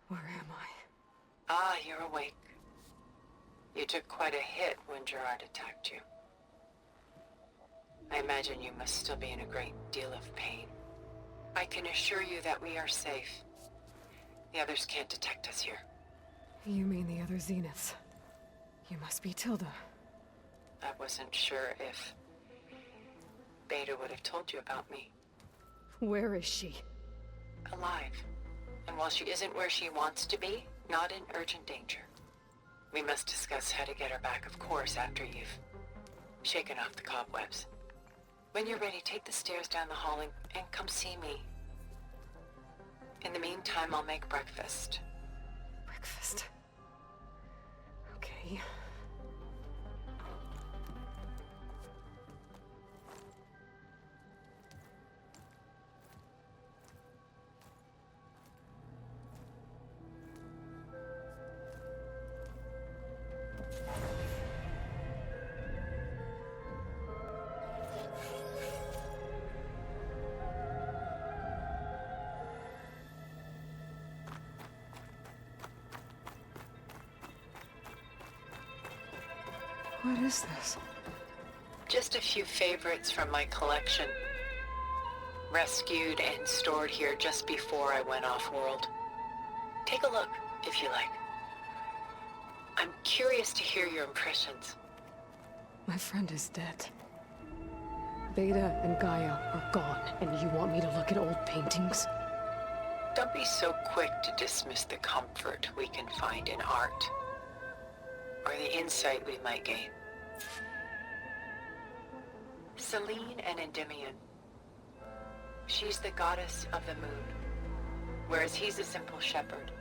Speaker 2: Where am I?
Speaker 3: Ah, you're awake. You took quite a hit when Gerard attacked you. I imagine you must still be in a great deal of pain. I can assure you that we are safe. The others can't detect us here.
Speaker 2: You mean the other Zeniths? You must be Tilda.
Speaker 3: I wasn't sure if Beta would have told you about me.
Speaker 2: Where is she?
Speaker 3: Alive. And while she isn't where she wants to be, not in urgent danger. We must discuss how to get her back, of course, after you've shaken off the cobwebs. When you're ready, take the stairs down the hall and come see me. In the meantime, I'll make breakfast.
Speaker 2: Breakfast. Okay. What is this?
Speaker 3: Just a few favorites from my collection. Rescued and stored here just before I went off-world. Take a look, if you like. I'm curious to hear your impressions.
Speaker 2: My friend is dead. Beta and Gaia are gone, and you want me to look at old paintings?
Speaker 3: Don't be so quick to dismiss the comfort we can find in art. Or the insight we might gain. Selene and Endymion. She's the goddess of the moon, whereas he's a simple shepherd.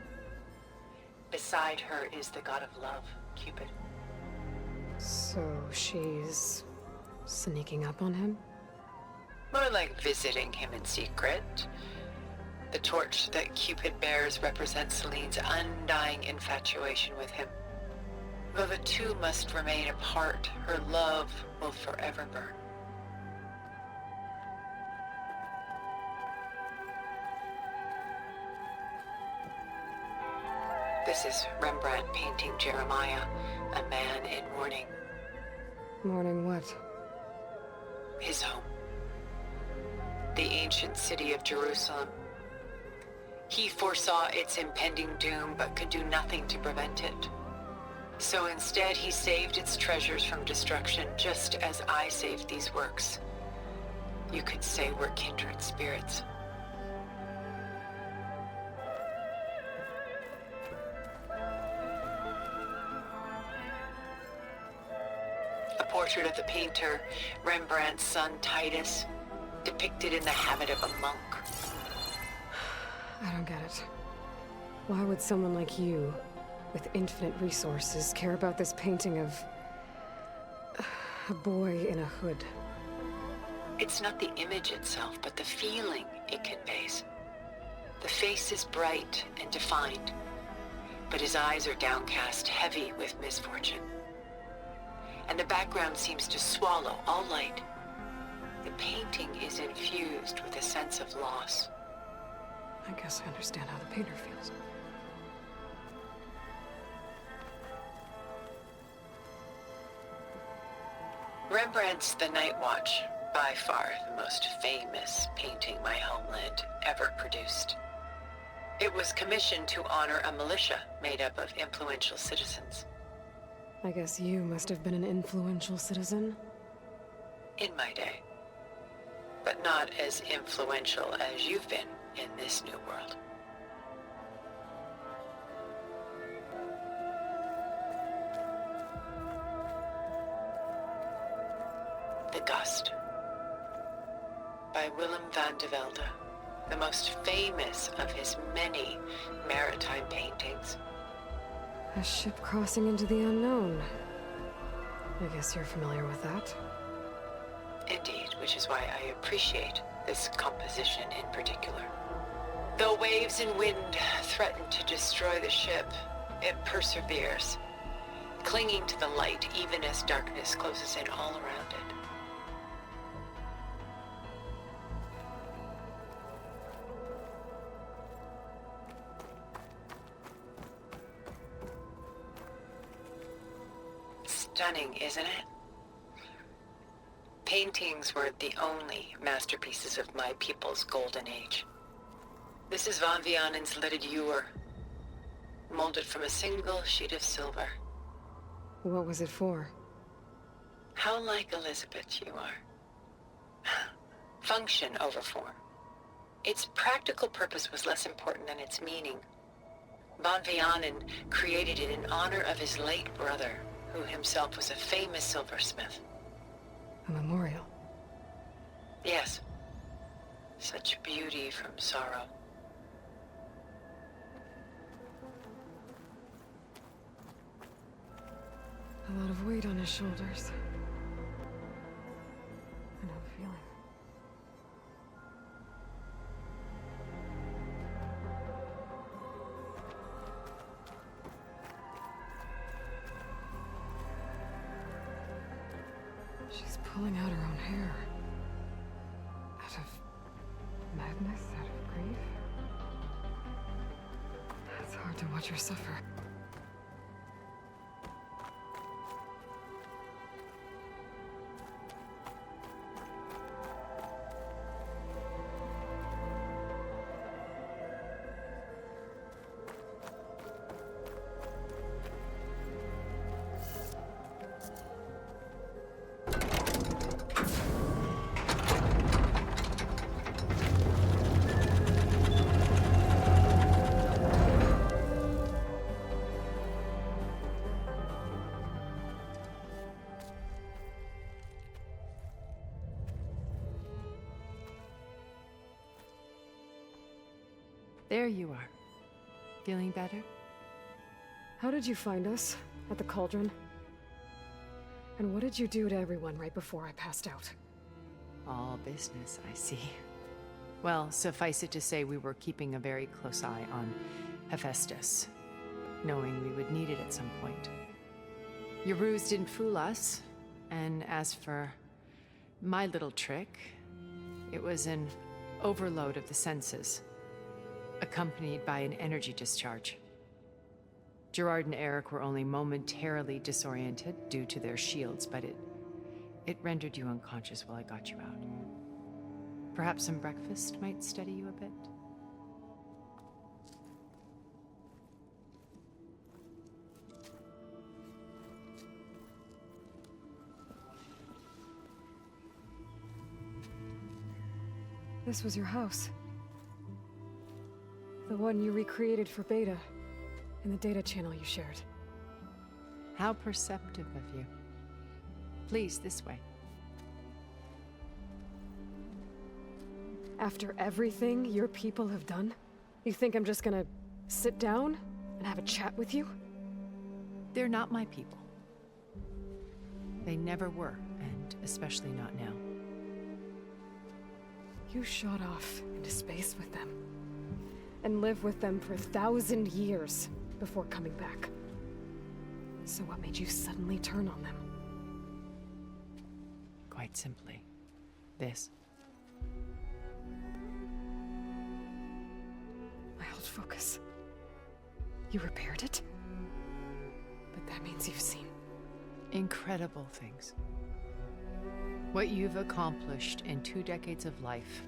Speaker 3: Beside her is the god of love, Cupid.
Speaker 2: So she's sneaking up on him?
Speaker 3: More like visiting him in secret. The torch that Cupid bears represents Selene's undying infatuation with him. Though the two must remain apart, her love will forever burn. This is Rembrandt painting Jeremiah, a man in mourning.
Speaker 2: Mourning what?
Speaker 3: His home. The ancient city of Jerusalem. He foresaw its impending doom, but could do nothing to prevent it. So instead, he saved its treasures from destruction, just as I saved these works. You could say we're kindred spirits. A portrait of the painter, Rembrandt's son Titus, depicted in the habit of a monk.
Speaker 2: I don't get it. Why would someone like you with infinite resources care about this painting of a boy in a hood?
Speaker 3: It's not the image itself, but the feeling it conveys. The face is bright and defined, but his eyes are downcast, heavy with misfortune. And the background seems to swallow all light. The painting is infused with a sense of loss.
Speaker 2: I guess I understand how the painter feels.
Speaker 3: Rembrandt's The Night Watch, by far the most famous painting my homeland ever produced. It was commissioned to honor a militia made up of influential citizens.
Speaker 2: I guess you must have been an influential citizen?
Speaker 3: In my day. But not as influential as you've been in this new world. The Gust, by Willem van de Velde, the most famous of his many maritime paintings.
Speaker 2: A ship crossing into the unknown. I guess you're familiar with that.
Speaker 3: Indeed, which is why I appreciate this composition in particular. Though waves and wind threaten to destroy the ship, it perseveres, clinging to the light even as darkness closes in all around it. Stunning, isn't it? Paintings were the only masterpieces of my people's golden age. This is Van Vianen's leaded ewer, molded from a single sheet of silver.
Speaker 2: What was it for?
Speaker 3: How like Elizabeth you are. Function over form. Its practical purpose was less important than its meaning. Van Vianen created it in honor of his late brother, who himself was a famous silversmith.
Speaker 2: A memorial?
Speaker 3: Yes. Such beauty from sorrow.
Speaker 2: A lot of weight on his shoulders. I know the feeling. She's pulling out her own hair. Out of madness, out of grief. It's hard to watch her suffer.
Speaker 8: There you are. Feeling better?
Speaker 2: How did you find us? At the cauldron? And what did you do to everyone right before I passed out?
Speaker 8: All business, I see. Well, suffice it to say we were keeping a very close eye on Hephaestus, knowing we would need it at some point. Your ruse didn't fool us, and as for my little trick, it was an overload of the senses, accompanied by an energy discharge. Gerard and Eric were only momentarily disoriented due to their shields, but it rendered you unconscious while I got you out. Perhaps some breakfast might steady you a bit?
Speaker 2: This was your house. The one you recreated for Beta, in the data channel you shared.
Speaker 8: How perceptive of you. Please, this way.
Speaker 2: After everything your people have done, you think I'm just gonna sit down and have a chat with you?
Speaker 8: They're not my people. They never were, and especially not now.
Speaker 2: You shot off into space with them, and lived with them for 1,000 years before coming back. So what made you suddenly turn on them?
Speaker 8: Quite simply, this.
Speaker 2: My old focus. You repaired it? But that means you've seen
Speaker 8: incredible things. What you've accomplished in 2 decades of life.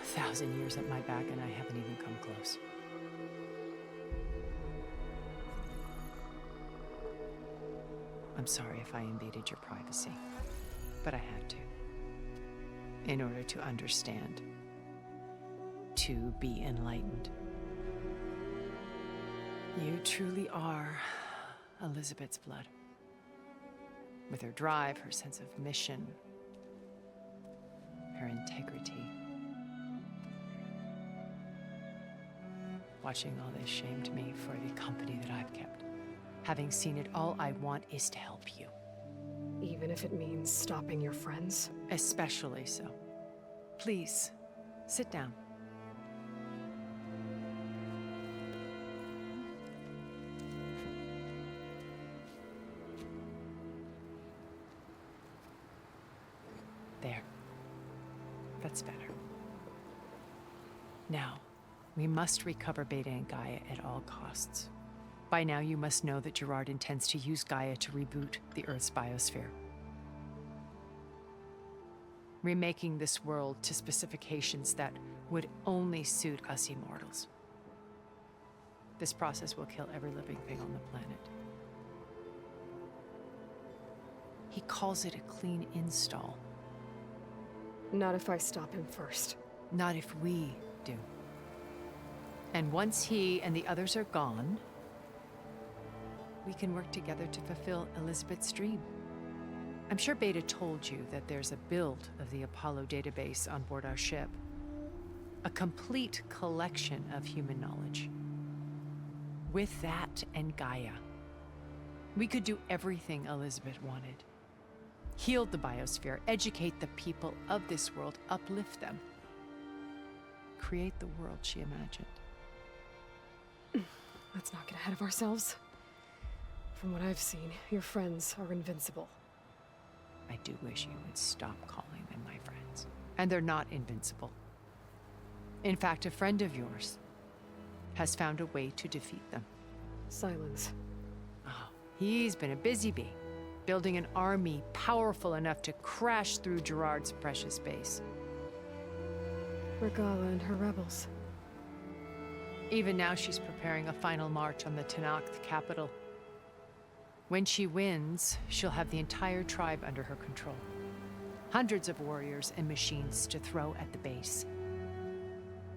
Speaker 8: A 1,000 years at my back, and I haven't even come close. I'm sorry if I invaded your privacy, but I had to. In order to understand. To be enlightened. You truly are Elizabeth's blood. With her drive, her sense of mission, her integrity. Watching all this shamed me for the company that I've kept. Having seen it, all I want is to help you.
Speaker 2: Even if it means stopping your friends?
Speaker 8: Especially so. Please, sit down. There. That's better. Now, we must recover Beta and Gaia at all costs. By now, you must know that Gerard intends to use Gaia to reboot the Earth's biosphere. Remaking this world to specifications that would only suit us immortals. This process will kill every living thing on the planet. He calls it a clean install.
Speaker 2: Not if I stop him first.
Speaker 8: Not if we do. And once he and the others are gone, we can work together to fulfill Elizabeth's dream. I'm sure Beta told you that there's a build of the Apollo database on board our ship. A complete collection of human knowledge. With that and Gaia, we could do everything Elizabeth wanted. Heal the biosphere, educate the people of this world, uplift them. Create the world she imagined.
Speaker 2: Let's not get ahead of ourselves. From what I've seen, your friends are invincible.
Speaker 8: I do wish you would stop calling them my friends. And they're not invincible. In fact, a friend of yours has found a way to defeat them.
Speaker 2: Silence.
Speaker 8: Oh, he's been a busy bee, building an army powerful enough to crash through Gerard's precious base.
Speaker 2: Regala and her rebels.
Speaker 8: Even now, she's preparing a final march on the Tenakth capital. When she wins, she'll have the entire tribe under her control. Hundreds of warriors and machines to throw at the base.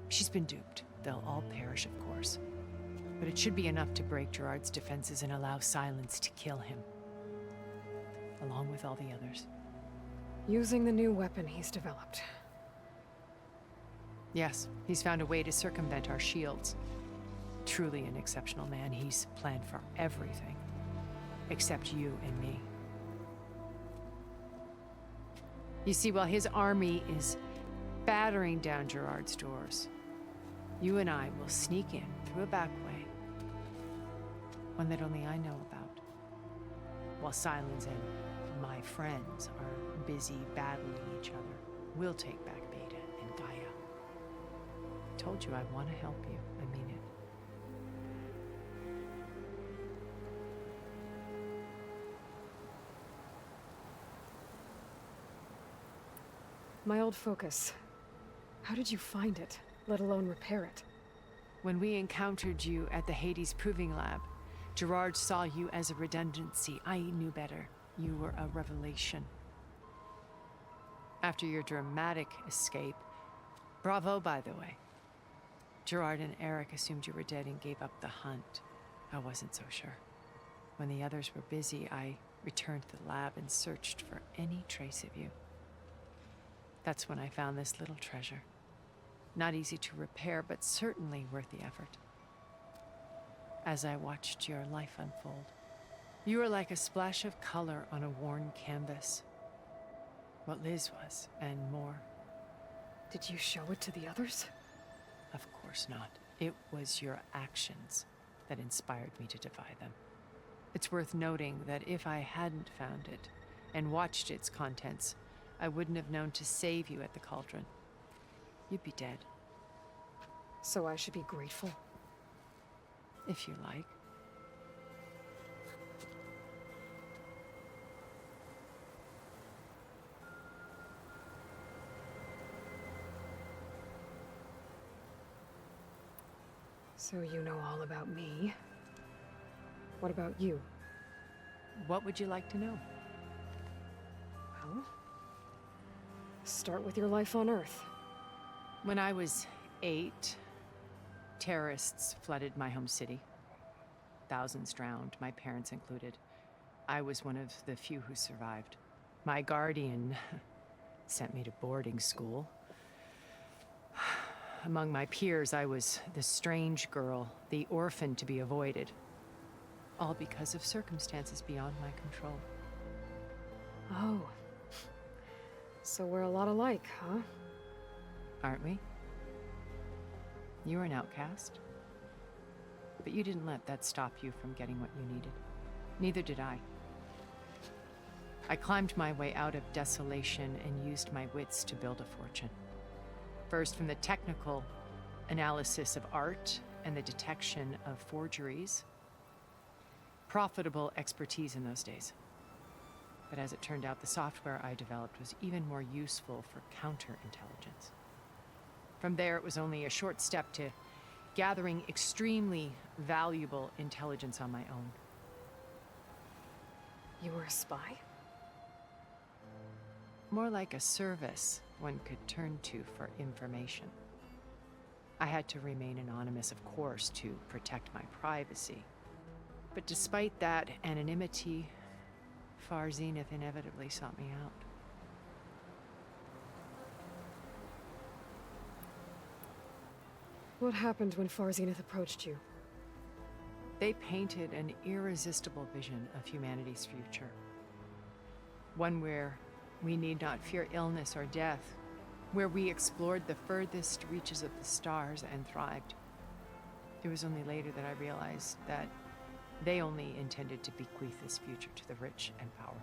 Speaker 8: She's been duped. They'll all perish, of course. But it should be enough to break Gerard's defenses and allow Silence to kill him. Along with all the others.
Speaker 2: Using the new weapon he's developed.
Speaker 8: Yes, he's found a way to circumvent our shields. Truly an exceptional man. He's planned for everything. Except you and me. You see, while his army is battering down Gerard's doors, you and I will sneak in through a back way. One that only I know about. While Silence and my friends are busy battling each other, we'll take back Beta and Gaia. I told you I want to help you. I mean it.
Speaker 2: My old focus. How did you find it, let alone repair it?
Speaker 8: When we encountered you at the Hades Proving Lab, Gerard saw you as a redundancy. I knew better. You were a revelation. After your dramatic escape, bravo, by the way. Gerard and Eric assumed you were dead and gave up the hunt. I wasn't so sure. When the others were busy, I returned to the lab and searched for any trace of you. That's when I found this little treasure. Not easy to repair, but certainly worth the effort. As I watched your life unfold, you were like a splash of color on a worn canvas. What Liz was, and more.
Speaker 2: Did you show it to the others?
Speaker 8: Of course not. It was your actions that inspired me to defy them. It's worth noting that if I hadn't found it and watched its contents, I wouldn't have known to save you at the cauldron. You'd be dead.
Speaker 2: So I should be grateful?
Speaker 8: If you like.
Speaker 2: So you know all about me. What about you?
Speaker 8: What would you like to know?
Speaker 2: Well, start with your life on Earth.
Speaker 8: When I was 8, terrorists flooded my home city. Thousands drowned, my parents included. I was one of the few who survived. My guardian sent me to boarding school. Among my peers, I was the strange girl, the orphan to be avoided. All because of circumstances beyond my control.
Speaker 2: Oh. So we're a lot alike, huh?
Speaker 8: Aren't we? You were an outcast. But you didn't let that stop you from getting what you needed. Neither did I. I climbed my way out of desolation and used my wits to build a fortune. First, from the technical analysis of art and the detection of forgeries. Profitable expertise in those days. But as it turned out, the software I developed was even more useful for counterintelligence. From there, it was only a short step to gathering extremely valuable intelligence on my own.
Speaker 2: You were a spy?
Speaker 8: More like a service one could turn to for information. I had to remain anonymous, of course, to protect my privacy. But despite that anonymity, Far Zenith inevitably sought me out.
Speaker 2: What happened when Far Zenith approached you?
Speaker 8: They painted an irresistible vision of humanity's future. One where we need not fear illness or death, where we explored the furthest reaches of the stars and thrived. It was only later that I realized that they only intended to bequeath this future to the rich and powerful.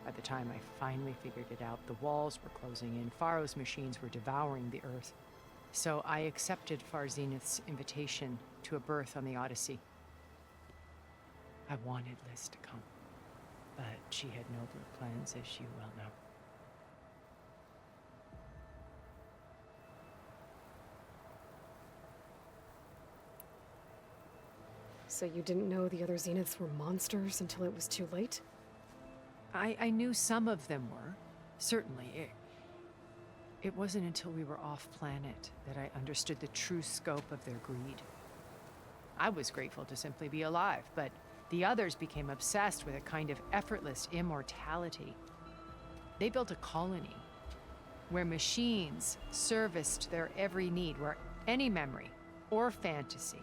Speaker 8: By the time I finally figured it out, the walls were closing in, Faro's machines were devouring the Earth. So I accepted Far Zenith's invitation to a berth on the Odyssey. I wanted Liz to come, but she had nobler plans, as you well know.
Speaker 2: So you didn't know the other Zeniths were monsters until it was too late?
Speaker 8: I knew some of them were, certainly. It wasn't until we were off-planet that I understood the true scope of their greed. I was grateful to simply be alive, but the others became obsessed with a kind of effortless immortality. They built a colony where machines serviced their every need, where any memory or fantasy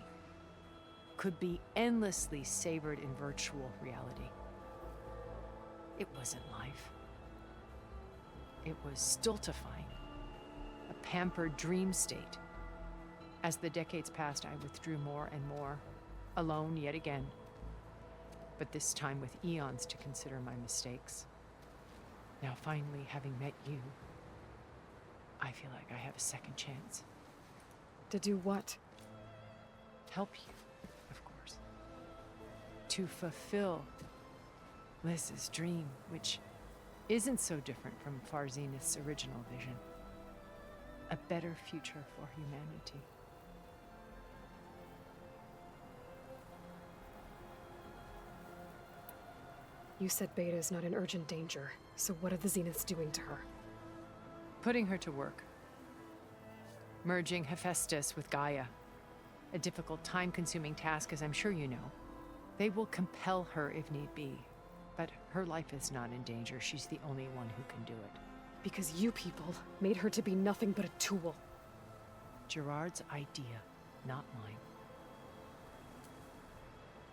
Speaker 8: could be endlessly savored in virtual reality. It wasn't life. It was stultifying, a pampered dream state. As the decades passed, I withdrew more and more, alone yet again, but this time with eons to consider my mistakes. Now finally, having met you, I feel like I have a second chance.
Speaker 2: To do what?
Speaker 8: Help you, of course. To fulfill Liz's dream, which isn't so different from Far Zenith's original vision. A better future for humanity.
Speaker 2: You said Beta is not in urgent danger, so what are the Zeniths doing to her?
Speaker 8: Putting her to work. Merging Hephaestus with Gaia. A difficult, time-consuming task, as I'm sure you know. They will compel her if need be. But her life is not in danger. She's the only one who can do it.
Speaker 2: because you people made her to be nothing but a tool.
Speaker 8: Gerard's idea, not mine.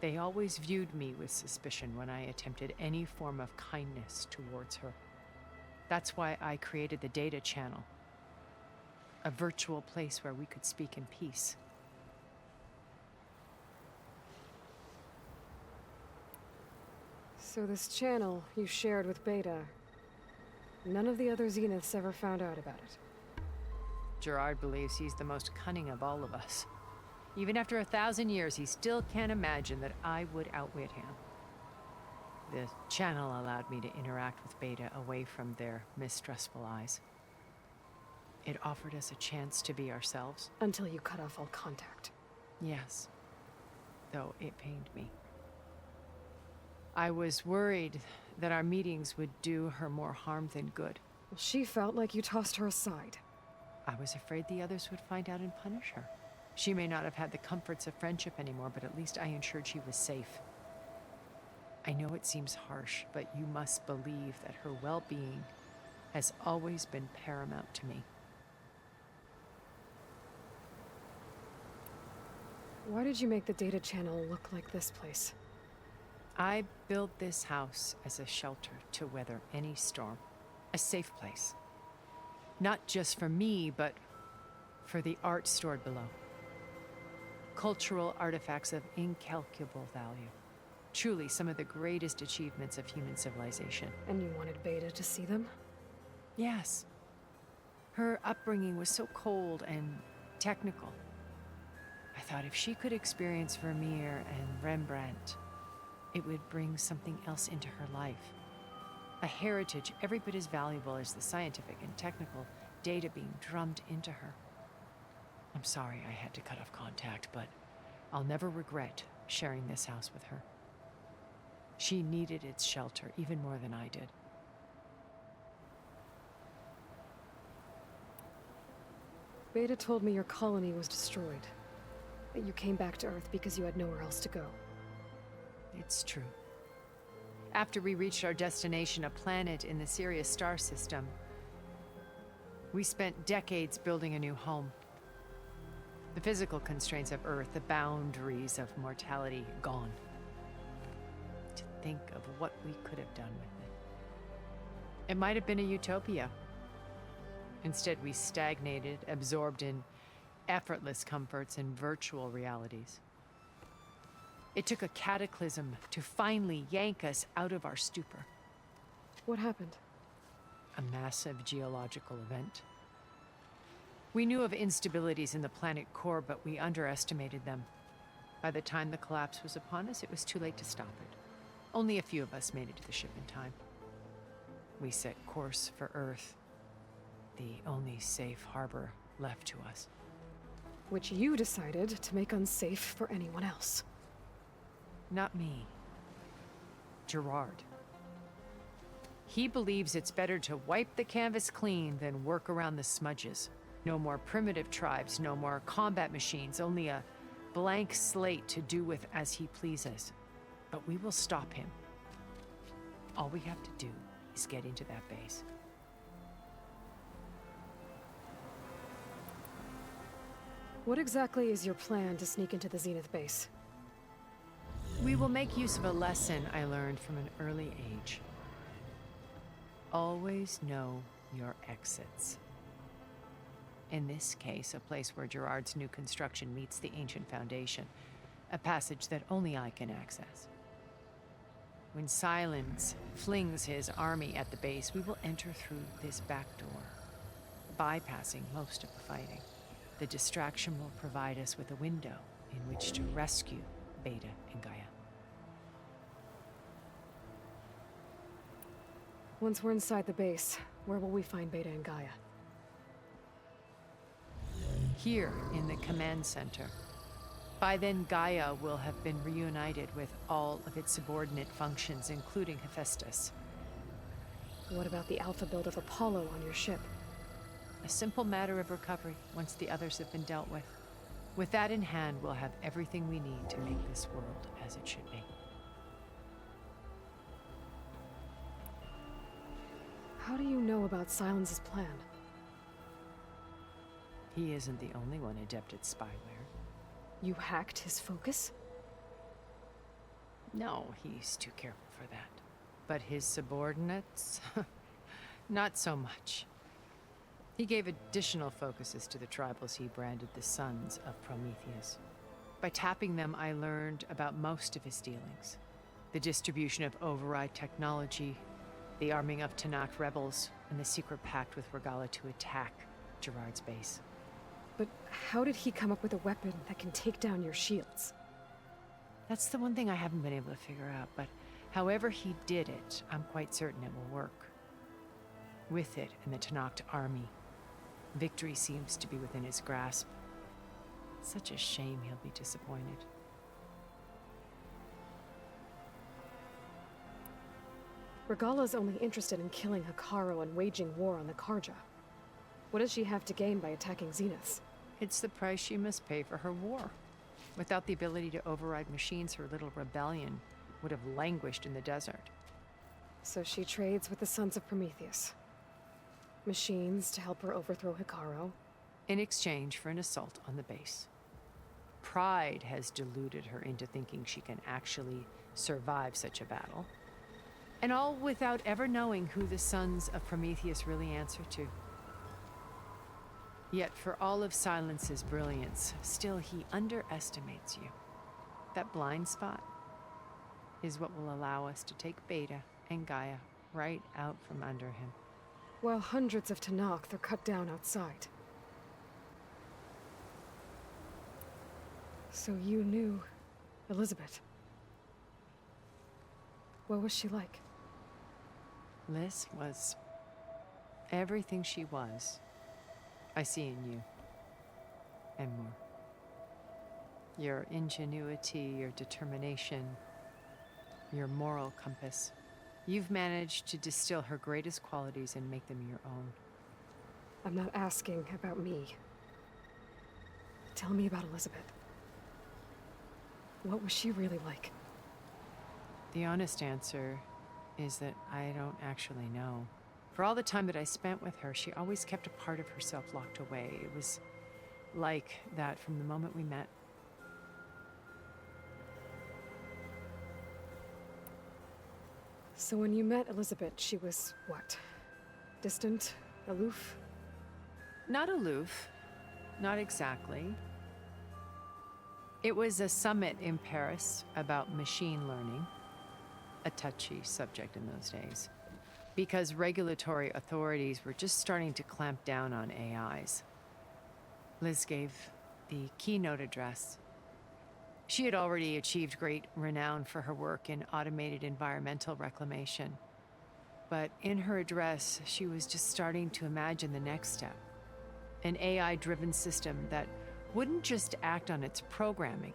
Speaker 8: They always viewed me with suspicion when I attempted any form of kindness towards her. That's why I created the data channel. A virtual place where we could speak in peace.
Speaker 2: So this channel you shared with Beta, none of the other Zeniths ever found out about it.
Speaker 8: Gerard believes he's the most cunning of all of us. Even after 1,000 years, he still can't imagine that I would outwit him. The channel allowed me to interact with Beta away from their mistrustful eyes. It offered us a chance to be ourselves.
Speaker 2: Until you cut off all contact.
Speaker 8: Yes. Though it pained me. I was worried that our meetings would do her more harm than good.
Speaker 2: Well, she felt like you tossed her aside.
Speaker 8: I was afraid the others would find out and punish her. She may not have had the comforts of friendship anymore, but at least I ensured she was safe. I know it seems harsh, but you must believe that her well-being has always been paramount to me.
Speaker 2: Why did you make the data channel look like this place?
Speaker 8: I built this house as a shelter to weather any storm. A safe place. Not just for me, but for the art stored below. Cultural artifacts of incalculable value. Truly some of the greatest achievements of human civilization.
Speaker 2: And you wanted Beta to see them?
Speaker 8: Yes. Her upbringing was so cold and technical. I thought if she could experience Vermeer and Rembrandt, it would bring something else into her life. A heritage every bit as valuable as the scientific and technical data being drummed into her. I'm sorry I had to cut off contact, but I'll never regret sharing this house with her. She needed its shelter even more than I did.
Speaker 2: Beta told me your colony was destroyed. That you came back to Earth because you had nowhere else to go.
Speaker 8: It's true. After we reached our destination, a planet in the Sirius star system, we spent decades building a new home. The physical constraints of Earth, the boundaries of mortality, gone. To think of what we could have done with it. It might have been a utopia. Instead, we stagnated, absorbed in effortless comforts and virtual realities. It took a cataclysm to finally yank us out of our stupor.
Speaker 2: What happened?
Speaker 8: A massive geological event. We knew of instabilities in the planet core, but we underestimated them. By the time the collapse was upon us, it was too late to stop it. Only a few of us made it to the ship in time. We set course for Earth, the only safe harbor left to us.
Speaker 2: Which you decided to make unsafe for anyone else.
Speaker 8: Not me. Gerard. He believes it's better to wipe the canvas clean than work around the smudges. No more primitive tribes, no more combat machines, only a blank slate to do with as he pleases. But we will stop him. All we have to do is get into that base.
Speaker 2: What exactly is your plan to sneak into the Zenith base?
Speaker 8: We will make use of a lesson I learned from an early age. Always know your exits. In this case, a place where Gerard's new construction meets the ancient foundation, a passage that only I can access. When Silence flings his army at the base, we will enter through this back door, bypassing most of the fighting. The distraction will provide us with a window in which to rescue Beta and Gaia.
Speaker 2: Once we're inside the base, where will we find Beta and Gaia?
Speaker 8: Here in the command center. By then, Gaia will have been reunited with all of its subordinate functions, including Hephaestus.
Speaker 2: What about the alpha build of Apollo on your ship?
Speaker 8: A simple matter of recovery once the others have been dealt with. With that in hand, we'll have everything we need to make this world as it should be.
Speaker 2: How How do you know about Silence's plan?
Speaker 8: He isn't the only one adept at spyware.
Speaker 2: You hacked his focus?
Speaker 8: No, he's too careful for that. But his subordinates? Not so much. He gave additional focuses to the tribals he branded the Sons of Prometheus. By tapping them, I learned about most of his dealings. The distribution of override technology, the arming of Tanakh rebels, and the secret pact with Regala to attack Gerard's base.
Speaker 2: But how did he come up with a weapon that can take down your shields?
Speaker 8: That's the one thing I haven't been able to figure out, but however he did it, I'm quite certain it will work. With it and the Tanakh army, victory seems to be within his grasp. Such a shame he'll be disappointed.
Speaker 2: Regala's only interested in killing Hekarro and waging war on the Karja. What does she have to gain by attacking Zeniths?
Speaker 8: It's the price she must pay for her war. Without the ability to override machines, her little rebellion would have languished in the desert.
Speaker 2: So she trades with the Sons of Prometheus. Machines to help her overthrow Hekarro.
Speaker 8: In exchange for an assault on the base. Pride has deluded her into thinking she can actually survive such a battle. And all without ever knowing who the Sons of Prometheus really answer to. Yet for all of Silence's brilliance, still he underestimates you. That blind spot is what will allow us to take Beta and Gaia right out from under him.
Speaker 2: While hundreds of Tanakh are cut down outside. So you knew Elizabeth. What was she like?
Speaker 8: Liz was everything she was. I see in you. And more. Your ingenuity, your determination, your moral compass. You've managed to distill her greatest qualities and make them your own.
Speaker 2: I'm not asking about me. Tell me about Elizabeth. What was she really like?
Speaker 8: The honest answer is that I don't actually know. For all the time that I spent with her, she always kept a part of herself locked away. It was like that from the moment we met.
Speaker 2: So when you met Elizabeth, she was what? Distant? Aloof?
Speaker 8: Not aloof. Not exactly. It was a summit in Paris about machine learning. A touchy subject in those days. Because regulatory authorities were just starting to clamp down on AIs. Liz gave the keynote address. She had already achieved great renown for her work in automated environmental reclamation. But in her address, she was just starting to imagine the next step. An AI-driven system that wouldn't just act on its programming,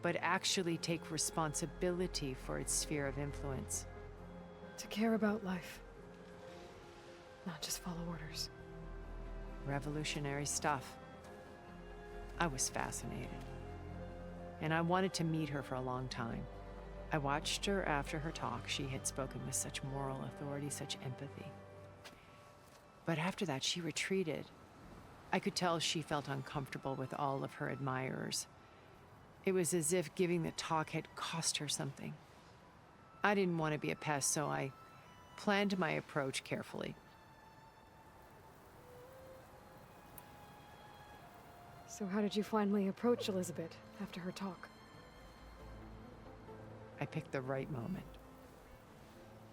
Speaker 8: but actually take responsibility for its sphere of influence.
Speaker 2: To care about life. Not just follow orders.
Speaker 8: Revolutionary stuff. I was fascinated. And I wanted to meet her for a long time. I watched her after her talk. She had spoken with such moral authority, such empathy. But after that, she retreated. I could tell she felt uncomfortable with all of her admirers. It was as if giving the talk had cost her something. I didn't want to be a pest, so I planned my approach carefully.
Speaker 2: So how did you finally approach Elizabeth after her talk?
Speaker 8: I picked the right moment.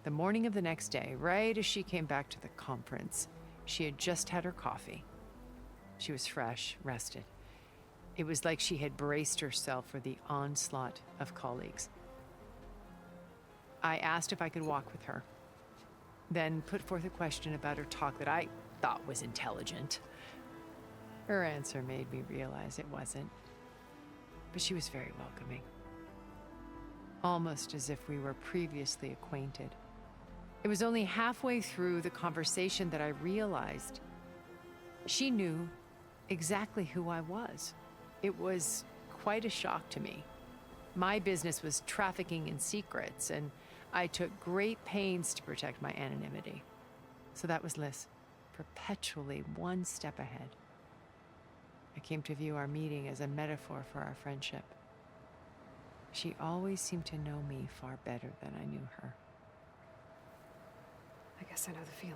Speaker 8: The morning of the next day, right as she came back to the conference, she had just had her coffee. She was fresh, rested. It was like she had braced herself for the onslaught of colleagues. I asked if I could walk with her, then put forth a question about her talk that I thought was intelligent. Her answer made me realize it wasn't, but she was very welcoming. Almost as if we were previously acquainted. It was only halfway through the conversation that I realized she knew exactly who I was. It was quite a shock to me. My business was trafficking in secrets, and I took great pains to protect my anonymity. So that was Liz, perpetually one step ahead. I came to view our meeting as a metaphor for our friendship. She always seemed to know me far better than I knew her.
Speaker 16: I guess I know the feeling.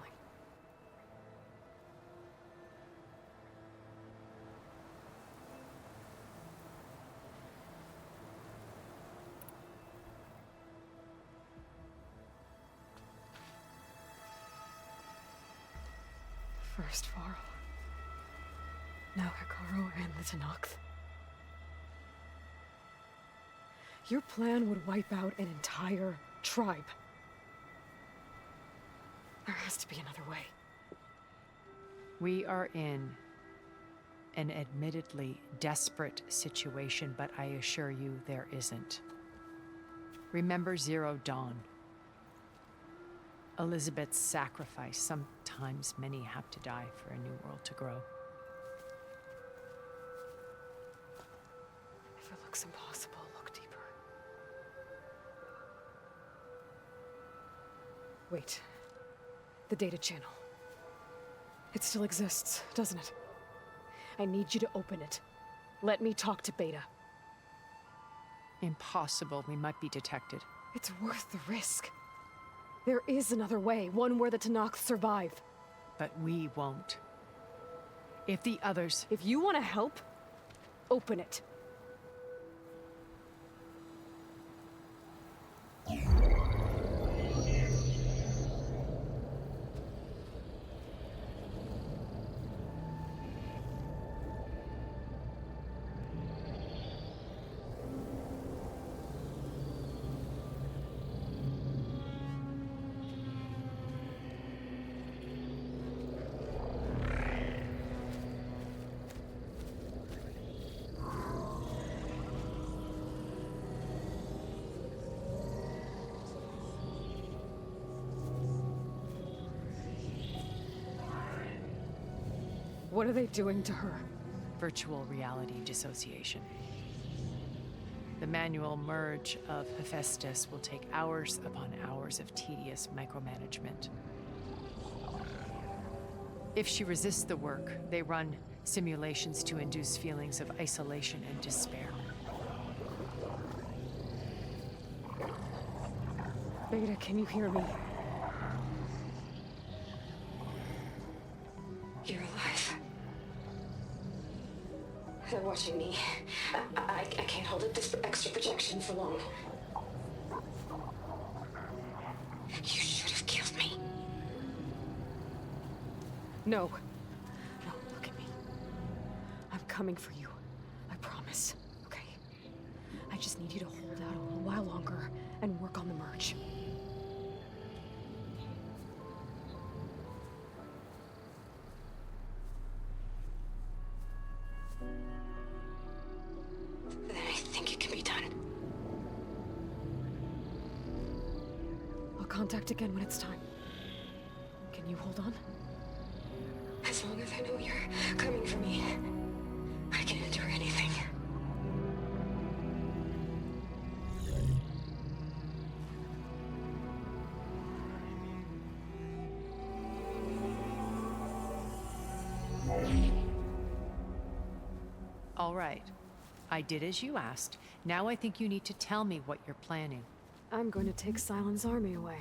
Speaker 16: First Faro. Now Hikaru and the Tenakth. Your plan would wipe out an entire tribe. There has to be another way.
Speaker 8: We are in an admittedly desperate situation, but I assure you there isn't. Remember Zero Dawn. Elizabeth's sacrifice. Sometimes many have to die for a new world to grow.
Speaker 16: If it looks impossible, look deeper. Wait. The data channel. It still exists, doesn't it? I need you to open it. Let me talk to Beta.
Speaker 8: Impossible. We might be detected.
Speaker 16: It's worth the risk. There is another way, one where the Tenakth survive.
Speaker 8: But we won't. If the others...
Speaker 16: If you want to help, open it. What are they doing to her?
Speaker 8: Virtual reality dissociation. The manual merge of Hephaestus will take hours upon hours of tedious micromanagement. If she resists the work, they run simulations to induce feelings of isolation and despair.
Speaker 16: Beta, can you hear me?
Speaker 10: You're alive. They're watching me. I can't hold up this extra projection for long. You should have killed me.
Speaker 16: No. No, look at me. I'm coming for you. I promise. Okay? I just need you to hold out a little while longer and work on the merge.
Speaker 10: I think it can be done.
Speaker 16: I'll contact again when it's time. Can you hold on?
Speaker 10: As long as I know you're coming for me, I can endure anything.
Speaker 8: All right. I did as you asked. Now I think you need to tell me what you're planning.
Speaker 16: I'm going to take Sylens' army away.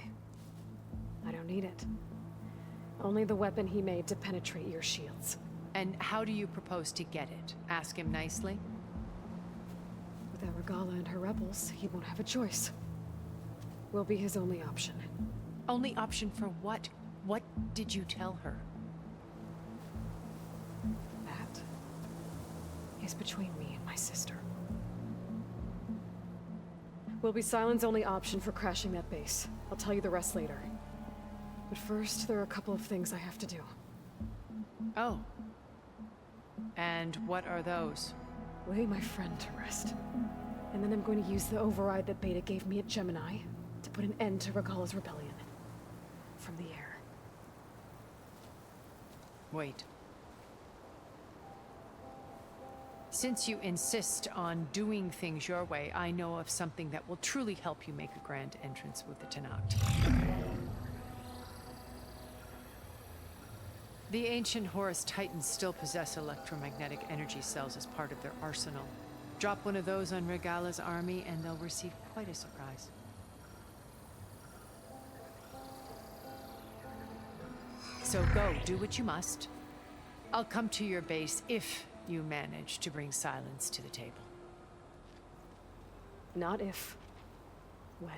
Speaker 16: I don't need it. Only the weapon he made to penetrate your shields.
Speaker 8: And how do you propose to get it? Ask him nicely?
Speaker 16: Without Regala and her rebels, he won't have a choice. We'll be his only option.
Speaker 8: Only option for what? What did you tell her?
Speaker 16: That is between me and my sister. Will be Sylens' only option for crashing that base. I'll tell you the rest later. But first, there are a couple of things I have to do.
Speaker 8: Oh. And what are those?
Speaker 16: Lay my friend to rest. And then I'm going to use the override that Beta gave me at Gemini to put an end to Regala's rebellion. From the air.
Speaker 8: Wait. Since you insist on doing things your way, I know of something that will truly help you make a grand entrance with the Tenakth. The ancient Horus Titans still possess electromagnetic energy cells as part of their arsenal. Drop one of those on Regala's army and they'll receive quite a surprise. So go, do what you must. I'll come to your base if you manage to bring silence to the table.
Speaker 2: Not if. When.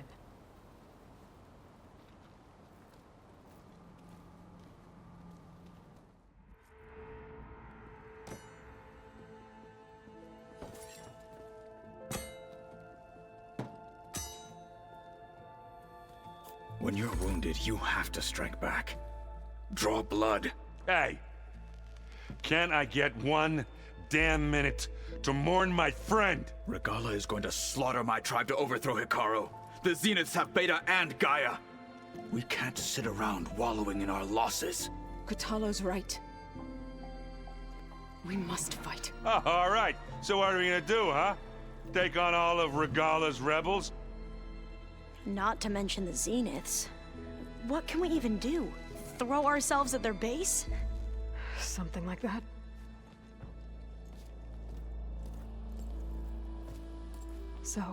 Speaker 1: When you're wounded, you have to strike back. Draw blood.
Speaker 19: Hey! Can't I get one damn minute to mourn my friend?
Speaker 1: Regala is going to slaughter my tribe to overthrow Hikaru. The Zeniths have Beta and Gaia. We can't sit around wallowing in our losses.
Speaker 20: Kutalo's right. We must fight.
Speaker 19: Oh, all right. So what are we gonna do, huh? Take on all of Regala's rebels?
Speaker 14: Not to mention the Zeniths. What can we even do? Throw ourselves at their base?
Speaker 2: Something like that. So...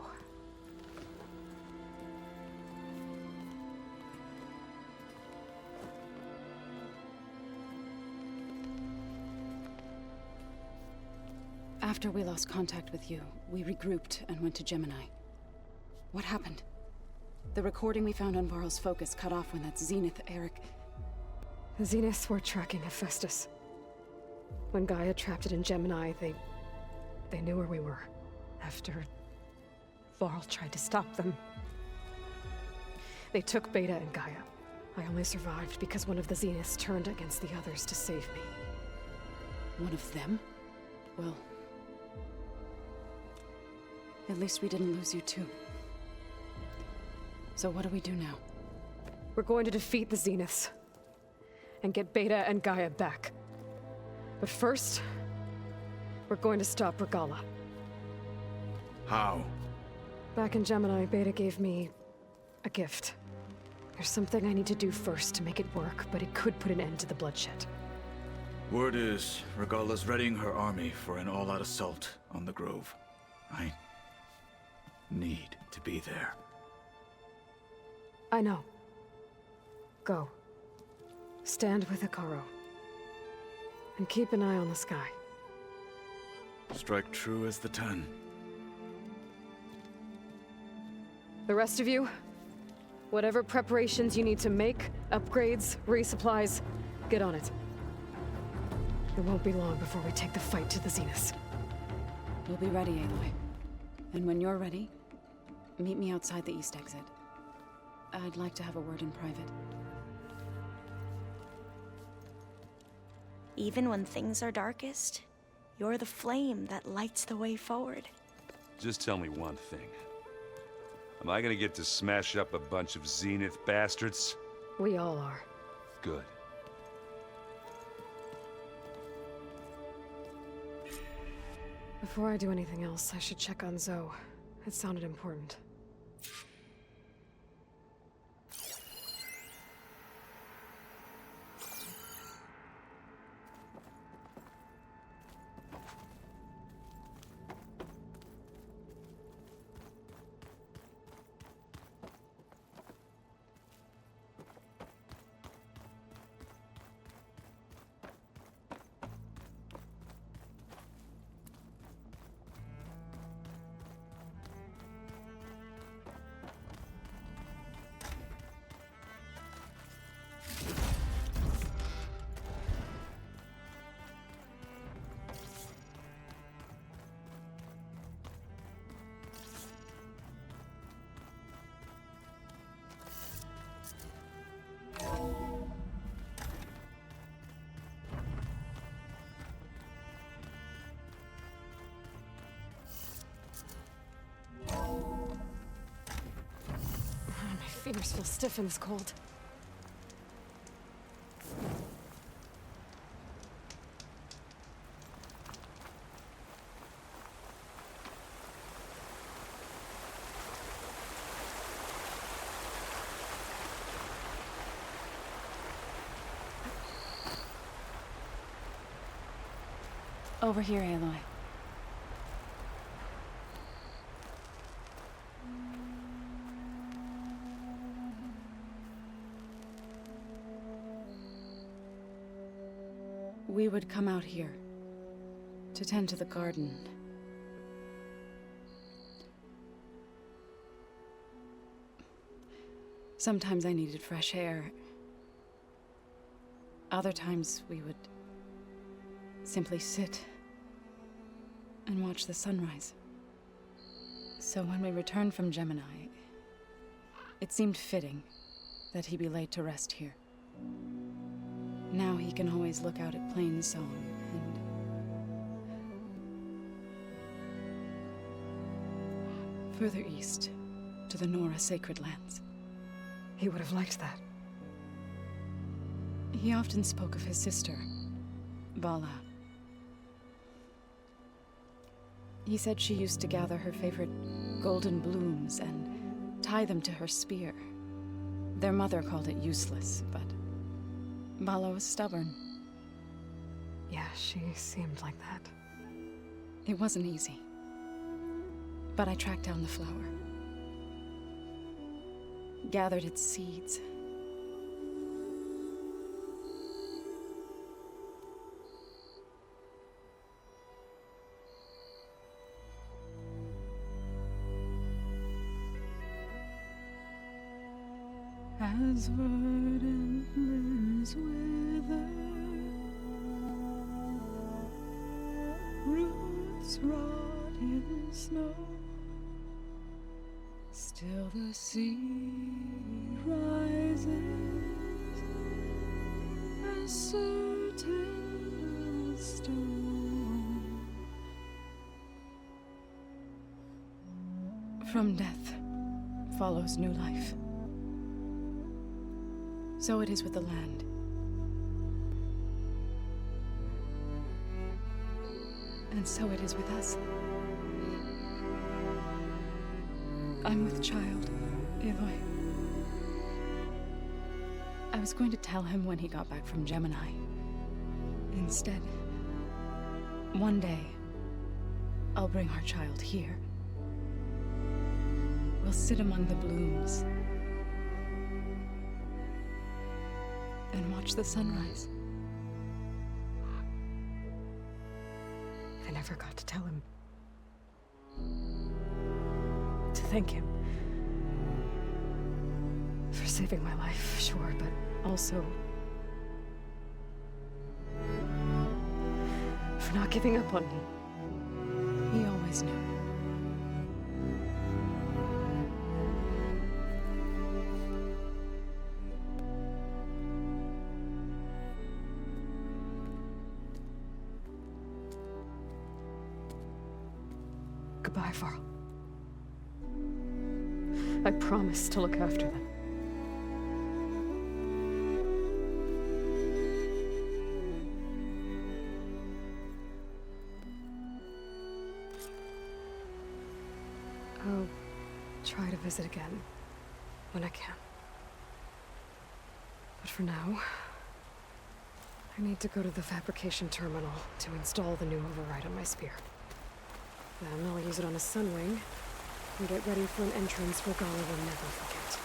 Speaker 20: After we lost contact with you, we regrouped and went to Gemini. What happened? The recording we found on Varl's focus cut off when that Zenith Eric...
Speaker 2: The Zeniths were tracking Hephaestus. When Gaia trapped it in Gemini, they knew where we were. After Varl tried to stop them. They took Beta and Gaia. I only survived because one of the Zeniths turned against the others to save me.
Speaker 20: One of them? Well... at least we didn't lose you too. So what do we do now?
Speaker 2: We're going to defeat the Zeniths. And get Beta and Gaia back. But first, we're going to stop Regala.
Speaker 1: How?
Speaker 2: Back in Gemini, Beta gave me a gift. There's something I need to do first to make it work, but it could put an end to the bloodshed.
Speaker 1: Word is, Regala's readying her army for an all-out assault on the Grove. I need to be there.
Speaker 2: I know. Go. Stand with Hikaru. And keep an eye on the sky.
Speaker 1: Strike true as the 10.
Speaker 2: The rest of you, whatever preparations you need to make, upgrades, resupplies, get on it. It won't be long before we take the fight to the Zeniths.
Speaker 20: We'll be ready, Aloy. And when you're ready, meet me outside the east exit. I'd like to have a word in private.
Speaker 14: Even when things are darkest, you're the flame that lights the way forward.
Speaker 15: Just tell me one thing. Am I gonna get to smash up a bunch of Zenith bastards?
Speaker 2: We all are.
Speaker 15: Good.
Speaker 2: Before I do anything else, I should check on Zoe. It sounded important. My fingers feel stiff in this cold.
Speaker 20: Over here, Aloy. We would come out here to tend to the garden. Sometimes I needed fresh air. Other times we would simply sit and watch the sunrise. So when we returned from Gemini, it seemed fitting that he be laid to rest here. Now he can always look out at Plainsong and... further east, to the Nora Sacred Lands.
Speaker 2: He would have liked that.
Speaker 20: He often spoke of his sister, Vala. He said she used to gather her favorite golden blooms and tie them to her spear. Their mother called it useless, but Vala was stubborn.
Speaker 2: Yeah, she seemed like that.
Speaker 20: It wasn't easy. But I tracked down the flower. Gathered its seeds. As verdant limbs wither, roots rot in snow, still the seed rises, as certain as stone. From death follows new life. So it is with the land. And so it is with us. I'm with child, Aloy. I was going to tell him when he got back from Gemini. Instead, one day, I'll bring our child here. We'll sit among the blooms and watch the sunrise.
Speaker 2: I never got to tell him. To thank him. For saving my life, sure, but also... for not giving up on me.
Speaker 20: He always knew.
Speaker 2: Goodbye, Faro. I promise to look after them. I'll try to visit again when I can. But for now, I need to go to the fabrication terminal to install the new override on my spear. Then I'll use it on a sunwing and get ready for an entrance Regala will never forget.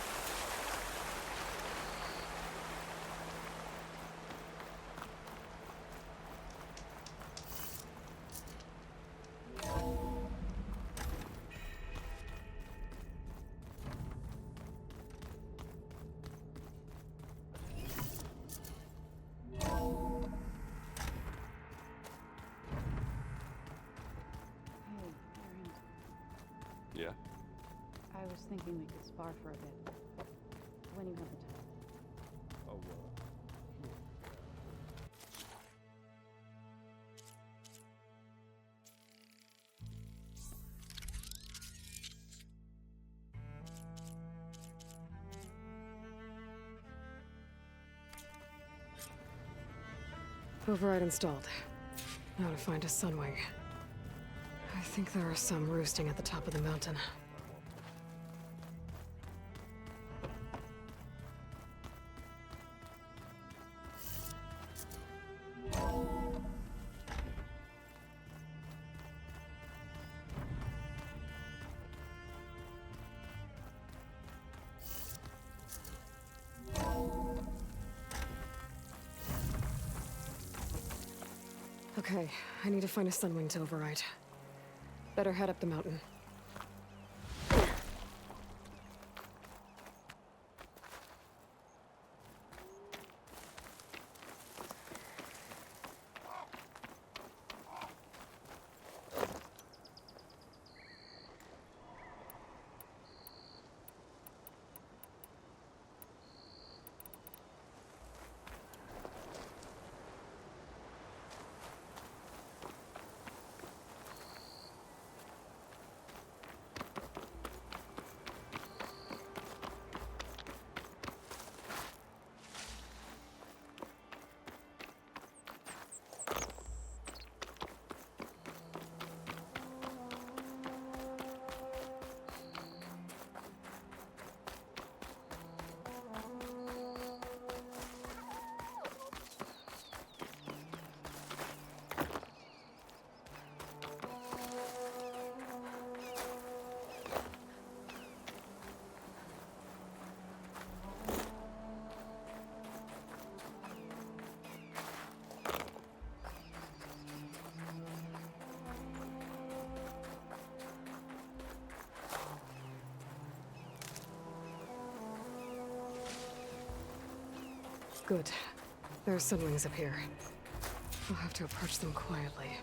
Speaker 15: Yeah?
Speaker 20: I was thinking we could spar for a bit. When you have the time.
Speaker 15: Oh, well.
Speaker 2: Override installed. Now to find a sunwing. I think there are some roosting at the top of the mountain. Okay, I need to find a sunwing to override. Better head up the mountain. Good. There are sunwings up here. I'll have to approach them quietly.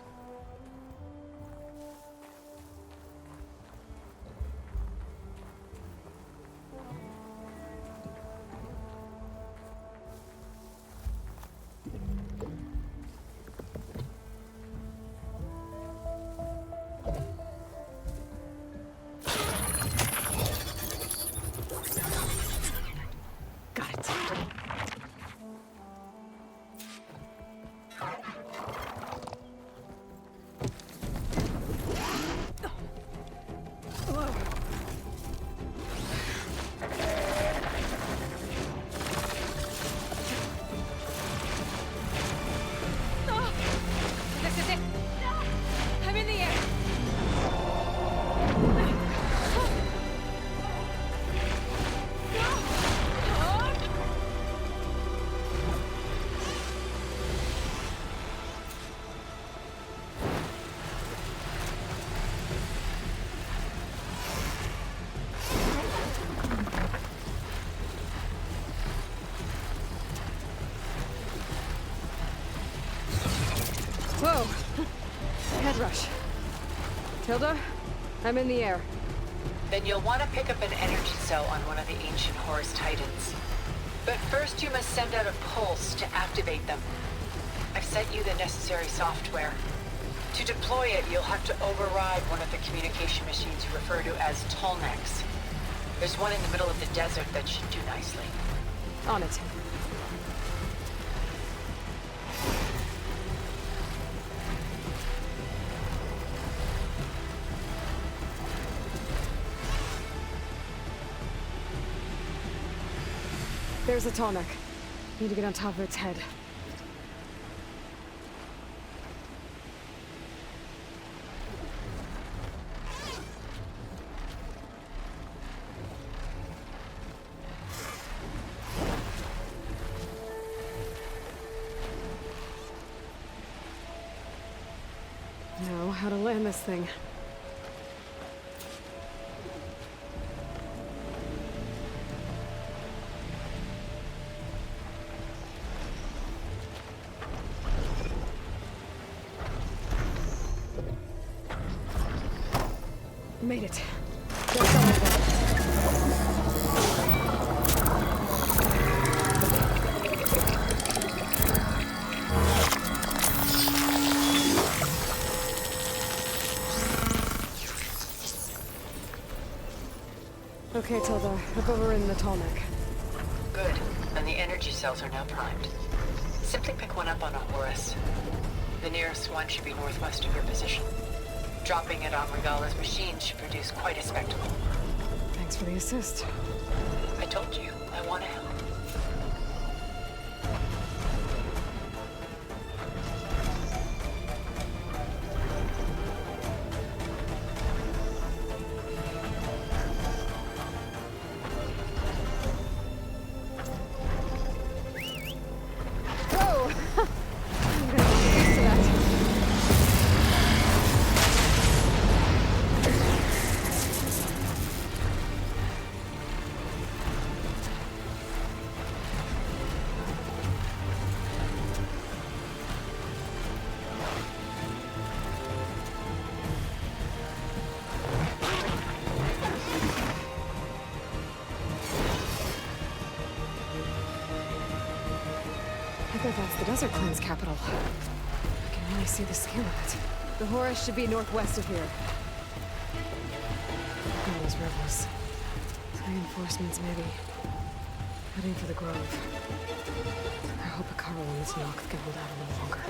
Speaker 2: Whoa! Head rush. Tilda, I'm in the air.
Speaker 3: Then you'll want to pick up an energy cell on one of the ancient Horus Titans. But first you must send out a pulse to activate them. I've sent you the necessary software. To deploy it, you'll have to override one of the communication machines you refer to as Tolnecs. There's one in the middle of the desert that should do nicely.
Speaker 2: On it. There's a Tolnec. Need to get on top of its head. Now, how to land this thing. Made it. Okay, Tilda. I've overridden the Tolnec.
Speaker 3: Good. And the energy cells are now primed. Simply pick one up on a Horus. The nearest one should be northwest of your position. Dropping it on Regala's machine should produce quite a spectacle.
Speaker 2: Thanks for the assist.
Speaker 3: I told you, I want to help.
Speaker 2: Whoa! I'm gonna get used to that. Desert Clan's capital. I can really see the scale of it. The Horus should be northwest of here. Look at those rebels. Reinforcements, maybe. Heading for the Grove. I hope Akaro and this knock can hold out a little longer.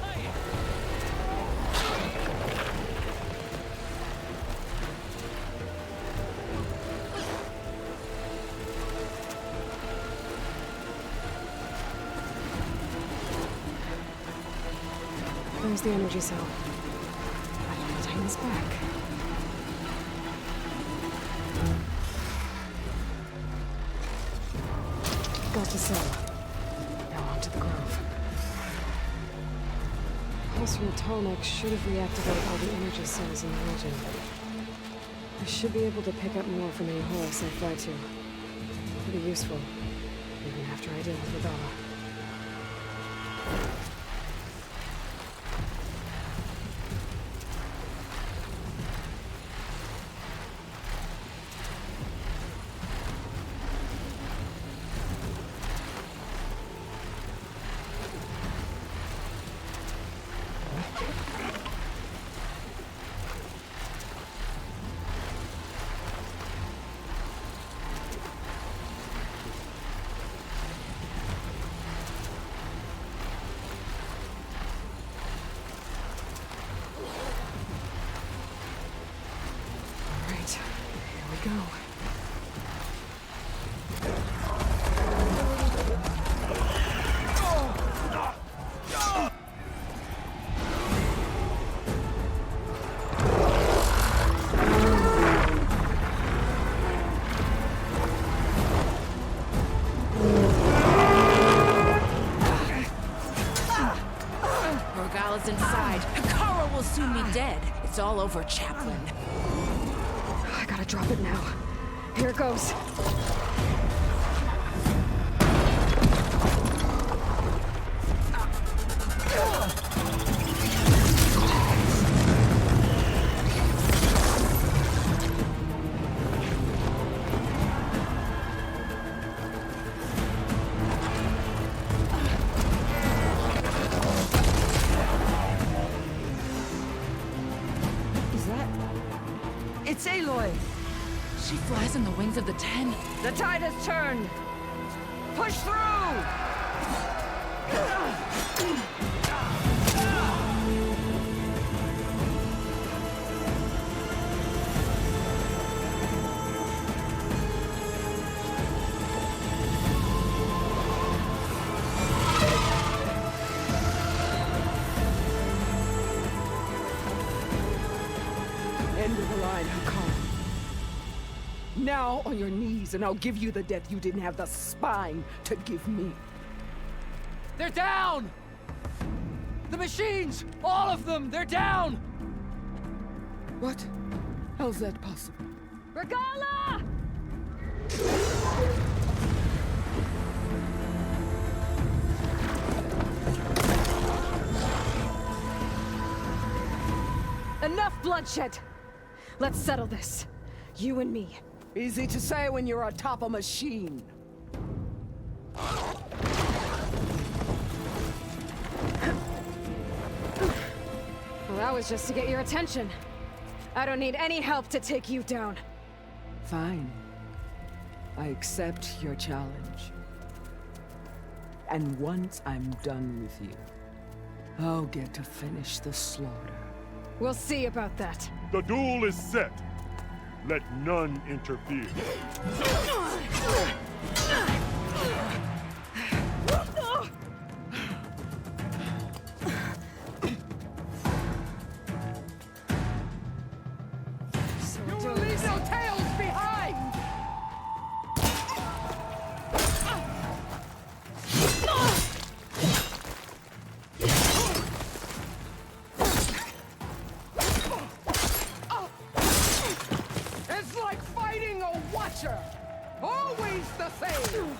Speaker 2: There's the energy cell. I don't need to hang this back. Got the cell. Now on to the Grove. Pulse from Atomic should have reactivated all the energy cells in the region. I should be able to pick up more from any Horus I fly to. Pretty useful, even after I deal with Radala. Go.
Speaker 21: Regala's inside. Hikaru will soon be dead. It's all over, Chaplain.
Speaker 2: I gotta drop it now. Here it goes.
Speaker 21: Is that... It's Aloy! She flies on the wings of the Ten.
Speaker 22: The tide has turned! Push through! End of the line, Hikaru. Now on your knees, and I'll give you the death you didn't have the spine to give me.
Speaker 23: They're down! The machines! All of them! They're down!
Speaker 22: What? How's that possible?
Speaker 2: Regala! Enough bloodshed! Let's settle this. You and me.
Speaker 22: Easy to say when you're atop a machine.
Speaker 2: Well, that was just to get your attention. I don't need any help to take you down.
Speaker 22: Fine. I accept your challenge. And once I'm done with you, I'll get to finish the slaughter.
Speaker 2: We'll see about that.
Speaker 24: The duel is set. Let none interfere.
Speaker 22: You will leave no tails behind! It's like fighting a watcher! Always the same!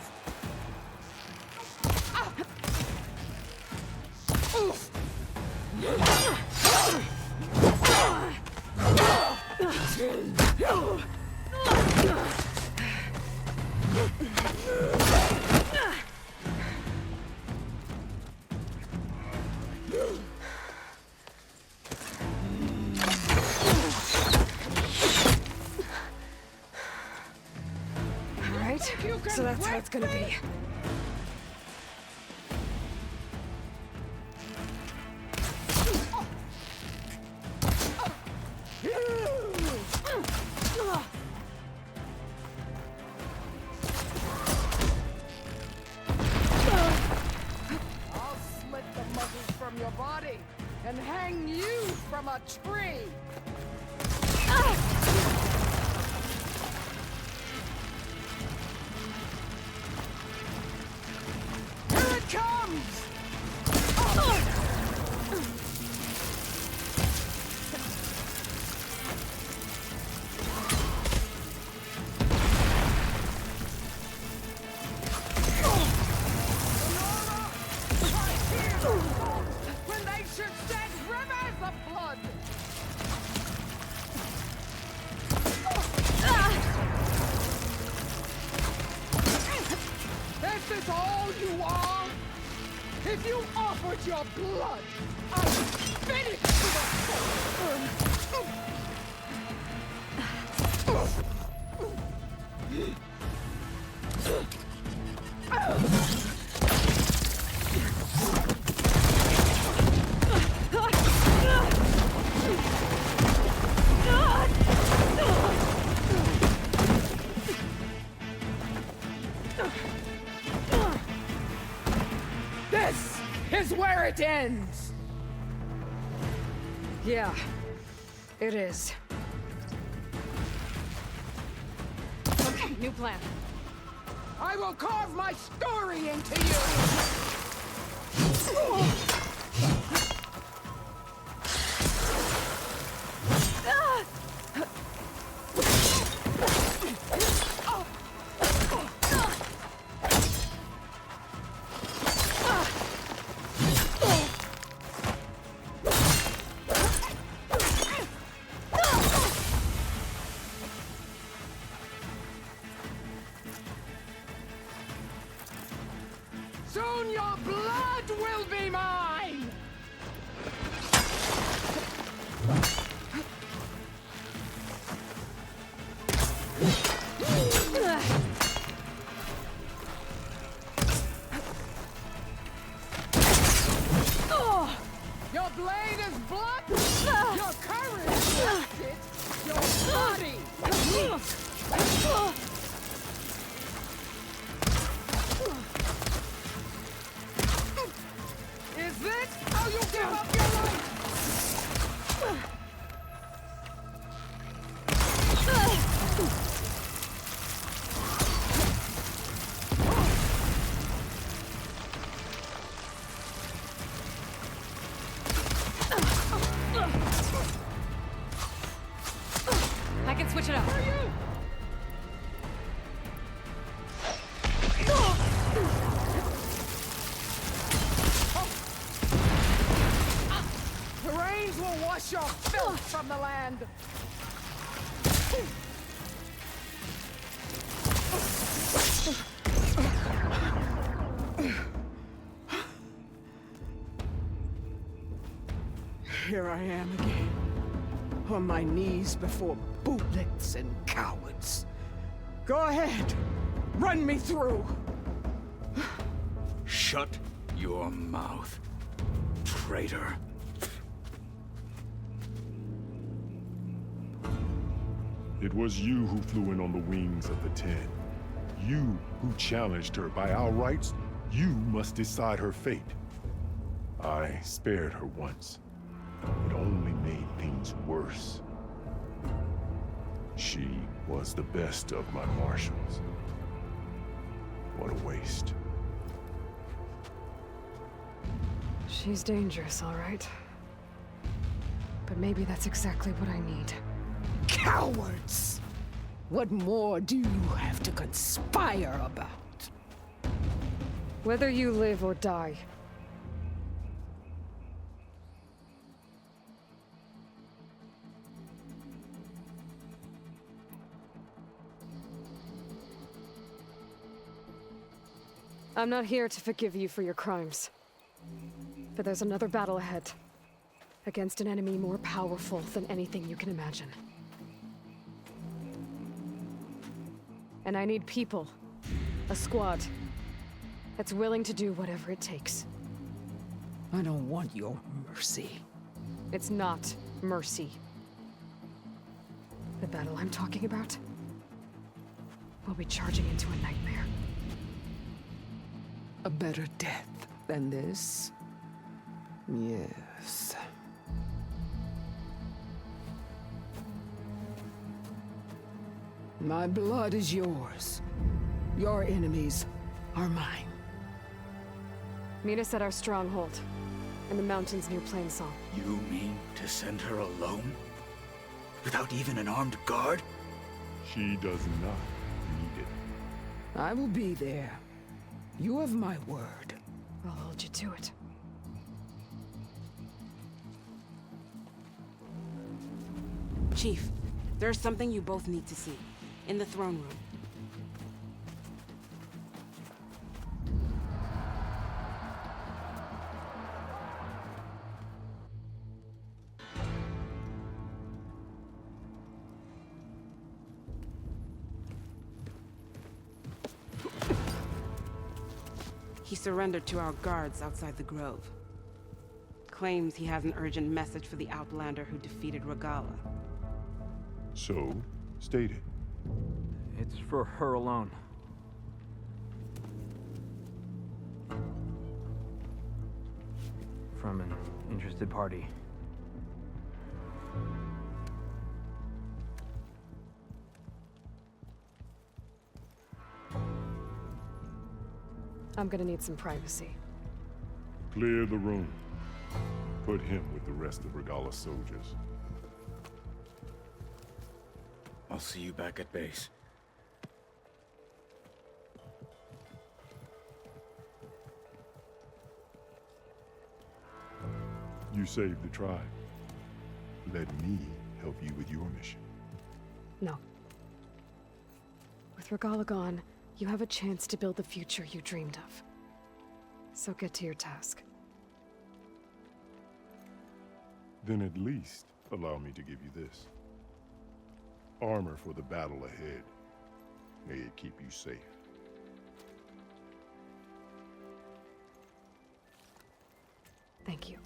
Speaker 2: Right. So that's how it's gonna be.
Speaker 4: I'll slit the muscles from your body and hang you from a tree. Here it comes! When they should send rivers of blood! Is this all you are? If you offered your blood, I'd finish This is where it ends!
Speaker 2: Yeah, it is.
Speaker 16: Okay, new plan.
Speaker 4: I will carve my story into you! Soon your blood will be mine! Your blade is blood! Your courage left it! Your body! Is this how you give up your life?
Speaker 16: I can switch it up.
Speaker 4: The rains will wash your filth from the land. Here I am again, on my knees before bootlets and cowards. Go ahead, run me through.
Speaker 19: Shut your mouth, traitor.
Speaker 24: It was you who flew in on the wings of the Ten. You who challenged her. By our rights, you must decide her fate. I spared her once. It only made things worse. She was the best of my marshals. What a waste.
Speaker 2: She's dangerous, all right. But maybe that's exactly what I need.
Speaker 4: Cowards! What more do you have to conspire about?
Speaker 2: Whether you live or die. I'm not here to forgive you for your crimes. But there's another battle ahead. Against an enemy more powerful than anything you can imagine. And I need people A squad that's willing to do whatever it takes.
Speaker 22: I don't want your mercy.
Speaker 2: It's not mercy. The battle I'm talking about will be charging into a nightmare.
Speaker 22: A better death than this? Yes. My blood is yours. Your enemies are mine.
Speaker 2: Meet us at our stronghold, in the mountains near Plainsong.
Speaker 6: You mean to send her alone? Without even an armed guard?
Speaker 24: She does not need it.
Speaker 22: I will be there. You have my word.
Speaker 2: I'll hold you to it.
Speaker 9: Chief, there's something you both need to see. In the throne room. He surrendered to our guards outside the grove. Claims he has an urgent message for the Outlander who defeated Regala.
Speaker 24: So, state it.
Speaker 13: It's for her alone. From an interested party.
Speaker 2: I'm gonna need some privacy.
Speaker 24: Clear the room. Put him with the rest of Regala's soldiers.
Speaker 6: I'll see you back at base.
Speaker 24: You saved the tribe. Let me help you with your mission.
Speaker 2: No. With Regala gone, you have a chance to build the future you dreamed of. So get to your task.
Speaker 24: Then at least allow me to give you this. Armor for the battle ahead. May it keep you safe.
Speaker 2: Thank you.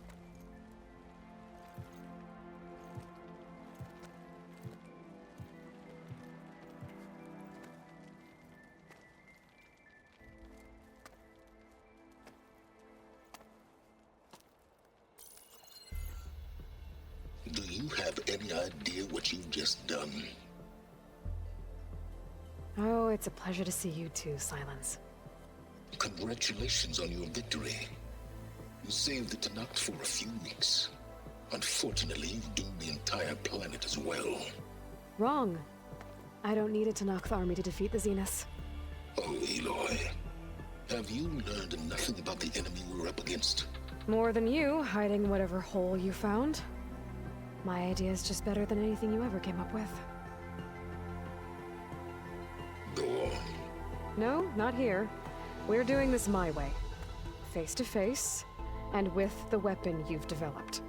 Speaker 17: Do you have any idea what you've just done?
Speaker 2: Oh, it's a pleasure to see you too, Silence.
Speaker 17: Congratulations on your victory. You saved the Tenakth for a few weeks. Unfortunately, you've doomed the entire planet as well.
Speaker 2: Wrong. I don't need a Tenakth army to defeat the Zeniths.
Speaker 17: Oh, Aloy. Have you learned nothing about the enemy we're up against?
Speaker 2: More than you, hiding whatever hole you found. My idea is just better than anything you ever came up with.
Speaker 17: Go on.
Speaker 2: No, not here. We're doing this my way. Face to face, and with the weapon you've developed.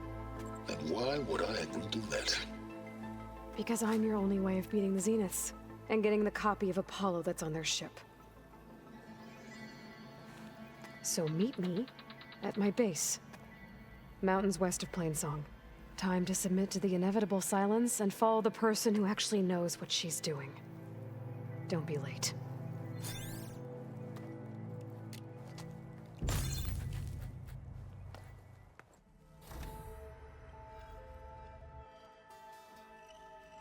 Speaker 17: And why would I agree to that?
Speaker 2: Because I'm your only way of beating the Zeniths, and getting the copy of Apollo that's on their ship. So meet me at my base. Mountains west of Plainsong. Time to submit to the inevitable silence and follow the person who actually knows what she's doing. Don't be late.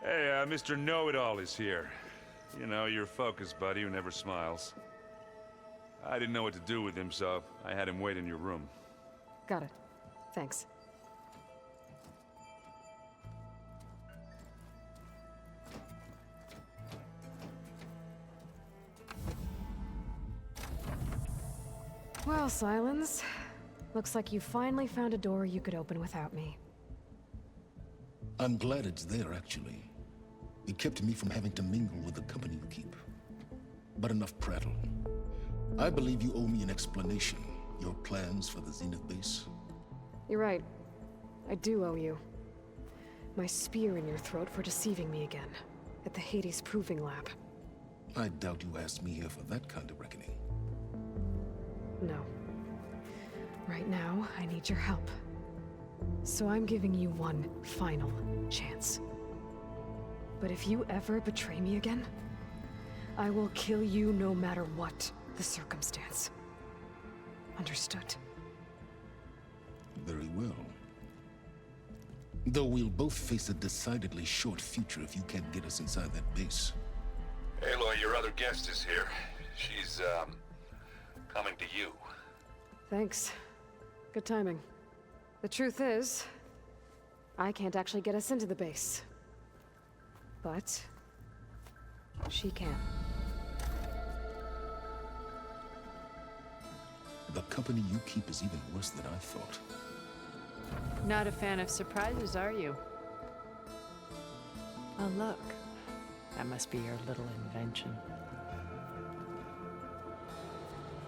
Speaker 15: Hey, Mr. Know-It-All is here. You know, your focus buddy who never smiles. I didn't know what to do with him, so I had him wait in your room.
Speaker 2: Got it. Thanks. Well, Silence. Looks like you finally found a door you could open without me.
Speaker 17: I'm glad it's there, actually. It kept me from having to mingle with the company you keep. But enough prattle. I believe you owe me an explanation. Your plans for the Zenith base?
Speaker 2: You're right. I do owe you. My spear in your throat for deceiving me again. At the Hades Proving Lab.
Speaker 17: I doubt you asked me here for that kind of reckoning.
Speaker 2: No. Right now, I need your help. So I'm giving you one final chance. But if you ever betray me again, I will kill you no matter what the circumstance. Understood?
Speaker 17: Very well. Though we'll both face a decidedly short future if you can't get us inside that base.
Speaker 15: Aloy, your other guest is here. She's, coming to you.
Speaker 2: Thanks. Good timing. The truth is, I can't actually get us into the base. But she can.
Speaker 17: The company you keep is even worse than I thought.
Speaker 8: Not a fan of surprises, are you? Oh, look. That must be your little invention.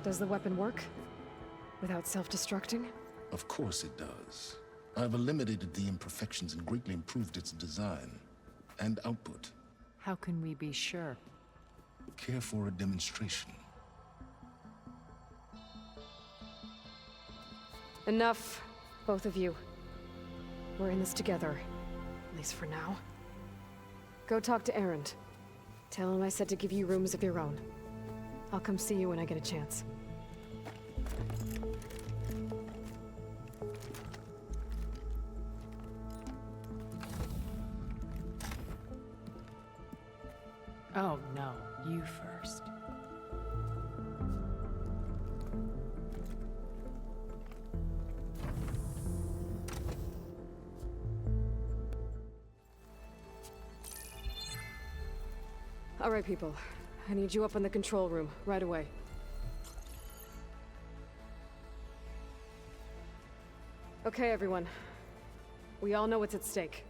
Speaker 2: Does the weapon work? Without self-destructing?
Speaker 17: Of course it does. I've eliminated the imperfections and greatly improved its design and output.
Speaker 8: How can we be sure?
Speaker 17: Care for a demonstration?
Speaker 2: Enough, both of you. We're in this together, at least for now. Go talk to Erend. Tell him I said to give you rooms of your own. I'll come see you when I get a chance.
Speaker 8: Oh, no. You first.
Speaker 2: All right, people. I need you up in the control room, right away. Okay, everyone. We all know what's at stake.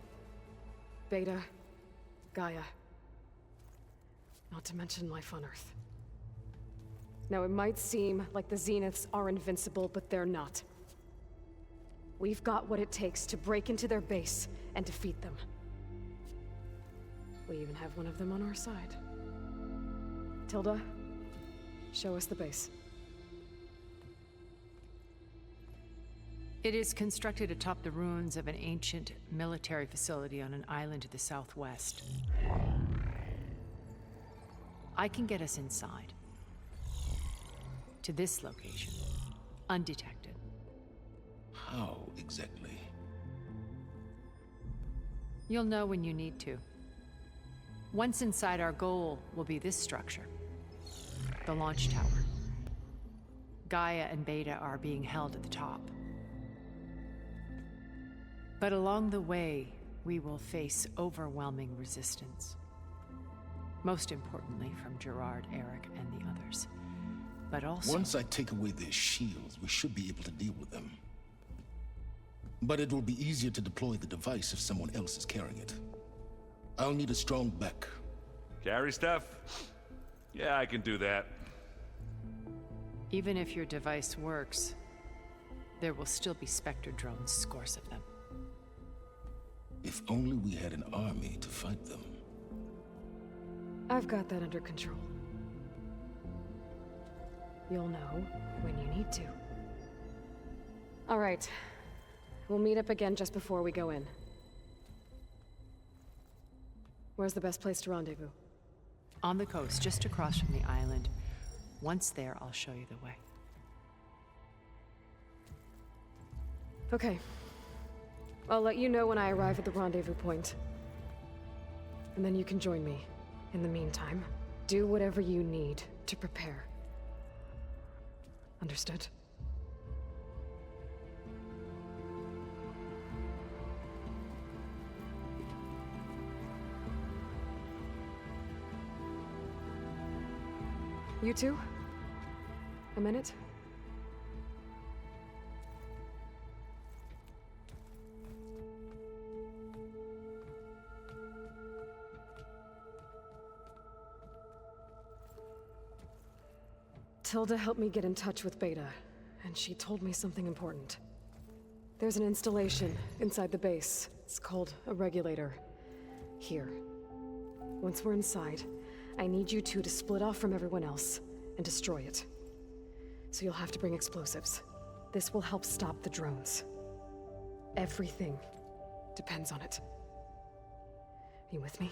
Speaker 2: Beta, Gaia. Not to mention life on Earth. Now, it might seem like the Zeniths are invincible, but they're not. We've got what it takes to break into their base and defeat them. We even have one of them on our side. Tilda, show us the base.
Speaker 8: It is constructed atop the ruins of an ancient military facility on an island to the southwest. I can get us inside. To this location. Undetected.
Speaker 17: How exactly?
Speaker 8: You'll know when you need to. Once inside, our goal will be this structure. The launch tower. Gaia and Beta are being held at the top. But along the way, we will face overwhelming resistance. Most importantly, from Gerard, Eric, and the others. But also...
Speaker 17: Once I take away their shields, we should be able to deal with them. But it will be easier to deploy the device if someone else is carrying it. I'll need a strong back.
Speaker 15: Carry stuff? Yeah, I can do that.
Speaker 8: Even if your device works, there will still be Spectre drones, scores of them.
Speaker 17: If only we had an army to fight them.
Speaker 2: I've got that under control. You'll know when you need to. All right. We'll meet up again just before we go in. Where's the best place to rendezvous?
Speaker 8: On the coast, just across from the island. Once there, I'll show you the way.
Speaker 2: Okay. I'll let you know when I arrive at the rendezvous point. And then you can join me. In the meantime, do whatever you need to prepare. Understood? You two? A minute? Tilda helped me get in touch with Beta, and she told me something important. There's an installation inside the base. It's called a regulator. Here. Once we're inside, I need you two to split off from everyone else and destroy it. So you'll have to bring explosives. This will help stop the drones. Everything depends on it. Are you with me?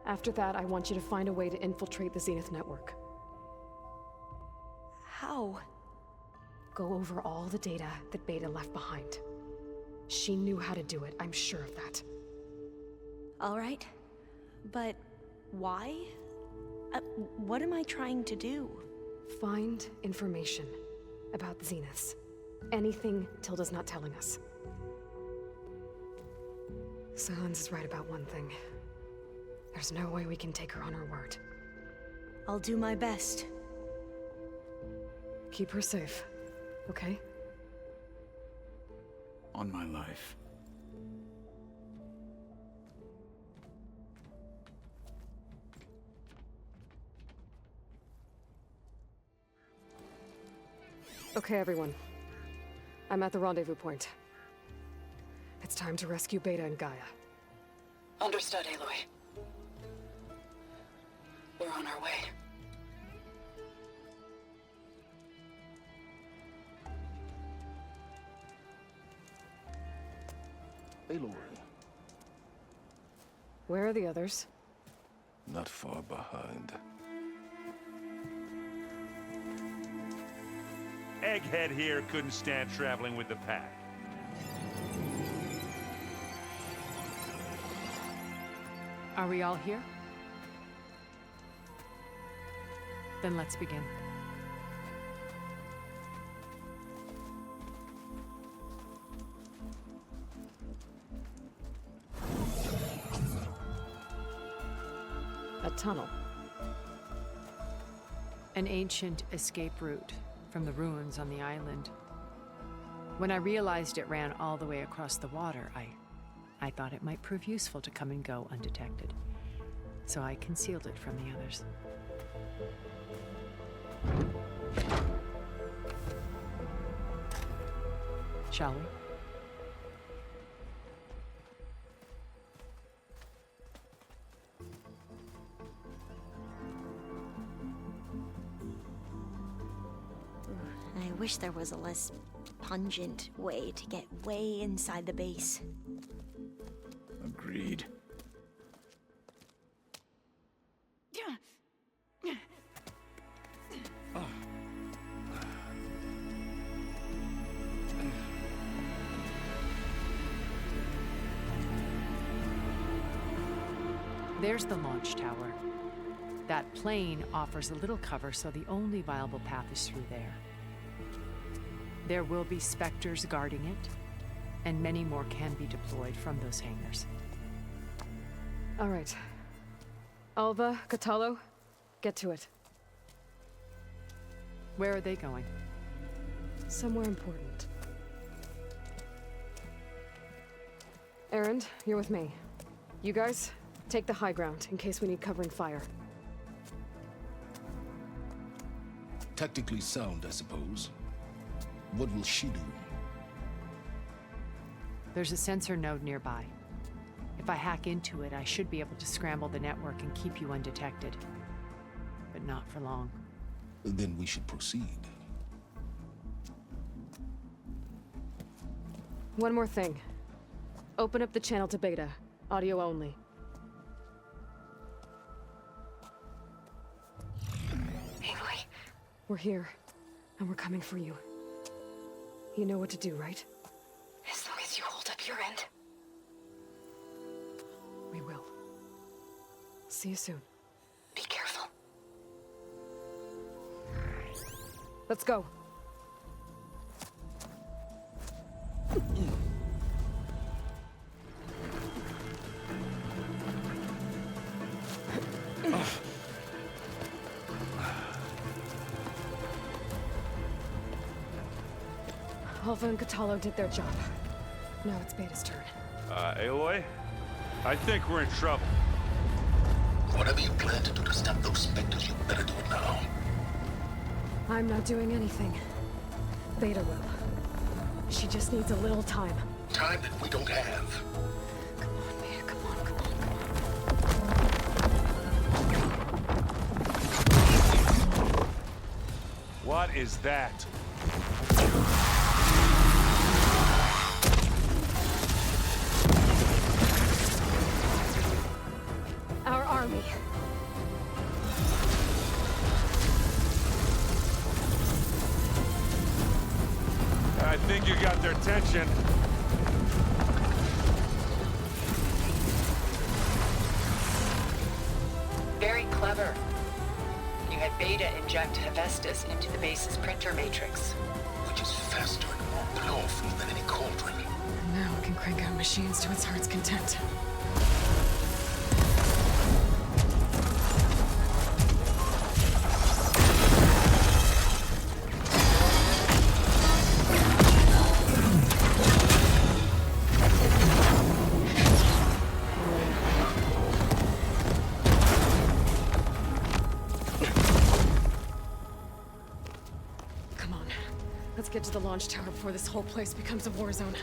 Speaker 2: After that, I want you to find a way to infiltrate the Zenith network.
Speaker 14: How?
Speaker 2: Go over all the data that Beta left behind. She knew how to do it, I'm sure of that.
Speaker 14: All right. But why? What am I trying to do?
Speaker 2: Find information about the Zeniths. Anything Tilda's not telling us. Sans is right about one thing. There's no way we can take her on her word.
Speaker 14: I'll do my best.
Speaker 2: Keep her safe, okay?
Speaker 6: On my life.
Speaker 2: Okay, everyone. I'm at the rendezvous point. It's time to rescue Beta and Gaia.
Speaker 3: Understood, Aloy. We're on our way.
Speaker 17: Aloy.
Speaker 2: Where are the others?
Speaker 17: Not far behind.
Speaker 15: Egghead here couldn't stand traveling with the pack.
Speaker 8: Are we all here? Then let's begin.
Speaker 2: A tunnel.
Speaker 8: An ancient escape route from the ruins on the island. When I realized it ran all the way across the water, I thought it might prove useful to come and go undetected. So I concealed it from the others. Shall we?
Speaker 10: I wish there was a less pungent way to get way inside the base.
Speaker 6: Agreed.
Speaker 8: There's the launch tower. That plane offers a little cover, so the only viable path is through there. There will be Spectres guarding it, and many more can be deployed from those hangars.
Speaker 2: All right. Alva, Catalo, get to it.
Speaker 8: Where are they going?
Speaker 2: Somewhere important. Erend, you're with me. You guys, take the high ground in case we need covering fire.
Speaker 17: Tactically sound, I suppose. What will she do?
Speaker 8: There's a sensor node nearby. If I hack into it, I should be able to scramble the network and keep you undetected. But not for long.
Speaker 17: Then we should proceed.
Speaker 2: One more thing. Open up the channel to Beta. Audio only.
Speaker 10: Aloy.
Speaker 2: We're here, and we're coming for you. You know what to do, right?
Speaker 10: As long as you hold up your end.
Speaker 2: We will. See you soon.
Speaker 10: Be careful.
Speaker 2: Let's go. Alva and Catalo did their job. Now it's Beta's turn.
Speaker 15: Aloy? I think we're in trouble.
Speaker 17: Whatever you plan to do to stop those specters, you better do it now.
Speaker 2: I'm not doing anything. Beta will. She just needs a little time.
Speaker 17: Time that we don't have.
Speaker 2: Come on, Beta, come on, come on, come on.
Speaker 15: is that?
Speaker 2: Our army.
Speaker 15: I think you got their attention.
Speaker 3: Very clever. You had Beta inject Hephaestus into the base's printer matrix.
Speaker 17: Which is faster and more powerful than any cauldron.
Speaker 2: Now it can crank out machines to its heart's content. Let's get to the launch tower before this whole place becomes a war zone.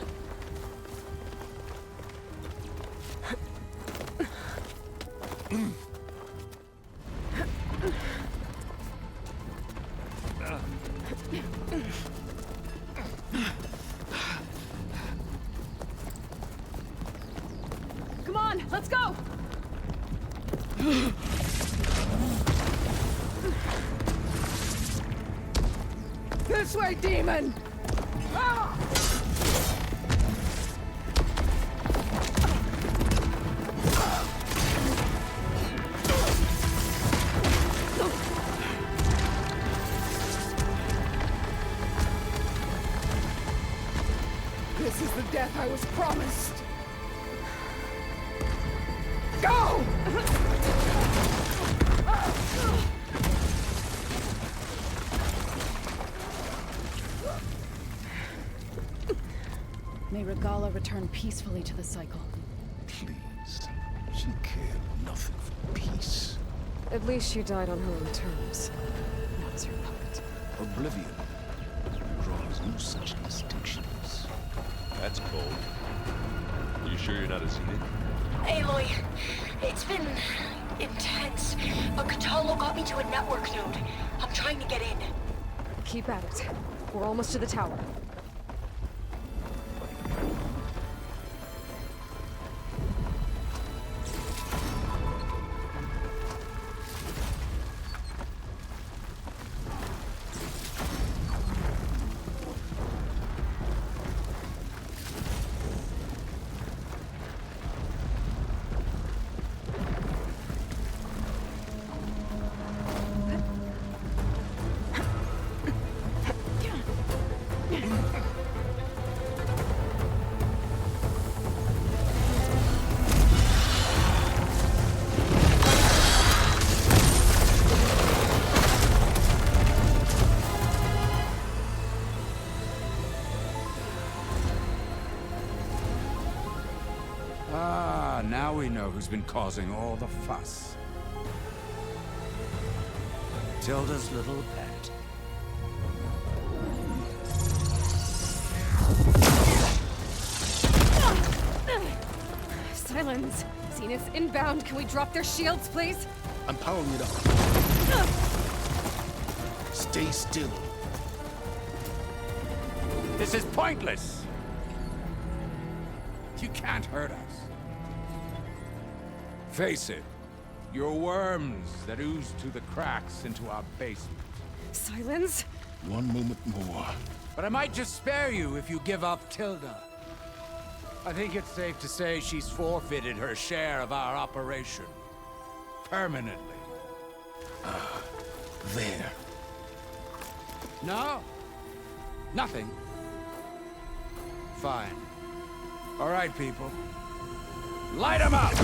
Speaker 14: Come on, let's go!
Speaker 4: This way, demon! Ah! This is the death I was promised. Go!
Speaker 20: May Regala return peacefully to the cycle.
Speaker 17: Please. She cared nothing for peace.
Speaker 2: At least she died on her own terms, not as her puppet.
Speaker 17: Oblivion draws no such distinctions.
Speaker 15: That's cold. You sure you're not a Zenith?
Speaker 10: Aloy, it's been intense, but Katalo got me to a network node. I'm trying to get in.
Speaker 2: Keep at it. We're almost to the tower.
Speaker 19: Now we know who's been causing all the fuss. Tilda's little pet.
Speaker 2: Silence! Zenith's inbound. Can we drop their shields, please?
Speaker 17: I'm powering it up. Stay still.
Speaker 19: This is pointless! You can't hurt us. Face it, you're worms that ooze through the cracks into our basement.
Speaker 2: Silence?
Speaker 17: One moment more.
Speaker 19: But I might just spare you if you give up Tilda. I think it's safe to say she's forfeited her share of our operation. Permanently.
Speaker 17: There.
Speaker 19: No? Nothing? Fine. All right, people. Light 'em up!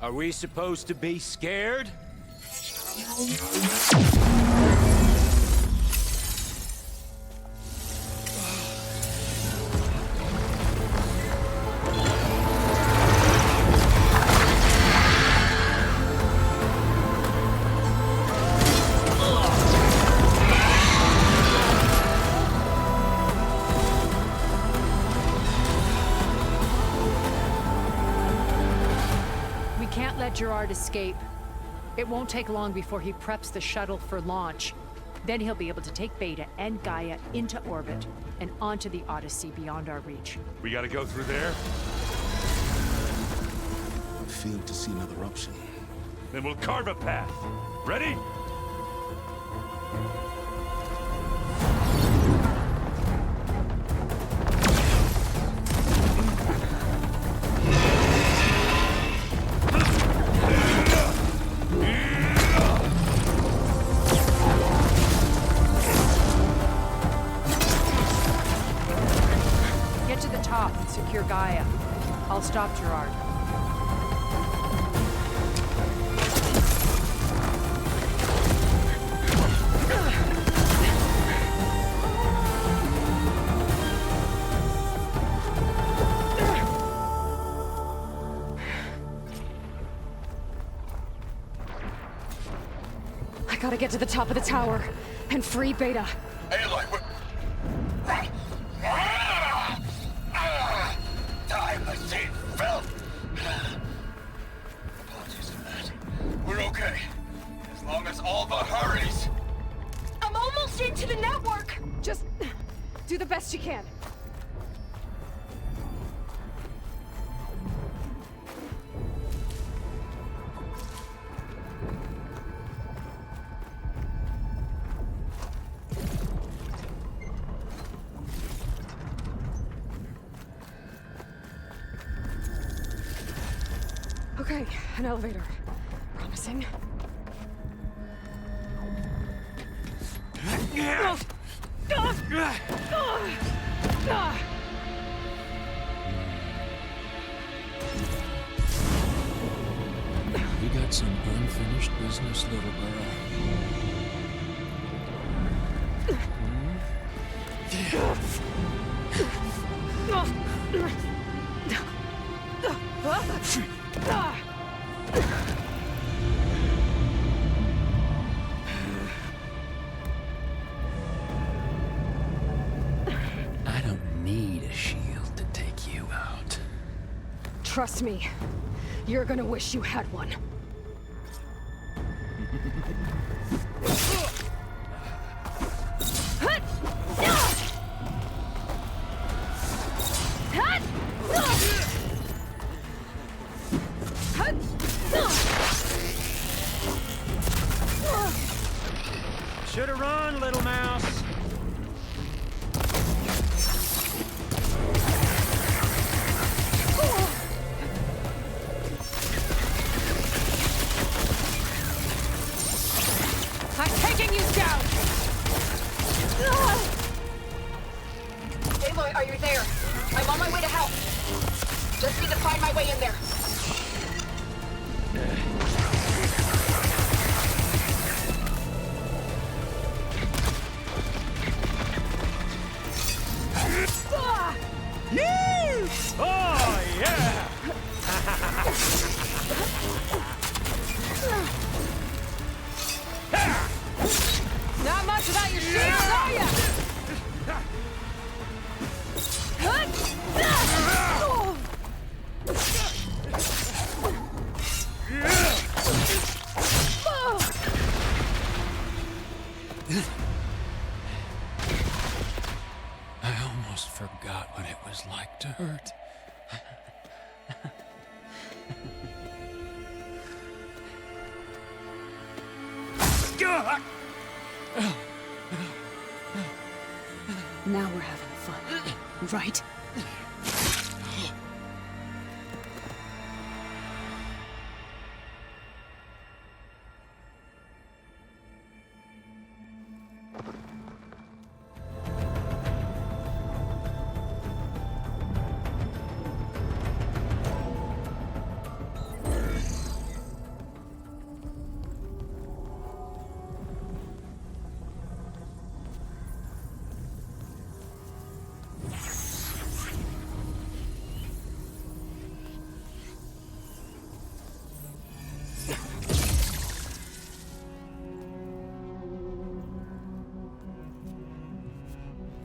Speaker 19: Are we supposed to be scared?
Speaker 8: Gerard escape. It won't take long before he preps the shuttle for launch. Then he'll be able to take Beta and Gaia into orbit and onto the Odyssey beyond our reach.
Speaker 15: We gotta go through there?
Speaker 17: I fail to see another option.
Speaker 15: Then we'll carve a path. Ready?
Speaker 8: Get to the top and secure Gaia. I'll stop Gerard.
Speaker 2: I gotta get to the top of the tower and free Beta.
Speaker 1: Aloy, run! Die, I say, fell! Apologies for that. We're okay. As long as Alva hurries.
Speaker 10: I'm almost into the network!
Speaker 2: Just do the best you can. Okay, an elevator. Promising.
Speaker 7: You got some unfinished business, little girl. I don't need a shield to take you out.
Speaker 2: Trust me, you're gonna wish you had one.
Speaker 5: Should've run, little mouse.
Speaker 8: I'm taking you down!
Speaker 10: Aloy, are you there? I'm on my way to help. Just need to find my way in there.
Speaker 5: Oh, yeah!
Speaker 8: Not much about your shield, are ya?
Speaker 7: I almost forgot what it was like to hurt.
Speaker 2: Now we're having fun, right?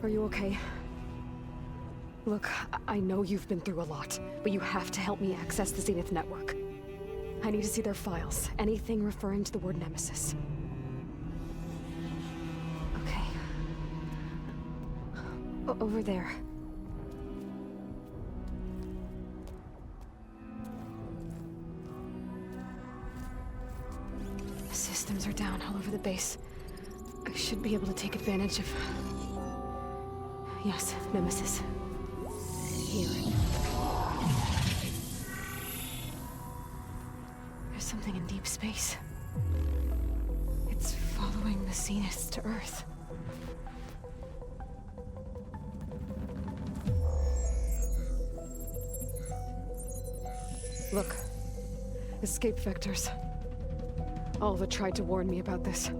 Speaker 2: Are you okay? Look, I know you've been through a lot, but you have to help me access the Zenith network. I need to see their files. Anything referring to the word Nemesis.
Speaker 16: Okay. Over there.
Speaker 2: The systems are down all over the base. I should be able to take advantage of... Yes, Nemesis. Here. There's something in deep space. It's following the Zeniths to Earth. Look. Escape vectors. Alva tried to warn me about this.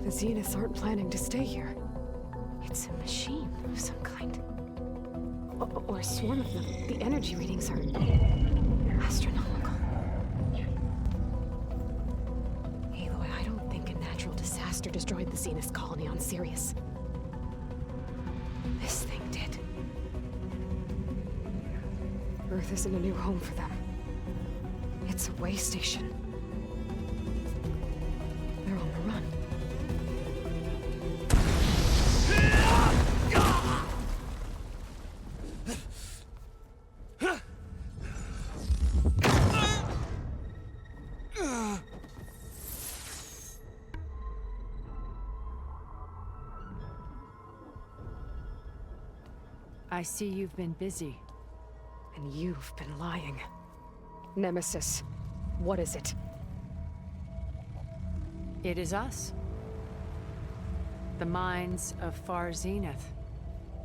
Speaker 2: The Zeniths aren't planning to stay here. It's a machine of some kind. Or a swarm of them. The energy readings are astronomical. Aloy, I don't think a natural disaster destroyed the Zenith colony on Sirius. This thing did. Earth isn't a new home for them. It's a way station. They're on the run.
Speaker 8: I see you've been busy.
Speaker 2: And you've been lying. Nemesis, what is it?
Speaker 8: It is us. The minds of Far Zenith.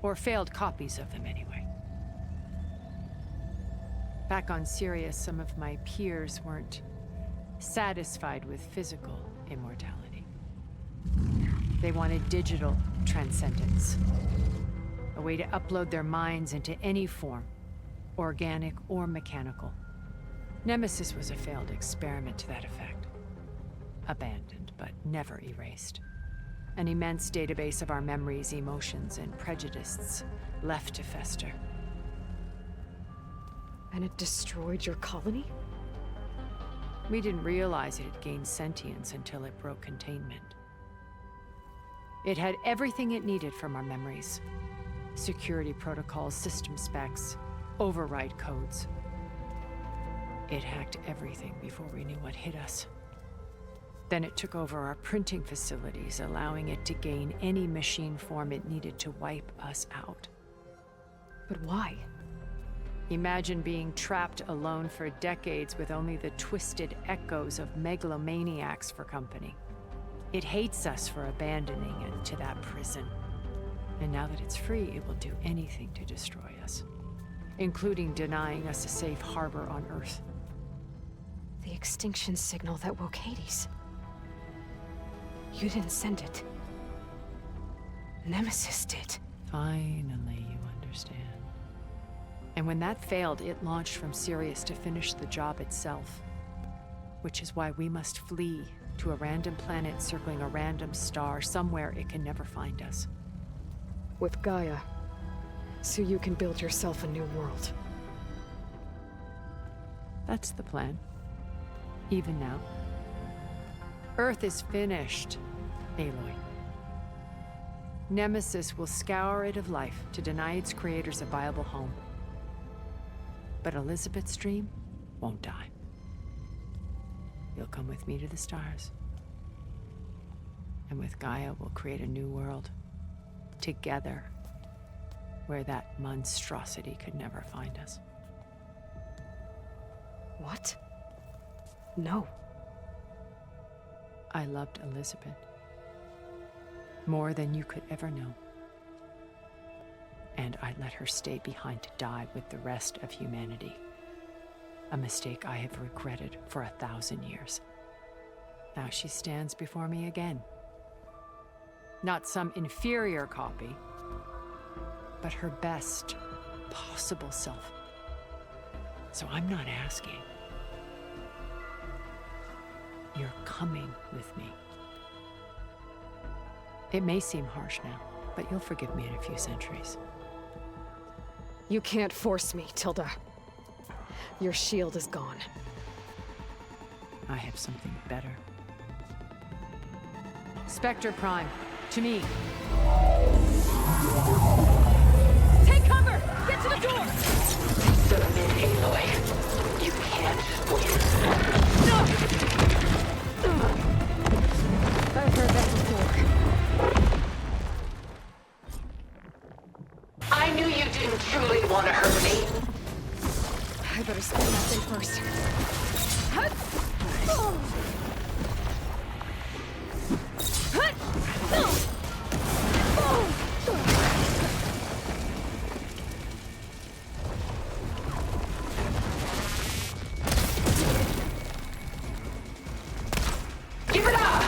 Speaker 8: Or failed copies of them, anyway. Back on Sirius, some of my peers weren't satisfied with physical immortality. They wanted digital transcendence. A way to upload their minds into any form, organic or mechanical. Nemesis was a failed experiment to that effect. Abandoned, but never erased. An immense database of our memories, emotions, and prejudices left to fester.
Speaker 2: And it destroyed your colony?
Speaker 8: We didn't realize it had gained sentience until it broke containment. It had everything it needed from our memories. Security protocols, system specs, override codes. It hacked everything before we knew what hit us. Then it took over our printing facilities, allowing it to gain any machine form it needed to wipe us out.
Speaker 2: But why?
Speaker 8: Imagine being trapped alone for decades with only the twisted echoes of megalomaniacs for company. It hates us for abandoning it to that prison. And now that it's free, it will do anything to destroy us, including denying us a safe harbor on Earth.
Speaker 2: The extinction signal that woke Hades. You didn't send it. Nemesis did.
Speaker 8: Finally, you understand. And when that failed, it launched from Sirius to finish the job itself. Which is why we must flee to a random planet circling a random star, somewhere it can never find us.
Speaker 2: With Gaia, so you can build yourself a new world.
Speaker 8: That's the plan. Even now. Earth is finished, Aloy. Nemesis will scour it of life to deny its creators a viable home. But Elizabeth's dream won't die. You'll come with me to the stars. And with Gaia, we'll create a new world. Together, where that monstrosity could never find us.
Speaker 2: What? No.
Speaker 8: I loved Elizabeth. More than you could ever know. And I let her stay behind to die with the rest of humanity. A mistake I have regretted for 1,000 years. Now she stands before me again. Not some inferior copy, but her best possible self. So I'm not asking. You're coming with me. It may seem harsh now, but you'll forgive me in a few centuries.
Speaker 2: You can't force me, Tilda. Your shield is gone.
Speaker 8: I have something better. Spectre Prime, to me.
Speaker 2: Take cover! Get to the door!
Speaker 3: Submit, Aloy. You can't win.
Speaker 2: I've heard that before.
Speaker 3: I knew you didn't truly want to hurt me.
Speaker 2: I better spin that thing first.
Speaker 3: Give it up!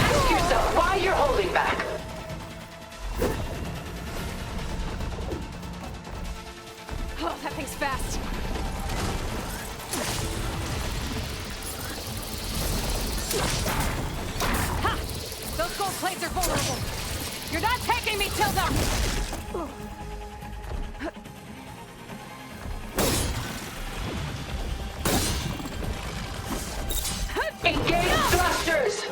Speaker 3: Ask yourself why you're holding back.
Speaker 2: Oh, that thing's fast. Ha! Those gold plates are vulnerable. You're not taking me, Tilda!
Speaker 3: Engage thrusters!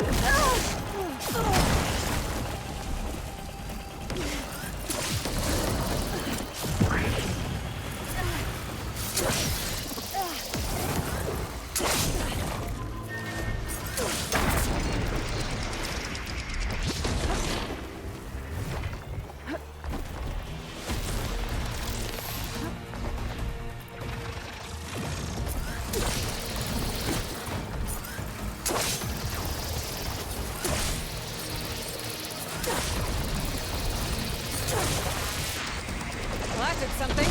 Speaker 2: Well, that did something.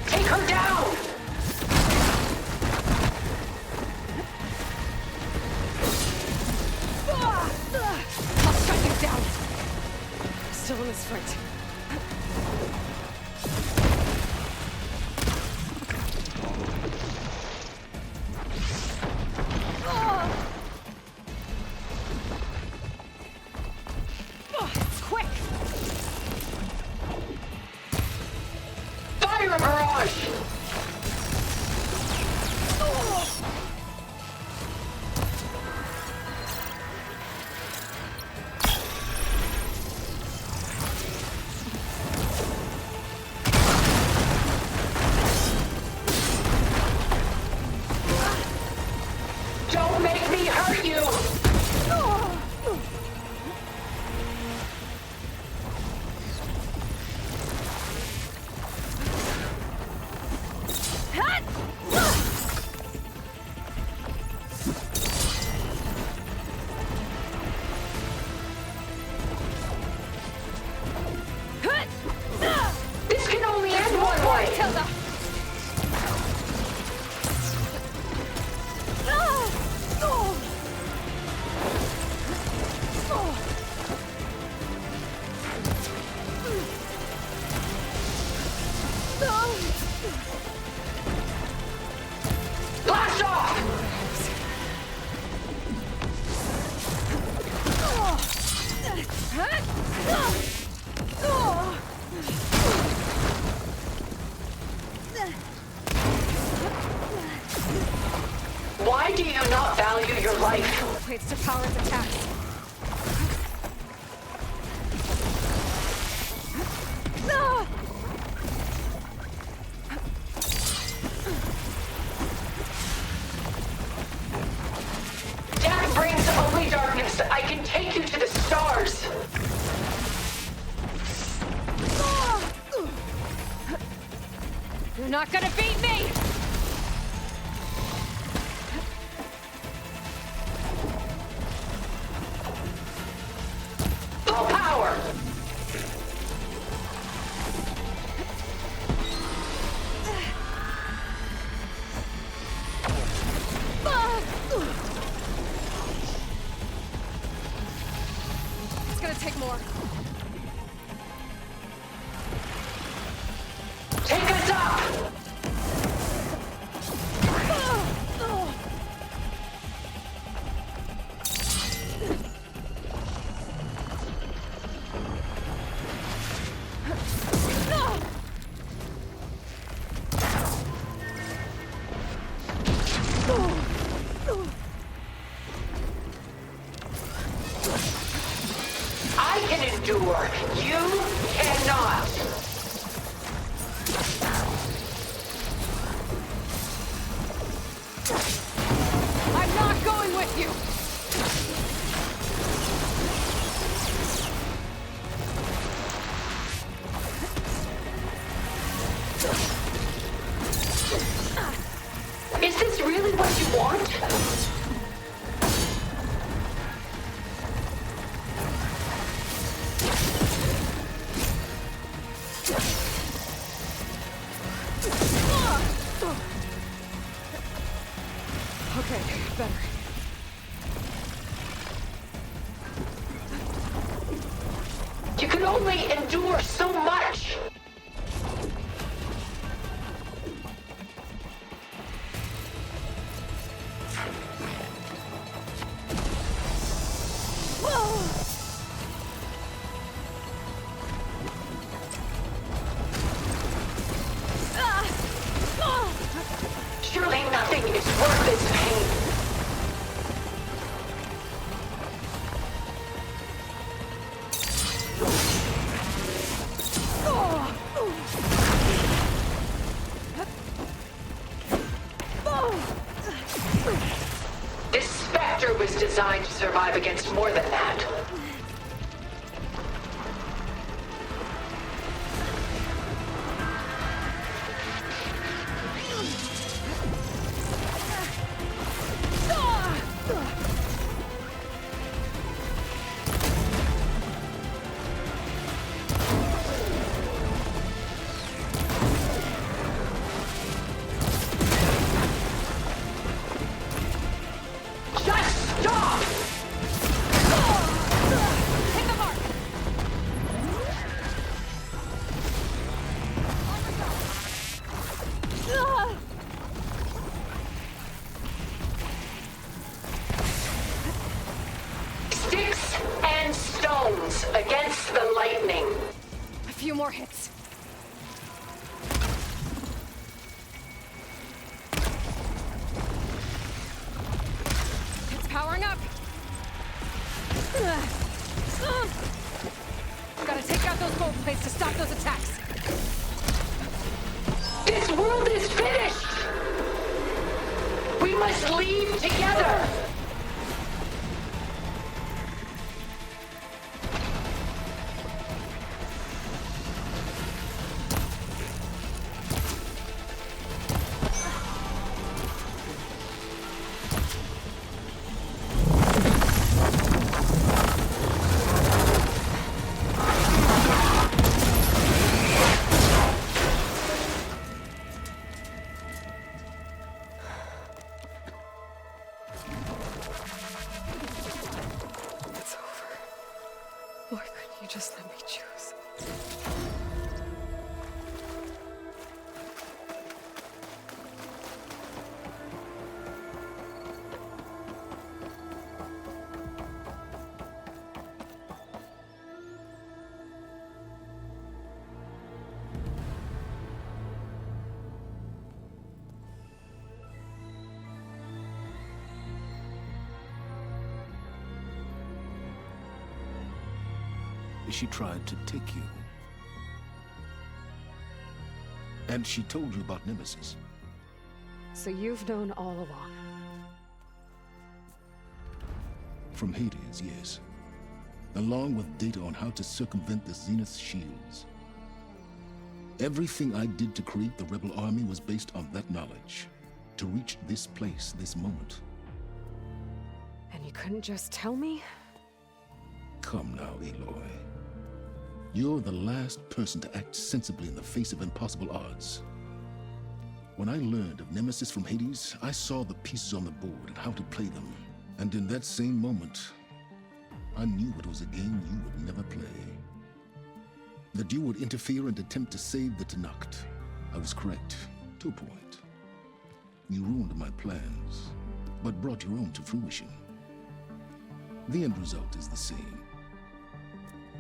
Speaker 3: Take her down!
Speaker 2: I'll strike you down. Still in this fight. It's quick.
Speaker 3: Fire a barrage! Don't make me hurt you! This can only end one way!
Speaker 2: Tilda!
Speaker 3: Blast off! Why do you not value your life?
Speaker 2: Plates to power its attacks.
Speaker 3: Death brings only darkness. I can take you to the stars.
Speaker 2: You're not gonna beat me!
Speaker 3: Full power!
Speaker 2: It's gonna take more.
Speaker 3: Take us up! I can endure. You cannot.
Speaker 2: I'm not going with you!
Speaker 3: Is this really what you want?
Speaker 2: Okay, better.
Speaker 3: You can only endure so much. Surely nothing is worth this pain. This specter was designed to survive against more than that. Just stop!
Speaker 2: Hit the mark!
Speaker 3: Sticks and stones against the lightning.
Speaker 2: A few more hits. It's powering up. Gotta take out those gold plates to stop those attacks.
Speaker 3: This world is finished! We must leave together!
Speaker 2: It's over. Why couldn't you just let me choose?
Speaker 17: She tried to take you. And she told you about Nemesis.
Speaker 2: So you've known all along.
Speaker 17: From Hades, yes. Along with data on how to circumvent the Zenith's shields. Everything I did to create the Rebel Army was based on that knowledge. To reach this place, this moment.
Speaker 2: And you couldn't just tell me?
Speaker 17: Come now, Aloy. You're the last person to act sensibly in the face of impossible odds. When I learned of Nemesis from Hades, I saw the pieces on the board and how to play them. And in that same moment, I knew it was a game you would never play. That you would interfere and attempt to save the Tenakth. I was correct, to a point. You ruined my plans, but brought your own to fruition. The end result is the same.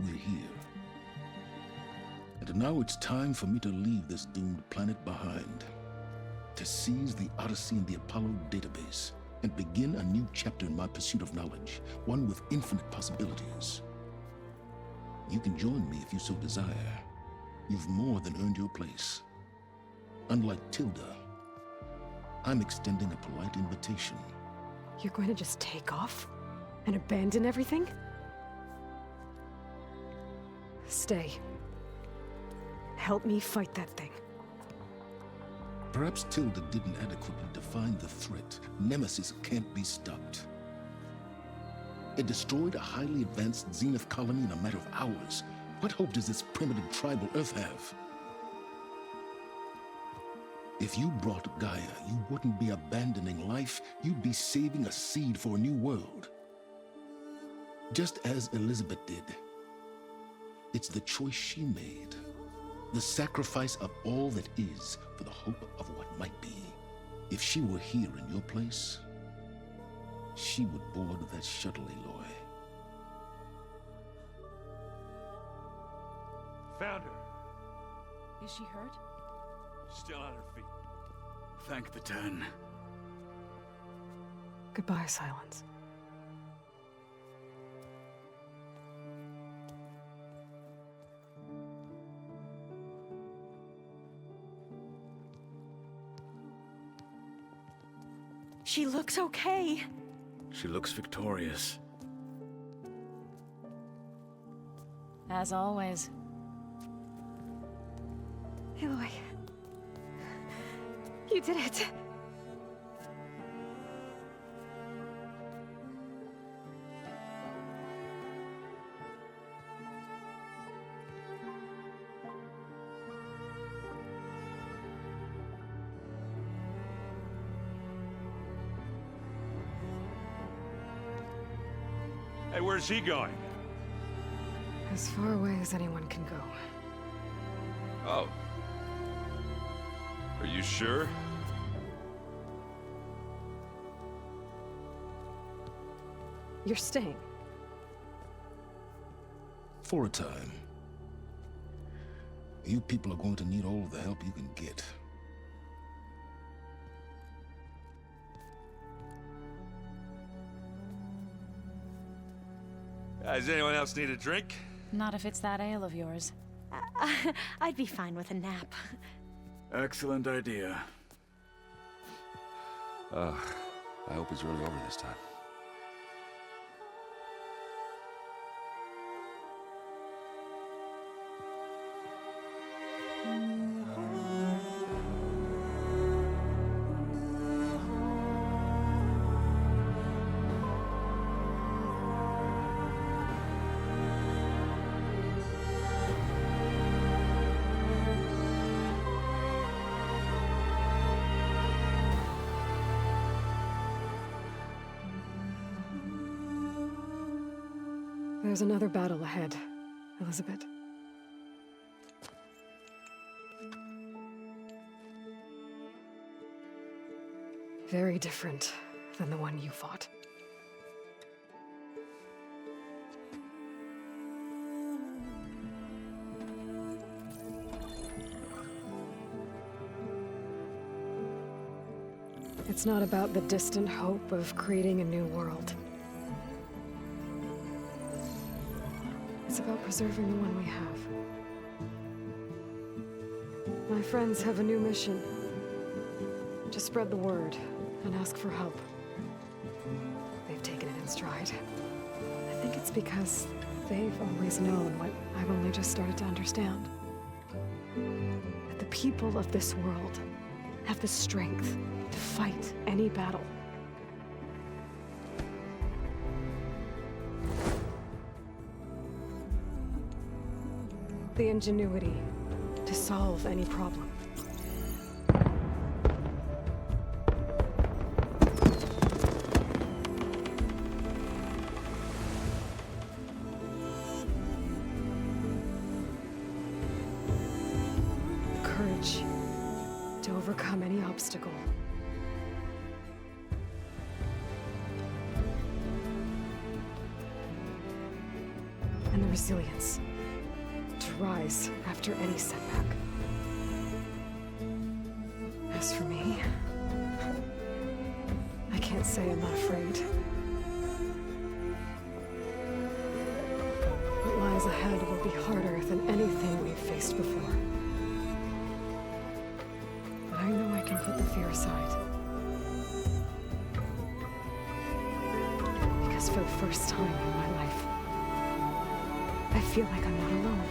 Speaker 17: We're here. And now it's time for me to leave this doomed planet behind. To seize the Odyssey and the Apollo database, and begin a new chapter in my pursuit of knowledge, one with infinite possibilities. You can join me if you so desire. You've more than earned your place. Unlike Tilda, I'm extending a polite invitation.
Speaker 2: You're going to just take off? And abandon everything? Stay. Help me fight that thing.
Speaker 17: Perhaps Tilda didn't adequately define the threat. Nemesis can't be stopped. It destroyed a highly advanced Zenith colony in a matter of hours. What hope does this primitive tribal Earth have? If you brought Gaia, you wouldn't be abandoning life, you'd be saving a seed for a new world. Just as Elizabeth did. It's the choice she made. The sacrifice of all that is for the hope of what might be. If she were here in your place, she would board that shuttle, Aloy.
Speaker 15: Found her.
Speaker 20: Is she hurt?
Speaker 15: Still on her feet.
Speaker 6: Thank the Ten.
Speaker 2: Goodbye, Silence.
Speaker 14: She looks okay.
Speaker 6: She looks victorious.
Speaker 20: As always.
Speaker 2: Aloy. You did it.
Speaker 15: Hey, where's he going?
Speaker 2: As far away as anyone can go.
Speaker 15: Oh. Are you sure?
Speaker 2: You're staying.
Speaker 17: For a time. You people are going to need all of the help you can get.
Speaker 15: Does anyone else need a drink?
Speaker 20: Not if it's that ale of yours.
Speaker 14: I'd be fine with a nap.
Speaker 6: Excellent idea.
Speaker 15: I hope it's really over this time.
Speaker 2: There's another battle ahead, Elizabeth. Very different than the one you fought. It's not about the distant hope of creating a new world. It's about preserving the one we have. My friends have a new mission. To spread the word and ask for help. They've taken it in stride. I think it's because they've always known what I've only just started to understand. That the people of this world have the strength to fight any battle. The ingenuity to solve any problem. courage to overcome any obstacle. And the resilience to rise after any setback. As for me, I can't say I'm not afraid. What lies ahead will be harder than anything we've faced before. But I know I can put the fear aside. Because for the first time in my life, I feel like I'm not alone.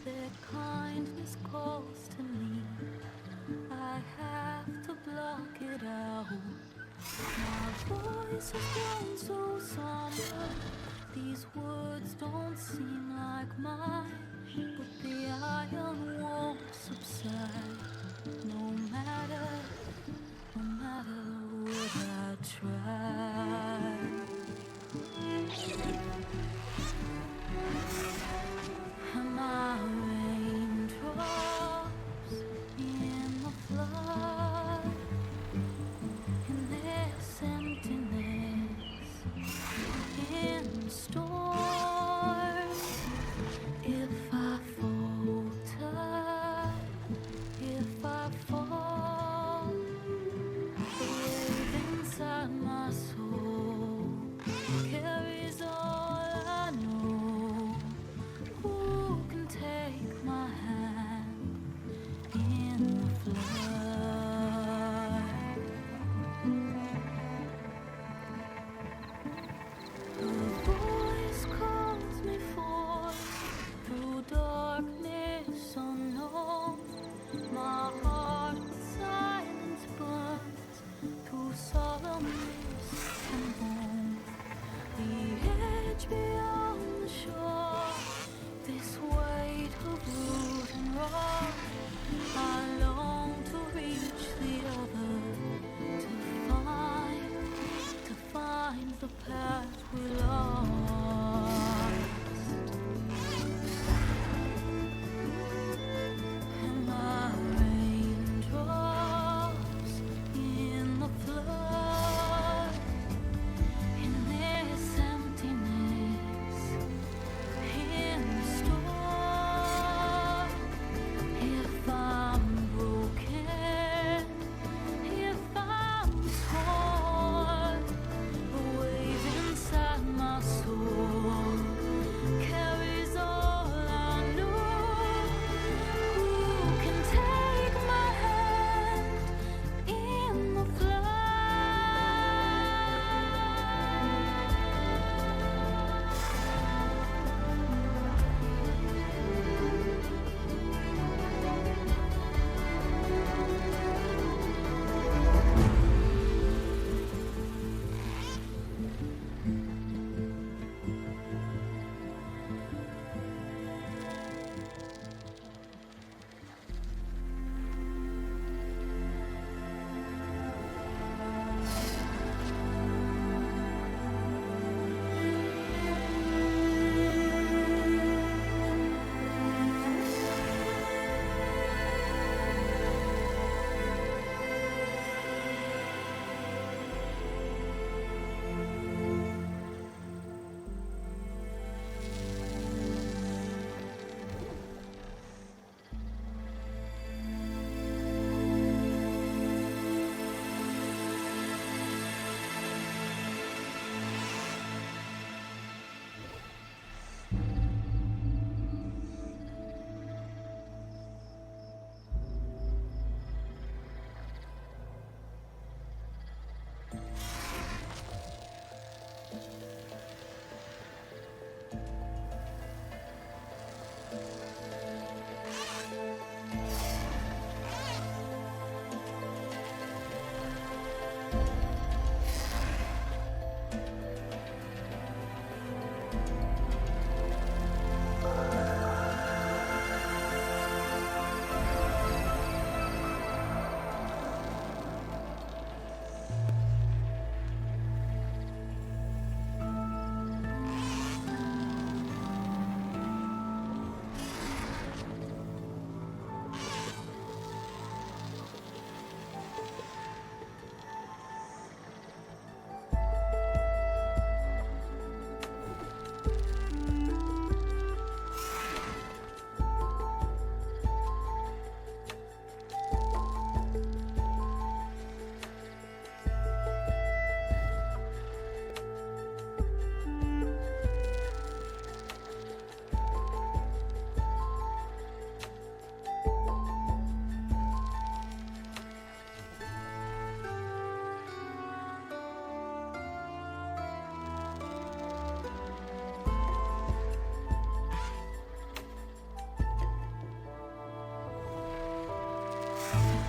Speaker 11: Their kindness calls to me. I have to block it out. My voice has grown so somber. These words don't seem like mine, but the iron won't subside. No matter what I try. My raindrops in the flood, in this emptiness, in the storm. If I falter, if I fall, the wave inside my soul carries all I know. Who can take my hand in the flood? The voice calls me forth through darkness unknown. My heart with silence burns through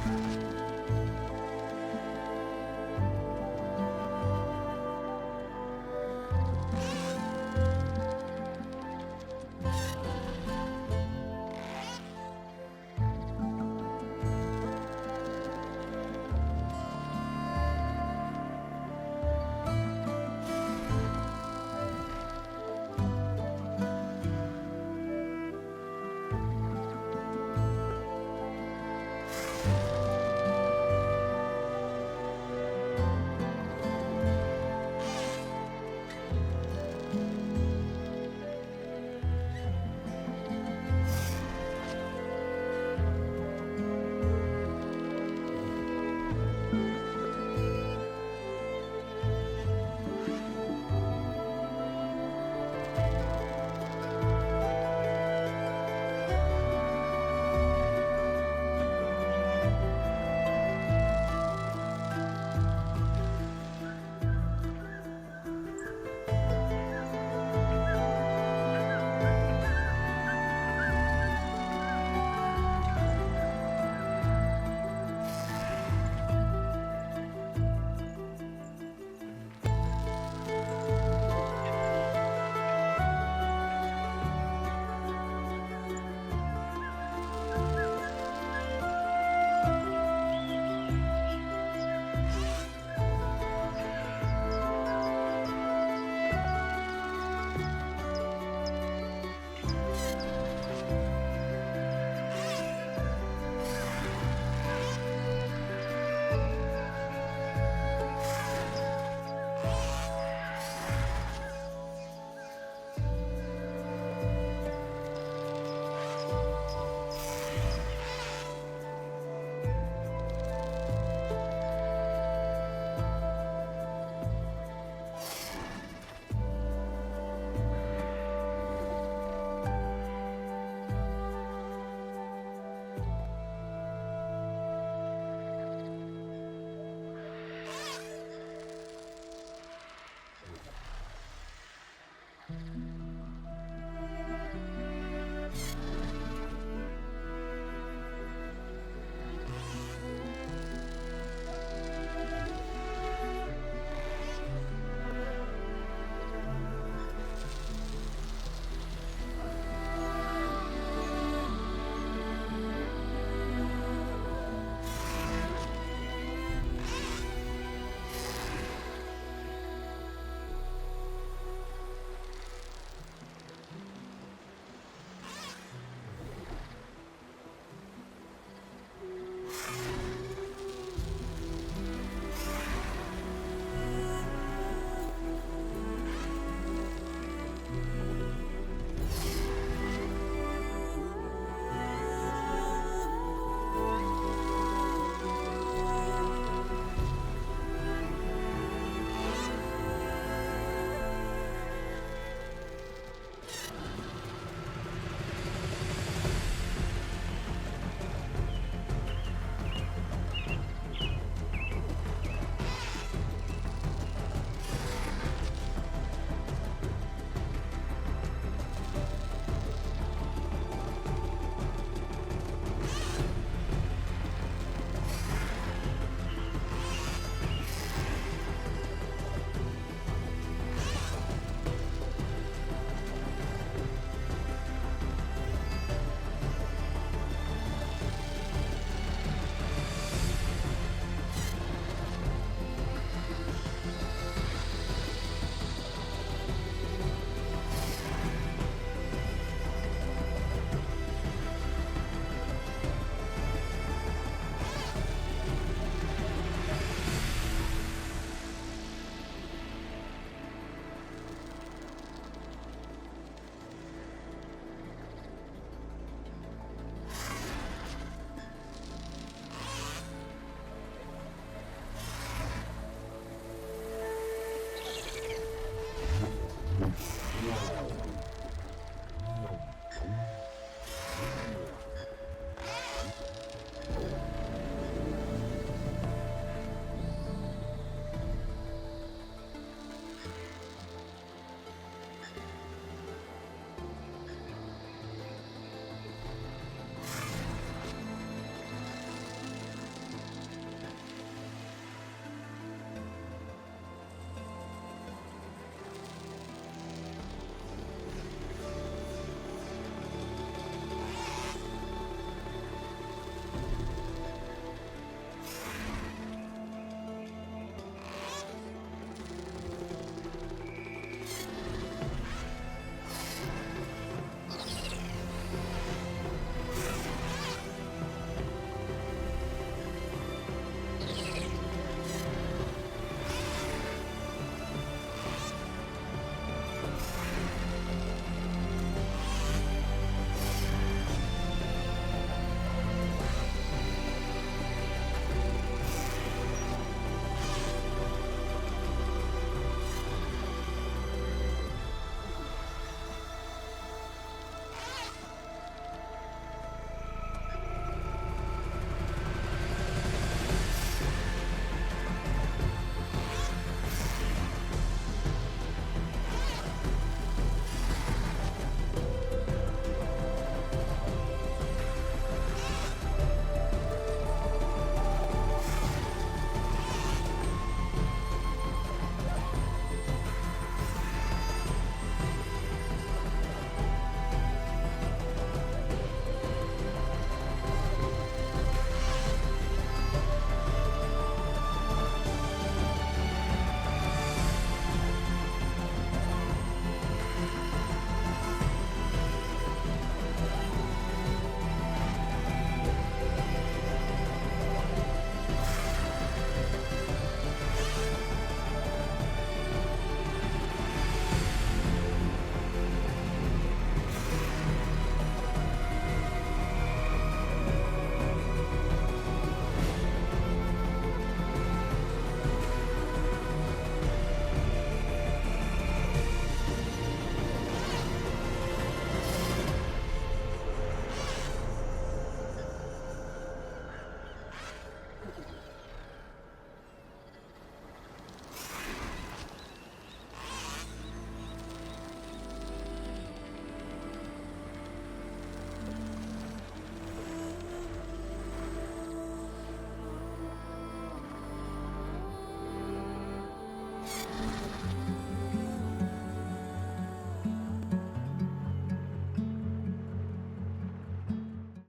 Speaker 11: Thank you.